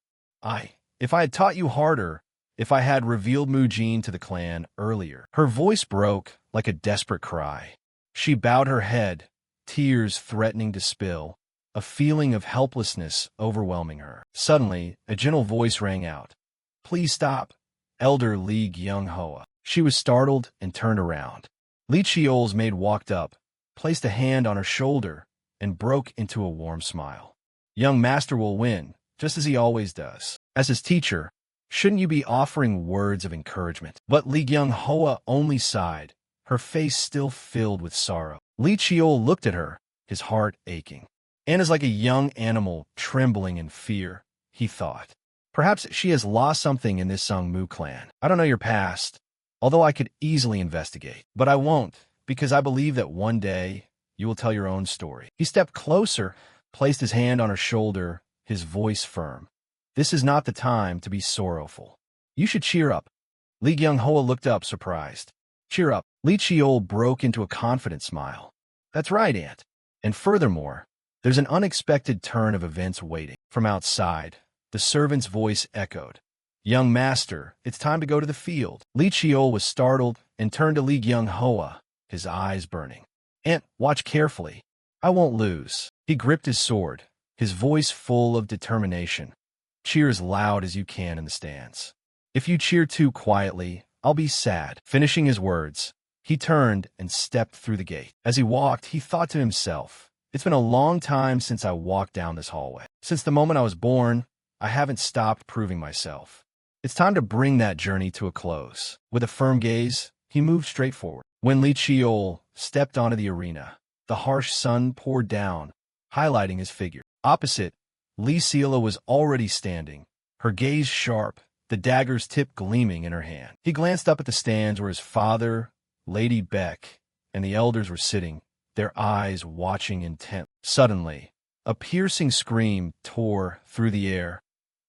Speaker 1: If I had taught you harder, if I had revealed Mujin to the clan earlier. Her voice broke like a desperate cry. She bowed her head, tears threatening to spill, a feeling of helplessness overwhelming her. Suddenly, a gentle voice rang out. Please stop, Elder Li Gyung-hoa. She was startled and turned around. Li Chiol's maid walked up, placed a hand on her shoulder, and broke into a warm smile. Young master will win, just as he always does. As his teacher, shouldn't you be offering words of encouragement? But Li Gyung-hoa only sighed, her face still filled with sorrow. Li Chiol looked at her, his heart aching. Anna's like a young animal trembling in fear, he thought. Perhaps she has lost something in this Sung Mu clan. I don't know your past, although I could easily investigate. But I won't, because I believe that one day you will tell your own story. He stepped closer, placed his hand on her shoulder, his voice firm. This is not the time to be sorrowful. You should cheer up. Li Gyung-hoa looked up, surprised. Cheer up. Li Chiol broke into a confident smile. That's right, Aunt. And furthermore, there's an unexpected turn of events waiting. From outside, the servant's voice echoed. Young master, it's time to go to the field. Li Chiol was startled and turned to Li Gyung-hoa, his eyes burning. Aunt, watch carefully. I won't lose. He gripped his sword, his voice full of determination. Cheer as loud as you can in the stands. If you cheer too quietly, I'll be sad. Finishing his words, he turned and stepped through the gate. As he walked, he thought to himself, it's been a long time since I walked down this hallway. Since the moment I was born, I haven't stopped proving myself. It's time to bring that journey to a close. With a firm gaze, he moved straight forward. When Li Chiol stepped onto the arena, the harsh sun poured down, highlighting his figure. Opposite, Li Sila was already standing, her gaze sharp, the dagger's tip gleaming in her hand. He glanced up at the stands where his father, Lady Beck, and the elders were sitting, their eyes watching intent. Suddenly, a piercing scream tore through the air.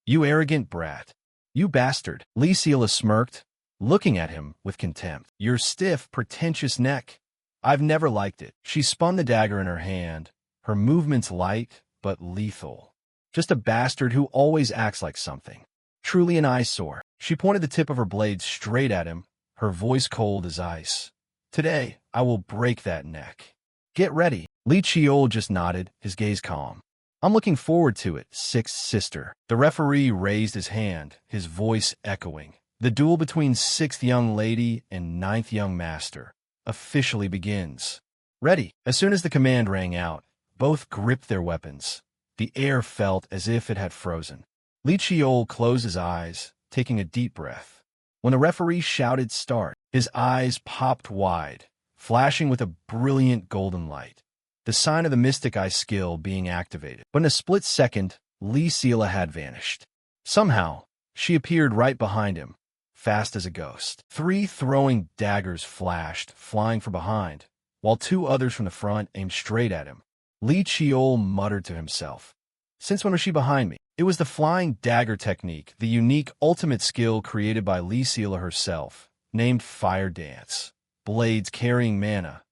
Speaker 1: "You arrogant brat! You bastard!" Lee Seela smirked, looking at him with contempt. "Your stiff, pretentious neck. I've never liked it." She spun the dagger in her hand, her movements light but lethal. "Just a bastard who always acts like something. Truly an eyesore." She pointed the tip of her blade straight at him, her voice cold as ice. "Today, I will break that neck. Get ready." Lee Cheol just nodded, his gaze calm. "I'm looking forward to it, sixth sister." The referee raised his hand, his voice echoing. "The duel between sixth young lady and ninth young master officially begins. Ready." As soon as the command rang out, both gripped their weapons. The air felt as if it had frozen. Lee Cheol closed his eyes, taking a deep breath. When the referee shouted start, his eyes popped wide, flashing with a brilliant golden light, the sign of the Mystic Eye skill being activated. But in a split second, Lee Seela had vanished. Somehow, she appeared right behind him, fast as a ghost. 3 throwing daggers flashed, flying from behind, while 2 others from the front aimed straight at him. Lee Cheol muttered to himself. Since when was she behind me? It was the flying dagger technique, the unique ultimate skill created by Lee Seela herself, named Fire Dance. Blades carrying mana,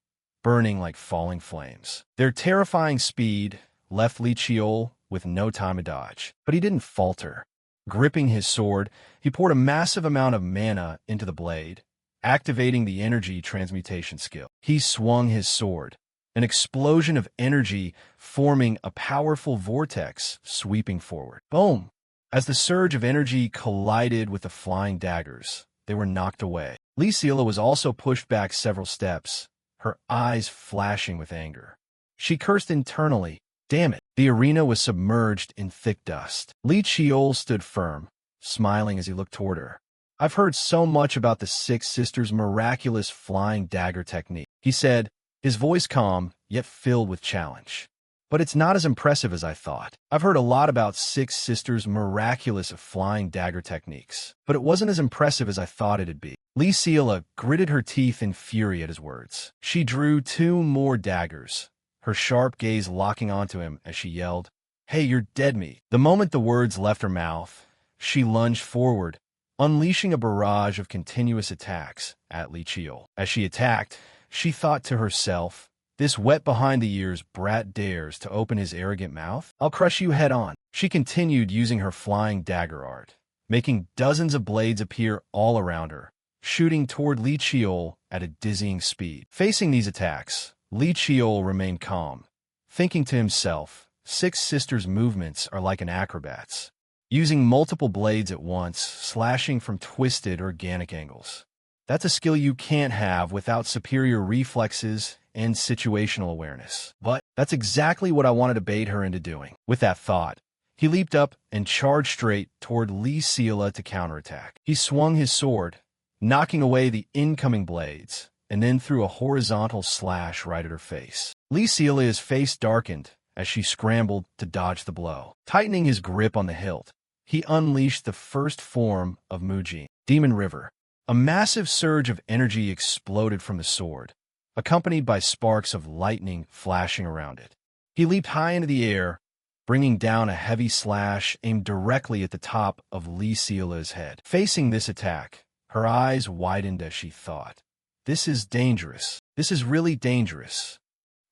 Speaker 1: burning like falling flames. Their terrifying speed left Lee Cheol with no time to dodge. But he didn't falter. Gripping his sword, he poured a massive amount of mana into the blade, activating the energy transmutation skill. He swung his sword, an explosion of energy forming a powerful vortex sweeping forward. Boom! As the surge of energy collided with the flying daggers, they were knocked away. Lee Seela was also pushed back several steps, her eyes flashing with anger. She cursed internally. Damn it! The arena was submerged in thick dust. Lee Cheol stood firm, smiling as he looked toward her. "I've heard so much about the Six Sisters' miraculous flying dagger technique," he said, his voice calm, yet filled with challenge. "But it's not as impressive as I thought. I've heard a lot about Six Sisters' miraculous flying dagger techniques, but it wasn't as impressive as I thought it'd be." Lee Seela gritted her teeth in fury at his words. She drew 2 more daggers, her sharp gaze locking onto him as she yelled, "Hey, you're dead meat." The moment the words left her mouth, she lunged forward, unleashing a barrage of continuous attacks at Lee Cheol. As she attacked, she thought to herself, "This wet behind-the-ears brat dares to open his arrogant mouth? I'll crush you head-on." She continued using her flying dagger art, making dozens of blades appear all around her, shooting toward Lee Cheol at a dizzying speed. Facing these attacks, Lee Cheol remained calm, thinking to himself, Six Sisters' movements are like an acrobat's, using multiple blades at once, slashing from twisted organic angles. That's a skill you can't have without superior reflexes and situational awareness. But that's exactly what I wanted to bait her into doing. With that thought, he leaped up and charged straight toward Lee Seela to counterattack. He swung his sword, knocking away the incoming blades, and then threw a horizontal slash right at her face. Lee Seela's face darkened as she scrambled to dodge the blow. Tightening his grip on the hilt, he unleashed the first form of Mujin, Demon River. A massive surge of energy exploded from the sword, accompanied by sparks of lightning flashing around it. He leaped high into the air, bringing down a heavy slash aimed directly at the top of Lee Seela's head. Facing this attack, her eyes widened as she thought, "This is dangerous. This is really dangerous."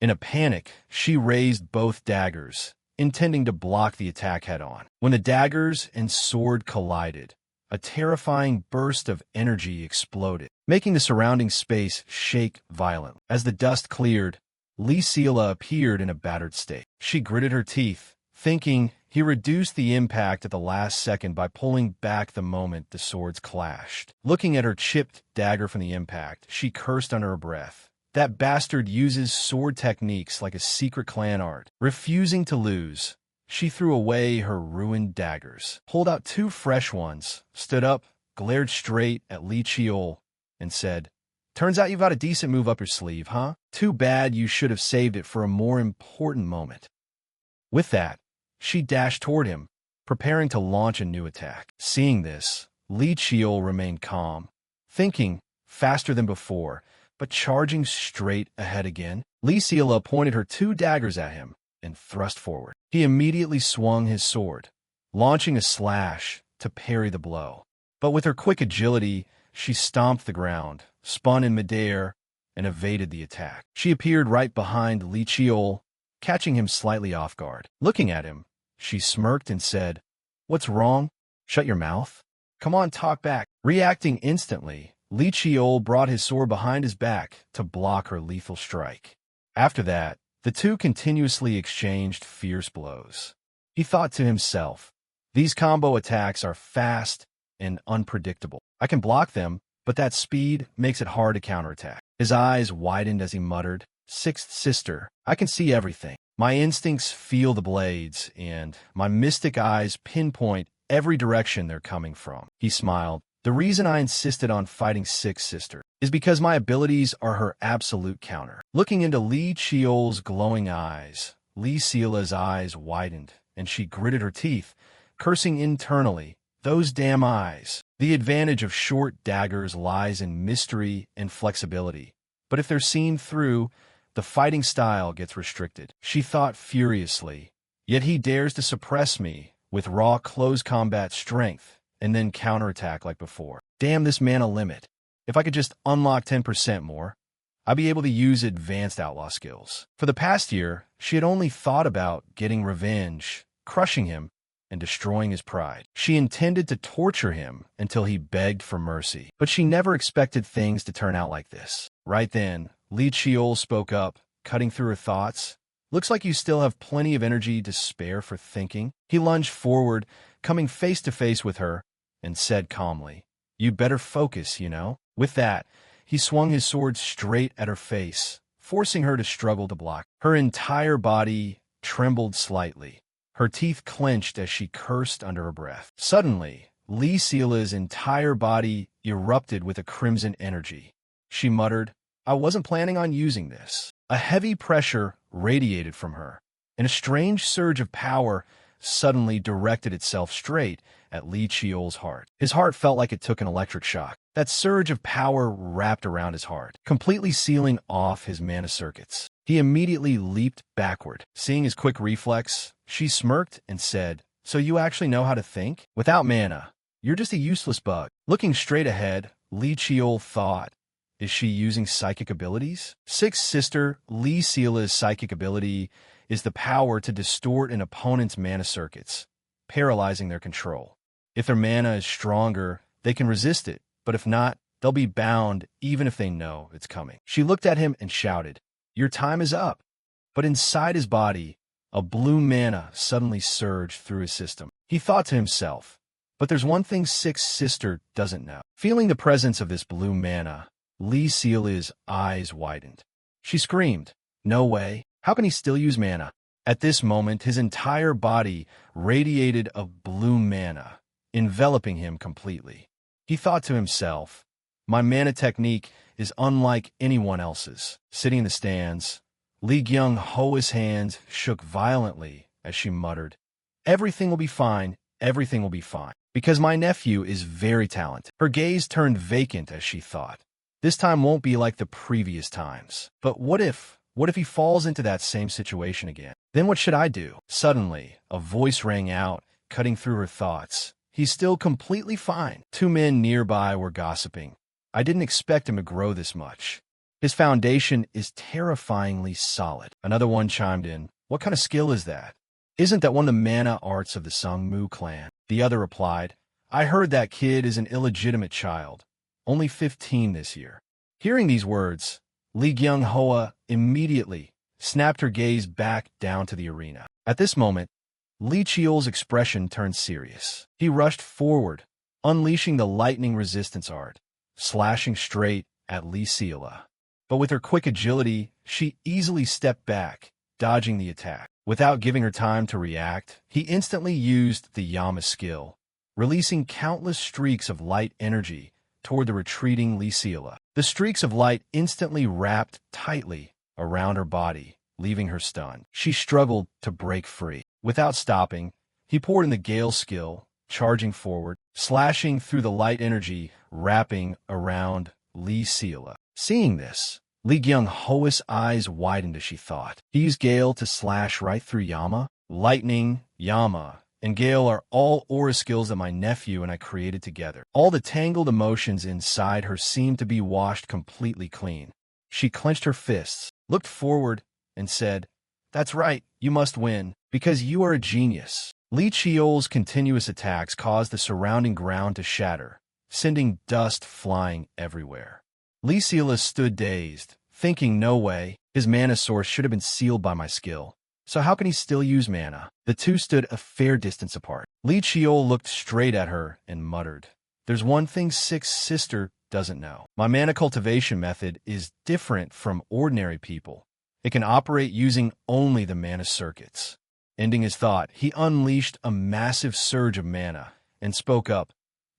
Speaker 1: In a panic, she raised both daggers, intending to block the attack head-on. When the daggers and sword collided, a terrifying burst of energy exploded, making the surrounding space shake violently. As the dust cleared, Lee Seela appeared in a battered state. She gritted her teeth, thinking he reduced the impact at the last second by pulling back the moment the swords clashed. Looking at her chipped dagger from the impact, she cursed under her breath. That bastard uses sword techniques like a secret clan art. Refusing to lose, she threw away her ruined daggers, pulled out 2 fresh ones, stood up, glared straight at Lee Cheol, and said, "Turns out you've got a decent move up your sleeve, huh? Too bad you should have saved it for a more important moment." With that, she dashed toward him, preparing to launch a new attack. Seeing this, Lee Cheol remained calm, thinking faster than before, but charging straight ahead again. Li Sila pointed her 2 daggers at him and thrust forward. He immediately swung his sword, launching a slash to parry the blow. But with her quick agility, she stomped the ground, spun in midair, and evaded the attack. She appeared right behind Li Chiol, catching him slightly off guard. Looking at him, she smirked and said, "What's wrong? Shut your mouth. Come on, talk back." Reacting instantly, Li Chiol brought his sword behind his back to block her lethal strike. After that, the two continuously exchanged fierce blows. He thought to himself, these combo attacks are fast and unpredictable. I can block them, but that speed makes it hard to counterattack. His eyes widened as he muttered, "Sixth sister, I can see everything. My instincts feel the blades, and my mystic eyes pinpoint every direction they're coming from." He smiled. "The reason I insisted on fighting Sixth sister is because my abilities are her absolute counter." Looking into Li Chiol's glowing eyes, Li Sila's eyes widened, and she gritted her teeth, cursing internally, "Those damn eyes." The advantage of short daggers lies in mystery and flexibility, but if they're seen through, the fighting style gets restricted. She thought furiously, yet he dares to suppress me with raw close combat strength and then counterattack like before. Damn this mana limit. If I could just unlock 10% more, I'd be able to use advanced outlaw skills. For the past year, she had only thought about getting revenge, crushing him, and destroying his pride. She intended to torture him until he begged for mercy, but she never expected things to turn out like this. Right then, Li Chiol spoke up, cutting through her thoughts. "Looks like you still have plenty of energy to spare for thinking." He lunged forward, coming face to face with her, and said calmly, "You'd better focus, you know." With that, he swung his sword straight at her face, forcing her to struggle to block. Her entire body trembled slightly. Her teeth clenched as she cursed under her breath. Suddenly, Li Sila's entire body erupted with a crimson energy. She muttered, "I wasn't planning on using this." A heavy pressure radiated from her, and a strange surge of power suddenly directed itself straight at Li Chiol's heart. His heart felt like it took an electric shock. That surge of power wrapped around his heart, completely sealing off his mana circuits. He immediately leaped backward. Seeing his quick reflex, she smirked and said, "So you actually know how to think? Without mana, you're just a useless bug." Looking straight ahead, Li Chiol thought, is she using psychic abilities? Sixth sister Li Sila's psychic ability is the power to distort an opponent's mana circuits, paralyzing their control. If their mana is stronger, they can resist it, but if not, they'll be bound even if they know it's coming. She looked at him and shouted, "Your time is up." But inside his body, a blue mana suddenly surged through his system. He thought to himself, but there's one thing Sixth sister doesn't know. Feeling the presence of this blue mana, Li Sila's eyes widened. She screamed, "No way. How can he still use mana?" At this moment, his entire body radiated a blue mana, enveloping him completely. He thought to himself, my mana technique is unlike anyone else's. Sitting in the stands, Li Gyung Hoa's hands shook violently as she muttered, "Everything will be fine, everything will be fine, because my nephew is very talented." Her gaze turned vacant as she thought, this time won't be like the previous times. But what if he falls into that same situation again? Then what should I do? Suddenly, a voice rang out, cutting through her thoughts. "He's still completely fine." 2 men nearby were gossiping. "I didn't expect him to grow this much. His foundation is terrifyingly solid." Another one chimed in, "What kind of skill is that? Isn't that one of the mana arts of the Sungmu clan?" The other replied, "I heard that kid is an illegitimate child, only 15 this year." Hearing these words, Li Gyung Hoa immediately snapped her gaze back down to the arena. At this moment, Li Chiol's expression turned serious. He rushed forward, unleashing the lightning resistance art, slashing straight at Li Sila. But with her quick agility, she easily stepped back, dodging the attack. Without giving her time to react, he instantly used the Yama skill, releasing countless streaks of light energy toward the retreating Li Sila. The streaks of light instantly wrapped tightly around her body, leaving her stunned. She struggled to break free. Without stopping, he poured in the Gale skill, charging forward, slashing through the light energy wrapping around Li Sila. Seeing this, Li Gyung-hoa's eyes widened as she thought. He used Gale to slash right through Yama? Lightning, Yama, and Gale are all aura skills that my nephew and I created together. All the tangled emotions inside her seemed to be washed completely clean. She clenched her fists, looked forward, and said, "That's right, you must win, because you are a genius." Li Chiol's continuous attacks caused the surrounding ground to shatter, sending dust flying everywhere. Li Sila stood dazed, thinking no way, his mana source should have been sealed by my skill. So how can he still use mana? The two stood a fair distance apart. Li Chiol looked straight at her and muttered, "There's one thing Six's sister doesn't know. My mana cultivation method is different from ordinary people. It can operate using only the mana circuits." Ending his thought, he unleashed a massive surge of mana and spoke up,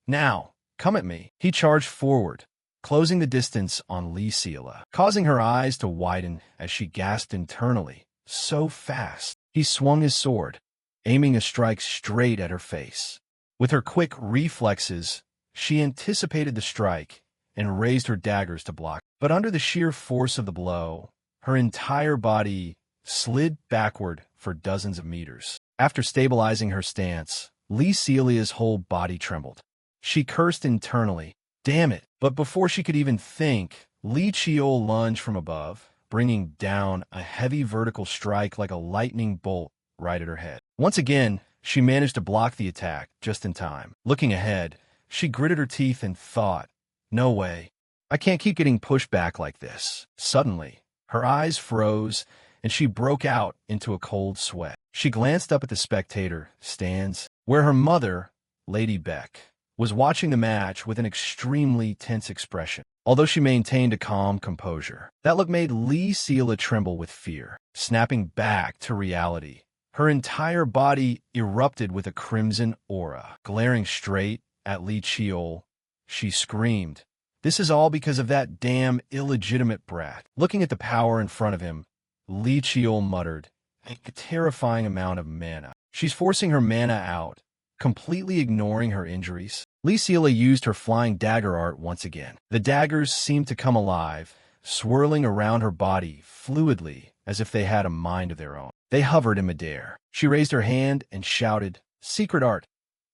Speaker 1: "Now, come at me." He charged forward, closing the distance on Li Sila, causing her eyes to widen as she gasped internally. So fast. He swung his sword, aiming a strike straight at her face. With her quick reflexes, she anticipated the strike and raised her daggers to block. But under the sheer force of the blow, her entire body slid backward for dozens of meters. After stabilizing her stance, Li Silia's whole body trembled. She cursed internally, "Damn it!" But before she could even think, Li Chiol lunged from above, bringing down a heavy vertical strike like a lightning bolt right at her head. Once again, she managed to block the attack just in time. Looking ahead, she gritted her teeth and thought, "No way. I can't keep getting pushed back like this." Suddenly, her eyes froze, and she broke out into a cold sweat. She glanced up at the spectator stands, where her mother, Lady Beck, was watching the match with an extremely tense expression, although she maintained a calm composure. That look made Li Sila tremble with fear. Snapping back to reality, her entire body erupted with a crimson aura. Glaring straight at Li Chiol, she screamed, "This is all because of that damn illegitimate brat." Looking at the power in front of him, Li Chiol muttered, "A terrifying amount of mana. She's forcing her mana out, completely ignoring her injuries." Li Sila used her flying dagger art once again. The daggers seemed to come alive, swirling around her body fluidly as if they had a mind of their own. They hovered in midair. She raised her hand and shouted, "Secret art,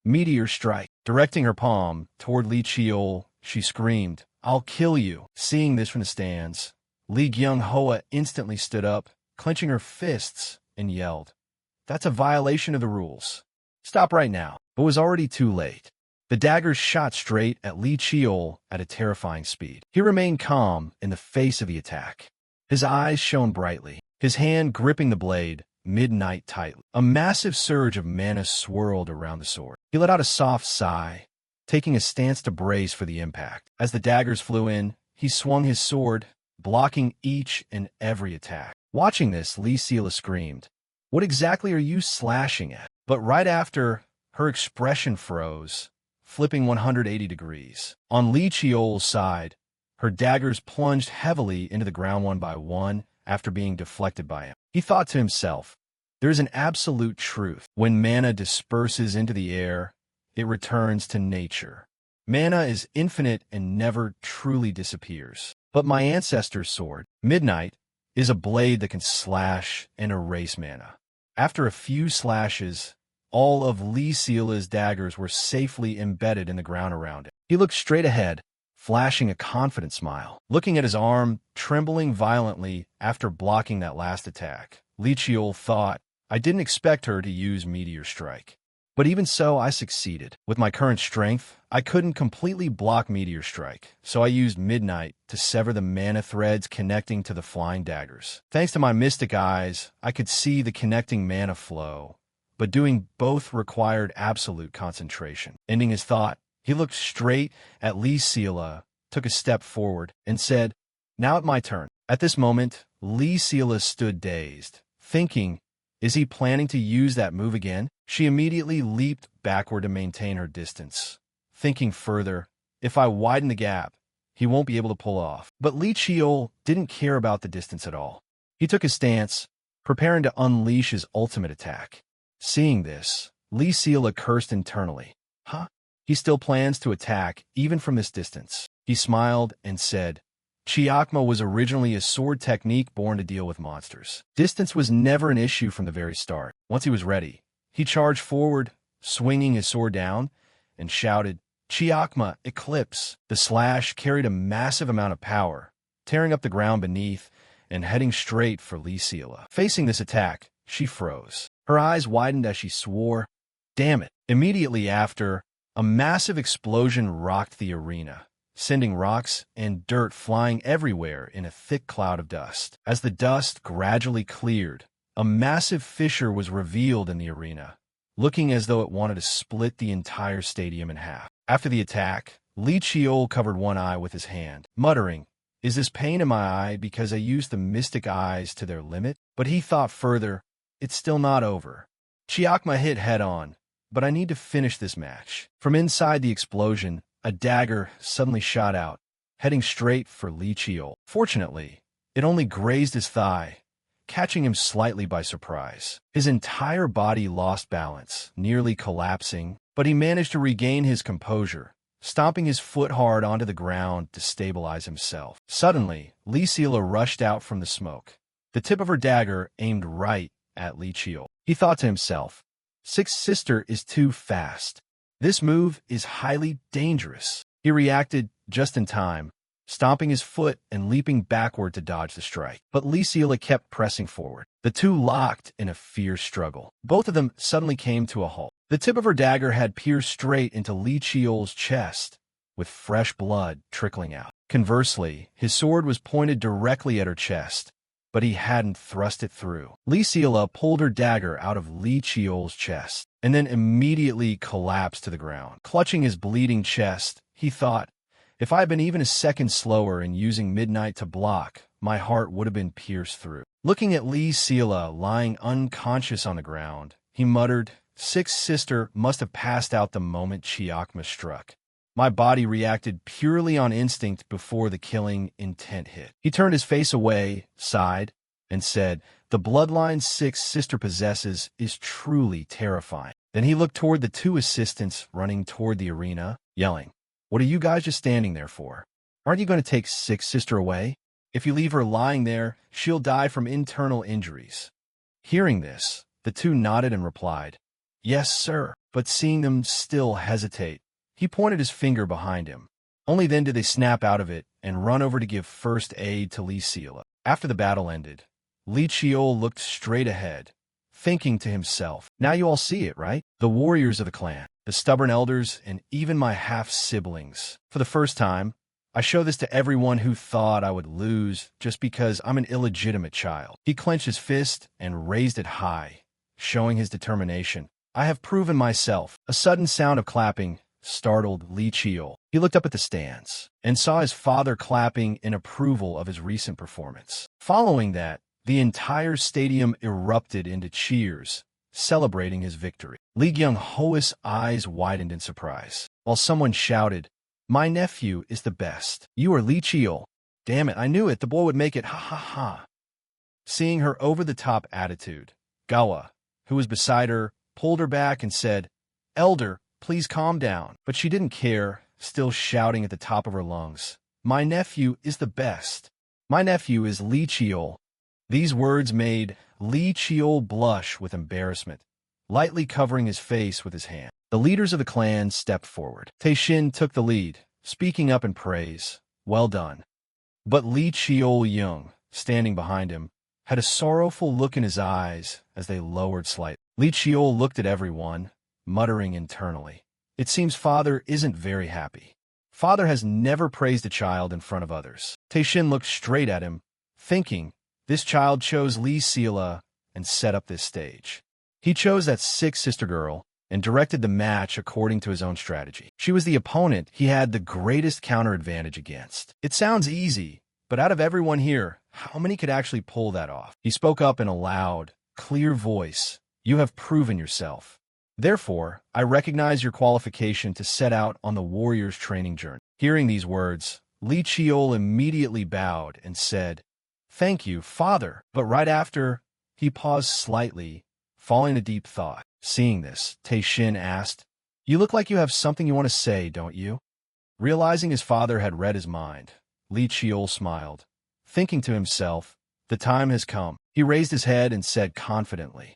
Speaker 1: meteor strike." Directing her palm toward Li Chiol, she screamed, "I'll kill you." Seeing this from the stands, Li Gyung-hoa instantly stood up, clenching her fists, and yelled, "That's a violation of the rules. Stop right now." But it was already too late. The daggers shot straight at Li Chiol at a terrifying speed. He remained calm in the face of the attack. His eyes shone brightly, his hand gripping the blade, midnight tightly. A massive surge of mana swirled around the sword. He let out a soft sigh, taking a stance to brace for the impact. As the daggers flew in, he swung his sword, blocking each and every attack. Watching this, Li Sila screamed, "What exactly are you slashing at?" But right after, her expression froze, flipping 180 degrees. On Li Chiol's side, her daggers plunged heavily into the ground one by one after being deflected by him. He thought to himself, "There is an absolute truth. When mana disperses into the air, it returns to nature. Mana is infinite and never truly disappears. But my ancestor's sword, Midnight, is a blade that can slash and erase mana." After a few slashes, all of Li Sila's daggers were safely embedded in the ground around him. He looked straight ahead, flashing a confident smile. Looking at his arm, trembling violently after blocking that last attack, Li Chiol thought, "I didn't expect her to use Meteor Strike. But even so, I succeeded. With my current strength, I couldn't completely block Meteor Strike, so I used Midnight to sever the mana threads connecting to the flying daggers. Thanks to my mystic eyes, I could see the connecting mana flow, but doing both required absolute concentration." Ending his thought, he looked straight at Li Sila, took a step forward, and said, "Now it's my turn." At this moment, Li Sila stood dazed, thinking, is he planning to use that move again? She immediately leaped backward to maintain her distance, thinking further, if I widen the gap, he won't be able to pull off. But Li Chiol didn't care about the distance at all. He took his stance, preparing to unleash his ultimate attack. Seeing this, Li Sila cursed internally. Huh? He still plans to attack, even from this distance. He smiled and said, Chiakma was originally a sword technique born to deal with monsters. Distance was never an issue from the very start. Once he was ready, he charged forward, swinging his sword down, and shouted, "Chiakma, Eclipse!" The slash carried a massive amount of power, tearing up the ground beneath and heading straight for Lee Seela. Facing this attack, she froze. Her eyes widened as she swore, "Damn it!" Immediately after, a massive explosion rocked the arena, sending rocks and dirt flying everywhere in a thick cloud of dust. As the dust gradually cleared, a massive fissure was revealed in the arena, looking as though it wanted to split the entire stadium in half. After the attack, Lee Cheol covered one eye with his hand, muttering, "Is this pain in my eye because I used the mystic eyes to their limit?" But he thought further, "It's still not over. Chiakma hit head-on, but I need to finish this match." From inside the explosion, a dagger suddenly shot out, heading straight for Lee Cheol. Fortunately, it only grazed his thigh, catching him slightly by surprise. His entire body lost balance, nearly collapsing, but he managed to regain his composure, stomping his foot hard onto the ground to stabilize himself. Suddenly, Lee Seela rushed out from the smoke, the tip of her dagger aimed right at Lee Cheol. He thought to himself, "Sixth Sister is too fast. This move is highly dangerous." He reacted just in time, stomping his foot and leaping backward to dodge the strike. But Lee Seela kept pressing forward. The two locked in a fierce struggle. Both of them suddenly came to a halt. The tip of her dagger had pierced straight into Lee Cheol's chest, with fresh blood trickling out. Conversely, his sword was pointed directly at her chest, but he hadn't thrust it through. Lee Seela pulled her dagger out of Lee Cheol's chest, and then immediately collapsed to the ground. Clutching his bleeding chest, he thought, "If I had been even a second slower in using Midnight to block, my heart would have been pierced through." Looking at Lee Seela lying unconscious on the ground, he muttered, "Sixth Sister must have passed out the moment Chiakma struck. My body reacted purely on instinct before the killing intent hit." He turned his face away, sighed, and said, "The bloodline Sixth Sister possesses is truly terrifying." Then he looked toward the two assistants running toward the arena, yelling, "What are you guys just standing there for? Aren't you going to take Sixth Sister away? If you leave her lying there, she'll die from internal injuries." Hearing this, the two nodded and replied, "Yes, sir." But seeing them still hesitate, he pointed his finger behind him. Only then did they snap out of it and run over to give first aid to Lee Seela. After the battle ended, Lee Cheol looked straight ahead, thinking to himself, "Now you all see it, right? The warriors of the clan, the stubborn elders, and even my half-siblings. For the first time, I show this to everyone who thought I would lose just because I'm an illegitimate child." He clenched his fist and raised it high, showing his determination. "I have proven myself." A sudden sound of clapping startled Lee Cheol. He looked up at the stands and saw his father clapping in approval of his recent performance. Following that, the entire stadium erupted into cheers, celebrating his victory. Lee Kyung-ho's eyes widened in surprise, while someone shouted, "My nephew is the best. You are Lee Cheol. Damn it, I knew it. The boy would make it. Ha ha ha." Seeing her over-the-top attitude, Gawa, who was beside her, pulled her back and said, "Elder, please calm down." But she didn't care, still shouting at the top of her lungs, "My nephew is the best. My nephew is Lee Cheol." These words made Lee Cheol blush with embarrassment, lightly covering his face with his hand. The leaders of the clan stepped forward. Tae-shin took the lead, speaking up in praise. "Well done." But Lee Cheol-young, standing behind him, had a sorrowful look in his eyes as they lowered slightly. Lee Cheol looked at everyone, muttering internally, "It seems father isn't very happy. Father has never praised a child in front of others." Tae-shin looked straight at him, thinking, this child chose Lee Seela and set up this stage. He chose that Sixth Sister girl and directed the match according to his own strategy. She was the opponent he had the greatest counter advantage against. It sounds easy, but out of everyone here, how many could actually pull that off? He spoke up in a loud, clear voice. "You have proven yourself. Therefore, I recognize your qualification to set out on the warrior's training journey." Hearing these words, Lee Cheol immediately bowed and said, "Thank you, father." But right after, he paused slightly, falling into deep thought. Seeing this, Tae-shin asked, "You look like you have something you want to say, don't you?" Realizing his father had read his mind, Li Chiol smiled, thinking to himself, the time has come. He raised his head and said confidently,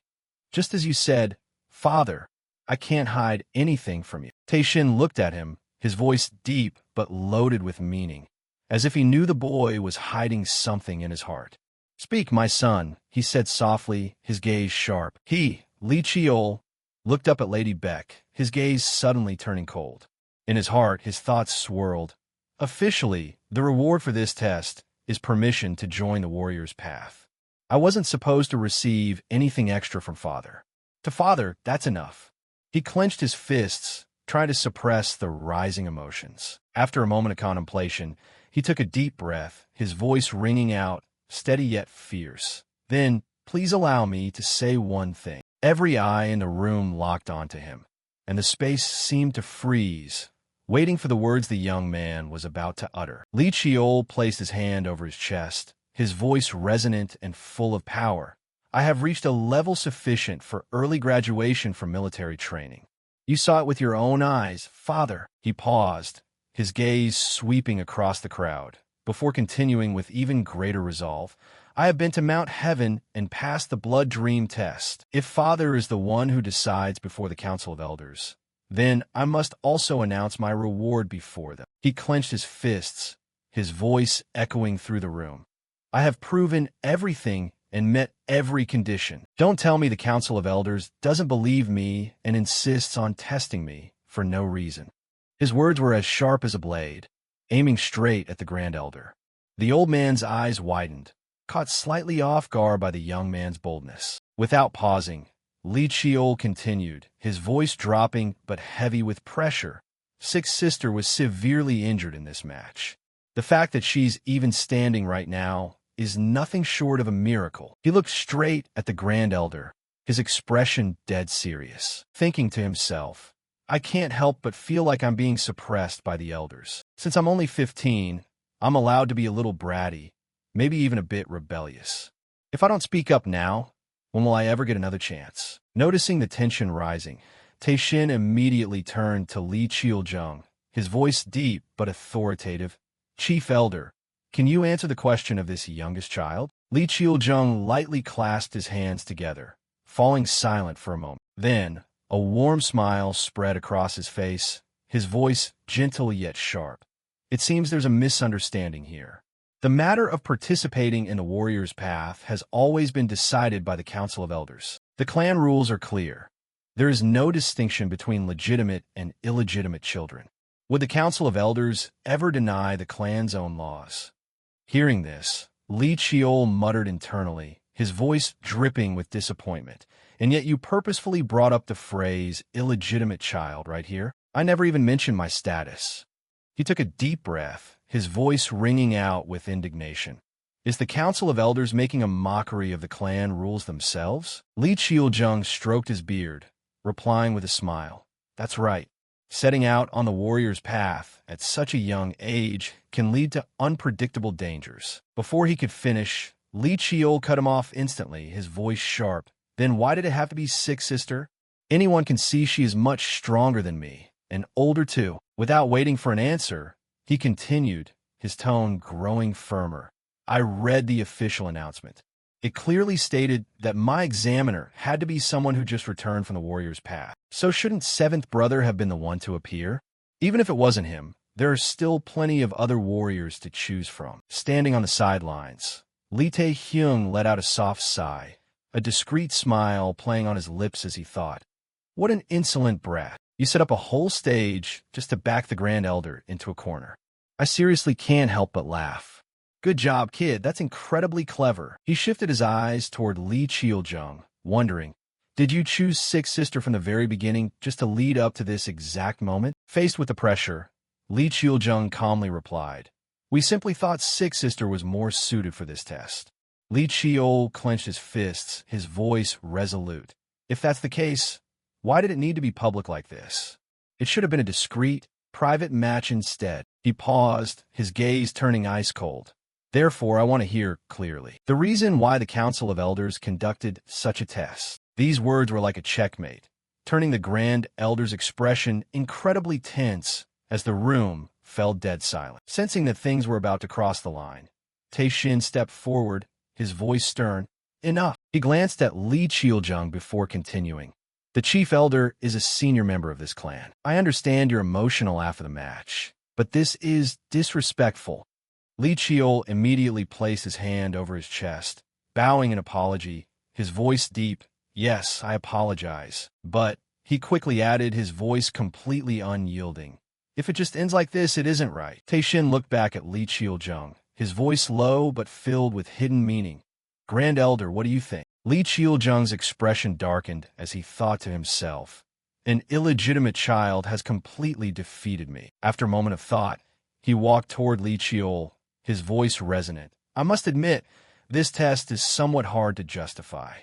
Speaker 1: just as you said, Father, I can't hide anything from you. Taishin looked at him, his voice deep but loaded with meaning, as if he knew the boy was hiding something in his heart. Speak, my son, he said softly, his gaze sharp. He, Li Chiol, looked up at Lady Beck, his gaze suddenly turning cold. In his heart, his thoughts swirled. Officially, the reward for this test is permission to join the warrior's path. I wasn't supposed to receive anything extra from Father. To Father, that's enough. He clenched his fists, trying to suppress the rising emotions. After a moment of contemplation, he took a deep breath, his voice ringing out, steady yet fierce. Then, please allow me to say one thing. Every eye in the room locked onto him, and the space seemed to freeze, waiting for the words the young man was about to utter. Li Chiol placed his hand over his chest, his voice resonant and full of power. I have reached a level sufficient for early graduation from military training. You saw it with your own eyes, Father. He paused, his gaze sweeping across the crowd, before continuing with even greater resolve. I have been to Mount Heaven and passed the blood dream test. If Father is the one who decides before the Council of Elders, then I must also announce my reward before them. He clenched his fists, his voice echoing through the room. I have proven everything and met every condition. Don't tell me the Council of Elders doesn't believe me and insists on testing me for no reason. His words were as sharp as a blade, aiming straight at the Grand Elder. The old man's eyes widened, caught slightly off guard by the young man's boldness. Without pausing, Li Chiol continued, his voice dropping but heavy with pressure. Sixth Sister was severely injured in this match. The fact that she's even standing right now is nothing short of a miracle. He looked straight at the Grand Elder, his expression dead serious, thinking to himself, I can't help but feel like I'm being suppressed by the elders. Since I'm only 15, I'm allowed to be a little bratty, maybe even a bit rebellious. If I don't speak up now, when will I ever get another chance? Noticing the tension rising, Taishin immediately turned to Li Chiol, his voice deep but authoritative. Chief Elder, can you answer the question of this youngest child? Li Chiol lightly clasped his hands together, falling silent for a moment. Then, a warm smile spread across his face, his voice gentle yet sharp. It seems there's a misunderstanding here. The matter of participating in the warrior's path has always been decided by the Council of Elders. The clan rules are clear. There is no distinction between legitimate and illegitimate children. Would the Council of Elders ever deny the clan's own laws? Hearing this, Li Chiol muttered internally, his voice dripping with disappointment. And yet you purposefully brought up the phrase illegitimate child right here? I never even mentioned my status. He took a deep breath, his voice ringing out with indignation. Is the Council of Elders making a mockery of the clan rules themselves? Li Chiol stroked his beard, replying with a smile. That's right. Setting out on the warrior's path at such a young age can lead to unpredictable dangers. Before he could finish, Li Chiol cut him off instantly, his voice sharp. Then why did it have to be Sixth Sister? Anyone can see she is much stronger than me, and older too. Without waiting for an answer, he continued, his tone growing firmer. I read the official announcement. It clearly stated that my examiner had to be someone who just returned from the warrior's path. So shouldn't seventh brother have been the one to appear? Even if it wasn't him, there are still plenty of other warriors to choose from. Standing on the sidelines, Li Tae-hyung let out a soft sigh, a discreet smile playing on his lips as he thought, what an insolent brat. You set up a whole stage just to back the Grand Elder into a corner. I seriously can't help but laugh. Good job, kid. That's incredibly clever. He shifted his eyes toward Li Chiol, wondering, did you choose Sixth Sister from the very beginning just to lead up to this exact moment? Faced with the pressure, Li Chiol calmly replied, we simply thought Sixth Sister was more suited for this test. Li Chiol clenched his fists, his voice resolute. If that's the case, why did it need to be public like this? It should have been a discreet, private match instead. He paused, his gaze turning ice cold. Therefore, I want to hear clearly the reason why the Council of Elders conducted such a test. These words were like a checkmate, turning the Grand Elder's expression incredibly tense as the room fell dead silent. Sensing that things were about to cross the line, Tae-shin stepped forward, his voice stern. Enough. He glanced at Lee Cheol-jung before continuing. The chief elder is a senior member of this clan. I understand you're emotional after the match, but this is disrespectful. Lee Cheol immediately placed his hand over his chest, bowing in apology, his voice deep. Yes, I apologize. But, he quickly added, his voice completely unyielding. If it just ends like this, it isn't right. Tae-shin looked back at Lee Cheol-jung, his voice low but filled with hidden meaning. Grand Elder, what do you think? Lee Cheol-jung's expression darkened as he thought to himself. An illegitimate child has completely defeated me. After a moment of thought, he walked toward Lee Cheol, his voice resonant. I must admit, this test is somewhat hard to justify.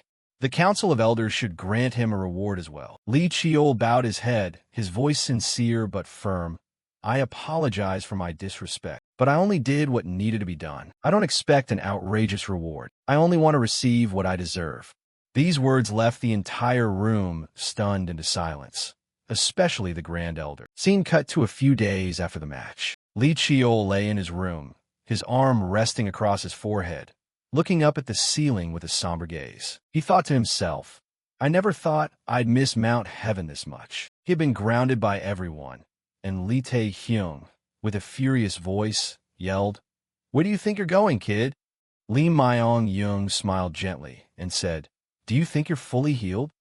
Speaker 1: The Council of Elders should grant him a reward as well. Lee Cheol bowed his head, his voice sincere but firm. I apologize for my disrespect, but I only did what needed to be done. I don't expect an outrageous reward. I only want to receive what I deserve. These words left the entire room stunned into silence, especially the Grand Elder. Scene cut to a few days after the match. Lee Cheol lay in his room, his arm resting across his forehead, looking up at the ceiling with a somber gaze. He thought to himself, I never thought I'd miss Mount Heaven this much. He had been grounded by everyone, and Lee Tae-hyung, with a furious voice, yelled, Where do you think you're going, kid? Lee Myong-young smiled gently and said, Do you think you're fully healed?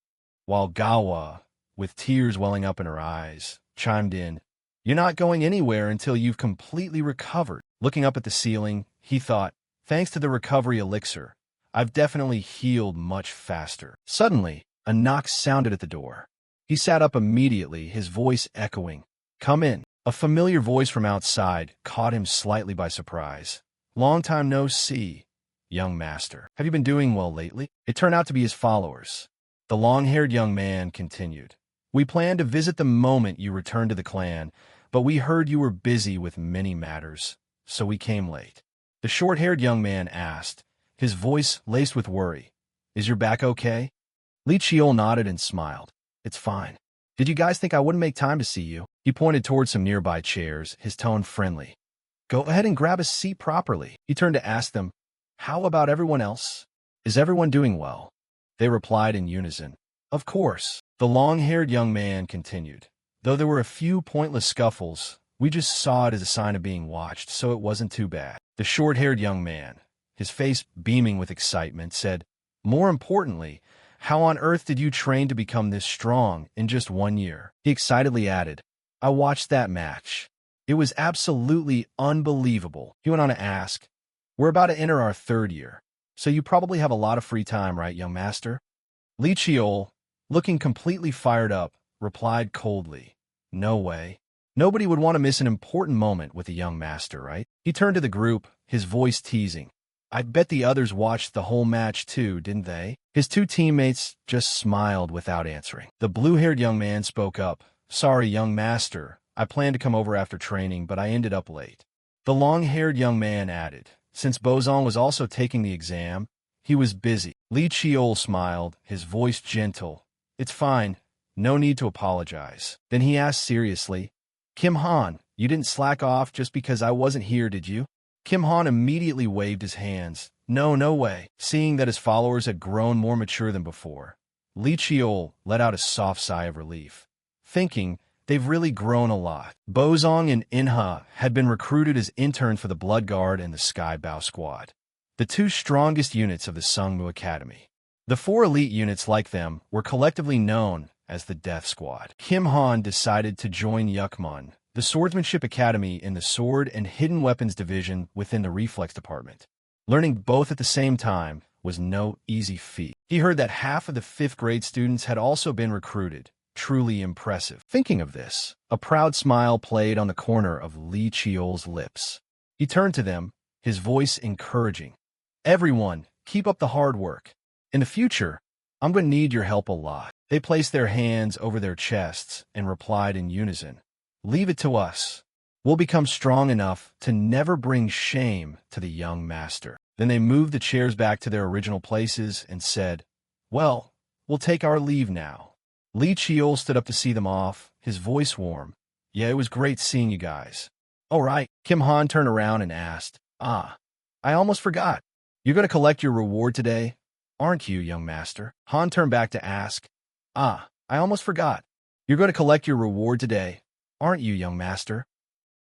Speaker 1: While Gawa, with tears welling up in her eyes, chimed in, You're not going anywhere until you've completely recovered. Looking up at the ceiling, he thought, Thanks to the recovery elixir, I've definitely healed much faster. Suddenly, a knock sounded at the door. He sat up immediately, his voice echoing, Come in. A familiar voice from outside caught him slightly by surprise. Long time no see, young master. Have you been doing well lately? It turned out to be his followers. The long-haired young man continued. We planned to visit the moment you returned to the clan, but we heard you were busy with many matters, so we came late. The short-haired young man asked, his voice laced with worry. Is your back okay? Lee Cheol nodded and smiled. It's fine. Did you guys think I wouldn't make time to see you? He pointed toward some nearby chairs, his tone friendly. Go ahead and grab a seat properly. He turned to ask them, How about everyone else? Is everyone doing well? They replied in unison. Of course. The long-haired young man continued. Though there were a few pointless scuffles, we just saw it as a sign of being watched, so it wasn't too bad. The short-haired young man, his face beaming with excitement, said, More importantly, how on earth did you train to become this strong in just 1 year? He excitedly added, I watched that match. It was absolutely unbelievable. He went on to ask, We're about to enter our 3rd year, so you probably have a lot of free time, right, young master? Lee Cheol, looking completely fired up, replied coldly, No way. Nobody would want to miss an important moment with a young master, right? He turned to the group, his voice teasing. I bet the others watched the whole match too, didn't they? His 2 teammates just smiled without answering. The blue-haired young man spoke up. Sorry, young master. I planned to come over after training, but I ended up late. The long-haired young man added. Since Bozong was also taking the exam, he was busy. Lee Cheol smiled, his voice gentle. It's fine. No need to apologize. Then he asked seriously, Kim Han, you didn't slack off just because I wasn't here, did you? Kim Han immediately waved his hands. No way. Seeing that his followers had grown more mature than before, Lee Cheol let out a soft sigh of relief, thinking they've really grown a lot. Bozong and Inha had been recruited as interns for the Blood Guard and the Sky Bow Squad, the 2 strongest units of the Sungmu Academy. The 4 elite units like them were collectively known as the Death Squad. Kim Han decided to join Yukmun, the Swordsmanship Academy, in the Sword and Hidden Weapons Division within the Reflex Department. Learning both at the same time was no easy feat. He heard that half of the 5th grade students had also been recruited. Truly impressive. Thinking of this, a proud smile played on the corner of Lee Cheol's lips. He turned to them, his voice encouraging. Everyone, keep up the hard work. In the future, I'm going to need your help a lot. They placed their hands over their chests and replied in unison. Leave it to us. We'll become strong enough to never bring shame to the young master. Then they moved the chairs back to their original places and said, Well, we'll take our leave now. Lee Cheol stood up to see them off, his voice warm. Yeah, it was great seeing you guys. Oh, right. Kim Han turned around and asked, I almost forgot. You're going to collect your reward today, aren't you, young master? Han turned back to ask, I almost forgot. You're going to collect your reward today, aren't you, young master?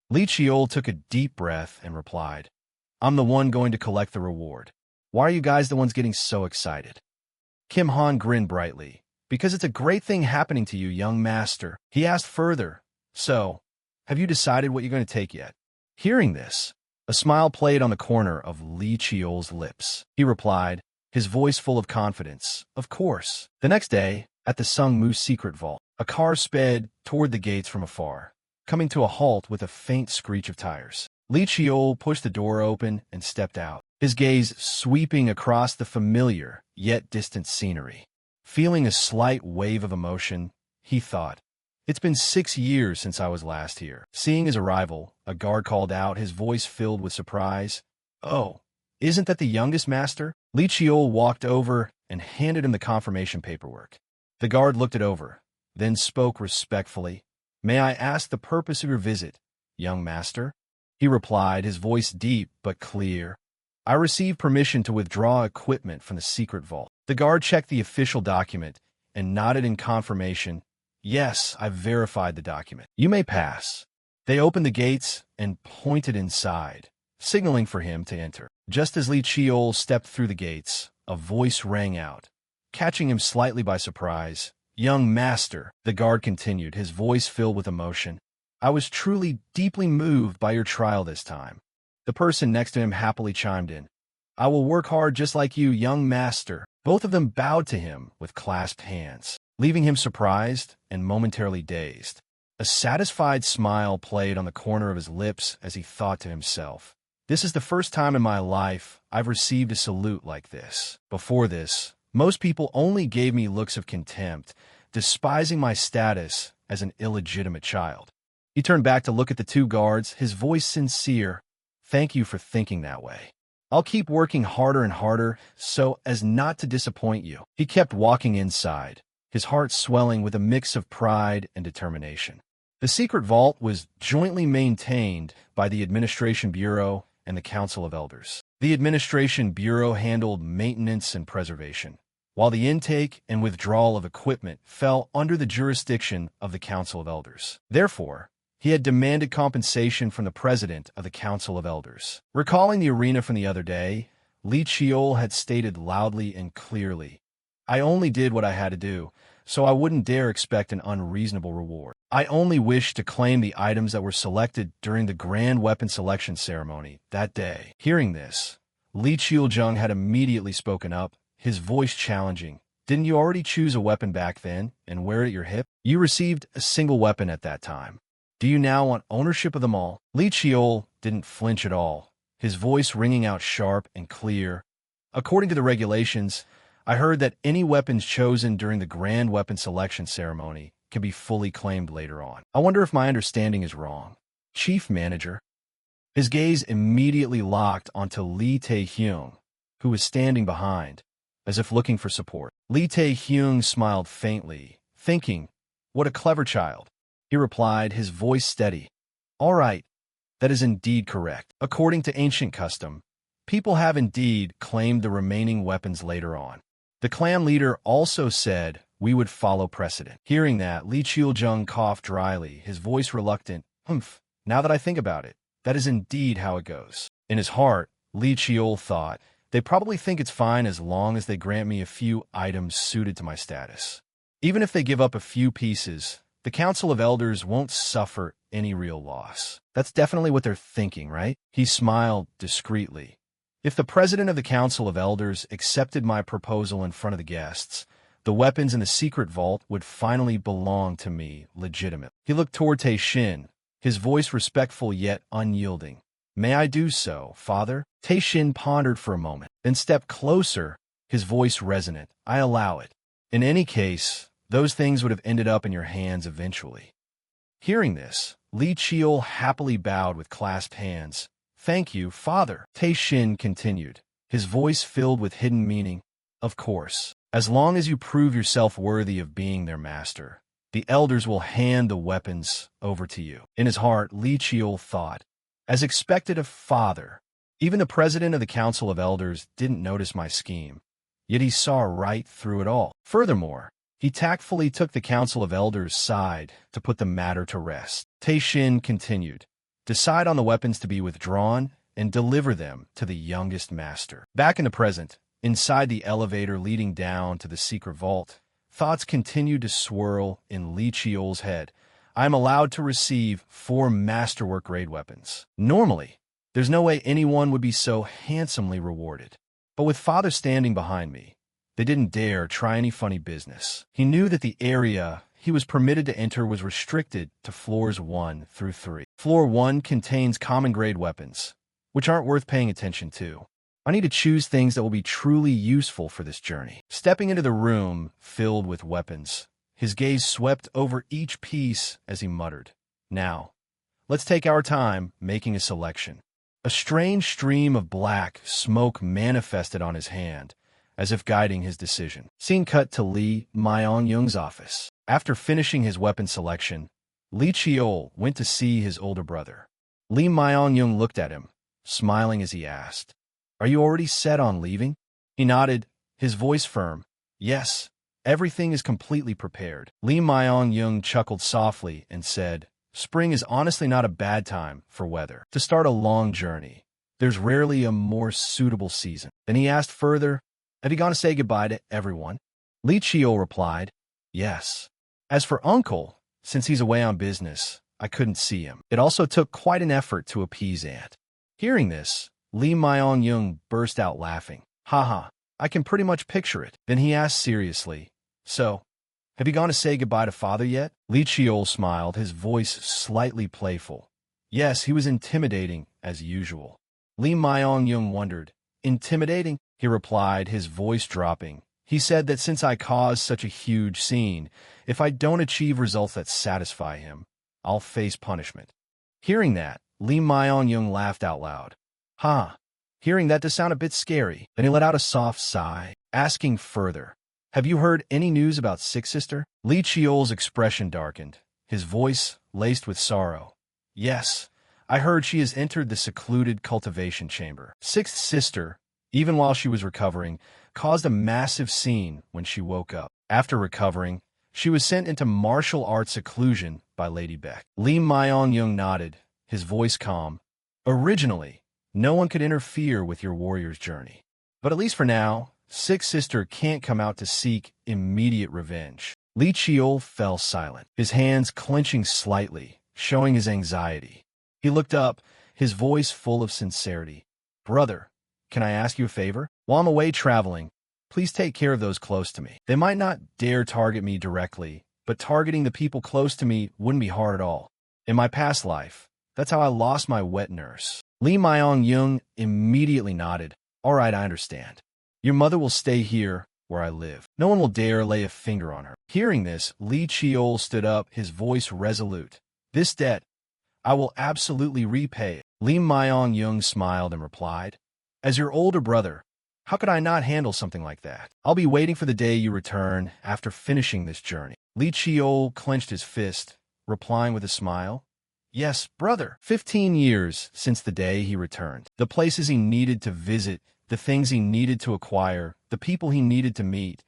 Speaker 1: Li Chiol took a deep breath and replied, I'm the one going to collect the reward. Why are you guys the ones getting so excited? Kim Han grinned brightly. Because it's a great thing happening to you, young master. He asked further, so, have you decided what you're going to take yet? Hearing this, a smile played on the corner of Li Chiol's lips. He replied, his voice full of confidence, of course. The next day, at the Sung Mu secret vault, a car sped toward the gates from afar, coming to a halt with a faint screech of tires. Li Chiol pushed the door open and stepped out, his gaze sweeping across the familiar yet distant scenery. Feeling a slight wave of emotion, he thought, it's been 6 years since I was last here. Seeing his arrival, a guard called out, his voice filled with surprise. Oh, isn't that the youngest master? Li Chiol walked over and handed him the confirmation paperwork. The guard looked it over, then spoke respectfully. May I ask the purpose of your visit, young master? He replied, his voice deep but clear. I received permission to withdraw equipment from the secret vault. The guard checked the official document and nodded in confirmation. Yes, I've verified the document. You may pass. They opened the gates and pointed inside, signaling for him to enter. Just as Li Chiol stepped through the gates, a voice rang out, catching him slightly by surprise. Young master, the guard continued, his voice filled with emotion. I was truly deeply moved by your trial this time. The person next to him happily chimed in. I will work hard just like you, young master. Both of them bowed to him with clasped hands, leaving him surprised and momentarily dazed. A satisfied smile played on the corner of his lips as he thought to himself, this is the first time in my life I've received a salute like this. Before this, most people only gave me looks of contempt, despising my status as an illegitimate child. He turned back to look at the two guards, his voice sincere. Thank you for thinking that way. I'll keep working harder and harder so as not to disappoint you. He kept walking inside, his heart swelling with a mix of pride and determination. The secret vault was jointly maintained by the Administration Bureau and the Council of Elders. The Administration Bureau handled maintenance and preservation, while the intake and withdrawal of equipment fell under the jurisdiction of the Council of Elders. Therefore, he had demanded compensation from the president of the Council of Elders. Recalling the arena from the other day, Li Chiol had stated loudly and clearly, I only did what I had to do, so I wouldn't dare expect an unreasonable reward. I only wished to claim the items that were selected during the grand weapon selection ceremony that day. Hearing this, Li Chiol had immediately spoken up, his voice challenging. Didn't you already choose a weapon back then and wear it at your hip? You received a single weapon at that time. Do you now want ownership of them all? Li Chiol didn't flinch at all, his voice ringing out sharp and clear. According to the regulations, I heard that any weapons chosen during the grand weapon selection ceremony can be fully claimed later on. I wonder if my understanding is wrong. Chief Manager. His gaze immediately locked onto Lee Tae-hyung, who was standing behind, as if looking for support. Lee Tae-hyung smiled faintly, thinking, what a clever child. He replied, his voice steady. All right, that is indeed correct. According to ancient custom, people have indeed claimed the remaining weapons later on. The clan leader also said we would follow precedent. Hearing that, Li Chiol coughed dryly, his voice reluctant. Now that I think about it, that is indeed how it goes. In his heart, Li Chiol thought, they probably think it's fine as long as they grant me a few items suited to my status. Even if they give up a few pieces, the Council of Elders won't suffer any real loss. That's definitely what they're thinking, right? He smiled discreetly. If the president of the Council of Elders accepted my proposal in front of the guests, the weapons in the secret vault would finally belong to me legitimately. He looked toward Tae-shin, his voice respectful yet unyielding. May I do so, father? Tae-shin pondered for a moment, then stepped closer, his voice resonant. I allow it. In any case, those things would have ended up in your hands eventually. Hearing this, Li Chiol happily bowed with clasped hands. Thank you, father. Tae-shin continued, his voice filled with hidden meaning. Of course, as long as you prove yourself worthy of being their master, The elders will hand the weapons over to you. In his heart, Li Qiol thought, as expected of father. Even the president of the Council of Elders didn't notice my scheme, yet he saw right through it all. Furthermore, he tactfully took the Council of Elders' side to put the matter to rest. Taishin continued, decide on the weapons to be withdrawn and deliver them to the youngest master. Back in the present, inside the elevator leading down to the secret vault, thoughts continued to swirl in Li Qiol's head. I am allowed to receive 4 masterwork-grade weapons. Normally, there's no way anyone would be so handsomely rewarded. But with father standing behind me, they didn't dare try any funny business. He knew that the area he was permitted to enter was restricted to floors 1 through 3. Floor 1 contains common-grade weapons, which aren't worth paying attention to. I need to choose things that will be truly useful for this journey. Stepping into the room filled with weapons, his gaze swept over each piece as he muttered, now, let's take our time making a selection. A strange stream of black smoke manifested on his hand, as if guiding his decision. Scene cut to Li Myong-young's office. After finishing his weapon selection, Li Qiol went to see his older brother. Li Myong-young looked at him, smiling as he asked, are you already set on leaving? He nodded, his voice firm. Yes, everything is completely prepared. Li Myong-young chuckled softly and said, spring is honestly not a bad time for weather. To start a long journey, there's rarely a more suitable season. Then he asked further, have you gone to say goodbye to everyone? Li Qiol replied, yes. As for uncle, since he's away on business, I couldn't see him. It also took quite an effort to appease aunt. Hearing this, Li Myong-young burst out laughing. Haha, I can pretty much picture it. Then he asked seriously, so, have you gone to say goodbye to father yet? Li Qiol smiled, his voice slightly playful. Yes, he was intimidating, as usual. Li Myong-young wondered. Intimidating? He replied, his voice dropping. He said that since I caused such a huge scene, if I don't achieve results that satisfy him, I'll face punishment. Hearing that, Li Myong-young laughed out loud. Huh. Hearing that does sound a bit scary. Then he let out a soft sigh, asking further, have you heard any news about Sixth Sister? Li Qiol's expression darkened, his voice laced with sorrow. Yes, I heard she has entered the secluded cultivation chamber. Sixth Sister, even while she was recovering, caused a massive scene when she woke up. After recovering, she was sent into martial arts seclusion by Lady Beck. Li Myong-young nodded, his voice calm. Originally, no one could interfere with your warrior's journey. But at least for now, Sixth Sister can't come out to seek immediate revenge. Li Qiol fell silent, his hands clenching slightly, showing his anxiety. He looked up, his voice full of sincerity. Brother, can I ask you a favor? While I'm away traveling, please take care of those close to me. They might not dare target me directly, but targeting the people close to me wouldn't be hard at all. In my past life, that's how I lost my wet nurse. Li Myong-young immediately nodded. All right, I understand. Your mother will stay here where I live. No one will dare lay a finger on her. Hearing this, Li Qiol stood up, his voice resolute. This debt, I will absolutely repay it. Li Myong-young smiled and replied, as your older brother, how could I not handle something like that? I'll be waiting for the day you return after finishing this journey. Li Qiol clenched his fist, replying with a smile. Yes, brother. 15 years since the day he returned. The places he needed to visit, the things he needed to acquire, the people he needed to meet,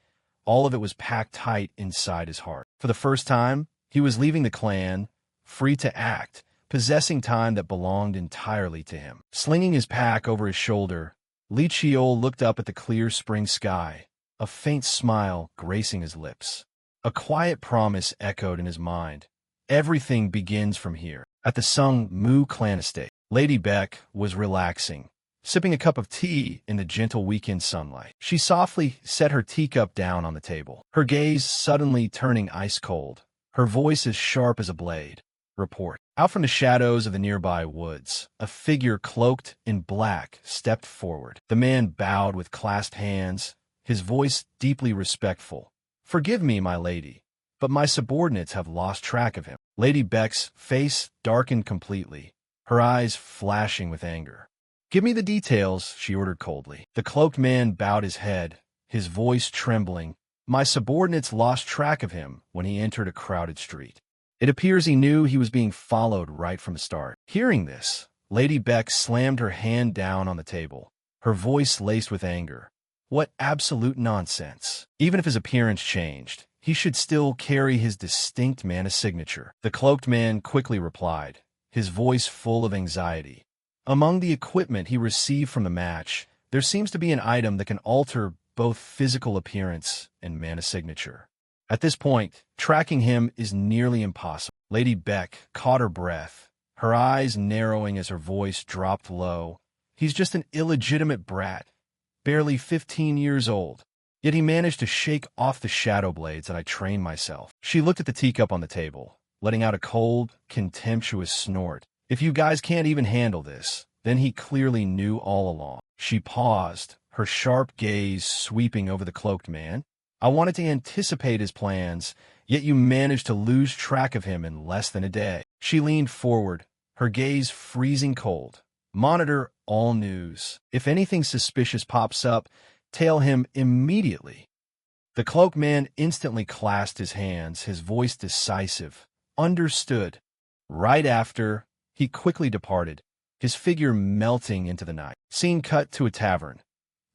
Speaker 1: all of it was packed tight inside his heart. For the first time, he was leaving the clan, free to act, possessing time that belonged entirely to him. Slinging his pack over his shoulder, Li Qiol looked up at the clear spring sky, a faint smile gracing his lips. A quiet promise echoed in his mind. Everything begins from here. At the Sung Mu clan estate, Lady Beck was relaxing, sipping a cup of tea in the gentle weekend sunlight. She softly set her teacup down on the table, her gaze suddenly turning ice-cold, her voice as sharp as a blade. Report. Out from the shadows of the nearby woods, a figure cloaked in black stepped forward. The man bowed with clasped hands, his voice deeply respectful. Forgive me, my lady, but my subordinates have lost track of him. Lady Beck's face darkened completely, her eyes flashing with anger. Give me the details, she ordered coldly. The cloaked man bowed his head, his voice trembling. My subordinates lost track of him when he entered a crowded street. It appears he knew he was being followed right from the start. Hearing this, Lady Beck slammed her hand down on the table, her voice laced with anger. What absolute nonsense. Even if his appearance changed, he should still carry his distinct mana signature. The cloaked man quickly replied, his voice full of anxiety. Among the equipment he received from the match, there seems to be an item that can alter both physical appearance and mana signature. At this point, tracking him is nearly impossible. Lady Beck caught her breath, her eyes narrowing as her voice dropped low. He's just an illegitimate brat, barely 15 years old. Yet he managed to shake off the shadow blades that I trained myself. She looked at the teacup on the table, letting out a cold, contemptuous snort. If you guys can't even handle this, then he clearly knew all along. She paused, her sharp gaze sweeping over the cloaked man. I wanted to anticipate his plans, yet you managed to lose track of him in less than a day. She leaned forward, her gaze freezing cold. Monitor all news. If anything suspicious pops up, tail him immediately. The cloaked man instantly clasped his hands, his voice decisive. Understood. Right after, he quickly departed, his figure melting into the night. Scene cut to a tavern.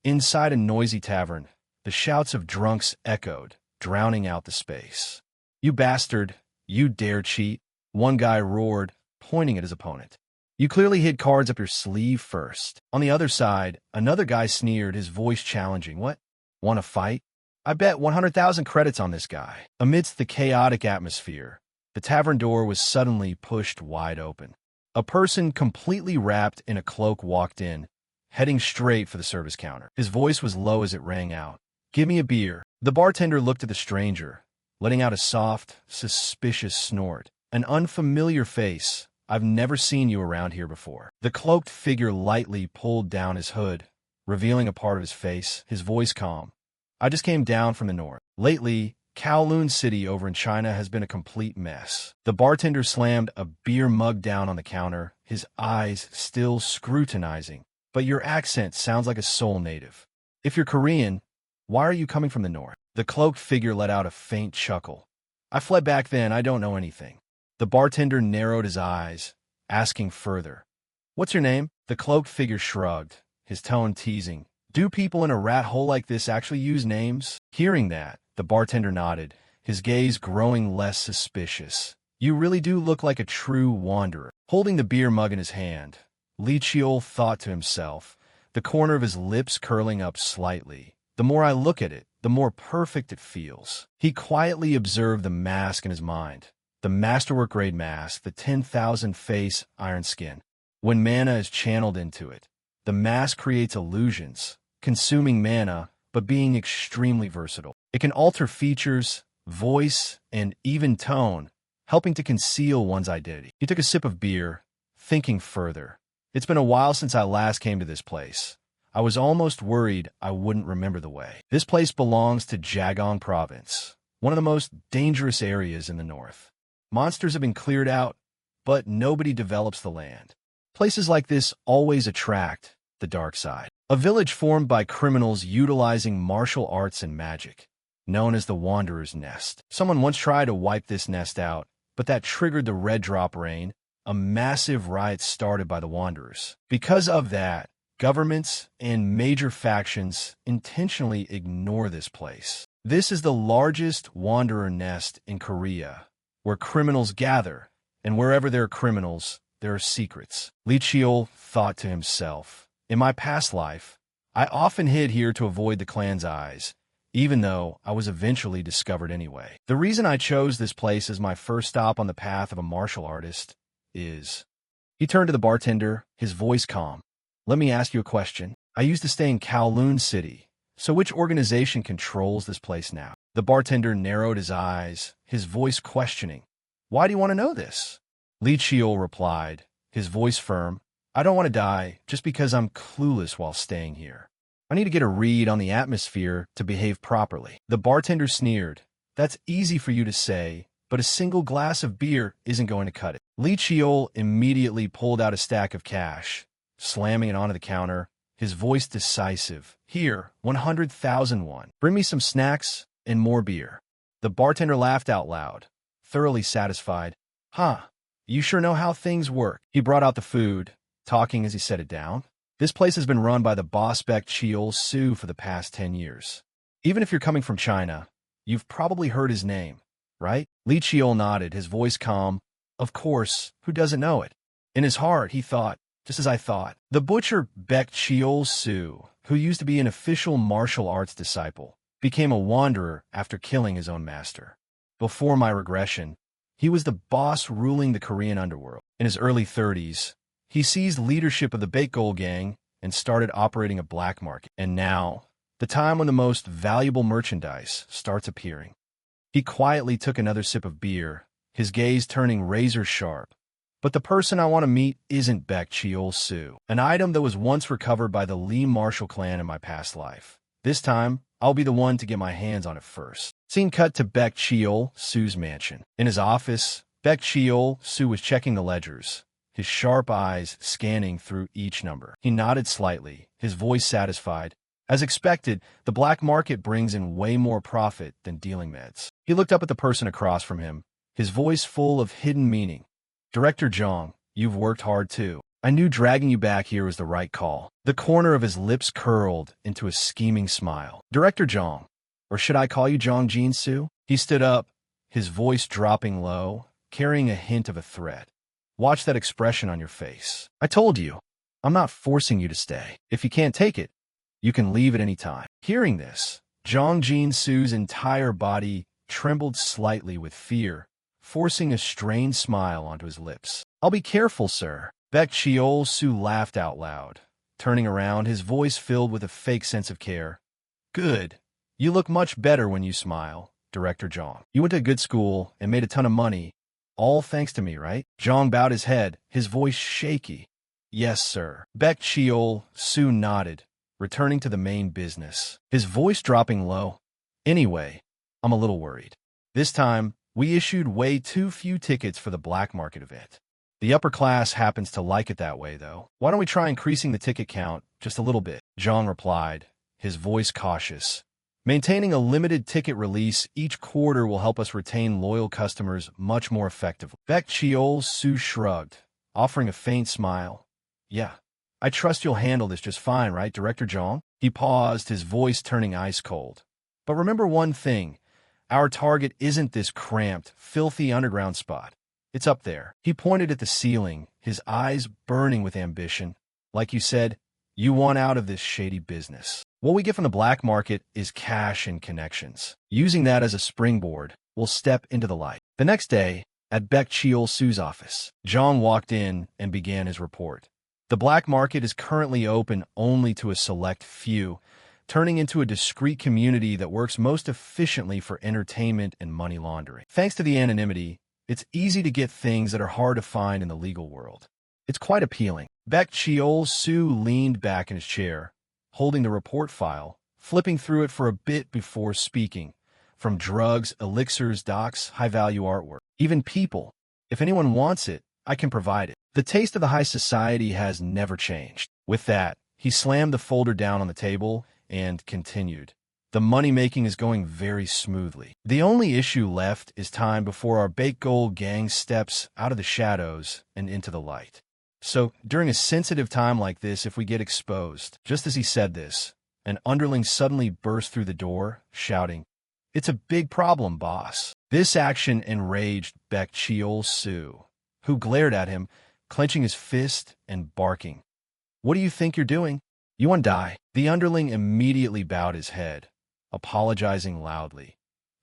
Speaker 1: Inside a noisy tavern, the shouts of drunks echoed, drowning out the space. "You bastard! You dare cheat!" one guy roared, pointing at his opponent. "You clearly hid cards up your sleeve first." On the other side, another guy sneered, his voice challenging. "What? Want to fight? I bet 100,000 credits on this guy." Amidst the chaotic atmosphere, the tavern door was suddenly pushed wide open. A person completely wrapped in a cloak walked in, heading straight for the service counter. His voice was low as it rang out. "Give me a beer." The bartender looked at the stranger, letting out a soft, suspicious snort. "An unfamiliar face. I've never seen you around here before." The cloaked figure lightly pulled down his hood, revealing a part of his face, his voice calm. "I just came down from the north. Lately, Kowloon City over in China has been a complete mess." The bartender slammed a beer mug down on the counter, his eyes still scrutinizing. "But your accent sounds like a Seoul native. If you're Korean, why are you coming from the north?" The cloaked figure let out a faint chuckle. "I fled back then, I don't know anything." The bartender narrowed his eyes, asking further. "What's your name?" The cloaked figure shrugged, his tone teasing. "Do people in a rat hole like this actually use names?" Hearing that, the bartender nodded, his gaze growing less suspicious. "You really do look like a true wanderer." Holding the beer mug in his hand, Li Chiol thought to himself, the corner of his lips curling up slightly. "The more I look at it, the more perfect it feels." He quietly observed the mask in his mind. The masterwork-grade mask, the 10,000 face iron skin. When mana is channeled into it, the mask creates illusions, consuming mana, but being extremely versatile. It can alter features, voice, and even tone, helping to conceal one's identity. He took a sip of beer, thinking further. "It's been a while since I last came to this place. I was almost worried I wouldn't remember the way." This place belongs to Jagong Province, one of the most dangerous areas in the north. Monsters have been cleared out, but nobody develops the land. Places like this always attract the dark side. A village formed by criminals utilizing martial arts and magic, known as the Wanderer's Nest. Someone once tried to wipe this nest out, but that triggered the Red Drop Rain, a massive riot started by the Wanderers. Because of that, governments and major factions intentionally ignore this place. This is the largest Wanderer Nest in Korea, where criminals gather, and wherever there are criminals, there are secrets. Li Chiol thought to himself, "In my past life, I often hid here to avoid the clan's eyes, even though I was eventually discovered anyway. The reason I chose this place as my first stop on the path of a martial artist is..." He turned to the bartender, his voice calm. "Let me ask you a question. I used to stay in Kowloon City, so which organization controls this place now?" The bartender narrowed his eyes, his voice questioning. "Why do you want to know this?" Li Chiol replied, his voice firm. "I don't want to die just because I'm clueless while staying here. I need to get a read on the atmosphere to behave properly." The bartender sneered. "That's easy for you to say, but a single glass of beer isn't going to cut it." Li Chiol immediately pulled out a stack of cash, slamming it onto the counter, his voice decisive. "Here, 100,000 won. Bring me some snacks, and more beer. The bartender laughed out loud, thoroughly satisfied. Huh, you sure know how things work. He brought out the food, talking as he set it down. This place has been run by the boss Baek Cheol-soo for the past 10 years. Even if you're coming from China, you've probably heard his name, right? Lee Cheol nodded, his voice calm. Of course, who doesn't know it? In his heart, he thought, just as I thought. The butcher Baek Cheol-soo, who used to be an official martial arts disciple, became a wanderer after killing his own master. Before my regression, he was the boss ruling the Korean underworld. In his early 30s, he seized leadership of the Baekgol gang and started operating a black market. And now, the time when the most valuable merchandise starts appearing. He quietly took another sip of beer, his gaze turning razor sharp. But the person I want to meet isn't Baek Cheol-soo, an item that was once recovered by the Lee Marshall clan in my past life. This time, I'll be the one to get my hands on it first. Scene cut to Baek Cheol-soo's mansion. In his office, Baek Cheol-soo was checking the ledgers, his sharp eyes scanning through each number. He nodded slightly, his voice satisfied. As expected, the black market brings in way more profit than dealing meds. He looked up at the person across from him, his voice full of hidden meaning. Director Jong, you've worked hard too. I knew dragging you back here was the right call. The corner of his lips curled into a scheming smile. Director Jong, or should I call you Jong Jin-soo? He stood up, his voice dropping low, carrying a hint of a threat. Watch that expression on your face. I told you, I'm not forcing you to stay. If you can't take it, you can leave at any time. Hearing this, Jong Jin-soo's entire body trembled slightly with fear, forcing a strained smile onto his lips. I'll be careful, sir. Baek Cheol-soo laughed out loud, turning around, his voice filled with a fake sense of care. Good. You look much better when you smile, Director Jong. You went to a good school and made a ton of money, all thanks to me, right? Jong bowed his head, his voice shaky. Yes, sir. Baek Cheol-soo nodded, returning to the main business, his voice dropping low. Anyway, I'm a little worried. This time, we issued way too few tickets for the black market event. The upper class happens to like it that way, though. Why don't we try increasing the ticket count just a little bit? Jong replied, his voice cautious. Maintaining a limited ticket release each quarter will help us retain loyal customers much more effectively. Baek Cheol-soo shrugged, offering a faint smile. Yeah, I trust you'll handle this just fine, right, Director Jong? He paused, his voice turning ice cold. But remember one thing, our target isn't this cramped, filthy underground spot. It's up there. He pointed at the ceiling, his eyes burning with ambition. Like you said, you want out of this shady business. What we get from the black market is cash and connections. Using that as a springboard, we'll step into the light. The next day, at Baek Cheol-soo's office, Jong walked in and began his report. The black market is currently open only to a select few, turning into a discreet community that works most efficiently for entertainment and money laundering. Thanks to the anonymity, it's easy to get things that are hard to find in the legal world. It's quite appealing. Baek Cheol-soo leaned back in his chair, holding the report file, flipping through it for a bit before speaking. From drugs, elixirs, docs, high-value artwork, even people. If anyone wants it, I can provide it. The taste of the high society has never changed. With that, he slammed the folder down on the table and continued. The money-making is going very smoothly. The only issue left is time before our Baekgol gang steps out of the shadows and into the light. So, during a sensitive time like this, if we get exposed, just as he said this, an underling suddenly burst through the door, shouting, "It's a big problem, boss." This action enraged Baek Cheol-soo, who glared at him, clenching his fist and barking. "What do you think you're doing? You want to die?" The underling immediately bowed his head, apologizing loudly.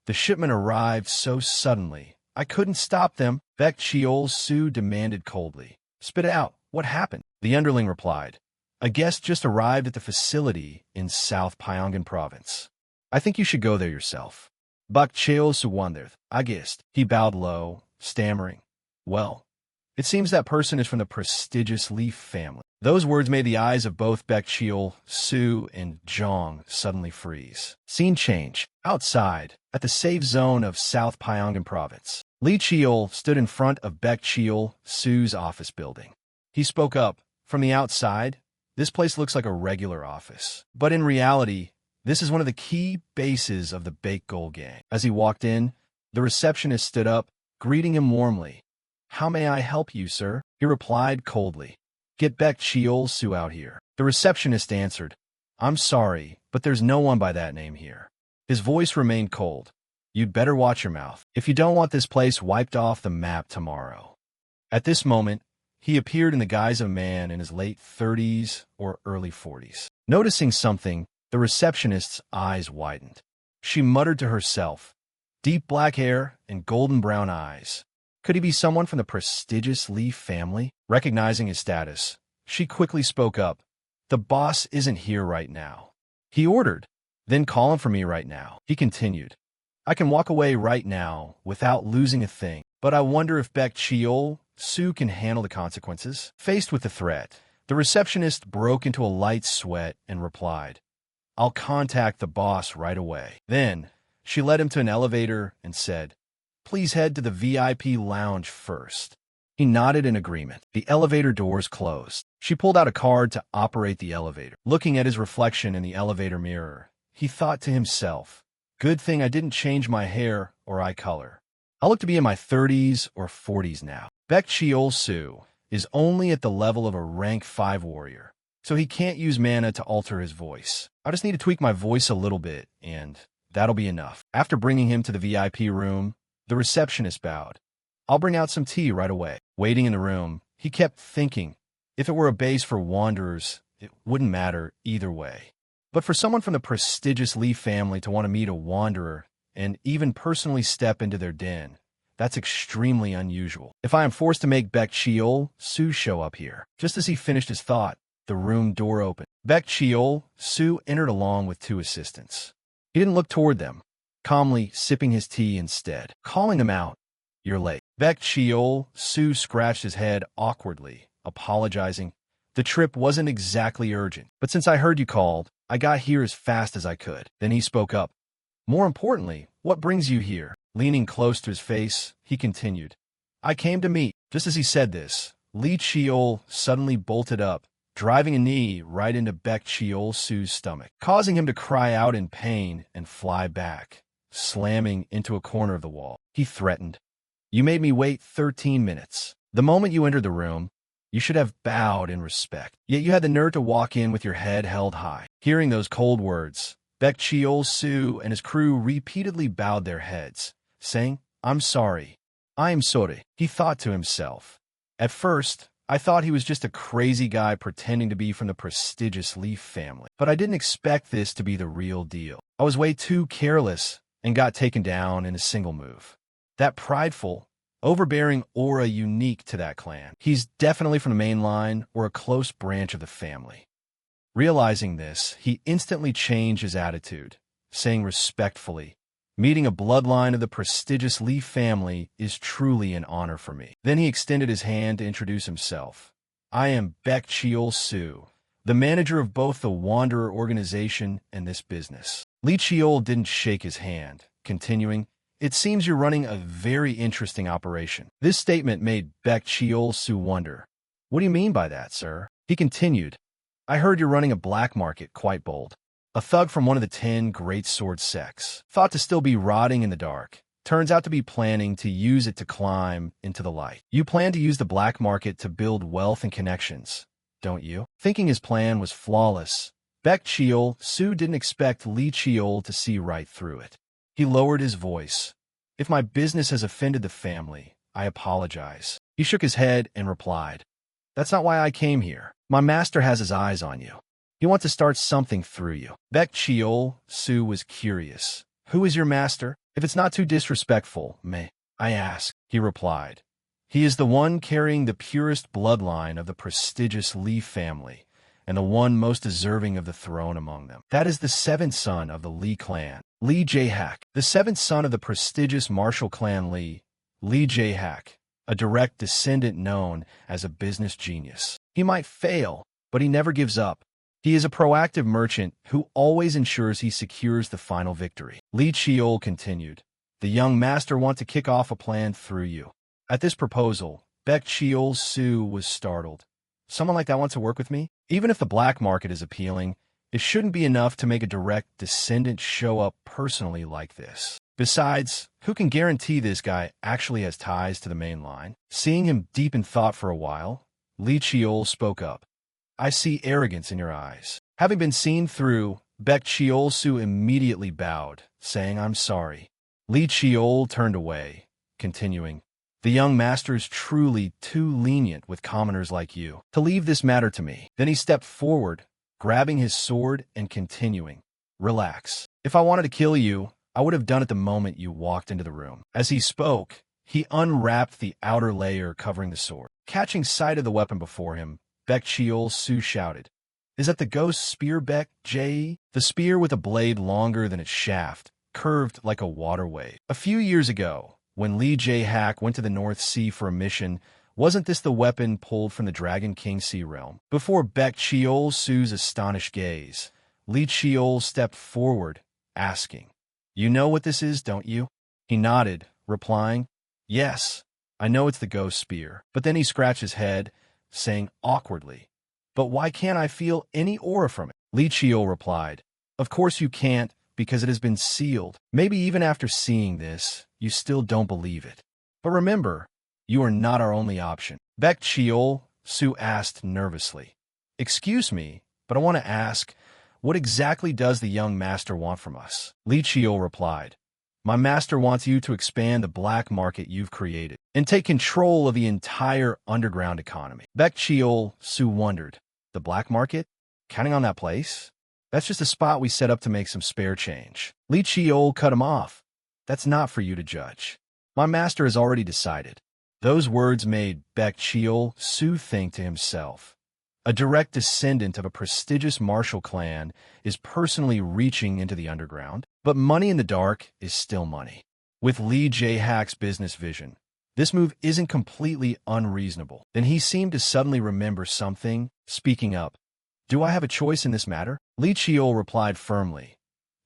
Speaker 1: "The shipment arrived so suddenly, I couldn't stop them," Baek Cheol-soo demanded coldly. "Spit it out. What happened?" The underling replied, "A guest just arrived at the facility in South Pyongan province. I think you should go there yourself." Baek Cheol-soo wondered. "I guessed." He bowed low, stammering. "Well, it seems that person is from the prestigious Leaf family." Those words made the eyes of both Baek Cheol-soo and Jong suddenly freeze. Scene change. Outside, at the safe zone of South Pyongan province, Lee Cheol stood in front of Baek Cheol-soo's office building. He spoke up. "From the outside, this place looks like a regular office. But in reality, This is one of the key bases of the Baked Gold Gang. As he walked in, the receptionist stood up, greeting him warmly. "How may I help you, sir?" He replied coldly. "Get Baek Cheol-soo out here." The receptionist answered, "I'm sorry, but there's no one by that name here." His voice remained cold. "You'd better watch your mouth if you don't want this place wiped off the map tomorrow." At this moment, he appeared in the guise of a man in his late 30s or early 40s. Noticing something, the receptionist's eyes widened. She muttered to herself, "Deep black hair and golden brown eyes. Could he be someone from the prestigious Lee family?" Recognizing his status, she quickly spoke up. "The boss isn't here right now." He ordered, "Then call him for me right now." He continued, "I can walk away right now without losing a thing, but I wonder if Baek Cheol-soo can handle the consequences." Faced with the threat, the receptionist broke into a light sweat and replied, "I'll contact the boss right away." Then, she led him to an elevator and said, "Please head to the VIP lounge first." He nodded in agreement. The elevator doors closed. She pulled out a card to operate the elevator. Looking at his reflection in the elevator mirror, he thought to himself, "Good thing I didn't change my hair or eye color. I'll look to be in my 30s or 40s now." Baek Cheol-soo is only at the level of a rank 5 warrior, so he can't use mana to alter his voice. "I just need to tweak my voice a little bit, and that'll be enough." After bringing him to the VIP room, the receptionist bowed. "I'll bring out some tea right away." Waiting in the room, he kept thinking, if it were a base for wanderers, it wouldn't matter either way. But for someone from the prestigious Lee family to want to meet a wanderer and even personally step into their den, that's extremely unusual. If I am forced to make Baek Cheol-soo show up here. Just as he finished his thought, the room door opened. Baek Cheol-soo entered along with 2 assistants. He didn't look toward them, calmly sipping his tea instead. Calling them out, "You're late." Baek Cheol-soo scratched his head awkwardly, apologizing. "The trip wasn't exactly urgent, but since I heard you called, I got here as fast as I could." Then he spoke up. "More importantly, what brings you here?" Leaning close to his face, he continued, "I came to meet." Just as he said this, Lee Cheol suddenly bolted up, driving a knee right into Baek Cheol-soo's stomach, causing him to cry out in pain and fly back, slamming into a corner of the wall. He threatened, "You made me wait 13 minutes. The moment you entered the room, you should have bowed in respect. Yet you had the nerve to walk in with your head held high." Hearing those cold words, Baek Cheol-soo and his crew repeatedly bowed their heads, saying, "I'm sorry. I am sorry." He thought to himself, "At first, I thought he was just a crazy guy pretending to be from the prestigious Lee family, but I didn't expect this to be the real deal. I was way too careless and got taken down in a single move." That prideful, overbearing aura unique to that clan. He's definitely from the main line or a close branch of the family. Realizing this, he instantly changed his attitude, saying respectfully, "Meeting a bloodline of the prestigious Lee family is truly an honor for me." Then he extended his hand to introduce himself. "I am Baek Cheol-soo, the manager of both the Wanderer organization and this business." Lee Cheol didn't shake his hand, continuing, "It seems you're running a very interesting operation." This statement made Baek Cheol-soo wonder, "What do you mean by that, sir?" He continued, "I heard you're running a black market quite bold. A thug from one of the 10 great sword sects, thought to still be rotting in the dark, turns out to be planning to use it to climb into the light. You plan to use the black market to build wealth and connections, don't you?" Thinking his plan was flawless, Baek Cheol-soo didn't expect Lee Cheol to see right through it. He lowered his voice. "If my business has offended the family, I apologize." He shook his head and replied, "That's not why I came here. My master has his eyes on you. He wants to start something through you." Baek Cheol-soo was curious. "Who is your master? If it's not too disrespectful, may I ask?" He replied, "He is the one carrying the purest bloodline of the prestigious Lee family, and the one most deserving of the throne among them. That is the 7th son of the Lee clan, Lee Jae-hak, the 7th son of the prestigious martial clan Lee Jae-hak, a direct descendant known as a business genius. He might fail, but he never gives up. He is a proactive merchant who always ensures he secures the final victory." Lee Cheol continued, "The young master wants to kick off a plan through you." At this proposal, Baek Cheol-soo was startled. "Someone like that wants to work with me? Even if the black market is appealing, It shouldn't be enough to make a direct descendant show up personally like this. Besides, who can guarantee this guy actually has ties to the main line? Seeing him deep in thought for a while, Li Chiol spoke up. I see arrogance in your eyes. Having been seen through, Baek Chiol-su immediately bowed, saying, I'm sorry. Li Chiol turned away, continuing, the young master's truly too lenient with commoners like you. To leave this matter to me. Then he stepped forward, grabbing his sword and continuing, relax. If I wanted to kill you, I would have done it the moment you walked into the room. As he spoke, he unwrapped the outer layer covering the sword. Catching sight of the weapon before him, Baek Chiol-su shouted, is that the ghost spear, Baek Jae? The spear with a blade longer than its shaft, curved like a water wave. A few years ago, when Lee Jae-hak went to the North Sea for a mission, wasn't this the weapon pulled from the Dragon King Sea realm? Before Baek Chiol-su's astonished gaze, Lee Chiol stepped forward, asking, you know what this is, don't you? He nodded, replying, yes, I know it's the ghost spear. But then he scratched his head, saying awkwardly, but why can't I feel any aura from it? Li Chiol replied, of course you can't, because it has been sealed. Maybe even after seeing this, you still don't believe it. But remember, you are not our only option. Baek Chiol-su asked nervously, excuse me, but I want to ask, what exactly does the young master want from us? Li Chiol replied, my master wants you to expand the black market you've created and take control of the entire underground economy. Baek Chiol-su wondered, the black market? Counting on that place? That's just a spot we set up to make some spare change. Li Chiol cut him off. That's not for you to judge. My master has already decided. Those words made Baek Chiol-su think to himself. A direct descendant of a prestigious martial clan is personally reaching into the underground, but money in the dark is still money. With Lee Jae-hak's business vision, this move isn't completely unreasonable. Then he seemed to suddenly remember something, speaking up. Do I have a choice in this matter? Li Chiol replied firmly.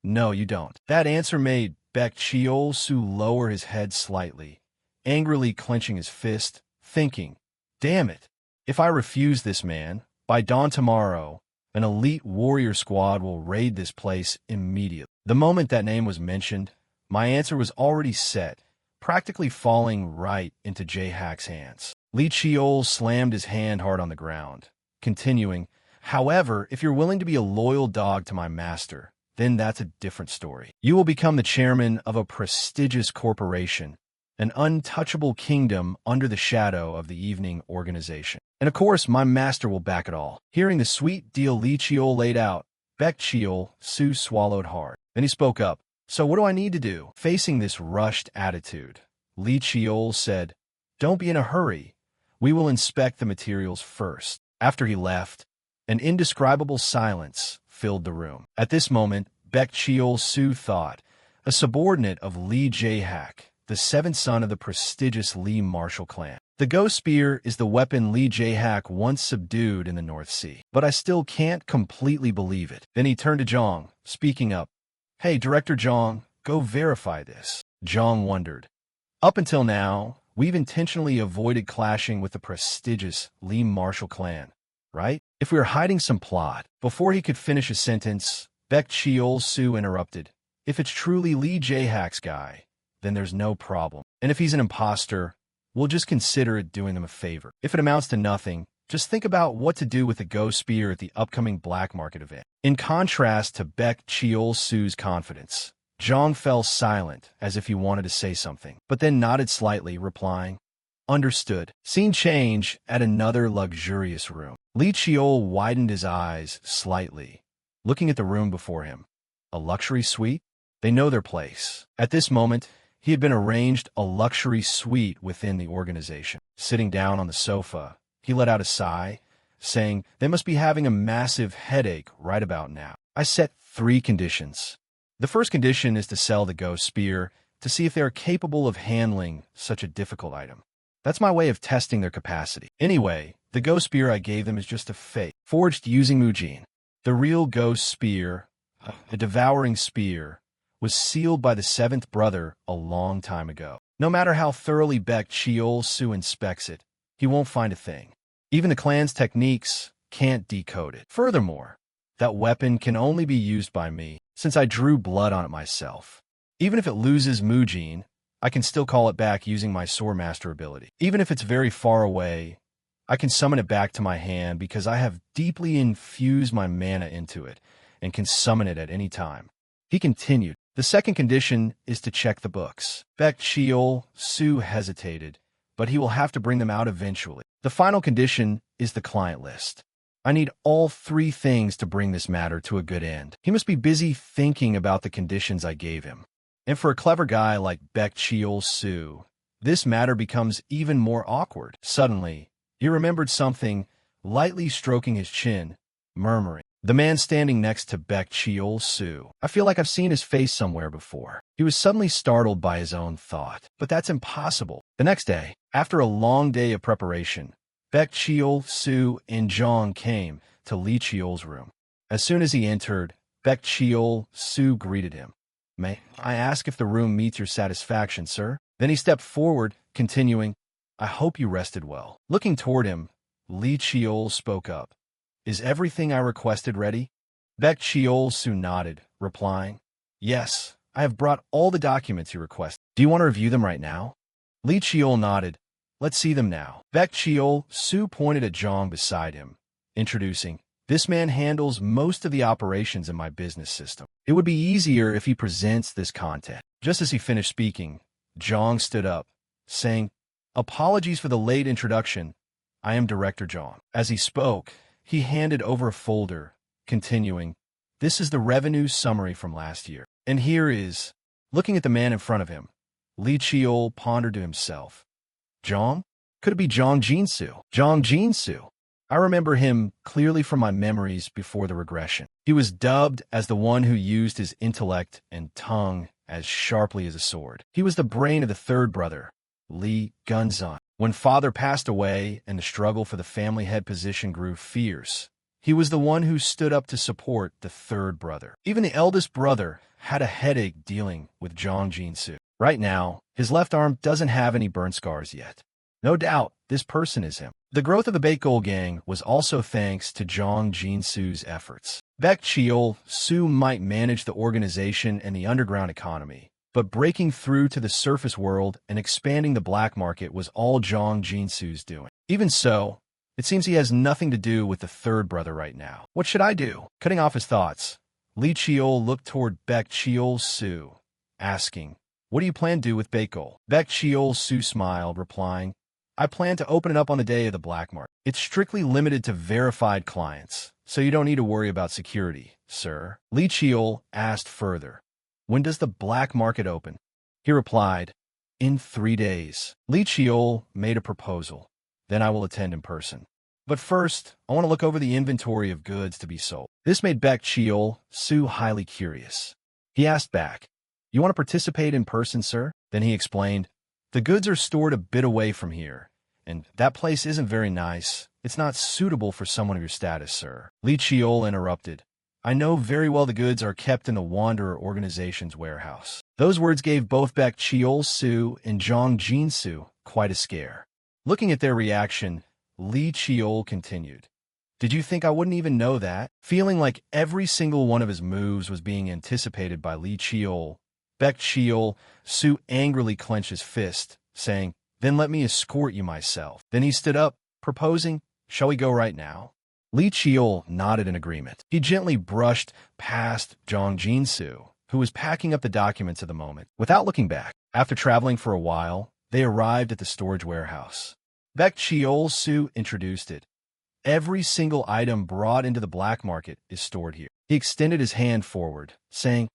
Speaker 1: No, you don't. That answer made Baek Chiol-su lower his head slightly, angrily clenching his fist, thinking, damn it, if I refuse this man, by dawn tomorrow, an elite warrior squad will raid this place immediately. The moment that name was mentioned, my answer was already set, practically falling right into Jae-hak's hands. Li Chiol slammed his hand hard on the ground, continuing, however, if you're willing to be a loyal dog to my master, then that's a different story. You will become the chairman of a prestigious corporation, an untouchable kingdom under the shadow of the evening organization. And of course, my master will back it all. Hearing the sweet deal Li Chiol laid out, Baek Chiol-su swallowed hard. Then he spoke up. So what do I need to do? Facing this rushed attitude, Li Chiol said, don't be in a hurry. We will inspect the materials first. After he left, an indescribable silence filled the room. At this moment, Baek Chiol-su thought, a subordinate of Lee Jae-hak, the seventh son of the prestigious Lee martial clan. The ghost spear is the weapon Lee Jae-hak once subdued in the North Sea. But I still can't completely believe it. Then he turned to Jong, speaking up. Hey, Director Jong, go verify this. Jong wondered. Up until now, we've intentionally avoided clashing with the prestigious Lee martial clan, right? If we were hiding some plot. Before he could finish his sentence, Baek Chiol-su interrupted. If it's truly Lee Jae-hak's guy, then there's no problem. And if he's an imposter, we'll just consider it doing them a favor. If it amounts to nothing, just think about what to do with the ghost spear at the upcoming black market event. In contrast to Baek Chiol-su's confidence, Jong fell silent as if he wanted to say something, but then nodded slightly, replying, understood. Scene change at another luxurious room. Li Chiol widened his eyes slightly, looking at the room before him. A luxury suite? They know their place. At this moment, he had been arranged a luxury suite within the organization. Sitting down on the sofa, he let out a sigh, saying, they must be having a massive headache right about now. I set 3 conditions. The first condition is to sell the ghost spear to see if they are capable of handling such a difficult item. That's my way of testing their capacity. Anyway, the ghost spear I gave them is just a fake, forged using Mujin. The real ghost spear, a devouring spear, was sealed by the 7th brother a long time ago. No matter how thoroughly Baek Chiol-su inspects it, he won't find a thing. Even the clan's techniques can't decode it. Furthermore, That weapon can only be used by me, since I drew blood on it myself. Even if it loses Mujin, I can still call it back using my Sword Master ability. Even if it's very far away, I can summon it back to my hand because I have deeply infused my mana into it and can summon it at any time. He continued, the second condition is to check the books. Baek Cheol-su hesitated, but he will have to bring them out eventually. The final condition is the client list. I need all three things to bring this matter to a good end. He must be busy thinking about the conditions I gave him. And for a clever guy like Baek Cheol-su, this matter becomes even more awkward. Suddenly, he remembered something, lightly stroking his chin, murmuring, the man standing next to Baek Cheol-su. I feel like I've seen his face somewhere before. He was suddenly startled by his own thought. But that's impossible. The next day, after a long day of preparation, Baek Cheol-su and Zhang came to Li Cheol's room. As soon as he entered, Baek Cheol-su greeted him. May I ask if the room meets your satisfaction, sir? Then he stepped forward, continuing, I hope you rested well. Looking toward him, Li Cheol spoke up. Is everything I requested ready? Baek Cheol-su nodded, replying, yes, I have brought all the documents you requested. Do you want to review them right now? Li Cheol nodded. Let's see them now. Baek Cheol-su pointed at Zhang beside him, introducing, this man handles most of the operations in my business system. It would be easier if he presents this content. Just as he finished speaking, Zhang stood up, saying, apologies for the late introduction. I am Director Zhang. As he spoke, he handed over a folder, continuing, this is the revenue summary from last year. And here is, looking at the man in front of him, Li Cheol pondered to himself, Zhang? Could it be Zhang Jinsu? Zhang Jinsu. I remember him clearly from my memories before the regression. He was dubbed as the one who used his intellect and tongue as sharply as a sword. He was the brain of the third brother, Li Gunzan. When father passed away and the struggle for the family head position grew fierce, he was the one who stood up to support the third brother. Even the eldest brother had a headache dealing with Zhang Jinsu. Right now, his left arm doesn't have any burn scars yet. No doubt, this person is him. The growth of the Baekgol gang was also thanks to Zhang Jinsu's efforts. Baek Cheol-su might manage the organization and the underground economy, but breaking through to the surface world and expanding the black market was all Zhang Jinsu's doing. Even so, it seems he has nothing to do with the third brother right now. What should I do? Cutting off his thoughts, Li Cheol looked toward Baek Cheol-su, asking, what do you plan to do with Baekgol? Baek Cheol-su smiled, replying, I plan to open it up on the day of the black market. It's strictly limited to verified clients, so you don't need to worry about security, sir. Li Cheol asked further, when does the black market open? He replied, in 3 days. Li Cheol made a proposal. Then I will attend in person. But first, I want to look over the inventory of goods to be sold. This made Baek Cheol-su highly curious. He asked back, you want to participate in person, sir? Then he explained, the goods are stored a bit away from here, and that place isn't very nice. It's not suitable for someone of your status, sir. Li Cheol interrupted. I know very well the goods are kept in the Wanderer organization's warehouse. Those words gave both Baek Cheol-su and Zhang Jinsu quite a scare. Looking at their reaction, Li Cheol continued. Did you think I wouldn't even know that? Feeling like every single one of his moves was being anticipated by Li Cheol, Baek Cheol-su angrily clenched his fist, saying, then let me escort you myself. Then he stood up, proposing, shall we go right now? Li Cheol nodded in agreement. He gently brushed past Zhang Jinsu, who was packing up the documents at the moment, without looking back. After traveling for a while, they arrived at the storage warehouse. Baek Cheol-su introduced it. Every single item brought into the black market is stored here. He extended his hand forward, saying,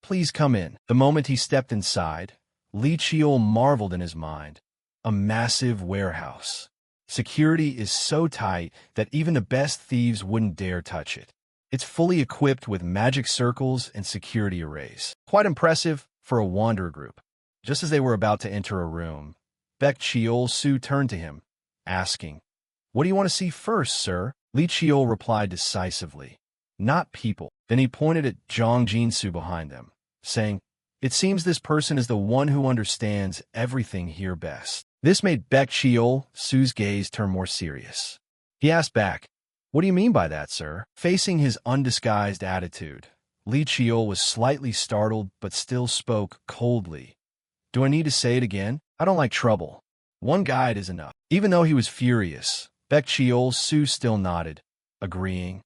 Speaker 1: please come in. The moment he stepped inside, Li Cheol marveled in his mind. A massive warehouse. Security is so tight that even the best thieves wouldn't dare touch it. It's fully equipped with magic circles and security arrays. Quite impressive for a wanderer group. Just as they were about to enter a room, Baek Cheol-su turned to him, asking, what do you want to see first, sir? Li Cheol replied decisively, not people. Then he pointed at Zhang Jinsu behind them, saying, it seems this person is the one who understands everything here best. This made Baek Cheol-su's gaze turn more serious. He asked back, What do you mean by that, sir? Facing his undisguised attitude, Li Chiol was slightly startled but still spoke coldly. Do I need to say it again? I don't like trouble. One guide is enough. Even though he was furious, Baek Chiol Su still nodded, agreeing.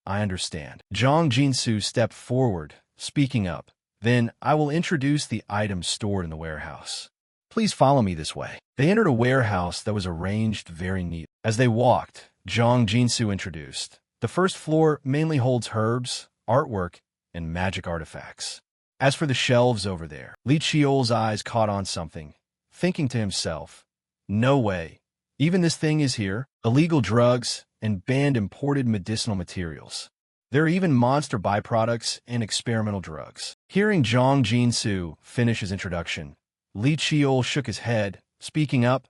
Speaker 1: I understand. Zhang Jinsu stepped forward, speaking up. Then I will introduce the items stored in the warehouse. Please follow me this way. They entered a warehouse that was arranged very neatly. As they walked, Zhang Jinsu introduced. The first floor mainly holds herbs, artwork, and magic artifacts. As for the shelves over there, Li Chiol's eyes caught on something, thinking to himself, no way. Even this thing is here. Illegal drugs and banned imported medicinal materials. There are even monster byproducts and experimental drugs. Hearing Zhang Jinsu finish his introduction, Li Chiol shook his head, speaking up,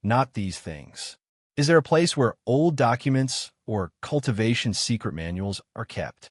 Speaker 1: not these things. Is there a place where old documents or cultivation secret manuals are kept?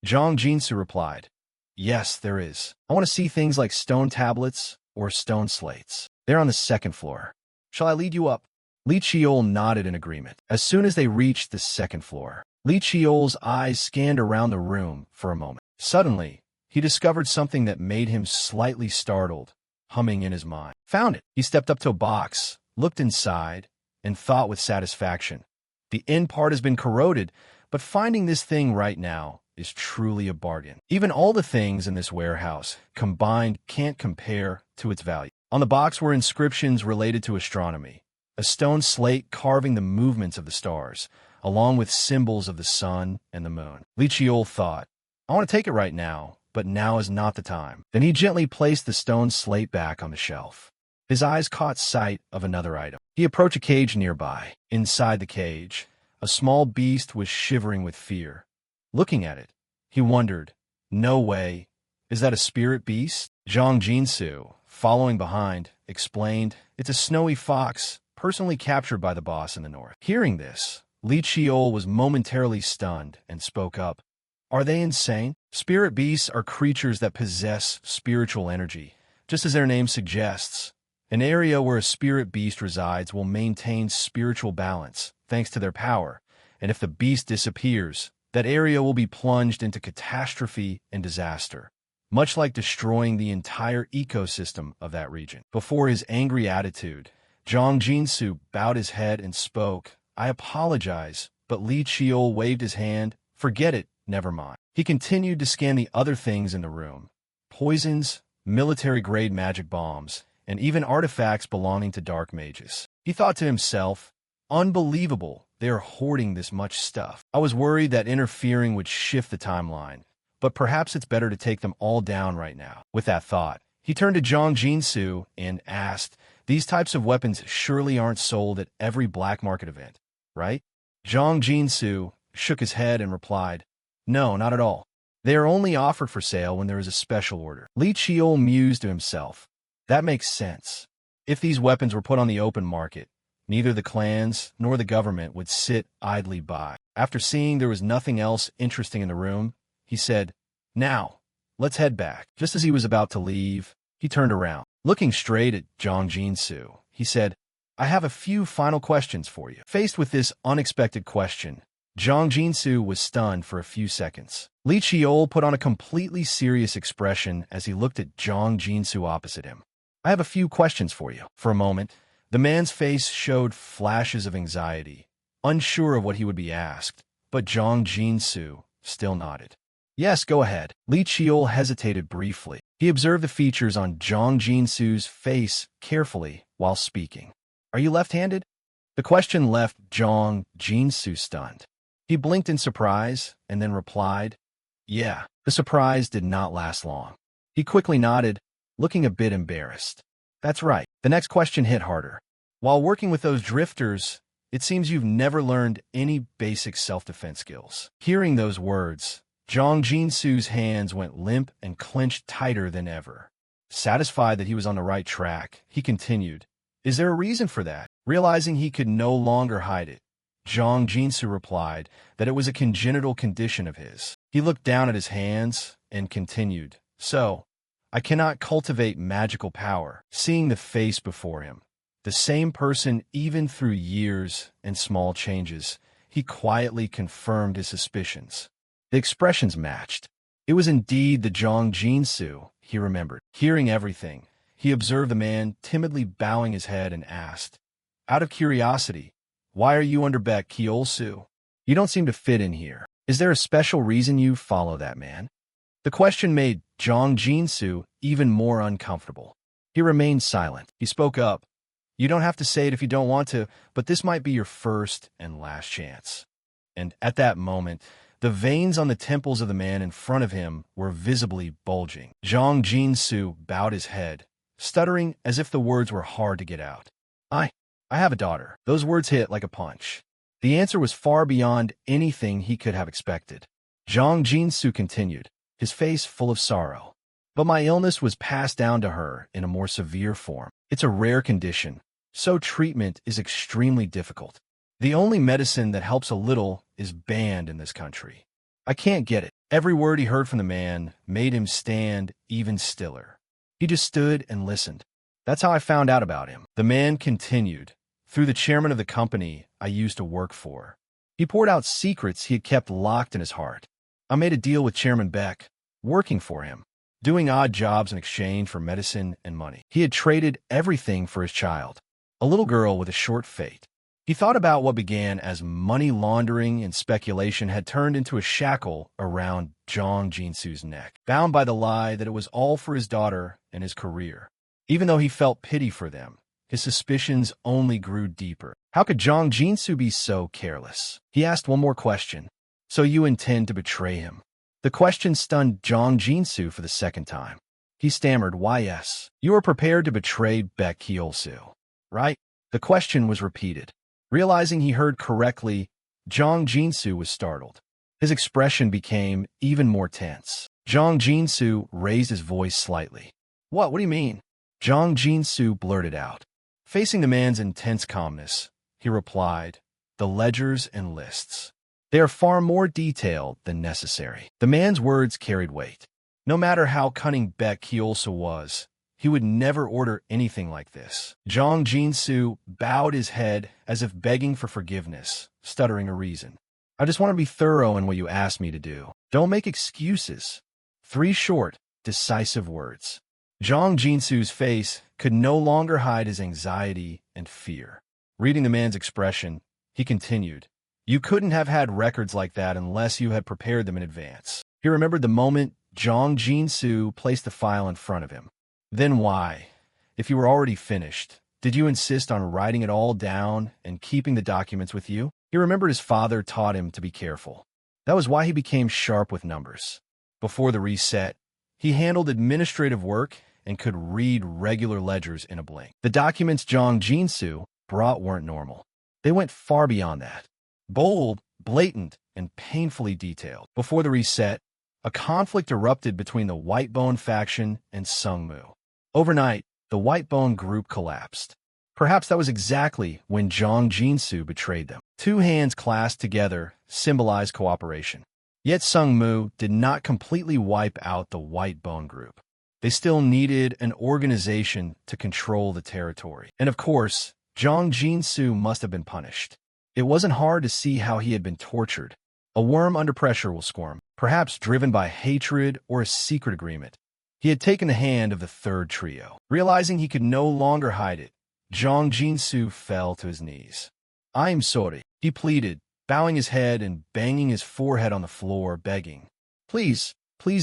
Speaker 1: Zhang Jinsu replied, yes, there is. I want to see things like stone tablets or stone slates. They're on the second floor. Shall I lead you up? Li Chiol nodded in agreement. As soon as they reached the second floor, Li Chiol's eyes scanned around the room for a moment. Suddenly, he discovered something that made him slightly startled, humming in his mind. Found it. He stepped up to a box, looked inside, and thought with satisfaction. The end part has been corroded, but finding this thing right now is truly a bargain. Even all the things in this warehouse combined can't compare to its value. On the box were inscriptions related to astronomy, a stone slate carving the movements of the stars, along with symbols of the sun and the moon. Li Chiol thought, I want to take it right now, but now is not the time. Then he gently placed the stone slate back on the shelf. His eyes caught sight of another item. He approached a cage nearby. Inside the cage, a small beast was shivering with fear. Looking at it, he wondered, no way, is that a spirit beast? Zhang Jinsu, following behind, explained, it's a snowy fox, personally captured by the boss in the north. Hearing this, Li Chiol was momentarily stunned and spoke up. Are they insane? Spirit beasts are creatures that possess spiritual energy, just as their name suggests. An area where a spirit beast resides will maintain spiritual balance, thanks to their power, and if the beast disappears, that area will be plunged into catastrophe and disaster, much like destroying the entire ecosystem of that region. Before his angry attitude, Zhang Jinsu bowed his head and spoke, I apologize, but Li Chiol waved his hand, forget it, never mind. He continued to scan the other things in the room, poisons, military-grade magic bombs, and even artifacts belonging to dark mages. He thought to himself, unbelievable, they are hoarding this much stuff. I was worried that interfering would shift the timeline, but perhaps it's better to take them all down right now. With that thought, he turned to Zhang Jinsu and asked, these types of weapons surely aren't sold at every black market event, right? Zhang Jinsu shook his head and replied, no, not at all. They are only offered for sale when there is a special order. Li Chiol mused to himself, that makes sense. If these weapons were put on the open market, neither the clans nor the government would sit idly by. After seeing there was nothing else interesting in the room, he said, now, let's head back. Just as he was about to leave, he turned around. Looking straight at Zhang Jinsu, he said, I have a few final questions for you. Faced with this unexpected question, Zhang Jinsu was stunned for a few seconds. Li Chiol put on a completely serious expression as he looked at Zhang Jinsu opposite him. I have a few questions for you. For a moment, the man's face showed flashes of anxiety, unsure of what he would be asked, but Zhang Jinsu still nodded. Yes, go ahead. Li Chiol hesitated briefly. He observed the features on Zhang Jinsu's face carefully while speaking. Are you left-handed? The question left Zhang Jinsu stunned. He blinked in surprise and then replied, yeah. The surprise did not last long. He quickly nodded, looking a bit embarrassed. That's right. The next question hit harder. While working with those drifters, it seems you've never learned any basic self-defense skills. Hearing those words, Zhang Jinsu's hands went limp and clenched tighter than ever. Satisfied that he was on the right track, he continued, is there a reason for that? Realizing he could no longer hide it, Zhang Jinsu replied that it was a congenital condition of his. He looked down at his hands and continued, so, I cannot cultivate magical power. Seeing the face before him, the same person even through years and small changes, he quietly confirmed his suspicions. The expressions matched. It was indeed the Zhang Jinsu, he remembered. Hearing everything, he observed the man timidly bowing his head and asked, "Out of curiosity, why are you under Baek Kyolsu? You don't seem to fit in here. Is there a special reason you follow that man?" The question made Zhang Jinsu even more uncomfortable. He remained silent. He spoke up. "You don't have to say it if you don't want to, but this might be your first and last chance." And at that moment, the veins on the temples of the man in front of him were visibly bulging. Zhang Jinsu bowed his head, stuttering as if the words were hard to get out. I have a daughter." Those words hit like a punch. The answer was far beyond anything he could have expected. Zhang Jinsu continued, his face full of sorrow. "But my illness was passed down to her in a more severe form. It's a rare condition, so treatment is extremely difficult. The only medicine that helps a little is banned in this country. I can't get it." Every word he heard from the man made him stand even stiller. He just stood and listened. "That's how I found out about him." The man continued, "Through the chairman of the company I used to work for. He poured out secrets he had kept locked in his heart. I made a deal with Chairman Beck, working for him, doing odd jobs in exchange for medicine and money. He had traded everything for his child, a little girl with a short fate. He thought about what began as money laundering and speculation had turned into a shackle around Zhang Jinsu's neck, bound by the lie that it was all for his daughter and his career. Even though he felt pity for them, his suspicions only grew deeper. How could Zhang Jinsu be so careless? He asked one more question. "So you intend to betray him?" The question stunned Zhang Jinsu for the second time. He stammered, "Why, yes. You are prepared to betray Baek Kyolsu, right?" The question was repeated. Realizing he heard correctly, Zhang Jinsu was startled. His expression became even more tense. Zhang Jinsu raised his voice slightly. What do you mean?" Zhang Jinsu blurted out. Facing the man's intense calmness, he replied, "The ledgers and lists. They are far more detailed than necessary." The man's words carried weight. No matter how cunning Baek Kyolsu was, he would never order anything like this. Zhang Jinsu bowed his head as if begging for forgiveness, stuttering a reason. "I just want to be thorough in what you asked me to do. Don't make excuses." 3 short, decisive words. Zhang Jinsu's face could no longer hide his anxiety and fear. Reading the man's expression, he continued, "You couldn't have had records like that unless you had prepared them in advance." He remembered the moment Zhang Jinsu placed the file in front of him. "Then why, if you were already finished, did you insist on writing it all down and keeping the documents with you?" He remembered his father taught him to be careful. That was why he became sharp with numbers. Before the reset, he handled administrative work and could read regular ledgers in a blink. The documents Zhang Jinsu brought weren't normal. They went far beyond that. Bold, blatant, and painfully detailed. Before the reset, a conflict erupted between the Whitebone faction and Sungmu. Overnight, the Whitebone group collapsed. Perhaps that was exactly when Zhang Jinsu betrayed them. 2 hands clasped together symbolized cooperation. Yet Sungmu did not completely wipe out the Whitebone group. They still needed an organization to control the territory. And of course, Zhang Jinsu must have been punished. It wasn't hard to see how he had been tortured. A worm under pressure will squirm, perhaps driven by hatred or a secret agreement. He had taken the hand of the third trio. Realizing he could no longer hide it, Zhang Jinsu fell to his knees. "I'm sorry," he pleaded, bowing his head and banging his forehead on the floor, begging, Please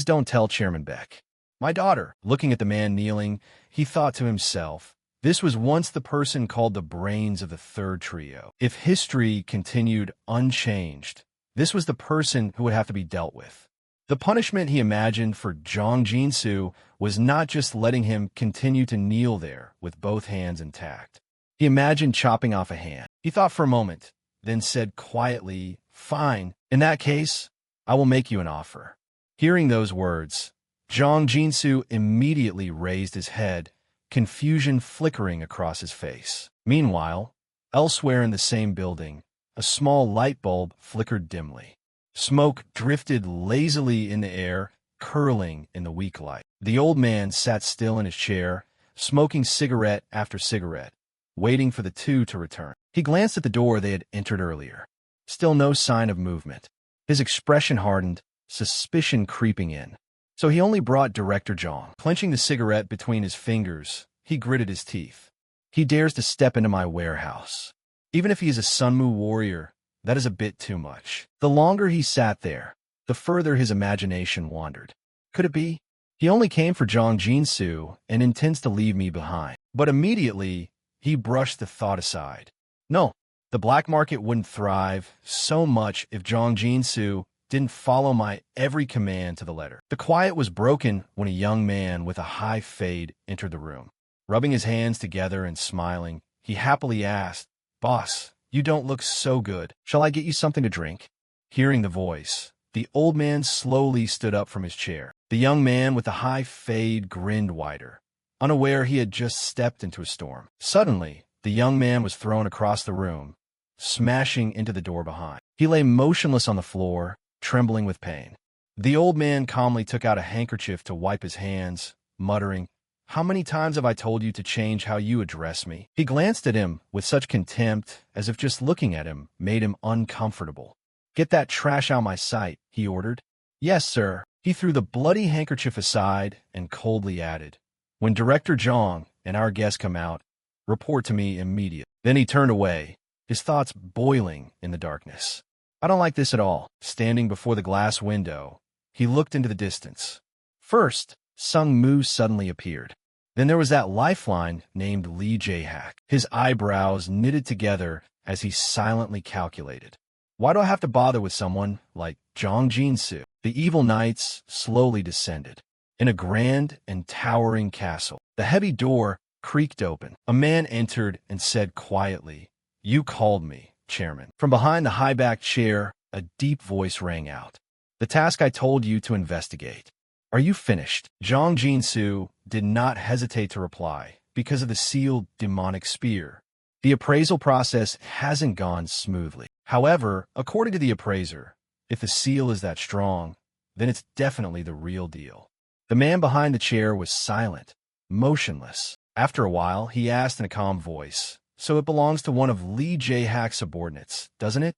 Speaker 1: don't tell Chairman Beck. My daughter." Looking at the man kneeling, he thought to himself, this was once the person called the brains of the third trio. If history continued unchanged, this was the person who would have to be dealt with. The punishment he imagined for Zhang Jinsu was not just letting him continue to kneel there with both hands intact. He imagined chopping off a hand. He thought for a moment, then said quietly, "Fine, in that case, I will make you an offer." Hearing those words, Zhang Jinsu immediately raised his head, confusion flickering across his face. Meanwhile, elsewhere in the same building, a small light bulb flickered dimly. Smoke drifted lazily in the air, curling in the weak light. The old man sat still in his chair, smoking cigarette after cigarette, waiting for the 2 to return. He glanced at the door they had entered earlier. Still no sign of movement. His expression hardened, suspicion creeping in. So he only brought Director Zhang. Clenching the cigarette between his fingers, he gritted his teeth. He dares to step into my warehouse. Even if he is a Sunmu warrior, that is a bit too much. The longer he sat there, the further his imagination wandered. Could it be? He only came for Zhang Jinsu and intends to leave me behind. But immediately, he brushed the thought aside. No, the black market wouldn't thrive so much if Zhang Jinsu didn't follow my every command to the letter. The quiet was broken when a young man with a high fade entered the room. Rubbing his hands together and smiling, he happily asked, "Boss, you don't look so good. Shall I get you something to drink?" Hearing the voice, the old man slowly stood up from his chair. The young man with the high fade grinned wider, unaware he had just stepped into a storm. Suddenly, the young man was thrown across the room, smashing into the door behind. He lay motionless on the floor, trembling with pain. The old man calmly took out a handkerchief to wipe his hands, muttering, "How many times have I told you to change how you address me?" He glanced at him with such contempt as if just looking at him made him uncomfortable. "Get that trash out my sight," he ordered. "Yes, sir." He threw the bloody handkerchief aside and coldly added, "When Director Zhang and our guest come out, report to me immediately." Then he turned away, his thoughts boiling in the darkness. I don't like this at all. Standing before the glass window, he looked into the distance. First, Sung Mu suddenly appeared. Then there was that lifeline named Lee Jae-hak. His eyebrows knitted together as he silently calculated. Why do I have to bother with someone like Zhang Jinsu? The evil knights slowly descended. In a grand and towering castle, the heavy door creaked open. A man entered and said quietly, "You called me, Chairman." From behind the high-backed chair, a deep voice rang out. "The task I told you to investigate. Are you finished?" Zhang Jinsu did not hesitate to reply, because of the sealed demonic spear. The appraisal process hasn't gone smoothly. However, according to the appraiser, if the seal is that strong, then it's definitely the real deal. The man behind the chair was silent, motionless. After a while, he asked in a calm voice, "So it belongs to one of Lee Jae-hak's subordinates, doesn't it?"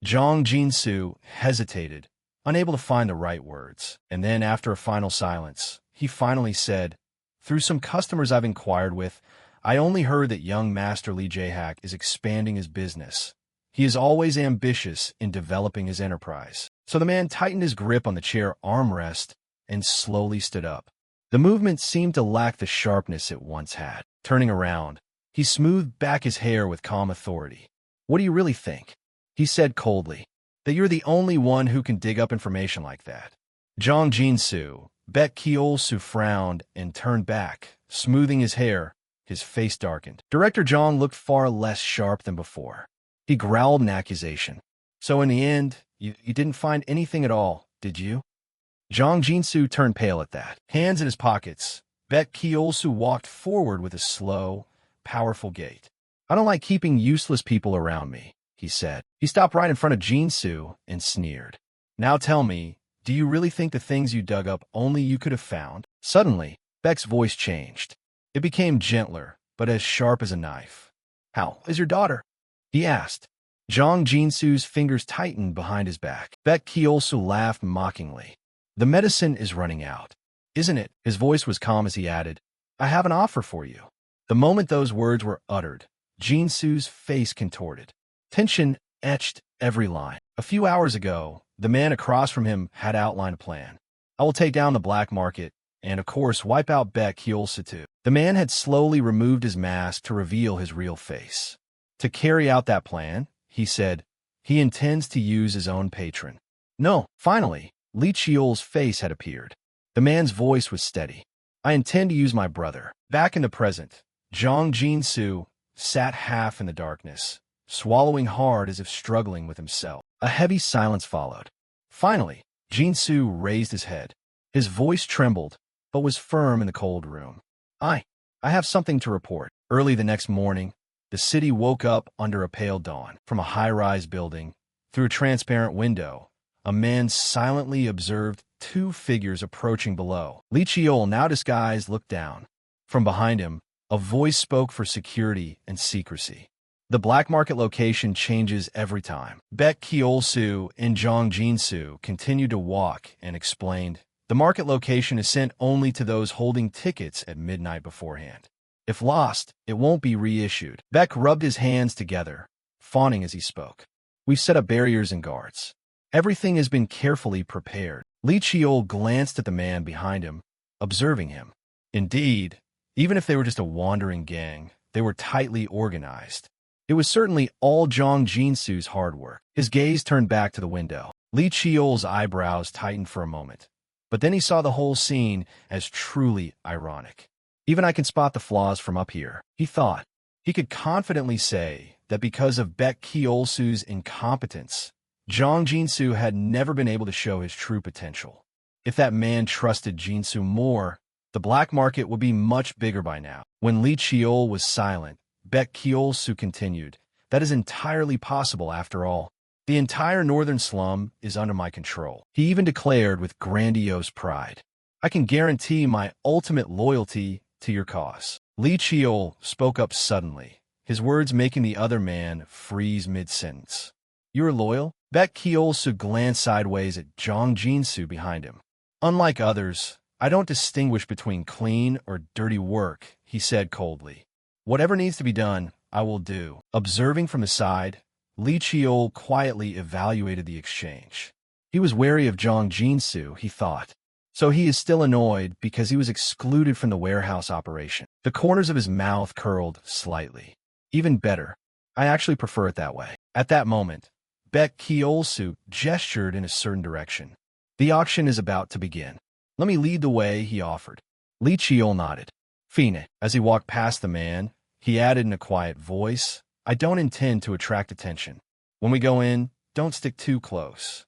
Speaker 1: Zhang Jinsu hesitated, unable to find the right words. And then, after a final silence, he finally said, "Through some customers I've inquired with, I only heard that young Master Lee Jae-hak is expanding his business. He is always ambitious in developing his enterprise." So the man tightened his grip on the chair armrest and slowly stood up. The movement seemed to lack the sharpness it once had. Turning around, he smoothed back his hair with calm authority. "What do you really think?" he said coldly. "That you're the only one who can dig up information like that?" Zhang Jinsu, Bet Kiolsu frowned and turned back, smoothing his hair. His face darkened. Director Zhang looked far less sharp than before. He growled an accusation. "So in the end, you didn't find anything at all, did you?" Zhang Jinsu turned pale at that. Hands in his pockets, Bet Kiolsu walked forward with a slow, powerful gait. "I don't like keeping useless people around me," he said. He stopped right in front of Jinsu and sneered. "Now tell me, do you really think the things you dug up only you could have found?" Suddenly, Beck's voice changed. It became gentler, but as sharp as a knife. "How is your daughter?" he asked. Zhang Jinsu's fingers tightened behind his back. Bet Kiolsu laughed mockingly. "The medicine is running out, isn't it?" His voice was calm as he added, "I have an offer for you." The moment those words were uttered, Jinsu's face contorted. Tension etched every line. A few hours ago, the man across from him had outlined a plan. "I will take down the black market, and of course wipe out Bet Kiolsu too." The man had slowly removed his mask to reveal his real face. To carry out that plan, he said, he intends to use his own patron. No, finally, Li Chiol's face had appeared. The man's voice was steady. "I intend to use my brother." Back in the present, Zhang Jinsu sat half in the darkness, swallowing hard as if struggling with himself. A heavy silence followed. Finally, Jinsu raised his head. His voice trembled, but was firm in the cold room. I have something to report." Early the next morning, the city woke up under a pale dawn. From a high-rise building, through a transparent window, a man silently observed two figures approaching below. Li Chiol, now disguised, looked down. From behind him, a voice spoke for security and secrecy. The black market location changes every time. Baek Kyol-soo and Jong Jin-soo continued to walk and explained, the market location is sent only to those holding tickets at midnight beforehand. If lost, it won't be reissued. Baek rubbed his hands together, fawning as he spoke. We've set up barriers and guards. Everything has been carefully prepared. Lee Cheol glanced at the man behind him, observing him. Indeed, even if they were just a wandering gang, they were tightly organized. It was certainly all Jong Jin-soo's hard work. His gaze turned back to the window. Lee Cheol's eyebrows tightened for a moment, but then he saw the whole scene as truly ironic. Even I can spot the flaws from up here, he thought. He could confidently say that because of Baek Kyol-soo's incompetence, Jong Jin-soo had never been able to show his true potential. If that man trusted Jin-soo more, the black market would be much bigger by now. When Lee Cheol was silent, Baek Kyol-soo continued, that is entirely possible after all. The entire northern slum is under my control. He even declared with grandiose pride, I can guarantee my ultimate loyalty to your cause. Lee Cheol spoke up suddenly, his words making the other man freeze mid-sentence. You're loyal? Baek Kyol-soo glanced sideways at Jong Jin-soo behind him. Unlike others, I don't distinguish between clean or dirty work, he said coldly. Whatever needs to be done, I will do. Observing from the side, Lee Cheol quietly evaluated the exchange. He was wary of Jong Jin-soo, he thought. So he is still annoyed because he was excluded from the warehouse operation. The corners of his mouth curled slightly. Even better. I actually prefer it that way. At that moment, Baek Kyol-soo gestured in a certain direction. The auction is about to begin. Let me lead the way, he offered. Lee Cheol nodded. Fine. As he walked past the man, he added in a quiet voice, I don't intend to attract attention. When we go in, don't stick too close.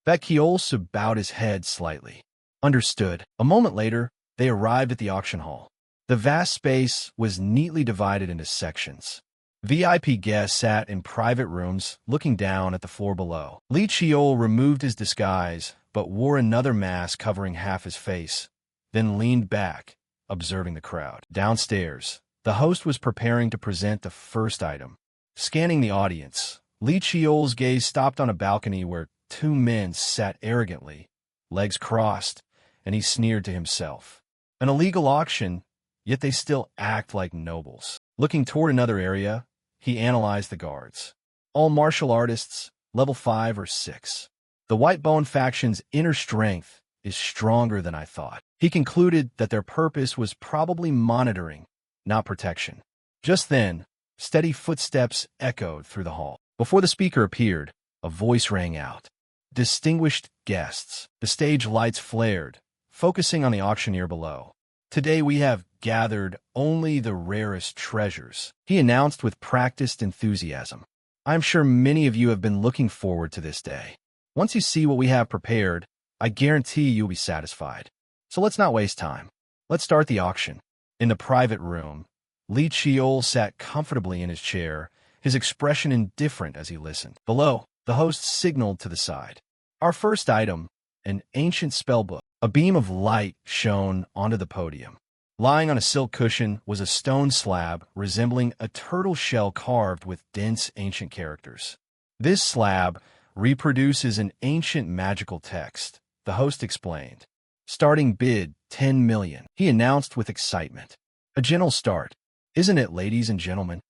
Speaker 1: Baek Kyol-soo bowed his head slightly. Understood. A moment later, they arrived at the auction hall. The vast space was neatly divided into sections. VIP guests sat in private rooms, looking down at the floor below. Lee Cheol removed his disguise, but wore another mask covering half his face, then leaned back, observing the crowd. Downstairs, the host was preparing to present the first item. Scanning the audience, Lee Cheol's gaze stopped on a balcony where two men sat arrogantly, legs crossed, and he sneered to himself. An illegal auction, yet they still act like nobles. Looking toward another area, he analyzed the guards. All martial artists, level 5 or 6. The White Bone faction's inner strength is stronger than I thought. He concluded that their purpose was probably monitoring, not protection. Just then, steady footsteps echoed through the hall. Before the speaker appeared, a voice rang out. Distinguished guests. The stage lights flared, focusing on the auctioneer below. Today we have gathered only the rarest treasures, he announced with practiced enthusiasm. I'm sure many of you have been looking forward to this day. Once you see what we have prepared, I guarantee you'll be satisfied. So let's not waste time. Let's start the auction. In the private room, Lee Cheol sat comfortably in his chair, his expression indifferent as he listened. Below, the host signaled to the side. Our first item, an ancient spellbook. A beam of light shone onto the podium. Lying on a silk cushion was a stone slab resembling a turtle shell carved with dense ancient characters. This slab reproduces an ancient magical text, the host explained. Starting bid, 10 million, he announced with excitement. A gentle start, isn't it, ladies and gentlemen?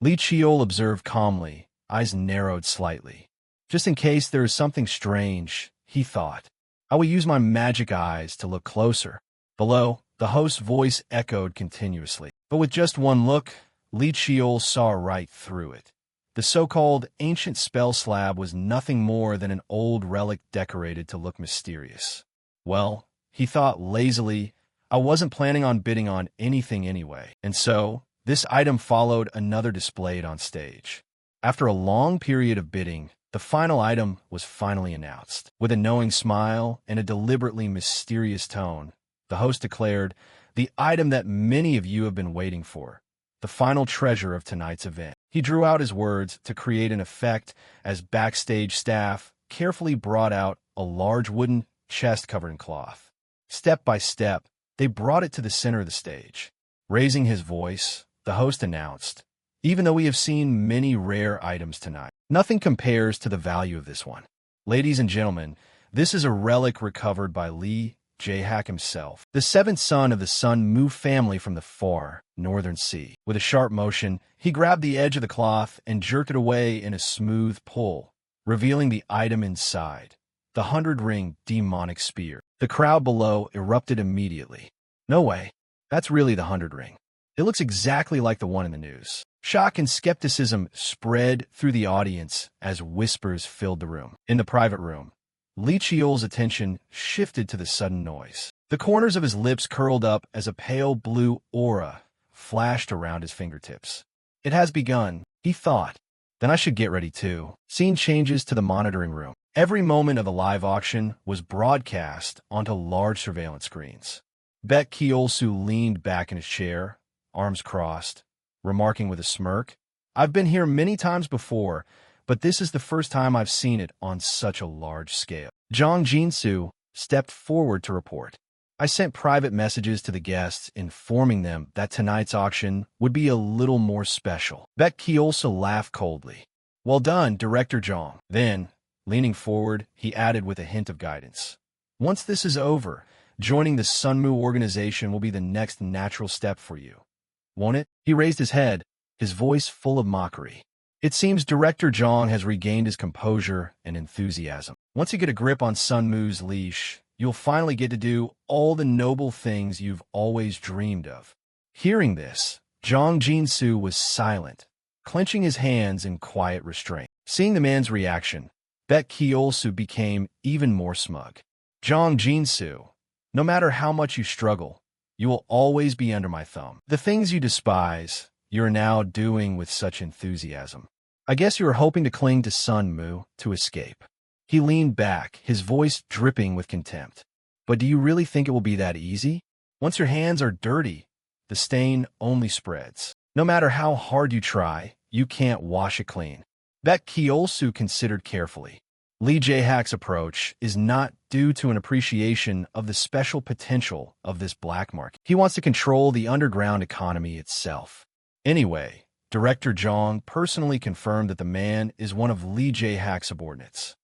Speaker 1: Lee Cheol observed calmly, eyes narrowed slightly. Just in case there is something strange, he thought. I will use my magic eyes to look closer. Below, the host's voice echoed continuously. But with just one look, Lee Cheol saw right through it. The so-called ancient spell slab was nothing more than an old relic decorated to look mysterious. Well, he thought lazily, I wasn't planning on bidding on anything anyway. And so, this item followed another displayed on stage. After a long period of bidding, the final item was finally announced. With a knowing smile and a deliberately mysterious tone, the host declared, the item that many of you have been waiting for, the final treasure of tonight's event. He drew out his words to create an effect as backstage staff carefully brought out a large wooden chest covered in cloth. Step by step, they brought it to the center of the stage. Raising his voice, the host announced, Even though we have seen many rare items tonight, nothing compares to the value of this one. Ladies and gentlemen, this is a relic recovered by Lee Jae-hak himself, the seventh son of the Sun Mu family from the far northern sea. With a sharp motion, he grabbed the edge of the cloth and jerked it away in a smooth pull, revealing the item inside, the 100-ring demonic spear. The crowd below erupted immediately. No way. That's really the 100-ring. It looks exactly like the one in the news. Shock and skepticism spread through the audience as whispers filled the room. In the private room, Lee Cheol's attention shifted to the sudden noise. The corners of his lips curled up as a pale blue aura flashed around his fingertips. It has begun, he thought. Then I should get ready too. Scene changes to the monitoring room. Every moment of the live auction was broadcast onto large surveillance screens. Baek Kyeol-soo leaned back in his chair, arms crossed, remarking with a smirk, "I've been here many times before, but this is the first time I've seen it on such a large scale." Jong Jin-soo stepped forward to report. "I sent private messages to the guests informing them that tonight's auction would be a little more special." Baek Kyeol-soo laughed coldly. "Well done, Director Jong." Then, leaning forward, he added with a hint of guidance, "Once this is over, joining the Sunmu organization will be the next natural step for you. Won't it?" He raised his head, his voice full of mockery. It seems Director Jong has regained his composure and enthusiasm. "Once you get a grip on Sunmu's leash, you'll finally get to do all the noble things you've always dreamed of." Hearing this, Jong Jin-soo was silent, clenching his hands in quiet restraint. Seeing the man's reaction, Baek Kyeol-soo became even more smug. "Jong Jin-soo, no matter how much you struggle, you will always be under my thumb. The things you despise, you are now doing with such enthusiasm. I guess you were hoping to cling to Sun Mu to escape." He leaned back, his voice dripping with contempt. "But do you really think it will be that easy? Once your hands are dirty, the stain only spreads. No matter how hard you try, you can't wash it clean." Baek Kyeol-soo considered carefully. Lee Jae-hak's approach is not due to an appreciation of the special potential of this black market. He wants to control the underground economy itself. Anyway, Director Jong personally confirmed that the man is one of Lee Jae-hak's subordinates.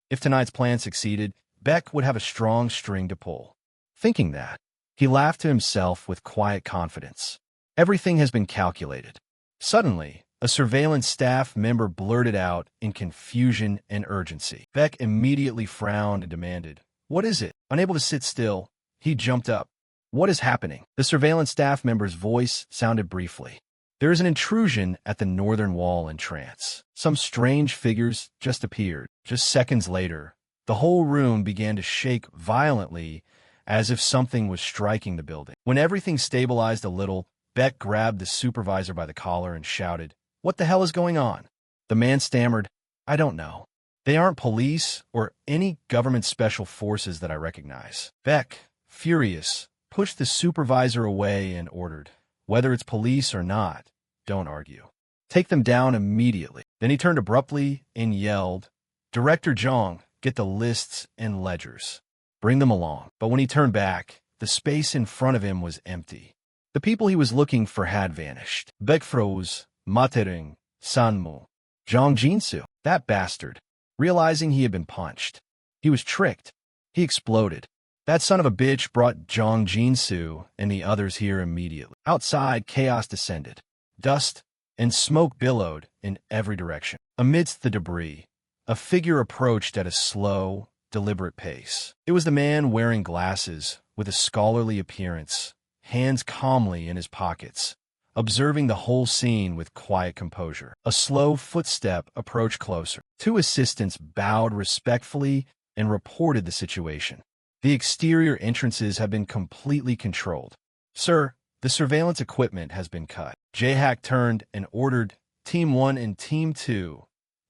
Speaker 1: If tonight's plan succeeded, Baek would have a strong string to pull. Thinking that, he laughed to himself with quiet confidence. Everything has been calculated. Suddenly, a surveillance staff member blurted out in confusion and urgency. Baek immediately frowned and demanded, "What is it?" Unable to sit still, he jumped up. "What is happening?" The surveillance staff member's voice sounded briefly. "There is an intrusion at the northern wall in trance. Some strange figures just appeared." Just seconds later, the whole room began to shake violently as if something was striking the building. When everything stabilized a little, Baek grabbed the supervisor by the collar and shouted, "What the hell is going on?" The man stammered, "I don't know. They aren't police or any government special forces that I recognize." Baek, furious, pushed the supervisor away and ordered, "Whether it's police or not, don't argue. Take them down immediately." Then he turned abruptly and yelled, "Director Jong, get the lists and ledgers. Bring them along." But when he turned back, the space in front of him was empty. The people he was looking for had vanished. Baek froze, muttering, "Sanmu. Jong Jin-soo, that bastard." Realizing he had been punched, he was tricked. He exploded. That son of a bitch brought Jong Jin-soo and the others here immediately. Outside, chaos descended. Dust and smoke billowed in every direction. Amidst the debris, a figure approached at a slow, deliberate pace. It was the man wearing glasses, with a scholarly appearance, hands calmly in his pockets, observing the whole scene with quiet composure. A slow footstep approached closer. Two assistants bowed respectfully and reported the situation. "The exterior entrances have been completely controlled. Sir, the surveillance equipment has been cut." Jae-hak turned and ordered Team 1 and Team 2,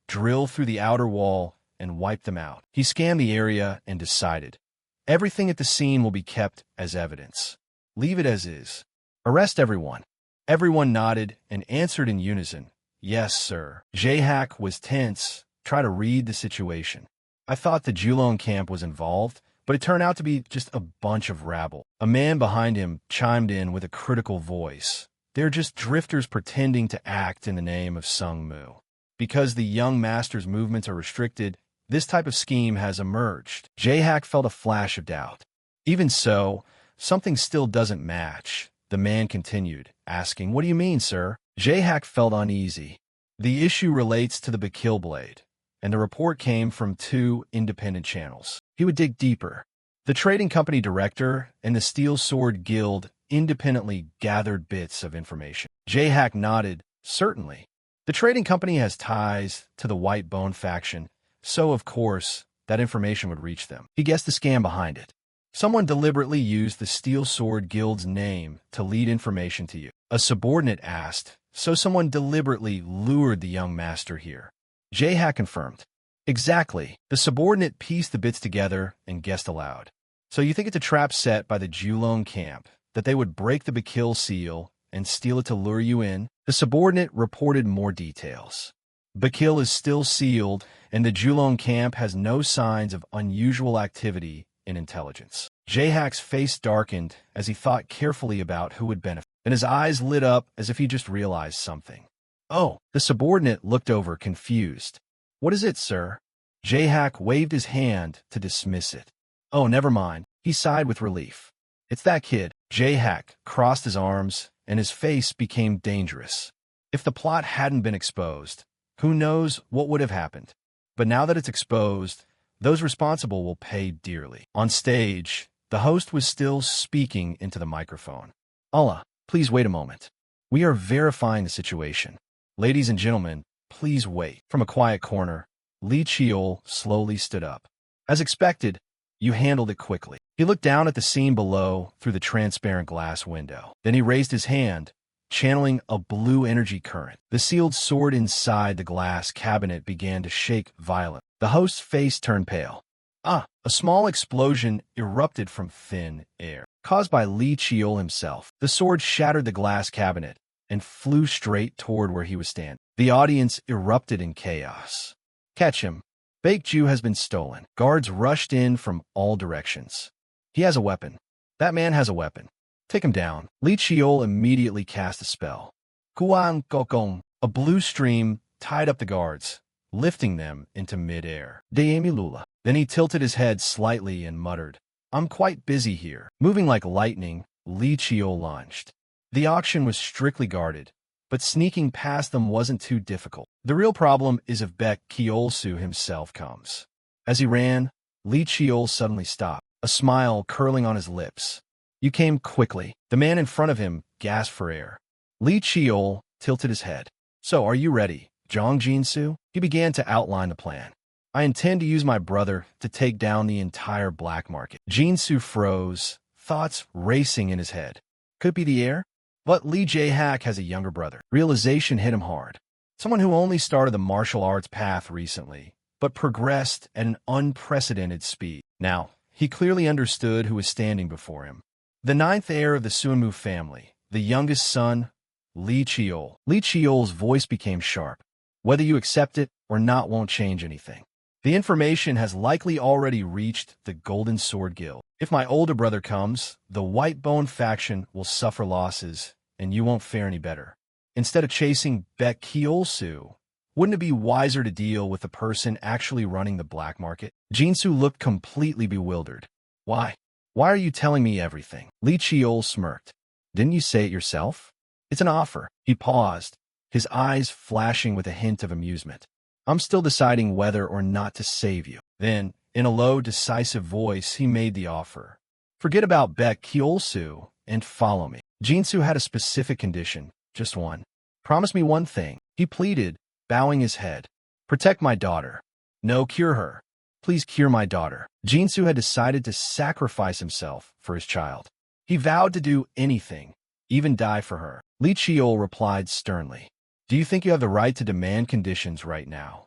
Speaker 1: drill through the outer wall and wipe them out. He scanned the area and decided, everything at the scene will be kept as evidence. Leave it as is. Arrest everyone. Everyone nodded and answered in unison, "Yes, sir." Jae-hak was tense, trying to read the situation. "I thought the Julong camp was involved, but it turned out to be just a bunch of rabble." A man behind him chimed in with a critical voice, They're just drifters pretending to act in the name of Sung Mu. Because the young master's movements are restricted, this type of scheme has emerged. Jae-hak felt a flash of doubt. Even so, something still doesn't match. The man continued, asking, "What do you mean, sir?" Jae-hak felt uneasy. The issue relates to the Bakil blade, and the report came from 2 independent channels. He would dig deeper. The trading company director and the Steel Sword Guild independently gathered bits of information. Jae-hak nodded, "Certainly. The trading company has ties to the White Bone faction, so of course, that information would reach them." He guessed the scam behind it. Someone deliberately used the Steel Sword Guild's name to lead information to you. A subordinate asked, "So someone deliberately lured the young master here?" Jae-hak confirmed. "Exactly." The subordinate pieced the bits together and guessed aloud. "So you think it's a trap set by the Julong camp, that they would break the Bakil seal and steal it to lure you in?" The subordinate reported more details. Bakil is still sealed, and the Julong camp has no signs of unusual activity in intelligence. Jae-hak's face darkened as he thought carefully about who would benefit, and his eyes lit up as if he just realized something. "Oh," the subordinate looked over, confused. "What is it, sir?" Jae-hak waved his hand to dismiss it. "Oh, never mind." He sighed with relief. "It's that kid." Jae-hak crossed his arms, and his face became dangerous. If the plot hadn't been exposed, who knows what would have happened. But now that it's exposed, those responsible will pay dearly. On stage, the host was still speaking into the microphone. "Allah, please wait a moment. We are verifying the situation. Ladies and gentlemen, please wait." From a quiet corner, Lee Cheol slowly stood up. "As expected, you handled it quickly." He looked down at the scene below through the transparent glass window. Then he raised his hand, channeling a blue energy current. The sealed sword inside the glass cabinet began to shake violently. The host's face turned pale. A small explosion erupted from thin air, caused by Lee Cheol himself. The sword shattered the glass cabinet and flew straight toward where he was standing. The audience erupted in chaos. "Catch him. Baekju has been stolen." Guards rushed in from all directions. "He has a weapon. That man has a weapon. Take him down." Lee Cheol immediately cast a spell. Kuan Kokong. A blue stream tied up the guards, lifting them into mid-air. Daemilula. Then he tilted his head slightly and muttered, "I'm quite busy here." Moving like lightning, Lee Cheol lunged. The auction was strictly guarded, but sneaking past them wasn't too difficult. The real problem is if Baek Kyeolsu himself comes. As he ran, Lee Cheol suddenly stopped, a smile curling on his lips. "You came quickly." The man in front of him gasped for air. Lee Cheol tilted his head. "So, are you ready, Jong Jinsu?" He began to outline the plan. "I intend to use my brother to take down the entire black market." Jinsu froze, thoughts racing in his head. Could it be the heir? But Lee Jae-hak has a younger brother. Realization hit him hard. Someone who only started the martial arts path recently, but progressed at an unprecedented speed. Now, he clearly understood who was standing before him. The 9th heir of the Sunmu family, the youngest son, Lee Cheol. Lee Cheol's voice became sharp. "Whether you accept it or not won't change anything. The information has likely already reached the Golden Sword Guild. If my older brother comes, the White Bone faction will suffer losses, and you won't fare any better. Instead of chasing Baek Kyeolsu, wouldn't it be wiser to deal with the person actually running the black market?" Jinsu looked completely bewildered. Why? Why are you telling me everything?" Lee Cheol smirked. "Didn't you say it yourself? It's an offer." He paused, his eyes flashing with a hint of amusement. "I'm still deciding whether or not to save you." Then, in a low, decisive voice, he made the offer. "Forget about Baek Kyeolsu and follow me." Jinsu had a specific condition, just one. "Promise me one thing," he pleaded, bowing his head. "Protect my daughter. No, cure her. Please cure my daughter." Jinsu had decided to sacrifice himself for his child. He vowed to do anything, even die for her. Lee Cheol replied sternly, "Do you think you have the right to demand conditions right now?"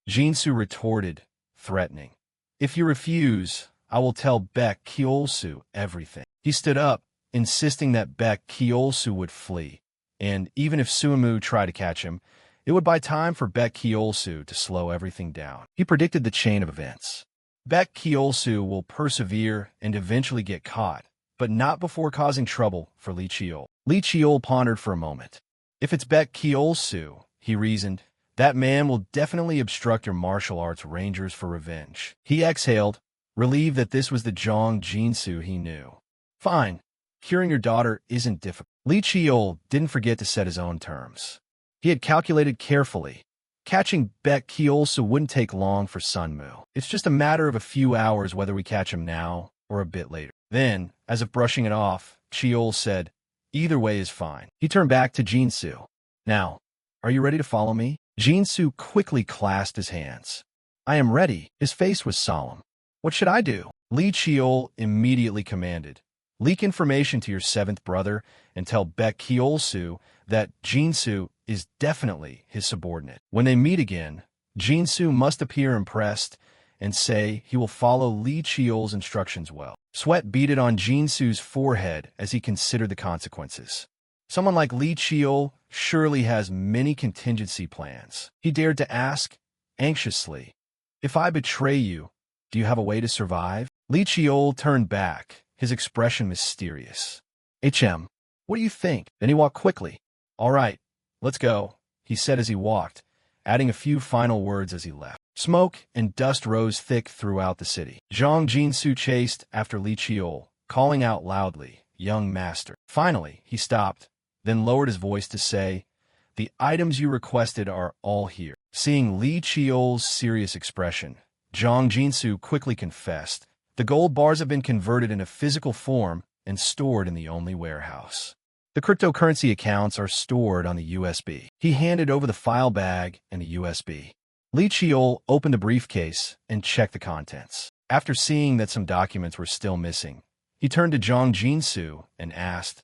Speaker 1: Jinsu retorted, threatening, "If you refuse, I will tell Baek Kyeolsu everything." He stood up, insisting that Baek Kyeolsu would flee, and even if Suimu tried to catch him, it would buy time for Baek Kyeolsu to slow everything down. He predicted the chain of events. Baek Kyeolsu will persevere and eventually get caught, but not before causing trouble for Li Qiol. Li Qiol pondered for a moment. If it's Baek Kyeol-soo, he reasoned, that man will definitely obstruct your martial arts rangers for revenge. He exhaled, relieved that this was the Jong Jin-soo he knew. Fine. Curing your daughter isn't difficult. Li Qiol didn't forget to set his own terms. He had calculated carefully. Catching Baek Kyeol-soo wouldn't take long for Sunmoo. It's just a matter of a few hours whether we catch him now or a bit later. Then, as if brushing it off, Cheol said, either way is fine. He turned back to Jin-soo. Now, are you ready to follow me? Jin-soo quickly clasped his hands. I am ready. His face was solemn. What should I do? Li Qiol immediately commanded. Leak information to your seventh brother and tell Baek Kyeol-soo that Jin-soo is definitely his subordinate. When they meet again, Jin-soo must appear impressed and say he will follow Li Qiol's instructions well. Sweat beaded on Jin-soo's forehead as he considered the consequences. Someone like Li Qiol surely has many contingency plans. He dared to ask, anxiously, if I betray you, do you have a way to survive? Li Qiol turned back, his expression mysterious. What do you think? Then he walked quickly. All right, let's go, he said as he walked, adding a few final words as he left. Smoke and dust rose thick throughout the city. Zhang Jin-soo chased after Li Qiol, calling out loudly, young master. Finally, he stopped, then lowered his voice to say, the items you requested are all here. Seeing Li Qiol's serious expression, Zhang Jin-soo quickly confessed, the gold bars have been converted into physical form and stored in the only warehouse. The cryptocurrency accounts are stored on the USB. He handed over the file bag and the USB. Li Qiol opened the briefcase and checked the contents. After seeing that some documents were still missing, he turned to Zhang Jin-soo and asked,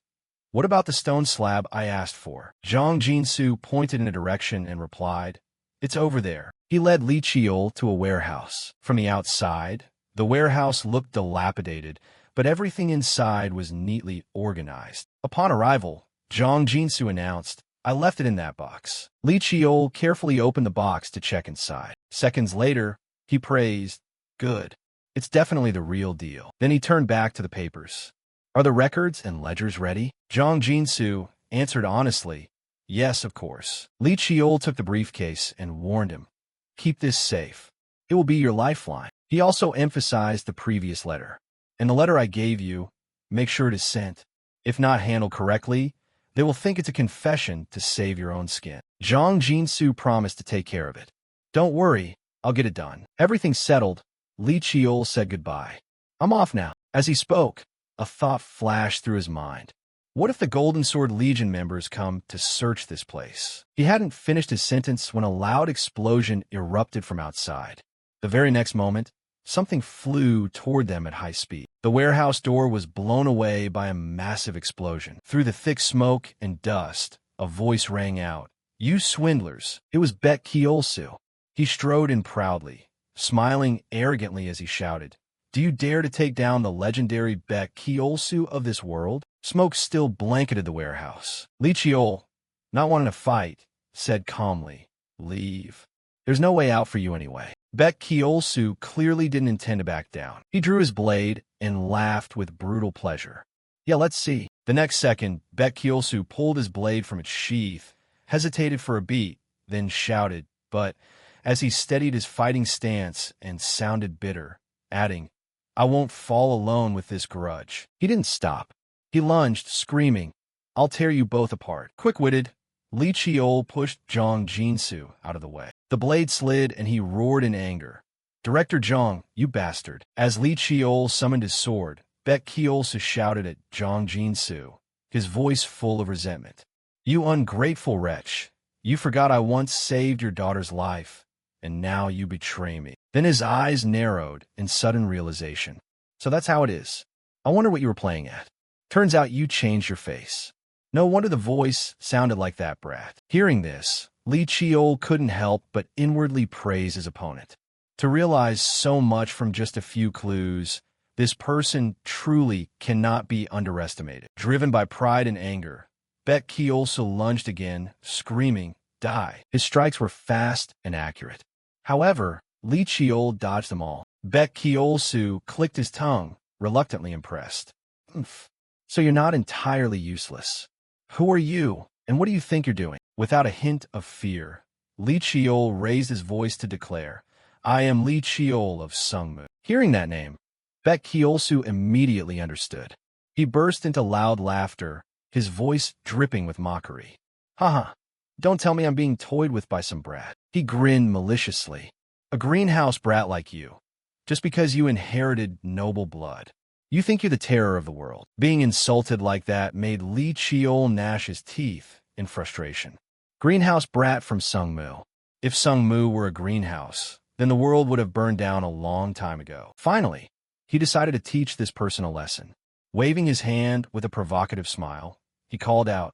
Speaker 1: what about the stone slab I asked for? Zhang Jin-soo pointed in a direction and replied, it's over there. He led Li Qiol to a warehouse. From the outside, the warehouse looked dilapidated, but everything inside was neatly organized. Upon arrival, Zhang Jin-soo announced, I left it in that box. Li Qiol carefully opened the box to check inside. Seconds later, he praised, good. It's definitely the real deal. Then he turned back to the papers. Are the records and ledgers ready? Zhang Jin-soo answered honestly, yes, of course. Li Qiol took the briefcase and warned him, keep this safe. It will be your lifeline. He also emphasized the previous letter. In the letter I gave you, make sure it is sent. If not handled correctly, they will think it's a confession to save your own skin. Zhang Jin-soo promised to take care of it. Don't worry, I'll get it done. Everything settled, Li Qiol said goodbye. I'm off now. As he spoke, a thought flashed through his mind. What if the Golden Sword Legion members come to search this place? He hadn't finished his sentence when a loud explosion erupted from outside. The very next moment, something flew toward them at high speed. The warehouse door was blown away by a massive explosion. Through the thick smoke and dust, a voice rang out. You swindlers! It was Baek Kyeol-soo. He strode in proudly, smiling arrogantly as he shouted, do you dare to take down the legendary Baek Kyeol-soo of this world? Smoke still blanketed the warehouse. Li Qiol, not wanting to fight, said calmly, leave. There's no way out for you anyway. Baek Kyeol-soo clearly didn't intend to back down. He drew his blade and laughed with brutal pleasure. Yeah, let's see. The next second, Baek Kyeol-soo pulled his blade from its sheath, hesitated for a beat, then shouted, but as he steadied his fighting stance and sounded bitter, adding, I won't fall alone with this grudge. He didn't stop. He lunged, screaming, I'll tear you both apart. Quick-witted, Li Qiol pushed Zhang Jin-soo out of the way. The blade slid and he roared in anger. Director Zhang, you bastard. As Li Qiol summoned his sword, Baek Kyeol-soo shouted at Zhang Jin-soo, his voice full of resentment. You ungrateful wretch. You forgot I once saved your daughter's life, and now you betray me. Then his eyes narrowed in sudden realization. So that's how it is. I wonder what you were playing at. Turns out you changed your face. No wonder the voice sounded like that brat. Hearing this, Li Qiol couldn't help but inwardly praise his opponent. To realize so much from just a few clues, this person truly cannot be underestimated. Driven by pride and anger, Baek Kyeol-soo lunged again, screaming, die. His strikes were fast and accurate. However, Li Qiol dodged them all. Baek Kyeol-soo clicked his tongue, reluctantly impressed. "Umph. So you're not entirely useless. Who are you, and what do you think you're doing?" Without a hint of fear, Li Chiol raised his voice to declare, "I am Li Chiol of Sungmu." Hearing that name, Baek Kyeolsu immediately understood. He burst into loud laughter, his voice dripping with mockery. "Haha, don't tell me I'm being toyed with by some brat." He grinned maliciously. "A greenhouse brat like you, just because you inherited noble blood. You think you're the terror of the world." Being insulted like that made Li Chiol gnash his teeth in frustration. Greenhouse brat from Sungmu. If Sungmu were a greenhouse, then the world would have burned down a long time ago. Finally, he decided to teach this person a lesson. Waving his hand with a provocative smile, he called out,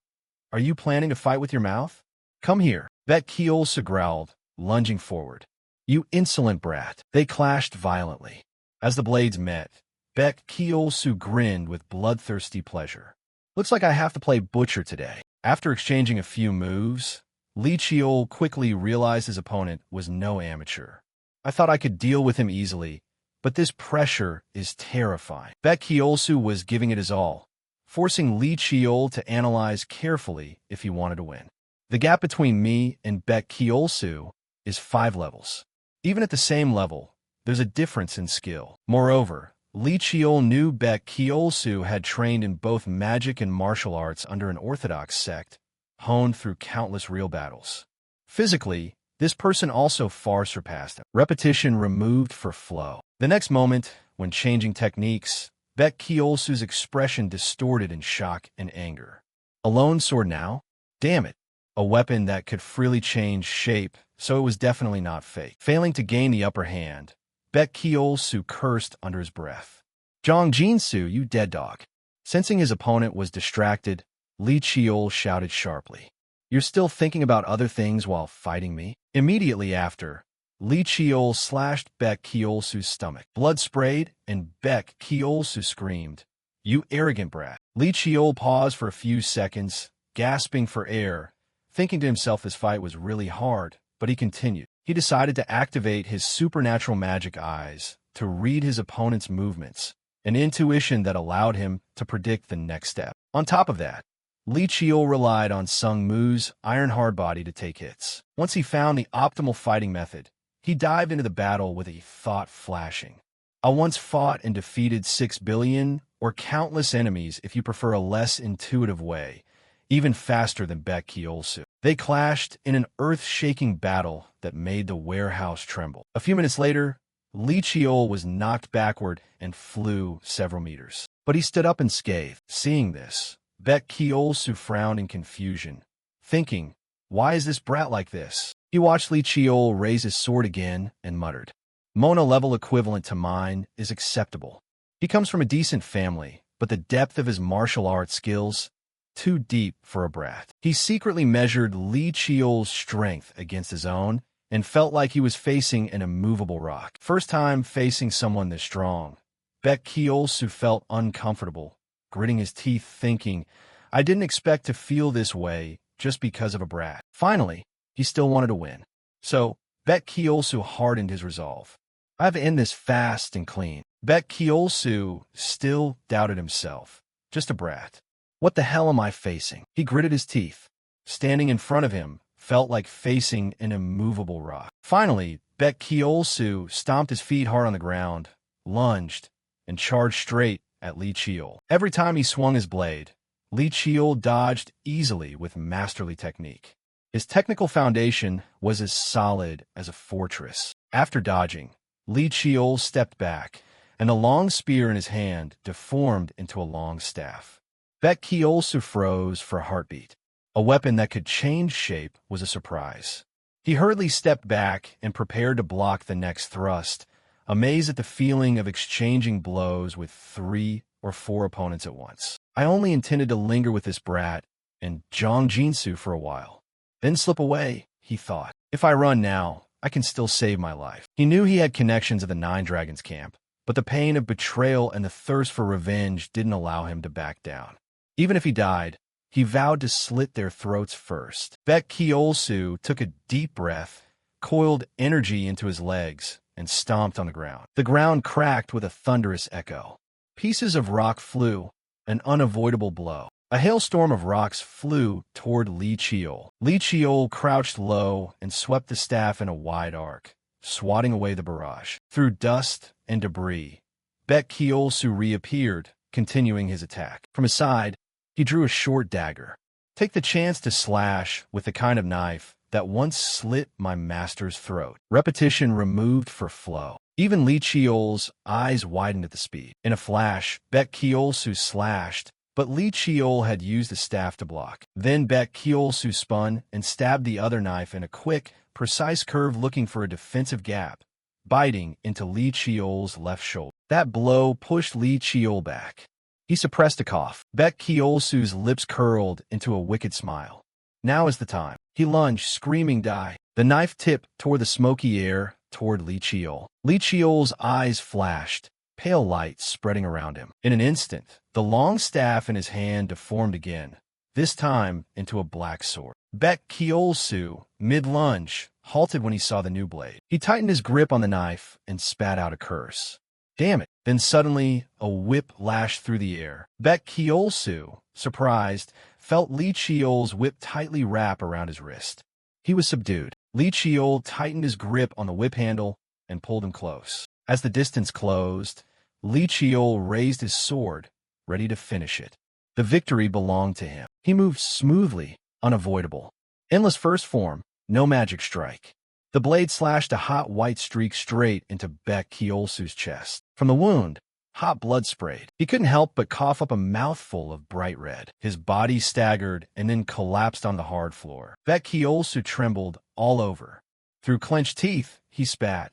Speaker 1: "Are you planning to fight with your mouth? Come here." Baek Kyeolsu growled, lunging forward. "You insolent brat." They clashed violently. As the blades met, Baek Kyeolsu grinned with bloodthirsty pleasure. "Looks like I have to play butcher today." After exchanging a few moves, Li Chiol quickly realized his opponent was no amateur. "I thought I could deal with him easily, but this pressure is terrifying." Baek Kyeolsu was giving it his all, forcing Li Chiol to analyze carefully if he wanted to win. "The gap between me and Baek Kyeolsu is 5 levels. Even at the same level, there's a difference in skill. Moreover, Li Chiol knew Baek Kyeolsu had trained in both magic and martial arts under an orthodox sect, honed through countless real battles. Physically, this person also far surpassed him. Repetition removed for flow. The next moment, when changing techniques, Baek Kyeolsu's expression distorted in shock and anger. A lone sword now? Damn it. A weapon that could freely change shape, so it was definitely not fake. Failing to gain the upper hand, Baek Kyeolsu cursed under his breath. "Jong Jinsu, you dead dog." Sensing his opponent was distracted, Li Chiol shouted sharply, "You're still thinking about other things while fighting me?" Immediately after, Li Chiol slashed Baek Kyeolsu's stomach. Blood sprayed, and Baek Kyeolsu screamed, "You arrogant brat." Li Chiol paused for a few seconds, gasping for air, thinking to himself this fight was really hard, but he continued. He decided to activate his supernatural magic eyes to read his opponent's movements, an intuition that allowed him to predict the next step. On top of that, Li Chiol relied on Sung Mu's iron hard body to take hits. Once he found the optimal fighting method, he dived into the battle with a thought flashing. "I once fought and defeated 6 billion or countless enemies if you prefer a less intuitive way, even faster than Baek Kyeolsu." They clashed in an earth-shaking battle that made the warehouse tremble. A few minutes later, Li Chiol was knocked backward and flew several meters. But he stood up unscathed. Seeing this, Baek Kyeolsu frowned in confusion, thinking, "Why is this brat like this?" He watched Li Chiol raise his sword again and muttered, "Mona level equivalent to mine is acceptable." He comes from a decent family, but the depth of his martial arts skills, too deep for a brat. He secretly measured Li Chiol's strength against his own and felt like he was facing an immovable rock. First time facing someone this strong, Baek Kyeolsu felt uncomfortable, gritting his teeth thinking, "I didn't expect to feel this way just because of a brat." Finally, he still wanted to win. So, Baek Kyeolsu hardened his resolve. "I have to end this fast and clean." Baek Kyeolsu still doubted himself. Just a brat. What the hell am I facing? He gritted his teeth. Standing in front of him felt like facing an immovable rock. Finally, Baek Kyeolsu stomped his feet hard on the ground, lunged, and charged straight at Li Chiol. Every time he swung his blade, Li Chiol dodged easily with masterly technique. His technical foundation was as solid as a fortress. After dodging, Li Chiol stepped back, and the long spear in his hand deformed into a long staff. Baek Kyeolsu froze for a heartbeat. A weapon that could change shape was a surprise. He hurriedly stepped back and prepared to block the next thrust, amazed at the feeling of exchanging blows with 3 or 4 opponents at once. "I only intended to linger with this brat and Jong Jinsu for a while, then slip away," he thought. "If I run now, I can still save my life." He knew he had connections at the Nine Dragons camp, but the pain of betrayal and the thirst for revenge didn't allow him to back down. Even if he died, he vowed to slit their throats first. Baek Kyeolsu took a deep breath, coiled energy into his legs, and stomped on the ground. The ground cracked with a thunderous echo. Pieces of rock flew, an unavoidable blow. A hailstorm of rocks flew toward Li Chiol. Li Chiol crouched low and swept the staff in a wide arc, swatting away the barrage. Through dust and debris, Baek Kyeolsu reappeared, continuing his attack. From his side, he drew a short dagger. Take the chance to slash with the kind of knife that once slit my master's throat. Repetition removed for flow. Even Li Chiol's eyes widened at the speed. In a flash, Baek Kyeolsu slashed, but Li Chiol had used the staff to block. Then Baek Kyeolsu spun and stabbed the other knife in a quick, precise curve looking for a defensive gap, biting into Li Chiol's left shoulder. That blow pushed Li Chiol back. He suppressed a cough. Baek Kyeolsu's lips curled into a wicked smile. Now is the time. He lunged, screaming die. The knife tip tore the smoky air toward Li Chiol. Li Chiol's eyes flashed, pale light spreading around him. In an instant, the long staff in his hand deformed again, this time into a black sword. Baek Kyeolsu, mid-lunge, halted when he saw the new blade. He tightened his grip on the knife and spat out a curse. Damn it. Then suddenly, a whip lashed through the air. Baek Kyeolsu, surprised, felt Li Chiol's whip tightly wrap around his wrist. He was subdued. Li Chiol tightened his grip on the whip handle and pulled him close. As the distance closed, Li Chiol raised his sword, ready to finish it. The victory belonged to him. He moved smoothly, unavoidable. Endless first form, no magic strike. The blade slashed a hot white streak straight into Baek Kyeolsu's chest. From the wound, hot blood sprayed. He couldn't help but cough up a mouthful of bright red. His body staggered and then collapsed on the hard floor. Baek Kyeolsu trembled all over. Through clenched teeth, he spat,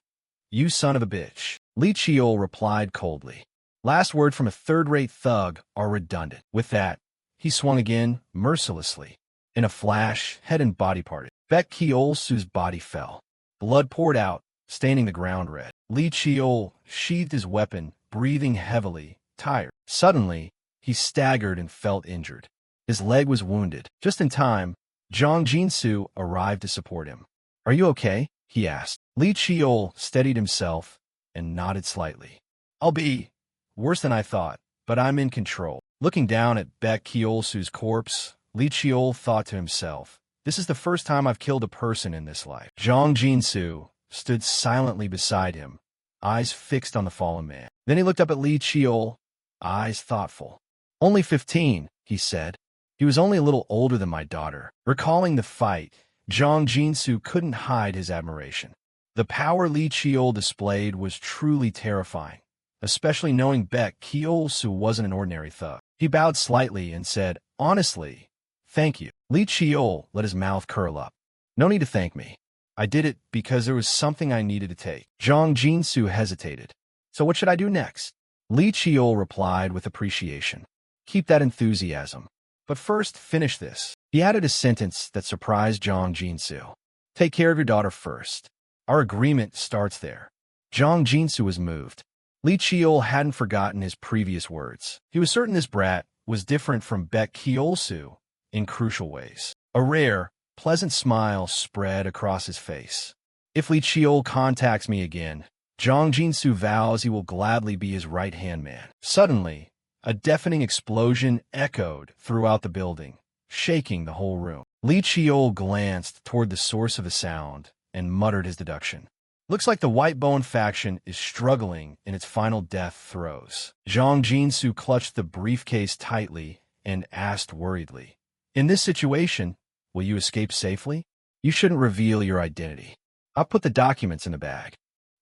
Speaker 1: "You son of a bitch." Li Chiol replied coldly. Last word from a third-rate thug are redundant. With that, he swung again, mercilessly. In a flash, head and body parted. Baek Kyeolsu's body fell. Blood poured out, staining the ground red. Li Chiol sheathed his weapon, breathing heavily, tired. Suddenly, he staggered and felt injured. His leg was wounded. Just in time, Jong Jinsu arrived to support him. "Are you okay?" he asked. Li Chiol steadied himself and nodded slightly. "I'll be worse than I thought, but I'm in control." Looking down at Baek Kyeolsu's corpse, Li Chiol thought to himself, "This is the first time I've killed a person in this life." Jong Jinsu stood silently beside him, eyes fixed on the fallen man. Then he looked up at Li Chiol, eyes thoughtful. "Only 15, he said. "He was only a little older than my daughter." Recalling the fight, Jong Jinsu couldn't hide his admiration. The power Li Chiol displayed was truly terrifying, especially knowing Baek Kyeolsu wasn't an ordinary thug. He bowed slightly and said, "Honestly, thank you." Li Chiol let his mouth curl up. "No need to thank me. I did it because there was something I needed to take." Jong Jinsu hesitated. "So what should I do next?" Li Chiol replied with appreciation. "Keep that enthusiasm. But first, finish this." He added a sentence that surprised Jong Jinsu. "Take care of your daughter first. Our agreement starts there." Jong Jinsu was moved. Li Chiol hadn't forgotten his previous words. He was certain this brat was different from Baek Kyeolsu in crucial ways. A rare, pleasant smile spread across his face. "If Li Chiol contacts me again, Jong Jinsu vows he will gladly be his right-hand man." Suddenly, a deafening explosion echoed throughout the building, shaking the whole room. Li Chiol glanced toward the source of the sound and muttered his deduction. "Looks like the White Bone faction is struggling in its final death throes." Jong Jinsu clutched the briefcase tightly and asked worriedly, "In this situation, will you escape safely? You shouldn't reveal your identity. I'll put the documents in the bag."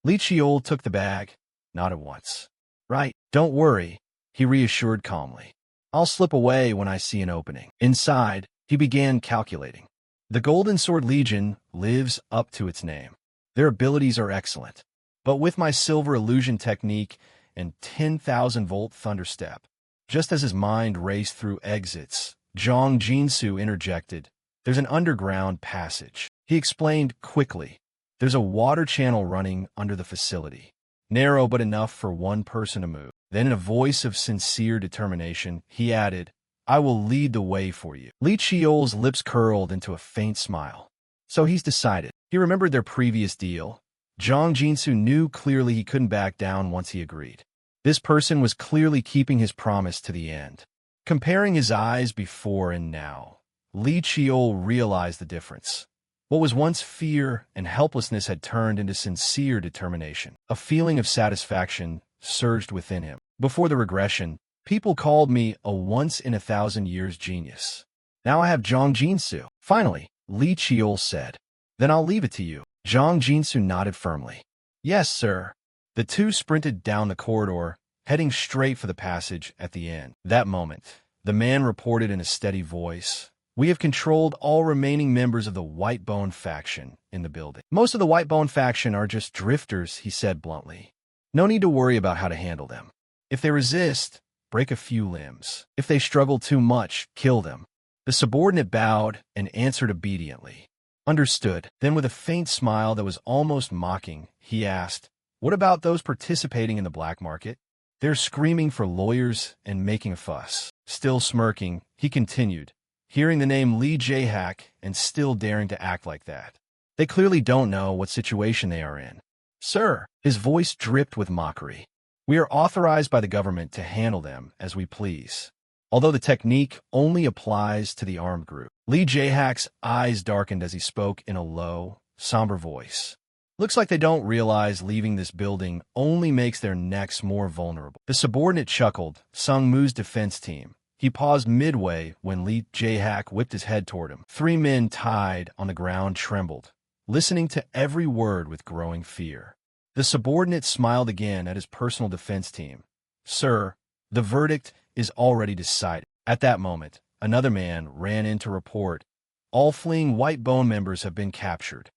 Speaker 1: Li Chiol took the bag, not at once. "Right, don't worry," he reassured calmly. "I'll slip away when I see an opening." Inside, he began calculating. The Golden Sword Legion lives up to its name. Their abilities are excellent. But with my silver illusion technique and 10,000-volt thunderstep, just as his mind raced through exits, Jong Jinsu interjected, "There's an underground passage." He explained quickly, "There's a water channel running under the facility, narrow but enough for one person to move." Then in a voice of sincere determination, he added, "I will lead the way for you." Li Chiol's lips curled into a faint smile. So he's decided. He remembered their previous deal. Jong Jinsu knew clearly he couldn't back down once he agreed. This person was clearly keeping his promise to the end. Comparing his eyes before and now, Li Chiol realized the difference. What was once fear and helplessness had turned into sincere determination. A feeling of satisfaction surged within him. Before the regression, people called me a once-in-a-thousand-years genius. Now I have Zhang Jinsu. Finally, Li Chiol said. Then I'll leave it to you. Zhang Jinsu nodded firmly. Yes, sir. The two sprinted down the corridor, heading straight for the passage at the end. That moment, the man reported in a steady voice, "We have controlled all remaining members of the Whitebone faction in the building." "Most of the Whitebone faction are just drifters," he said bluntly. "No need to worry about how to handle them. If they resist, break a few limbs. If they struggle too much, kill them." The subordinate bowed and answered obediently. Understood. Then with a faint smile that was almost mocking, he asked, "What about those participating in the black market? They're screaming for lawyers and making a fuss." Still smirking, he continued, hearing the name Lee Jae-hak and still daring to act like that. "They clearly don't know what situation they are in." "Sir," his voice dripped with mockery, "we are authorized by the government to handle them as we please, although the technique only applies to the armed group." Lee Jae-hak's eyes darkened as he spoke in a low, somber voice. "Looks like they don't realize leaving this building only makes their necks more vulnerable." The subordinate chuckled, Sung-moo's defense team. He paused midway when Lee Jae-hak whipped his head toward him. Three men tied on the ground trembled, listening to every word with growing fear. The subordinate smiled again at his personal defense team. "Sir, the verdict is already decided." At that moment, another man ran in to report, "All fleeing Whitebone members have been captured."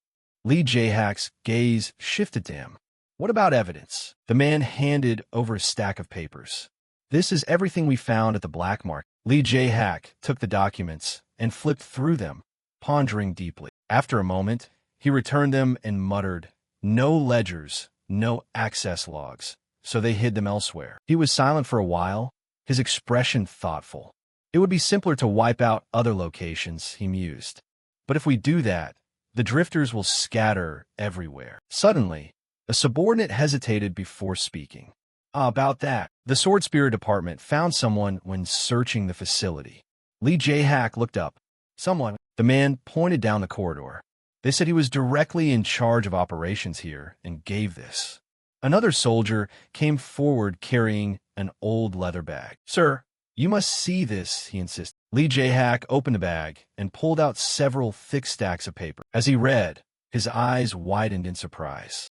Speaker 1: Lee Jae-hak's gaze shifted to him. "What about evidence?" The man handed over a stack of papers. "This is everything we found at the black market." Lee Jae-hak took the documents and flipped through them, pondering deeply. After a moment, he returned them and muttered, "No ledgers, no access logs, so they hid them elsewhere." He was silent for a while, his expression thoughtful. "It would be simpler to wipe out other locations," he mused. "But if we do that, the drifters will scatter everywhere." Suddenly, a subordinate hesitated before speaking. About that, the Sword Spirit Department found someone when searching the facility." Lee Jae-hak looked up. "Someone?" The man pointed down the corridor. "They said he was directly in charge of operations here and gave this." Another soldier came forward carrying an old leather bag. "Sir, you must see this," he insisted. Lee Jae-hak opened the bag and pulled out several thick stacks of paper. As he read, his eyes widened in surprise.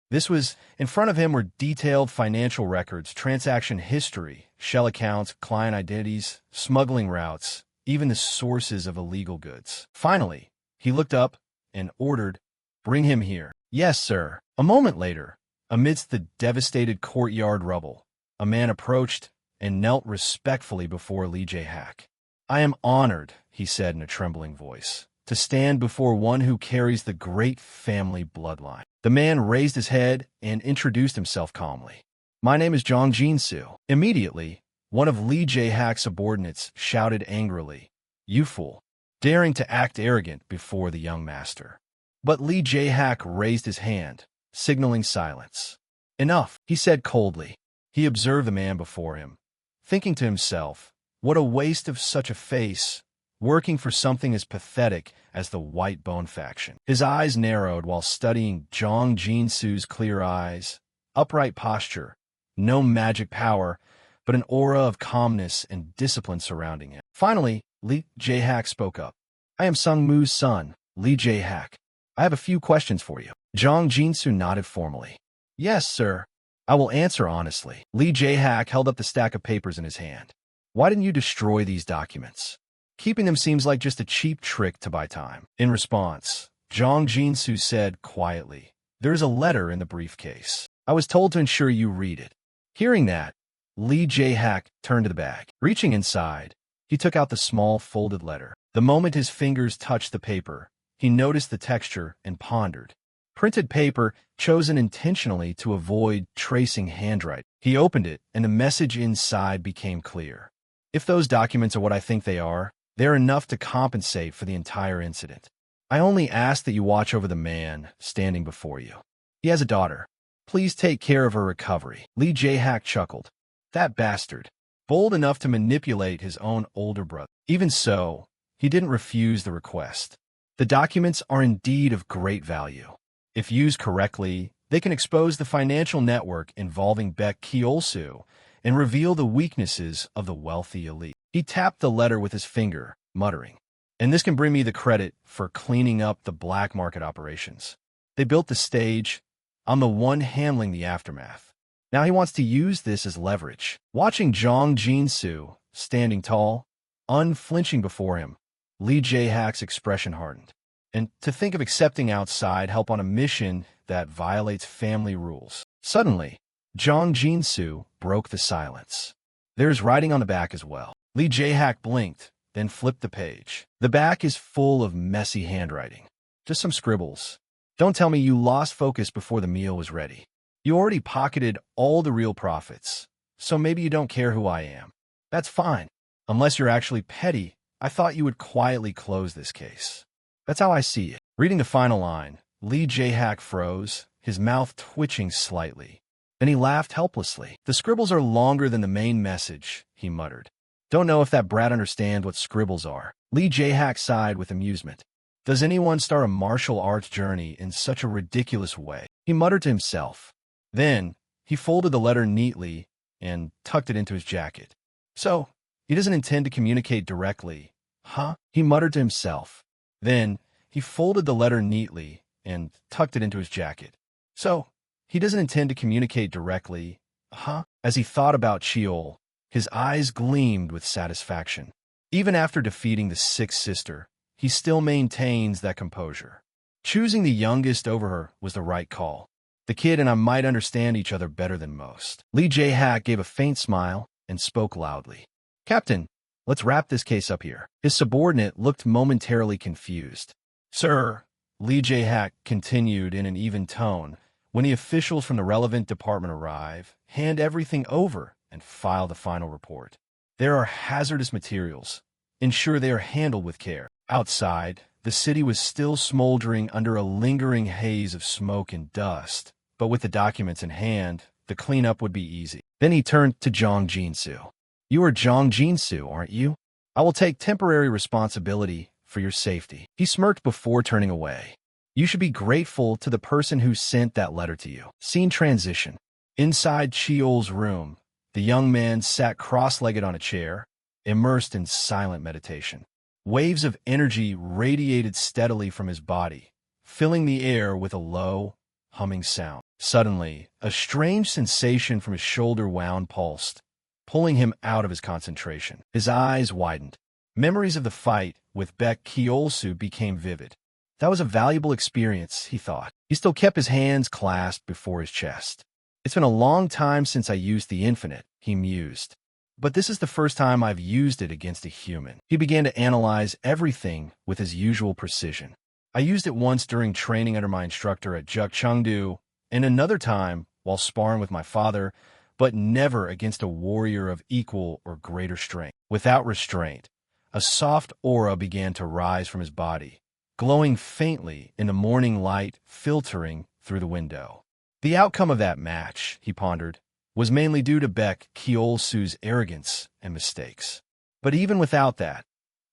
Speaker 1: In front of him were detailed financial records, transaction history, shell accounts, client identities, smuggling routes, even the sources of illegal goods. Finally, he looked up and ordered, "Bring him here." "Yes, sir." A moment later, amidst the devastated courtyard rubble, a man approached and knelt respectfully before Lee Jae-hak. "I am honored," he said in a trembling voice, "to stand before one who carries the great family bloodline." The man raised his head and introduced himself calmly. "My name is Zhang Jinsu." Immediately, one of Lee Jae-hak's subordinates shouted angrily, "You fool, daring to act arrogant before the young master." But Lee Jae-hak raised his hand, signaling silence. "Enough," he said coldly. He observed the man before him, thinking to himself, what a waste of such a face, working for something as pathetic as the Whitebone faction. His eyes narrowed while studying Zhang Jinsu's clear eyes, upright posture, no magic power, but an aura of calmness and discipline surrounding him. Finally, Lee Jae-hak spoke up. "I am Sung-moo's son, Lee Jae-hak. I have a few questions for you." Zhang Jinsu nodded formally. "Yes, sir. I will answer honestly." Lee Jae-hak held up the stack of papers in his hand. "Why didn't you destroy these documents? Keeping them seems like just a cheap trick to buy time." In response, Zhang Jinsu said quietly, "There is a letter in the briefcase. I was told to ensure you read it." Hearing that, Lee Jae-hak turned to the bag. Reaching inside, he took out the small folded letter. The moment his fingers touched the paper, he noticed the texture and pondered. Printed paper chosen intentionally to avoid tracing handwriting. He opened it, and the message inside became clear. "If those documents are what I think they are enough to compensate for the entire incident. I only ask that you watch over the man standing before you. He has a daughter. Please take care of her recovery." Lee Jae-hak chuckled. "That bastard. bold enough to manipulate his own older brother. Even so, he didn't refuse the request. The documents are indeed of great value. If used correctly, they can expose the financial network involving Baek Kyeolsu and reveal the weaknesses of the wealthy elite. He tapped the letter with his finger, muttering, "And this can bring me the credit for cleaning up the black market operations. They built the stage. I'm the one handling the aftermath. Now he wants to use this as leverage." Watching Jong Jin-soo, standing tall, unflinching before him, Lee Jae-hak's expression hardened. And to think of accepting outside help on a mission that violates family rules. Suddenly, Jong Jin-soo broke the silence. "There's writing on the back as well." Lee Jae-hak blinked, then flipped the page. The back is full of messy handwriting. Just some scribbles. "Don't tell me you lost focus before the meal was ready. You already pocketed all the real profits, so maybe you don't care who I am. That's fine. Unless you're actually petty, I thought you would quietly close this case. That's how I see it." Reading the final line, Lee Jae-hak froze, his mouth twitching slightly. Then he laughed helplessly. "The scribbles are longer than the main message," he muttered. "Don't know if that brat understands what scribbles are." Lee Jae-hak sighed with amusement. "Does anyone start a martial arts journey in such a ridiculous way?" he muttered to himself. Then, he folded the letter neatly and tucked it into his jacket. "So, he doesn't intend to communicate directly, huh?" he muttered to himself. Then, he folded the letter neatly and tucked it into his jacket. "So, he doesn't intend to communicate directly, huh?" As he thought about Cheol, his eyes gleamed with satisfaction. Even after defeating the sixth sister, he still maintains that composure. Choosing the youngest over her was the right call. The kid and I might understand each other better than most. Lee Jae-hak gave a faint smile and spoke loudly. "Captain, let's wrap this case up here." His subordinate looked momentarily confused. "Sir," Lee Jae-hak continued in an even tone, "when the officials from the relevant department arrive, hand everything over and file the final report. There are hazardous materials. Ensure they are handled with care." Outside, the city was still smoldering under a lingering haze of smoke and dust, but with the documents in hand, the cleanup would be easy. Then he turned to Jong Jin-soo. "You are Jong Jin-soo, aren't you? I will take temporary responsibility for your safety." He smirked before turning away. "You should be grateful to the person who sent that letter to you." Scene transition. Inside Cheol's room, the young man sat cross-legged on a chair, immersed in silent meditation. Waves of energy radiated steadily from his body, filling the air with a low, humming sound. Suddenly, a strange sensation from his shoulder wound pulsed, pulling him out of his concentration. His eyes widened. Memories of the fight with Baek Kyeolsu became vivid. That was a valuable experience, he thought. He still kept his hands clasped before his chest. "It's been a long time since I used the infinite," he mused. "But this is the first time I've used it against a human." He began to analyze everything with his usual precision. "I used it once during training under my instructor at Jukchungdu, and another time while sparring with my father, but never against a warrior of equal or greater strength." Without restraint, a soft aura began to rise from his body, glowing faintly in the morning light filtering through the window. The outcome of that match, he pondered, was mainly due to Baek Kyeolsu's arrogance and mistakes. But even without that,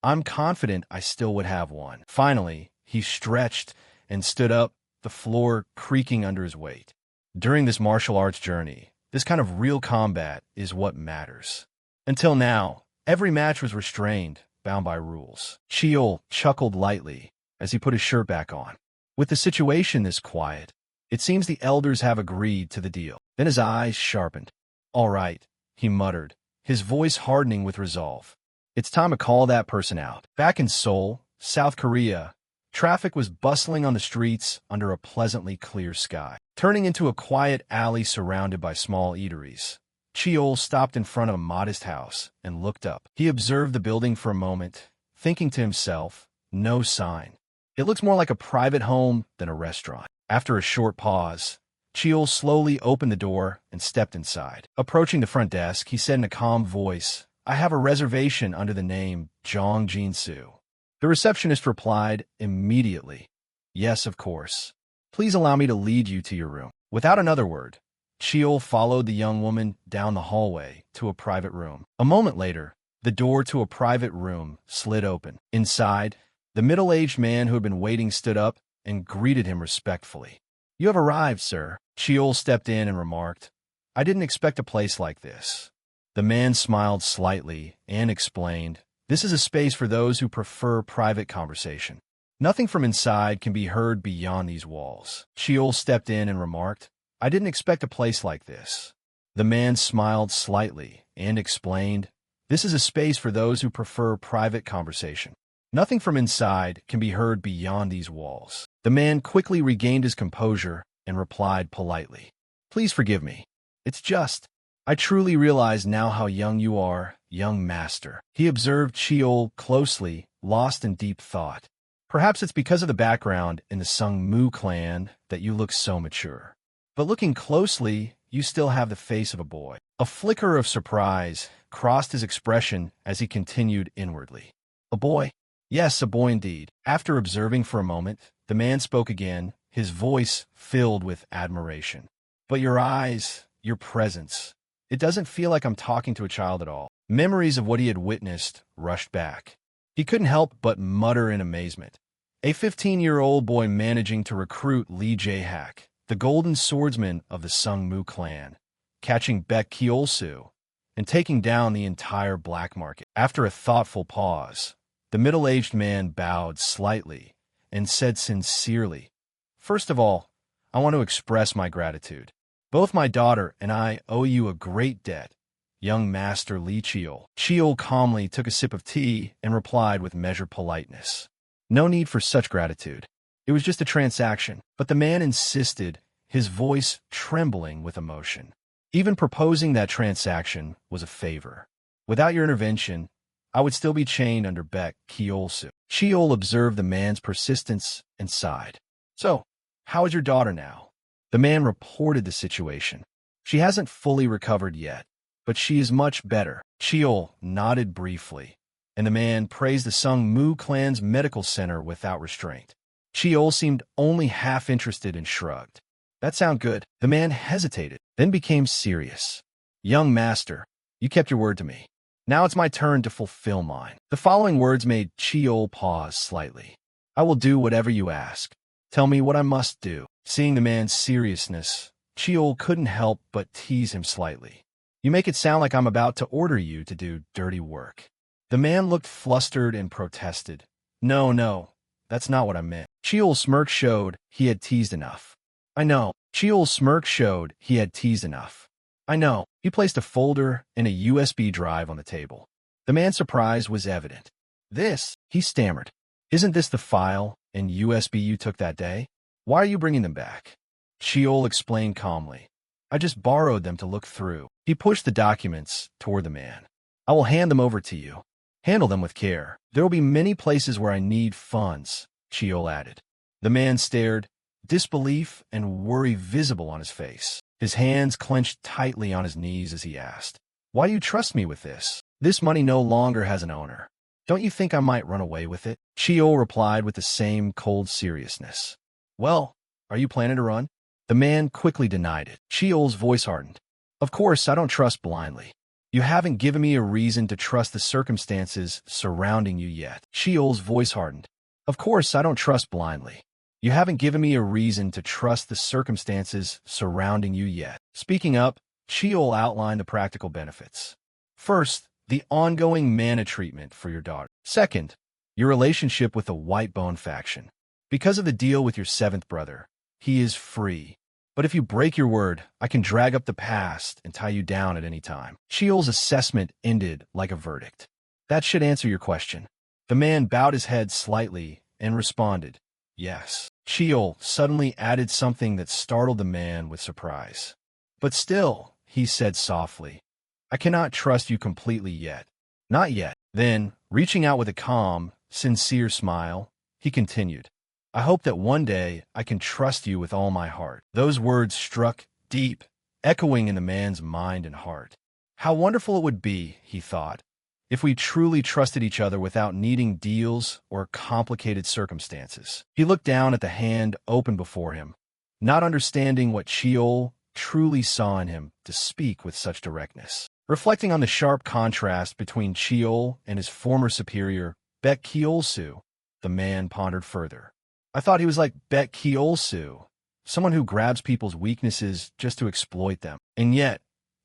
Speaker 1: I'm confident I still would have won. Finally, he stretched and stood up, the floor creaking under his weight. During this martial arts journey, this kind of real combat is what matters. Until now, every match was restrained, bound by rules. Cheol chuckled lightly as he put his shirt back on. With the situation this quiet, it seems the elders have agreed to the deal. Then his eyes sharpened. "All right," he muttered, his voice hardening with resolve. "It's time to call that person out." Back in Seoul, South Korea, traffic was bustling on the streets under a pleasantly clear sky. Turning into a quiet alley surrounded by small eateries, Cheol stopped in front of a modest house and looked up. He observed the building for a moment, thinking to himself, no sign. It looks more like a private home than a restaurant. After a short pause, Cheol slowly opened the door and stepped inside. Approaching the front desk, he said in a calm voice, "I have a reservation under the name Jong Jin-soo." The receptionist replied immediately, "Yes, of course. Please allow me to lead you to your room." Without another word, Sheol followed the young woman down the hallway to a private room. A moment later, the door to a private room slid open. Inside, the middle-aged man who had been waiting stood up and greeted him respectfully. "You have arrived, sir." Sheol stepped in and remarked, "I didn't expect a place like this." The man smiled slightly and explained, "This is a space for those who prefer private conversation. Nothing from inside can be heard beyond these walls." Sheol stepped in and remarked, "I didn't expect a place like this." The man smiled slightly and explained, "This is a space for those who prefer private conversation. Nothing from inside can be heard beyond these walls." The man quickly regained his composure and replied politely, "Please forgive me. It's just, I truly realize now how young you are, young master." He observed Sheol closely, lost in deep thought. "Perhaps it's because of the background in the Sung Mu clan that you look so mature. But looking closely, you still have the face of a boy." A flicker of surprise crossed his expression as he continued inwardly. "A boy? Yes, a boy indeed." After observing for a moment, the man spoke again, his voice filled with admiration. "But your eyes, your presence, it doesn't feel like I'm talking to a child at all." Memories of what he had witnessed rushed back. He couldn't help but mutter in amazement. A 15-year-old boy managing to recruit Lee Jae-hak, the golden swordsman of the Sung Mu clan, catching Baek Kyeol-soo, and taking down the entire black market. After a thoughtful pause, the middle-aged man bowed slightly and said sincerely, "First of all, I want to express my gratitude. Both my daughter and I owe you a great debt, young Master Lee Cheol." Cheol calmly took a sip of tea and replied with measured politeness, "No need for such gratitude. It was just a transaction." But the man insisted, his voice trembling with emotion. "Even proposing that transaction was a favor. Without your intervention, I would still be chained under Baek Kyeol-soo." Cheol observed the man's persistence and sighed. "So, how is your daughter now?" The man reported the situation. "She hasn't fully recovered yet, but she is much better." Cheol nodded briefly, and the man praised the Sung Mu clan's medical center without restraint. Cheol seemed only half interested and shrugged. "That sounds good." The man hesitated, then became serious. "Young master, you kept your word to me. Now it's my turn to fulfill mine." The following words made Cheol pause slightly. "I will do whatever you ask. Tell me what I must do." Seeing the man's seriousness, Cheol couldn't help but tease him slightly. "You make it sound like I'm about to order you to do dirty work." The man looked flustered and protested. No, that's not what I meant." Cheol's smirk showed he had teased enough. "I know." Cheol's smirk showed he had teased enough. "I know." He placed a folder and a USB drive on the table. The man's surprise was evident. "This," he stammered. "Isn't this the file and USB you took that day? Why are you bringing them back?" Cheol explained calmly. "I just borrowed them to look through." He pushed the documents toward the man. "I will hand them over to you. Handle them with care. There will be many places where I need funds," Cheol added. The man stared, disbelief and worry visible on his face. His hands clenched tightly on his knees as he asked, "Why do you trust me with this? This money no longer has an owner. Don't you think I might run away with it?" Cheol replied with the same cold seriousness. "Well, are you planning to run?" The man quickly denied it. Cheol's voice hardened. "Of course, I don't trust blindly. You haven't given me a reason to trust the circumstances surrounding you yet." Cheol's voice hardened. "Of course, I don't trust blindly. You haven't given me a reason to trust the circumstances surrounding you yet." Speaking up, Cheol outlined the practical benefits. First, the ongoing mana treatment for your daughter. Second, your relationship with the Whitebone faction. Because of the deal with your seventh brother, he is free. But if you break your word, I can drag up the past and tie you down at any time. Cheol's assessment ended like a verdict. "That should answer your question." The man bowed his head slightly and responded, "Yes." Cheol suddenly added something that startled the man with surprise. "But still," he said softly, "I cannot trust you completely yet. Not yet." Then, reaching out with a calm, sincere smile, he continued, "I hope that one day I can trust you with all my heart." Those words struck deep, echoing in the man's mind and heart. How wonderful it would be, he thought, if we truly trusted each other without needing deals or complicated circumstances. He looked down at the hand open before him, not understanding what Cheol truly saw in him to speak with such directness. Reflecting on the sharp contrast between Cheol and his former superior, Baek Kyeolsu, the man pondered further. I thought he was like Baek Kyeolsu, someone who grabs people's weaknesses just to exploit them. And yet,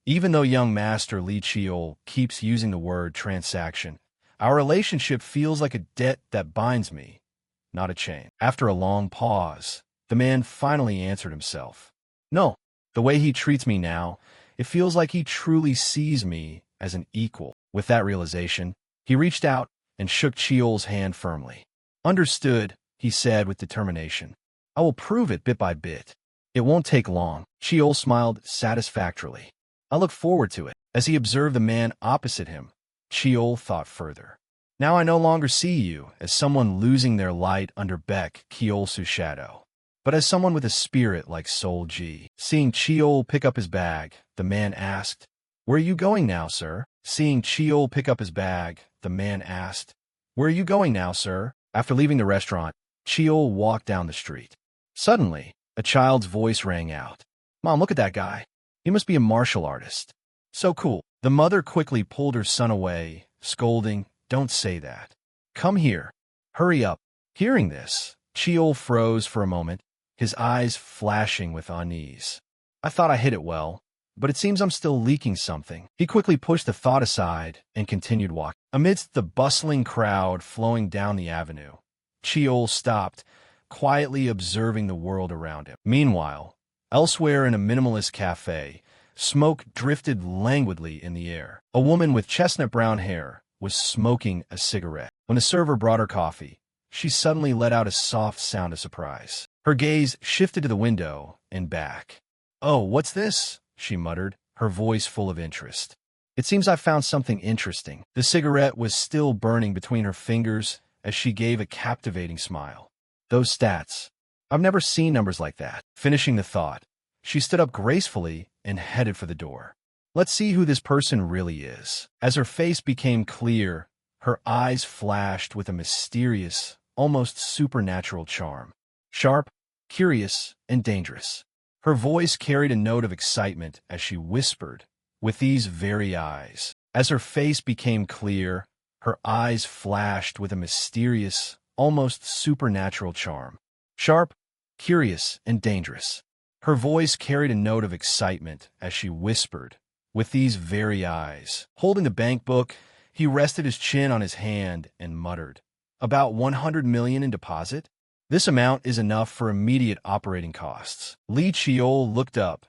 Speaker 1: even though young master Lee Cheol keeps using the word transaction, our relationship feels like a debt that binds me, not a chain. After a long pause, the man finally answered himself. No, the way he treats me now, it feels like he truly sees me as an equal. With that realization, he reached out and shook Cheol's hand firmly. Understood, he said with determination. I will prove it bit by bit. It won't take long. Cheol smiled satisfactorily. I look forward to it. As he observed the man opposite him, Cheol thought further. Now I no longer see you as someone losing their light under Baek Kyeolsu's shadow, but as someone with a spirit like Sol Ji. Seeing Cheol pick up his bag, the man asked, Where are you going now, sir? Seeing Cheol pick up his bag, the man asked, Where are you going now, sir? After leaving the restaurant, Cheol walked down the street. Suddenly, a child's voice rang out. Mom, look at that guy. He must be a martial artist. So cool. The mother quickly pulled her son away, scolding, Don't say that. Come here. Hurry up. Hearing this, Cheol froze for a moment, his eyes flashing with unease. I thought I hit it well, but it seems I'm still leaking something. He quickly pushed the thought aside and continued walking. Amidst the bustling crowd flowing down the avenue, Cheol stopped, quietly observing the world around him. Meanwhile, elsewhere in a minimalist cafe, smoke drifted languidly in the air. A woman with chestnut-brown hair was smoking a cigarette. When the server brought her coffee, she suddenly let out a soft sound of surprise. Her gaze shifted to the window and back. Oh, what's this? She muttered, her voice full of interest. It seems I found something interesting. The cigarette was still burning between her fingers as she gave a captivating smile. Those stats. I've never seen numbers like that. Finishing the thought, she stood up gracefully and headed for the door. Let's see who this person really is. As her face became clear, her eyes flashed with a mysterious, almost supernatural charm. Sharp, curious, and dangerous. Her voice carried a note of excitement as she whispered, with these very eyes. As her face became clear, her eyes flashed with a mysterious, almost supernatural charm. Sharp, curious, and dangerous. Her voice carried a note of excitement as she whispered, with these very eyes. Holding the bank book, he rested his chin on his hand and muttered, About 100 million in deposit? This amount is enough for immediate operating costs. Lee Cheol looked up,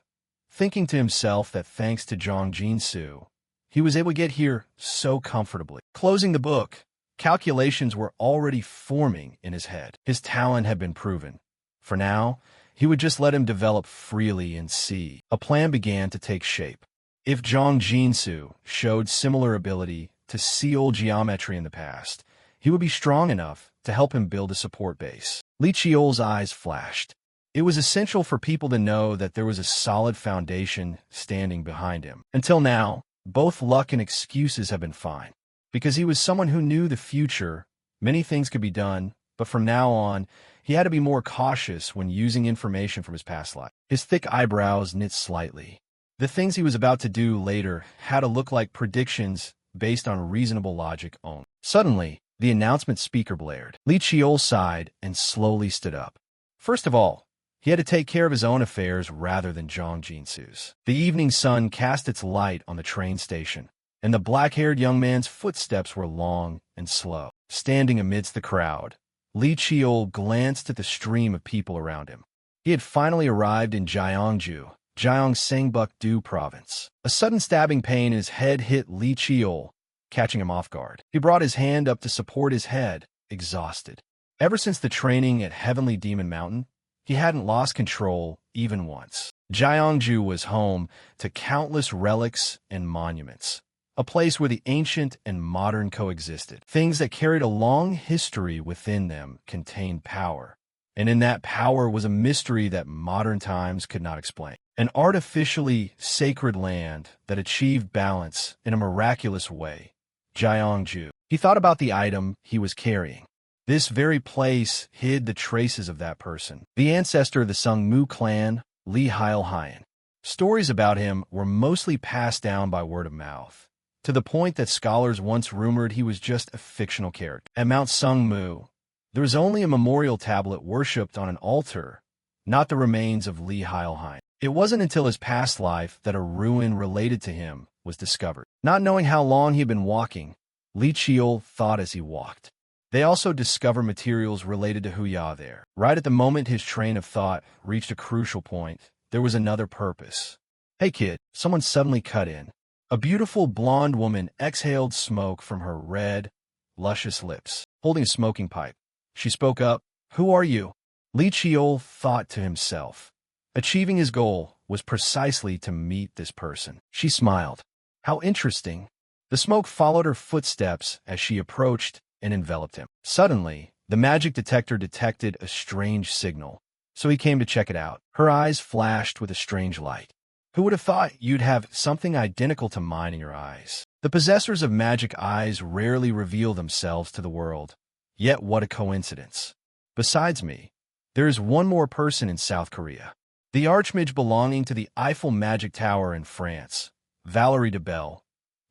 Speaker 1: thinking to himself that thanks to Jong Jin-soo, he was able to get here so comfortably. Closing the book, calculations were already forming in his head. His talent had been proven. For now, he would just let him develop freely and see. A plan began to take shape. If Jong Jin-soo showed similar ability to seal geometry in the past, he would be strong enough to help him build a support base. Lee Cheol's eyes flashed. It was essential for people to know that there was a solid foundation standing behind him. Until now, both luck and excuses have been fine. Because he was someone who knew the future, many things could be done, but from now on, he had to be more cautious when using information from his past life. His thick eyebrows knit slightly. The things he was about to do later had to look like predictions based on reasonable logic only. Suddenly, the announcement speaker blared. Lee Cheol sighed and slowly stood up. First of all, he had to take care of his own affairs rather than Jong Jin-soo's. The evening sun cast its light on the train station, and the black-haired young man's footsteps were long and slow. Standing amidst the crowd, Lee Cheol glanced at the stream of people around him. He had finally arrived in Gyeongju, Gyeongsangbuk-do province. A sudden stabbing pain in his head hit Lee Cheol, catching him off guard. He brought his hand up to support his head, exhausted. Ever since the training at Heavenly Demon Mountain, he hadn't lost control even once. Gyeongju was home to countless relics and monuments, a place where the ancient and modern coexisted. Things that carried a long history within them contained power, and in that power was a mystery that modern times could not explain. An artificially sacred land that achieved balance in a miraculous way. Gyeongju. He thought about the item he was carrying. This very place hid the traces of that person, the ancestor of the Sungmu clan, Lee Heil-hyen. Stories about him were mostly passed down by word of mouth, to the point that scholars once rumored he was just a fictional character. At Mount Sungmu, there was only a memorial tablet worshipped on an altar, not the remains of Li Heilheim. It wasn't until his past life that a ruin related to him was discovered. Not knowing how long he had been walking, Li Qiol thought as he walked. They also discovered materials related to Huya there. Right at the moment his train of thought reached a crucial point, there was another purpose. "Hey kid," someone suddenly cut in. A beautiful blonde woman exhaled smoke from her red, luscious lips, holding a smoking pipe. She spoke up, "Who are you?" Li Qiol thought to himself. Achieving his goal was precisely to meet this person. She smiled. How interesting. The smoke followed her footsteps as she approached and enveloped him. Suddenly, the magic detector detected a strange signal, so he came to check it out. Her eyes flashed with a strange light. Who would have thought you'd have something identical to mine in your eyes? The possessors of magic eyes rarely reveal themselves to the world. Yet what a coincidence. Besides me, there is one more person in South Korea. The archmage belonging to the Eiffel Magic Tower in France, Valérie de Belle,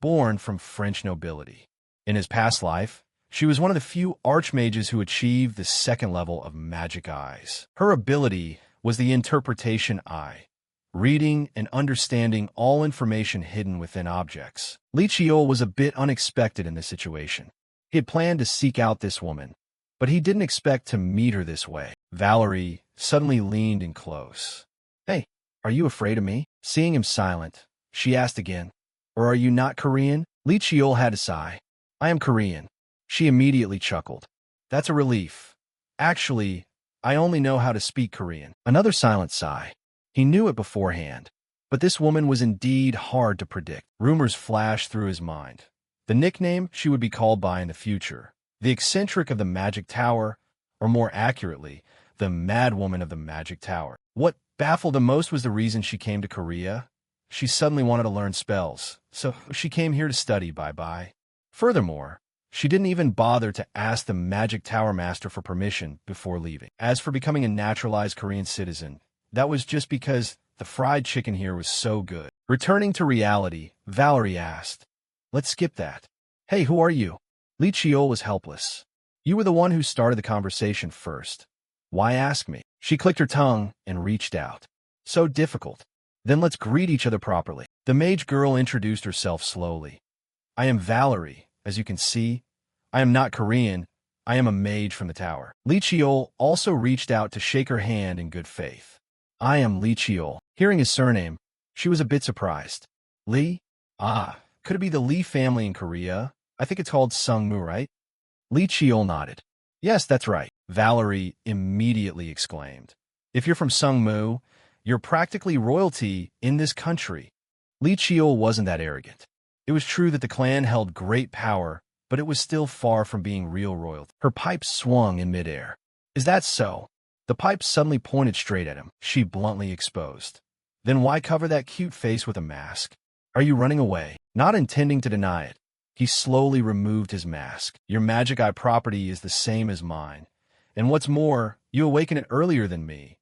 Speaker 1: born from French nobility. In his past life, she was one of the few archmages who achieved the second level of magic eyes. Her ability was the interpretation eye, reading and understanding all information hidden within objects. Li Qiol was a bit unexpected in this situation. He had planned to seek out this woman, but he didn't expect to meet her this way. Valérie suddenly leaned in close. "Hey, are you afraid of me?" Seeing him silent, she asked again. "Or are you not Korean?" Li Qiol had a sigh. "I am Korean." She immediately chuckled. "That's a relief. Actually, I only know how to speak Korean." Another silent sigh. He knew it beforehand, but this woman was indeed hard to predict. Rumors flashed through his mind. The nickname she would be called by in the future, the eccentric of the Magic Tower, or more accurately, the mad woman of the Magic Tower. What baffled him most was the reason she came to Korea. She suddenly wanted to learn spells, so she came here to study bye-bye. Furthermore, she didn't even bother to ask the Magic Tower Master for permission before leaving. As for becoming a naturalized Korean citizen, that was just because the fried chicken here was so good. Returning to reality, Valérie asked, "Let's skip that. Hey, who are you?" Li Qiol was helpless. "You were the one who started the conversation first. Why ask me?" She clicked her tongue and reached out. "So difficult. Then let's greet each other properly." The mage girl introduced herself slowly. "I am Valérie. As you can see, I am not Korean. I am a mage from the tower." Li Qiol also reached out to shake her hand in good faith. "I am Li Qiol." Hearing his surname, she was a bit surprised. "Li? Ah, could it be the Li family in Korea? I think it's called Sungmu, right?" Li Qiol nodded. "Yes, that's right." Valérie immediately exclaimed. "If you're from Sungmu, you're practically royalty in this country." Li Qiol wasn't that arrogant. It was true that the clan held great power, but it was still far from being real royalty. Her pipe swung in midair. "Is that so?" The pipe suddenly pointed straight at him. She bluntly exposed. "Then why cover that cute face with a mask? Are you running away?" Not intending to deny it, he slowly removed his mask. "Your magic eye property is the same as mine. And what's more, you awaken it earlier than me.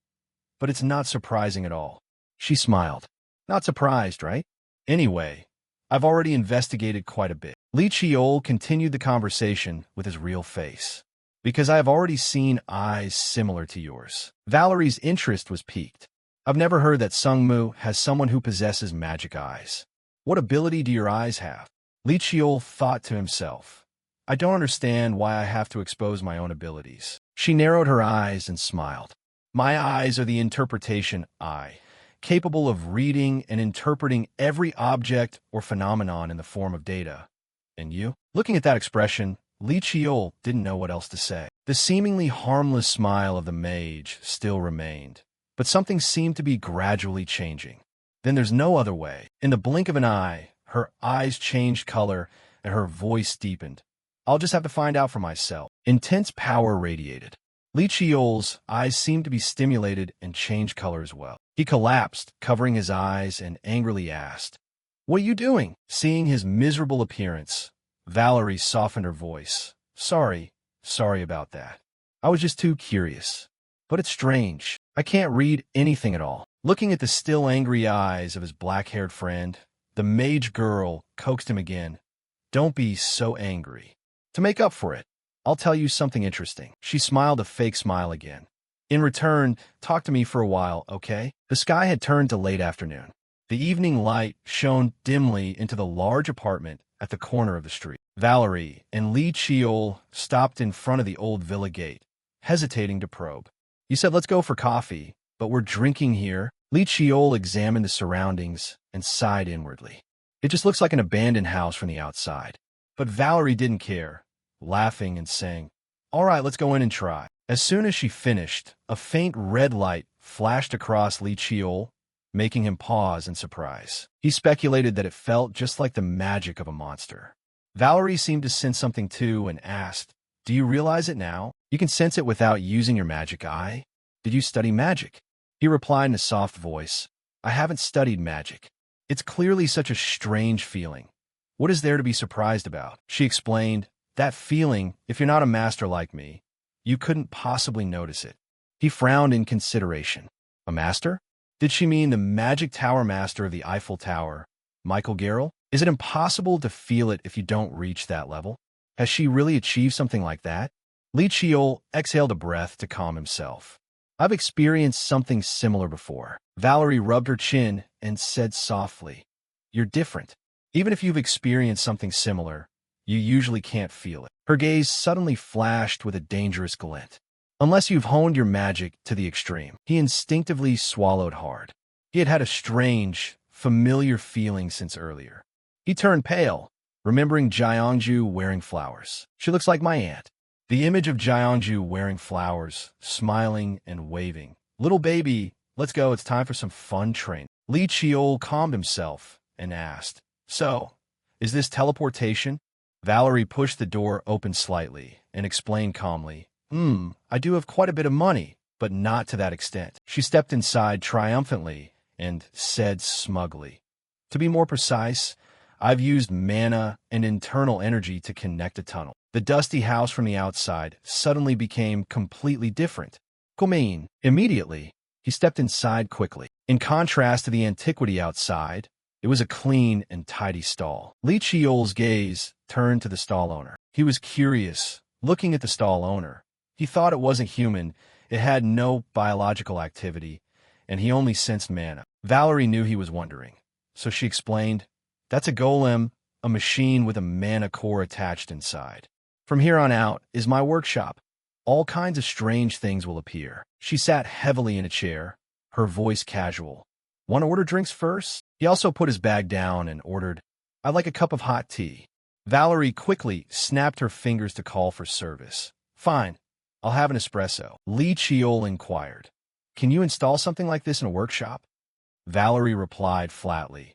Speaker 1: But it's not surprising at all." She smiled. "Not surprised, right? Anyway, I've already investigated quite a bit." Li Qiol continued the conversation with his real face. "Because I have already seen eyes similar to yours." Valérie's interest was piqued. "I've never heard that Sungmu has someone who possesses magic eyes. What ability do your eyes have?" Li Qiol thought to himself. "I don't understand why I have to expose my own abilities." She narrowed her eyes and smiled. "My eyes are the interpretation eye, capable of reading and interpreting every object or phenomenon in the form of data. And you?" Looking at that expression, Li Qiol didn't know what else to say. The seemingly harmless smile of the mage still remained, but something seemed to be gradually changing. Then there's no other way. In the blink of an eye, her eyes changed color and her voice deepened. "I'll just have to find out for myself." Intense power radiated. Li Qiol's eyes seemed to be stimulated and changed color as well. He collapsed, covering his eyes, and angrily asked, "What are you doing?" Seeing his miserable appearance, Valérie softened her voice. Sorry about that. I was just too curious." But it's strange. I can't read anything at all. Looking at the still angry eyes of his black-haired friend, the mage girl coaxed him again. Don't be so angry. To make up for it, I'll tell you something interesting. She smiled a fake smile again. In return, talk to me for a while, okay? The sky had turned to late afternoon. The evening light shone dimly into the large apartment at the corner of the street. Valerie and Lee Cheol stopped in front of the old villa gate, hesitating to probe. You said let's go for coffee, but we're drinking here. Lee Cheol examined the surroundings and sighed inwardly. It just looks like an abandoned house from the outside. But Valerie didn't care, laughing and saying, all right, let's go in and try. As soon as she finished, a faint red light flashed across Lee Cheol, making him pause in surprise. He speculated that it felt just like the magic of a monster. Valerie seemed to sense something too and asked, do you realize it now? You can sense it without using your magic eye? Did you study magic? He replied in a soft voice, I haven't studied magic. It's clearly such a strange feeling. What is there to be surprised about? She explained, that feeling, if you're not a master like me, you couldn't possibly notice it. He frowned in consideration. A master? Did she mean the magic tower master of the Eiffel Tower, Michael Garrel? Is it impossible to feel it if you don't reach that level? Has she really achieved something like that? Lee Cheol exhaled a breath to calm himself. I've experienced something similar before. Valerie rubbed her chin and said softly, you're different. Even if you've experienced something similar, you usually can't feel it. Her gaze suddenly flashed with a dangerous glint. Unless you've honed your magic to the extreme. He instinctively swallowed hard. He had had a strange, familiar feeling since earlier. He turned pale, remembering Jiangju wearing flowers. She looks like my aunt. The image of Jiangju wearing flowers, smiling and waving. Little baby, let's go, it's time for some fun training. Lee Cheol calmed himself and asked, so, is this teleportation? Valerie pushed the door open slightly and explained calmly, I do have quite a bit of money, but not to that extent. She stepped inside triumphantly and said smugly, to be more precise, I've used mana and internal energy to connect a tunnel. The dusty house from the outside suddenly became completely different. Commune. Immediately, he stepped inside quickly. In contrast to the antiquity outside, it was a clean and tidy stall. Lee Cheol's gaze turned to the stall owner. He was curious, looking at the stall owner. He thought it wasn't human, it had no biological activity, and he only sensed mana. Valerie knew he was wondering, so she explained, that's a golem, a machine with a mana core attached inside. From here on out is my workshop. All kinds of strange things will appear. She sat heavily in a chair, her voice casual. Want to order drinks first? He also put his bag down and ordered, I'd like a cup of hot tea. Valerie quickly snapped her fingers to call for service. Fine, I'll have an espresso. Lee Cheol inquired, can you install something like this in a workshop? Valerie replied flatly,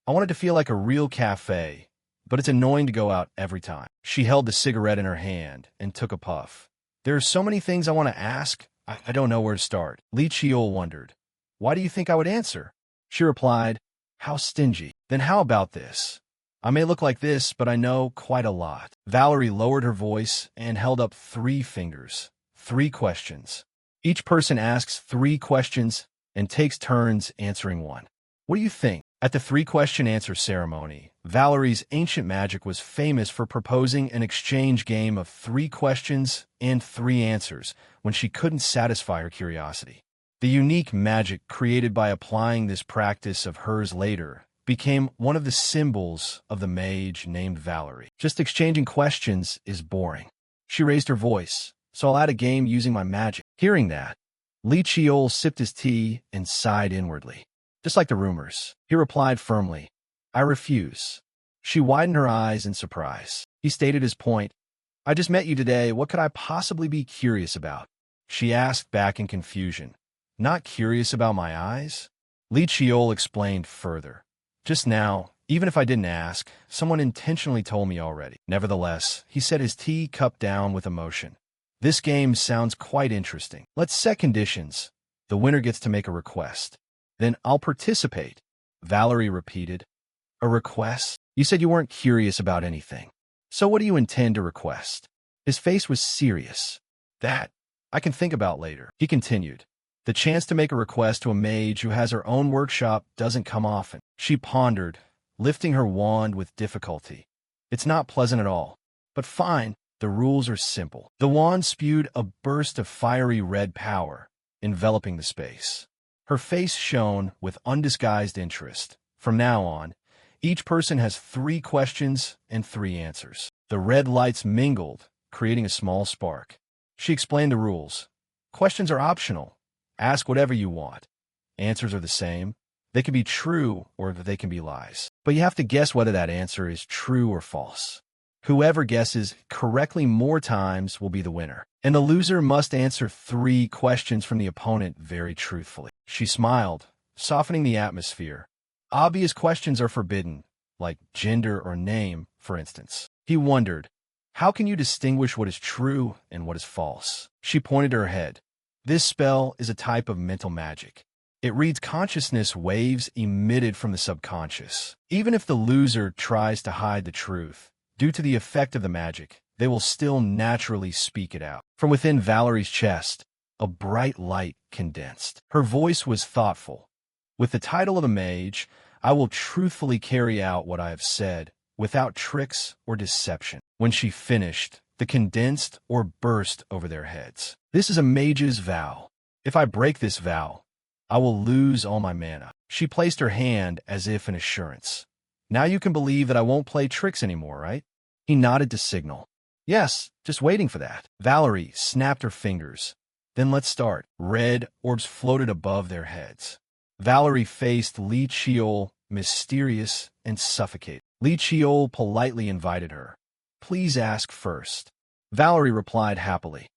Speaker 1: I wanted to feel like a real cafe, but it's annoying to go out every time. She held the cigarette in her hand and took a puff. There are so many things I want to ask, I don't know where to start. Lee Cheol wondered, why do you think I would answer? She replied, how stingy. Then how about this? I may look like this, but I know quite a lot. Valerie lowered her voice and held up 3 fingers. 3 questions. Each person asks 3 questions and takes turns answering one. What do you think? At the 3-question answer ceremony, Valerie's ancient magic was famous for proposing an exchange game of 3 questions and 3 answers when she couldn't satisfy her curiosity. The unique magic created by applying this practice of hers later became one of the symbols of the mage named Valerie. Just exchanging questions is boring. She raised her voice, so I'll add a game using my magic. Hearing that, Lee Cheol sipped his tea and sighed inwardly. Just like the rumors, he replied firmly, I refuse. She widened her eyes in surprise. He stated his point. I just met you today. What could I possibly be curious about? She asked back in confusion. Not curious about my eyes? Lee Cheol explained further. Just now, even if I didn't ask, someone intentionally told me already. Nevertheless, he set his tea cup down with emotion. This game sounds quite interesting. Let's set conditions. The winner gets to make a request. Then I'll participate. Valerie repeated. A request? You said you weren't curious about anything. So what do you intend to request? His face was serious. That I can think about later. He continued. The chance to make a request to a mage who has her own workshop doesn't come often. She pondered, lifting her wand with difficulty. It's not pleasant at all. But fine, the rules are simple. The wand spewed a burst of fiery red power, enveloping the space. Her face shone with undisguised interest. From now on, each person has 3 questions and 3 answers. The red lights mingled, creating a small spark. She explained the rules. Questions are optional. Ask whatever you want. Answers are the same. They can be true or they can be lies. But you have to guess whether that answer is true or false. Whoever guesses correctly more times will be the winner. And the loser must answer 3 questions from the opponent very truthfully. She smiled, softening the atmosphere. Obvious questions are forbidden, like gender or name, for instance. He wondered, how can you distinguish what is true and what is false? She pointed her head. This spell is a type of mental magic. It reads consciousness waves emitted from the subconscious. Even if the loser tries to hide the truth, due to the effect of the magic, they will still naturally speak it out. From within Valerie's chest, a bright light condensed. Her voice was thoughtful. With the title of a mage, I will truthfully carry out what I have said, without tricks or deception. When she finished, the condensed or burst over their heads. This is a mage's vow. If I break this vow, I will lose all my mana. She placed her hand as if in assurance. Now you can believe that I won't play tricks anymore, right? He nodded to signal. Yes, just waiting for that. Valerie snapped her fingers. Then let's start. Red orbs floated above their heads. Valerie faced Li Chiol, mysterious and suffocated. Li Chiol politely invited her. Please ask first. Valerie replied happily.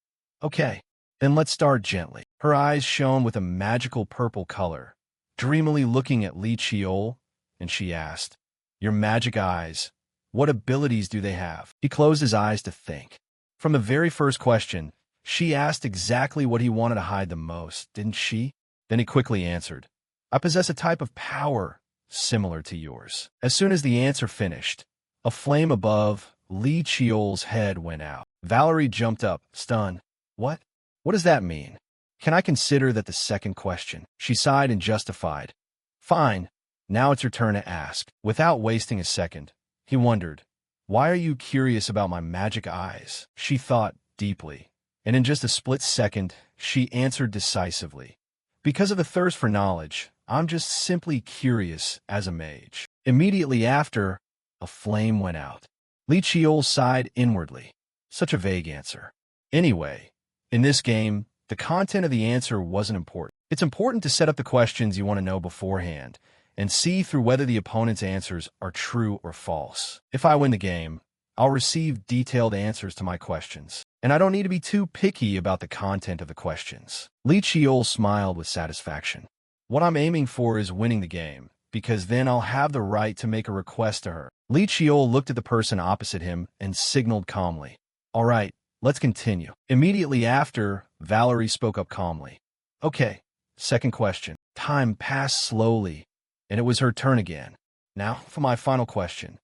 Speaker 1: Okay, then let's start gently. Her eyes shone with a magical purple color. Dreamily looking at Li Chiol, and she asked, Your magic eyes, what abilities do they have? He closed his eyes to think. From the very first question, she asked exactly what he wanted to hide the most, didn't she? Then he quickly answered, I possess a type of power similar to yours. As soon as the answer finished, a flame above Li Chiol's head went out. Valerie jumped up, stunned. What? What does that mean? Can I consider that the second question? She sighed and justified. Fine. Now it's your turn to ask. Without wasting a second, he wondered, why are you curious about my magic eyes? She thought deeply, and in just a split second, she answered decisively. Because of the thirst for knowledge, I'm just simply curious as a mage. Immediately after, a flame went out. Li Chiol sighed inwardly. Such a vague answer. Anyway, in this game, the content of the answer wasn't important. It's important to set up the questions you want to know beforehand and see through whether the opponent's answers are true or false. If I win the game, I'll receive detailed answers to my questions, and I don't need to be too picky about the content of the questions. Li Chiol smiled with satisfaction. What I'm aiming for is winning the game, because then I'll have the right to make a request to her. Li Chiol looked at the person opposite him and signaled calmly. All right, let's continue. Immediately after, Valerie spoke up calmly. Okay, second question. Time passed slowly, and it was her turn again. Now, for my final question.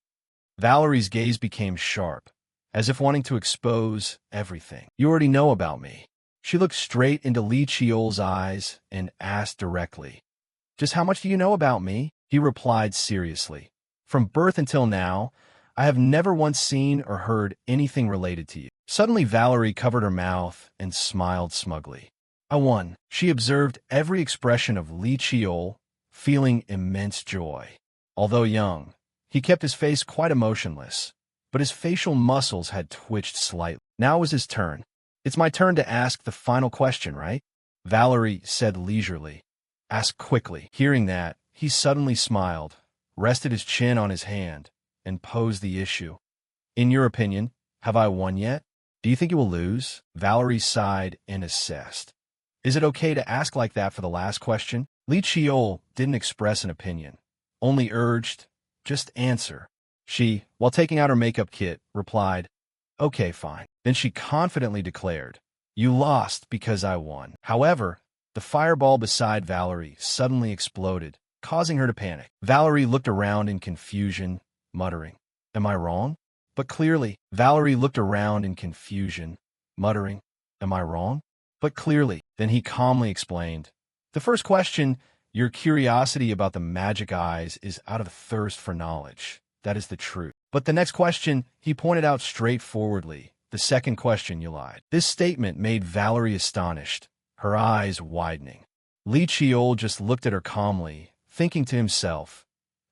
Speaker 1: Valerie's gaze became sharp, as if wanting to expose everything. You already know about me. She looked straight into Li Chiol's eyes and asked directly, Just how much do you know about me? He replied seriously. From birth until now, I have never once seen or heard anything related to you. Suddenly Valerie covered her mouth and smiled smugly. I won. She observed every expression of Li Chiol, feeling immense joy. Although young, he kept his face quite emotionless, but his facial muscles had twitched slightly. Now it was his turn. It's my turn to ask the final question, right? Valerie said leisurely. Ask quickly. Hearing that, he suddenly smiled, rested his chin on his hand, and posed the issue. In your opinion, have I won yet? Do you think you will lose? Valerie sighed and assessed. Is it okay to ask like that for the last question? Li Chiol didn't express an opinion, only urged, just answer. She, while taking out her makeup kit, replied, Okay, fine. Then she confidently declared, You lost because I won. However, the fireball beside Valerie suddenly exploded, causing her to panic. Valerie looked around in confusion, muttering, Am I wrong? But clearly, Valerie looked around in confusion, muttering, Am I wrong? but clearly. Then he calmly explained. The first question, your curiosity about the magic eyes, is out of a thirst for knowledge. That is the truth. But the next question, he pointed out straightforwardly. The second question, you lied. This statement made Valerie astonished, her eyes widening. Li Chiol just looked at her calmly, thinking to himself,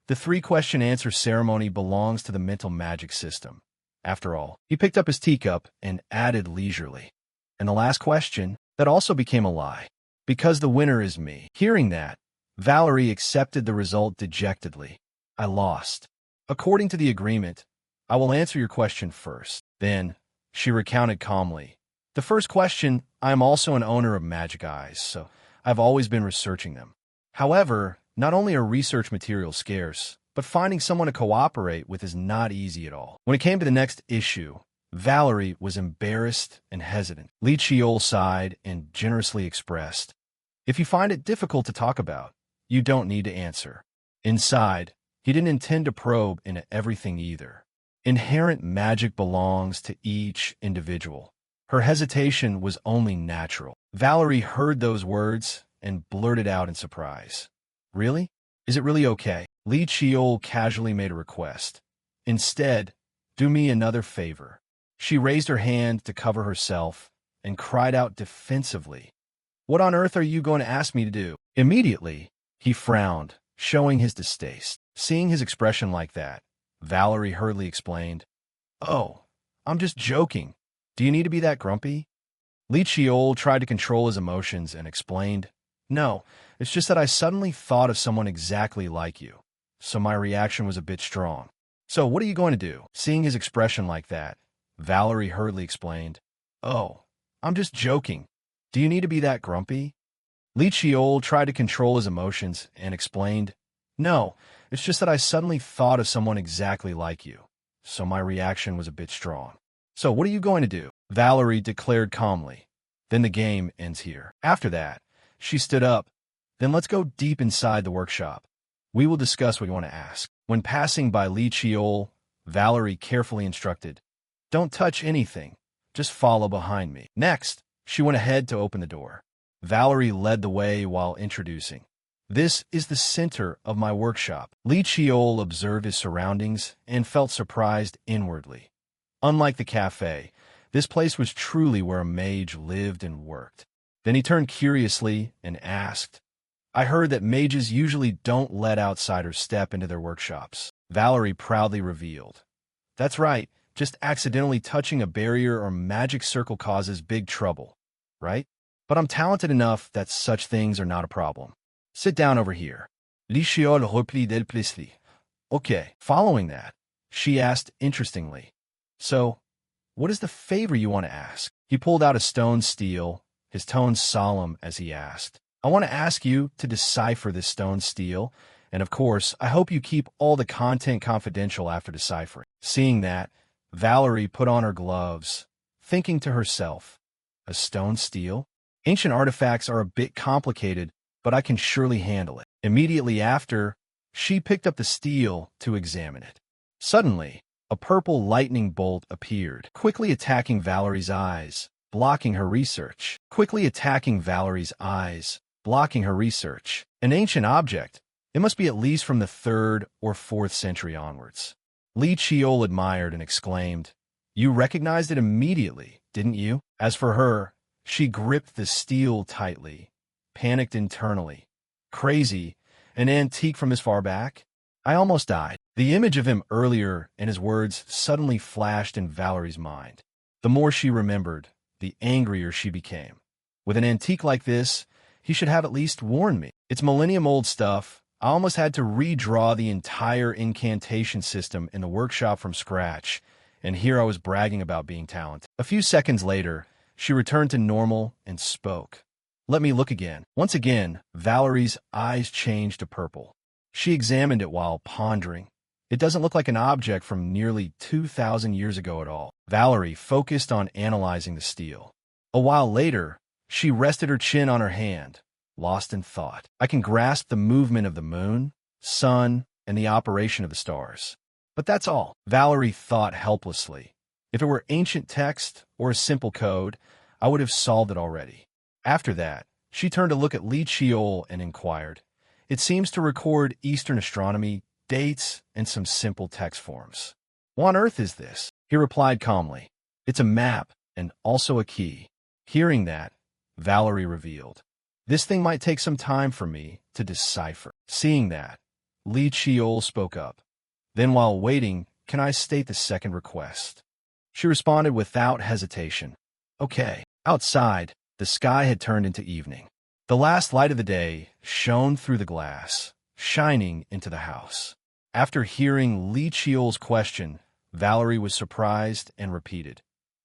Speaker 1: the three-question answer ceremony belongs to the mental magic system. After all, he picked up his teacup and added leisurely. And the last question, that also became a lie. Because the winner is me. Hearing that, Valerie accepted the result dejectedly. I lost. According to the agreement, I will answer your question first. Then, she recounted calmly. The first question, I am also an owner of magic eyes, so I've always been researching them. However, not only are research materials scarce, but finding someone to cooperate with is not easy at all. When it came to the next issue, Valerie was embarrassed and hesitant. Li Chiol sighed and generously expressed, if you find it difficult to talk about, you don't need to answer. Inside, he didn't intend to probe into everything either. Inherent magic belongs to each individual. Her hesitation was only natural. Valerie heard those words and blurted out in surprise. Really? Is it really okay? Li Chiol casually made a request. Instead, do me another favor. She raised her hand to cover herself and cried out defensively. What on earth are you going to ask me to do? Immediately, he frowned, showing his distaste. Seeing his expression like that, Valerie hurriedly explained, oh, I'm just joking. Do you need to be that grumpy? Li Chiol tried to control his emotions and explained, no, it's just that I suddenly thought of someone exactly like you, so my reaction was a bit strong. So what are you going to do? Seeing his expression like that, Valerie hurriedly explained, oh, I'm just joking. Do you need to be that grumpy? Li Chiol tried to control his emotions and explained, no, it's just that I suddenly thought of someone exactly like you, so my reaction was a bit strong. So what are you going to do? Valerie declared calmly. Then the game ends here. After that, she stood up. Then let's go deep inside the workshop. We will discuss what you want to ask. When passing by Li Chiol, Valerie carefully instructed, don't touch anything. Just follow behind me. Next, she went ahead to open the door. Valerie led the way while introducing. This is the center of my workshop. Li Chiol observed his surroundings and felt surprised inwardly. Unlike the cafe, this place was truly where a mage lived and worked. Then he turned curiously and asked, I heard that mages usually don't let outsiders step into their workshops. Valerie proudly revealed, that's right, just accidentally touching a barrier or magic circle causes big trouble, right? But I'm talented enough that such things are not a problem. Sit down over here. Li Chiol reprit helplessly. Okay. Following that, she asked interestingly, so, what is the favor you want to ask? He pulled out a stone stele, his tone solemn as he asked, I want to ask you to decipher this stone stele, and of course, I hope you keep all the content confidential after deciphering. Seeing that, Valerie put on her gloves, thinking to herself, a stone stele? Ancient artifacts are a bit complicated, but I can surely handle it. Immediately after, she picked up the stele to examine it. Suddenly, a purple lightning bolt appeared, quickly attacking Valerie's eyes, blocking her research. An ancient object. It must be at least from the 3rd or 4th century onwards. Li Chiol admired and exclaimed, you recognized it immediately, didn't you? As for her, she gripped the stele tightly, panicked internally. Crazy, an antique from as far back? I almost died. The image of him earlier and his words suddenly flashed in Valerie's mind. The more she remembered, the angrier she became. With an antique like this, he should have at least warned me. It's millennium-old stuff. I almost had to redraw the entire incantation system in the workshop from scratch, and here I was bragging about being talented. A few seconds later, she returned to normal and spoke. Let me look again. Once again, Valerie's eyes changed to purple. She examined it while pondering. It doesn't look like an object from nearly 2,000 years ago at all. Valerie focused on analyzing the stele. A while later, she rested her chin on her hand, lost in thought. I can grasp the movement of the moon, sun, and the operation of the stars. But that's all. Valerie thought helplessly. If it were ancient text or a simple code, I would have solved it already. After that, she turned to look at Li Chiol and inquired. It seems to record Eastern astronomy, dates, and some simple text forms. What on earth is this? He replied calmly. It's a map and also a key. Hearing that, Valerie revealed. This thing might take some time for me to decipher. Seeing that, Li Chiol spoke up. Then while waiting, can I state the second request? She responded without hesitation. Okay. Outside, the sky had turned into evening. The last light of the day shone through the glass, shining into the house. After hearing Li Chiol's question, Valerie was surprised and repeated,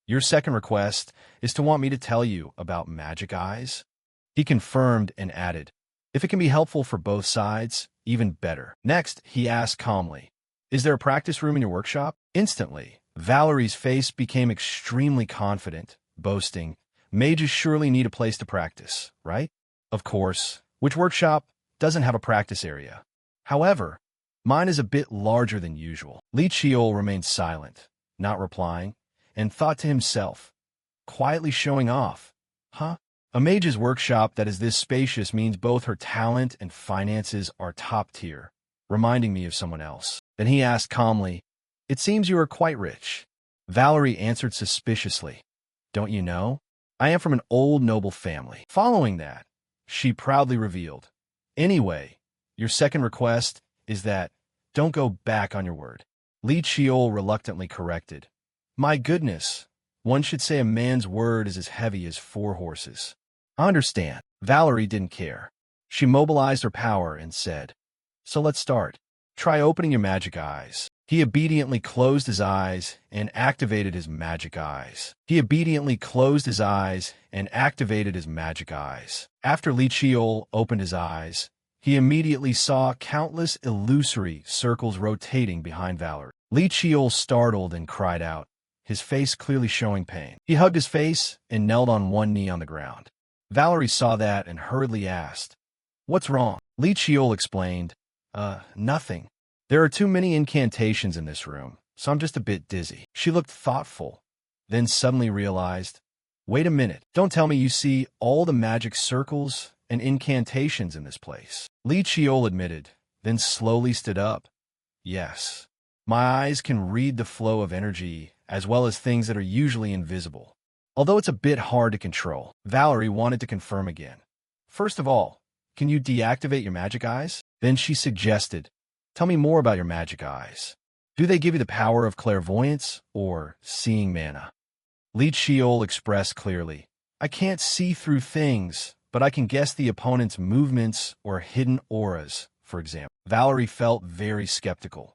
Speaker 1: Your second request is to want me to tell you about magic eyes? He confirmed and added, If it can be helpful for both sides, even better. Next, he asked calmly, Is there a practice room in your workshop? Instantly, Valerie's face became extremely confident, boasting, Mages surely need a place to practice, right? Of course, which workshop doesn't have a practice area? However, mine is a bit larger than usual. Li Chiol remained silent, not replying, and thought to himself, quietly showing off. Huh? A mage's workshop that is this spacious means both her talent and finances are top tier, reminding me of someone else. Then he asked calmly, It seems you are quite rich. Valerie answered suspiciously, Don't you know? I am from an old noble family. Following that, she proudly revealed, Anyway, your second request is that don't go back on your word. Li Chiol reluctantly corrected, My goodness, one should say a man's word is as heavy as 4 horses. I understand. Valerie didn't care. She mobilized her power and said, So let's start. Try opening your magic eyes. He obediently closed his eyes and activated his magic eyes. After Li Chiol opened his eyes, he immediately saw countless illusory circles rotating behind Valerie. Li Chiol startled and cried out, his face clearly showing pain. He hugged his face and knelt on one knee on the ground. Valerie saw that and hurriedly asked, What's wrong? Li Chiol explained, Nothing. There are too many incantations in this room, so I'm just a bit dizzy. She looked thoughtful, then suddenly realized, Wait a minute, don't tell me you see all the magic circles and incantations in this place. Li Chiol admitted, then slowly stood up. Yes, my eyes can read the flow of energy as well as things that are usually invisible. Although it's a bit hard to control, Valerie wanted to confirm again. First of all, can you deactivate your magic eyes? Then she suggested, Tell me more about your magic eyes. Do they give you the power of clairvoyance or seeing mana? Li Chiol expressed clearly, I can't see through things, but I can guess the opponent's movements or hidden auras, for example. Valerie felt very skeptical.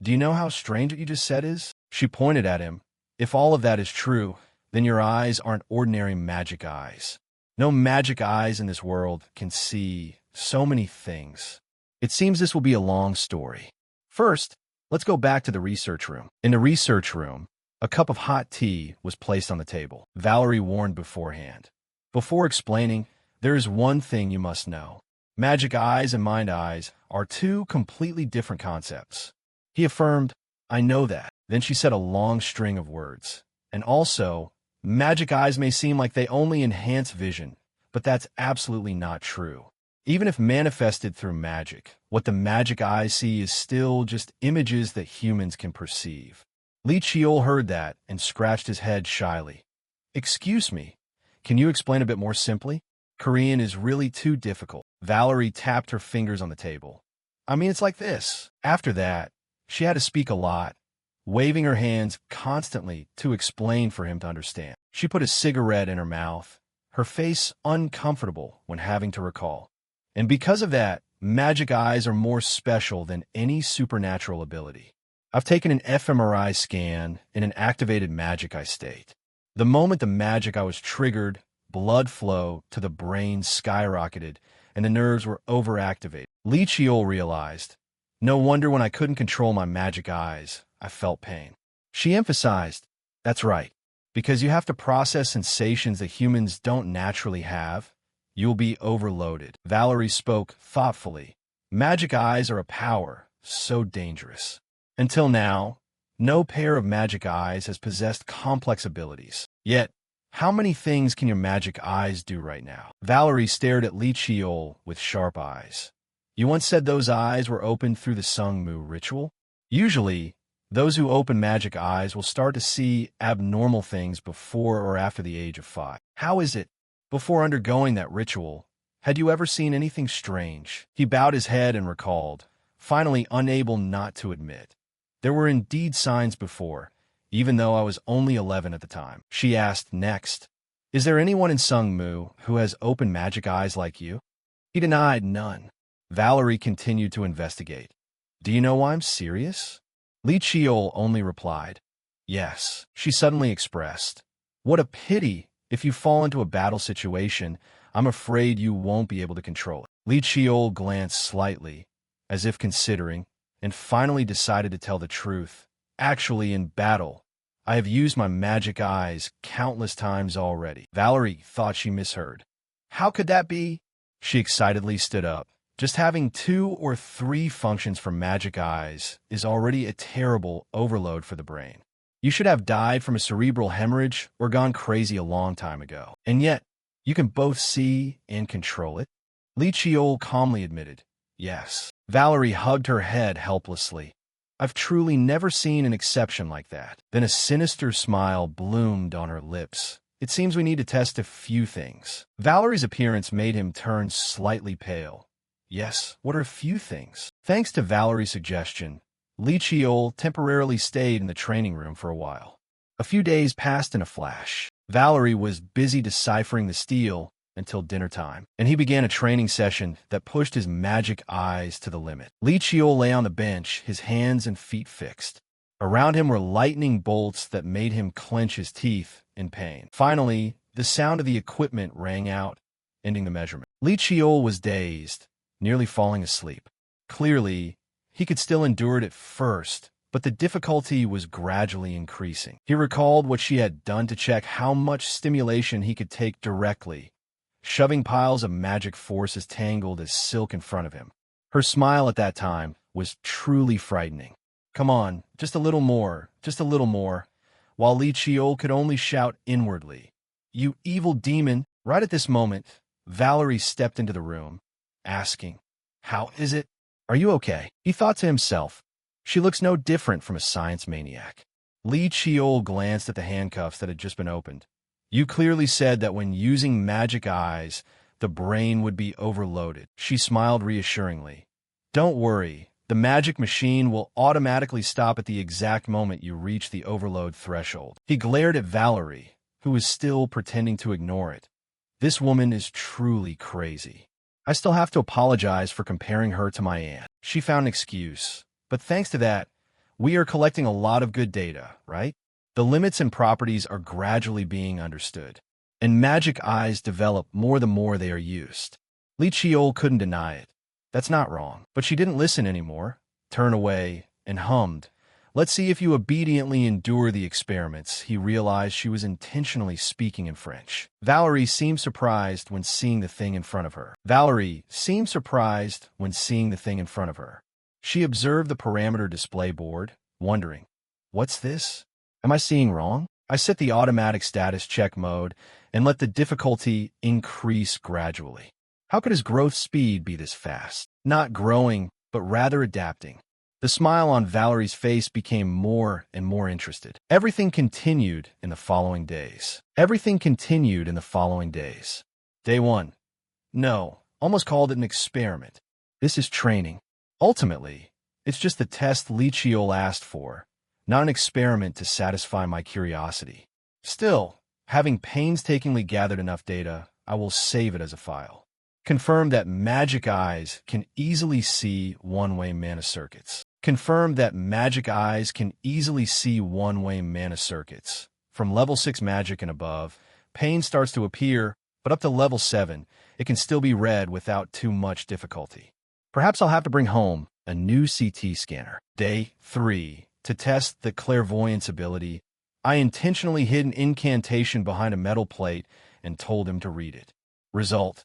Speaker 1: Do you know how strange what you just said is? She pointed at him. If all of that is true, then your eyes aren't ordinary magic eyes. No magic eyes in this world can see so many things. It seems this will be a long story. First, let's go back to the research room. In the research room, a cup of hot tea was placed on the table. Valerie warned beforehand. Before explaining, there is one thing you must know. Magic eyes and mind eyes are 2 completely different concepts. He affirmed, I know that. Then she said a long string of words. And also, magic eyes may seem like they only enhance vision, but that's absolutely not true. Even if manifested through magic, what the magic eyes see is still just images that humans can perceive. Li Chiol heard that and scratched his head shyly. Excuse me, can you explain a bit more simply? Korean is really too difficult. Valerie tapped her fingers on the table. I mean, it's like this. After that, she had to speak a lot, waving her hands constantly to explain for him to understand. She put a cigarette in her mouth, her face uncomfortable when having to recall. And because of that, magic eyes are more special than any supernatural ability. I've taken an fMRI scan in an activated magic eye state. The moment the magic eye was triggered, blood flow to the brain skyrocketed and the nerves were overactivated. Li Chiol realized, no wonder when I couldn't control my magic eyes, I felt pain. She emphasized, that's right, because you have to process sensations that humans don't naturally have. You'll be overloaded. Valerie spoke thoughtfully. Magic eyes are a power so dangerous. Until now, no pair of magic eyes has possessed complex abilities. Yet, How many things can your magic eyes do right now? Valerie stared at Li Chiol with sharp eyes. You once said those eyes were opened through the Sungmu ritual? Usually, those who open magic eyes will start to see abnormal things before or after the age of 5. How is it, before undergoing that ritual, had you ever seen anything strange? He bowed his head and recalled, finally unable not to admit. There were indeed signs before, even though I was only 11 at the time. She asked next, is there anyone in Sungmu who has open magic eyes like you? He denied none. Valerie continued to investigate. Do you know why I'm serious? Li Chiol only replied, yes. She suddenly expressed, what a pity. If you fall into a battle situation, I'm afraid you won't be able to control it. Li Chiol glanced slightly, as if considering, and finally decided to tell the truth. Actually, in battle, I have used my magic eyes countless times already. Valerie thought she misheard. How could that be? She excitedly stood up. Just having 2 or 3 functions for magic eyes is already a terrible overload for the brain. You should have died from a cerebral hemorrhage or gone crazy a long time ago. And yet, you can both see and control it? Li Chiol calmly admitted, yes. Valerie hugged her head helplessly. I've truly never seen an exception like that. Then a sinister smile bloomed on her lips. It seems we need to test a few things. Valerie's appearance made him turn slightly pale. Yes, what are a few things? Thanks to Valerie's suggestion, Li Chiol temporarily stayed in the training room for a while. A few days passed in a flash. Valerie was busy deciphering the steel until dinner time, and he began a training session that pushed his magic eyes to the limit. Li Chiol lay on the bench, his hands and feet fixed. Around him were lightning bolts that made him clench his teeth in pain. Finally, the sound of the equipment rang out, ending the measurement. Li Chiol was dazed, nearly falling asleep. Clearly, he could still endure it at first, but the difficulty was gradually increasing. He recalled what she had done to check how much stimulation he could take directly, shoving piles of magic forces tangled as silk in front of him. Her smile at that time was truly frightening. Come on, just a little more, just a little more, while Li Chiol could only shout inwardly, you evil demon! Right at this moment, Valerie stepped into the room, asking, how is it? Are you okay? He thought to himself, she looks no different from a science maniac. Li Chiol glanced at the handcuffs that had just been opened. You clearly said that when using magic eyes, the brain would be overloaded. She smiled reassuringly. Don't worry, the magic machine will automatically stop at the exact moment you reach the overload threshold. He glared at Valerie, who was still pretending to ignore it. This woman is truly crazy. I still have to apologize for comparing her to my aunt. She found an excuse, but thanks to that, we are collecting a lot of good data, right? The limits and properties are gradually being understood, and magic eyes develop more the more they are used. Li Chiol couldn't deny it. That's not wrong. But she didn't listen anymore, turned away, and hummed. Let's see if you obediently endure the experiments. He realized she was intentionally speaking in French. Valerie seemed surprised when seeing the thing in front of her. She observed the parameter display board, wondering, what's this? Am I seeing wrong? I set the automatic status check mode and let the difficulty increase gradually. How could his growth speed be this fast? Not growing, but rather adapting. The smile on Valerie's face became more and more interested. Everything continued in the following days. Day 1. No, almost called it an experiment. This is training. Ultimately, it's just the test Li Chiol asked for, not an experiment to satisfy my curiosity. Still, having painstakingly gathered enough data, I will save it as a file. Confirm that magic eyes can easily see one-way mana circuits. From level 6 magic and above, pain starts to appear, but up to level 7, it can still be read without too much difficulty. Perhaps I'll have to bring home a new CT scanner. Day 3. To test the clairvoyance ability, I intentionally hid an incantation behind a metal plate and told him to read it. Result: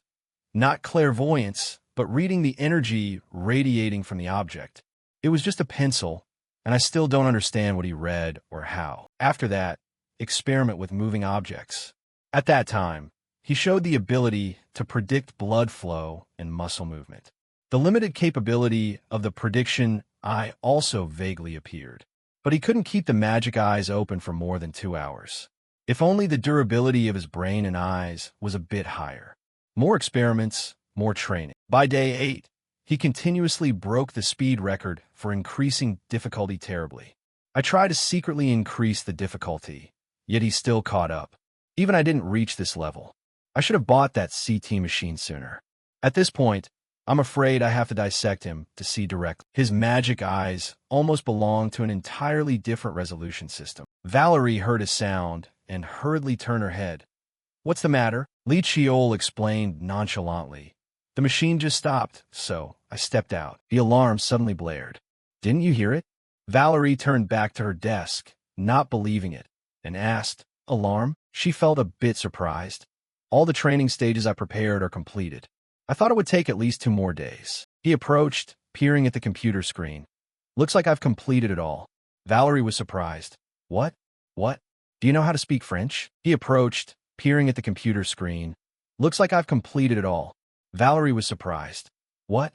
Speaker 1: not clairvoyance, but reading the energy radiating from the object. It was just a pencil, and I still don't understand what he read or how. After that, experiment with moving objects. At that time, he showed the ability to predict blood flow and muscle movement. The limited capability of the prediction eye also vaguely appeared, but he couldn't keep the magic eyes open for more than 2 hours. If only the durability of his brain and eyes was a bit higher. More experiments, more training. By day 8, he continuously broke the speed record for increasing difficulty terribly. I tried to secretly increase the difficulty, yet he still caught up. Even I didn't reach this level. I should have bought that CT machine sooner. At this point, I'm afraid I have to dissect him to see directly. His magic eyes almost belong to an entirely different resolution system. Valerie heard a sound and hurriedly turned her head. "What's the matter?" Li Chiol explained nonchalantly. "The machine just stopped, so I stepped out." The alarm suddenly blared. "Didn't you hear it?" Valerie turned back to her desk, not believing it, and asked, "Alarm?" She felt a bit surprised. "All the training stages I prepared are completed. I thought it would take at least 2 more days." He approached, peering at the computer screen. "Looks like I've completed it all." Valerie was surprised. What? Do you know how to speak French?" He approached, peering at the computer screen. "Looks like I've completed it all." Valerie was surprised. What?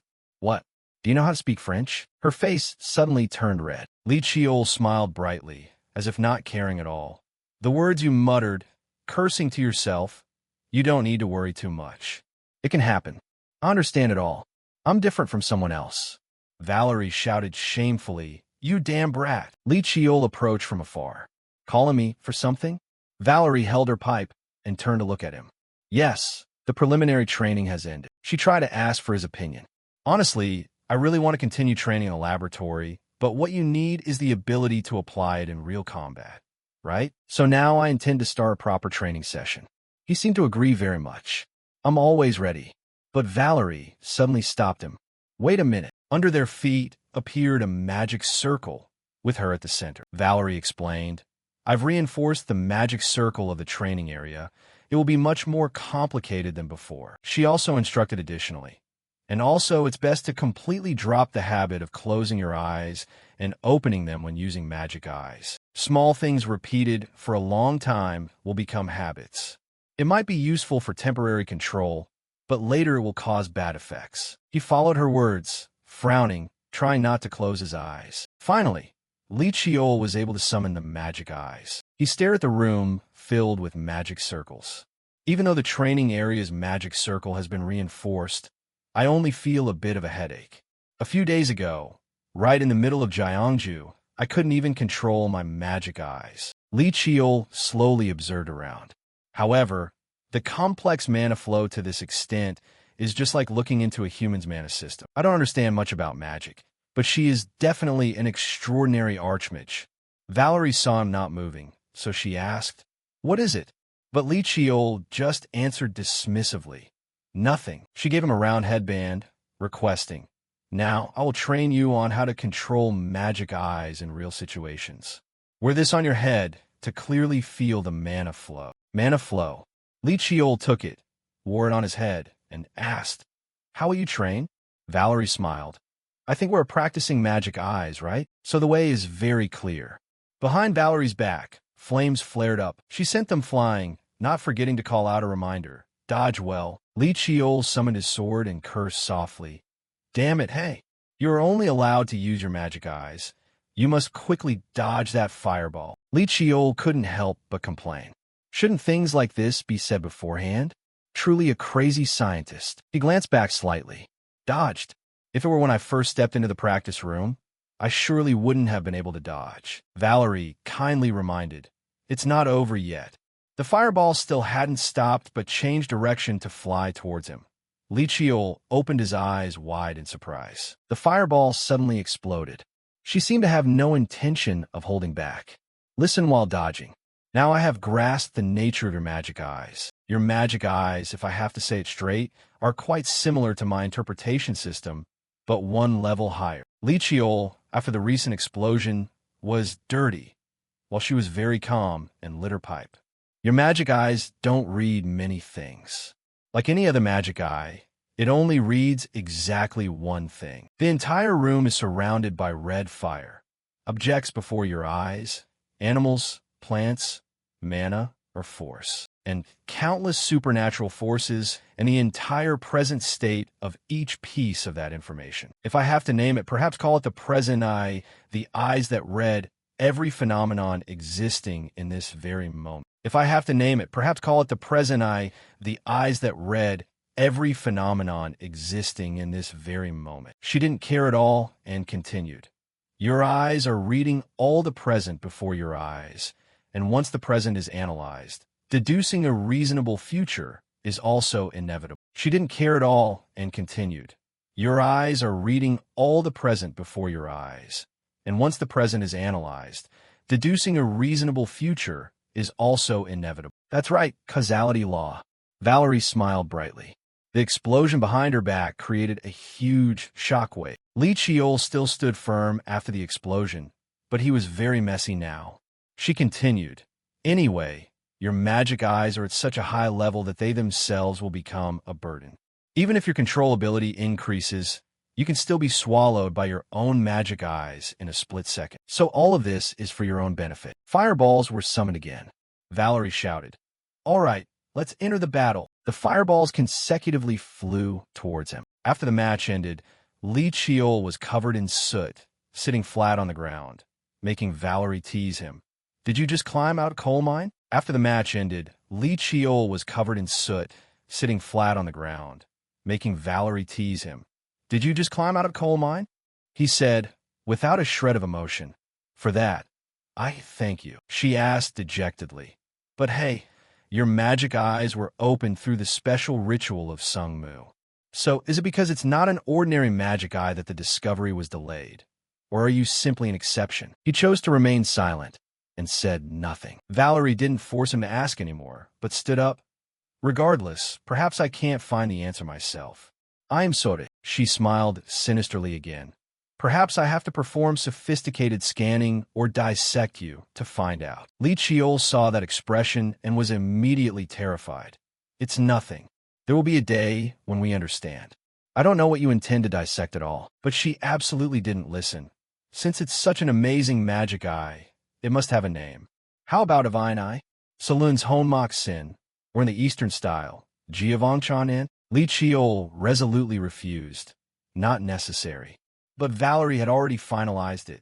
Speaker 1: Do you know how to speak French?" Her face suddenly turned red. Li Chiol smiled brightly, as if not caring at all. "The words you muttered, cursing to yourself, you don't need to worry too much. It can happen. I understand it all. I'm different from someone else." Valerie shouted shamefully, "You damn brat." Li Chiol approached from afar. "Calling me for something?" Valerie held her pipe and turned to look at him. "Yes, the preliminary training has ended." She tried to ask for his opinion. "Honestly, I really want to continue training in a laboratory, but what you need is the ability to apply it in real combat, right? So now I intend to start a proper training session." He seemed to agree very much. "I'm always ready." But Valerie suddenly stopped him. "Wait a minute." Under their feet appeared a magic circle, with her at the center. Valerie explained, "I've reinforced the magic circle of the training area. It will be much more complicated than before." She also instructed additionally. "And also, it's best to completely drop the habit of closing your eyes and opening them when using magic eyes. Small things repeated for a long time will become habits. It might be useful for temporary control, but later it will cause bad effects." He followed her words, frowning, trying not to close his eyes. Finally, Li Chiol was able to summon the magic eyes. He stared at the room filled with magic circles. "Even though the training area's magic circle has been reinforced, I only feel a bit of a headache. A few days ago, right in the middle of Jiangju, I couldn't even control my magic eyes." Li Chiol slowly observed around. However, the complex mana flow to this extent is just like looking into a human's mana system. I don't understand much about magic, but she is definitely an extraordinary archmage. Valerie saw him not moving, so she asked, "What is it?" But Li Chiol just answered dismissively, "Nothing." She gave him a round headband, requesting, "Now I will train you on how to control magic eyes in real situations. Wear this on your head to clearly feel the mana flow." Mana flow. Li Chiol took it, wore it on his head, and asked, "How will you train?" Valerie smiled. "I think we're practicing magic eyes, right? So the way is very clear." Behind Valerie's back, flames flared up. She sent them flying, not forgetting to call out a reminder. "Dodge well." Li Chiol summoned his sword and cursed softly. "Damn it, hey! You are only allowed to use your magic eyes. You must quickly dodge that fireball." Li Chiol couldn't help but complain. Shouldn't things like this be said beforehand? Truly a crazy scientist. He glanced back slightly. Dodged. If it were when I first stepped into the practice room, I surely wouldn't have been able to dodge. Valerie kindly reminded, "It's not over yet." The fireball still hadn't stopped but changed direction to fly towards him. Li Chiol opened his eyes wide in surprise. The fireball suddenly exploded. She seemed to have no intention of holding back. "Listen while dodging. Now I have grasped the nature of your magic eyes. Your magic eyes, if I have to say it straight, are quite similar to my interpretation system, but one level higher." Li Chiol, after the recent explosion, was dirty, while she was very calm and lit her pipe. "Your magic eyes don't read many things. Like any other magic eye, it only reads exactly one thing. The entire room is surrounded by red fire. Objects before your eyes, animals, plants, mana, or force, and countless supernatural forces, and the entire present state of each piece of that information. If I have to name it, perhaps call it the present eye, the eyes that read every phenomenon existing in this very moment. If I have to name it, perhaps call it the present eye, the eyes that read every phenomenon existing in this very moment. She didn't care at all and continued. Your eyes are reading all the present before your eyes, and once the present is analyzed, deducing a reasonable future is also inevitable. She didn't care at all and continued. Your eyes are reading all the present before your eyes, and once the present is analyzed, deducing a reasonable future is also inevitable. That's right, causality law. Valerie smiled brightly. The explosion behind her back created a huge shockwave. Li Chiol still stood firm after the explosion, but he was very messy now. She continued, Anyway, your magic eyes are at such a high level that they themselves will become a burden. Even if your controllability increases, you can still be swallowed by your own magic eyes in a split second. So all of this is for your own benefit. Fireballs were summoned again. Valerie shouted, All right, let's enter the battle. The fireballs consecutively flew towards him. After the match ended, Li Chiol was covered in soot, sitting flat on the ground, making Valerie tease him. Did you just climb out a coal mine? After the match ended, Li Chiol was covered in soot, sitting flat on the ground, making Valerie tease him. Did you just climb out of a coal mine? He said, without a shred of emotion. For that, I thank you, she asked dejectedly. But hey, your magic eyes were opened through the special ritual of Sung Mu. So, is it because it's not an ordinary magic eye that the discovery was delayed? Or are you simply an exception? He chose to remain silent and said nothing. Valerie didn't force him to ask anymore, but stood up. Regardless, perhaps I can't find the answer myself. I am sorry. She smiled sinisterly again. Perhaps I have to perform sophisticated scanning or dissect you to find out. Li Chiol saw that expression and was immediately terrified. It's nothing. There will be a day when we understand. I don't know what you intend to dissect at all. But she absolutely didn't listen. Since it's such an amazing magic eye, it must have a name. How about Divine Eye? Saloon's Honmak Sin, or in the Eastern style, Jiavong Chan In? Li Chiol resolutely refused. Not necessary. But Valerie had already finalized it.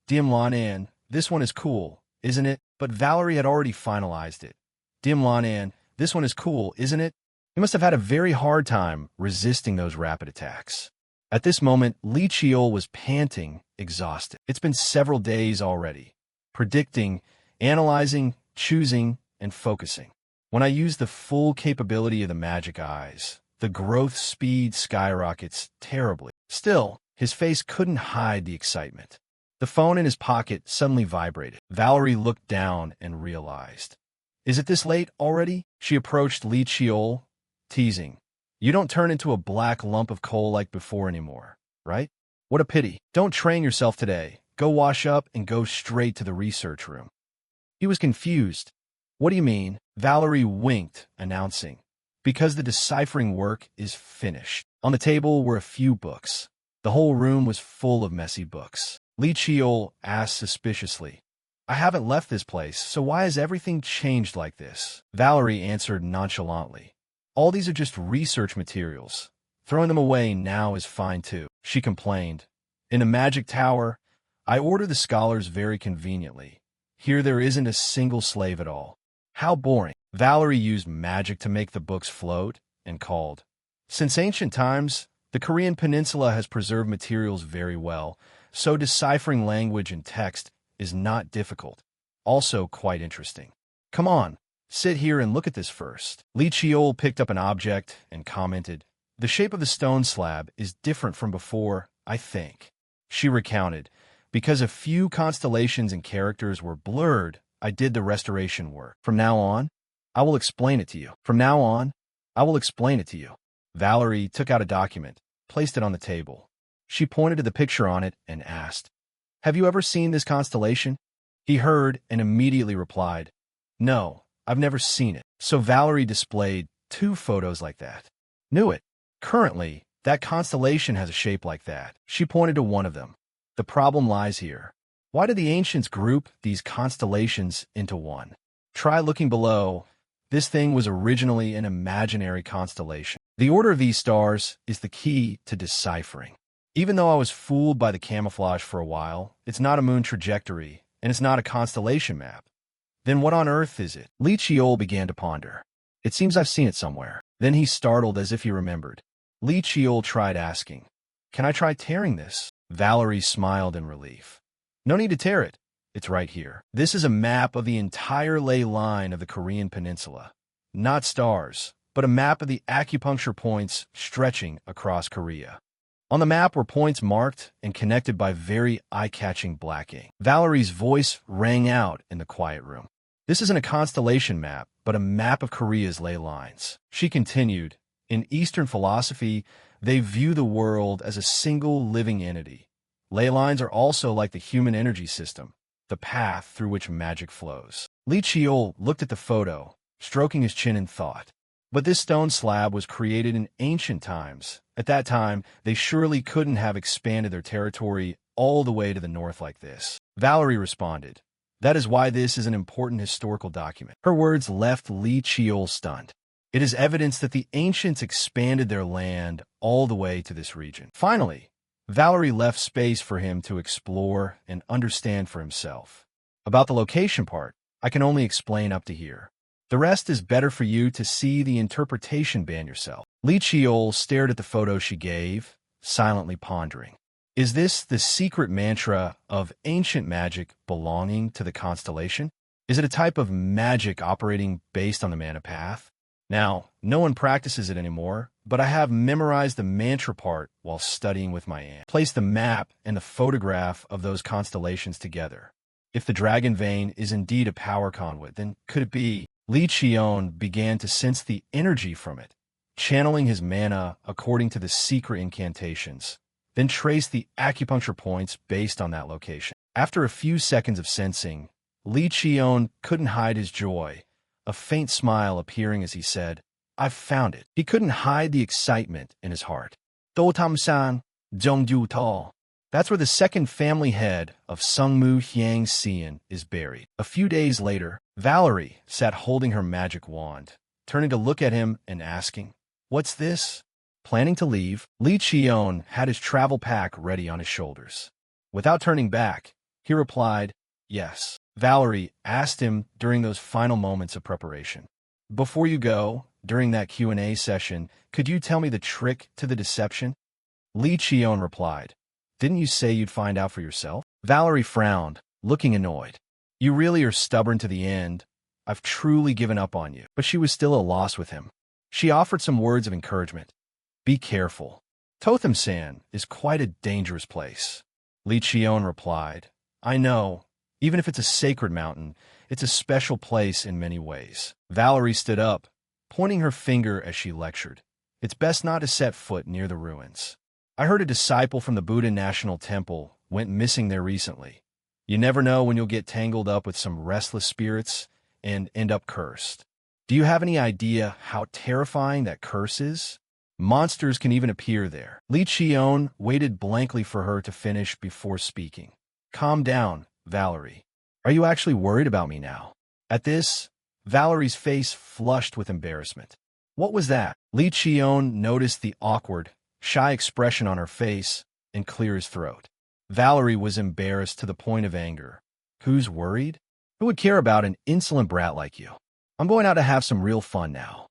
Speaker 1: Dim Lan An, this one is cool, isn't it? But Valerie had already finalized it. Dim Lan An, this one is cool, isn't it? He must have had a very hard time resisting those rapid attacks. At this moment, Li Chiol was panting, exhausted. It's been several days already. Predicting, analyzing, choosing, and focusing. When I use the full capability of the magic eyes, the growth speed skyrockets terribly. Still, his face couldn't hide the excitement. The phone in his pocket suddenly vibrated. Valerie looked down and realized. Is it this late already? She approached Li Chiol, teasing. You don't turn into a black lump of coal like before anymore, right? What a pity. Don't train yourself today. Go wash up and go straight to the research room. He was confused. What do you mean? Valerie winked, announcing. Because the deciphering work is finished. On the table were a few books. The whole room was full of messy books. Li Chiol asked suspiciously, I haven't left this place, so why has everything changed like this? Valerie answered nonchalantly. All these are just research materials. Throwing them away now is fine too, she complained. In a magic tower, I order the scholars very conveniently. Here there isn't a single slave at all. How boring. Valerie used magic to make the books float and called. Since ancient times, the Korean peninsula has preserved materials very well, so deciphering language and text is not difficult. Also quite interesting. Come on, sit here and look at this first. Li Chiol picked up an object and commented, The shape of the stone slab is different from before, I think. She recounted, Because a few constellations and characters were blurred, I did the restoration work. From now on, I will explain it to you. From now on, I will explain it to you. Valerie took out a document, placed it on the table. She pointed to the picture on it and asked, Have you ever seen this constellation? He heard and immediately replied, No, I've never seen it. So Valerie displayed 2 photos like that. Knew it. Currently, that constellation has a shape like that. She pointed to one of them. The problem lies here. Why did the ancients group these constellations into one? Try looking below. This thing was originally an imaginary constellation. The order of these stars is the key to deciphering. Even though I was fooled by the camouflage for a while, it's not a moon trajectory, and it's not a constellation map. Then what on earth is it? Li Chiol began to ponder. It seems I've seen it somewhere. Then he startled as if he remembered. Li Chiol tried asking, "Can I try tearing this?" Valerie smiled in relief. "No need to tear it. It's right here." This is a map of the entire ley line of the Korean peninsula. Not stars, but a map of the acupuncture points stretching across Korea. On the map were points marked and connected by very eye-catching black ink. Valerie's voice rang out in the quiet room. This isn't a constellation map, but a map of Korea's ley lines. She continued, "In Eastern philosophy, they view the world as a single living entity. Ley lines are also like the human energy system, the path through which magic flows." Li Chiol looked at the photo, stroking his chin in thought. But this stone slab was created in ancient times. At that time, they surely couldn't have expanded their territory all the way to the north like this. Valerie responded, "That is why this is an important historical document." Her words left Li Chiol stunned. It is evidence that the ancients expanded their land all the way to this region. Finally, Valerie left space for him to explore and understand for himself. About the location part, I can only explain up to here. The rest is better for you to see the interpretation band yourself. Li Chiol stared at the photo she gave, silently pondering. Is this the secret mantra of ancient magic belonging to the constellation? Is it a type of magic operating based on the mana path? Now, no one practices it anymore, but I have memorized the mantra part while studying with my aunt. Place the map and the photograph of those constellations together. If the dragon vein is indeed a power conduit, then could it be? Li Qion began to sense the energy from it, channeling his mana according to the secret incantations, then traced the acupuncture points based on that location. After a few seconds of sensing, Li Qion couldn't hide his joy, a faint smile appearing as he said, "I've found it." He couldn't hide the excitement in his heart. Do Tam-san, Zhongju Tall. That's where the second family head of Sungmu Hyang Xian is buried. A few days later, Valerie sat holding her magic wand, turning to look at him and asking, "What's this?" Planning to leave, Li Qion had his travel pack ready on his shoulders. Without turning back, he replied, "Yes." Valerie asked him during those final moments of preparation, "Before you go, during that Q&A session, could you tell me the trick to the deception?" Li Qion replied, "Didn't you say you'd find out for yourself?" Valerie frowned, looking annoyed. "You really are stubborn to the end. I've truly given up on you." But she was still at a loss with him. She offered some words of encouragement. "Be careful. Totham-san is quite a dangerous place." Li Qion replied, "I know. Even if it's a sacred mountain, it's a special place in many ways." Valerie stood up, pointing her finger as she lectured. "It's best not to set foot near the ruins. I heard a disciple from the Buddha National Temple went missing there recently. You never know when you'll get tangled up with some restless spirits and end up cursed. Do you have any idea how terrifying that curse is? Monsters can even appear there." Li Qion waited blankly for her to finish before speaking. "Calm down, Valerie. Are you actually worried about me now?" At this, Valerie's face flushed with embarrassment. "What was that?" Li Qion noticed the awkward, shy expression on her face and cleared his throat. Valerie was embarrassed to the point of anger. "Who's worried? Who would care about an insolent brat like you? I'm going out to have some real fun now."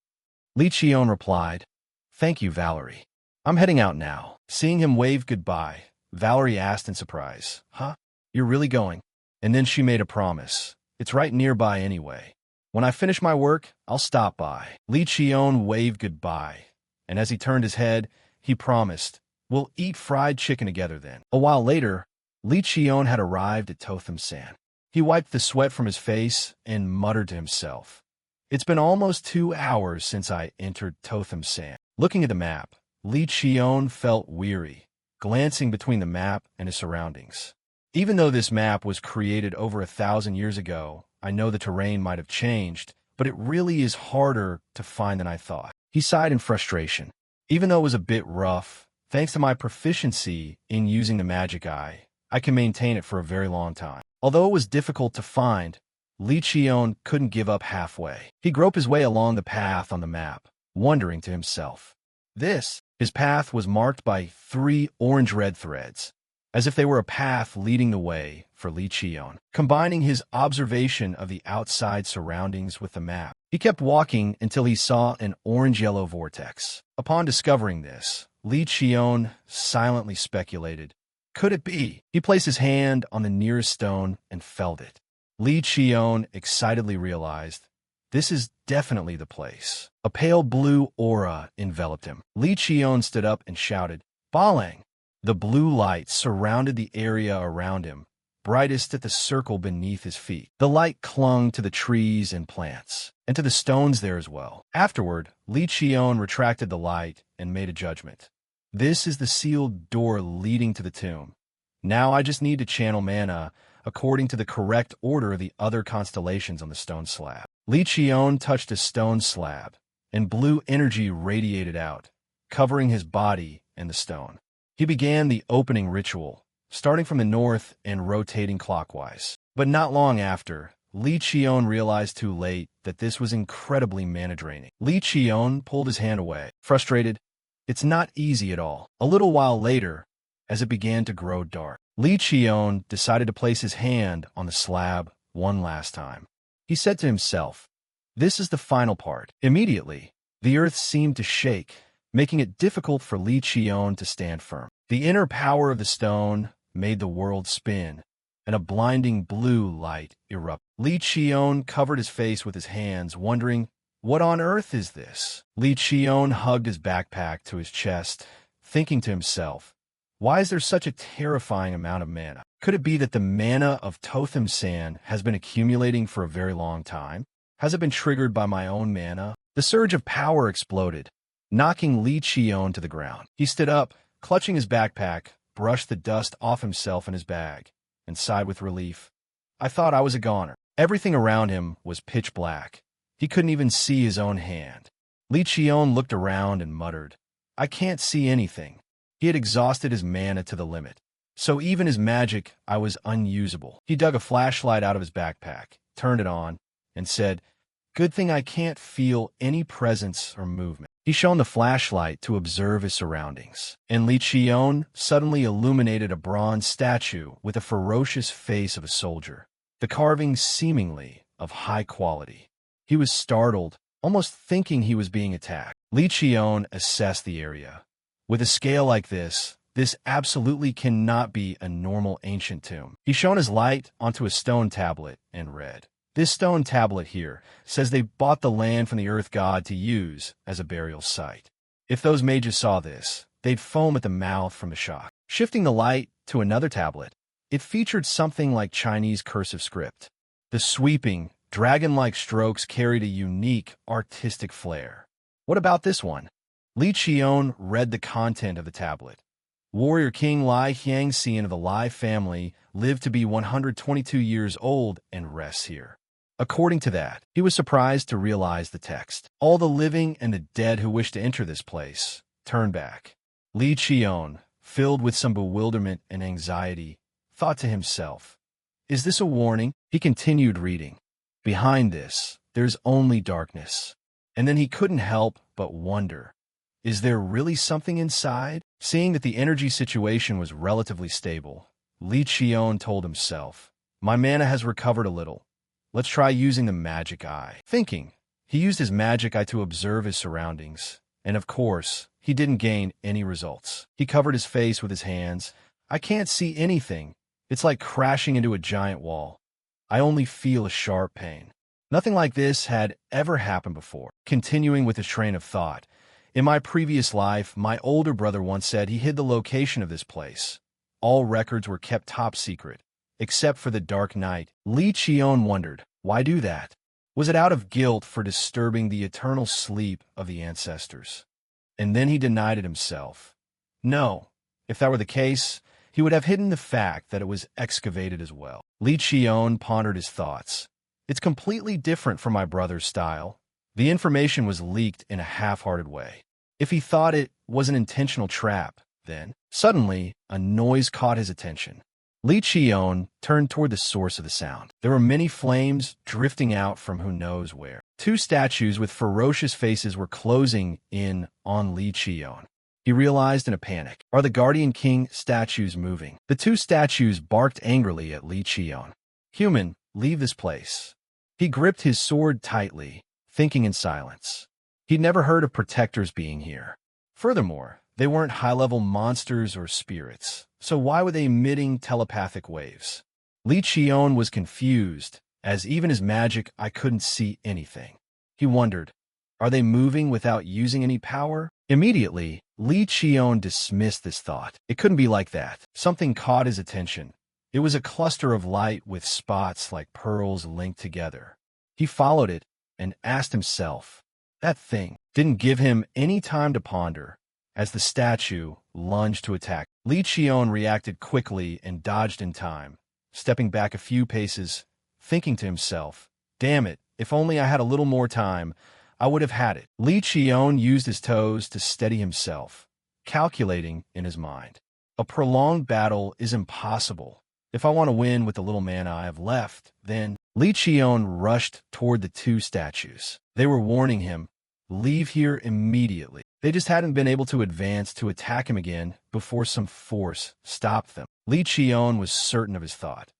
Speaker 1: Li Qion replied, "Thank you, Valerie. I'm heading out now." Seeing him wave goodbye, Valerie asked in surprise, "Huh? You're really going?" And then she made a promise. "It's right nearby anyway. When I finish my work, I'll stop by." Li Qion waved goodbye, and as he turned his head, he promised, "We'll eat fried chicken together then." A while later, Li Qion had arrived at Totham-san. He wiped the sweat from his face and muttered to himself, "It's been almost 2 hours since I entered Totham-san." Looking at the map, Li Qion felt weary, glancing between the map and his surroundings. Even though this map was created over 1,000 years ago, I know the terrain might have changed, but it really is harder to find than I thought. He sighed in frustration. Even though it was a bit rough, thanks to my proficiency in using the magic eye, I can maintain it for a very long time. Although it was difficult to find, Li Qion couldn't give up halfway. He groped his way along the path on the map, wondering to himself. His path was marked by 3 orange-red threads, as if they were a path leading the way for Li Qion. Combining his observation of the outside surroundings with the map, he kept walking until he saw an orange-yellow vortex. Upon discovering this, Li Qion silently speculated, could it be? He placed his hand on the nearest stone and felt it. Li Qion excitedly realized, this is definitely the place. A pale blue aura enveloped him. Li Qion stood up and shouted, Balang! The blue light surrounded the area around him, brightest at the circle beneath his feet. The light clung to the trees and plants, and to the stones there as well. Afterward, Li Qion retracted the light and made a judgment. This is the sealed door leading to the tomb. Now I just need to channel mana according to the correct order of the other constellations on the stone slab. Li Qion touched a stone slab, and blue energy radiated out, covering his body and the stone. He began the opening ritual, starting from the north and rotating clockwise. But not long after, Li Qion realized too late that this was incredibly mana-draining. Li Qion pulled his hand away, frustrated. It's not easy at all. A little while later, as it began to grow dark, Li Qion decided to place his hand on the slab one last time. He said to himself, this is the final part. Immediately, the earth seemed to shake, making it difficult for Li Qion to stand firm. The inner power of the stone made the world spin, and a blinding blue light erupted. Li Qion covered his face with his hands, wondering, what on earth is this? Li Qion hugged his backpack to his chest, thinking to himself, why is there such a terrifying amount of mana? Could it be that the mana of Totham Sand has been accumulating for a very long time? Has it been triggered by my own mana? The surge of power exploded, knocking Li Qion to the ground. He stood up, clutching his backpack, brushed the dust off himself and his bag, and sighed with relief. I thought I was a goner. Everything around him was pitch black. He couldn't even see his own hand. Li Qion looked around and muttered, I can't see anything. He had exhausted his mana to the limit, so even his magic was unusable. He dug a flashlight out of his backpack, turned it on, and said, good thing I can't feel any presence or movement. He shone the flashlight to observe his surroundings, and Li Qion suddenly illuminated a bronze statue with the ferocious face of a soldier, the carving seemingly of high quality. He was startled, almost thinking he was being attacked. Li Qion assessed the area. With a scale like this absolutely cannot be a normal ancient tomb. He shone his light onto a stone tablet and read, this stone tablet here says they bought the land from the earth god to use as a burial site. If those mages saw this, they'd foam at the mouth from the shock. Shifting the light to another tablet, it featured something like Chinese cursive script. The sweeping, dragon-like strokes carried a unique, artistic flair. What about this one? Li Qion read the content of the tablet. Warrior King Lai Hyangxian of the Lai family lived to be 122 years old and rests here. According to that, he was surprised to realize the text. All the living and the dead who wish to enter this place, turn back. Li Qion, filled with some bewilderment and anxiety, thought to himself, is this a warning? He continued reading. Behind this, there's only darkness. And then he couldn't help but wonder, is there really something inside? Seeing that the energy situation was relatively stable, Li Qion told himself, my mana has recovered a little. Let's try using the magic eye. Thinking, he used his magic eye to observe his surroundings, and of course, he didn't gain any results. He covered his face with his hands. I can't see anything. It's like crashing into a giant wall. I only feel a sharp pain. Nothing like this had ever happened before. Continuing with his train of thought, in my previous life, my older brother once said he hid the location of this place. All records were kept top secret, except for the Dark Night. Li Qion wondered, why do that? Was it out of guilt for disturbing the eternal sleep of the ancestors? And then he denied it himself. No, if that were the case, he would have hidden the fact that it was excavated as well. Li Qion pondered his thoughts. It's completely different from my brother's style. The information was leaked in a half-hearted way. If he thought it was an intentional trap, then, suddenly, a noise caught his attention. Li Qion turned toward the source of the sound. There were many flames drifting out from who knows where. Two statues with ferocious faces were closing in on Li Qion. He realized in a panic. Are the Guardian King statues moving? The two statues barked angrily at Li Qion. Human, leave this place. He gripped his sword tightly, thinking in silence. He'd never heard of protectors being here. Furthermore, they weren't high-level monsters or spirits, so why were they emitting telepathic waves? Li Qion was confused, as even his magic I couldn't see anything. He wondered, are they moving without using any power? Immediately, Li Qion dismissed this thought. It couldn't be like that. Something caught his attention. It was a cluster of light with spots like pearls linked together. He followed it and asked himself. That thing didn't give him any time to ponder. As the statue lunged to attack, Li Qion reacted quickly and dodged in time, stepping back a few paces, thinking to himself, damn it, if only I had a little more time, I would have had it. Li Qion used his toes to steady himself, calculating in his mind. A prolonged battle is impossible. If I want to win with the little mana I have left, then Li Qion rushed toward the two statues. They were warning him, leave here immediately. They just hadn't been able to advance to attack him again before some force stopped them. Li Qion was certain of his thought.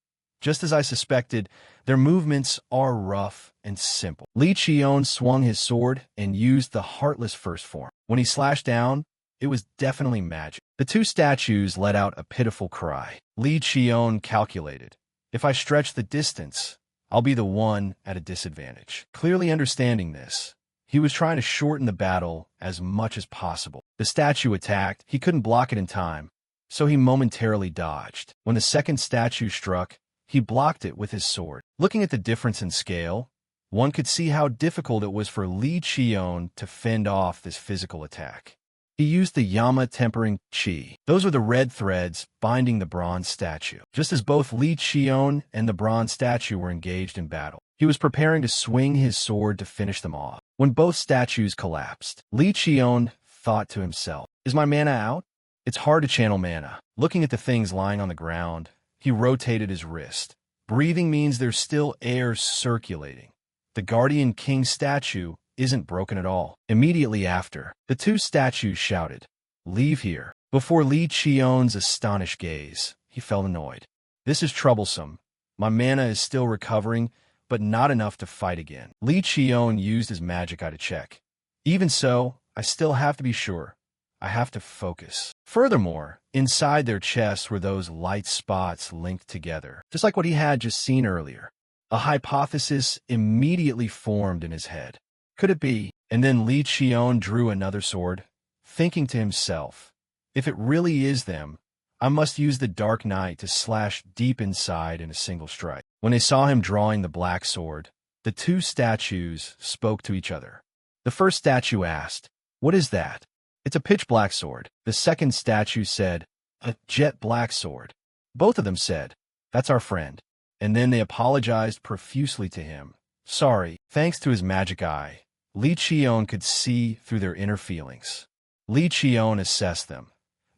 Speaker 1: Just as I suspected, their movements are rough and simple. Li Qion swung his sword and used the Heartless First Form. When he slashed down, it was definitely magic. The two statues let out a pitiful cry. Li Qion calculated, if I stretch the distance, I'll be the one at a disadvantage. Clearly understanding this, he was trying to shorten the battle as much as possible. The statue attacked. He couldn't block it in time, so he momentarily dodged. When the second statue struck, he blocked it with his sword. Looking at the difference in scale, one could see how difficult it was for Li Qion to fend off this physical attack. He used the Yama Tempering Chi. Those were the red threads binding the bronze statue. Just as both Li Qion and the bronze statue were engaged in battle, he was preparing to swing his sword to finish them off. When both statues collapsed, Li Qion thought to himself, is my mana out? It's hard to channel mana. Looking at the things lying on the ground, he rotated his wrist. Breathing means there's still air circulating. The Guardian King statue isn't broken at all. Immediately after, the two statues shouted, leave here. Before Li Qion's astonished gaze, he felt annoyed. This is troublesome. My mana is still recovering, but not enough to fight again. Li Qion used his magic eye to check. Even so, I still have to be sure. I have to focus. Furthermore, inside their chests were those light spots linked together, just like what he had just seen earlier. A hypothesis immediately formed in his head. Could it be? And then Li Qion drew another sword, thinking to himself, if it really is them, I must use the Dark Knight to slash deep inside in a single strike. When they saw him drawing the black sword, the two statues spoke to each other. The first statue asked, what is that? It's a pitch black sword. The second statue said, a jet black sword. Both of them said, that's our friend. And then they apologized profusely to him. Sorry. Thanks to his magic eye, Li Qion could see through their inner feelings. Li Qion assessed them.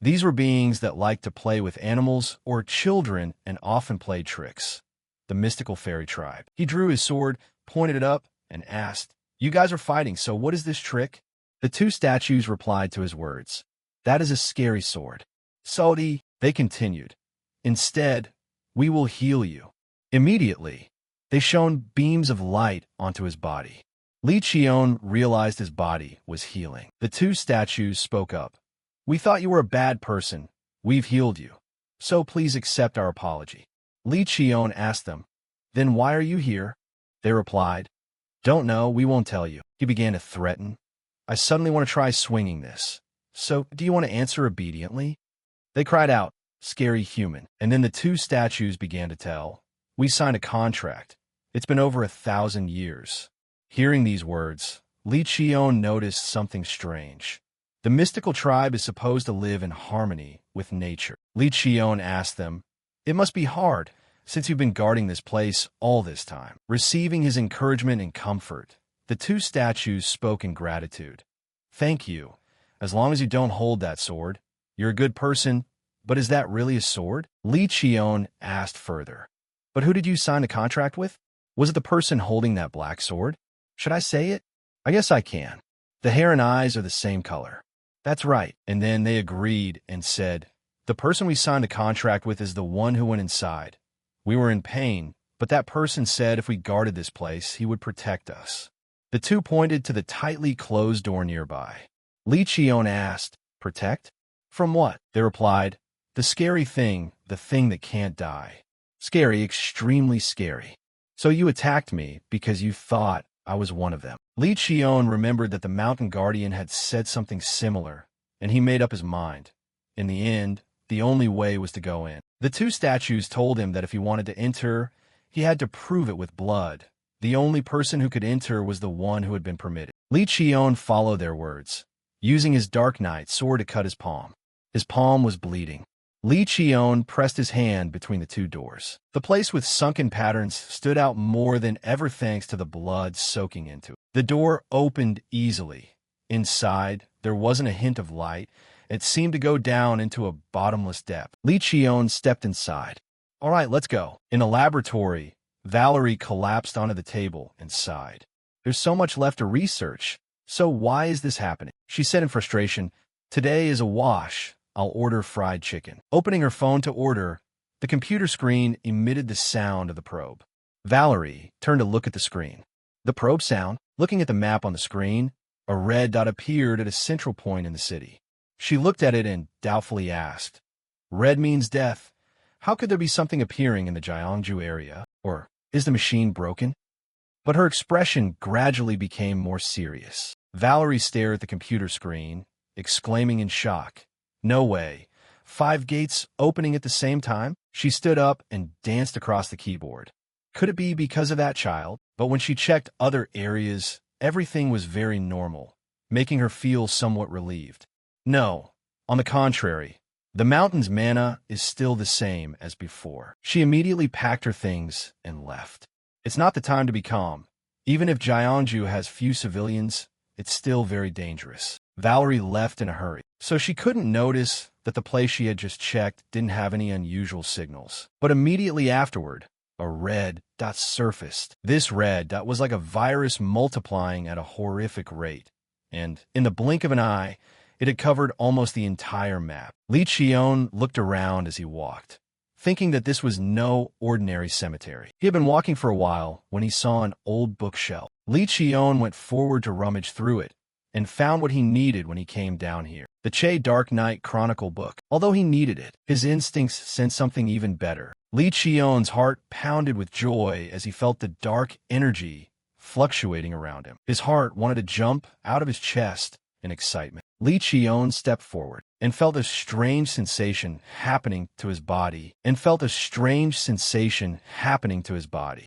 Speaker 1: These were beings that liked to play with animals or children and often played tricks. The mystical fairy tribe. He drew his sword, pointed it up, and asked, you guys are fighting, so what is this trick? The two statues replied to his words. That is a scary sword. Saudi, they continued. Instead, we will heal you. Immediately, they shone beams of light onto his body. Li Qion realized his body was healing. The two statues spoke up. We thought you were a bad person. We've healed you. So please accept our apology. Li Qion asked them, then why are you here? They replied, don't know, we won't tell you. He began to threaten. I suddenly want to try swinging this. So, do you want to answer obediently? They cried out, scary human. And then the two statues began to tell. We signed a contract. It's been over 1,000 years. Hearing these words, Li Qion noticed something strange. The mystical tribe is supposed to live in harmony with nature. Li Qion asked them, it must be hard, since you've been guarding this place all this time. Receiving his encouragement and comfort, the two statues spoke in gratitude. Thank you. As long as you don't hold that sword, you're a good person, But is that really a sword? Li Qion asked further. But who did you sign the contract with? Was it the person holding that black sword? Should I say it? I guess I can. The hair and eyes are the same color. That's right. And then they agreed and said, the person we signed the contract with is the one who went inside. We were in pain, but that person said if we guarded this place, he would protect us. The two pointed to the tightly closed door nearby. Li Qion asked, protect? From what? They replied, the scary thing, the thing that can't die. Scary, extremely scary. So you attacked me because you thought I was one of them. Li Qion remembered that the mountain guardian had said something similar, and he made up his mind. In the end, the only way was to go in. The two statues told him that if he wanted to enter, he had to prove it with blood. The only person who could enter was the one who had been permitted. Li Qion followed their words, using his Dark Knight sword to cut his palm. His palm was bleeding. Li Qion pressed his hand between the two doors. The place with sunken patterns stood out more than ever thanks to the blood soaking into it. The door opened easily. Inside, there wasn't a hint of light. It seemed to go down into a bottomless depth. Li Qion stepped inside. All right, let's go. In a laboratory, Valerie collapsed onto the table and sighed. There's so much left to research. So why is this happening? She said in frustration, today is a wash. I'll order fried chicken. Opening her phone to order, the computer screen emitted the sound of the probe. Valerie turned to look at the screen. The probe sound? Looking at the map on the screen, a red dot appeared at a central point in the city. She looked at it and doubtfully asked, red means death. How could there be something appearing in the Gyeongju area? Or is the machine broken? But her expression gradually became more serious. Valerie stared at the computer screen, exclaiming in shock, no way. 5 gates opening at the same time? She stood up and danced across the keyboard. Could it be because of that child? But when she checked other areas, everything was very normal, making her feel somewhat relieved. No, on the contrary, the mountain's mana is still the same as before. She immediately packed her things and left. It's not the time to be calm. Even if Gyeongju has few civilians, it's still very dangerous. Valerie left in a hurry, so she couldn't notice that the place she had just checked didn't have any unusual signals. But immediately afterward, a red dot surfaced. This red dot was like a virus multiplying at a horrific rate, and in the blink of an eye, it had covered almost the entire map. Li Qion looked around as he walked, thinking that this was no ordinary cemetery. He had been walking for a while when he saw an old bookshelf. Li Qion went forward to rummage through it, and found what he needed when he came down here. The Che Dark Knight Chronicle book. Although he needed it, his instincts sensed something even better. Li Qion's heart pounded with joy as he felt the dark energy fluctuating around him. His heart wanted to jump out of his chest in excitement. Li Qion stepped forward and felt a strange sensation happening to his body,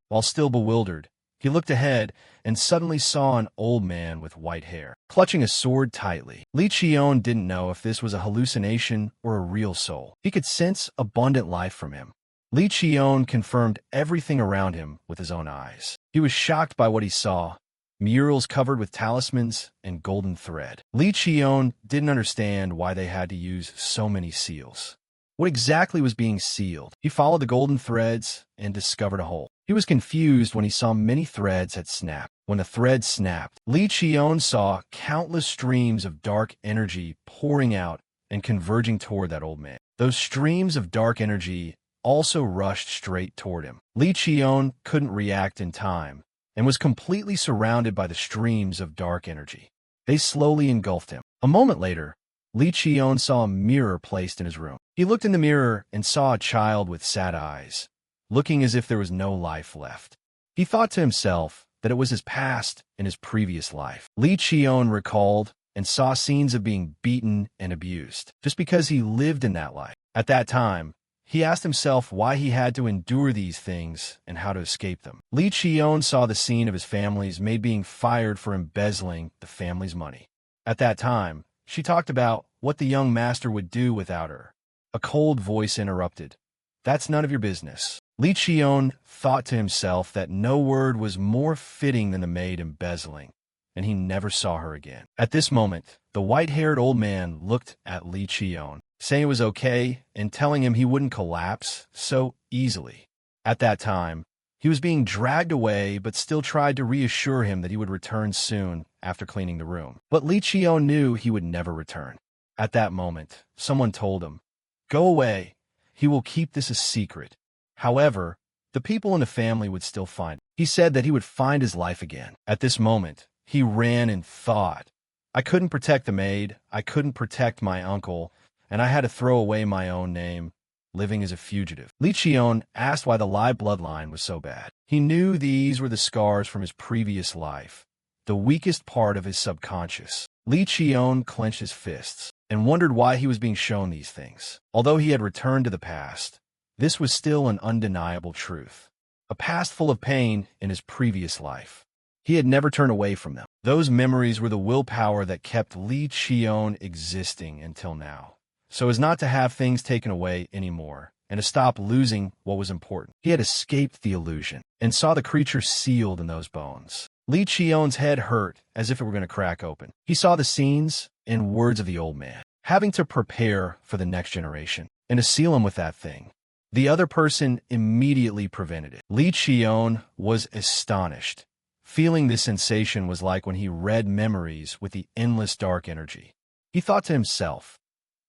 Speaker 1: While still bewildered, he looked ahead and suddenly saw an old man with white hair, clutching a sword tightly. Li Qion didn't know if this was a hallucination or a real soul. He could sense abundant life from him. Li Qion confirmed everything around him with his own eyes. He was shocked by what he saw. Murals covered with talismans and golden thread. Li Qion didn't understand why they had to use so many seals. What exactly was being sealed? He followed the golden threads and discovered a hole. He was confused when he saw many threads had snapped. When the thread snapped, Li Qion saw countless streams of dark energy pouring out and converging toward that old man. Those streams of dark energy also rushed straight toward him. Li Qion couldn't react in time and was completely surrounded by the streams of dark energy. They slowly engulfed him. A moment later, Li Qion saw a mirror placed in his room. He looked in the mirror and saw a child with sad eyes, looking as if there was no life left. He thought to himself that it was his past and his previous life. Li Qion recalled and saw scenes of being beaten and abused, just because he lived in that life. At that time, he asked himself why he had to endure these things and how to escape them. Li Qion saw the scene of his family's maid being fired for embezzling the family's money. At that time, she talked about what the young master would do without her. A cold voice interrupted. That's none of your business. Li Qion thought to himself that no word was more fitting than the maid embezzling, and he never saw her again. At this moment, the white-haired old man looked at Li Qion. saying it was okay and telling him he wouldn't collapse so easily. At that time, he was being dragged away but still tried to reassure him that he would return soon after cleaning the room. But Li Qion knew he would never return. At that moment, someone told him, "Go away. He will keep this a secret." However, the people in the family would still find him. He said that he would find his life again. At this moment, he ran and thought, "I couldn't protect the maid, I couldn't protect my uncle, and I had to throw away my own name, living as a fugitive." Li Qion asked why the Lai bloodline was so bad. He knew these were the scars from his previous life, the weakest part of his subconscious. Li Qion clenched his fists and wondered why he was being shown these things. Although he had returned to the past, this was still an undeniable truth. A past full of pain in his previous life. He had never turned away from them. Those memories were the willpower that kept Li Qion existing until now, so as not to have things taken away anymore, and to stop losing what was important. He had escaped the illusion, and saw the creature sealed in those bones. Li Qion's head hurt as if it were going to crack open. He saw the scenes and words of the old man, having to prepare for the next generation, and to seal him with that thing. The other person immediately prevented it. Li Qion was astonished. Feeling this sensation was like when he read memories with the endless dark energy. He thought to himself,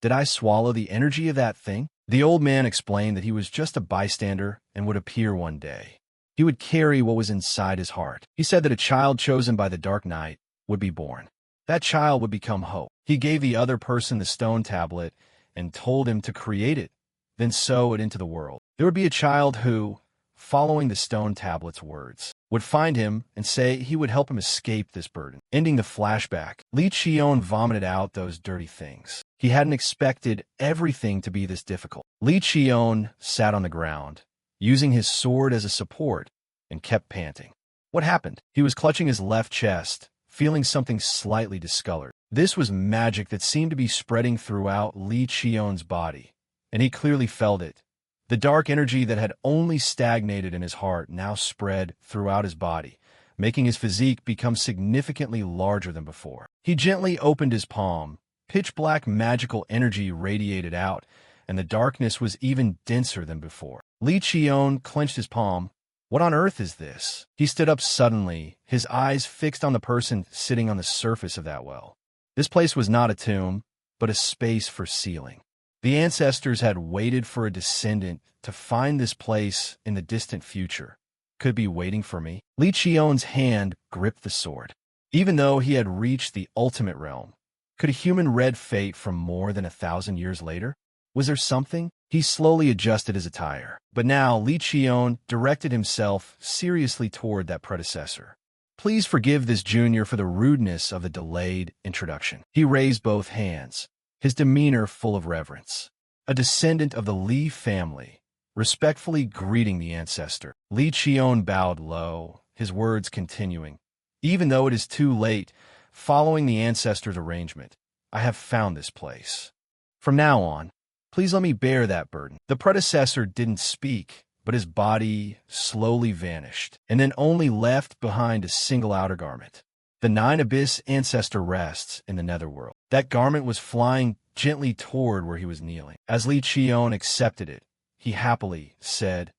Speaker 1: "Did I swallow the energy of that thing?" The old man explained that he was just a bystander and would appear one day. He would carry what was inside his heart. He said that a child chosen by the Dark Knight would be born. That child would become Hope. He gave the other person the stone tablet and told him to create it, then sow it into the world. There would be a child who, following the stone tablet's words, would find him and say he would help him escape this burden. Ending the flashback, Li Qion vomited out those dirty things. He hadn't expected everything to be this difficult. Li Qion sat on the ground, using his sword as a support, and kept panting. What happened? He was clutching his left chest, feeling something slightly discolored. This was magic that seemed to be spreading throughout Li Qion's body, and he clearly felt it. The dark energy that had only stagnated in his heart now spread throughout his body, making his physique become significantly larger than before. He gently opened his palm. Pitch-black magical energy radiated out, and the darkness was even denser than before. Li Qion clenched his palm. What on earth is this? He stood up suddenly, his eyes fixed on the person sitting on the surface of that well. This place was not a tomb, but a space for sealing. The ancestors had waited for a descendant to find this place in the distant future. Could be waiting for me. Li Qion's hand gripped the sword. Even though he had reached the ultimate realm, could a human read fate from more than 1,000 years later? Was there something? He slowly adjusted his attire. But now Li Qion directed himself seriously toward that predecessor. "Please forgive this junior for the rudeness of the delayed introduction." He raised both hands, his demeanor full of reverence. A descendant of the Li family, respectfully greeting the ancestor. Li Qion bowed low, his words continuing, "Even though it is too late, following the ancestor's arrangement, I have found this place. From now on, please let me bear that burden." The predecessor didn't speak, but his body slowly vanished, and then only left behind a single outer garment. The Nine Abyss ancestor rests in the netherworld. That garment was flying gently toward where he was kneeling. As Li Qion accepted it, he happily said,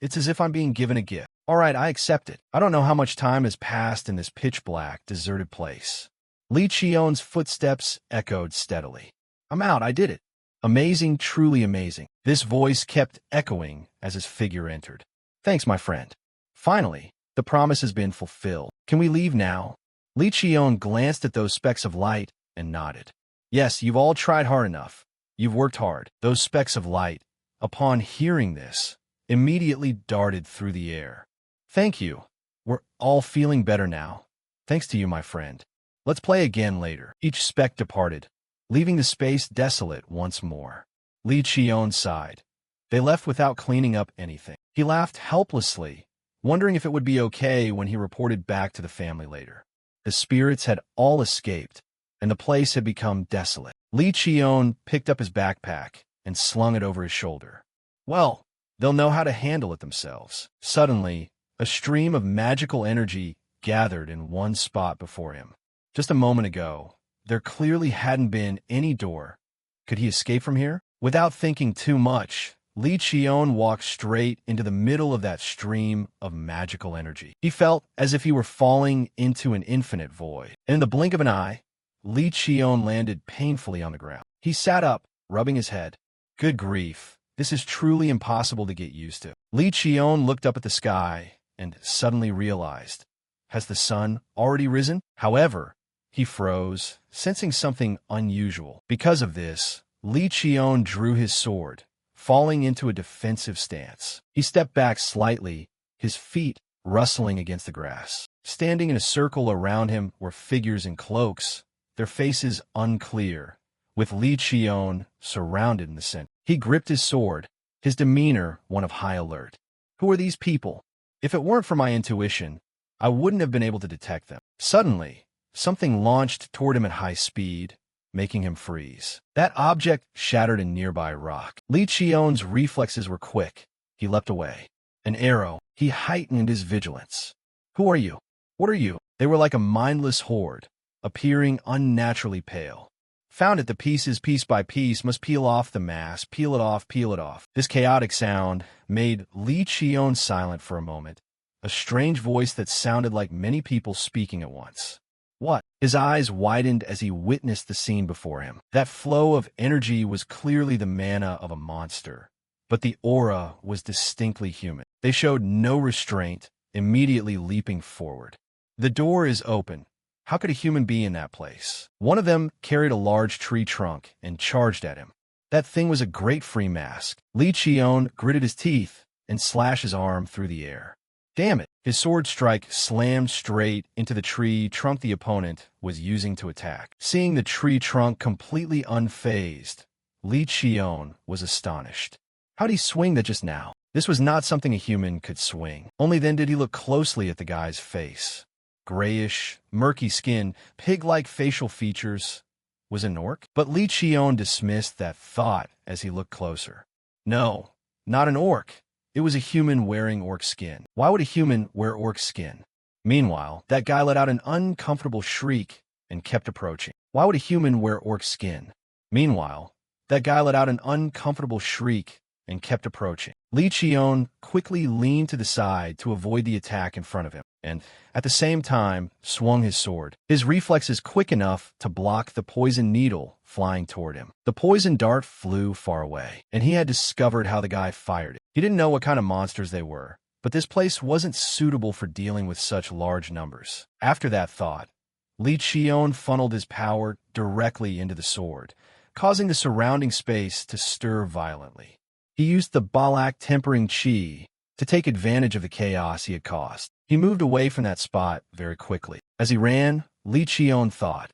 Speaker 1: "It's as if I'm being given a gift. All right, I accept it." I don't know how much time has passed in this pitch-black, deserted place. Li Qion's footsteps echoed steadily. "I'm out, I did it. Amazing, truly amazing." This voice kept echoing as his figure entered. "Thanks, my friend. Finally, the promise has been fulfilled. Can we leave now?" Li Qion glanced at those specks of light and nodded. "Yes, you've all tried hard enough. You've worked hard." Those specks of light, upon hearing this, immediately darted through the air. "Thank you. We're all feeling better now. Thanks to you, my friend. Let's play again later." Each speck departed, leaving the space desolate once more. Li Qion sighed. They left without cleaning up anything. He laughed helplessly, wondering if it would be okay when he reported back to the family later. The spirits had all escaped, and the place had become desolate. Li Qion picked up his backpack and slung it over his shoulder. Well, they'll know how to handle it themselves. Suddenly, a stream of magical energy gathered in one spot before him. Just a moment ago, there clearly hadn't been any door, Could he escape from here? Without thinking too much, Li Qion walked straight into the middle of that stream of magical energy. He felt as if he were falling into an infinite void. And in the blink of an eye, Li Qion landed painfully on the ground. He sat up, rubbing his head. Good grief, this is truly impossible to get used to. Li Qion looked up at the sky and suddenly realized, has the sun already risen? However, he froze, sensing something unusual. Because of this, Li Qion drew his sword, falling into a defensive stance. He stepped back slightly, his feet rustling against the grass. Standing in a circle around him were figures in cloaks, their faces unclear, with Li Qion surrounded in the center. He gripped his sword, his demeanor one of high alert. Who are these people? If it weren't for my intuition, I wouldn't have been able to detect them. Suddenly, something launched toward him at high speed, making him freeze. That object shattered a nearby rock. Li Qion's reflexes were quick. He leapt away. An arrow. He heightened his vigilance. Who are you? What are you? They were like a mindless horde, appearing unnaturally pale. Found it the pieces piece by piece must peel off the mass, peel it off, peel it off. This chaotic sound made Li Qion silent for a moment, a strange voice that sounded like many people speaking at once. What? His eyes widened as he witnessed the scene before him. That flow of energy was clearly the mana of a monster, but the aura was distinctly human. They showed no restraint, immediately leaping forward. The door is open. How could a human be in that place? One of them carried a large tree trunk and charged at him. That thing was a great free mask. Li Qion gritted his teeth and slashed his arm through the air. Damn it! His sword strike slammed straight into the tree trunk the opponent was using to attack. Seeing the tree trunk completely unfazed, Li Qion was astonished. How'd he swing that just now? This was not something a human could swing. Only then did he look closely at the guy's face. Grayish, murky skin, pig-like facial features. Was it an orc? But Li Qion dismissed that thought as he looked closer. No, not an orc. It was a human wearing orc skin. Why would a human wear orc skin? Meanwhile, that guy let out an uncomfortable shriek and kept approaching. Why would a human wear orc skin? Meanwhile, that guy let out an uncomfortable shriek and kept approaching. Li Qion quickly leaned to the side to avoid the attack in front of him, and, at the same time, swung his sword. His reflexes quick enough to block the poison needle flying toward him. The poison dart flew far away, and he had discovered how the guy fired it. He didn't know what kind of monsters they were, but this place wasn't suitable for dealing with such large numbers. After that thought, Li Qion funneled his power directly into the sword, causing the surrounding space to stir violently. He used the Balak tempering chi to take advantage of the chaos he had caused. He moved away from that spot very quickly. As he ran, Li Qion thought,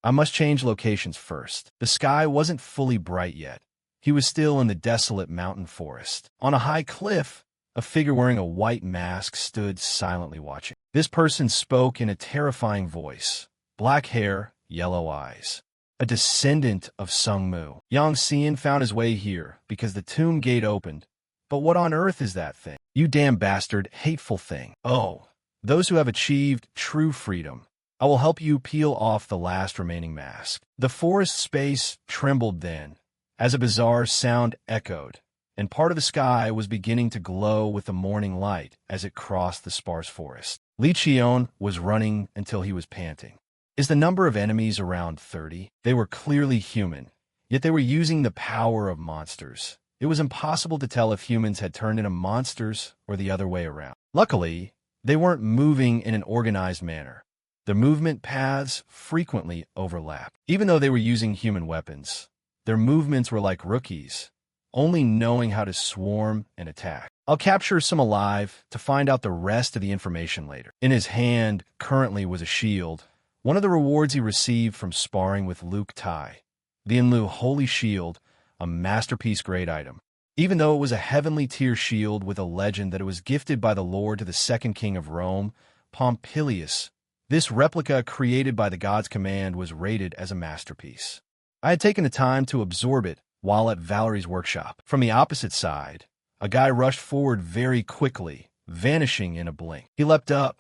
Speaker 1: I must change locations first. The sky wasn't fully bright yet. He was still in the desolate mountain forest. On a high cliff, a figure wearing a white mask stood silently watching. This person spoke in a terrifying voice. Black hair, yellow eyes. A descendant of Sung Mu. Yang Xian found his way here because the tomb gate opened. But what on earth is that thing? You damn bastard, hateful thing. Oh, those who have achieved true freedom. I will help you peel off the last remaining mask. The forest space trembled then, as a bizarre sound echoed, and part of the sky was beginning to glow with the morning light as it crossed the sparse forest. Li Qion was running until he was panting. Is the number of enemies around 30? They were clearly human, yet they were using the power of monsters. It was impossible to tell if humans had turned into monsters or the other way around. Luckily, they weren't moving in an organized manner. Their movement paths frequently overlapped. Even though they were using human weapons, their movements were like rookies, only knowing how to swarm and attack. I'll capture some alive to find out the rest of the information later. In his hand currently was a shield, one of the rewards he received from sparring with Luke Tai. The Enlu Holy Shield, a masterpiece grade item. Even though it was a heavenly tier shield with a legend that it was gifted by the Lord to the second king of Rome, Pompilius, this replica created by the god's command was rated as a masterpiece. I had taken the time to absorb it while at Valerie's workshop. From the opposite side, a guy rushed forward very quickly, vanishing in a blink. He leapt up,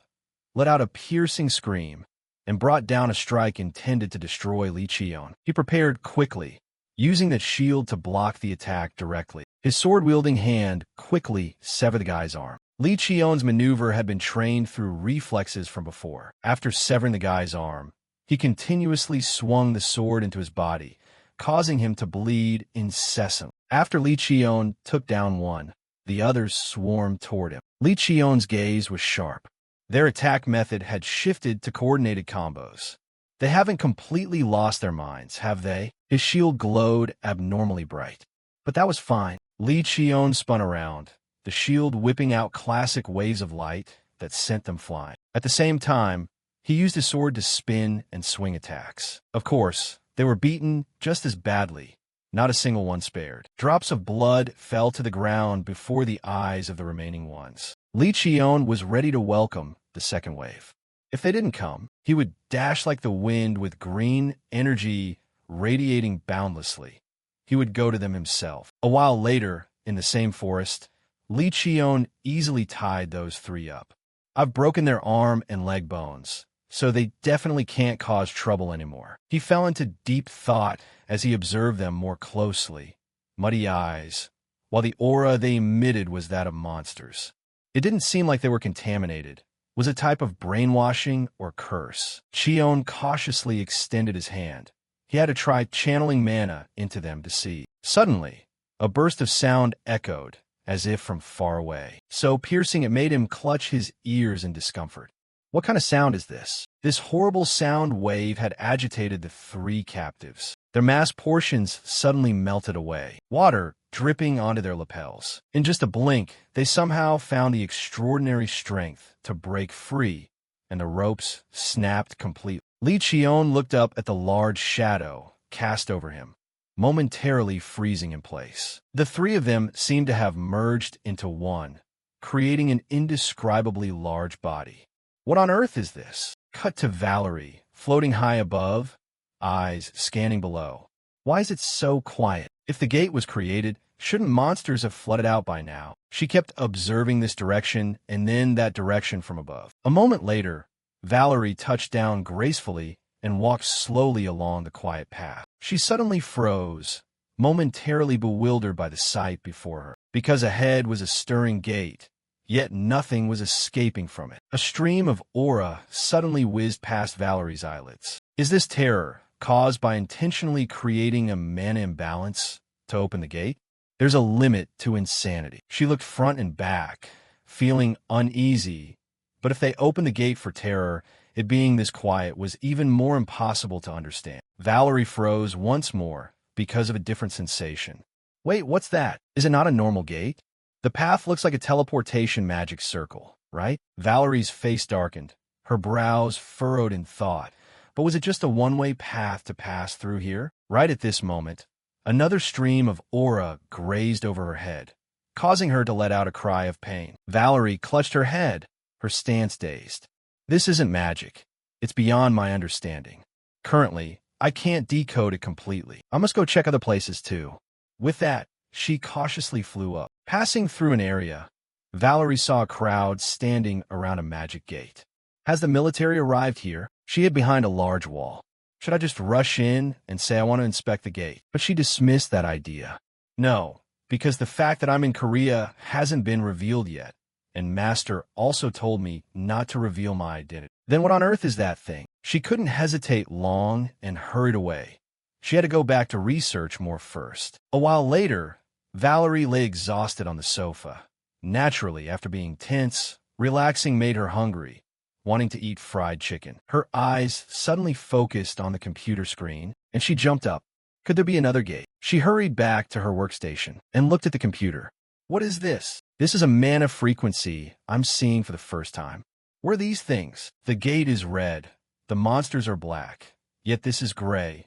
Speaker 1: let out a piercing scream, and brought down a strike intended to destroy Li Qion. He prepared quickly, using that shield to block the attack directly. His sword-wielding hand quickly severed the guy's arm. Li Qian's maneuver had been trained through reflexes from before. After severing the guy's arm, he continuously swung the sword into his body, causing him to bleed incessantly. After Li Qian took down one, the others swarmed toward him. Li Qian's gaze was sharp. Their attack method had shifted to coordinated combos. They haven't completely lost their minds, have they? His shield glowed abnormally bright. But that was fine. Li Qian spun around, the shield whipping out classic waves of light that sent them flying. At the same time, he used his sword to spin and swing attacks. Of course, they were beaten just as badly. Not a single one spared. Drops of blood fell to the ground before the eyes of the remaining ones. Li Qian was ready to welcome the second wave. If they didn't come, he would dash like the wind with green energy radiating boundlessly. He would go to them himself. A while later, in the same forest, Li Qian easily tied those three up. I've broken their arm and leg bones, so they definitely can't cause trouble anymore. He fell into deep thought as he observed them more closely. Muddy eyes, while the aura they emitted was that of monsters. It didn't seem like they were contaminated. Was a type of brainwashing or curse. Qian cautiously extended his hand. He had to try channeling mana into them to see. Suddenly, a burst of sound echoed, as if from far away. So piercing it made him clutch his ears in discomfort. What kind of sound is this? This horrible sound wave had agitated the three captives. Their mass portions suddenly melted away, water dripping onto their lapels. In just a blink, they somehow found the extraordinary strength to break free, and the ropes snapped completely. Li Qian looked up at the large shadow cast over him, momentarily freezing in place. The three of them seemed to have merged into one, creating an indescribably large body. What on earth is this? Cut to Valerie, floating high above, eyes scanning below. Why is it so quiet? If the gate was created, shouldn't monsters have flooded out by now? She kept observing this direction and then that direction from above. A moment later, Valerie touched down gracefully and walked slowly along the quiet path. She suddenly froze, momentarily bewildered by the sight before her, because ahead was a stirring gate, yet nothing was escaping from it. A stream of aura suddenly whizzed past Valerie's eyelids. Is this terror caused by intentionally creating a mana imbalance to open the gate? There's a limit to insanity. She looked front and back, feeling uneasy, but if they opened the gate for terror, it being this quiet was even more impossible to understand. Valerie froze once more because of a different sensation. Wait, what's that? Is it not a normal gate? The path looks like a teleportation magic circle, right? Valerie's face darkened, her brows furrowed in thought. But was it just a one-way path to pass through here? Right at this moment, another stream of aura grazed over her head, causing her to let out a cry of pain. Valerie clutched her head, her stance dazed. This isn't magic. It's beyond my understanding. Currently, I can't decode it completely. I must go check other places too. With that, she cautiously flew up. Passing through an area, Valerie saw a crowd standing around a magic gate. Has the military arrived here? She hid behind a large wall. Should I just rush in and say I want to inspect the gate? But she dismissed that idea. No, because the fact that I'm in Korea hasn't been revealed yet, and Master also told me not to reveal my identity. Then what on earth is that thing? She couldn't hesitate long and hurried away. She had to go back to research more first. A while later, Valerie lay exhausted on the sofa. Naturally, after being tense, relaxing made her hungry, wanting to eat fried chicken. Her eyes suddenly focused on the computer screen, and she jumped up. Could there be another gate? She hurried back to her workstation and looked at the computer. What is this? This is a mana frequency I'm seeing for the first time. What are these things? The gate is red. The monsters are black. Yet this is gray.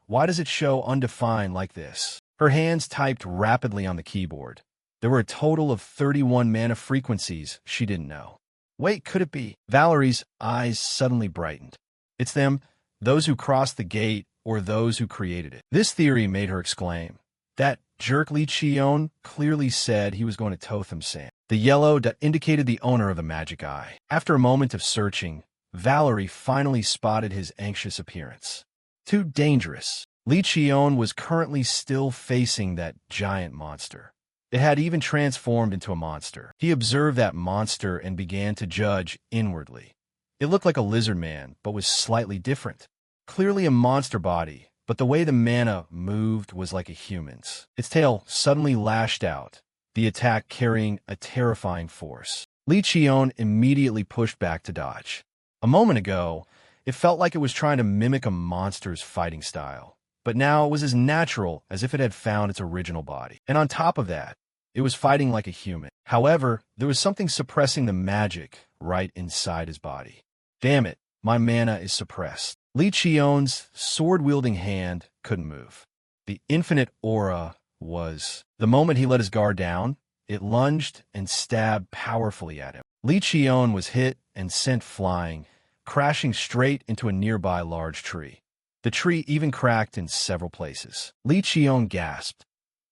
Speaker 1: Why does it show undefined like this? Her hands typed rapidly on the keyboard. There were a total of 31 mana frequencies she didn't know. Wait, could it be? Valerie's eyes suddenly brightened. It's them, those who crossed the gate, or those who created it. This theory made her exclaim. That jerk Li Qian clearly said he was going to Totham Sam. The yellow dot indicated the owner of the magic eye. After a moment of searching, Valerie finally spotted his anxious appearance. Too dangerous. Li Qion was currently still facing that giant monster. It had even transformed into a monster. He observed that monster and began to judge inwardly. It looked like a lizard man, but was slightly different. Clearly a monster body, but the way the mana moved was like a human's. Its tail suddenly lashed out, the attack carrying a terrifying force. Li Qion immediately pushed back to dodge. A moment ago, it felt like it was trying to mimic a monster's fighting style, but now it was as natural as if it had found its original body. And on top of that, it was fighting like a human. However, there was something suppressing the magic right inside his body. Damn it, my mana is suppressed. Li Qion's sword-wielding hand couldn't move. The infinite aura was. The moment he let his guard down, it lunged and stabbed powerfully at him. Li Qion was hit and sent flying, crashing straight into a nearby large tree. The tree even cracked in several places. Li Qion gasped.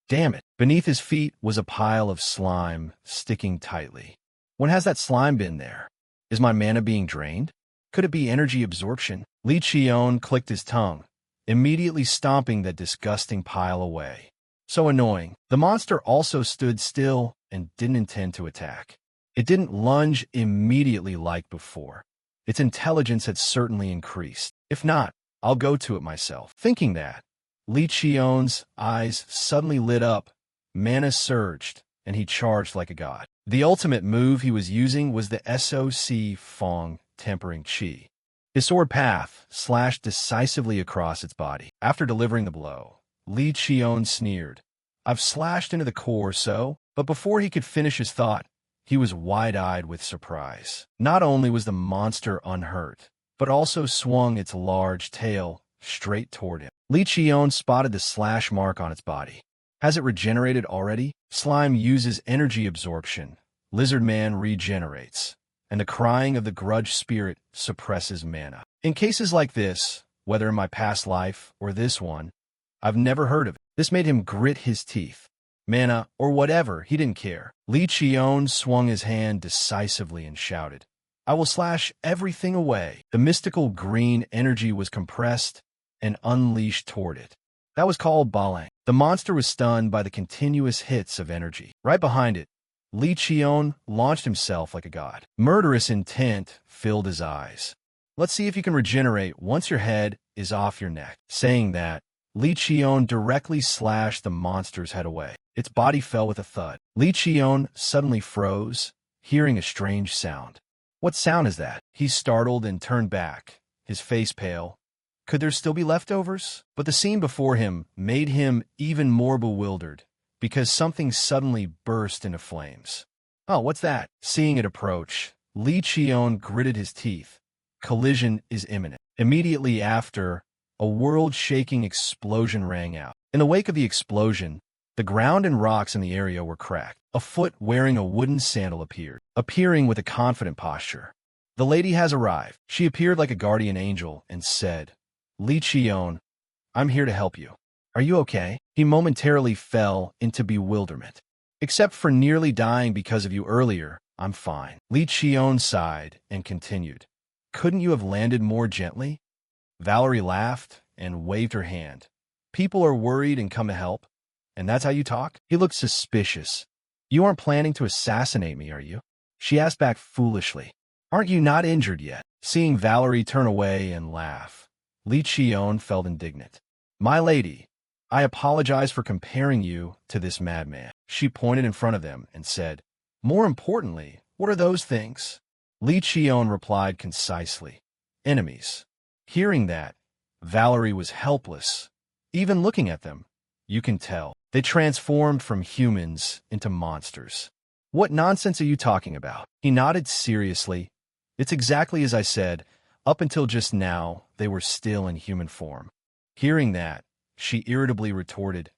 Speaker 1: Damn it! Beneath his feet was a pile of slime sticking tightly. When has that slime been there? Is my mana being drained? Could it be energy absorption? Li Qion clicked his tongue, immediately stomping that disgusting pile away. So annoying. The monster also stood still and didn't intend to attack. It didn't lunge immediately like before. Its intelligence had certainly increased. If not, I'll go to it myself. Thinking that, Li Qion's eyes suddenly lit up, mana surged, and he charged like a god. The ultimate move he was using was the SOC Fong Tempering Chi. His sword path slashed decisively across its body. After delivering the blow, Li Qion sneered. I've slashed into the core, so? But before he could finish his thought, he was wide-eyed with surprise. Not only was the monster unhurt, but also swung its large tail straight toward him. Li Qion spotted the slash mark on its body. Has it regenerated already? Slime uses energy absorption. Lizard Man regenerates. And the crying of the grudge spirit suppresses mana. In cases like this, whether in my past life or this one, I've never heard of it. This made him grit his teeth. Mana, or whatever, he didn't care. Li Qion swung his hand decisively and shouted, I will slash everything away. The mystical green energy was compressed and unleashed toward it. That was called Balang. The monster was stunned by the continuous hits of energy. Right behind it, Li Qion launched himself like a god. Murderous intent filled his eyes. Let's see if you can regenerate once your head is off your neck. Saying that, Li Qion directly slashed the monster's head away. Its body fell with a thud. Li Qion suddenly froze, hearing a strange sound. What sound is that? He startled and turned back, his face pale. Could there still be leftovers? But the scene before him made him even more bewildered, because something suddenly burst into flames. Oh, what's that? Seeing it approach, Li Qion gritted his teeth. Collision is imminent. Immediately after, a world-shaking explosion rang out. In the wake of the explosion, the ground and rocks in the area were cracked. A foot wearing a wooden sandal appeared, appearing with a confident posture. The lady has arrived. She appeared like a guardian angel and said, Li Qion, I'm here to help you. Are you okay? He momentarily fell into bewilderment. Except for nearly dying because of you earlier, I'm fine. Li Qion sighed and continued. Couldn't you have landed more gently? Valerie laughed and waved her hand. People are worried and come to help. And that's how you talk? He looked suspicious. You aren't planning to assassinate me, are you? She asked back foolishly. Aren't you not injured yet? Seeing Valerie turn away and laugh, Li Qion felt indignant. My lady, I apologize for comparing you to this madman. She pointed in front of them and said, More importantly, what are those things? Li Qion replied concisely, Enemies. Hearing that, Valerie was helpless. Even looking at them, you can tell. They transformed from humans into monsters. What nonsense are you talking about? He nodded seriously. It's exactly as I said. Up until just now, they were still in human form. Hearing that, she irritably retorted,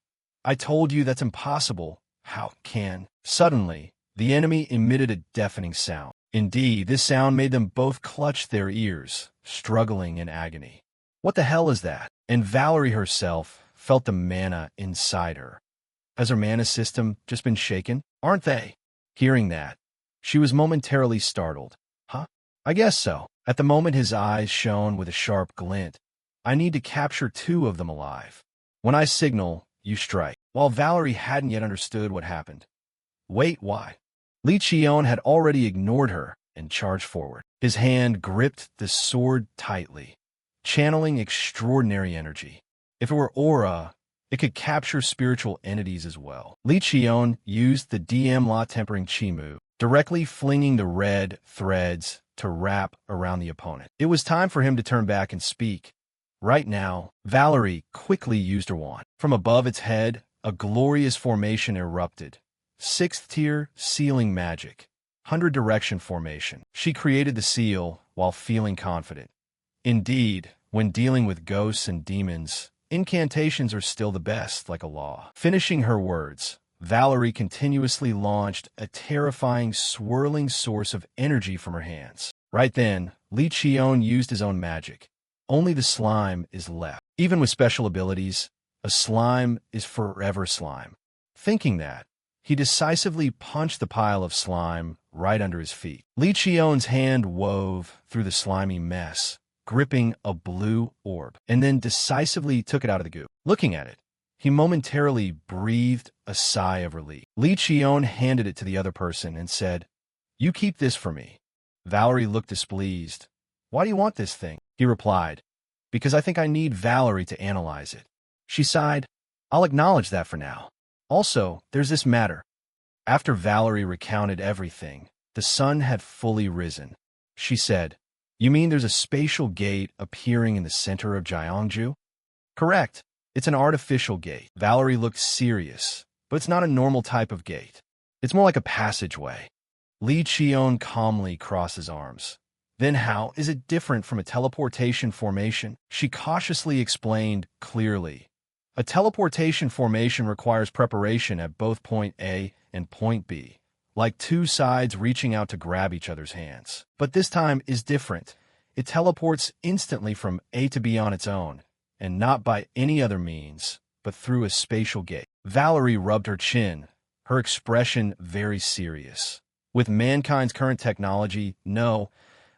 Speaker 1: I told you that's impossible. How can? Suddenly, the enemy emitted a deafening sound. Indeed, this sound made them both clutch their ears, struggling in agony. What the hell is that? And Valerie herself felt the mana inside her. Has her mana system just been shaken? Aren't they? Hearing that, she was momentarily startled. Huh? I guess so. At the moment his eyes shone with a sharp glint. I need to capture 2 of them alive. When I signal, you strike. While Valerie hadn't yet understood what happened. Wait, why? Li Qion had already ignored her and charged forward. His hand gripped the sword tightly, channeling extraordinary energy. If it were aura, it could capture spiritual entities as well. Li Qion used the DM La Tempering Chi move, directly flinging the red threads to wrap around the opponent. It was time for him to turn back and speak. Right now, Valerie quickly used her wand. From above its head, a glorious formation erupted. 6th tier sealing magic. 100 direction formation. She created the seal while feeling confident. Indeed, when dealing with ghosts and demons, incantations are still the best, like a law. Finishing her words, Valerie continuously launched a terrifying, swirling source of energy from her hands. Right then, Li Qion used his own magic. Only the slime is left. Even with special abilities, a slime is forever slime. Thinking that, he decisively punched the pile of slime right under his feet. Li Qion's hand wove through the slimy mess, gripping a blue orb, and then decisively took it out of the goo. Looking at it, he momentarily breathed a sigh of relief. Li Qion handed it to the other person and said, "You keep this for me." Valerie looked displeased. "Why do you want this thing?" He replied, "Because I think I need Valerie to analyze it." She sighed, "I'll acknowledge that for now. Also, there's this matter." After Valerie recounted everything, the sun had fully risen. She said, "You mean there's a spatial gate appearing in the center of Jiangju?" "Correct. It's an artificial gate." Valerie looked serious, but it's not a normal type of gate. It's more like a passageway. Li Qion calmly crossed his arms. "Then how is it different from a teleportation formation?" She cautiously explained clearly. A teleportation formation requires preparation at both point A and point B, like 2 sides reaching out to grab each other's hands. But this time is different. It teleports instantly from A to B on its own, and not by any other means, but through a spatial gate. Valerie rubbed her chin, her expression very serious. With mankind's current technology, no,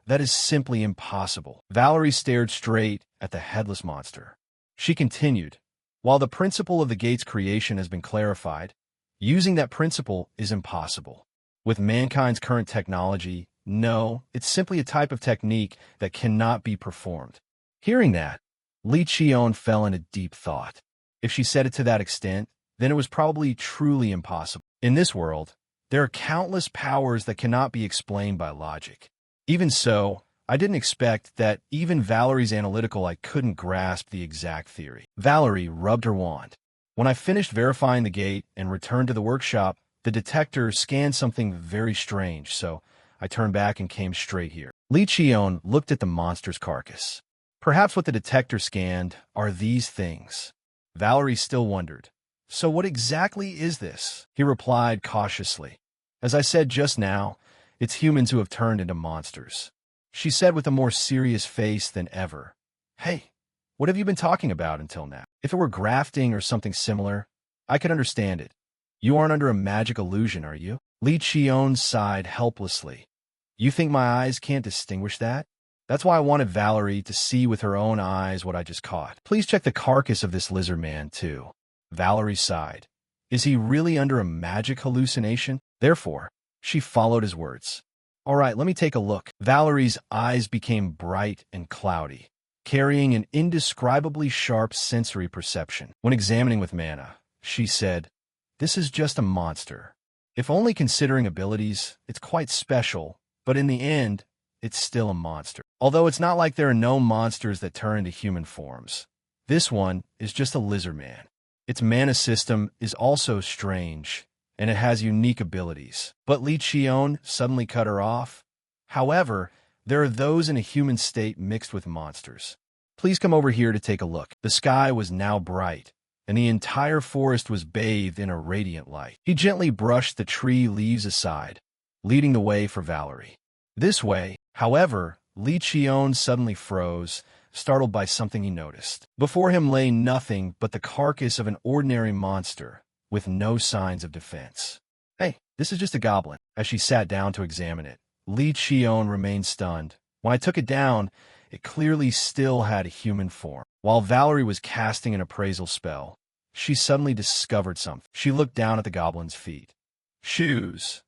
Speaker 1: that is simply impossible. Valerie stared straight at the headless monster. She continued, "While the principle of the gate's creation has been clarified, using that principle is impossible. With mankind's current technology, no, it's simply a type of technique that cannot be performed." Hearing that, Li Qion fell into deep thought. If she said it to that extent, then it was probably truly impossible. In this world, there are countless powers that cannot be explained by logic. Even so, I didn't expect that even Valerie's analytical I couldn't grasp the exact theory. Valerie rubbed her wand. When I finished verifying the gate and returned to the workshop, the detector scanned something very strange, so I turned back and came straight here. Li Qion looked at the monster's carcass. Perhaps what the detector scanned are these things. Valerie still wondered. "So what exactly is this?" He replied cautiously. "As I said just now, it's humans who have turned into monsters." She said with a more serious face than ever, "Hey, what have you been talking about until now? If it were grafting or something similar, I could understand it. You aren't under a magic illusion, are you?" Li Qion sighed helplessly. "You think my eyes can't distinguish that? That's why I wanted Valerie to see with her own eyes what I just caught. Please check the carcass of this lizard man, too." Valerie sighed. Is he really under a magic hallucination? Therefore, she followed his words. "All right, let me take a look." Valerie's eyes became bright and cloudy, carrying an indescribably sharp sensory perception. When examining with mana, she said, "This is just a monster. If only considering abilities, it's quite special, but in the end, it's still a monster. Although it's not like there are no monsters that turn into human forms. This one is just a lizard man. Its mana system is also strange, and it has unique abilities." But Li Qion suddenly cut her off. "However, there are those in a human state mixed with monsters. Please come over here to take a look." The sky was now bright, and the entire forest was bathed in a radiant light. He gently brushed the tree leaves aside, leading the way for Valerie. This way, however, Li Qion suddenly froze, startled by something he noticed. Before him lay nothing but the carcass of an ordinary monster, with no signs of defense. "Hey, this is just a goblin." As she sat down to examine it, Li Qion remained stunned. When I took it down, it clearly still had a human form. While Valerie was casting an appraisal spell, she suddenly discovered something. She looked down at the goblin's feet. Shoes.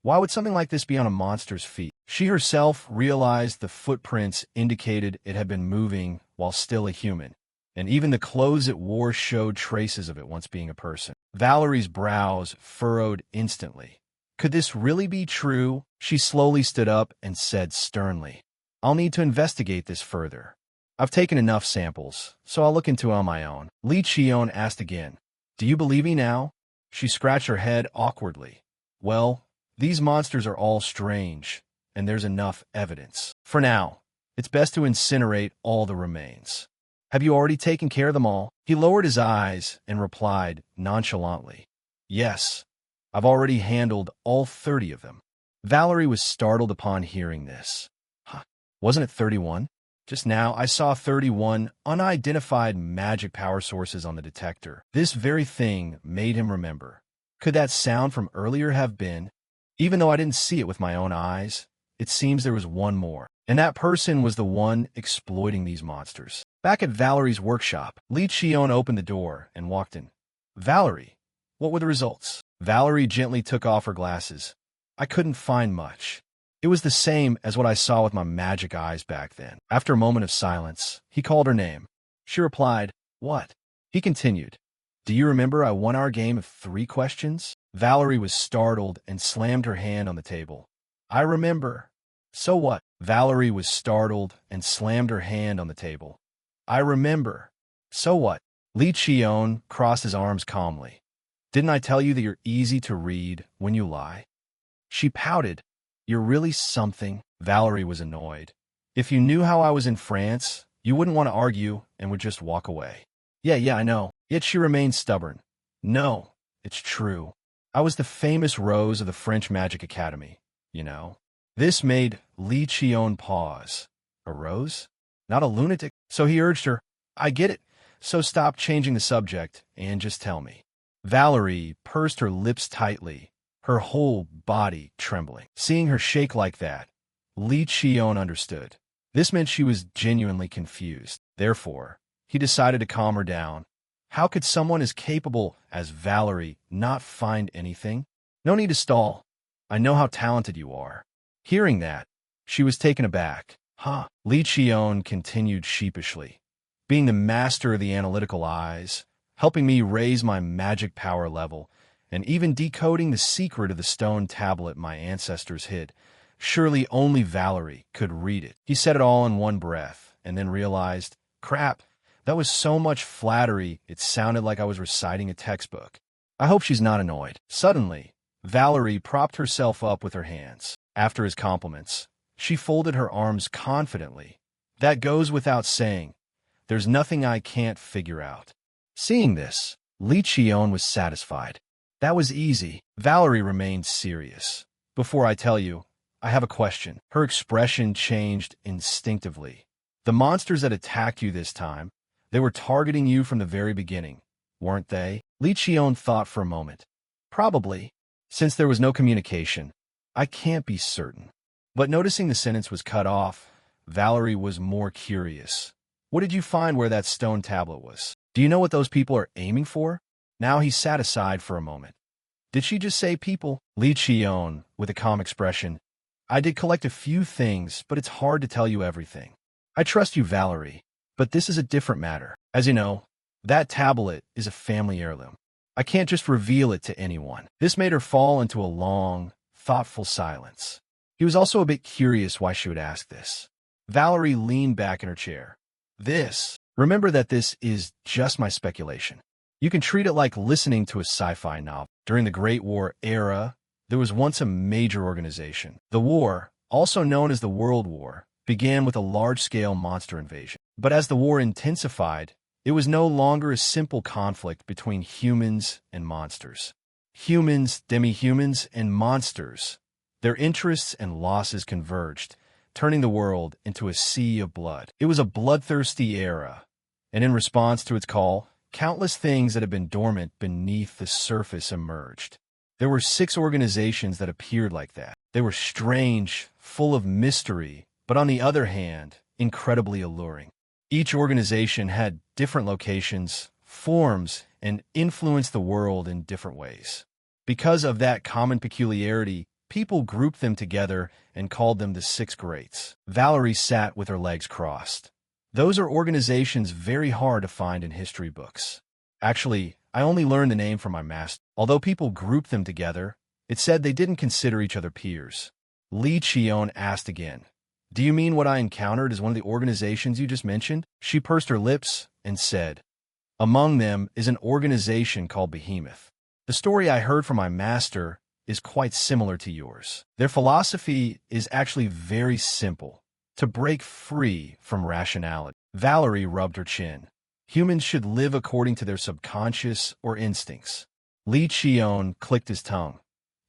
Speaker 1: Why would something like this be on a monster's feet? She herself realized the footprints indicated it had been moving while still a human, and even the clothes it wore showed traces of it once being a person. Valerie's brows furrowed instantly. Could this really be true? She slowly stood up and said sternly, "I'll need to investigate this further. I've taken enough samples, so I'll look into it on my own." Li Qion asked again, "Do you believe me now?" She scratched her head awkwardly. "Well, these monsters are all strange, and there's enough evidence. For now, it's best to incinerate all the remains." "Have you already taken care of them all?" He lowered his eyes and replied nonchalantly, "Yes, I've already handled all 30 of them." Valerie was startled upon hearing this. Wasn't it 31? Just now, I saw 31 unidentified magic power sources on the detector. This very thing made him remember. Could that sound from earlier have been? Even though I didn't see it with my own eyes, it seems there was one more. And that person was the one exploiting these monsters. Back at Valerie's workshop, Li Qion opened the door and walked in. "Valerie, what were the results?" Valerie gently took off her glasses. "I couldn't find much. It was the same as what I saw with my magic eyes back then." After a moment of silence, he called her name. She replied, "What?" He continued, "Do you remember I won our game of 3 questions?" Valerie was startled and slammed her hand on the table. "I remember." "So what?" Valerie was startled and slammed her hand on the table. "I remember." "So what?" Li Qion crossed his arms calmly. "Didn't I tell you that you're easy to read when you lie?" She pouted. "You're really something." Valerie was annoyed. "If you knew how I was in France, you wouldn't want to argue and would just walk away." Yeah, I know." Yet she remained stubborn. "No, it's true. I was the famous Rose of the French Magic Academy, you know." This made Li Qion pause. A rose? Not a lunatic? So he urged her, "I get it. So stop changing the subject and just tell me." Valerie pursed her lips tightly, her whole body trembling. Seeing her shake like that, Li Qion understood. This meant she was genuinely confused. Therefore, he decided to calm her down. How could someone as capable as Valerie not find anything? "No need to stall. I know how talented you are." Hearing that, she was taken aback. "Huh?" Li Qion continued sheepishly. "Being the master of the analytical eyes, helping me raise my magic power level, and even decoding the secret of the stone tablet my ancestors hid. Surely only Valerie could read it." He said it all in one breath, and then realized, crap, that was so much flattery it sounded like I was reciting a textbook. I hope she's not annoyed. Suddenly, Valerie propped herself up with her hands. After his compliments, she folded her arms confidently. "That goes without saying. There's nothing I can't figure out." Seeing this, Li Qion was satisfied. "That was easy." Valerie remained serious. "Before I tell you, I have a question." Her expression changed instinctively. "The monsters that attacked you this time, they were targeting you from the very beginning, weren't they?" Li Qion thought for a moment. "Probably. Since there was no communication, I can't be certain." But noticing the sentence was cut off, Valerie was more curious. "What did you find where that stone tablet was? Do you know what those people are aiming for?" Now he sat aside for a moment. "Did she just say people?" Li Qion, with a calm expression. "I did collect a few things, but it's hard to tell you everything. I trust you, Valerie, but this is a different matter. As you know, that tablet is a family heirloom. I can't just reveal it to anyone." This made her fall into a long, thoughtful silence. He was also a bit curious why she would ask this. Valerie leaned back in her chair. Remember that this is just my speculation. You can treat it like listening to a sci-fi novel. During the Great War era, there was once a major organization. The war, also known as the World War, began with a large-scale monster invasion. But as the war intensified, it was no longer a simple conflict between humans and monsters. Humans, demi-humans, and monsters. Their interests and losses converged, turning the world into a sea of blood. It was a bloodthirsty era, and in response to its call, countless things that had been dormant beneath the surface emerged. There were 6 organizations that appeared like that. They were strange, full of mystery, but on the other hand, incredibly alluring. Each organization had different locations, forms, and influenced the world in different ways. Because of that common peculiarity, people grouped them together and called them the Six Greats. Valerie sat with her legs crossed. Those are organizations very hard to find in history books. Actually, I only learned the name from my master. Although people grouped them together, it said they didn't consider each other peers. Li Qion asked again, "Do you mean what I encountered as one of the organizations you just mentioned?" She pursed her lips and said, "Among them is an organization called Behemoth. The story I heard from my master is quite similar to yours. Their philosophy is actually very simple, to break free from rationality." Valerie rubbed her chin. Humans should live according to their subconscious or instincts. Li Qion clicked his tongue.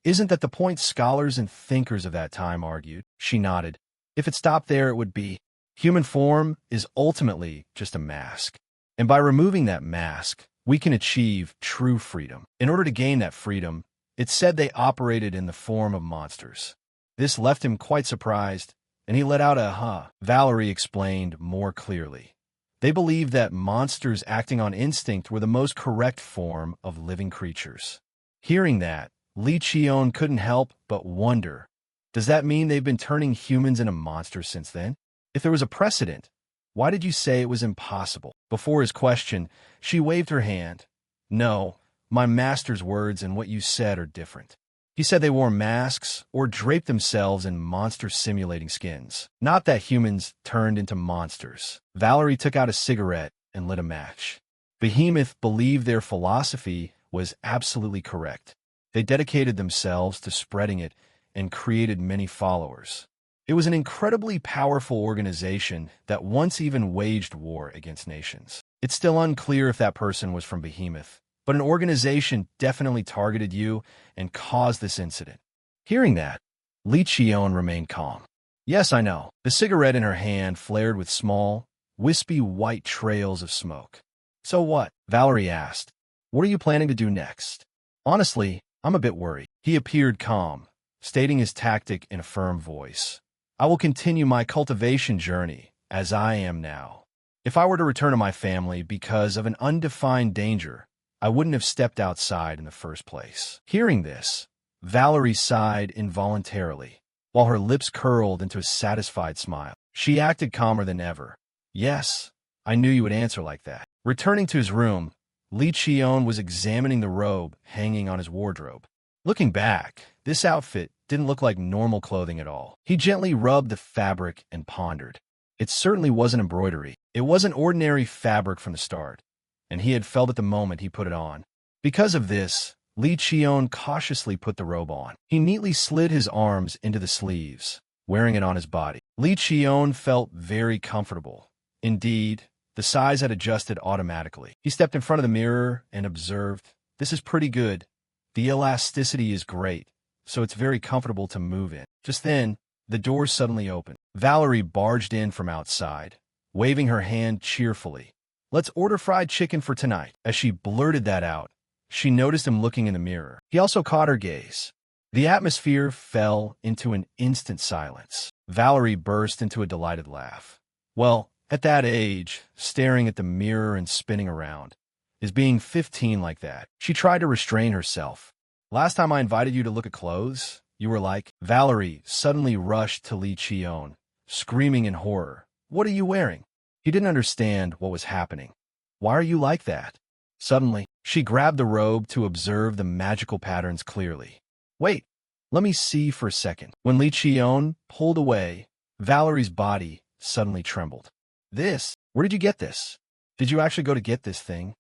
Speaker 1: Isn't that the point scholars and thinkers of that time argued? She nodded. If it stopped there, it would be, human form is ultimately just a mask. And by removing that mask, we can achieve true freedom. In order to gain that freedom, it said they operated in the form of monsters. This left him quite surprised, and he let out a huh. Valerie explained more clearly. They believed that monsters acting on instinct were the most correct form of living creatures. Hearing that, Li Qion couldn't help but wonder, does that mean they've been turning humans into monsters since then? If there was a precedent, why did you say it was impossible? Before his question, she waved her hand. No, my master's words and what you said are different. He said they wore masks or draped themselves in monster-simulating skins. Not that humans turned into monsters. Valerie took out a cigarette and lit a match. Behemoth believed their philosophy was absolutely correct. They dedicated themselves to spreading it and created many followers. It was an incredibly powerful organization that once even waged war against nations. It's still unclear if that person was from Behemoth, but an organization definitely targeted you and caused this incident. Hearing that, Li Qion remained calm. Yes, I know. The cigarette in her hand flared with small, wispy white trails of smoke. So what? Valerie asked. What are you planning to do next? Honestly, I'm a bit worried. He appeared calm, stating his tactic in a firm voice. I will continue my cultivation journey as I am now. If I were to return to my family because of an undefined danger, I wouldn't have stepped outside in the first place. Hearing this, Valerie sighed involuntarily, while her lips curled into a satisfied smile. She acted calmer than ever. Yes, I knew you would answer like that. Returning to his room, Li Qion was examining the robe hanging on his wardrobe. Looking back, this outfit didn't look like normal clothing at all. He gently rubbed the fabric and pondered. It certainly wasn't embroidery. It wasn't ordinary fabric from the start, and he had felt it the moment he put it on. Because of this, Li Qion cautiously put the robe on. He neatly slid his arms into the sleeves, wearing it on his body. Li Qion felt very comfortable. Indeed, the size had adjusted automatically. He stepped in front of the mirror and observed, this is pretty good. The elasticity is great, so it's very comfortable to move in. Just then, the door suddenly opened. Valerie barged in from outside, waving her hand cheerfully. Let's order fried chicken for tonight. As she blurted that out, she noticed him looking in the mirror. He also caught her gaze. The atmosphere fell into an instant silence. Valerie burst into a delighted laugh. Well, at that age, staring at the mirror and spinning around, is being 15 like that. She tried to restrain herself. Last time I invited you to look at clothes, you were like, Valerie suddenly rushed to Li Qion, screaming in horror. What are you wearing? He didn't understand what was happening. Why are you like that? Suddenly, she grabbed the robe to observe the magical patterns clearly. Wait, let me see for a second. When Li Qion pulled away, Valerie's body suddenly trembled. Where did you get this? Did you actually go to get this thing?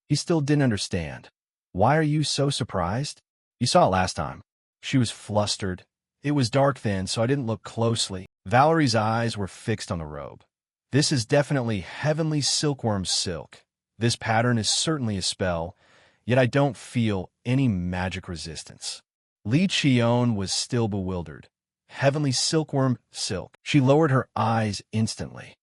Speaker 1: He still didn't understand. Why are you so surprised? You saw it last time. She was flustered. It was dark then, so I didn't look closely. Valerie's eyes were fixed on the robe. This is definitely heavenly silkworm silk. This pattern is certainly a spell, yet I don't feel any magic resistance. Li Qion was still bewildered. Heavenly silkworm silk. She lowered her eyes instantly.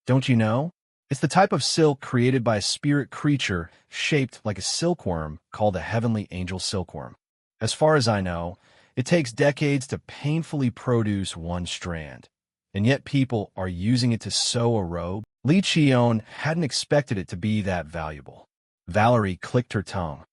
Speaker 1: Don't you know? It's the type of silk created by a spirit creature shaped like a silkworm called a heavenly angel silkworm. As far as I know, it takes decades to painfully produce one strand. and yet people are using it to sew a robe. Li Qion hadn't expected it to be that valuable. Valerie clicked her tongue.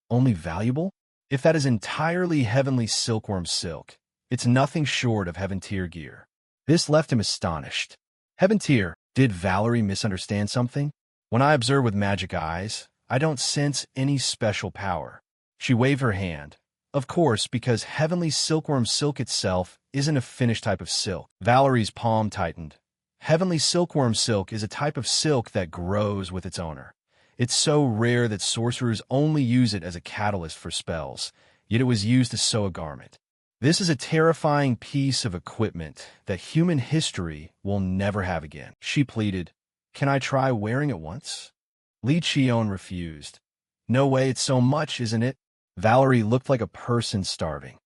Speaker 1: Only valuable? If that is entirely heavenly silkworm silk, it's nothing short of heaven tier gear. This left him astonished. Heaven tier, did Valerie misunderstand something? When I observe with magic eyes, I don't sense any special power. She waved her hand. Of course, because heavenly silkworm silk itself isn't a finished type of silk. Valerie's palm tightened. Heavenly silkworm silk is a type of silk that grows with its owner. It's so rare that sorcerers only use it as a catalyst for spells, yet it was used to sew a garment. This is a terrifying piece of equipment that human history will never have again. She pleaded, "Can I try wearing it once?" Li Qion refused. "No way, it's so much, isn't it?" Valerie looked like a person starving.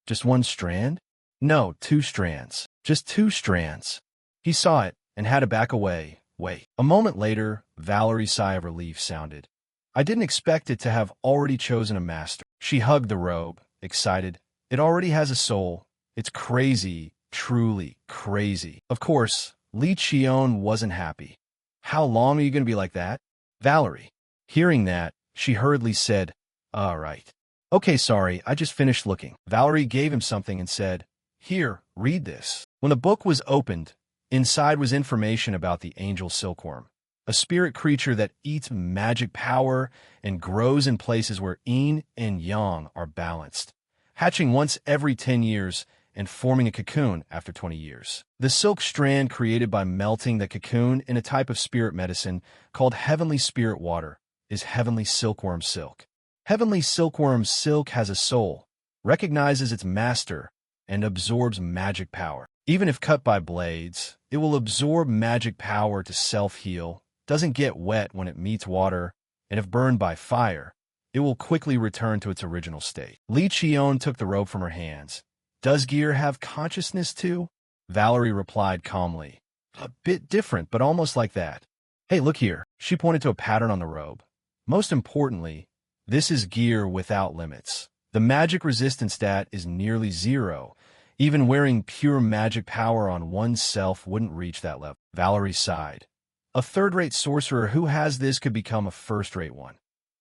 Speaker 1: "Just one strand?" "No, 2 strands. Just 2 strands." He saw it and had to back away. Wait. A moment later, Valerie's sigh of relief sounded. "I didn't expect it to have already chosen a master." She hugged the robe, excited. "It already has a soul. It's crazy, truly crazy." Of course, Li Qion wasn't happy. "How long are you going to be like that?" Valerie. Hearing that, she hurriedly said, "All right. Okay, sorry, I just finished looking." Valerie gave him something and said, "Here, read this." When the book was opened, inside was information about the angel silkworm, a spirit creature that eats magic power and grows in places where yin and yang are balanced, hatching once every 10 years and forming a cocoon after 20 years. The silk strand created by melting the cocoon in a type of spirit medicine called heavenly spirit water is heavenly silkworm silk. Heavenly silkworm silk has a soul, recognizes its master, and absorbs magic power. Even if cut by blades, it will absorb magic power to self-heal, doesn't get wet when it meets water, and if burned by fire, it will quickly return to its original state. Li Qion took the robe from her hands. "Does gear have consciousness too?" Valerie replied calmly. "A bit different, but almost like that. Hey, look here." She pointed to a pattern on the robe. "Most importantly, this is gear without limits. The magic resistance stat is nearly 0. Even wearing pure magic power on oneself wouldn't reach that level." Valerie sighed. "A third-rate sorcerer who has this could become a first-rate one.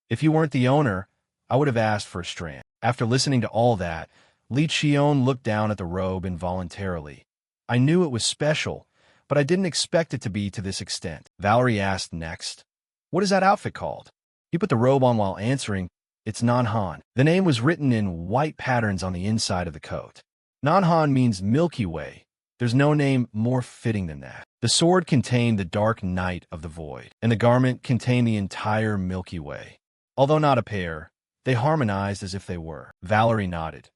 Speaker 1: If you weren't the owner, I would have asked for a strand." After listening to all that, Li Qion looked down at the robe involuntarily. "I knew it was special, but I didn't expect it to be to this extent." Valerie asked next, "What is that outfit called?" He put the robe on while answering, "It's Nanhan." The name was written in white patterns on the inside of the coat. Nanhan means Milky Way. There's no name more fitting than that. The sword contained the dark night of the void, and the garment contained the entire Milky Way. Although not a pair, they harmonized as if they were. Valerie nodded.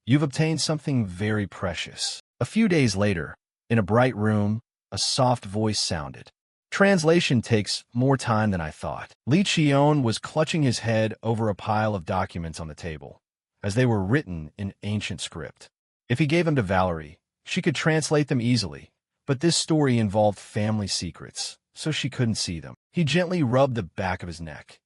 Speaker 1: "You've obtained something very precious." A few days later, in a bright room, a soft voice sounded. "Translation takes more time than I thought." Li Qion was clutching his head over a pile of documents on the table, as they were written in ancient script. If he gave them to Valerie, she could translate them easily, but this story involved family secrets, so she couldn't see them. He gently rubbed the back of his neck.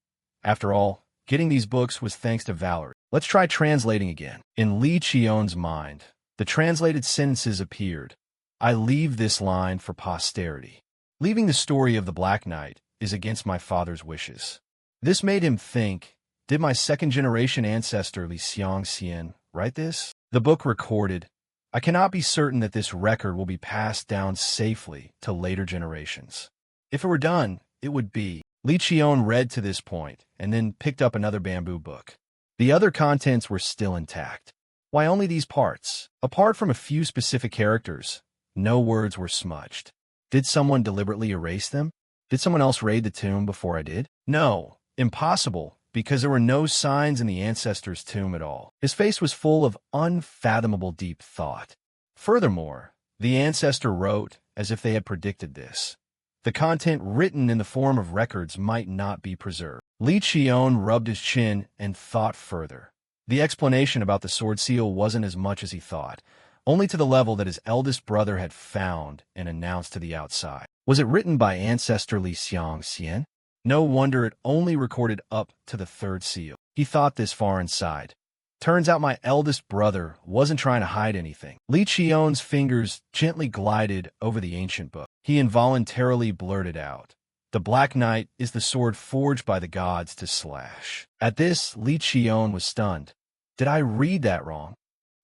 Speaker 1: After all, getting these books was thanks to Valerie. "Let's try translating again." In Li Qion's mind, the translated sentences appeared. "I leave this line for posterity. Leaving the story of the Black Knight is against my father's wishes." This made him think, did my second-generation ancestor Li Xiangxian write this? The book recorded, "I cannot be certain that this record will be passed down safely to later generations. If it were done, it would be." Li Qion read to this point and then picked up another bamboo book. The other contents were still intact. Why only these parts? Apart from a few specific characters, no words were smudged. Did someone deliberately erase them? Did someone else raid the tomb before I did? No, impossible, because there were no signs in the ancestor's tomb at all. His face was full of unfathomable deep thought. Furthermore, the ancestor wrote as if they had predicted this. The content written in the form of records might not be preserved. Li Qion rubbed his chin and thought further. The explanation about the sword seal wasn't as much as he thought, only to the level that his eldest brother had found and announced to the outside. Was it written by ancestor Li Xiangxian? No wonder it only recorded up to the 3rd seal. He thought this far inside. Turns out my eldest brother wasn't trying to hide anything. Li Qion's fingers gently glided over the ancient book. He involuntarily blurted out, "The Black Knight is the sword forged by the gods to slash." At this, Li Qion was stunned. Did I read that wrong?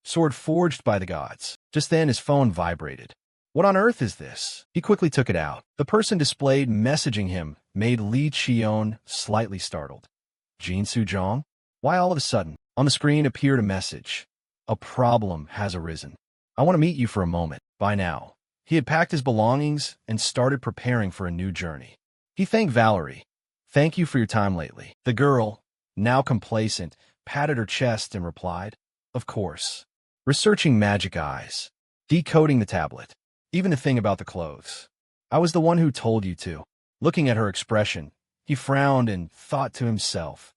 Speaker 1: Sword forged by the gods. Just then his phone vibrated. What on earth is this? He quickly took it out. The person displayed messaging him made Li Qion slightly startled. Jinsu Zhang? Why all of a sudden? On the screen appeared a message. A problem has arisen. I want to meet you for a moment. By now, he had packed his belongings and started preparing for a new journey. He thanked Valerie. Thank you for your time lately. The girl, now complacent, patted her chest and replied, Of course. Researching magic eyes. Decoding the tablet. Even the thing about the clothes. I was the one who told you to. Looking at her expression, he frowned and thought to himself,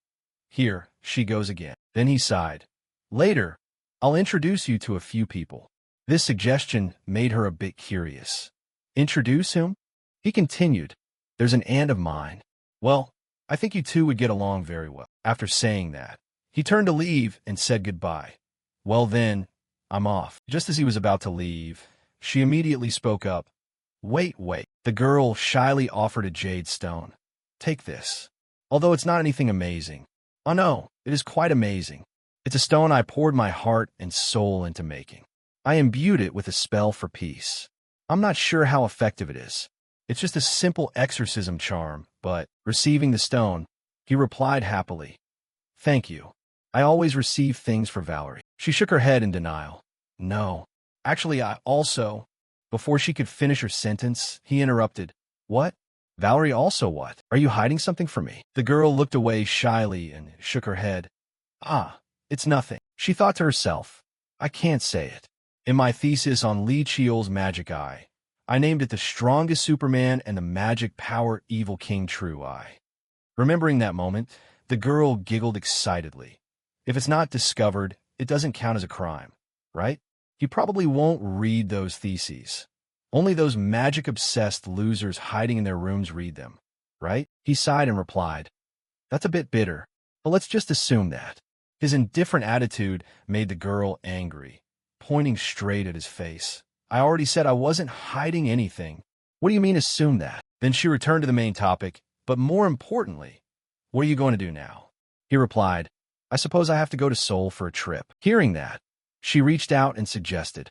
Speaker 1: Here, she goes again. Then he sighed. Later, I'll introduce you to a few people. This suggestion made her a bit curious. Introduce him? He continued. There's an aunt of mine. Well, I think you two would get along very well. After saying that, he turned to leave and said goodbye. Well then, I'm off. Just as he was about to leave, she immediately spoke up. Wait. The girl shyly offered a jade stone. Take this. Although it's not anything amazing. Oh no, it is quite amazing. It's a stone I poured my heart and soul into making. I imbued it with a spell for peace. I'm not sure how effective it is. It's just a simple exorcism charm, but, receiving the stone, he replied happily. Thank you. I always receive things for Valerie. She shook her head in denial. No. Actually, I also... Before she could finish her sentence, he interrupted. What? Valerie also what? Are you hiding something from me? The girl looked away shyly and shook her head. Ah, it's nothing. She thought to herself. I can't say it. In my thesis on Li Qiol's magic eye, I named it the strongest Superman and the magic power evil King True Eye. Remembering that moment, the girl giggled excitedly. If it's not discovered, it doesn't count as a crime, right? He probably won't read those theses. Only those magic-obsessed losers hiding in their rooms read them, right? He sighed and replied, That's a bit bitter, but let's just assume that. His indifferent attitude made the girl angry, pointing straight at his face. I already said I wasn't hiding anything. What do you mean assume that? Then she returned to the main topic, but more importantly, what are you going to do now? He replied, I suppose I have to go to Seoul for a trip. Hearing that, she reached out and suggested,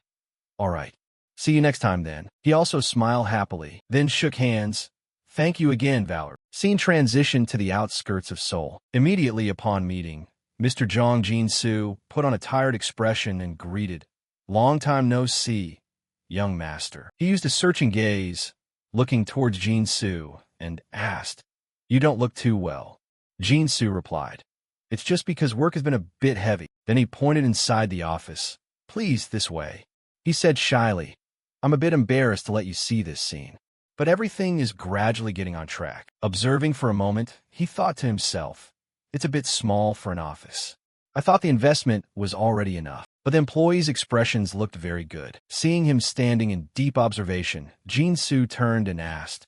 Speaker 1: All right. See you next time then. He also smiled happily, then shook hands. Thank you again, Valerie. Scene transitioned to the outskirts of Seoul. Immediately upon meeting, Mr. Jong Jin-soo put on a tired expression and greeted, Long time no see, young master. He used a searching gaze, looking towards Jin-soo, and asked, You don't look too well. Jin-soo replied, It's just because work has been a bit heavy. Then he pointed inside the office. Please, this way. He said shyly, I'm a bit embarrassed to let you see this scene, but everything is gradually getting on track. Observing for a moment, he thought to himself, It's a bit small for an office. I thought the investment was already enough, but the employee's expressions looked very good. Seeing him standing in deep observation, Jin-soo turned and asked,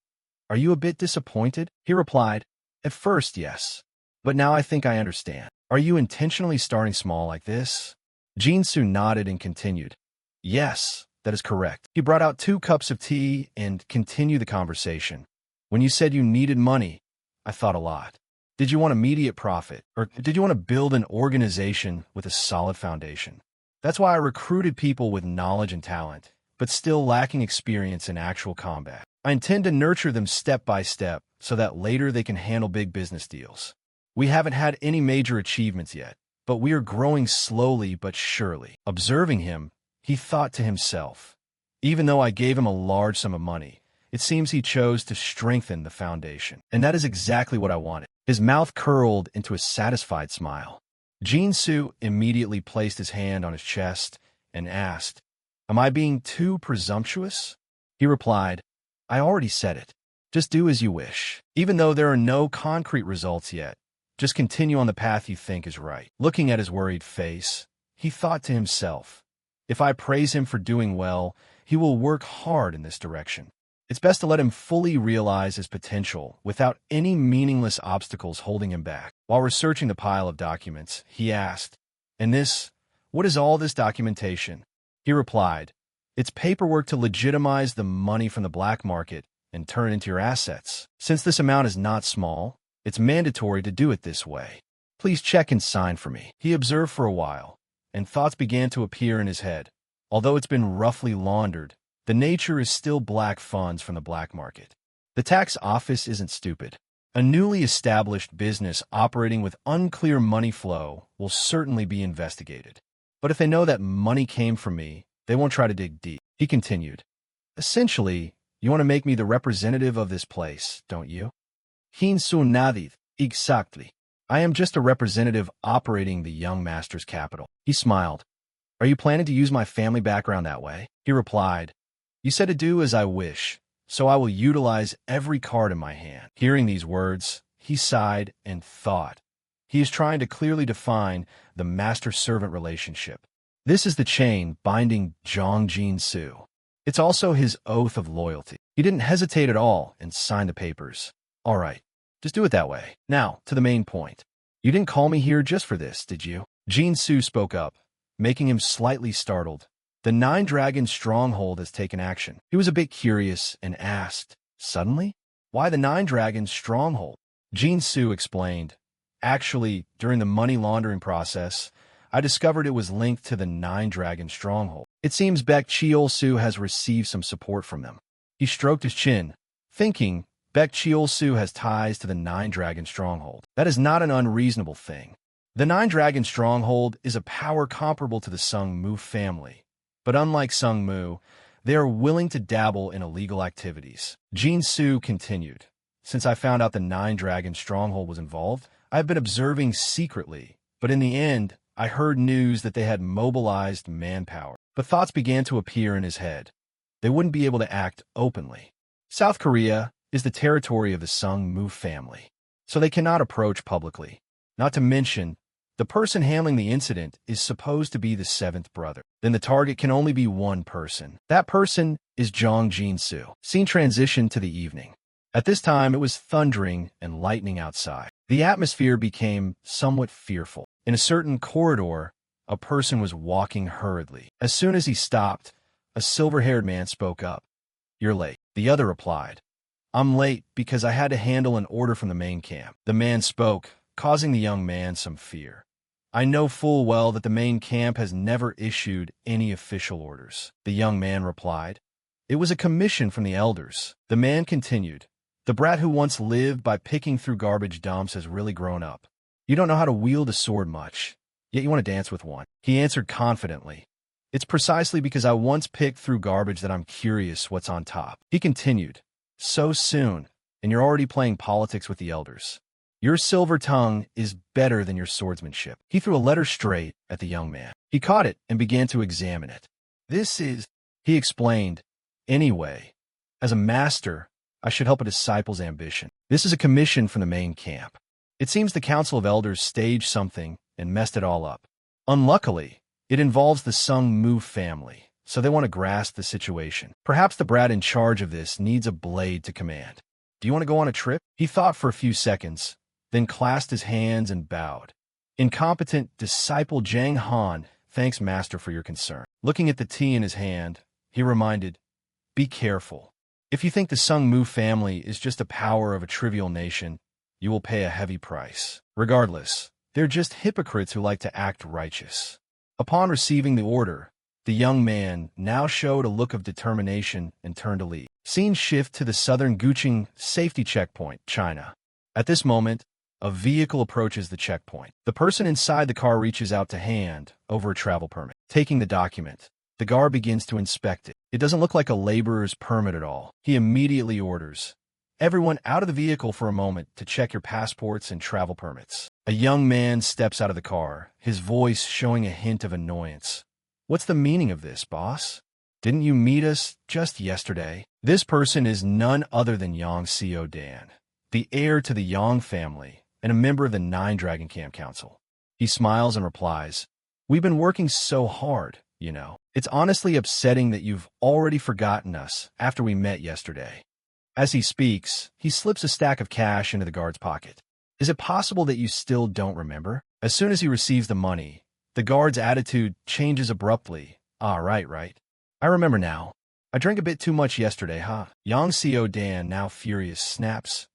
Speaker 1: Are you a bit disappointed? He replied, At first, yes, but now I think I understand. Are you intentionally starting small like this? Jin-soo nodded and continued, Yes. That is correct. He brought out 2 cups of tea and continued the conversation. When you said you needed money, I thought a lot. Did you want immediate profit, or did you want to build an organization with a solid foundation? That's why I recruited people with knowledge and talent, but still lacking experience in actual combat. I intend to nurture them step by step so that later they can handle big business deals. We haven't had any major achievements yet, but we are growing slowly but surely. Observing him, he thought to himself, even though I gave him a large sum of money, it seems he chose to strengthen the foundation. And that is exactly what I wanted. His mouth curled into a satisfied smile. Jin-soo immediately placed his hand on his chest and asked, Am I being too presumptuous? He replied, I already said it. Just do as you wish. Even though there are no concrete results yet, just continue on the path you think is right. Looking at his worried face, he thought to himself, If I praise him for doing well, he will work hard in this direction. It's best to let him fully realize his potential without any meaningless obstacles holding him back. While researching the pile of documents, he asked, And what is all this documentation? He replied, it's paperwork to legitimize the money from the black market and turn it into your assets. Since this amount is not small, it's mandatory to do it this way. Please check and sign for me. He observed for a while, and thoughts began to appear in his head. Although it's been roughly laundered, the nature is still black funds from the black market. The tax office isn't stupid. A newly established business operating with unclear money flow will certainly be investigated. But if they know that money came from me, they won't try to dig deep. He continued, essentially, you want to make me the representative of this place, don't you? Hin sun nadid, exactly. I am just a representative operating the young master's capital. He smiled. Are you planning to use my family background that way? He replied, you said to do as I wish, so I will utilize every card in my hand. Hearing these words, he sighed and thought. He is trying to clearly define the master-servant relationship. This is the chain binding Zhang Jinsu. It's also his oath of loyalty. He didn't hesitate at all and signed the papers. All right, just do it that way. Now, to the main point. You didn't call me here just for this, did you? Jinsu spoke up, making him slightly startled. The Nine Dragon Stronghold has taken action. He was a bit curious and asked, suddenly, why the Nine Dragon Stronghold? Jinsu explained, actually, during the money laundering process, I discovered it was linked to the Nine Dragon Stronghold. It seems Baek Cheol-su has received some support from them. He stroked his chin, thinking Baek Cheol-su has ties to the Nine Dragon Stronghold. That is not an unreasonable thing. The Nine Dragon Stronghold is a power comparable to the Sung Mu family. But unlike Sung Mu, they are willing to dabble in illegal activities. Jinsu continued, since I found out the Nine Dragon Stronghold was involved, I have been observing secretly, but in the end, I heard news that they had mobilized manpower. But thoughts began to appear in his head. They wouldn't be able to act openly. South Korea is the territory of the Sung Mu family, so they cannot approach publicly. Not to mention, the person handling the incident is supposed to be the seventh brother. Then the target can only be one person. That person is Zhang Jinsu. Scene transition to the evening. At this time, it was thundering and lightning outside. The atmosphere became somewhat fearful. In a certain corridor, a person was walking hurriedly. As soon as he stopped, a silver-haired man spoke up. You're late. The other replied, I'm late because I had to handle an order from the main camp. The man spoke, causing the young man some fear. I know full well that the main camp has never issued any official orders. The young man replied, it was a commission from the elders. The man continued, the brat who once lived by picking through garbage dumps has really grown up. You don't know how to wield a sword much, yet you want to dance with one. He answered confidently, it's precisely because I once picked through garbage that I'm curious what's on top. He continued, so soon, and you're already playing politics with the elders. Your silver tongue is better than your swordsmanship. He threw a letter straight at the young man. He caught it and began to examine it. This is, he explained, anyway, as a master, I should help a disciple's ambition. This is a commission from the main camp. It seems the Council of Elders staged something and messed it all up. Unluckily, it involves the Sung Mu family, so they want to grasp the situation. Perhaps the brat in charge of this needs a blade to command. Do you want to go on a trip? He thought for a few seconds, then clasped his hands and bowed. Incompetent disciple Jang Han, thanks master for your concern. Looking at the tea in his hand, he reminded, be careful. If you think the Sung Mu family is just the power of a trivial nation, you will pay a heavy price. Regardless, they're just hypocrites who like to act righteous. Upon receiving the order, the young man now showed a look of determination and turned to leave. Scene shift to the southern Guqing safety checkpoint, China. At this moment, a vehicle approaches the checkpoint. The person inside the car reaches out to hand over a travel permit. Taking the document, the guard begins to inspect it. It doesn't look like a laborer's permit at all. He immediately orders, everyone out of the vehicle for a moment to check your passports and travel permits. A young man steps out of the car, his voice showing a hint of annoyance. What's the meaning of this, boss? Didn't you meet us just yesterday? This person is none other than Yang Seo Dan, the heir to the Yang family and a member of the Nine Dragon Camp Council. He smiles and replies, we've been working so hard, you know. It's honestly upsetting that you've already forgotten us after we met yesterday. As he speaks, he slips a stack of cash into the guard's pocket. Is it possible that you still don't remember? As soon as he receives the money, The guard's attitude changes abruptly. Ah, right. I remember now. I drank a bit too much yesterday, huh? Yang Seo Dan, now furious, snaps.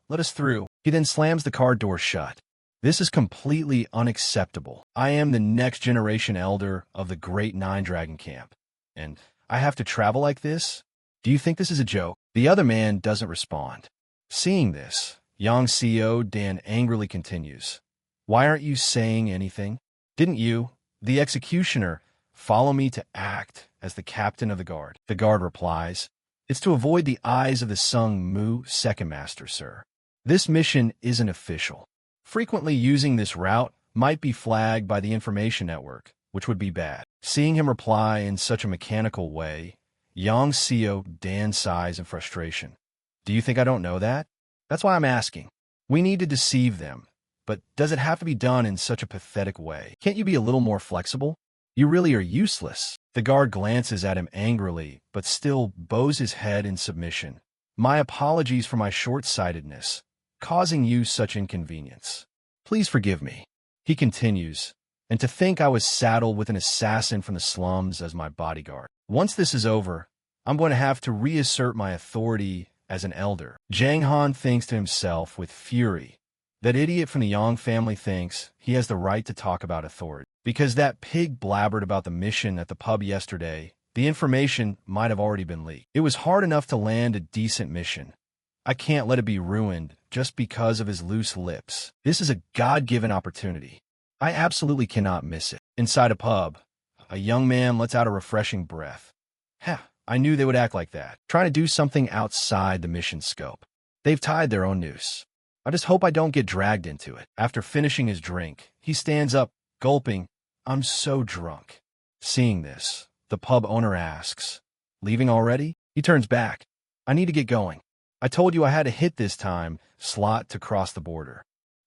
Speaker 1: Let us through. He then slams the car door shut. This is completely unacceptable. I am the next generation elder of the Great Nine Dragon Camp. And I have to travel like this? Do you think this is a joke? The other man doesn't respond. Seeing this, Yang Seo Dan angrily continues. Why aren't you saying anything? Didn't you, the executioner, follow me to act as the captain of the guard? The guard replies, it's to avoid the eyes of the Sung Mu second master, sir. This mission isn't official. Frequently using this route might be flagged by the information network, which would be bad. Seeing him reply in such a mechanical way, Yang Seo Dan sighs in frustration. Do you think I don't know that? That's why I'm asking. We need to deceive them, but does it have to be done in such a pathetic way? Can't you be a little more flexible? You really are useless. The guard glances at him angrily, but still bows his head in submission. My apologies for my short-sightedness, causing you such inconvenience. Please forgive me. He continues, and to think I was saddled with an assassin from the slums as my bodyguard. Once this is over, I'm going to have to reassert my authority as an elder. Jang Han thinks to himself with fury. That idiot from the Yang family thinks he has the right to talk about authority. Because that pig blabbered about the mission at the pub yesterday, the information might have already been leaked. It was hard enough to land a decent mission. I can't let it be ruined just because of his loose lips. This is a God-given opportunity. I absolutely cannot miss it. Inside a pub, a young man lets out a refreshing breath. I knew they would act like that, trying to do something outside the mission scope. They've tied their own noose. I just hope I don't get dragged into it. After finishing his drink, he stands up, gulping, I'm so drunk. Seeing this, the pub owner asks, leaving already? He turns back. I need to get going. I told you I had to hit this time slot to cross the border.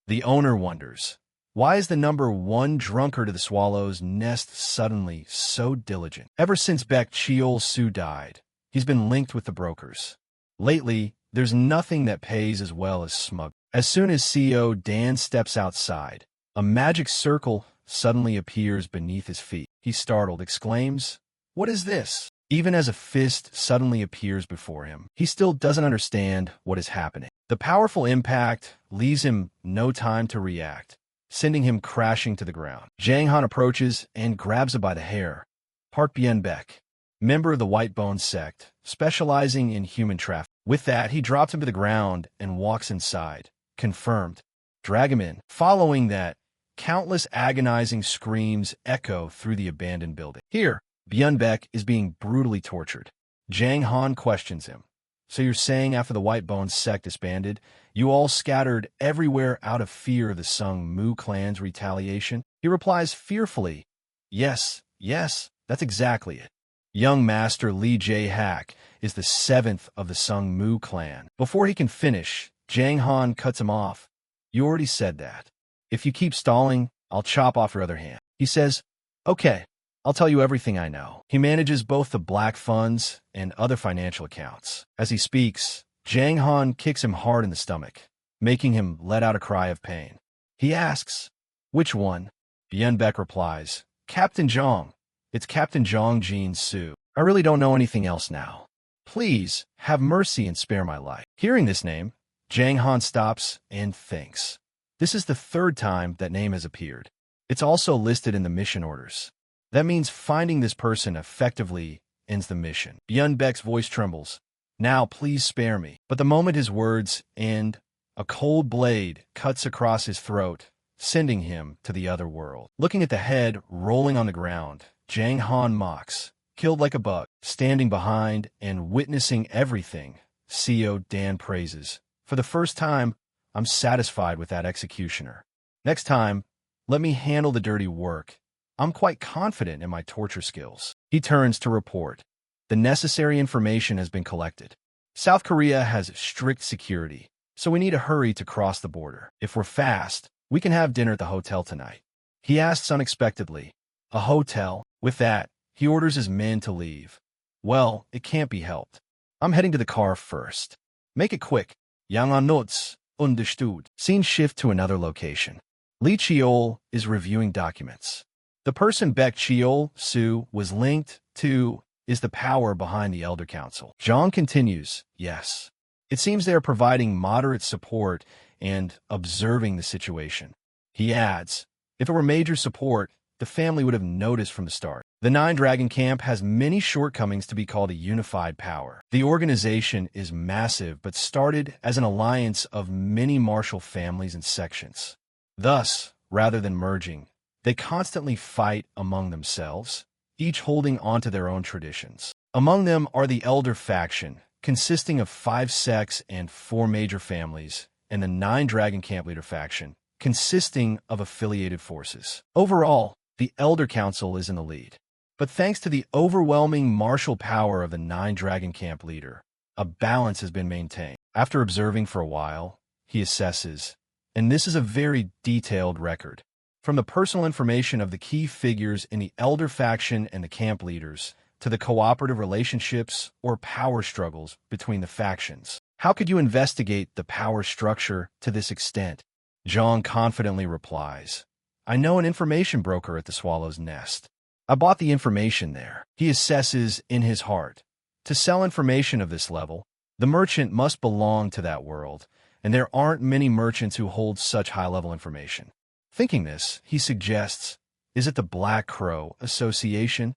Speaker 1: The owner wonders, why is the number one drunkard of the Swallows' Nest suddenly so diligent? Ever since Baek Cheol-soo died, he's been linked with the brokers. Lately, there's nothing that pays as well as smug. As soon as Seo Dan steps outside, a magic circle suddenly appears beneath his feet. He startled, exclaims, what is this? Even as a fist suddenly appears before him, he still doesn't understand what is happening. The powerful impact leaves him no time to react, sending him crashing to the ground. Jang Han approaches and grabs him by the hair. Park Bien-baek, member of the White Bone sect, specializing in human trafficking. With that, he drops him to the ground and walks inside. Confirmed. Drag him in. Following that, countless agonizing screams echo through the abandoned building. Here, Bien-baek is being brutally tortured. Jang Han questions him. So you're saying after the White Bone sect disbanded, you all scattered everywhere out of fear of the Sung Mu clan's retaliation? He replies fearfully, Yes, that's exactly it. Young Master Lee Jae-hak is the seventh of the Sung Mu clan. Before he can finish, Jang Han cuts him off. You already said that. If you keep stalling, I'll chop off your other hand. He says, okay, I'll tell you everything I know. He manages both the black funds and other financial accounts. As he speaks, Jang Han kicks him hard in the stomach, making him let out a cry of pain. He asks, which one? Bien-baek replies, Captain Zhang. It's Captain Zhang Jin-soo. I really don't know anything else now. Please, have mercy and spare my life. Hearing this name, Jang Han stops and thinks. This is the third time that name has appeared. It's also listed in the mission orders. That means finding this person effectively ends the mission. Bien-baek's voice trembles. Now, please spare me. But the moment his words end, a cold blade cuts across his throat, sending him to the other world. Looking at the head rolling on the ground, Jang Han mocks, killed like a bug. Standing behind and witnessing everything, Seo Dan praises. For the first time, I'm satisfied with that executioner. Next time, let me handle the dirty work. I'm quite confident in my torture skills. He turns to report. The necessary information has been collected. South Korea has strict security, so we need to hurry to cross the border. If we're fast, we can have dinner at the hotel tonight. He asks unexpectedly. A hotel? With that, he orders his men to leave. Well, it can't be helped. I'm heading to the car first. Make it quick. Yang an notes, understood. Scene shift to another location. Lee Cheol is reviewing documents. The person Baek Cheol-soo was linked to is the power behind the Elder Council. Jong continues, yes. It seems they are providing moderate support and observing the situation. He adds, if it were major support, the family would have noticed from the start. The Nine Dragon Camp has many shortcomings to be called a unified power. The organization is massive but started as an alliance of many martial families and sections. Thus, rather than merging, they constantly fight among themselves, each holding onto their own traditions. Among them are the Elder faction, consisting of 5 sects and 4 major families, and the Nine Dragon Camp Leader faction, consisting of affiliated forces. Overall, the Elder Council is in the lead. But thanks to the overwhelming martial power of the Nine Dragon Camp Leader, a balance has been maintained. After observing for a while, he assesses, and this is a very detailed record, from the personal information of the key figures in the Elder faction and the camp leaders, to the cooperative relationships or power struggles between the factions. How could you investigate the power structure to this extent? Jong confidently replies, I know an information broker at the Swallow's Nest. I bought the information there. He assesses in his heart. To sell information of this level, the merchant must belong to that world, and there aren't many merchants who hold such high-level information. Thinking this, he suggests, is it the Black Crow Association?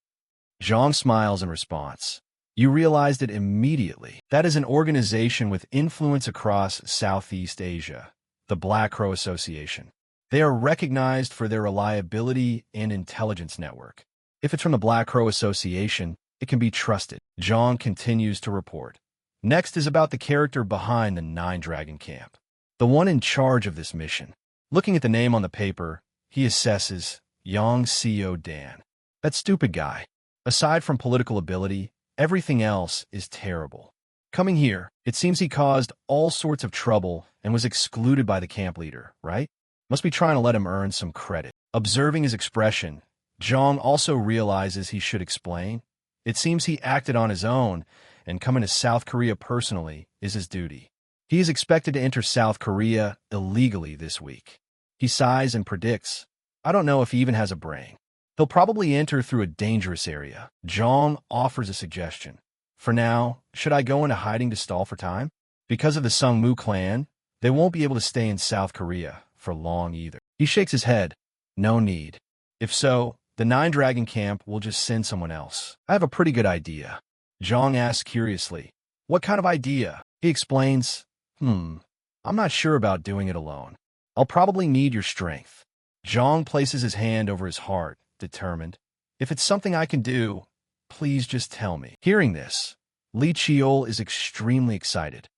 Speaker 1: Jong smiles in response. You realized it immediately. That is an organization with influence across Southeast Asia, the Black Crow Association. They are recognized for their reliability and intelligence network. If it's from the Black Crow Association, it can be trusted. Jong continues to report. Next is about the character behind the Nine Dragon Camp, the one in charge of this mission. Looking at the name on the paper, he assesses Yang Seo Dan. That stupid guy. Aside from political ability, everything else is terrible. Coming here, it seems he caused all sorts of trouble and was excluded by the camp leader, right? Must be trying to let him earn some credit. Observing his expression, Jong also realizes he should explain. It seems he acted on his own, and coming to South Korea personally is his duty. He is expected to enter South Korea illegally this week. He sighs and predicts, I don't know if he even has a brain. He'll probably enter through a dangerous area. Jong offers a suggestion. For now, should I go into hiding to stall for time? Because of the Sungmu clan, they won't be able to stay in South Korea for long either. He shakes his head. No need. If so, the Nine Dragon Camp will just send someone else. I have a pretty good idea. Jong asks curiously, what kind of idea? He explains, I'm not sure about doing it alone. I'll probably need your strength. Jong places his hand over his heart, determined. If it's something I can do, please just tell me. Hearing this, Lee Cheol is extremely excited.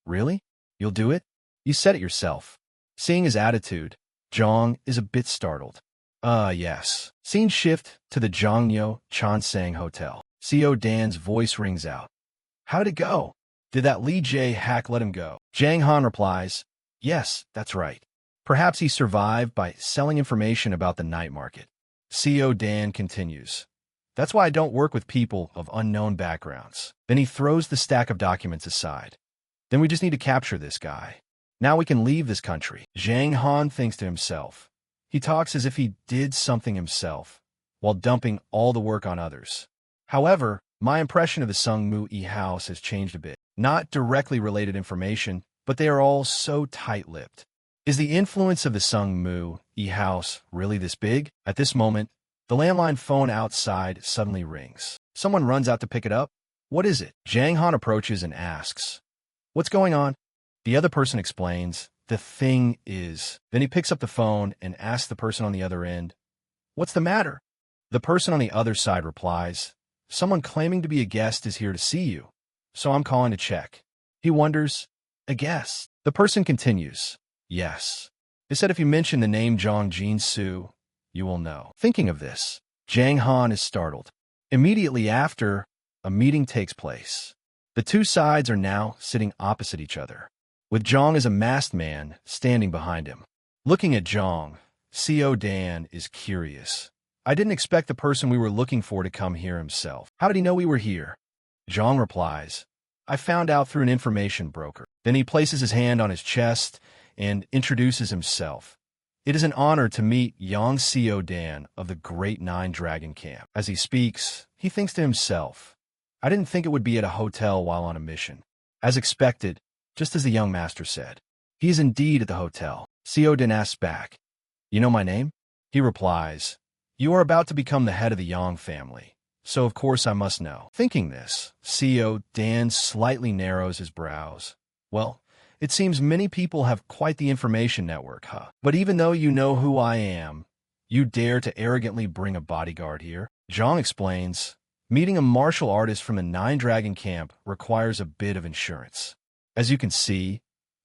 Speaker 1: Really? You'll do it? You said it yourself. Seeing his attitude, Jong is a bit startled. Yes. Scene shift to the Jongnyo Chonsang Hotel. Seo Dan's voice rings out. How did it go? Did that Lee Jae hack let him go? Jang Han replies, yes, that's right. Perhaps he survived by selling information about the night market. Seo Dan continues. That's why I don't work with people of unknown backgrounds. Then he throws the stack of documents aside. Then we just need to capture this guy. Now we can leave this country. Jang Han thinks to himself. He talks as if he did something himself, while dumping all the work on others. However, my impression of the Sungmu E house has changed a bit. Not directly related information, but they are all so tight-lipped. Is the influence of the Sungmu E house really this big? At this moment, the landline phone outside suddenly rings. Someone runs out to pick it up. What is it? Jang Han approaches and asks, what's going on? The other person explains, the thing is. Then he picks up the phone and asks the person on the other end, what's the matter? The person on the other side replies, someone claiming to be a guest is here to see you, so I'm calling to check. He wonders, a guest? The person continues, yes. They said if you mention the name Jong Jin-soo, you will know. Thinking of this, Jang Han is startled. Immediately after, a meeting takes place. The two sides are now sitting opposite each other, with Jong as a masked man standing behind him. Looking at Jong, Seo Dan is curious. I didn't expect the person we were looking for to come here himself. How did he know we were here? Jong replies, I found out through an information broker. Then he places his hand on his chest and introduces himself. It is an honor to meet Yang Seo Dan of the Great Nine Dragon Camp. As he speaks, he thinks to himself, I didn't think it would be at a hotel while on a mission. As expected, just as the young master said. He is indeed at the hotel. Seo Dan asks back, You know my name? He replies, You are about to become the head of the Yang family, so of course I must know. Thinking this, Seo Dan slightly narrows his brows. Well, it seems many people have quite the information network, huh? But even though you know who I am, you dare to arrogantly bring a bodyguard here? Zhang explains, Meeting a martial artist from the Nine Dragon Camp requires a bit of insurance. As you can see,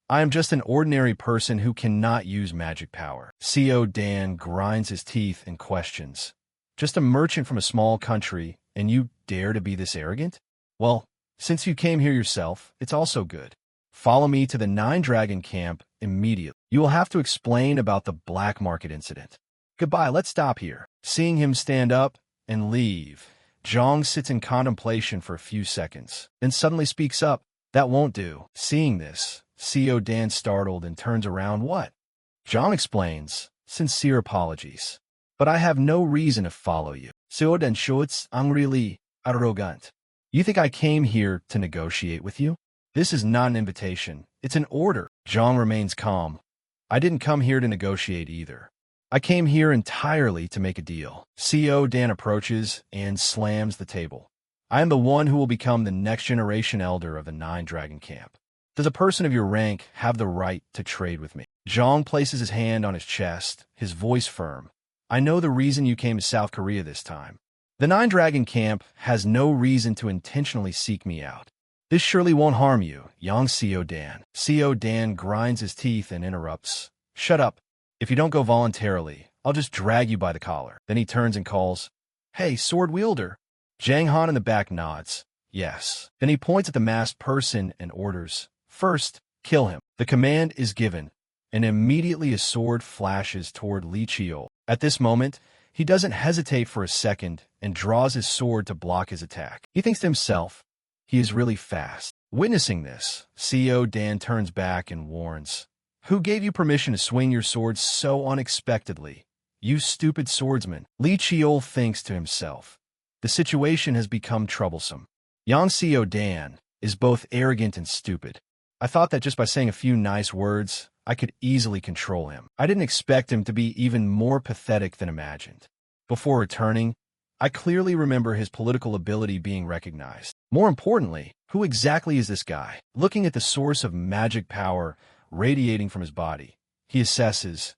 Speaker 1: I am just an ordinary person who cannot use magic power. Seo Dan grinds his teeth and questions. Just a merchant from a small country, and you dare to be this arrogant? Well, since you came here yourself, it's also good. Follow me to the Nine Dragon Camp immediately. You will have to explain about the black market incident. Goodbye, let's stop here. Seeing him stand up and leave, Zhang sits in contemplation for a few seconds, then suddenly speaks up. That won't do. Seeing this, Seo Dan startled and turns around. What? Zhang explains, Sincere apologies. But I have no reason to follow you. Seo Dan shouts angrily, arrogant. You think I came here to negotiate with you? This is not an invitation. It's an order. Zhang remains calm. I didn't come here to negotiate either. I came here entirely to make a deal. Seo Dan approaches and slams the table. I am the one who will become the next generation elder of the Nine Dragon Camp. Does a person of your rank have the right to trade with me? Zhang places his hand on his chest, his voice firm. I know the reason you came to South Korea this time. The Nine Dragon Camp has no reason to intentionally seek me out. This surely won't harm you, Yang Seo Dan. Seo Dan grinds his teeth and interrupts. Shut up. If you don't go voluntarily, I'll just drag you by the collar. Then he turns and calls, Hey, sword wielder. Jang Han in the back nods. Yes. Then he points at the masked person and orders, First, kill him. The command is given, and immediately a sword flashes toward Li Chiol. At this moment, he doesn't hesitate for a second and draws his sword to block his attack. He thinks to himself, he is really fast. Witnessing this, Seo Dan turns back and warns, Who gave you permission to swing your sword so unexpectedly? You stupid swordsman. Li Chiol thinks to himself, the situation has become troublesome. Yang Seo Dan is both arrogant and stupid. I thought that just by saying a few nice words, I could easily control him. I didn't expect him to be even more pathetic than imagined. Before returning, I clearly remember his political ability being recognized. More importantly, who exactly is this guy? Looking at the source of magic power radiating from his body, he assesses,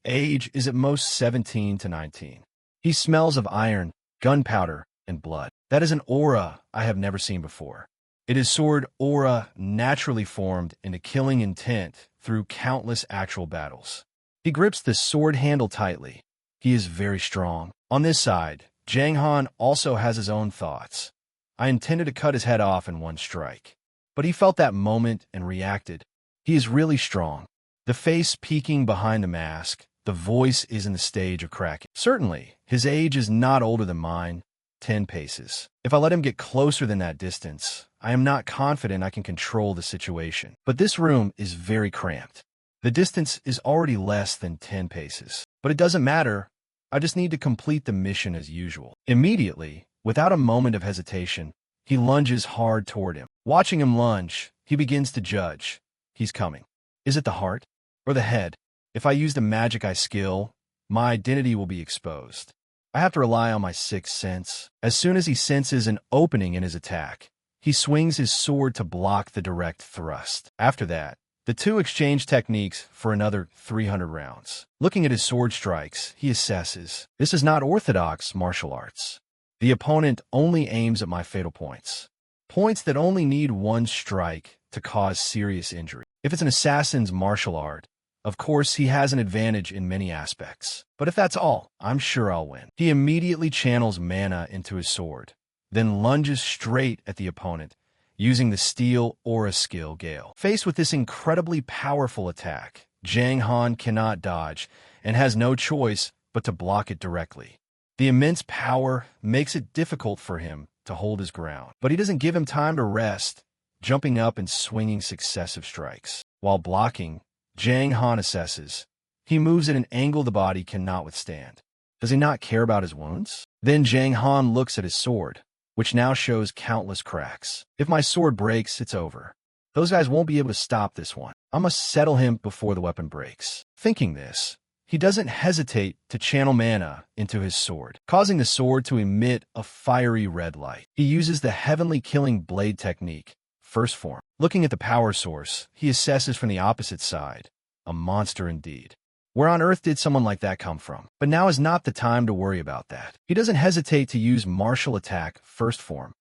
Speaker 1: age is at most 17 to 19. He smells of iron, gunpowder, and blood. That is an aura I have never seen before. It is sword aura naturally formed into killing intent through countless actual battles. He grips the sword handle tightly. He is very strong. On this side, Jang Han also has his own thoughts. I intended to cut his head off in one strike. But he felt that moment and reacted. He is really strong. The face peeking behind the mask, the voice is in the stage of cracking. Certainly, his age is not older than mine, 10 paces. If I let him get closer than that distance, I am not confident I can control the situation. But this room is very cramped. The distance is already less than 10 paces. But it doesn't matter. I just need to complete the mission as usual. Immediately, without a moment of hesitation, he lunges hard toward him. Watching him lunge, he begins to judge. He's coming. Is it the heart or the head? If I use the magic I skill, my identity will be exposed. I have to rely on my sixth sense. As soon as he senses an opening in his attack, he swings his sword to block the direct thrust. After that, the two exchange techniques for another 300 rounds. Looking at his sword strikes, he assesses, this is not orthodox martial arts. The opponent only aims at my fatal points. Points that only need one strike to cause serious injury. If it's an assassin's martial art, of course he has an advantage in many aspects. But if that's all, I'm sure I'll win. He immediately channels mana into his sword, then lunges straight at the opponent, using the steel aura skill Gale. Faced with this incredibly powerful attack, Jang Han cannot dodge and has no choice but to block it directly. The immense power makes it difficult for him to hold his ground. But he doesn't give him time to rest, jumping up and swinging successive strikes. While blocking, Jang Han assesses, He moves at an angle the body cannot withstand. Does he not care about his wounds? Then Jang Han looks at his sword, which now shows countless cracks. If my sword breaks, it's over. Those guys won't be able to stop this one. I must settle him before the weapon breaks. Thinking this, he doesn't hesitate to channel mana into his sword, causing the sword to emit a fiery red light. He uses the heavenly killing blade technique, first form. Looking at the power source, he assesses from the opposite side. A monster indeed. Where on earth did someone like that come from? But now is not the time to worry about that. He doesn't hesitate to use martial attack, first form.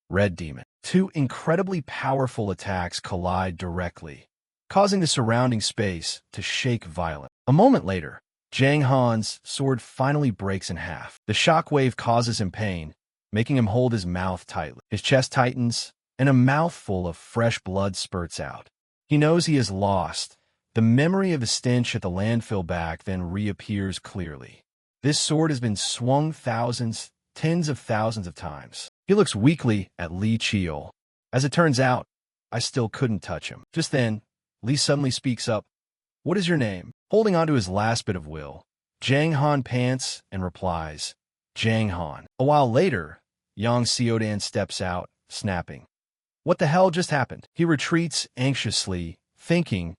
Speaker 1: Red Demon. Two incredibly powerful attacks collide directly, causing the surrounding space to shake violently. A moment later, Jang Han's sword finally breaks in half. The shockwave causes him pain, making him hold his mouth tightly. His chest tightens, and a mouthful of fresh blood spurts out. He knows he is lost. The memory of the stench at the landfill back then reappears clearly. This sword has been swung thousands, tens of thousands of times. He looks weakly at Li Chiol. As it turns out, I still couldn't touch him. Just then, Li suddenly speaks up. What is your name? Holding on to his last bit of will, Jang Han pants and replies, Jang Han. A while later, Yang Xiaodan steps out, snapping. What the hell just happened? He retreats anxiously, thinking,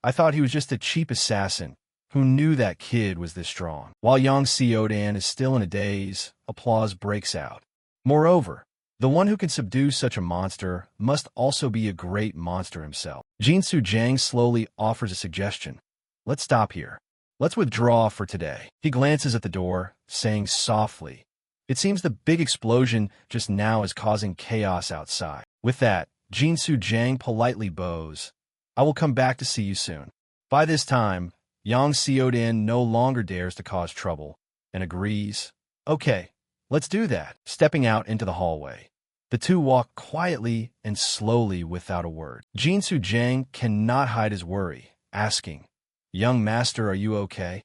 Speaker 1: I thought he was just a cheap assassin who knew that kid was this strong. While Yang Xiaodan is still in a daze, applause breaks out. Moreover, the one who can subdue such a monster must also be a great monster himself. Jinsu Jiang slowly offers a suggestion. Let's stop here. Let's withdraw for today. He glances at the door, saying softly, It seems the big explosion just now is causing chaos outside. With that, Jinsu Jiang politely bows. I will come back to see you soon. By this time, Yang Xiaodan no longer dares to cause trouble, and agrees. Okay, let's do that. Stepping out into the hallway, the two walk quietly and slowly without a word. Jinsu Jiang cannot hide his worry, asking, Young master, are you okay?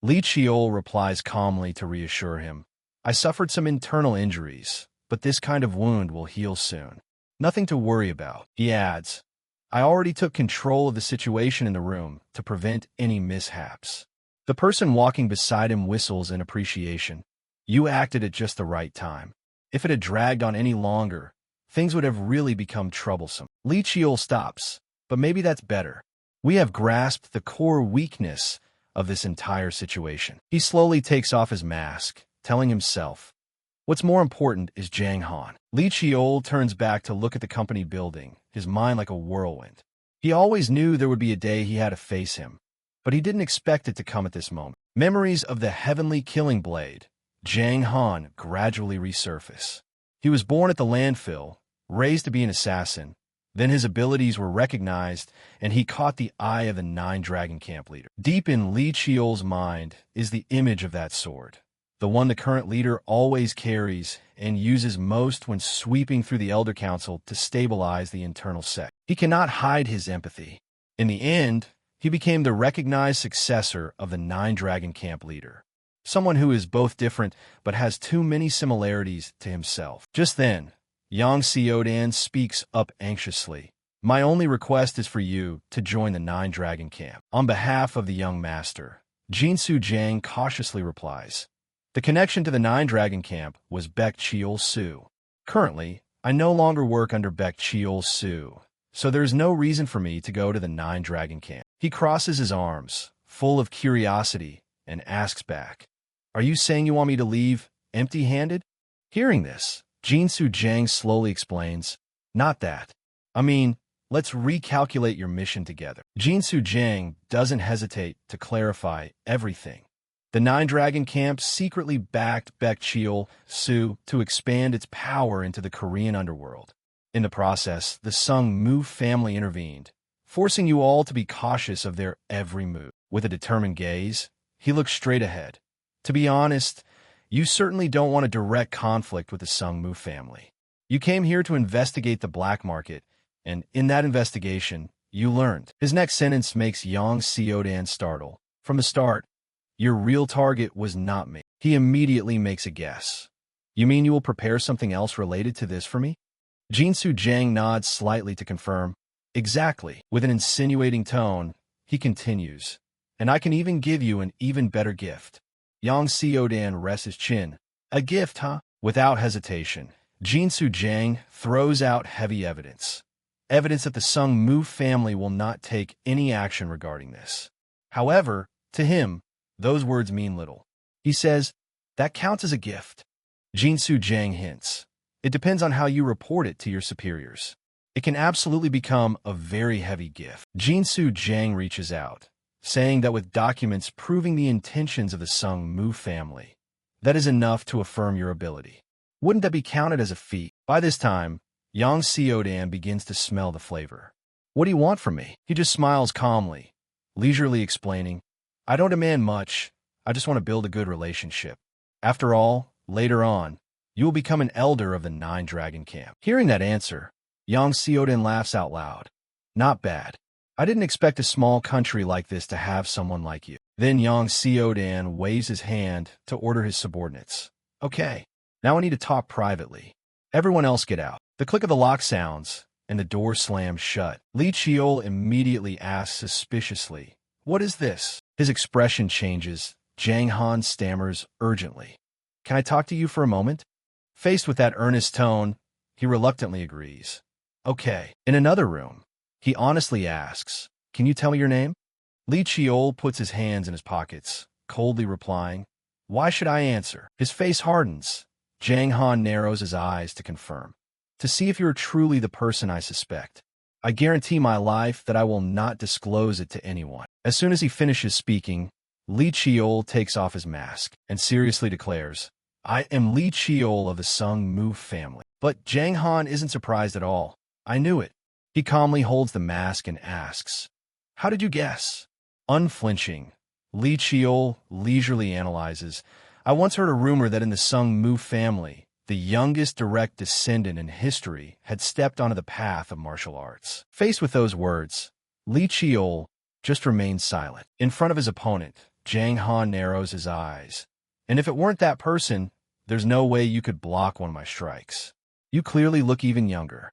Speaker 1: Li Chiol replies calmly to reassure him. I suffered some internal injuries, but this kind of wound will heal soon. Nothing to worry about. He adds, I already took control of the situation in the room to prevent any mishaps. The person walking beside him whistles in appreciation. You acted at just the right time. If it had dragged on any longer, things would have really become troublesome. Li Chiol stops, but maybe that's better. We have grasped the core weakness of this entire situation. He slowly takes off his mask, telling himself, what's more important is Jang Han. Li Chiol turns back to look at the company building, his mind like a whirlwind. He always knew there would be a day he had to face him, but he didn't expect it to come at this moment. Memories of the heavenly killing blade, Jang Han, gradually resurface. He was born at the landfill, raised to be an assassin. Then his abilities were recognized, and he caught the eye of the Nine Dragon Camp leader. Deep in Li Chiol's mind is the image of that sword, the one the current leader always carries and uses most when sweeping through the Elder Council to stabilize the internal sect. He cannot hide his empathy. In the end, he became the recognized successor of the Nine Dragon Camp leader, someone who is both different but has too many similarities to himself. Just then, Yang Xiaodan speaks up anxiously. My only request is for you to join the Nine Dragon Camp. On behalf of the young master, Jinsu Jiang cautiously replies. The connection to the Nine Dragon Camp was Baek Chiol Su. Currently, I no longer work under Baek Chiol Su, so there is no reason for me to go to the Nine Dragon Camp. He crosses his arms, full of curiosity, and asks back, Are you saying you want me to leave empty-handed? Hearing this, Jinsu Jiang slowly explains, Not that. I mean, let's recalculate your mission together. Jinsu Jiang doesn't hesitate to clarify everything. The Nine Dragon Camp secretly backed Baek Chiol Su to expand its power into the Korean underworld. In the process, the Sung Mu family intervened, forcing you all to be cautious of their every move. With a determined gaze, he looked straight ahead. To be honest, you certainly don't want a direct conflict with the Sung Mu family. You came here to investigate the black market, and in that investigation, you learned. His next sentence makes Yang Xiaodan startle. From the start, your real target was not me. He immediately makes a guess. You mean you will prepare something else related to this for me? Jinsu Jiang nods slightly to confirm. Exactly. With an insinuating tone, he continues. And I can even give you an even better gift. Yang Xiaodan rests his chin. A gift, huh? Without hesitation, Jinsu Jiang throws out heavy evidence. Evidence that the Sung Mu family will not take any action regarding this. However, to him, those words mean little. He says, that counts as a gift. Jinsu Jiang hints. It depends on how you report it to your superiors. It can absolutely become a very heavy gift. Jinsu Jiang reaches out, saying that with documents proving the intentions of the Sung Mu family, that is enough to affirm your ability. Wouldn't that be counted as a feat? By this time, Yang Xiaodan begins to smell the flavor. What do you want from me? He just smiles calmly, leisurely explaining, I don't demand much, I just want to build a good relationship. After all, later on, you will become an elder of the 9 Dragon Camp. Hearing that answer, Yang Xiaodan laughs out loud. Not bad. I didn't expect a small country like this to have someone like you. Then Yang Xiaodan waves his hand to order his subordinates. Okay, now I need to talk privately. Everyone else get out. The click of the lock sounds, and the door slams shut. Li Chiol immediately asks suspiciously, what is this? His expression changes. Jiang Han stammers urgently. Can I talk to you for a moment? Faced with that earnest tone, he reluctantly agrees. Okay. In another room, he honestly asks, can you tell me your name? Li Chiol puts his hands in his pockets, coldly replying, why should I answer? His face hardens. Jiang Han narrows his eyes to confirm. To see if you're truly the person I suspect. I guarantee my life that I will not disclose it to anyone. As soon as he finishes speaking, Li Chiol takes off his mask and seriously declares, I am Li Chiol of the Sung Mu family. But Jiang Han isn't surprised at all. I knew it. He calmly holds the mask and asks, how did you guess? Unflinching, Li Chiol leisurely analyzes, I once heard a rumor that in the Sung Mu family, the youngest direct descendant in history had stepped onto the path of martial arts. Faced with those words, Li Chiol just remains silent. In front of his opponent, Jiang Han narrows his eyes. And if it weren't that person, there's no way you could block one of my strikes. You clearly look even younger.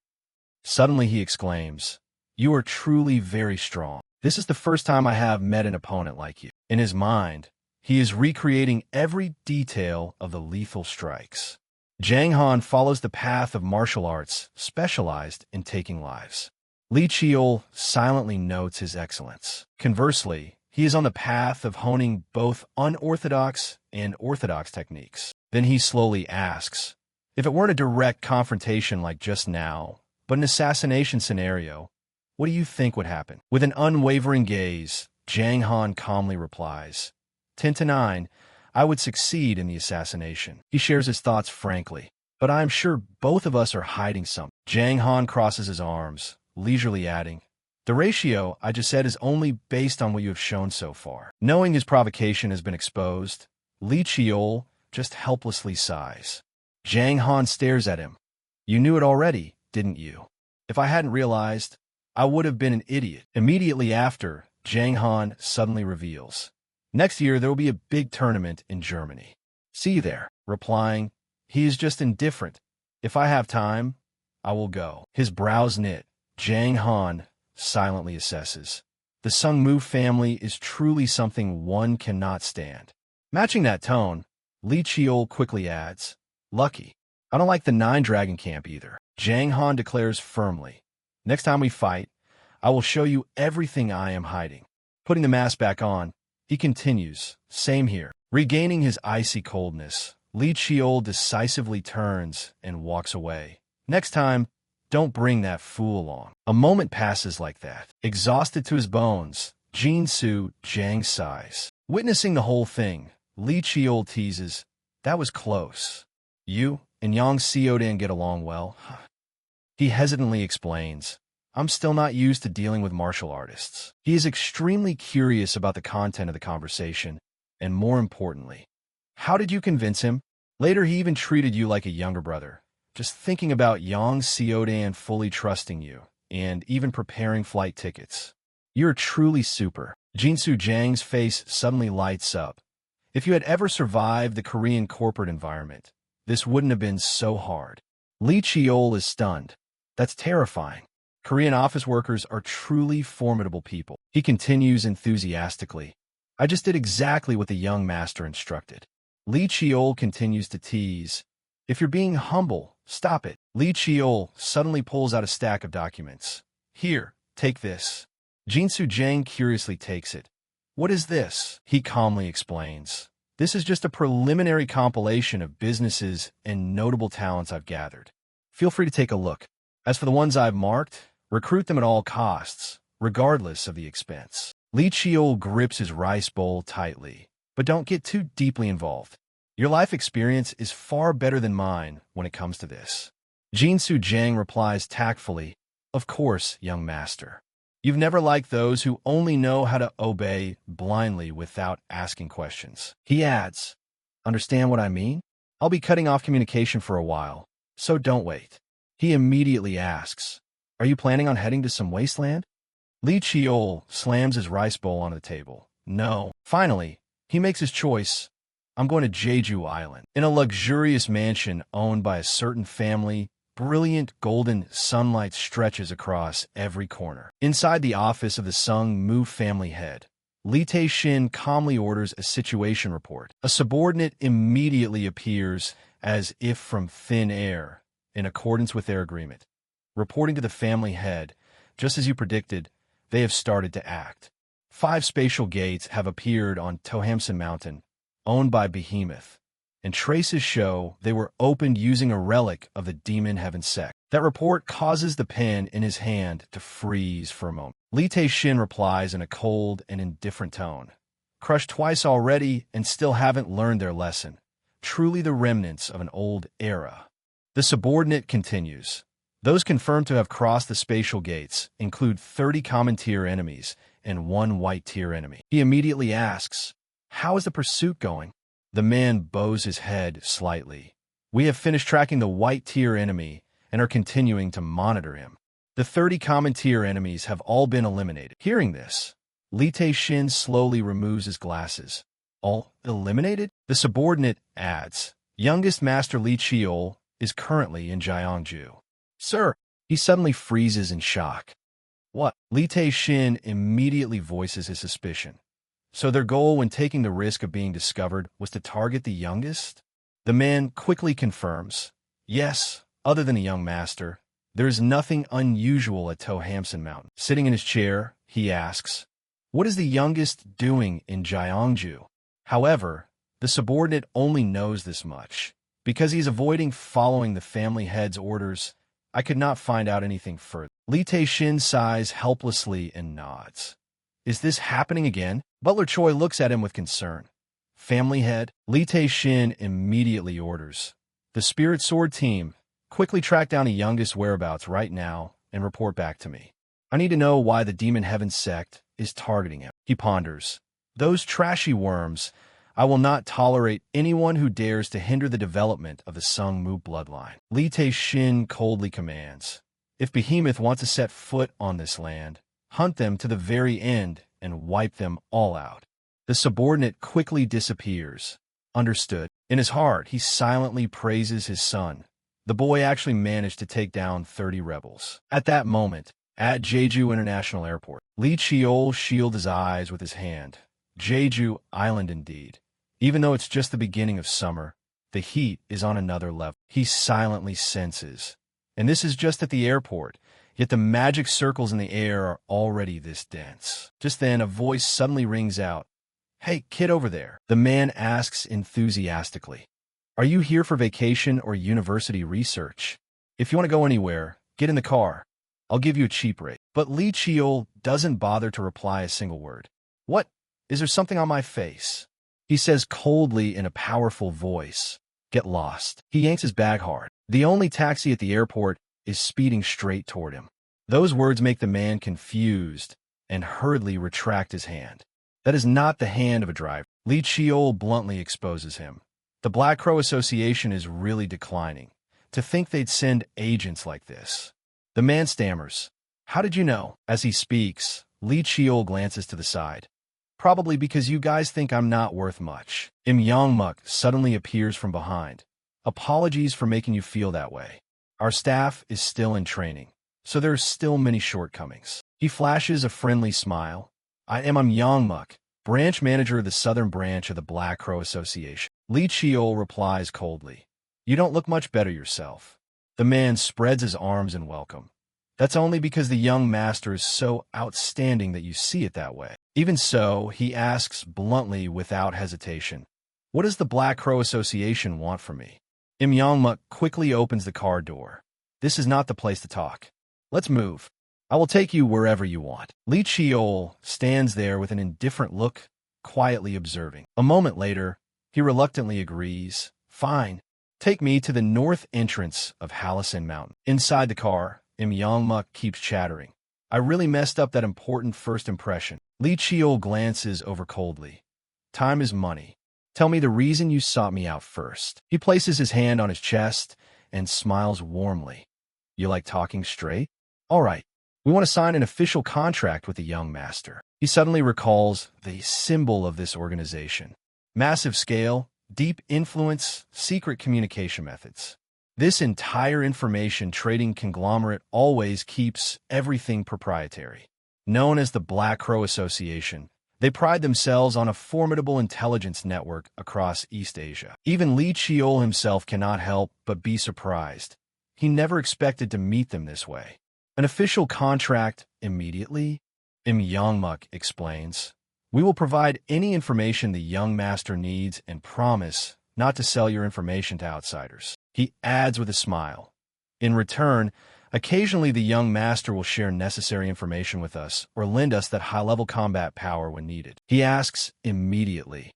Speaker 1: Suddenly he exclaims, you are truly very strong. This is the first time I have met an opponent like you. In his mind, he is recreating every detail of the lethal strikes. Jiang Han follows the path of martial arts specialized in taking lives. Li Chiol silently notes his excellence. Conversely, he is on the path of honing both unorthodox and orthodox techniques. Then he slowly asks, if it weren't a direct confrontation like just now, but an assassination scenario, what do you think would happen? With an unwavering gaze, Jiang Han calmly replies, 10 to 9, I would succeed in the assassination. He shares his thoughts frankly, but I am sure both of us are hiding something. Jiang Han crosses his arms, leisurely adding, the ratio I just said is only based on what you have shown so far. Knowing his provocation has been exposed, Li Chiol just helplessly sighs. Jiang Han stares at him. You knew it already, didn't you? If I hadn't realized, I would have been an idiot. Immediately after, Jiang Han suddenly reveals, next year there will be a big tournament in Germany. See you there. Replying, he is just indifferent. If I have time, I will go. His brows knit. Jiang Han silently assesses. The Sung Mu family is truly something one cannot stand. Matching that tone, Li Chiol quickly adds, lucky. I don't like the 9 Dragon Camp either. Jiang Han declares firmly, next time we fight, I will show you everything I am hiding. Putting the mask back on, he continues, same here. Regaining his icy coldness, Li Chiol decisively turns and walks away. Next time, don't bring that fool along. A moment passes like that. Exhausted to his bones, Jinsu Jiang sighs. Witnessing the whole thing, Li Chiol teases, that was close. You and Yang Xiaodan get along well. He hesitantly explains, I'm still not used to dealing with martial artists. He is extremely curious about the content of the conversation, and more importantly, how did you convince him? Later he even treated you like a younger brother. Just thinking about Yang Xiaodan fully trusting you, and even preparing flight tickets. You're truly super. Jinsu Jiang's face suddenly lights up. If you had ever survived the Korean corporate environment, this wouldn't have been so hard. Li Chiol is stunned. That's terrifying. Korean office workers are truly formidable people. He continues enthusiastically. I just did exactly what the young master instructed. Li Chiol continues to tease. If you're being humble, stop it. Li Chiol suddenly pulls out a stack of documents. Here, take this. Jinsu Jiang curiously takes it. What is this? He calmly explains. This is just a preliminary compilation of businesses and notable talents I've gathered. Feel free to take a look. As for the ones I've marked, recruit them at all costs, regardless of the expense. Li Chiol grips his rice bowl tightly, but don't get too deeply involved. Your life experience is far better than mine when it comes to this. Jinsu Jiang replies tactfully, Of course, young master. You've never liked those who only know how to obey blindly without asking questions. He adds, Understand what I mean? I'll be cutting off communication for a while, so don't wait. He immediately asks, Are you planning on heading to some wasteland? Li Chiol slams his rice bowl on the table. No. Finally, he makes his choice. I'm going to Jeju Island. In a luxurious mansion owned by a certain family, brilliant golden sunlight stretches across every corner. Inside the office of the Sung Mu family head, Li Tae-shin calmly orders a situation report. A subordinate immediately appears as if from thin air, in accordance with their agreement. Reporting to the family head, just as you predicted, they have started to act. 5 spatial gates have appeared on Tohamson Mountain, owned by Behemoth, and traces show they were opened using a relic of the Demon Heaven sect. That report causes the pen in his hand to freeze for a moment. Li Tae-shin replies in a cold and indifferent tone. Crushed twice already and still haven't learned their lesson. Truly the remnants of an old era. The subordinate continues. Those confirmed to have crossed the spatial gates include 30 common tier enemies and 1 white tier enemy. He immediately asks, How is the pursuit going? The man bows his head slightly. We have finished tracking the white tier enemy and are continuing to monitor him. The 30 common tier enemies have all been eliminated. Hearing this, Li Tae-shin slowly removes his glasses. All eliminated? The subordinate adds, Youngest Master Li Chiol is currently in Gyeongju. Sir, he suddenly freezes in shock. What? Li Tae-shin immediately voices his suspicion. So their goal when taking the risk of being discovered was to target the youngest? The man quickly confirms, Yes, other than a young master, there is nothing unusual at Tohamson Mountain. Sitting in his chair, he asks, What is the youngest doing in Gyeongju? However, the subordinate only knows this much. Because he's avoiding following the family head's orders, I could not find out anything further. Li Tae-shin sighs helplessly and nods. Is this happening again? Butler Choi looks at him with concern. Family head? Li Tae-shin immediately orders. The Spirit Sword team, quickly track down the youngest whereabouts right now and report back to me. I need to know why the Demon Heaven sect is targeting him. He ponders. Those trashy worms. I will not tolerate anyone who dares to hinder the development of the Sung Mu bloodline. Li Tae-shin coldly commands. If Behemoth wants to set foot on this land, hunt them to the very end and wipe them all out. The subordinate quickly disappears. Understood. In his heart, he silently praises his son. The boy actually managed to take down 30 rebels. At that moment, at Jeju International Airport, Li Chiol shielded his eyes with his hand. Jeju Island indeed. Even though it's just the beginning of summer, the heat is on another level. He silently senses. And this is just at the airport, yet the magic circles in the air are already this dense. Just then, a voice suddenly rings out. Hey, kid over there. The man asks enthusiastically. Are you here for vacation or university research? If you want to go anywhere, get in the car. I'll give you a cheap rate. But Li Chiol doesn't bother to reply a single word. What? Is there something on my face? He says coldly in a powerful voice. Get lost. He yanks his bag hard. The only taxi at the airport is speeding straight toward him. Those words make the man confused and hurriedly retract his hand. That is not the hand of a driver. Li Chiol bluntly exposes him. The Black Crow Association is really declining. To think they'd send agents like this. The man stammers. How did you know? As he speaks, Li Chiol glances to the side. Probably because you guys think I'm not worth much. Im Youngmuk suddenly appears from behind. Apologies for making you feel that way. Our staff is still in training, so there are still many shortcomings. He flashes a friendly smile. I am Im Youngmuk, branch manager of the southern branch of the Black Crow Association. Lee Cheol replies coldly, "You don't look much better yourself." The man spreads his arms in welcome. "That's only because the young master is so outstanding that you see it that way." Even so, he asks bluntly without hesitation, "What does the Black Crow Association want from me?" Im Yongmuk quickly opens the car door. "This is not the place to talk. Let's move. I will take you wherever you want." Lee Cheol stands there with an indifferent look, quietly observing. A moment later, he reluctantly agrees. "Fine. Take me to the north entrance of Hallison Mountain." Inside the car, Im Yongmuk keeps chattering. "I really messed up that important first impression." Lee Cheol glances over coldly. "Time is money. Tell me the reason you sought me out first." He places his hand on his chest and smiles warmly. "You like talking straight? All right. We want to sign an official contract with the young master." He suddenly recalls the symbol of this organization. Massive scale, deep influence, secret communication methods. This entire information trading conglomerate always keeps everything proprietary. Known as the Black Crow Association, they pride themselves on a formidable intelligence network across East Asia. Even Lee Cheol himself cannot help but be surprised. He never expected to meet them this way. "An official contract immediately?" Im Yongmuk explains. "We will provide any information the young master needs and promise not to sell your information to outsiders." He adds with a smile, "In return, occasionally the young master will share necessary information with us or lend us that high-level combat power when needed." He asks immediately,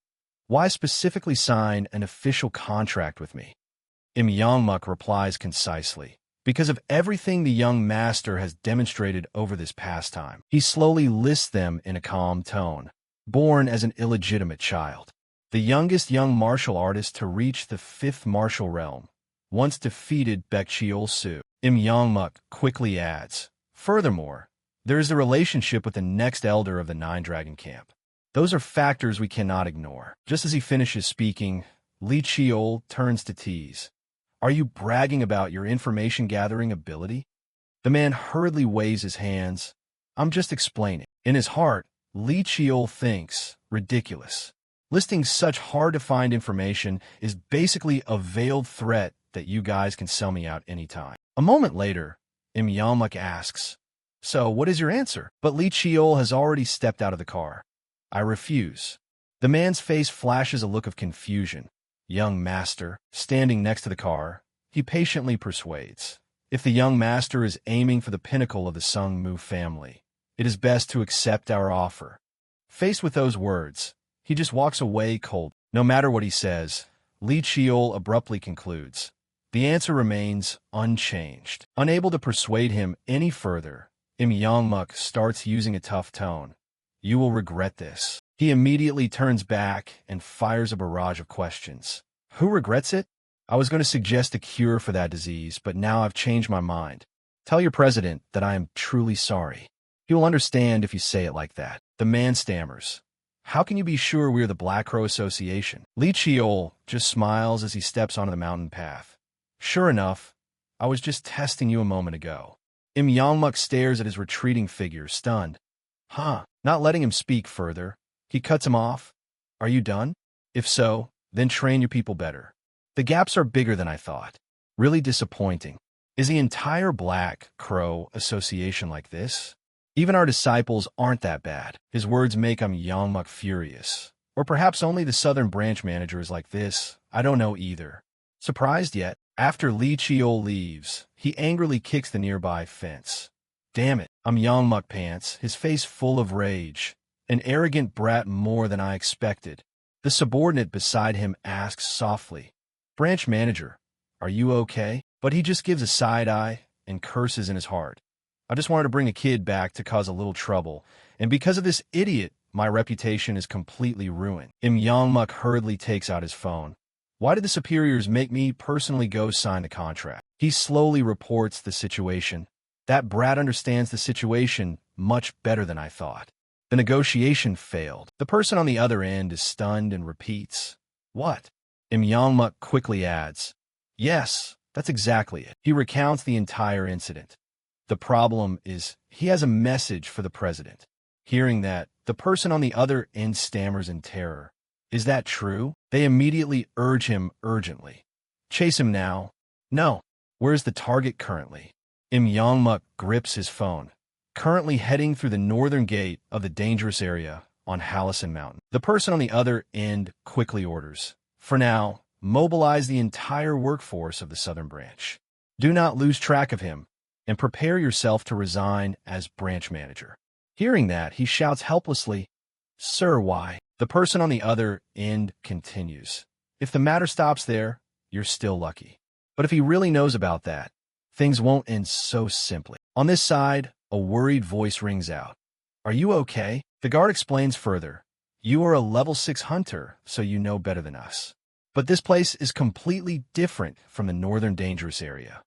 Speaker 1: "Why specifically sign an official contract with me?" Im Yongmuk replies concisely, "Because of everything the young master has demonstrated over this past time." He slowly lists them in a calm tone. Born as an illegitimate child, the youngest young martial artist to reach the 5th martial realm, once defeated Baekcheol Su. Im Yongmuk quickly adds, "Furthermore, there is a relationship with the next elder of the Nine Dragon Camp. Those are factors we cannot ignore." Just as he finishes speaking, Lee Cheol turns to tease, "Are you bragging about your information-gathering ability?" The man hurriedly waves his hands. "I'm just explaining." In his heart, Lee Cheol thinks, ridiculous. Listing such hard-to-find information is basically a veiled threat that you guys can sell me out anytime. A moment later, Im Yongmuk asks, "So, what is your answer?" But Lee Cheol has already stepped out of the car. "I refuse." The man's face flashes a look of confusion. "Young master," standing next to the car, he patiently persuades, "If the young master is aiming for the pinnacle of the Sung Mu family, it is best to accept our offer." Faced with those words, he just walks away cold. No matter what he says, Lee Cheol abruptly concludes, the answer remains unchanged. Unable to persuade him any further, Im Yongmuk starts using a tough tone. "You will regret this." He immediately turns back and fires a barrage of questions. "Who regrets it? I was going to suggest a cure for that disease, but now I've changed my mind. Tell your president that I am truly sorry. He will understand if you say it like that." The man stammers, "How can you be sure we are the Black Crow Association?" Lee Cheol just smiles as he steps onto the mountain path. "Sure enough, I was just testing you a moment ago." Im Yongmuk stares at his retreating figure, stunned. Huh? Not letting him speak further, he cuts him off. "Are you done? If so, then train your people better. The gaps are bigger than I thought. Really disappointing. Is the entire Black Crow Association like this? Even our disciples aren't that bad." His words make Im Yongmuk furious. Or perhaps only the southern branch manager is like this. I don't know either. Surprised yet? After Lee Cheol leaves, he angrily kicks the nearby fence. "Damn it," Im Yongmuk pants, his face full of rage. "An arrogant brat more than I expected." The subordinate beside him asks softly, "Branch manager, are you okay?" But he just gives a side eye and curses in his heart. "I just wanted to bring a kid back to cause a little trouble, and because of this idiot, my reputation is completely ruined." Im Yongmuk hurriedly takes out his phone. "Why did the superiors make me personally go sign the contract?" He slowly reports the situation. "That brat understands the situation much better than I thought. The negotiation failed." The person on the other end is stunned and repeats, "What?" Im Yongmuk quickly adds, "Yes, that's exactly it." He recounts the entire incident. "The problem is he has a message for the president." Hearing that, the person on the other end stammers in terror. Is that true? They immediately urge him urgently. Chase him now. No. Where's the target currently? Im Yongmuk grips his phone. Currently heading through the northern gate of the dangerous area on Hallison Mountain. The person on the other end quickly orders, for now, mobilize the entire workforce of the southern branch. Do not lose track of him, and prepare yourself to resign as branch manager. Hearing that, he shouts helplessly, Sir, why? The person on the other end continues. If the matter stops there, you're still lucky. But if he really knows about that, things won't end so simply. On this side, a worried voice rings out. Are you okay? The guard explains further. You are a level 6 hunter, so you know better than us. But this place is completely different from the northern dangerous area.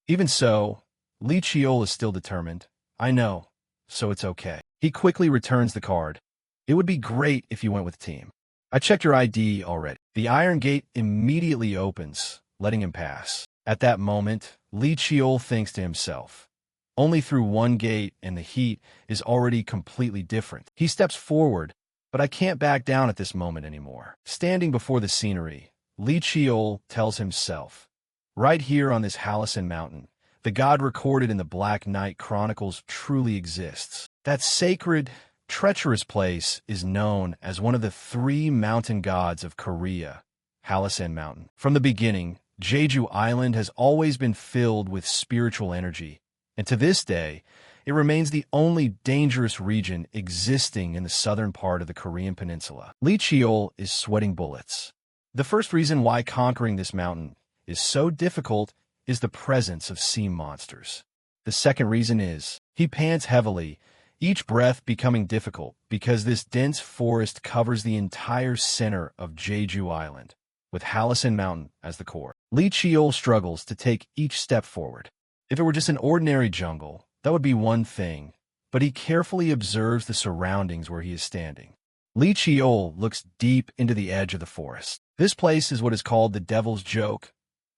Speaker 1: Even so, Li Chiol is still determined. I know, so it's okay. He quickly returns the card. It would be great if you went with team. I checked your ID already. The iron gate immediately opens, letting him pass. At that moment, Li Chiol thinks to himself. Only through one gate and the heat is already completely different. He steps forward, but I can't back down at this moment anymore. Standing before the scenery, Li Chiol tells himself, right here on this Hallison Mountain, the god recorded in the Black Knight Chronicles truly exists. That sacred, treacherous place is known as one of the 3 mountain gods of Korea, Hallison Mountain. From the beginning, Jeju Island has always been filled with spiritual energy, and to this day, it remains the only dangerous region existing in the southern part of the Korean peninsula. Li Chiol is sweating bullets. The first reason why conquering this mountain is so difficult is the presence of sea monsters. The second reason is, he pants heavily, each breath becoming difficult because this dense forest covers the entire center of Jeju Island, with Hallison Mountain as the core. Li Chiol struggles to take each step forward. If it were just an ordinary jungle, that would be one thing, but he carefully observes the surroundings where he is standing. Li Chiol looks deep into the edge of the forest. This place is what is called the Devil's Joke,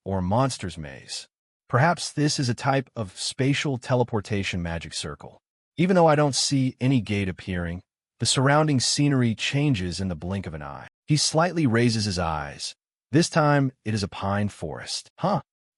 Speaker 1: or Monster's Maze. Perhaps this is a type of spatial teleportation magic circle. Even though I don't see any gate appearing, the surrounding scenery changes in the blink of an eye. He slightly raises his eyes. This time, it is a pine forest.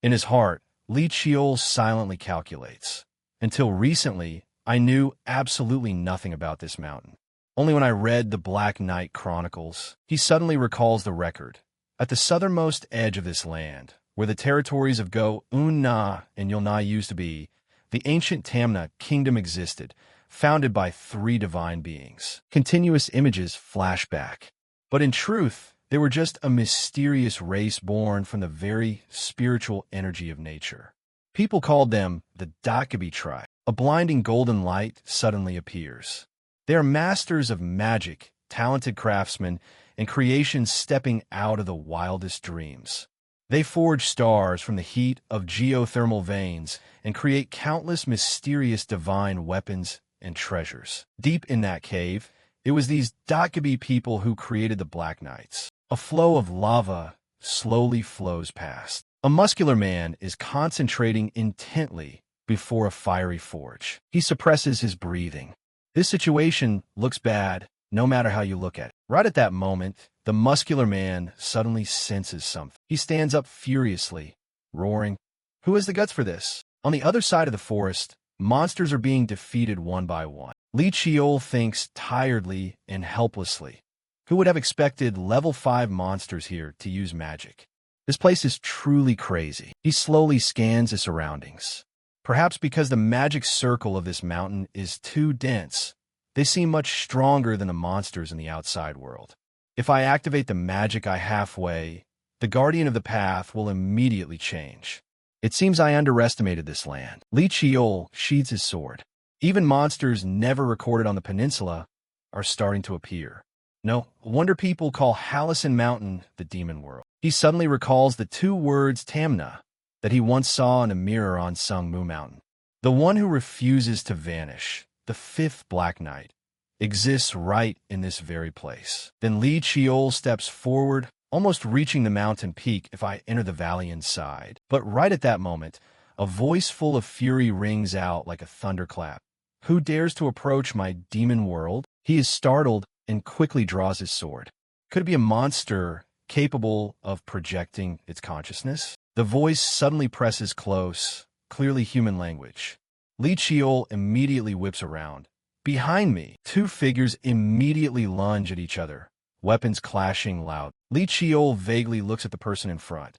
Speaker 1: In his heart, Li Chiol silently calculates. Until recently, I knew absolutely nothing about this mountain. Only when I read the Black Knight Chronicles, he suddenly recalls the record. At the southernmost edge of this land, where the territories of Go-Un-Na and Yulna used to be, the ancient Tamna kingdom existed, founded by 3 divine beings. Continuous images flash back. But in truth, they were just a mysterious race born from the very spiritual energy of nature. People called them the Dakabi tribe. A blinding golden light suddenly appears. They are masters of magic, talented craftsmen, and creations stepping out of the wildest dreams. They forge stars from the heat of geothermal veins and create countless mysterious divine weapons and treasures. Deep in that cave, it was these Dakabi people who created the Black Knights. A flow of lava slowly flows past. A muscular man is concentrating intently before a fiery forge. He suppresses his breathing. This situation looks bad, no matter how you look at it. Right at that moment, the muscular man suddenly senses something. He stands up furiously, roaring, "Who has the guts for this?" On the other side of the forest, monsters are being defeated one by one. Li Chiol thinks tiredly and helplessly. Who would have expected level 5 monsters here to use magic? This place is truly crazy. He slowly scans his surroundings. Perhaps because the magic circle of this mountain is too dense, they seem much stronger than the monsters in the outside world. If I activate the magic I halfway, the Guardian of the Path will immediately change. It seems I underestimated this land. Li Chiol sheathes his sword. Even monsters never recorded on the peninsula are starting to appear. No wonder people call Hallison Mountain the Demon World. He suddenly recalls the 2 words Tamna that he once saw in a mirror on Sungmu Mountain. The one who refuses to vanish, the 5th Black Knight, exists right in this very place. Then Li Chiol steps forward, almost reaching the mountain peak if I enter the valley inside. But right at that moment, a voice full of fury rings out like a thunderclap. Who dares to approach my demon world? He is startled and quickly draws his sword. Could it be a monster capable of projecting its consciousness? The voice suddenly presses close, clearly human language. Li Chiol immediately whips around. Behind me, two figures immediately lunge at each other, weapons clashing loud. Li Chiol vaguely looks at the person in front.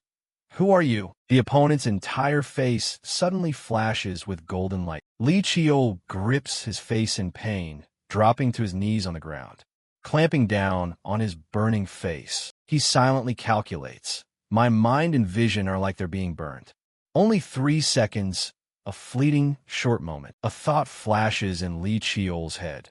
Speaker 1: Who are you? The opponent's entire face suddenly flashes with golden light. Li Chiol grips his face in pain, dropping to his knees on the ground. Clamping down on his burning face, he silently calculates. My mind and vision are like they're being burned. Only 3 seconds, a fleeting, short moment. A thought flashes in Li Chiol's head.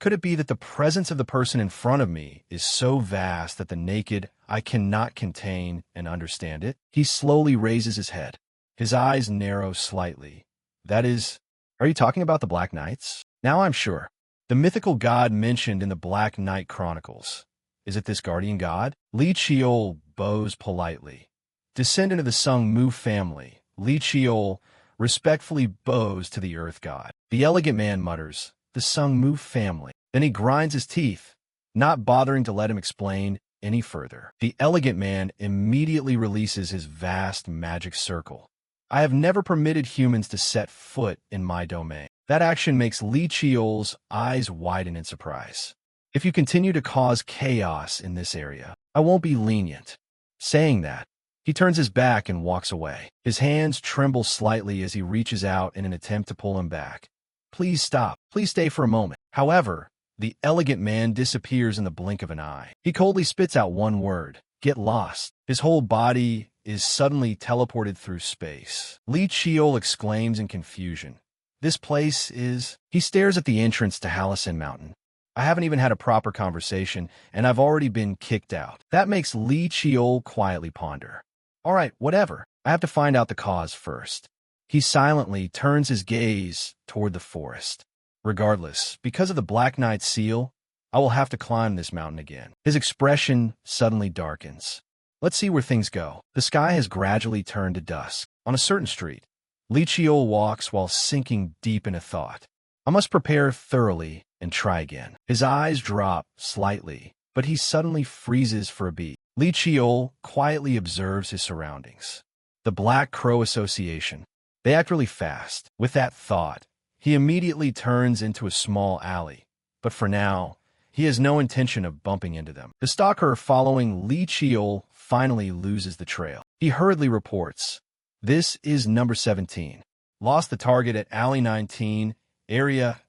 Speaker 1: Could it be that the presence of the person in front of me is so vast that the naked eye cannot contain and understand it? He slowly raises his head. His eyes narrow slightly. That is, are you talking about the Black Knights? Now I'm sure. The mythical god mentioned in the Black Knight Chronicles. Is it this guardian god? Li Chiol bows politely. Descendant of the Sung Mu family, Li Chiol respectfully bows to the earth god. The elegant man mutters, the Sung Mu family. Then he grinds his teeth, not bothering to let him explain any further. The elegant man immediately releases his vast magic circle. I have never permitted humans to set foot in my domain. That action makes Li Chiol's eyes widen in surprise. If you continue to cause chaos in this area, I won't be lenient. Saying that, he turns his back and walks away. His hands tremble slightly as he reaches out in an attempt to pull him back. Please stop. Please stay for a moment. However, the elegant man disappears in the blink of an eye. He coldly spits out one word. Get lost. His whole body is suddenly teleported through space. Li Chiol exclaims in confusion. This place is... He stares at the entrance to Halison Mountain. I haven't even had a proper conversation, and I've already been kicked out. That makes Li Chiol quietly ponder. All right, whatever. I have to find out the cause first. He silently turns his gaze toward the forest. Regardless, because of the Black Knight's seal, I will have to climb this mountain again. His expression suddenly darkens. Let's see where things go. The sky has gradually turned to dusk. On a certain street, Li Chiol walks while sinking deep into thought. I must prepare thoroughly and try again. His eyes drop slightly, but he suddenly freezes for a beat. Li Chiol quietly observes his surroundings. The Black Crow Association. They act really fast. With that thought, he immediately turns into a small alley. But for now, he has no intention of bumping into them. The stalker following Li Chiol finally loses the trail. He hurriedly reports, "This is number 17. Lost the target at alley 19, area..."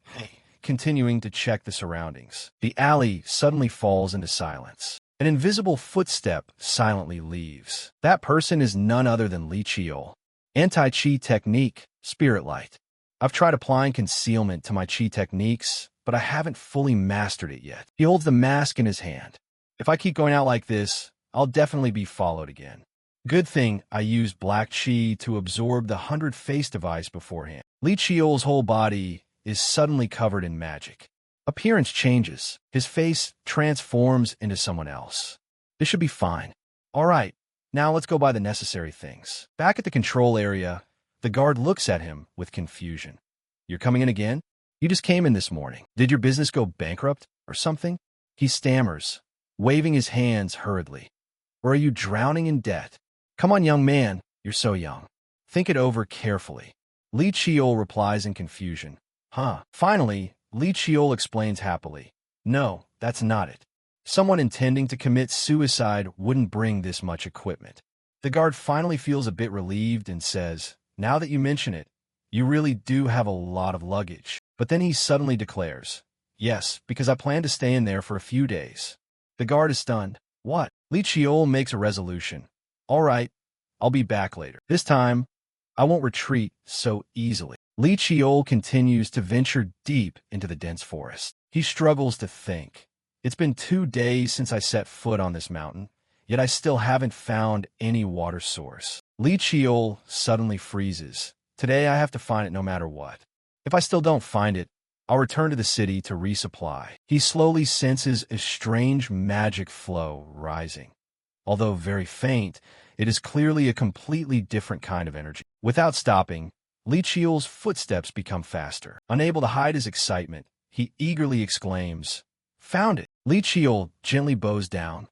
Speaker 1: Continuing to check the surroundings. The alley suddenly falls into silence. An invisible footstep silently leaves. That person is none other than Li Chiol. Anti-chi technique, spirit light. I've tried applying concealment to my chi techniques, but I haven't fully mastered it yet. He holds the mask in his hand. If I keep going out like this, I'll definitely be followed again. Good thing I used black chi to absorb the 100-face device beforehand. Li Chiol's whole body is suddenly covered in magic. Appearance changes. His face transforms into someone else. This should be fine. All right, now let's go buy the necessary things. Back at the control area, the guard looks at him with confusion. You're coming in again? You just came in this morning. Did your business go bankrupt or something? He stammers, waving his hands hurriedly. Or are you drowning in debt? Come on, young man. You're so young. Think it over carefully. Li Chiol replies in confusion. Huh. Finally, Li Chiol explains happily. No, that's not it. Someone intending to commit suicide wouldn't bring this much equipment. The guard finally feels a bit relieved and says, now that you mention it, you really do have a lot of luggage. But then he suddenly declares, yes, because I plan to stay in there for a few days. The guard is stunned. What? Li Chiol makes a resolution. All right, I'll be back later. This time, I won't retreat so easily. Li Chiol continues to venture deep into the dense forest. He struggles to think. It's been 2 days since I set foot on this mountain, yet I still haven't found any water source. Li Chiol suddenly freezes. Today I have to find it no matter what. If I still don't find it, I'll return to the city to resupply. He slowly senses a strange magic flow rising. Although very faint, it is clearly a completely different kind of energy. Without stopping, Li Qiul's footsteps become faster. Unable to hide his excitement, he eagerly exclaims, "Found it!" Li Qiul gently bows down.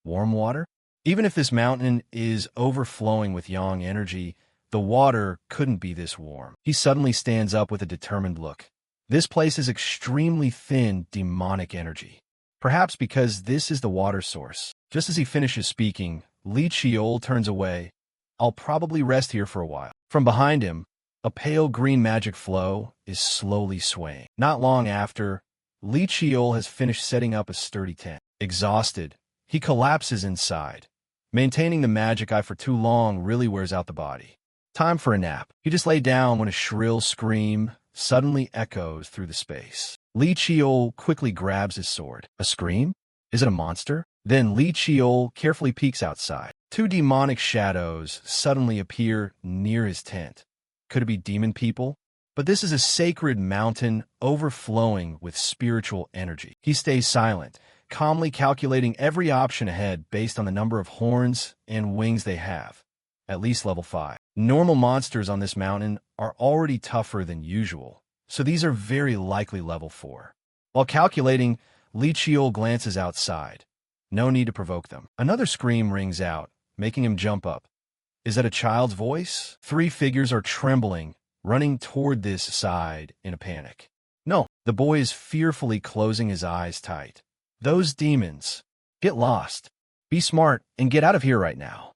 Speaker 1: Warm water? Even if this mountain is overflowing with yang energy, the water couldn't be this warm. He suddenly stands up with a determined look. This place is extremely thin demonic energy. Perhaps because this is the water source. Just as he finishes speaking, Li Qiul turns away. "I'll probably rest here for a while." From behind him, a pale green magic flow is slowly swaying. Not long after, Li Qiul has finished setting up a sturdy tent. Exhausted, he collapses inside. Maintaining the magic eye for too long really wears out the body. Time for a nap. He just lay down when a shrill scream suddenly echoes through the space. Li Qiul quickly grabs his sword. A scream? Is it a monster? Then Li Qiul carefully peeks outside. Two demonic shadows suddenly appear near his tent. Could it be demon people? But this is a sacred mountain overflowing with spiritual energy. He stays silent, calmly calculating every option ahead based on the number of horns and wings they have. At least level 5. Normal monsters on this mountain are already tougher than usual, so these are very likely level 4. While calculating, Li Qiul glances outside. No need to provoke them. Another scream rings out, making him jump up. Is that a child's voice? 3 figures are trembling, running toward this side in a panic. No, the boy is fearfully closing his eyes tight. Those demons. Get lost. Be smart and get out of here right now.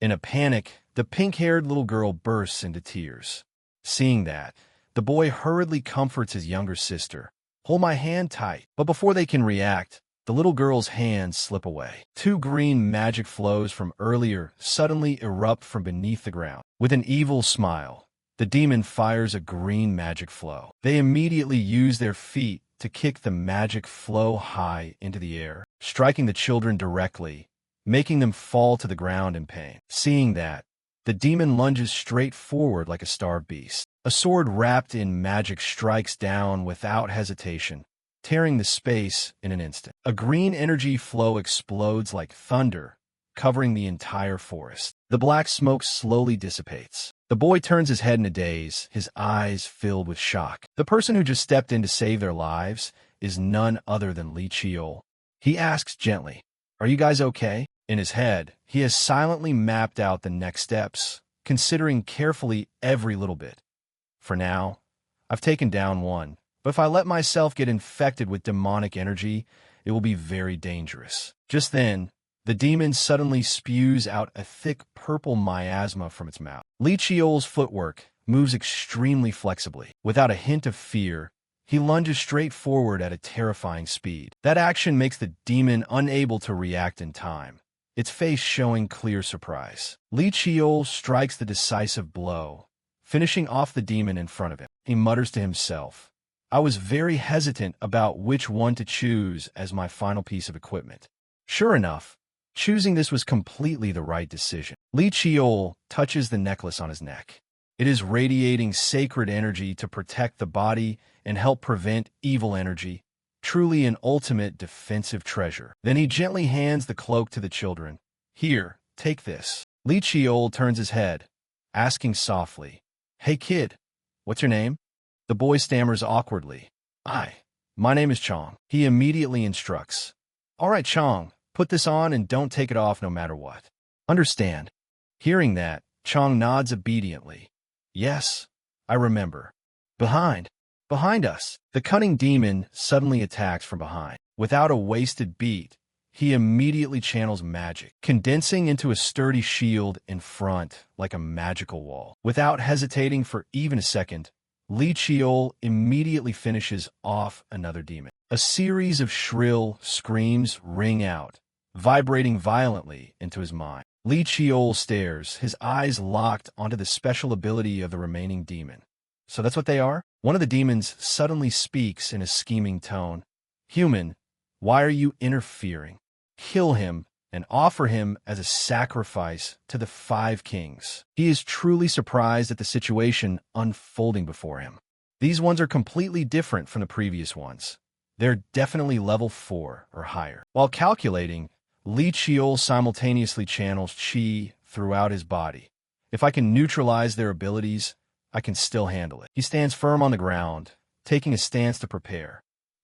Speaker 1: In a panic, the pink-haired little girl bursts into tears. Seeing that, the boy hurriedly comforts his younger sister. "Hold my hand tight." But before they can react, the little girl's hands slip away. 2 green magic flows from earlier suddenly erupt from beneath the ground. With an evil smile, the demon fires a green magic flow. They immediately use their feet to kick the magic flow high into the air, striking the children directly, making them fall to the ground in pain. Seeing that, the demon lunges straight forward like a starved beast. A sword wrapped in magic strikes down without hesitation, tearing the space in an instant. A green energy flow explodes like thunder, covering the entire forest. The black smoke slowly dissipates. The boy turns his head in a daze, his eyes filled with shock. The person who just stepped in to save their lives is none other than Li Qiul. He asks gently, "Are you guys okay?" In his head, he has silently mapped out the next steps, considering carefully every little bit. For now, I've taken down one, but if I let myself get infected with demonic energy, it will be very dangerous. Just then, the demon suddenly spews out a thick purple miasma from its mouth. Li Qiul's footwork moves extremely flexibly. Without a hint of fear, he lunges straight forward at a terrifying speed. That action makes the demon unable to react in time, its face showing clear surprise. Li Qiul strikes the decisive blow, finishing off the demon in front of him. He mutters to himself, "I was very hesitant about which one to choose as my final piece of equipment." Sure enough, choosing this was completely the right decision. Li Qiul touches the necklace on his neck. It is radiating sacred energy to protect the body and help prevent evil energy. Truly an ultimate defensive treasure. Then he gently hands the cloak to the children. "Here, take this." Li Qiul turns his head, asking softly, "Hey kid, what's your name?" The boy stammers awkwardly, My name is Chong." He immediately instructs, "All right, Chong, put this on and don't take it off no matter what." "Understand." Hearing that, Chong nods obediently. "Yes, I remember." Behind us. The cunning demon suddenly attacks from behind. Without a wasted beat, he immediately channels magic, condensing into a sturdy shield in front like a magical wall. Without hesitating for even a second, Li Qiul immediately finishes off another demon. A series of shrill screams ring out, vibrating violently into his mind. Li Qiul stares, his eyes locked onto the special ability of the remaining demon. So that's what they are? One of the demons suddenly speaks in a scheming tone. "Human, why are you interfering? Kill him and offer him as a sacrifice to the 5 kings." He is truly surprised at the situation unfolding before him. These ones are completely different from the previous ones. They're definitely level 4 or higher. While calculating, Li Qiul simultaneously channels qi throughout his body. If I can neutralize their abilities, I can still handle it. He stands firm on the ground, taking a stance to prepare.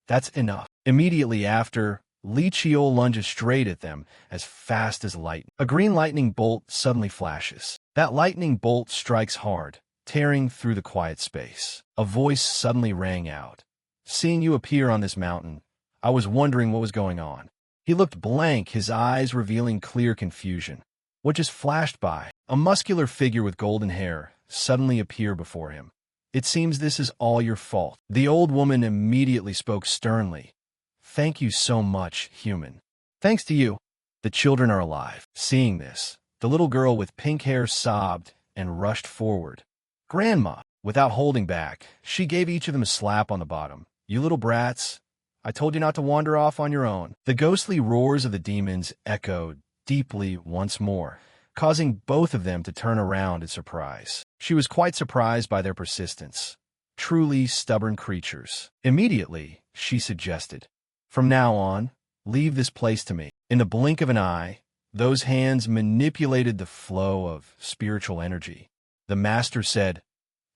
Speaker 1: That's enough. Immediately after, Li Qiol lunges straight at them as fast as lightning. A green lightning bolt suddenly flashes. That lightning bolt strikes hard, tearing through the quiet space. A voice suddenly rang out. Seeing you appear on this mountain, I was wondering what was going on. He looked blank, his eyes revealing clear confusion. What just flashed by? A muscular figure with golden hair suddenly appeared before him. It seems this is all your fault. The old woman immediately spoke sternly. Thank you so much, human. Thanks to you, the children are alive. Seeing this, the little girl with pink hair sobbed and rushed forward. Grandma, without holding back, she gave each of them a slap on the bottom. You little brats, I told you not to wander off on your own. The ghostly roars of the demons echoed deeply once more, causing both of them to turn around in surprise. She was quite surprised by their persistence. Truly stubborn creatures. Immediately, she suggested, from now on, leave this place to me. In the blink of an eye, those hands manipulated the flow of spiritual energy. The master said,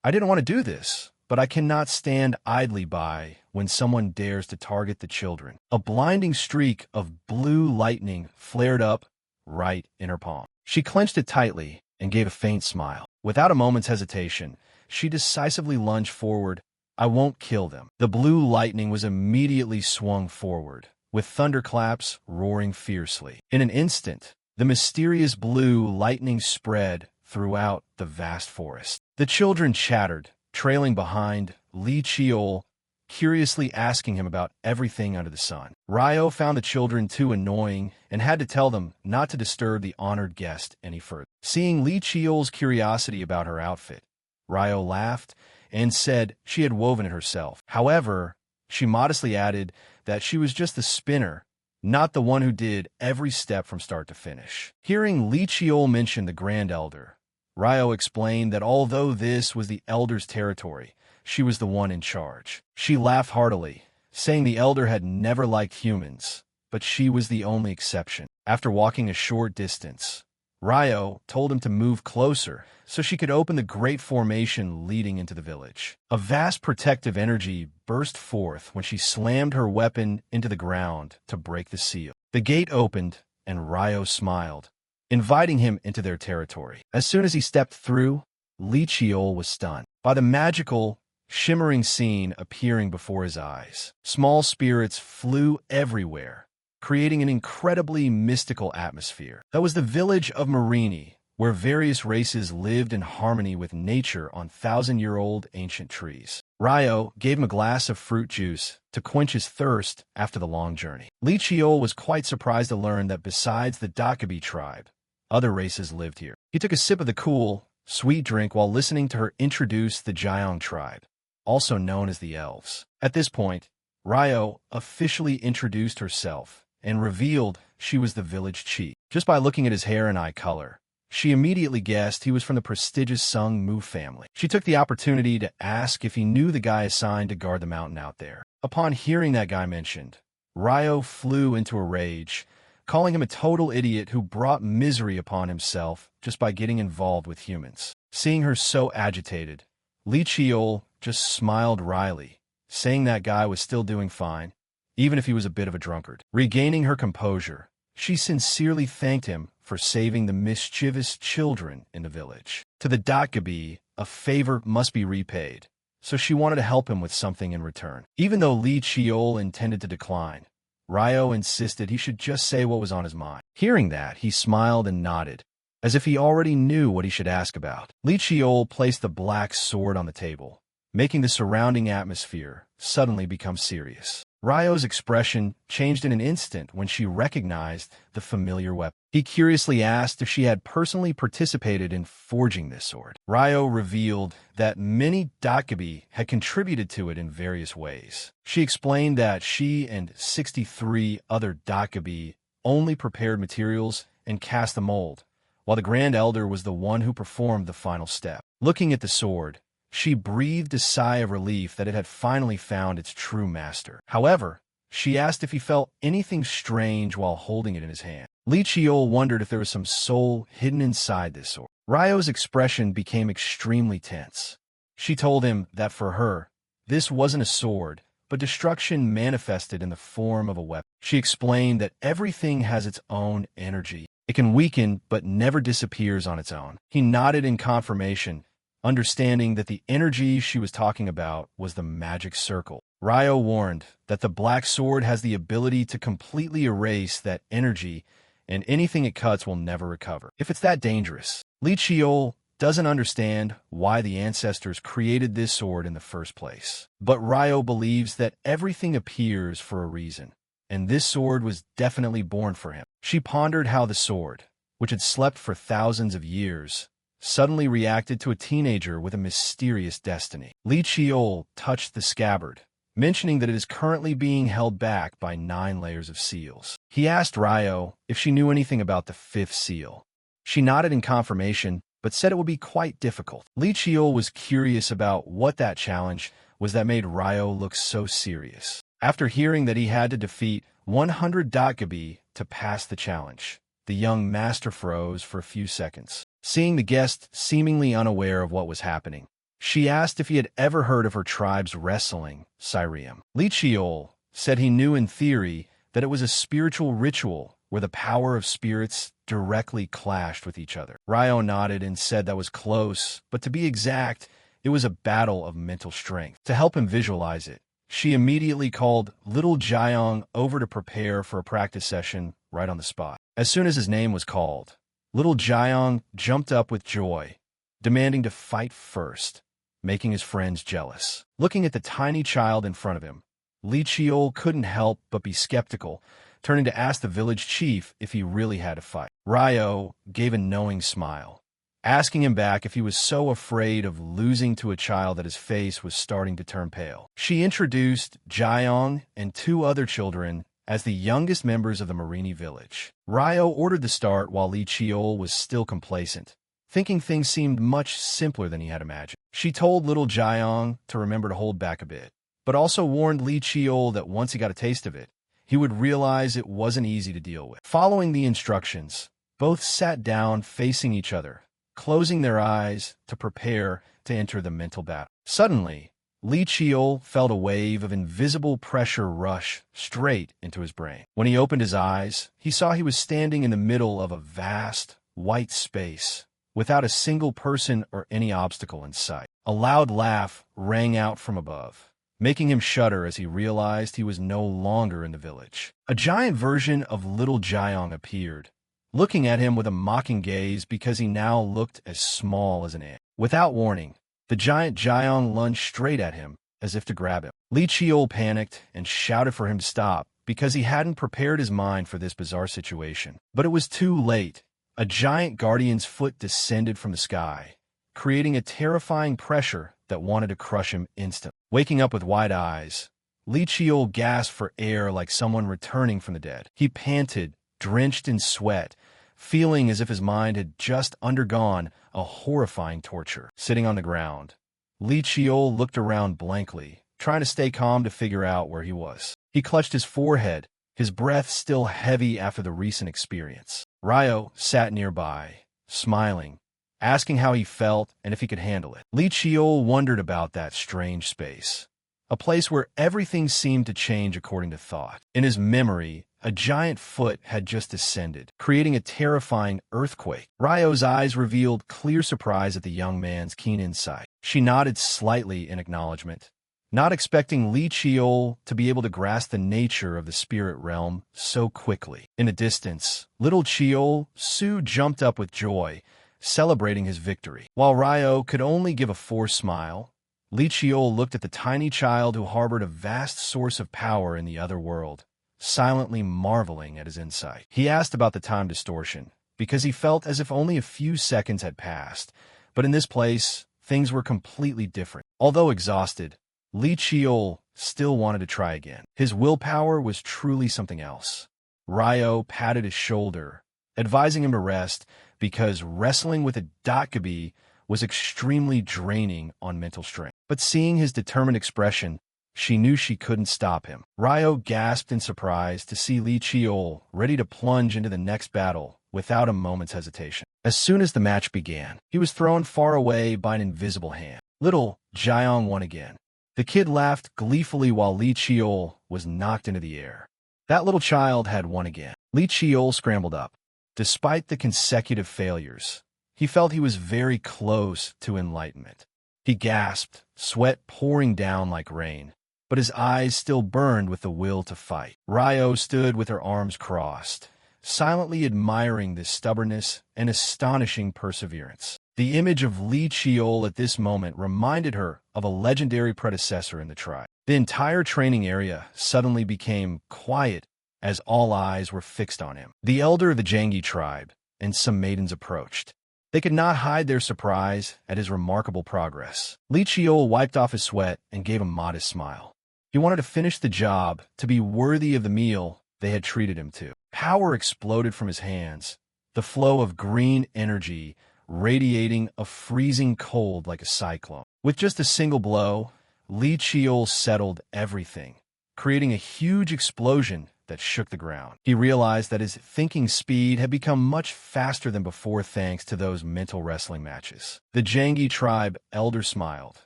Speaker 1: I didn't want to do this, but I cannot stand idly by when someone dares to target the children. A blinding streak of blue lightning flared up right in her palm. She clenched it tightly and gave a faint smile. Without a moment's hesitation, she decisively lunged forward. I won't kill them. The blue lightning was immediately swung forward, with thunderclaps roaring fiercely. In an instant, the mysterious blue lightning spread throughout the vast forest. The children chattered, trailing behind Li Qiol, curiously asking him about everything under the sun. Ryo found the children too annoying and had to tell them not to disturb the honored guest any further. Seeing Li Qiol's curiosity about her outfit, Ryo laughed and said she had woven it herself. However, she modestly added that she was just the spinner, not the one who did every step from start to finish. Hearing Li Qiol mention the Grand Elder, Ryo explained that although this was the Elder's territory, she was the one in charge. She laughed heartily, saying the Elder had never liked humans, but she was the only exception. After walking a short distance, Ryo told him to move closer so she could open the great formation leading into the village. A vast protective energy burst forth when she slammed her weapon into the ground to break the seal. The gate opened, and Ryo smiled, inviting him into their territory. As soon as he stepped through, Li Qiol was stunned by the magical, shimmering scene appearing before his eyes. Small spirits flew everywhere, creating an incredibly mystical atmosphere. That was the village of Marini, where various races lived in harmony with nature on thousand-year-old ancient trees. Ryo gave him a glass of fruit juice to quench his thirst after the long journey. Li Qiol was quite surprised to learn that besides the Dakabi tribe, other races lived here. He took a sip of the cool, sweet drink while listening to her introduce the Jiang tribe, also known as the Elves. At this point, Ryo officially introduced herself and revealed she was the village chief. Just by looking at his hair and eye color, she immediately guessed he was from the prestigious Sung Mu family. She took the opportunity to ask if he knew the guy assigned to guard the mountain out there. Upon hearing that guy mentioned, Ryo flew into a rage, calling him a total idiot who brought misery upon himself just by getting involved with humans. Seeing her so agitated, Li Qiol just smiled wryly, saying that guy was still doing fine, even if he was a bit of a drunkard. Regaining her composure, she sincerely thanked him for saving the mischievous children in the village. To the Dakabi, a favor must be repaid, so she wanted to help him with something in return. Even though Li Qiol intended to decline, Ryo insisted he should just say what was on his mind. Hearing that, he smiled and nodded, as if he already knew what he should ask about. Li Qiol placed the black sword on the table, making the surrounding atmosphere suddenly become serious. Ryo's expression changed in an instant when she recognized the familiar weapon. He curiously asked if she had personally participated in forging this sword. Ryo revealed that many Dakabi had contributed to it in various ways. She explained that she and 63 other Dakabi only prepared materials and cast the mold, while the Grand Elder was the one who performed the final step. Looking at the sword, she breathed a sigh of relief that it had finally found its true master. However, she asked if he felt anything strange while holding it in his hand. Li Qiol wondered if there was some soul hidden inside this sword. Ryo's expression became extremely tense. She told him that for her, this wasn't a sword, but destruction manifested in the form of a weapon. She explained that everything has its own energy. It can weaken, but never disappears on its own. He nodded in confirmation, understanding that the energy she was talking about was the magic circle. Ryo warned that the black sword has the ability to completely erase that energy, and anything it cuts will never recover. If it's that dangerous, Li Chiol doesn't understand why the ancestors created this sword in the first place. But Ryo believes that everything appears for a reason, and this sword was definitely born for him. She pondered how the sword, which had slept for thousands of years, suddenly reacted to a teenager with a mysterious destiny. Li Chiol touched the scabbard, mentioning that it is currently being held back by 9 layers of seals. He asked Ryo if she knew anything about the 5th seal. She nodded in confirmation, but said it would be quite difficult. Li Chiol was curious about what that challenge was that made Ryo look so serious. After hearing that he had to defeat 100 Datgabi to pass the challenge, the young master froze for a few seconds. Seeing the guest seemingly unaware of what was happening, she asked if he had ever heard of her tribe's wrestling, Sirium. Li Chiol said he knew in theory that it was a spiritual ritual where the power of spirits directly clashed with each other. Ryo nodded and said that was close, but to be exact, it was a battle of mental strength. To help him visualize it, she immediately called little Jiang over to prepare for a practice session right on the spot. As soon as his name was called, little Jiang jumped up with joy, demanding to fight first, making his friends jealous. Looking at the tiny child in front of him, Li Chiol couldn't help but be skeptical, turning to ask the village chief if he really had to fight. Ryo gave a knowing smile, asking him back if he was so afraid of losing to a child that his face was starting to turn pale. She introduced Jiang and 2 other children as the youngest members of the Marini village. Ryo ordered the start while Li Chiol was still complacent, thinking things seemed much simpler than he had imagined. She told little Jiang to remember to hold back a bit, but also warned Li Chiol that once he got a taste of it, he would realize it wasn't easy to deal with. Following the instructions, both sat down facing each other, closing their eyes to prepare to enter the mental battle. Suddenly, Li Chiol felt a wave of invisible pressure rush straight into his brain. When he opened his eyes, he saw he was standing in the middle of a vast, white space, without a single person or any obstacle in sight. A loud laugh rang out from above, making him shudder as he realized he was no longer in the village. A giant version of little Jiang appeared, looking at him with a mocking gaze because he now looked as small as an ant. Without warning, the giant Jiang lunged straight at him, as if to grab him. Li Chiol panicked and shouted for him to stop because he hadn't prepared his mind for this bizarre situation. But it was too late. A giant guardian's foot descended from the sky, creating a terrifying pressure that wanted to crush him instantly. Waking up with wide eyes, Li Chiol gasped for air like someone returning from the dead. He panted, drenched in sweat, feeling as if his mind had just undergone a horrifying torture. Sitting on the ground, Li Chiol looked around blankly, trying to stay calm to figure out where he was. He clutched his forehead, his breath still heavy after the recent experience. Ryo sat nearby, smiling, asking how he felt and if he could handle it. Li Chiol wondered about that strange space, a place where everything seemed to change according to thought. In his memory, a giant foot had just descended, creating a terrifying earthquake. Ryo's eyes revealed clear surprise at the young man's keen insight. She nodded slightly in acknowledgement, not expecting Li Chiol to be able to grasp the nature of the spirit realm so quickly. In the distance, little Chiol Su jumped up with joy, celebrating his victory. While Ryo could only give a forced smile, Li Chiol looked at the tiny child who harbored a vast source of power in the other world, silently marveling at his insight. He asked about the time distortion, because he felt as if only a few seconds had passed, but in this place, things were completely different. Although exhausted, Li Chiol still wanted to try again. His willpower was truly something else. Ryo patted his shoulder, advising him to rest because wrestling with a Datgabi was extremely draining on mental strength. But seeing his determined expression, she knew she couldn't stop him. Ryo gasped in surprise to see Li Chiol ready to plunge into the next battle without a moment's hesitation. As soon as the match began, he was thrown far away by an invisible hand. Little Jiang won again. The kid laughed gleefully while Li Qiol was knocked into the air. That little child had won again. Li Qiol scrambled up. Despite the consecutive failures, he felt he was very close to enlightenment. He gasped, sweat pouring down like rain, but his eyes still burned with the will to fight. Ryo stood with her arms crossed, silently admiring this stubbornness and astonishing perseverance. The image of Li Qiol at this moment reminded her of a legendary predecessor in the tribe. The entire training area suddenly became quiet as all eyes were fixed on him. The elder of the Jangi tribe and some maidens approached. They could not hide their surprise at his remarkable progress. Li Qiol wiped off his sweat and gave a modest smile. He wanted to finish the job, to be worthy of the meal they had treated him to. Power exploded from his hands, the flow of green energy radiating a freezing cold like a cyclone. With just a single blow, Li Qiol settled everything, creating a huge explosion that shook the ground. He realized that his thinking speed had become much faster than before thanks to those mental wrestling matches. The Jangi tribe elder smiled,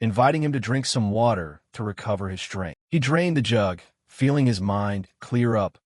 Speaker 1: inviting him to drink some water to recover his strength. He drained the jug, feeling his mind clear up,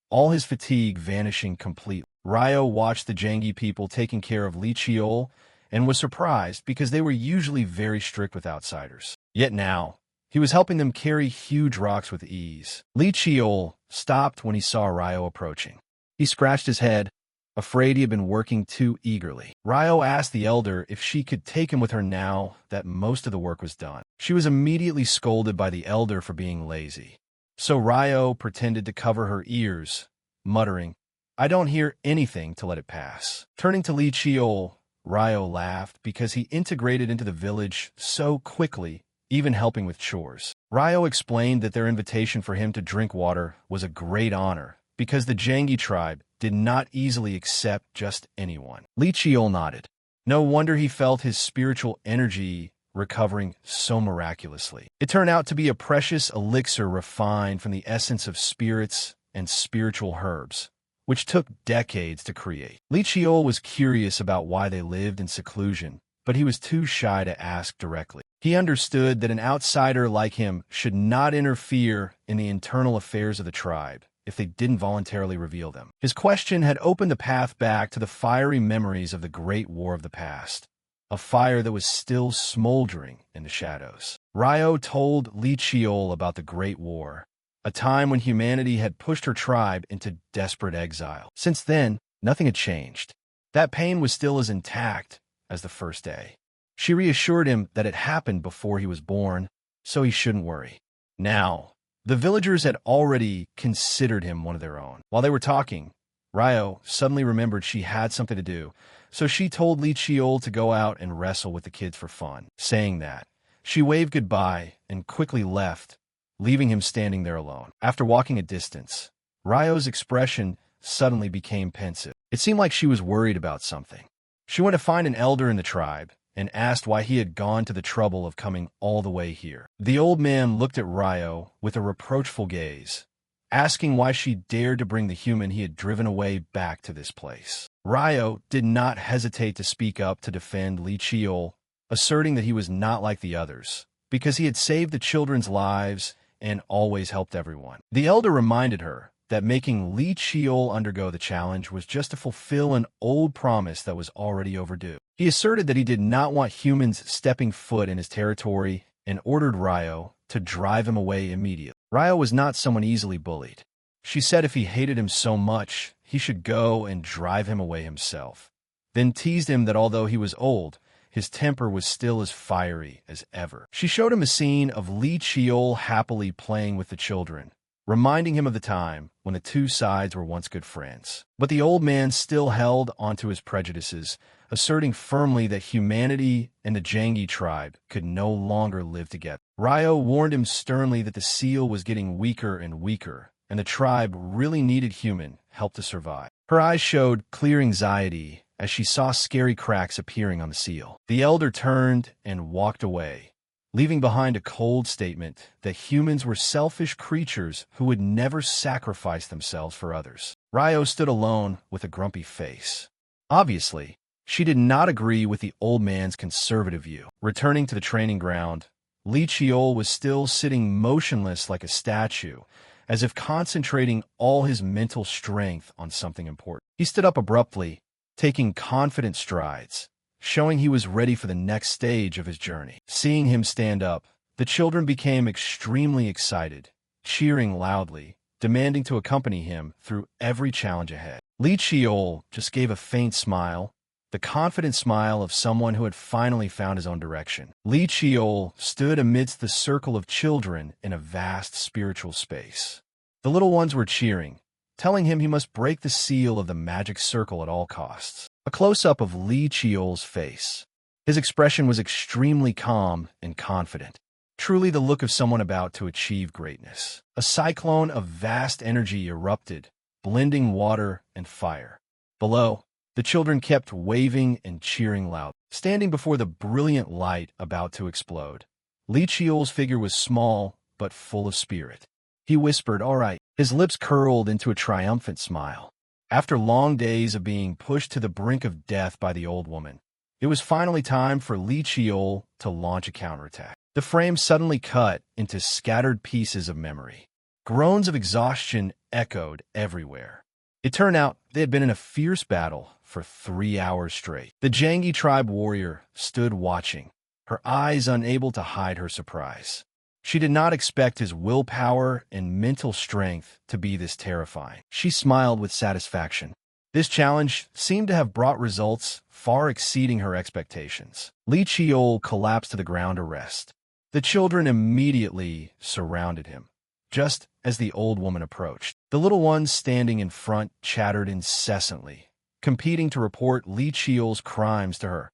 Speaker 1: all his fatigue vanishing completely. Ryo watched the Jangi people taking care of Li Qiol and was surprised because they were usually very strict with outsiders. Yet now, he was helping them carry huge rocks with ease. Li Qiol stopped when he saw Ryo approaching. He scratched his head, afraid he had been working too eagerly. Ryo asked the elder if she could take him with her now that most of the work was done. She was immediately scolded by the elder for being lazy. So Ryo pretended to cover her ears, muttering, "I don't hear anything to let it pass." Turning to Li Qiol, Ryo laughed because he integrated into the village so quickly, even helping with chores. Ryo explained that their invitation for him to drink water was a great honor because the Jangi tribe did not easily accept just anyone. Li Qiol nodded. No wonder he felt his spiritual energy recovering so miraculously. It turned out to be a precious elixir refined from the essence of spirits and spiritual herbs, which took decades to create. Li Qiol was curious about why they lived in seclusion, but he was too shy to ask directly. He understood that an outsider like him should not interfere in the internal affairs of the tribe if they didn't voluntarily reveal them. His question had opened the path back to the fiery memories of the Great War of the past, a fire that was still smoldering in the shadows. Ryo told Li Qiol about the Great War, a time when humanity had pushed her tribe into desperate exile. Since then, nothing had changed. That pain was still as intact as the first day. She reassured him that it happened before he was born, so he shouldn't worry. Now, the villagers had already considered him one of their own. While they were talking, Ryo suddenly remembered she had something to do, so she told Li Qiol to go out and wrestle with the kids for fun. Saying that, she waved goodbye and quickly left, leaving him standing there alone. After walking a distance, Ryo's expression suddenly became pensive. It seemed like she was worried about something. She went to find an elder in the tribe and asked why he had gone to the trouble of coming all the way here. The old man looked at Ryo with a reproachful gaze, asking why she dared to bring the human he had driven away back to this place. Ryo did not hesitate to speak up to defend Li Qiol, asserting that he was not like the others, because he had saved the children's lives and always helped everyone. The elder reminded her that making Li Qiol undergo the challenge was just to fulfill an old promise that was already overdue. He asserted that he did not want humans stepping foot in his territory and ordered Ryo to drive him away immediately. Ryo was not someone easily bullied. She said if he hated him so much, he should go and drive him away himself, then teased him that although he was old, his temper was still as fiery as ever. She showed him a scene of Li Qiol happily playing with the children, reminding him of the time when the two sides were once good friends. But the old man still held onto his prejudices, asserting firmly that humanity and the Jangi tribe could no longer live together. Ryo warned him sternly that the seal was getting weaker and weaker, and the tribe really needed human help to survive. Her eyes showed clear anxiety as she saw scary cracks appearing on the seal. The elder turned and walked away, leaving behind a cold statement that humans were selfish creatures who would never sacrifice themselves for others. Ryo stood alone with a grumpy face. Obviously, She did not agree with the old man's conservative view. Returning to the training ground, Li Chiol was still sitting motionless like a statue, as if concentrating all his mental strength on something important. He stood up abruptly, taking confident strides, showing he was ready for the next stage of his journey. Seeing him stand up, the children became extremely excited, cheering loudly, demanding to accompany him through every challenge ahead. Li Chiol just gave a faint smile, the confident smile of someone who had finally found his own direction. Li Chiol stood amidst the circle of children in a vast spiritual space. The little ones were cheering, telling him he must break the seal of the magic circle at all costs. A close-up of Li Chiol's face. His expression was extremely calm and confident, truly the look of someone about to achieve greatness. A cyclone of vast energy erupted, blending water and fire. Below, the children kept waving and cheering loud. Standing before the brilliant light about to explode, Li Chiol's figure was small but full of spirit. He whispered, "All right." His lips curled into a triumphant smile. After long days of being pushed to the brink of death by the old woman, it was finally time for Li Chiol to launch a counterattack. The frame suddenly cut into scattered pieces of memory. Groans of exhaustion echoed everywhere. It turned out they had been in a fierce battle for 3 hours straight. The Jangi tribe warrior stood watching, her eyes unable to hide her surprise. She did not expect his willpower and mental strength to be this terrifying. She smiled with satisfaction. This challenge seemed to have brought results far exceeding her expectations. Li Chiol collapsed to the ground to rest. The children immediately surrounded him, just as the old woman approached. The little ones standing in front chattered incessantly, competing to report Li Chiol's crimes to her,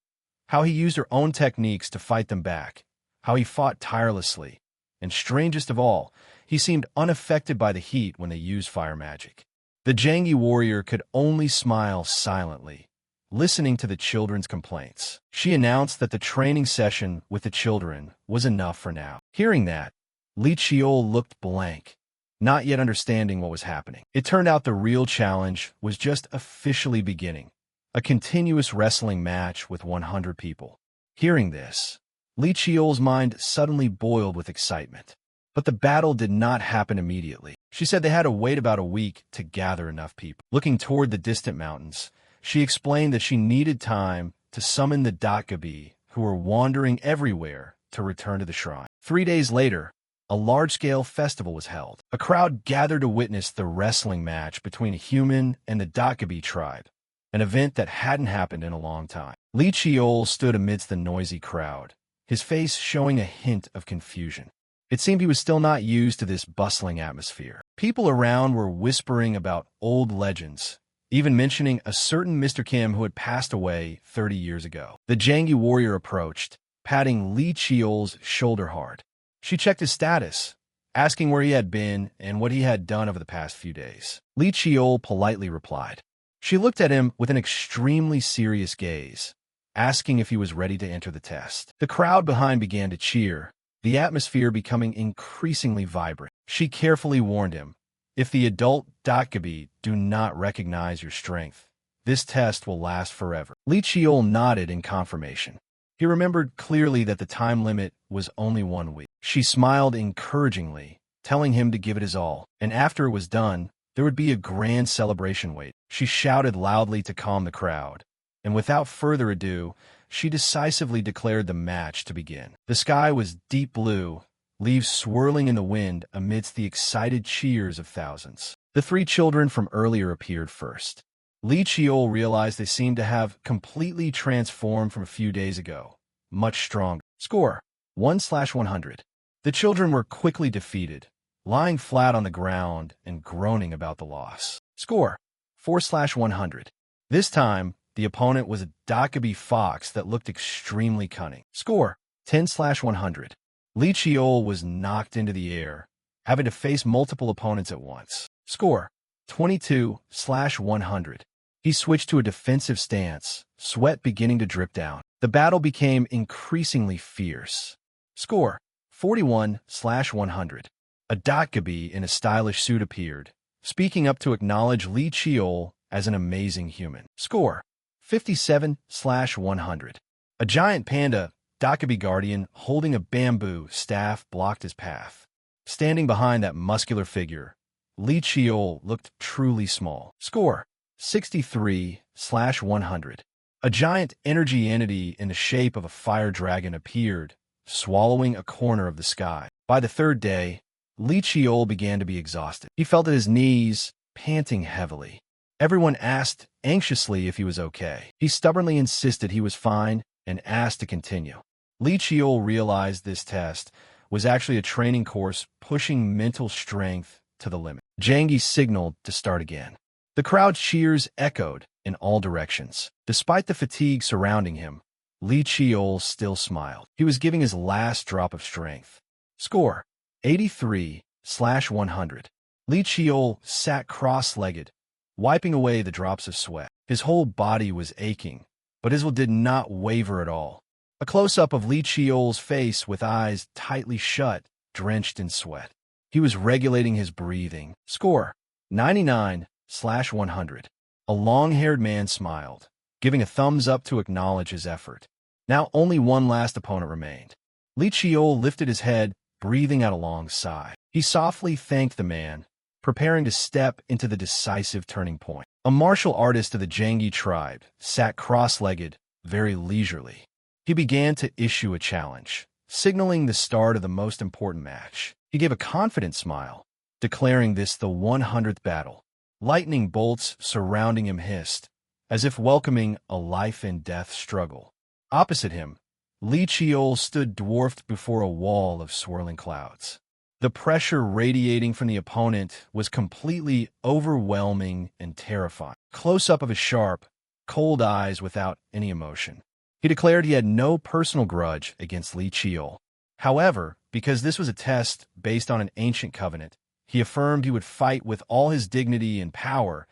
Speaker 1: how he used her own techniques to fight them back, how he fought tirelessly, and strangest of all, he seemed unaffected by the heat when they used fire magic. The Jangi warrior could only smile silently, listening to the children's complaints. She announced that the training session with the children was enough for now. Hearing that, Li Chiol looked blank, not yet understanding what was happening. It turned out the real challenge was just officially beginning, a continuous wrestling match with 100 people. Hearing this, Li Chiol's mind suddenly boiled with excitement. But the battle did not happen immediately. She said they had to wait about a week to gather enough people. Looking toward the distant mountains, she explained that she needed time to summon the Datgabi, who were wandering everywhere, to return to the shrine. 3 days later, a large-scale festival was held. A crowd gathered to witness the wrestling match between a human and the Datgabi tribe, an event that hadn't happened in a long time. Li Chiol stood amidst the noisy crowd, his face showing a hint of confusion. It seemed he was still not used to this bustling atmosphere. People around were whispering about old legends, even mentioning a certain Mr. Kim who had passed away 30 years ago. The Jangi warrior approached, patting Li Chiol's shoulder hard. She checked his status, asking where he had been and what he had done over the past few days. Li Chiol politely replied. She looked at him with an extremely serious gaze, asking if he was ready to enter the test. The crowd behind began to cheer, the atmosphere becoming increasingly vibrant. She carefully warned him, "If the adult Datgabi do not recognize your strength, this test will last forever." Li Chiol nodded in confirmation. He remembered clearly that the time limit was only 1 week. She smiled encouragingly, telling him to give it his all, and after it was done, there would be a grand celebration wait. She shouted loudly to calm the crowd, and without further ado, she decisively declared the match to begin. The sky was deep blue, leaves swirling in the wind amidst the excited cheers of thousands. The 3 children from earlier appeared first. Li Chiol realized they seemed to have completely transformed from a few days ago, much stronger. Score: 1/100. The children were quickly defeated, lying flat on the ground and groaning about the loss. Score: 4/100. This time, the opponent was a Datgabi fox that looked extremely cunning. Score: 10/100. Li Chiol was knocked into the air, having to face multiple opponents at once. Score: 22/100. He switched to a defensive stance, sweat beginning to drip down. The battle became increasingly fierce. Score: 41/100. A Datgabi in a stylish suit appeared, speaking up to acknowledge Li Chiol as an amazing human. Score: 57/100. A giant panda, Dakabi Guardian, holding a bamboo staff blocked his path. Standing behind that muscular figure, Li Chiol looked truly small. Score: 63/100. A giant energy entity in the shape of a fire dragon appeared, swallowing a corner of the sky. By the third day, Li Chiol began to be exhausted. He felt at his knees, panting heavily. Everyone asked anxiously if he was okay. He stubbornly insisted he was fine and asked to continue. Li Chiol realized this test was actually a training course pushing mental strength to the limit. Jangi signaled to start again. The crowd's cheers echoed in all directions. Despite the fatigue surrounding him, Li Chiol still smiled. He was giving his last drop of strength. Score: 83/100. Li Chiol sat cross-legged, wiping away the drops of sweat. His whole body was aching, but his will did not waver at all. A close-up of Li Chiol's face with eyes tightly shut, drenched in sweat. He was regulating his breathing. Score: 99/100. A long-haired man smiled, giving a thumbs up to acknowledge his effort. Now only one last opponent remained. Li Chiol lifted his head, breathing out a long sigh. He softly thanked the man, preparing to step into the decisive turning point. A martial artist of the Jangi tribe sat cross-legged, very leisurely. He began to issue a challenge, signaling the start of the most important match. He gave a confident smile, declaring this the 100th battle. Lightning bolts surrounding him hissed, as if welcoming a life-and-death struggle. Opposite him, Li Chiol stood dwarfed before a wall of swirling clouds. The pressure radiating from the opponent was completely overwhelming and terrifying. Close-up of his sharp, cold eyes without any emotion. He declared he had no personal grudge against Li Chiol. However, because this was a test based on an ancient covenant, he affirmed he would fight with all his dignity and power,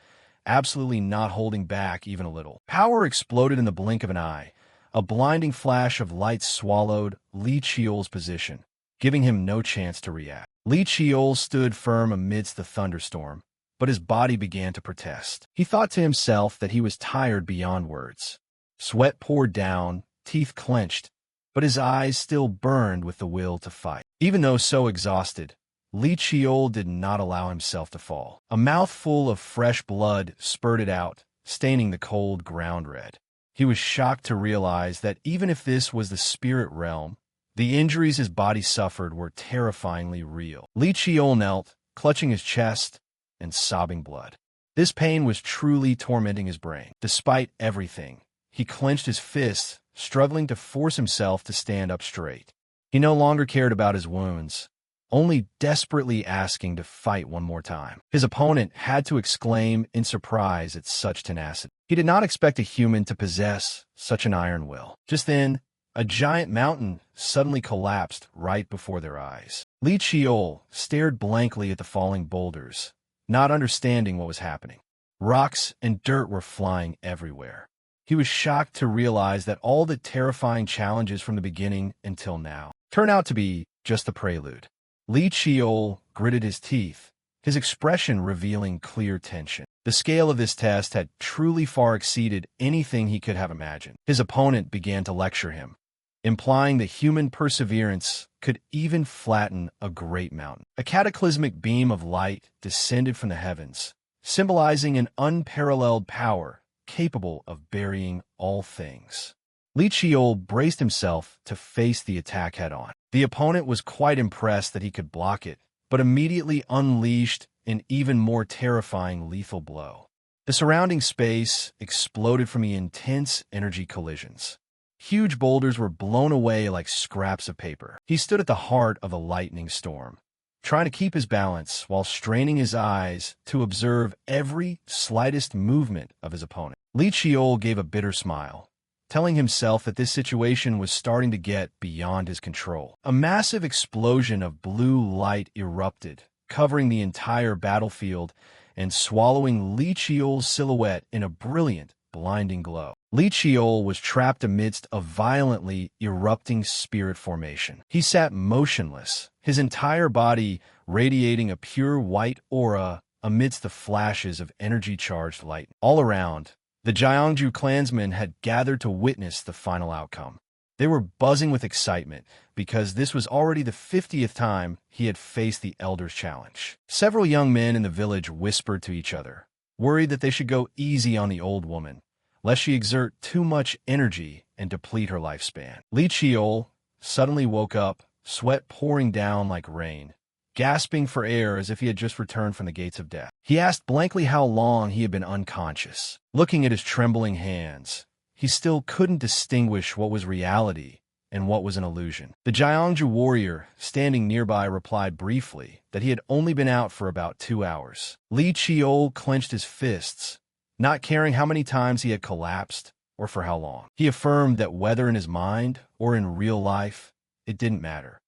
Speaker 1: absolutely not holding back even a little. Power exploded in the blink of an eye. A blinding flash of light swallowed Li Chiol's position, giving him no chance to react. Li Chiol stood firm amidst the thunderstorm, but his body began to protest. He thought to himself that he was tired beyond words. Sweat poured down, teeth clenched, but his eyes still burned with the will to fight. Even though so exhausted, Li Chiol did not allow himself to fall. A mouthful of fresh blood spurted out, staining the cold ground red. He was shocked to realize that even if this was the spirit realm, the injuries his body suffered were terrifyingly real. Li Chiol knelt, clutching his chest and sobbing blood. This pain was truly tormenting his brain. Despite everything, he clenched his fists, struggling to force himself to stand up straight. He no longer cared about his wounds, only desperately asking to fight one more time. His opponent had to exclaim in surprise at such tenacity. He did not expect a human to possess such an iron will. Just then, a giant mountain suddenly collapsed right before their eyes. Li Chiol stared blankly at the falling boulders, not understanding what was happening. Rocks and dirt were flying everywhere. He was shocked to realize that all the terrifying challenges from the beginning until now turned out to be just a prelude. Li Chiol gritted his teeth, his expression revealing clear tension. The scale of this test had truly far exceeded anything he could have imagined. His opponent began to lecture him, implying that human perseverance could even flatten a great mountain. A cataclysmic beam of light descended from the heavens, symbolizing an unparalleled power capable of burying all things. Li Chiol braced himself to face the attack head-on. The opponent was quite impressed that he could block it, but immediately unleashed an even more terrifying lethal blow. The surrounding space exploded from the intense energy collisions. Huge boulders were blown away like scraps of paper. He stood at the heart of a lightning storm, trying to keep his balance while straining his eyes to observe every slightest movement of his opponent. Li Chiol gave a bitter smile, telling himself that this situation was starting to get beyond his control. A massive explosion of blue light erupted, covering the entire battlefield and swallowing Li Chiol's silhouette in a brilliant, blinding glow. Li Chiol was trapped amidst a violently erupting spirit formation. He sat motionless, his entire body radiating a pure white aura amidst the flashes of energy-charged light. All around, The Gyeongju clansmen had gathered to witness the final outcome. They were buzzing with excitement because this was already the 50th time he had faced the Elder's challenge. Several young men in the village whispered to each other, worried that they should go easy on the old woman, lest she exert too much energy and deplete her lifespan. Lee Cheol suddenly woke up, sweat pouring down like rain, gasping for air as if he had just returned from the gates of death. He asked blankly how long he had been unconscious. Looking at his trembling hands, he still couldn't distinguish what was reality and what was an illusion. The Gyeongju warrior, standing nearby, replied briefly that he had only been out for about 2 hours. Lee Cheol clenched his fists, not caring how many times he had collapsed or for how long. He affirmed that whether in his mind or in real life, it didn't matter.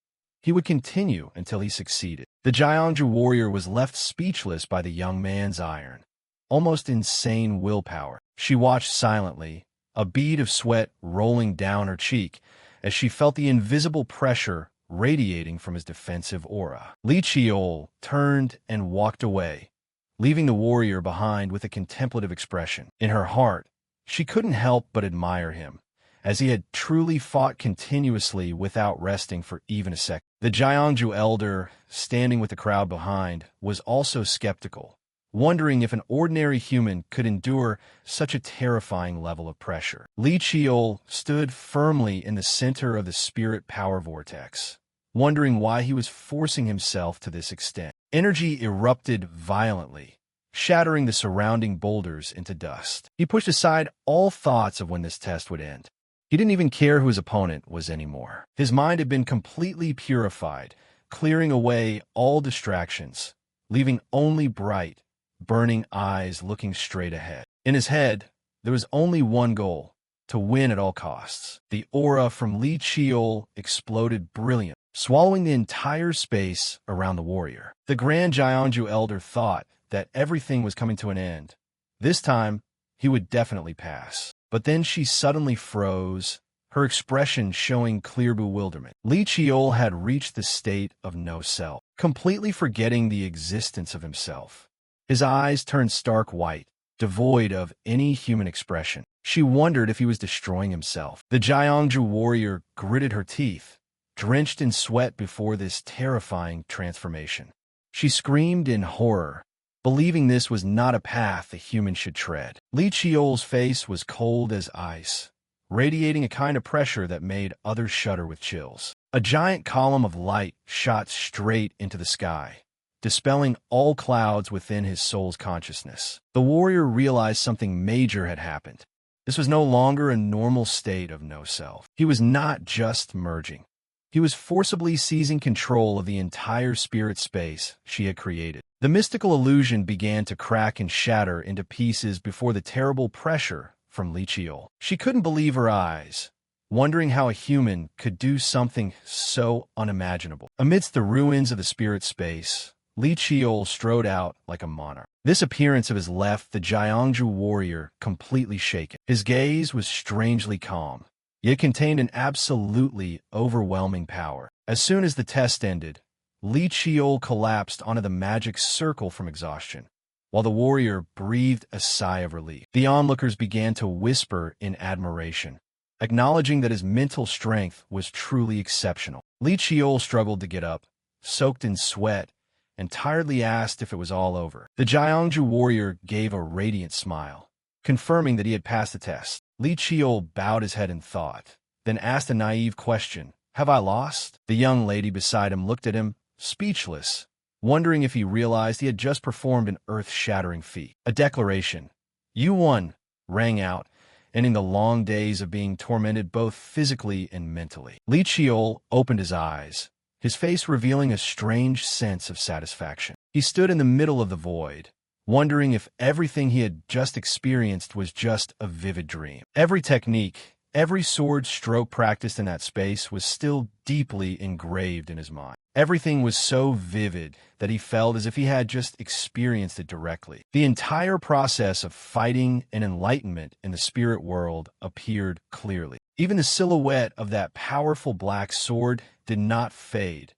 Speaker 1: He would continue until he succeeded. The Gyeongju warrior was left speechless by the young man's iron, almost insane willpower. She watched silently, a bead of sweat rolling down her cheek as she felt the invisible pressure radiating from his defensive aura. Lee Cheol turned and walked away, leaving the warrior behind with a contemplative expression. In her heart, she couldn't help but admire him, as he had truly fought continuously without resting for even a second. The Gyeongju elder, standing with the crowd behind, was also skeptical, wondering if an ordinary human could endure such a terrifying level of pressure. Lee Cheol stood firmly in the center of the spirit power vortex, wondering why he was forcing himself to this extent. Energy erupted violently, shattering the surrounding boulders into dust. He pushed aside all thoughts of when this test would end. He didn't even care who his opponent was anymore. His mind had been completely purified, clearing away all distractions, leaving only bright, burning eyes looking straight ahead. In his head, there was only one goal: to win at all costs. The aura from Lee Cheol exploded brilliantly, swallowing the entire space around the warrior. The Grand Gyeongju elder thought that everything was coming to an end. This time, he would definitely pass. But then she suddenly froze, her expression showing clear bewilderment. Lee Cheol had reached the state of no self, completely forgetting the existence of himself. His eyes turned stark white, devoid of any human expression. She wondered if he was destroying himself. The Gyeongju warrior gritted her teeth, drenched in sweat before this terrifying transformation. She screamed in horror, believing this was not a path a human should tread. Lee Cheol's face was cold as ice, radiating a kind of pressure that made others shudder with chills. A giant column of light shot straight into the sky, dispelling all clouds within his soul's consciousness. The warrior realized something major had happened. This was no longer a normal state of no self. He was not just merging. He was forcibly seizing control of the entire spirit space she had created. The mystical illusion began to crack and shatter into pieces before the terrible pressure from Lee Cheol. She couldn't believe her eyes, wondering how a human could do something so unimaginable. Amidst the ruins of the spirit space, Lee Cheol strode out like a monarch. This appearance of his left the Gyeongju warrior completely shaken. His gaze was strangely calm, yet contained an absolutely overwhelming power. As soon as the test ended, Lee Cheol collapsed onto the magic circle from exhaustion, while the warrior breathed a sigh of relief. The onlookers began to whisper in admiration, acknowledging that his mental strength was truly exceptional. Lee Cheol struggled to get up, soaked in sweat, and tiredly asked if it was all over. The Gyeongju warrior gave a radiant smile, confirming that he had passed the test. Lee Cheol bowed his head in thought, then asked a naive question: "Have I lost?" The young lady beside him looked at him, speechless, wondering if he realized he had just performed an earth-shattering feat. A declaration, "You won," rang out, ending the long days of being tormented both physically and mentally. Lee Cheol opened his eyes, his face revealing a strange sense of satisfaction. He stood in the middle of the void, wondering if everything he had just experienced was just a vivid dream. Every technique, every sword stroke practiced in that space was still deeply engraved in his mind. Everything was so vivid that he felt as if he had just experienced it directly. The entire process of fighting and enlightenment in the spirit world appeared clearly. Even the silhouette of that powerful black sword did not fade,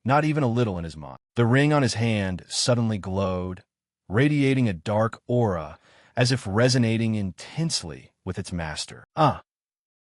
Speaker 1: not even a little in his mind. The ring on his hand suddenly glowed, radiating a dark aura as if resonating intensely with its master. Ah!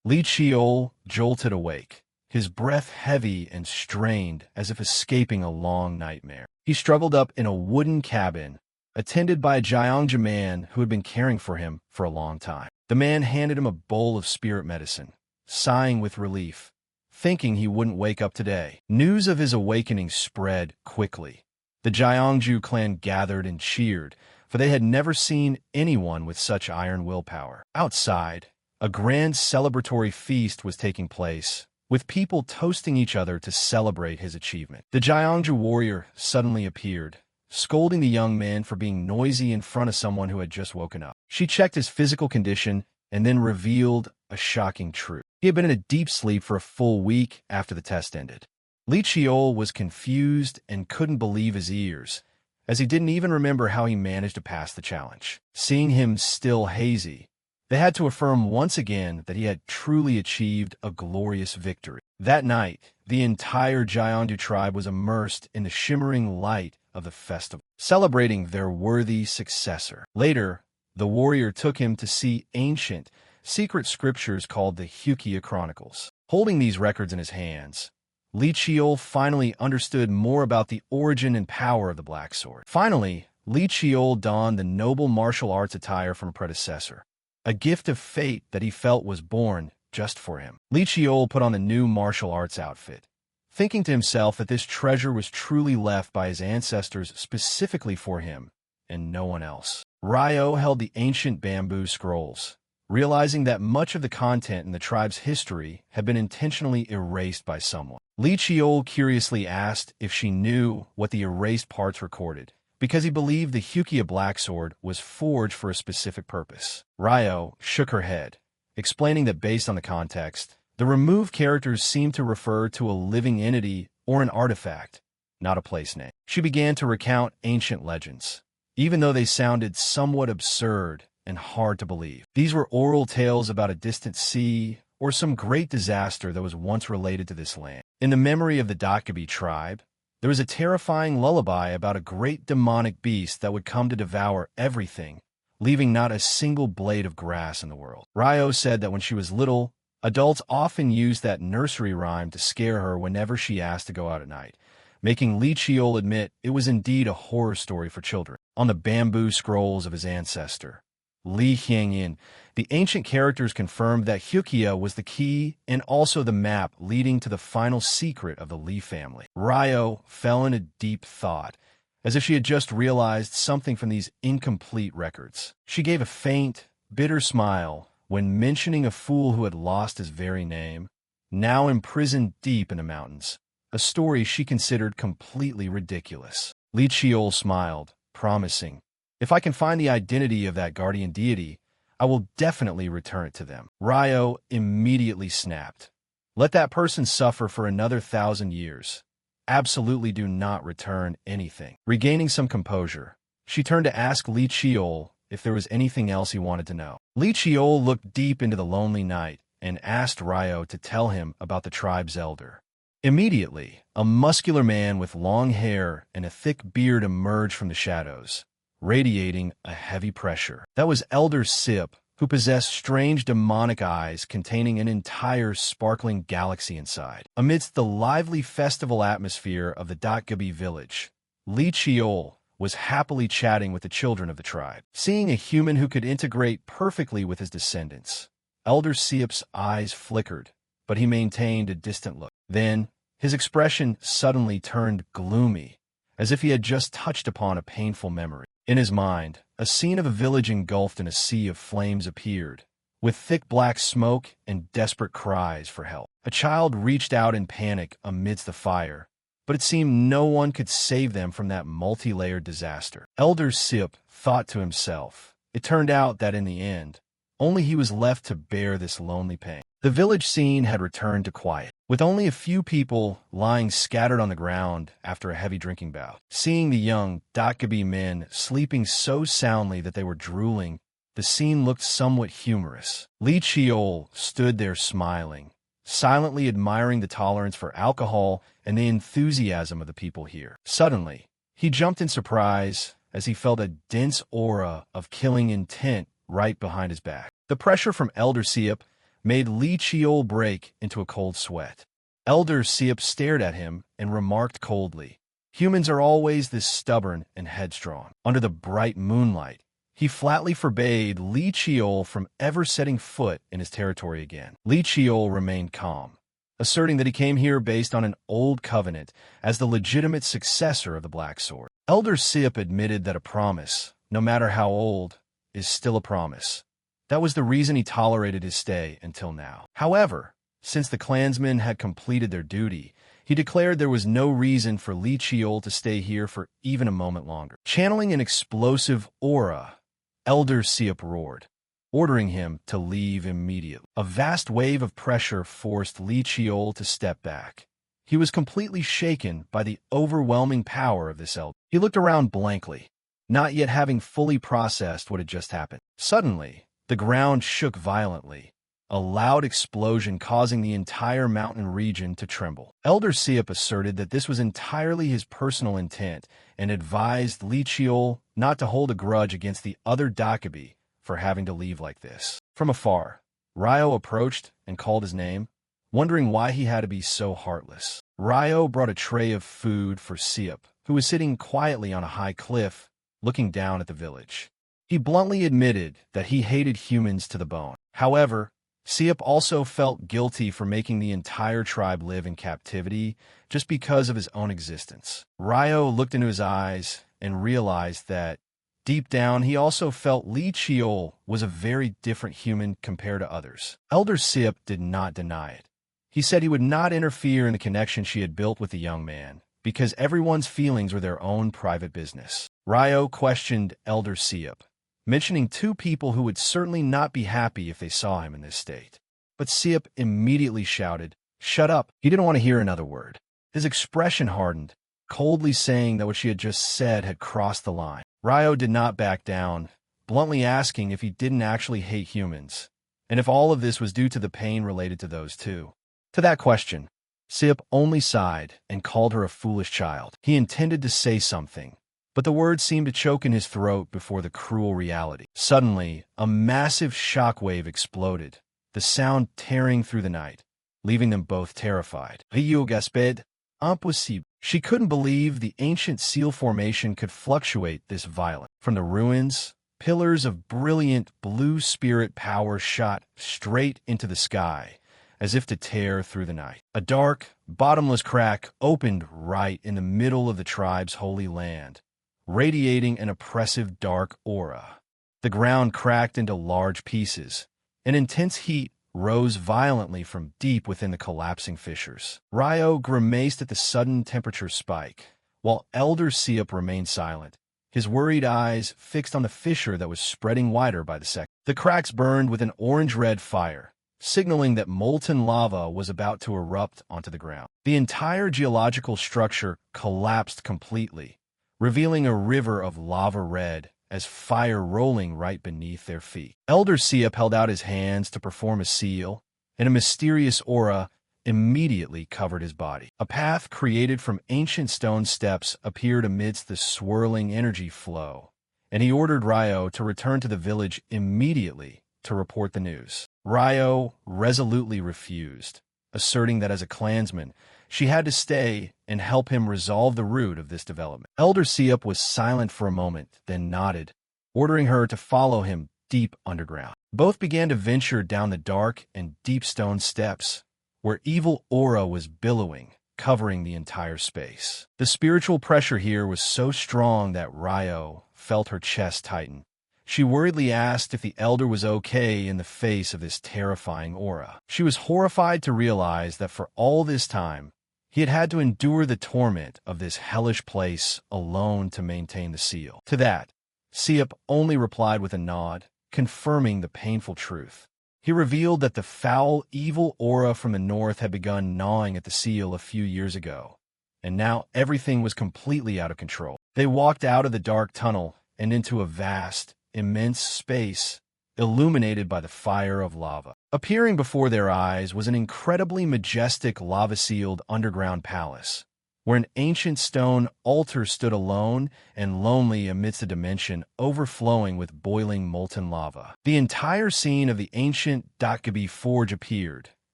Speaker 1: Li Chiol jolted awake, his breath heavy and strained as if escaping a long nightmare. He struggled up in a wooden cabin, attended by a Jiangja man who had been caring for him for a long time. The man handed him a bowl of spirit medicine, sighing with relief, thinking he wouldn't wake up today. News of his awakening spread quickly. The Jiangju clan gathered and cheered, for they had never seen anyone with such iron willpower. Outside, a grand celebratory feast was taking place, with people toasting each other to celebrate his achievement. The Jiangju warrior suddenly appeared, scolding the young man for being noisy in front of someone who had just woken up. She checked his physical condition and then revealed a shocking truth. He had been in a deep sleep for a full week after the test ended. Li Chiol was confused and couldn't believe his ears, as he didn't even remember how he managed to pass the challenge. Seeing him still hazy, they had to affirm once again that he had truly achieved a glorious victory. That night, the entire Jiangju tribe was immersed in the shimmering light of the festival, celebrating their worthy successor. Later, the warrior took him to see ancient, secret scriptures called the Hukia Chronicles. Holding these records in his hands, Li Chiol finally understood more about the origin and power of the Black Sword. Finally, Li Chiol donned the noble martial arts attire from a predecessor, a gift of fate that he felt was born just for him. Li Chiol put on the new martial arts outfit, thinking to himself that this treasure was truly left by his ancestors specifically for him and no one else. Ryo held the ancient bamboo scrolls, realizing that much of the content in the tribe's history had been intentionally erased by someone. Li Chiol curiously asked if she knew what the erased parts recorded, because he believed the Hukia Black Sword was forged for a specific purpose. Ryo shook her head, explaining that based on the context, the removed characters seemed to refer to a living entity or an artifact, not a place name. She began to recount ancient legends, even though they sounded somewhat absurd and hard to believe. These were oral tales about a distant sea or some great disaster that was once related to this land. In the memory of the Dakabi tribe, there was a terrifying lullaby about a great demonic beast that would come to devour everything, leaving not a single blade of grass in the world. Ryo said that when she was little, adults often used that nursery rhyme to scare her whenever she asked to go out at night, making Li Chiol admit it was indeed a horror story for children. On the bamboo scrolls of his ancestor, Li Hyangyin, the ancient characters confirmed that Hukia was the key and also the map leading to the final secret of the Li family. Ryo fell into deep thought, as if she had just realized something from these incomplete records. She gave a faint, bitter smile when mentioning a fool who had lost his very name, now imprisoned deep in the mountains, a story she considered completely ridiculous. Li Chiol smiled, promising, "If I can find the identity of that guardian deity, I will definitely return it to them." Ryo immediately snapped. "Let that person suffer for another 1,000 years. Absolutely do not return anything." Regaining some composure, she turned to ask Li Chiol if there was anything else he wanted to know. Li Chiol looked deep into the lonely night and asked Ryo to tell him about the tribe's elder. Immediately, a muscular man with long hair and a thick beard emerged from the shadows, radiating a heavy pressure. That was Elder Sip, who possessed strange demonic eyes containing an entire sparkling galaxy inside. Amidst the lively festival atmosphere of the Dotgabi village, Li Chiol was happily chatting with the children of the tribe. Seeing a human who could integrate perfectly with his descendants, Elder Sip's eyes flickered, but he maintained a distant look. Then, his expression suddenly turned gloomy, as if he had just touched upon a painful memory. In his mind, a scene of a village engulfed in a sea of flames appeared, with thick black smoke and desperate cries for help. A child reached out in panic amidst the fire, but it seemed no one could save them from that multi-layered disaster. Elder Sip thought to himself. It turned out that in the end, only he was left to bear this lonely pain. The village scene had returned to quiet, with only a few people lying scattered on the ground after a heavy drinking bout. Seeing the young Dotgabi men sleeping so soundly that they were drooling, the scene looked somewhat humorous. Li Chiol stood there smiling, silently admiring the tolerance for alcohol and the enthusiasm of the people here. Suddenly, he jumped in surprise as he felt a dense aura of killing intent right behind his back. The pressure from Elder Siep made Li Chiol break into a cold sweat. Elder Siep stared at him and remarked coldly, "Humans are always this stubborn and headstrong." Under the bright moonlight, he flatly forbade Li Chiol from ever setting foot in his territory again. Li Chiol remained calm, asserting that he came here based on an old covenant as the legitimate successor of the Black Sword. Elder Siep admitted that a promise, no matter how old, is still a promise. That was the reason he tolerated his stay until now. However, since the clansmen had completed their duty, he declared there was no reason for Li Chiol to stay here for even a moment longer. Channeling an explosive aura, Elder Siep roared, ordering him to leave immediately. A vast wave of pressure forced Li Chiol to step back. He was completely shaken by the overwhelming power of this elder. He looked around blankly, not yet having fully processed what had just happened. Suddenly, the ground shook violently, a loud explosion causing the entire mountain region to tremble. Elder Siep asserted that this was entirely his personal intent and advised Li Chiol not to hold a grudge against the other Dakabi for having to leave like this. From afar, Ryo approached and called his name, wondering why he had to be so heartless. Ryo brought a tray of food for Siep, who was sitting quietly on a high cliff, looking down at the village. He bluntly admitted that he hated humans to the bone. However, Siep also felt guilty for making the entire tribe live in captivity just because of his own existence. Ryo looked into his eyes and realized that, deep down, he also felt Li Chiol was a very different human compared to others. Elder Siep did not deny it. He said he would not interfere in the connection she had built with the young man, because everyone's feelings were their own private business. Ryo questioned Elder Siep, mentioning two people who would certainly not be happy if they saw him in this state. But Siep immediately shouted, "Shut up." He didn't want to hear another word. His expression hardened, coldly saying that what she had just said had crossed the line. Ryo did not back down, bluntly asking if he didn't actually hate humans, and if all of this was due to the pain related to those two. To that question, Siep only sighed and called her a foolish child. He intended to say something, but the words seemed to choke in his throat before the cruel reality. Suddenly, a massive shockwave exploded, the sound tearing through the night, leaving them both terrified. Ryo gasped, "Impossible." She couldn't believe the ancient seal formation could fluctuate this violent. From the ruins, pillars of brilliant blue spirit power shot straight into the sky, as if to tear through the night. A dark, bottomless crack opened right in the middle of the tribe's holy land, radiating an oppressive dark aura. The ground cracked into large pieces. An intense heat rose violently from deep within the collapsing fissures. Ryo grimaced at the sudden temperature spike, while Elder Siep remained silent, his worried eyes fixed on the fissure that was spreading wider by the second. The cracks burned with an orange-red fire, signaling that molten lava was about to erupt onto the ground. The entire geological structure collapsed completely, revealing a river of lava red as fire rolling right beneath their feet. Elder Siep held out his hands to perform a seal, and a mysterious aura immediately covered his body. A path created from ancient stone steps appeared amidst the swirling energy flow, and he ordered Ryo to return to the village immediately to report the news. Ryo resolutely refused, asserting that as a clansman, she had to stay and help him resolve the root of this development. Elder Siep was silent for a moment, then nodded, ordering her to follow him deep underground. Both began to venture down the dark and deep stone steps, where evil aura was billowing, covering the entire space. The spiritual pressure here was so strong that Ryo felt her chest tighten. She worriedly asked if the elder was okay in the face of this terrifying aura. She was horrified to realize that for all this time, he had had to endure the torment of this hellish place alone to maintain the seal. To that, Siep only replied with a nod, confirming the painful truth. He revealed that the foul, evil aura from the north had begun gnawing at the seal a few years ago, and now everything was completely out of control. They walked out of the dark tunnel and into a vast, immense space illuminated by the fire of lava. Appearing before their eyes was an incredibly majestic lava-sealed underground palace, where an ancient stone altar stood alone and lonely amidst a dimension overflowing with boiling molten lava. The entire scene of the ancient Dakabi forge appeared,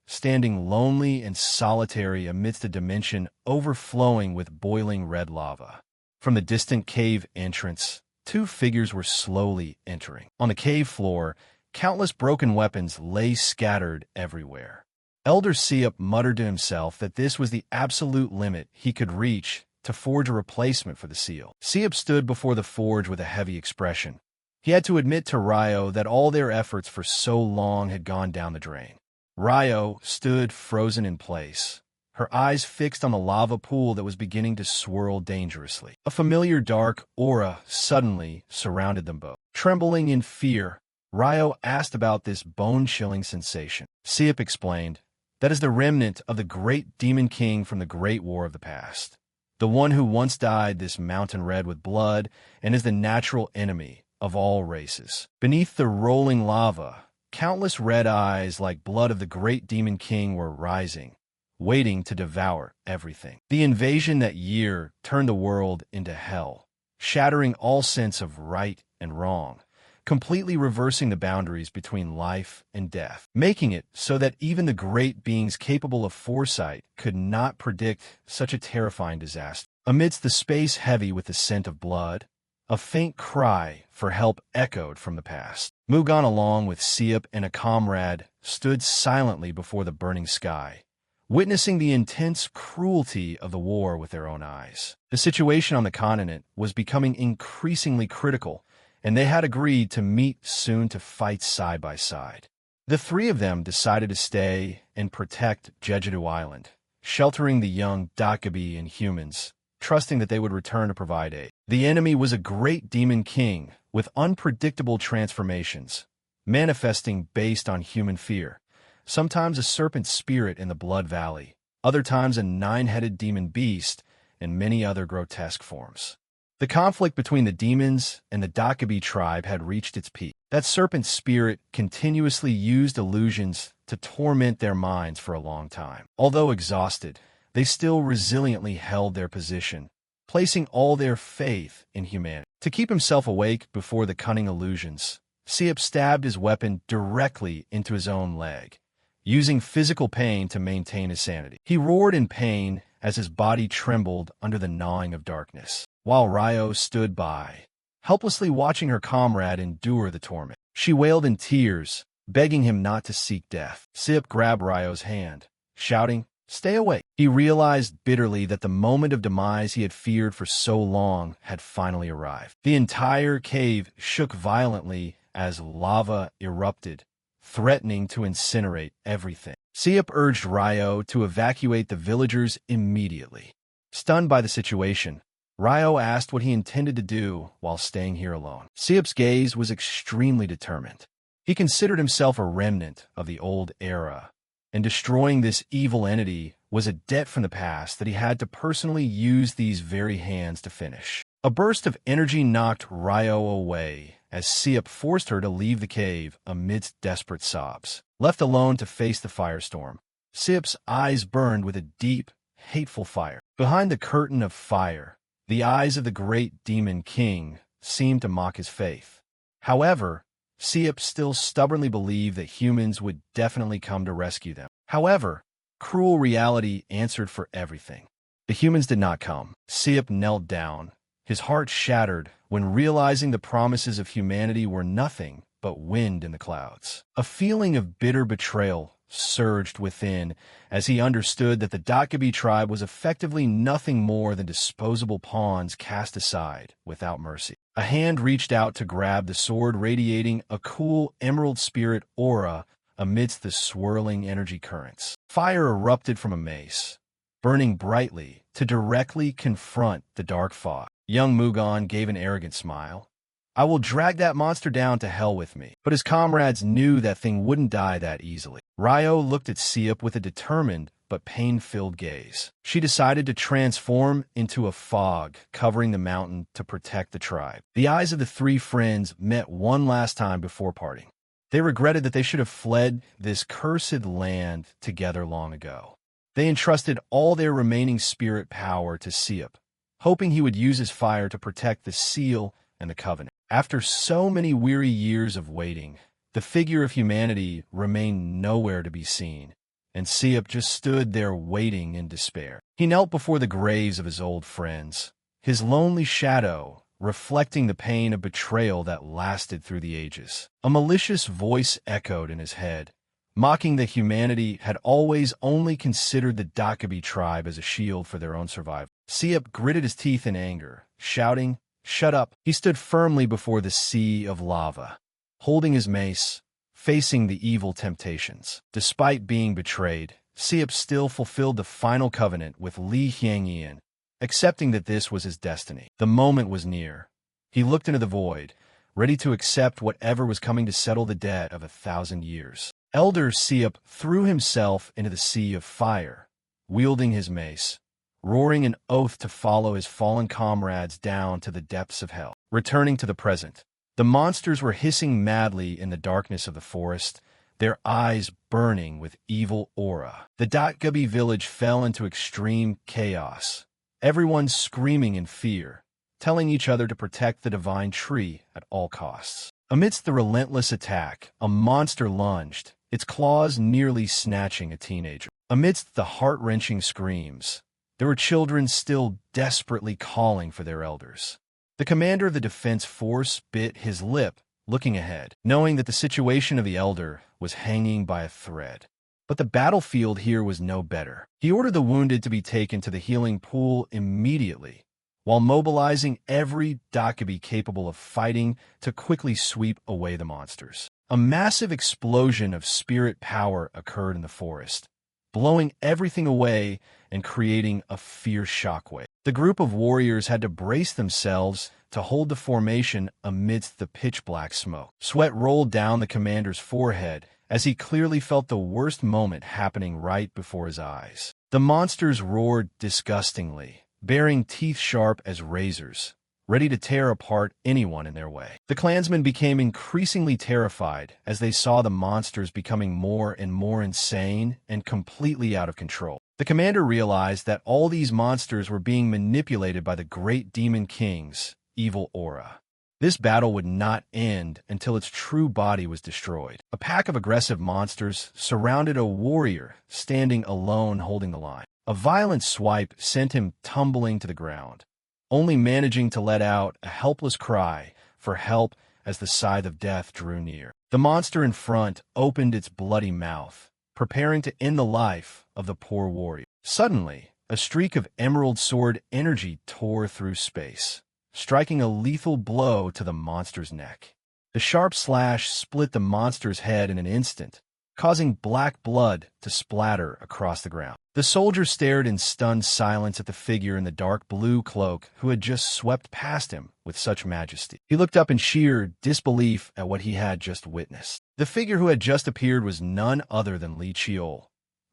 Speaker 1: standing lonely and solitary amidst a dimension overflowing with boiling red lava. From the distant cave entrance, two figures were slowly entering. On the cave floor, countless broken weapons lay scattered everywhere. Elder Siup muttered to himself that this was the absolute limit he could reach to forge a replacement for the seal. Siup stood before the forge with a heavy expression. He had to admit to Ryo that all their efforts for so long had gone down the drain. Ryo stood frozen in place, her eyes fixed on the lava pool that was beginning to swirl dangerously. A familiar dark aura suddenly surrounded them both. Trembling in fear, Ryo asked about this bone-chilling sensation. Siup explained, "That is the remnant of the great demon king from the great war of the past. The one who once dyed this mountain red with blood and is the natural enemy of all races. Beneath the rolling lava, countless red eyes like blood of the great demon king were rising, waiting to devour everything. The invasion that year turned the world into hell, shattering all sense of right and wrong, completely reversing the boundaries between life and death, making it so that even the great beings capable of foresight could not predict such a terrifying disaster. Amidst the space heavy with the scent of blood, a faint cry for help echoed from the past. Mugan, along with Siup and a comrade, stood silently before the burning sky, witnessing the intense cruelty of the war with their own eyes. The situation on the continent was becoming increasingly critical, and they had agreed to meet soon to fight side by side. The three of them decided to stay and protect Jeju Island, sheltering the young Dakabi and humans, trusting that they would return to provide aid. The enemy was a great demon king with unpredictable transformations, manifesting based on human fear, sometimes a serpent spirit in the Blood Valley, other times a nine-headed demon beast, and many other grotesque forms. The conflict between the demons and the Dakabi tribe had reached its peak. That serpent spirit continuously used illusions to torment their minds for a long time. Although exhausted, they still resiliently held their position, placing all their faith in humanity. To keep himself awake before the cunning illusions, Siup stabbed his weapon directly into his own leg, using physical pain to maintain his sanity. He roared in pain as his body trembled under the gnawing of darkness, while Ryo stood by, helplessly watching her comrade endure the torment. She wailed in tears, begging him not to seek death. Siup grabbed Ryo's hand, shouting, "Stay away." He realized bitterly that the moment of demise he had feared for so long had finally arrived. The entire cave shook violently as lava erupted, threatening to incinerate everything. Siup urged Ryo to evacuate the villagers immediately. Stunned by the situation, Ryo asked what he intended to do while staying here alone. Siup's gaze was extremely determined. He considered himself a remnant of the old era, and destroying this evil entity was a debt from the past that he had to personally use these very hands to finish. A burst of energy knocked Ryo away as Siup forced her to leave the cave amidst desperate sobs. Left alone to face the firestorm, Siup's eyes burned with a deep, hateful fire. Behind the curtain of fire, the eyes of the great demon king seemed to mock his faith. However, Siup still stubbornly believed that humans would definitely come to rescue them. However, cruel reality answered for everything. The humans did not come. Siup knelt down, his heart shattered when realizing the promises of humanity were nothing but wind in the clouds. A feeling of bitter betrayal surged within as he understood that the Dakabi tribe was effectively nothing more than disposable pawns cast aside without mercy. A hand reached out to grab the sword, radiating a cool emerald spirit aura amidst the swirling energy currents. Fire erupted from a mace, burning brightly to directly confront the dark fog. Young Mugan gave an arrogant smile. "I will drag that monster down to hell with me." But his comrades knew that thing wouldn't die that easily. Ryo looked at Siup with a determined but pain-filled gaze. She decided to transform into a fog covering the mountain to protect the tribe. The eyes of the three friends met one last time before parting. They regretted that they should have fled this cursed land together long ago. They entrusted all their remaining spirit power to Seop, hoping he would use his fire to protect the seal and the covenant. After so many weary years of waiting, the figure of humanity remained nowhere to be seen, and Seop just stood there waiting in despair. He knelt before the graves of his old friends, his lonely shadow reflecting the pain of betrayal that lasted through the ages. A malicious voice echoed in his head, mocking that humanity had always only considered the Dakabi tribe as a shield for their own survival. Seop gritted his teeth in anger, shouting, "Shut up!" He stood firmly before the sea of lava, holding his mace, facing the evil temptations. Despite being betrayed, Seop still fulfilled the final covenant with Li Hyangyan, accepting that this was his destiny. The moment was near. He looked into the void, ready to accept whatever was coming to settle the debt of 1,000 years. Elder Seop threw himself into the sea of fire, wielding his mace, roaring an oath to follow his fallen comrades down to the depths of hell. Returning to the present, the monsters were hissing madly in the darkness of the forest, their eyes burning with evil aura. The Dotgabi village fell into extreme chaos, everyone screaming in fear, telling each other to protect the divine tree at all costs. Amidst the relentless attack, a monster lunged, its claws nearly snatching a teenager. Amidst the heart-wrenching screams, there were children still desperately calling for their elders. The commander of the defense force bit his lip, looking ahead, knowing that the situation of the elder was hanging by a thread. But the battlefield here was no better. He ordered the wounded to be taken to the healing pool immediately, while mobilizing every Dakabi capable of fighting to quickly sweep away the monsters. A massive explosion of spirit power occurred in the forest, blowing everything away and creating a fierce shockwave. The group of warriors had to brace themselves to hold the formation amidst the pitch-black smoke. Sweat rolled down the commander's forehead as he clearly felt the worst moment happening right before his eyes. The monsters roared disgustingly, baring teeth sharp as razors, ready to tear apart anyone in their way. The clansmen became increasingly terrified as they saw the monsters becoming more and more insane and completely out of control. The commander realized that all these monsters were being manipulated by the great demon king's evil aura. This battle would not end until its true body was destroyed. A pack of aggressive monsters surrounded a warrior standing alone holding the line. A violent swipe sent him tumbling to the ground, only managing to let out a helpless cry for help as the scythe of death drew near. The monster in front opened its bloody mouth, preparing to end the life of the poor warrior. Suddenly, a streak of emerald sword energy tore through space, striking a lethal blow to the monster's neck. The sharp slash split the monster's head in an instant, causing black blood to splatter across the ground. The soldier stared in stunned silence at the figure in the dark blue cloak who had just swept past him with such majesty. He looked up in sheer disbelief at what he had just witnessed. The figure who had just appeared was none other than Li Chiol,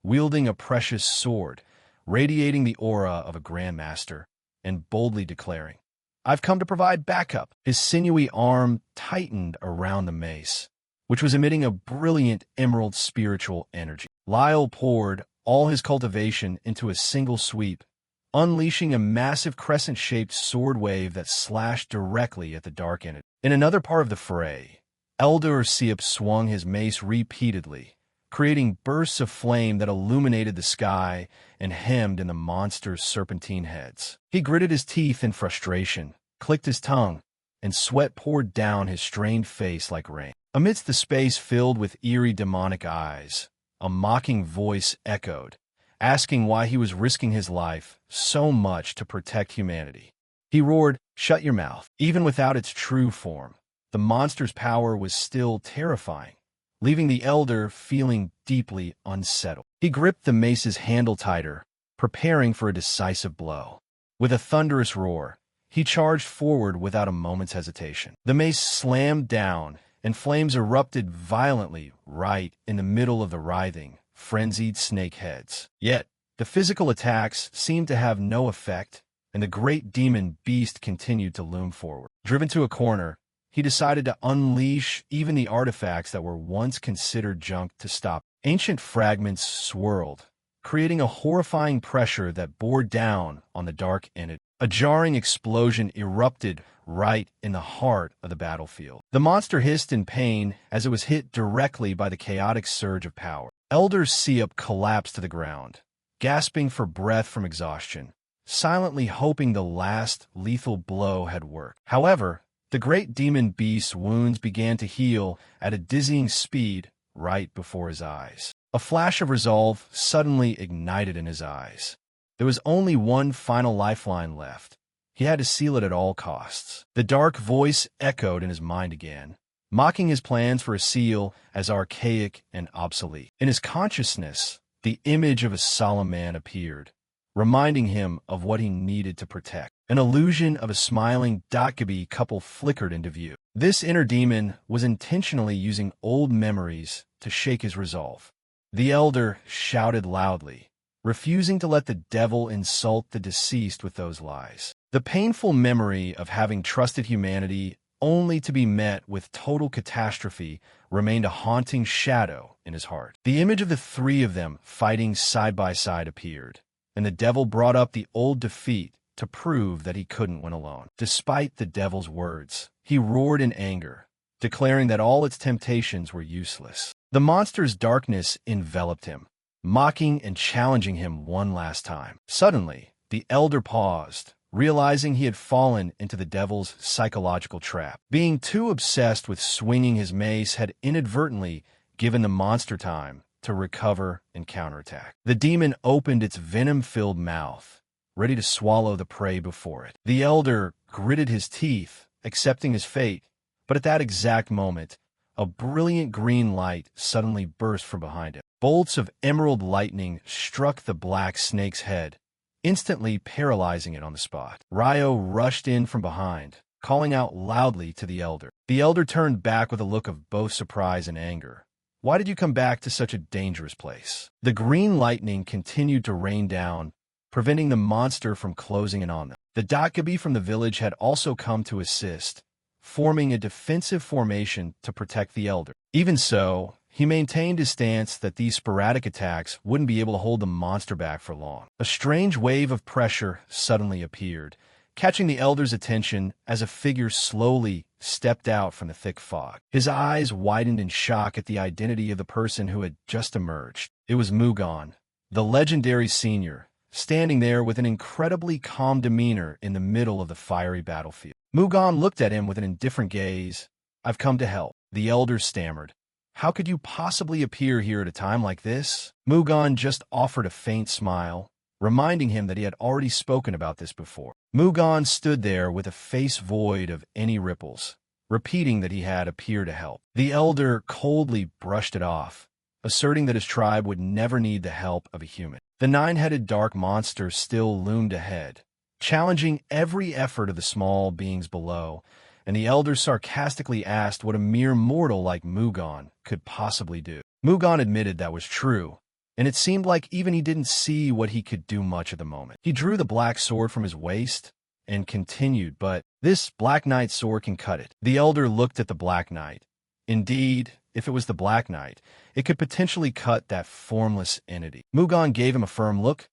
Speaker 1: wielding a precious sword, radiating the aura of a grandmaster, and boldly declaring, "I've come to provide backup." His sinewy arm tightened around the mace, which was emitting a brilliant emerald spiritual energy. Lyle poured all his cultivation into a single sweep, unleashing a massive crescent-shaped sword wave that slashed directly at the dark entity. In another part of the fray, Elder Seop swung his mace repeatedly, creating bursts of flame that illuminated the sky and hemmed in the monster's serpentine heads. He gritted his teeth in frustration, clicked his tongue, and sweat poured down his strained face like rain. Amidst the space filled with eerie demonic eyes, a mocking voice echoed, asking why he was risking his life so much to protect humanity. He roared, "Shut your mouth." Even without its true form, the monster's power was still terrifying, leaving the elder feeling deeply unsettled. He gripped the mace's handle tighter, preparing for a decisive blow. With a thunderous roar, he charged forward without a moment's hesitation. The mace slammed down, and flames erupted violently right in the middle of the writhing, frenzied snake heads. Yet, the physical attacks seemed to have no effect, and the great demon beast continued to loom forward. Driven to a corner, he decided to unleash even the artifacts that were once considered junk to stop. Ancient fragments swirled, creating a horrifying pressure that bore down on the dark entity. A jarring explosion erupted right in the heart of the battlefield. The monster hissed in pain as it was hit directly by the chaotic surge of power. Elder Seop collapsed to the ground, gasping for breath from exhaustion, silently hoping the last lethal blow had worked. However, the great demon beast's wounds began to heal at a dizzying speed right before his eyes. A flash of resolve suddenly ignited in his eyes. There was only one final lifeline left. He had to seal it at all costs. The dark voice echoed in his mind again, mocking his plans for a seal as archaic and obsolete. In his consciousness, the image of a solemn man appeared, reminding him of what he needed to protect. An illusion of a smiling Dakabi couple flickered into view. This inner demon was intentionally using old memories to shake his resolve. The elder shouted loudly, refusing to let the devil insult the deceased with those lies. The painful memory of having trusted humanity only to be met with total catastrophe remained a haunting shadow in his heart. The image of the three of them fighting side by side appeared, and the devil brought up the old defeat to prove that he couldn't win alone. Despite the devil's words, he roared in anger, declaring that all its temptations were useless. The monster's darkness enveloped him, mocking and challenging him one last time. Suddenly, the elder paused, realizing he had fallen into the devil's psychological trap. Being too obsessed with swinging his mace had inadvertently given the monster time to recover and counterattack. The demon opened its venom-filled mouth, ready to swallow the prey before it. The elder gritted his teeth, accepting his fate, but at that exact moment, a brilliant green light suddenly burst from behind him. Bolts of emerald lightning struck the black snake's head, instantly paralyzing it on the spot. Ryo rushed in from behind, calling out loudly to the elder. The elder turned back with a look of both surprise and anger. "Why did you come back to such a dangerous place?" The green lightning continued to rain down, preventing the monster from closing in on them. The Dakabi from the village had also come to assist, forming a defensive formation to protect the elder. Even so, he maintained his stance that these sporadic attacks wouldn't be able to hold the monster back for long. A strange wave of pressure suddenly appeared, catching the elder's attention as a figure slowly stepped out from the thick fog. His eyes widened in shock at the identity of the person who had just emerged. It was Mugan, the legendary senior, standing there with an incredibly calm demeanor in the middle of the fiery battlefield. Mugan looked at him with an indifferent gaze. "I've come to help," the elder stammered. "How could you possibly appear here at a time like this?" Mugan just offered a faint smile, reminding him that he had already spoken about this before. Mugan stood there with a face void of any ripples, repeating that he had appeared to help. The elder coldly brushed it off, asserting that his tribe would never need the help of a human. The nine-headed dark monster still loomed ahead, challenging every effort of the small beings below, and the elder sarcastically asked what a mere mortal like Mugan could possibly do. Mugan admitted that was true, and it seemed like even he didn't see what he could do much at the moment. He drew the black sword from his waist and continued, "But this Black Knight sword can cut it." The elder looked at the Black Knight. Indeed, if it was the Black Knight, it could potentially cut that formless entity. Mugan gave him a firm look.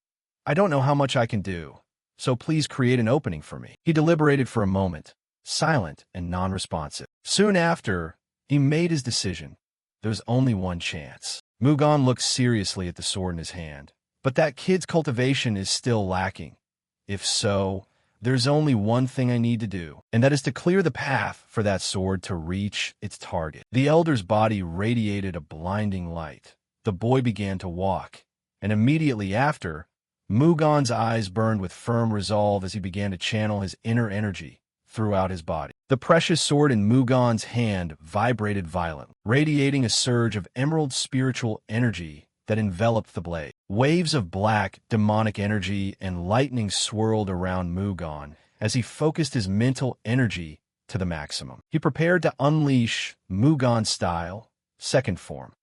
Speaker 1: "I don't know how much I can do, so please create an opening for me." He deliberated for a moment, silent and non-responsive. Soon after, he made his decision. There's only one chance. Mugan looked seriously at the sword in his hand. "But that kid's cultivation is still lacking. If so, there's only one thing I need to do, and that is to clear the path for that sword to reach its target." The elder's body radiated a blinding light. The boy began to walk, and immediately after, Mugan's eyes burned with firm resolve as he began to channel his inner energy throughout his body. The precious sword in Mugan's hand vibrated violently, radiating a surge of emerald spiritual energy that enveloped the blade. Waves of black, demonic energy and lightning swirled around Mugan as he focused his mental energy to the maximum. He prepared to unleash Mugan style, second form,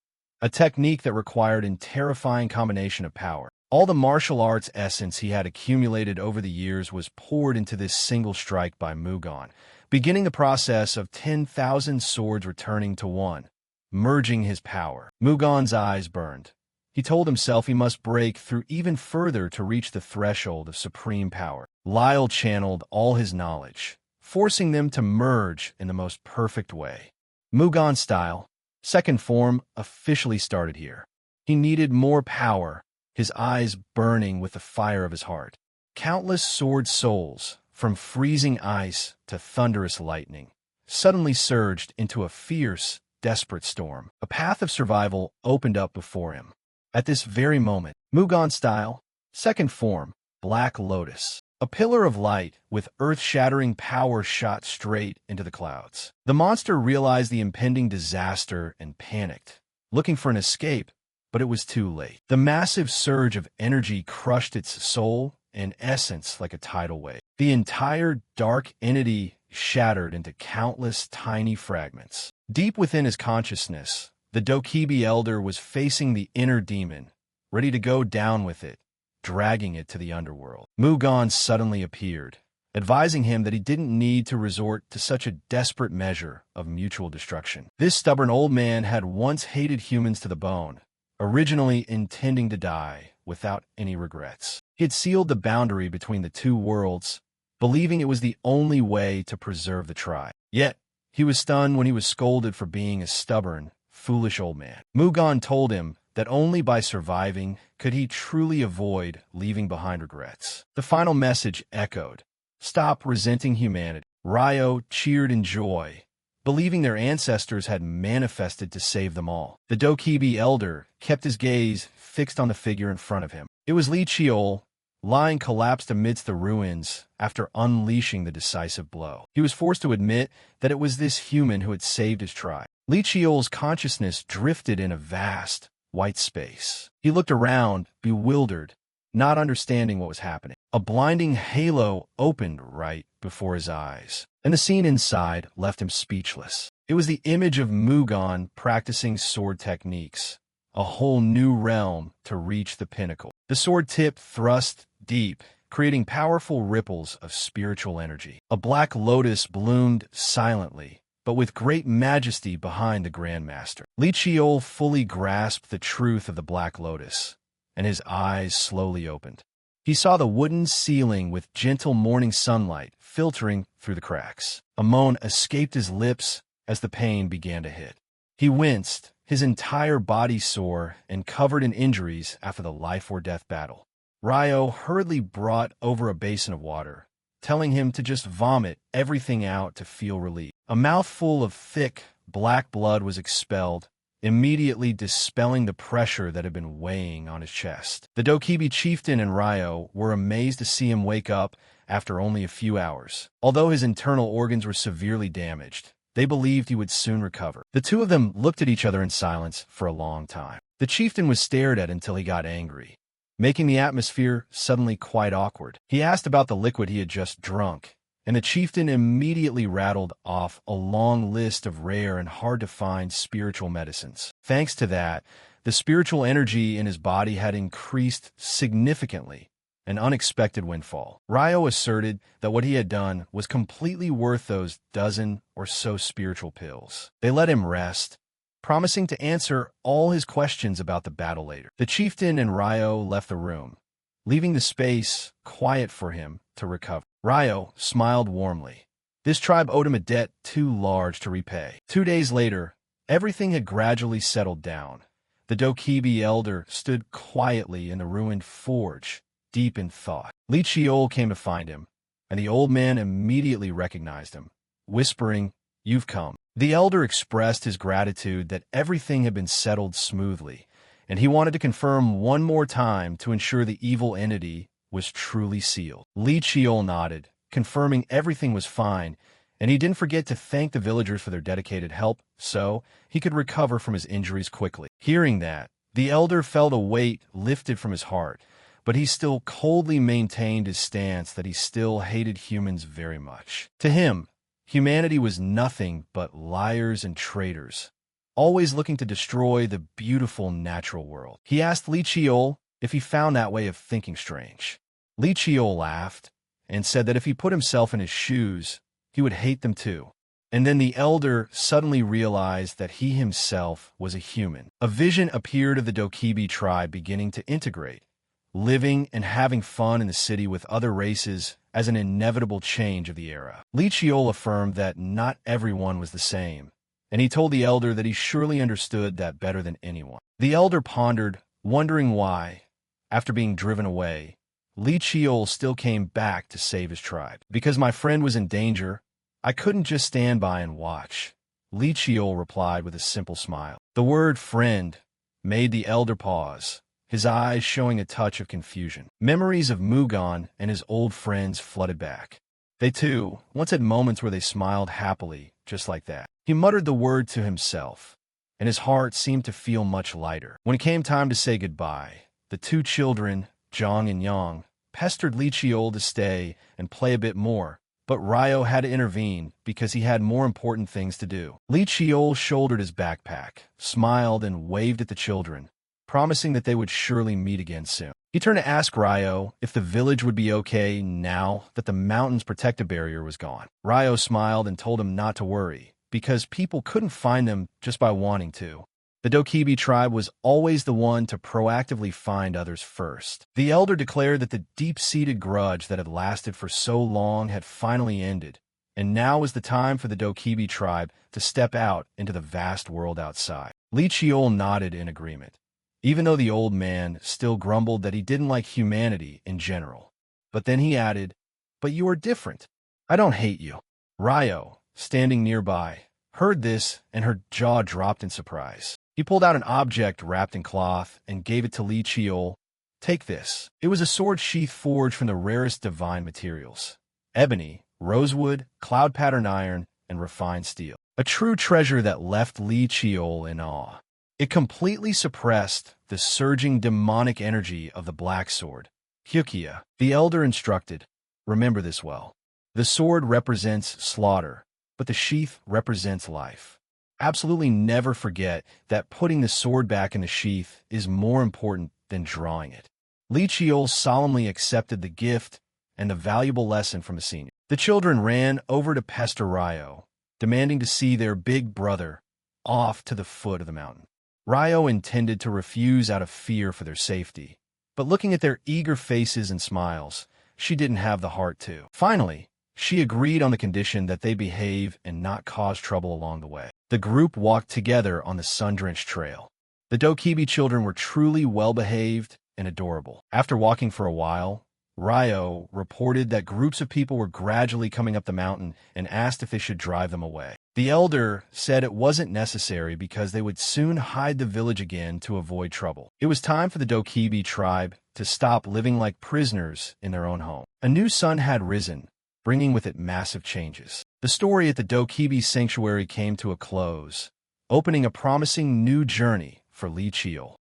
Speaker 1: a technique that required a terrifying combination of power. All the martial arts essence he had accumulated over the years was poured into this single strike by Mugan, beginning the process of 10,000 swords returning to one, merging his power. Mugan's eyes burned, He told himself he must break through even further to reach the threshold of supreme power. Lyle channeled all his knowledge, forcing them to merge in the most perfect way. Mugan style, second form, officially started here. He needed more power, his eyes burning with the fire of his heart. Countless sword souls, from freezing ice to thunderous lightning, suddenly surged into a fierce, desperate storm. A path of survival opened up before him. At this very moment, Mugan style, second form, Black Lotus. A pillar of light with earth-shattering power shot straight into the clouds. The monster realized the impending disaster and panicked, looking for an escape, but it was too late. The massive surge of energy crushed its soul and essence like a tidal wave. The entire dark entity shattered into countless tiny fragments. Deep within his consciousness, the Dokibi Elder was facing the inner demon, ready to go down with it, dragging it to the underworld. Mugan suddenly appeared, advising him that he didn't need to resort to such a desperate measure of mutual destruction. This stubborn old man had once hated humans to the bone, originally intending to die without any regrets. He had sealed the boundary between the two worlds, believing it was the only way to preserve the tribe. Yet, he was stunned when he was scolded for being a stubborn, foolish old man. Mugan told him that only by surviving could he truly avoid leaving behind regrets. The final message echoed, "Stop resenting humanity." Ryo cheered in joy, believing their ancestors had manifested to save them all. The Dokibi Elder kept his gaze fixed on the figure in front of him. It was Li Chiol, lying collapsed amidst the ruins after unleashing the decisive blow. He was forced to admit that it was this human who had saved his tribe. Li Chiol's consciousness drifted in a vast, white space. He looked around, bewildered, not understanding what was happening. A blinding halo opened right before his eyes, and the scene inside left him speechless. It was the image of Mugan practicing sword techniques, a whole new realm to reach the pinnacle. The sword tip thrust deep, creating powerful ripples of spiritual energy. A black lotus bloomed silently, but with great majesty behind the Grandmaster. Li Chiol fully grasped the truth of the Black Lotus, and his eyes slowly opened. He saw the wooden ceiling with gentle morning sunlight filtering through the cracks. A moan escaped his lips as the pain began to hit. He winced, his entire body sore and covered in injuries after the life-or-death battle. Ryo hurriedly brought over a basin of water, telling him to just vomit everything out to feel relief. A mouthful of thick, black blood was expelled, immediately dispelling the pressure that had been weighing on his chest. The Dokibi chieftain and Ryo were amazed to see him wake up after only a few hours. Although his internal organs were severely damaged, they believed he would soon recover. The two of them looked at each other in silence for a long time. The chieftain was stared at until he got angry, making the atmosphere suddenly quite awkward. He asked about the liquid he had just drunk, and the chieftain immediately rattled off a long list of rare and hard-to-find spiritual medicines. Thanks to that, the spiritual energy in his body had increased significantly, an unexpected windfall. Ryo asserted that what he had done was completely worth those dozen or so spiritual pills. They let him rest, promising to answer all his questions about the battle later. The chieftain and Ryo left the room, leaving the space quiet for him to recover. Ryo smiled warmly. This tribe owed him a debt too large to repay. 2 days later, everything had gradually settled down. The Dokibi Elder stood quietly in the ruined forge, deep in thought. Li Chiol came to find him, and the old man immediately recognized him, whispering, "You've come." The elder expressed his gratitude that everything had been settled smoothly, and he wanted to confirm one more time to ensure the evil entity was truly sealed. Li Chiol nodded, confirming everything was fine, and he didn't forget to thank the villagers for their dedicated help so he could recover from his injuries quickly. Hearing that, the elder felt a weight lifted from his heart, but he still coldly maintained his stance that he still hated humans very much. To him, humanity was nothing but liars and traitors, always looking to destroy the beautiful natural world. He asked Li Chiol if he found that way of thinking strange. Li Chiol laughed and said that if he put himself in his shoes, he would hate them too. And then the elder suddenly realized that he himself was a human. A vision appeared of the Dokibi tribe beginning to integrate, living and having fun in the city with other races as an inevitable change of the era. Lee Chiol affirmed that not everyone was the same, and he told the elder that he surely understood that better than anyone. The elder pondered, wondering why, after being driven away, Lee Chiol still came back to save his tribe. Because my friend was in danger, I couldn't just stand by and watch, Lee Chiol replied with a simple smile. The word friend made the elder pause, his eyes showing a touch of confusion. Memories of Mugan and his old friends flooded back. They too once had moments where they smiled happily, just like that. He muttered the word to himself, and his heart seemed to feel much lighter. When it came time to say goodbye, the two children, Zhang and Yang, pestered Lee Chiol to stay and play a bit more, but Ryo had to intervene because he had more important things to do. Lee Chiol shouldered his backpack, smiled, and waved at the children, promising that they would surely meet again soon. He turned to ask Ryo if the village would be okay now that the mountain's protective barrier was gone. Ryo smiled and told him not to worry, because people couldn't find them just by wanting to. The Dokibi tribe was always the one to proactively find others first. The elder declared that the deep-seated grudge that had lasted for so long had finally ended, and now was the time for the Dokibi tribe to step out into the vast world outside. Lee Chiol nodded in agreement, even though the old man still grumbled that he didn't like humanity in general. But then he added, "But you are different. I don't hate you." Ryo, standing nearby, heard this, and her jaw dropped in surprise. He pulled out an object wrapped in cloth and gave it to Lee Chiol. "Take this." It was a sword sheath forged from the rarest divine materials: ebony, rosewood, cloud-patterned iron, and refined steel. A true treasure that left Lee Chiol in awe. It completely suppressed the surging demonic energy of the black sword. Hyukia, the elder instructed, remember this well. The sword represents slaughter, but the sheath represents life. Absolutely never forget that putting the sword back in the sheath is more important than drawing it. Lee Chiol solemnly accepted the gift and the valuable lesson from the senior. The children ran over to pester Ryo, demanding to see their big brother off to the foot of the mountain. Ryo intended to refuse out of fear for their safety, but looking at their eager faces and smiles, she didn't have the heart to. Finally, she agreed on the condition that they behave and not cause trouble along the way. The group walked together on the sun-drenched trail. The Dokibi children were truly well-behaved and adorable. After walking for a while, Ryo reported that groups of people were gradually coming up the mountain and asked if they should drive them away. The elder said it wasn't necessary because they would soon hide the village again to avoid trouble. It was time for the Dokibi tribe to stop living like prisoners in their own home. A new sun had risen, bringing with it massive changes. The story at the Dokibi sanctuary came to a close, opening a promising new journey for Lee Chiol.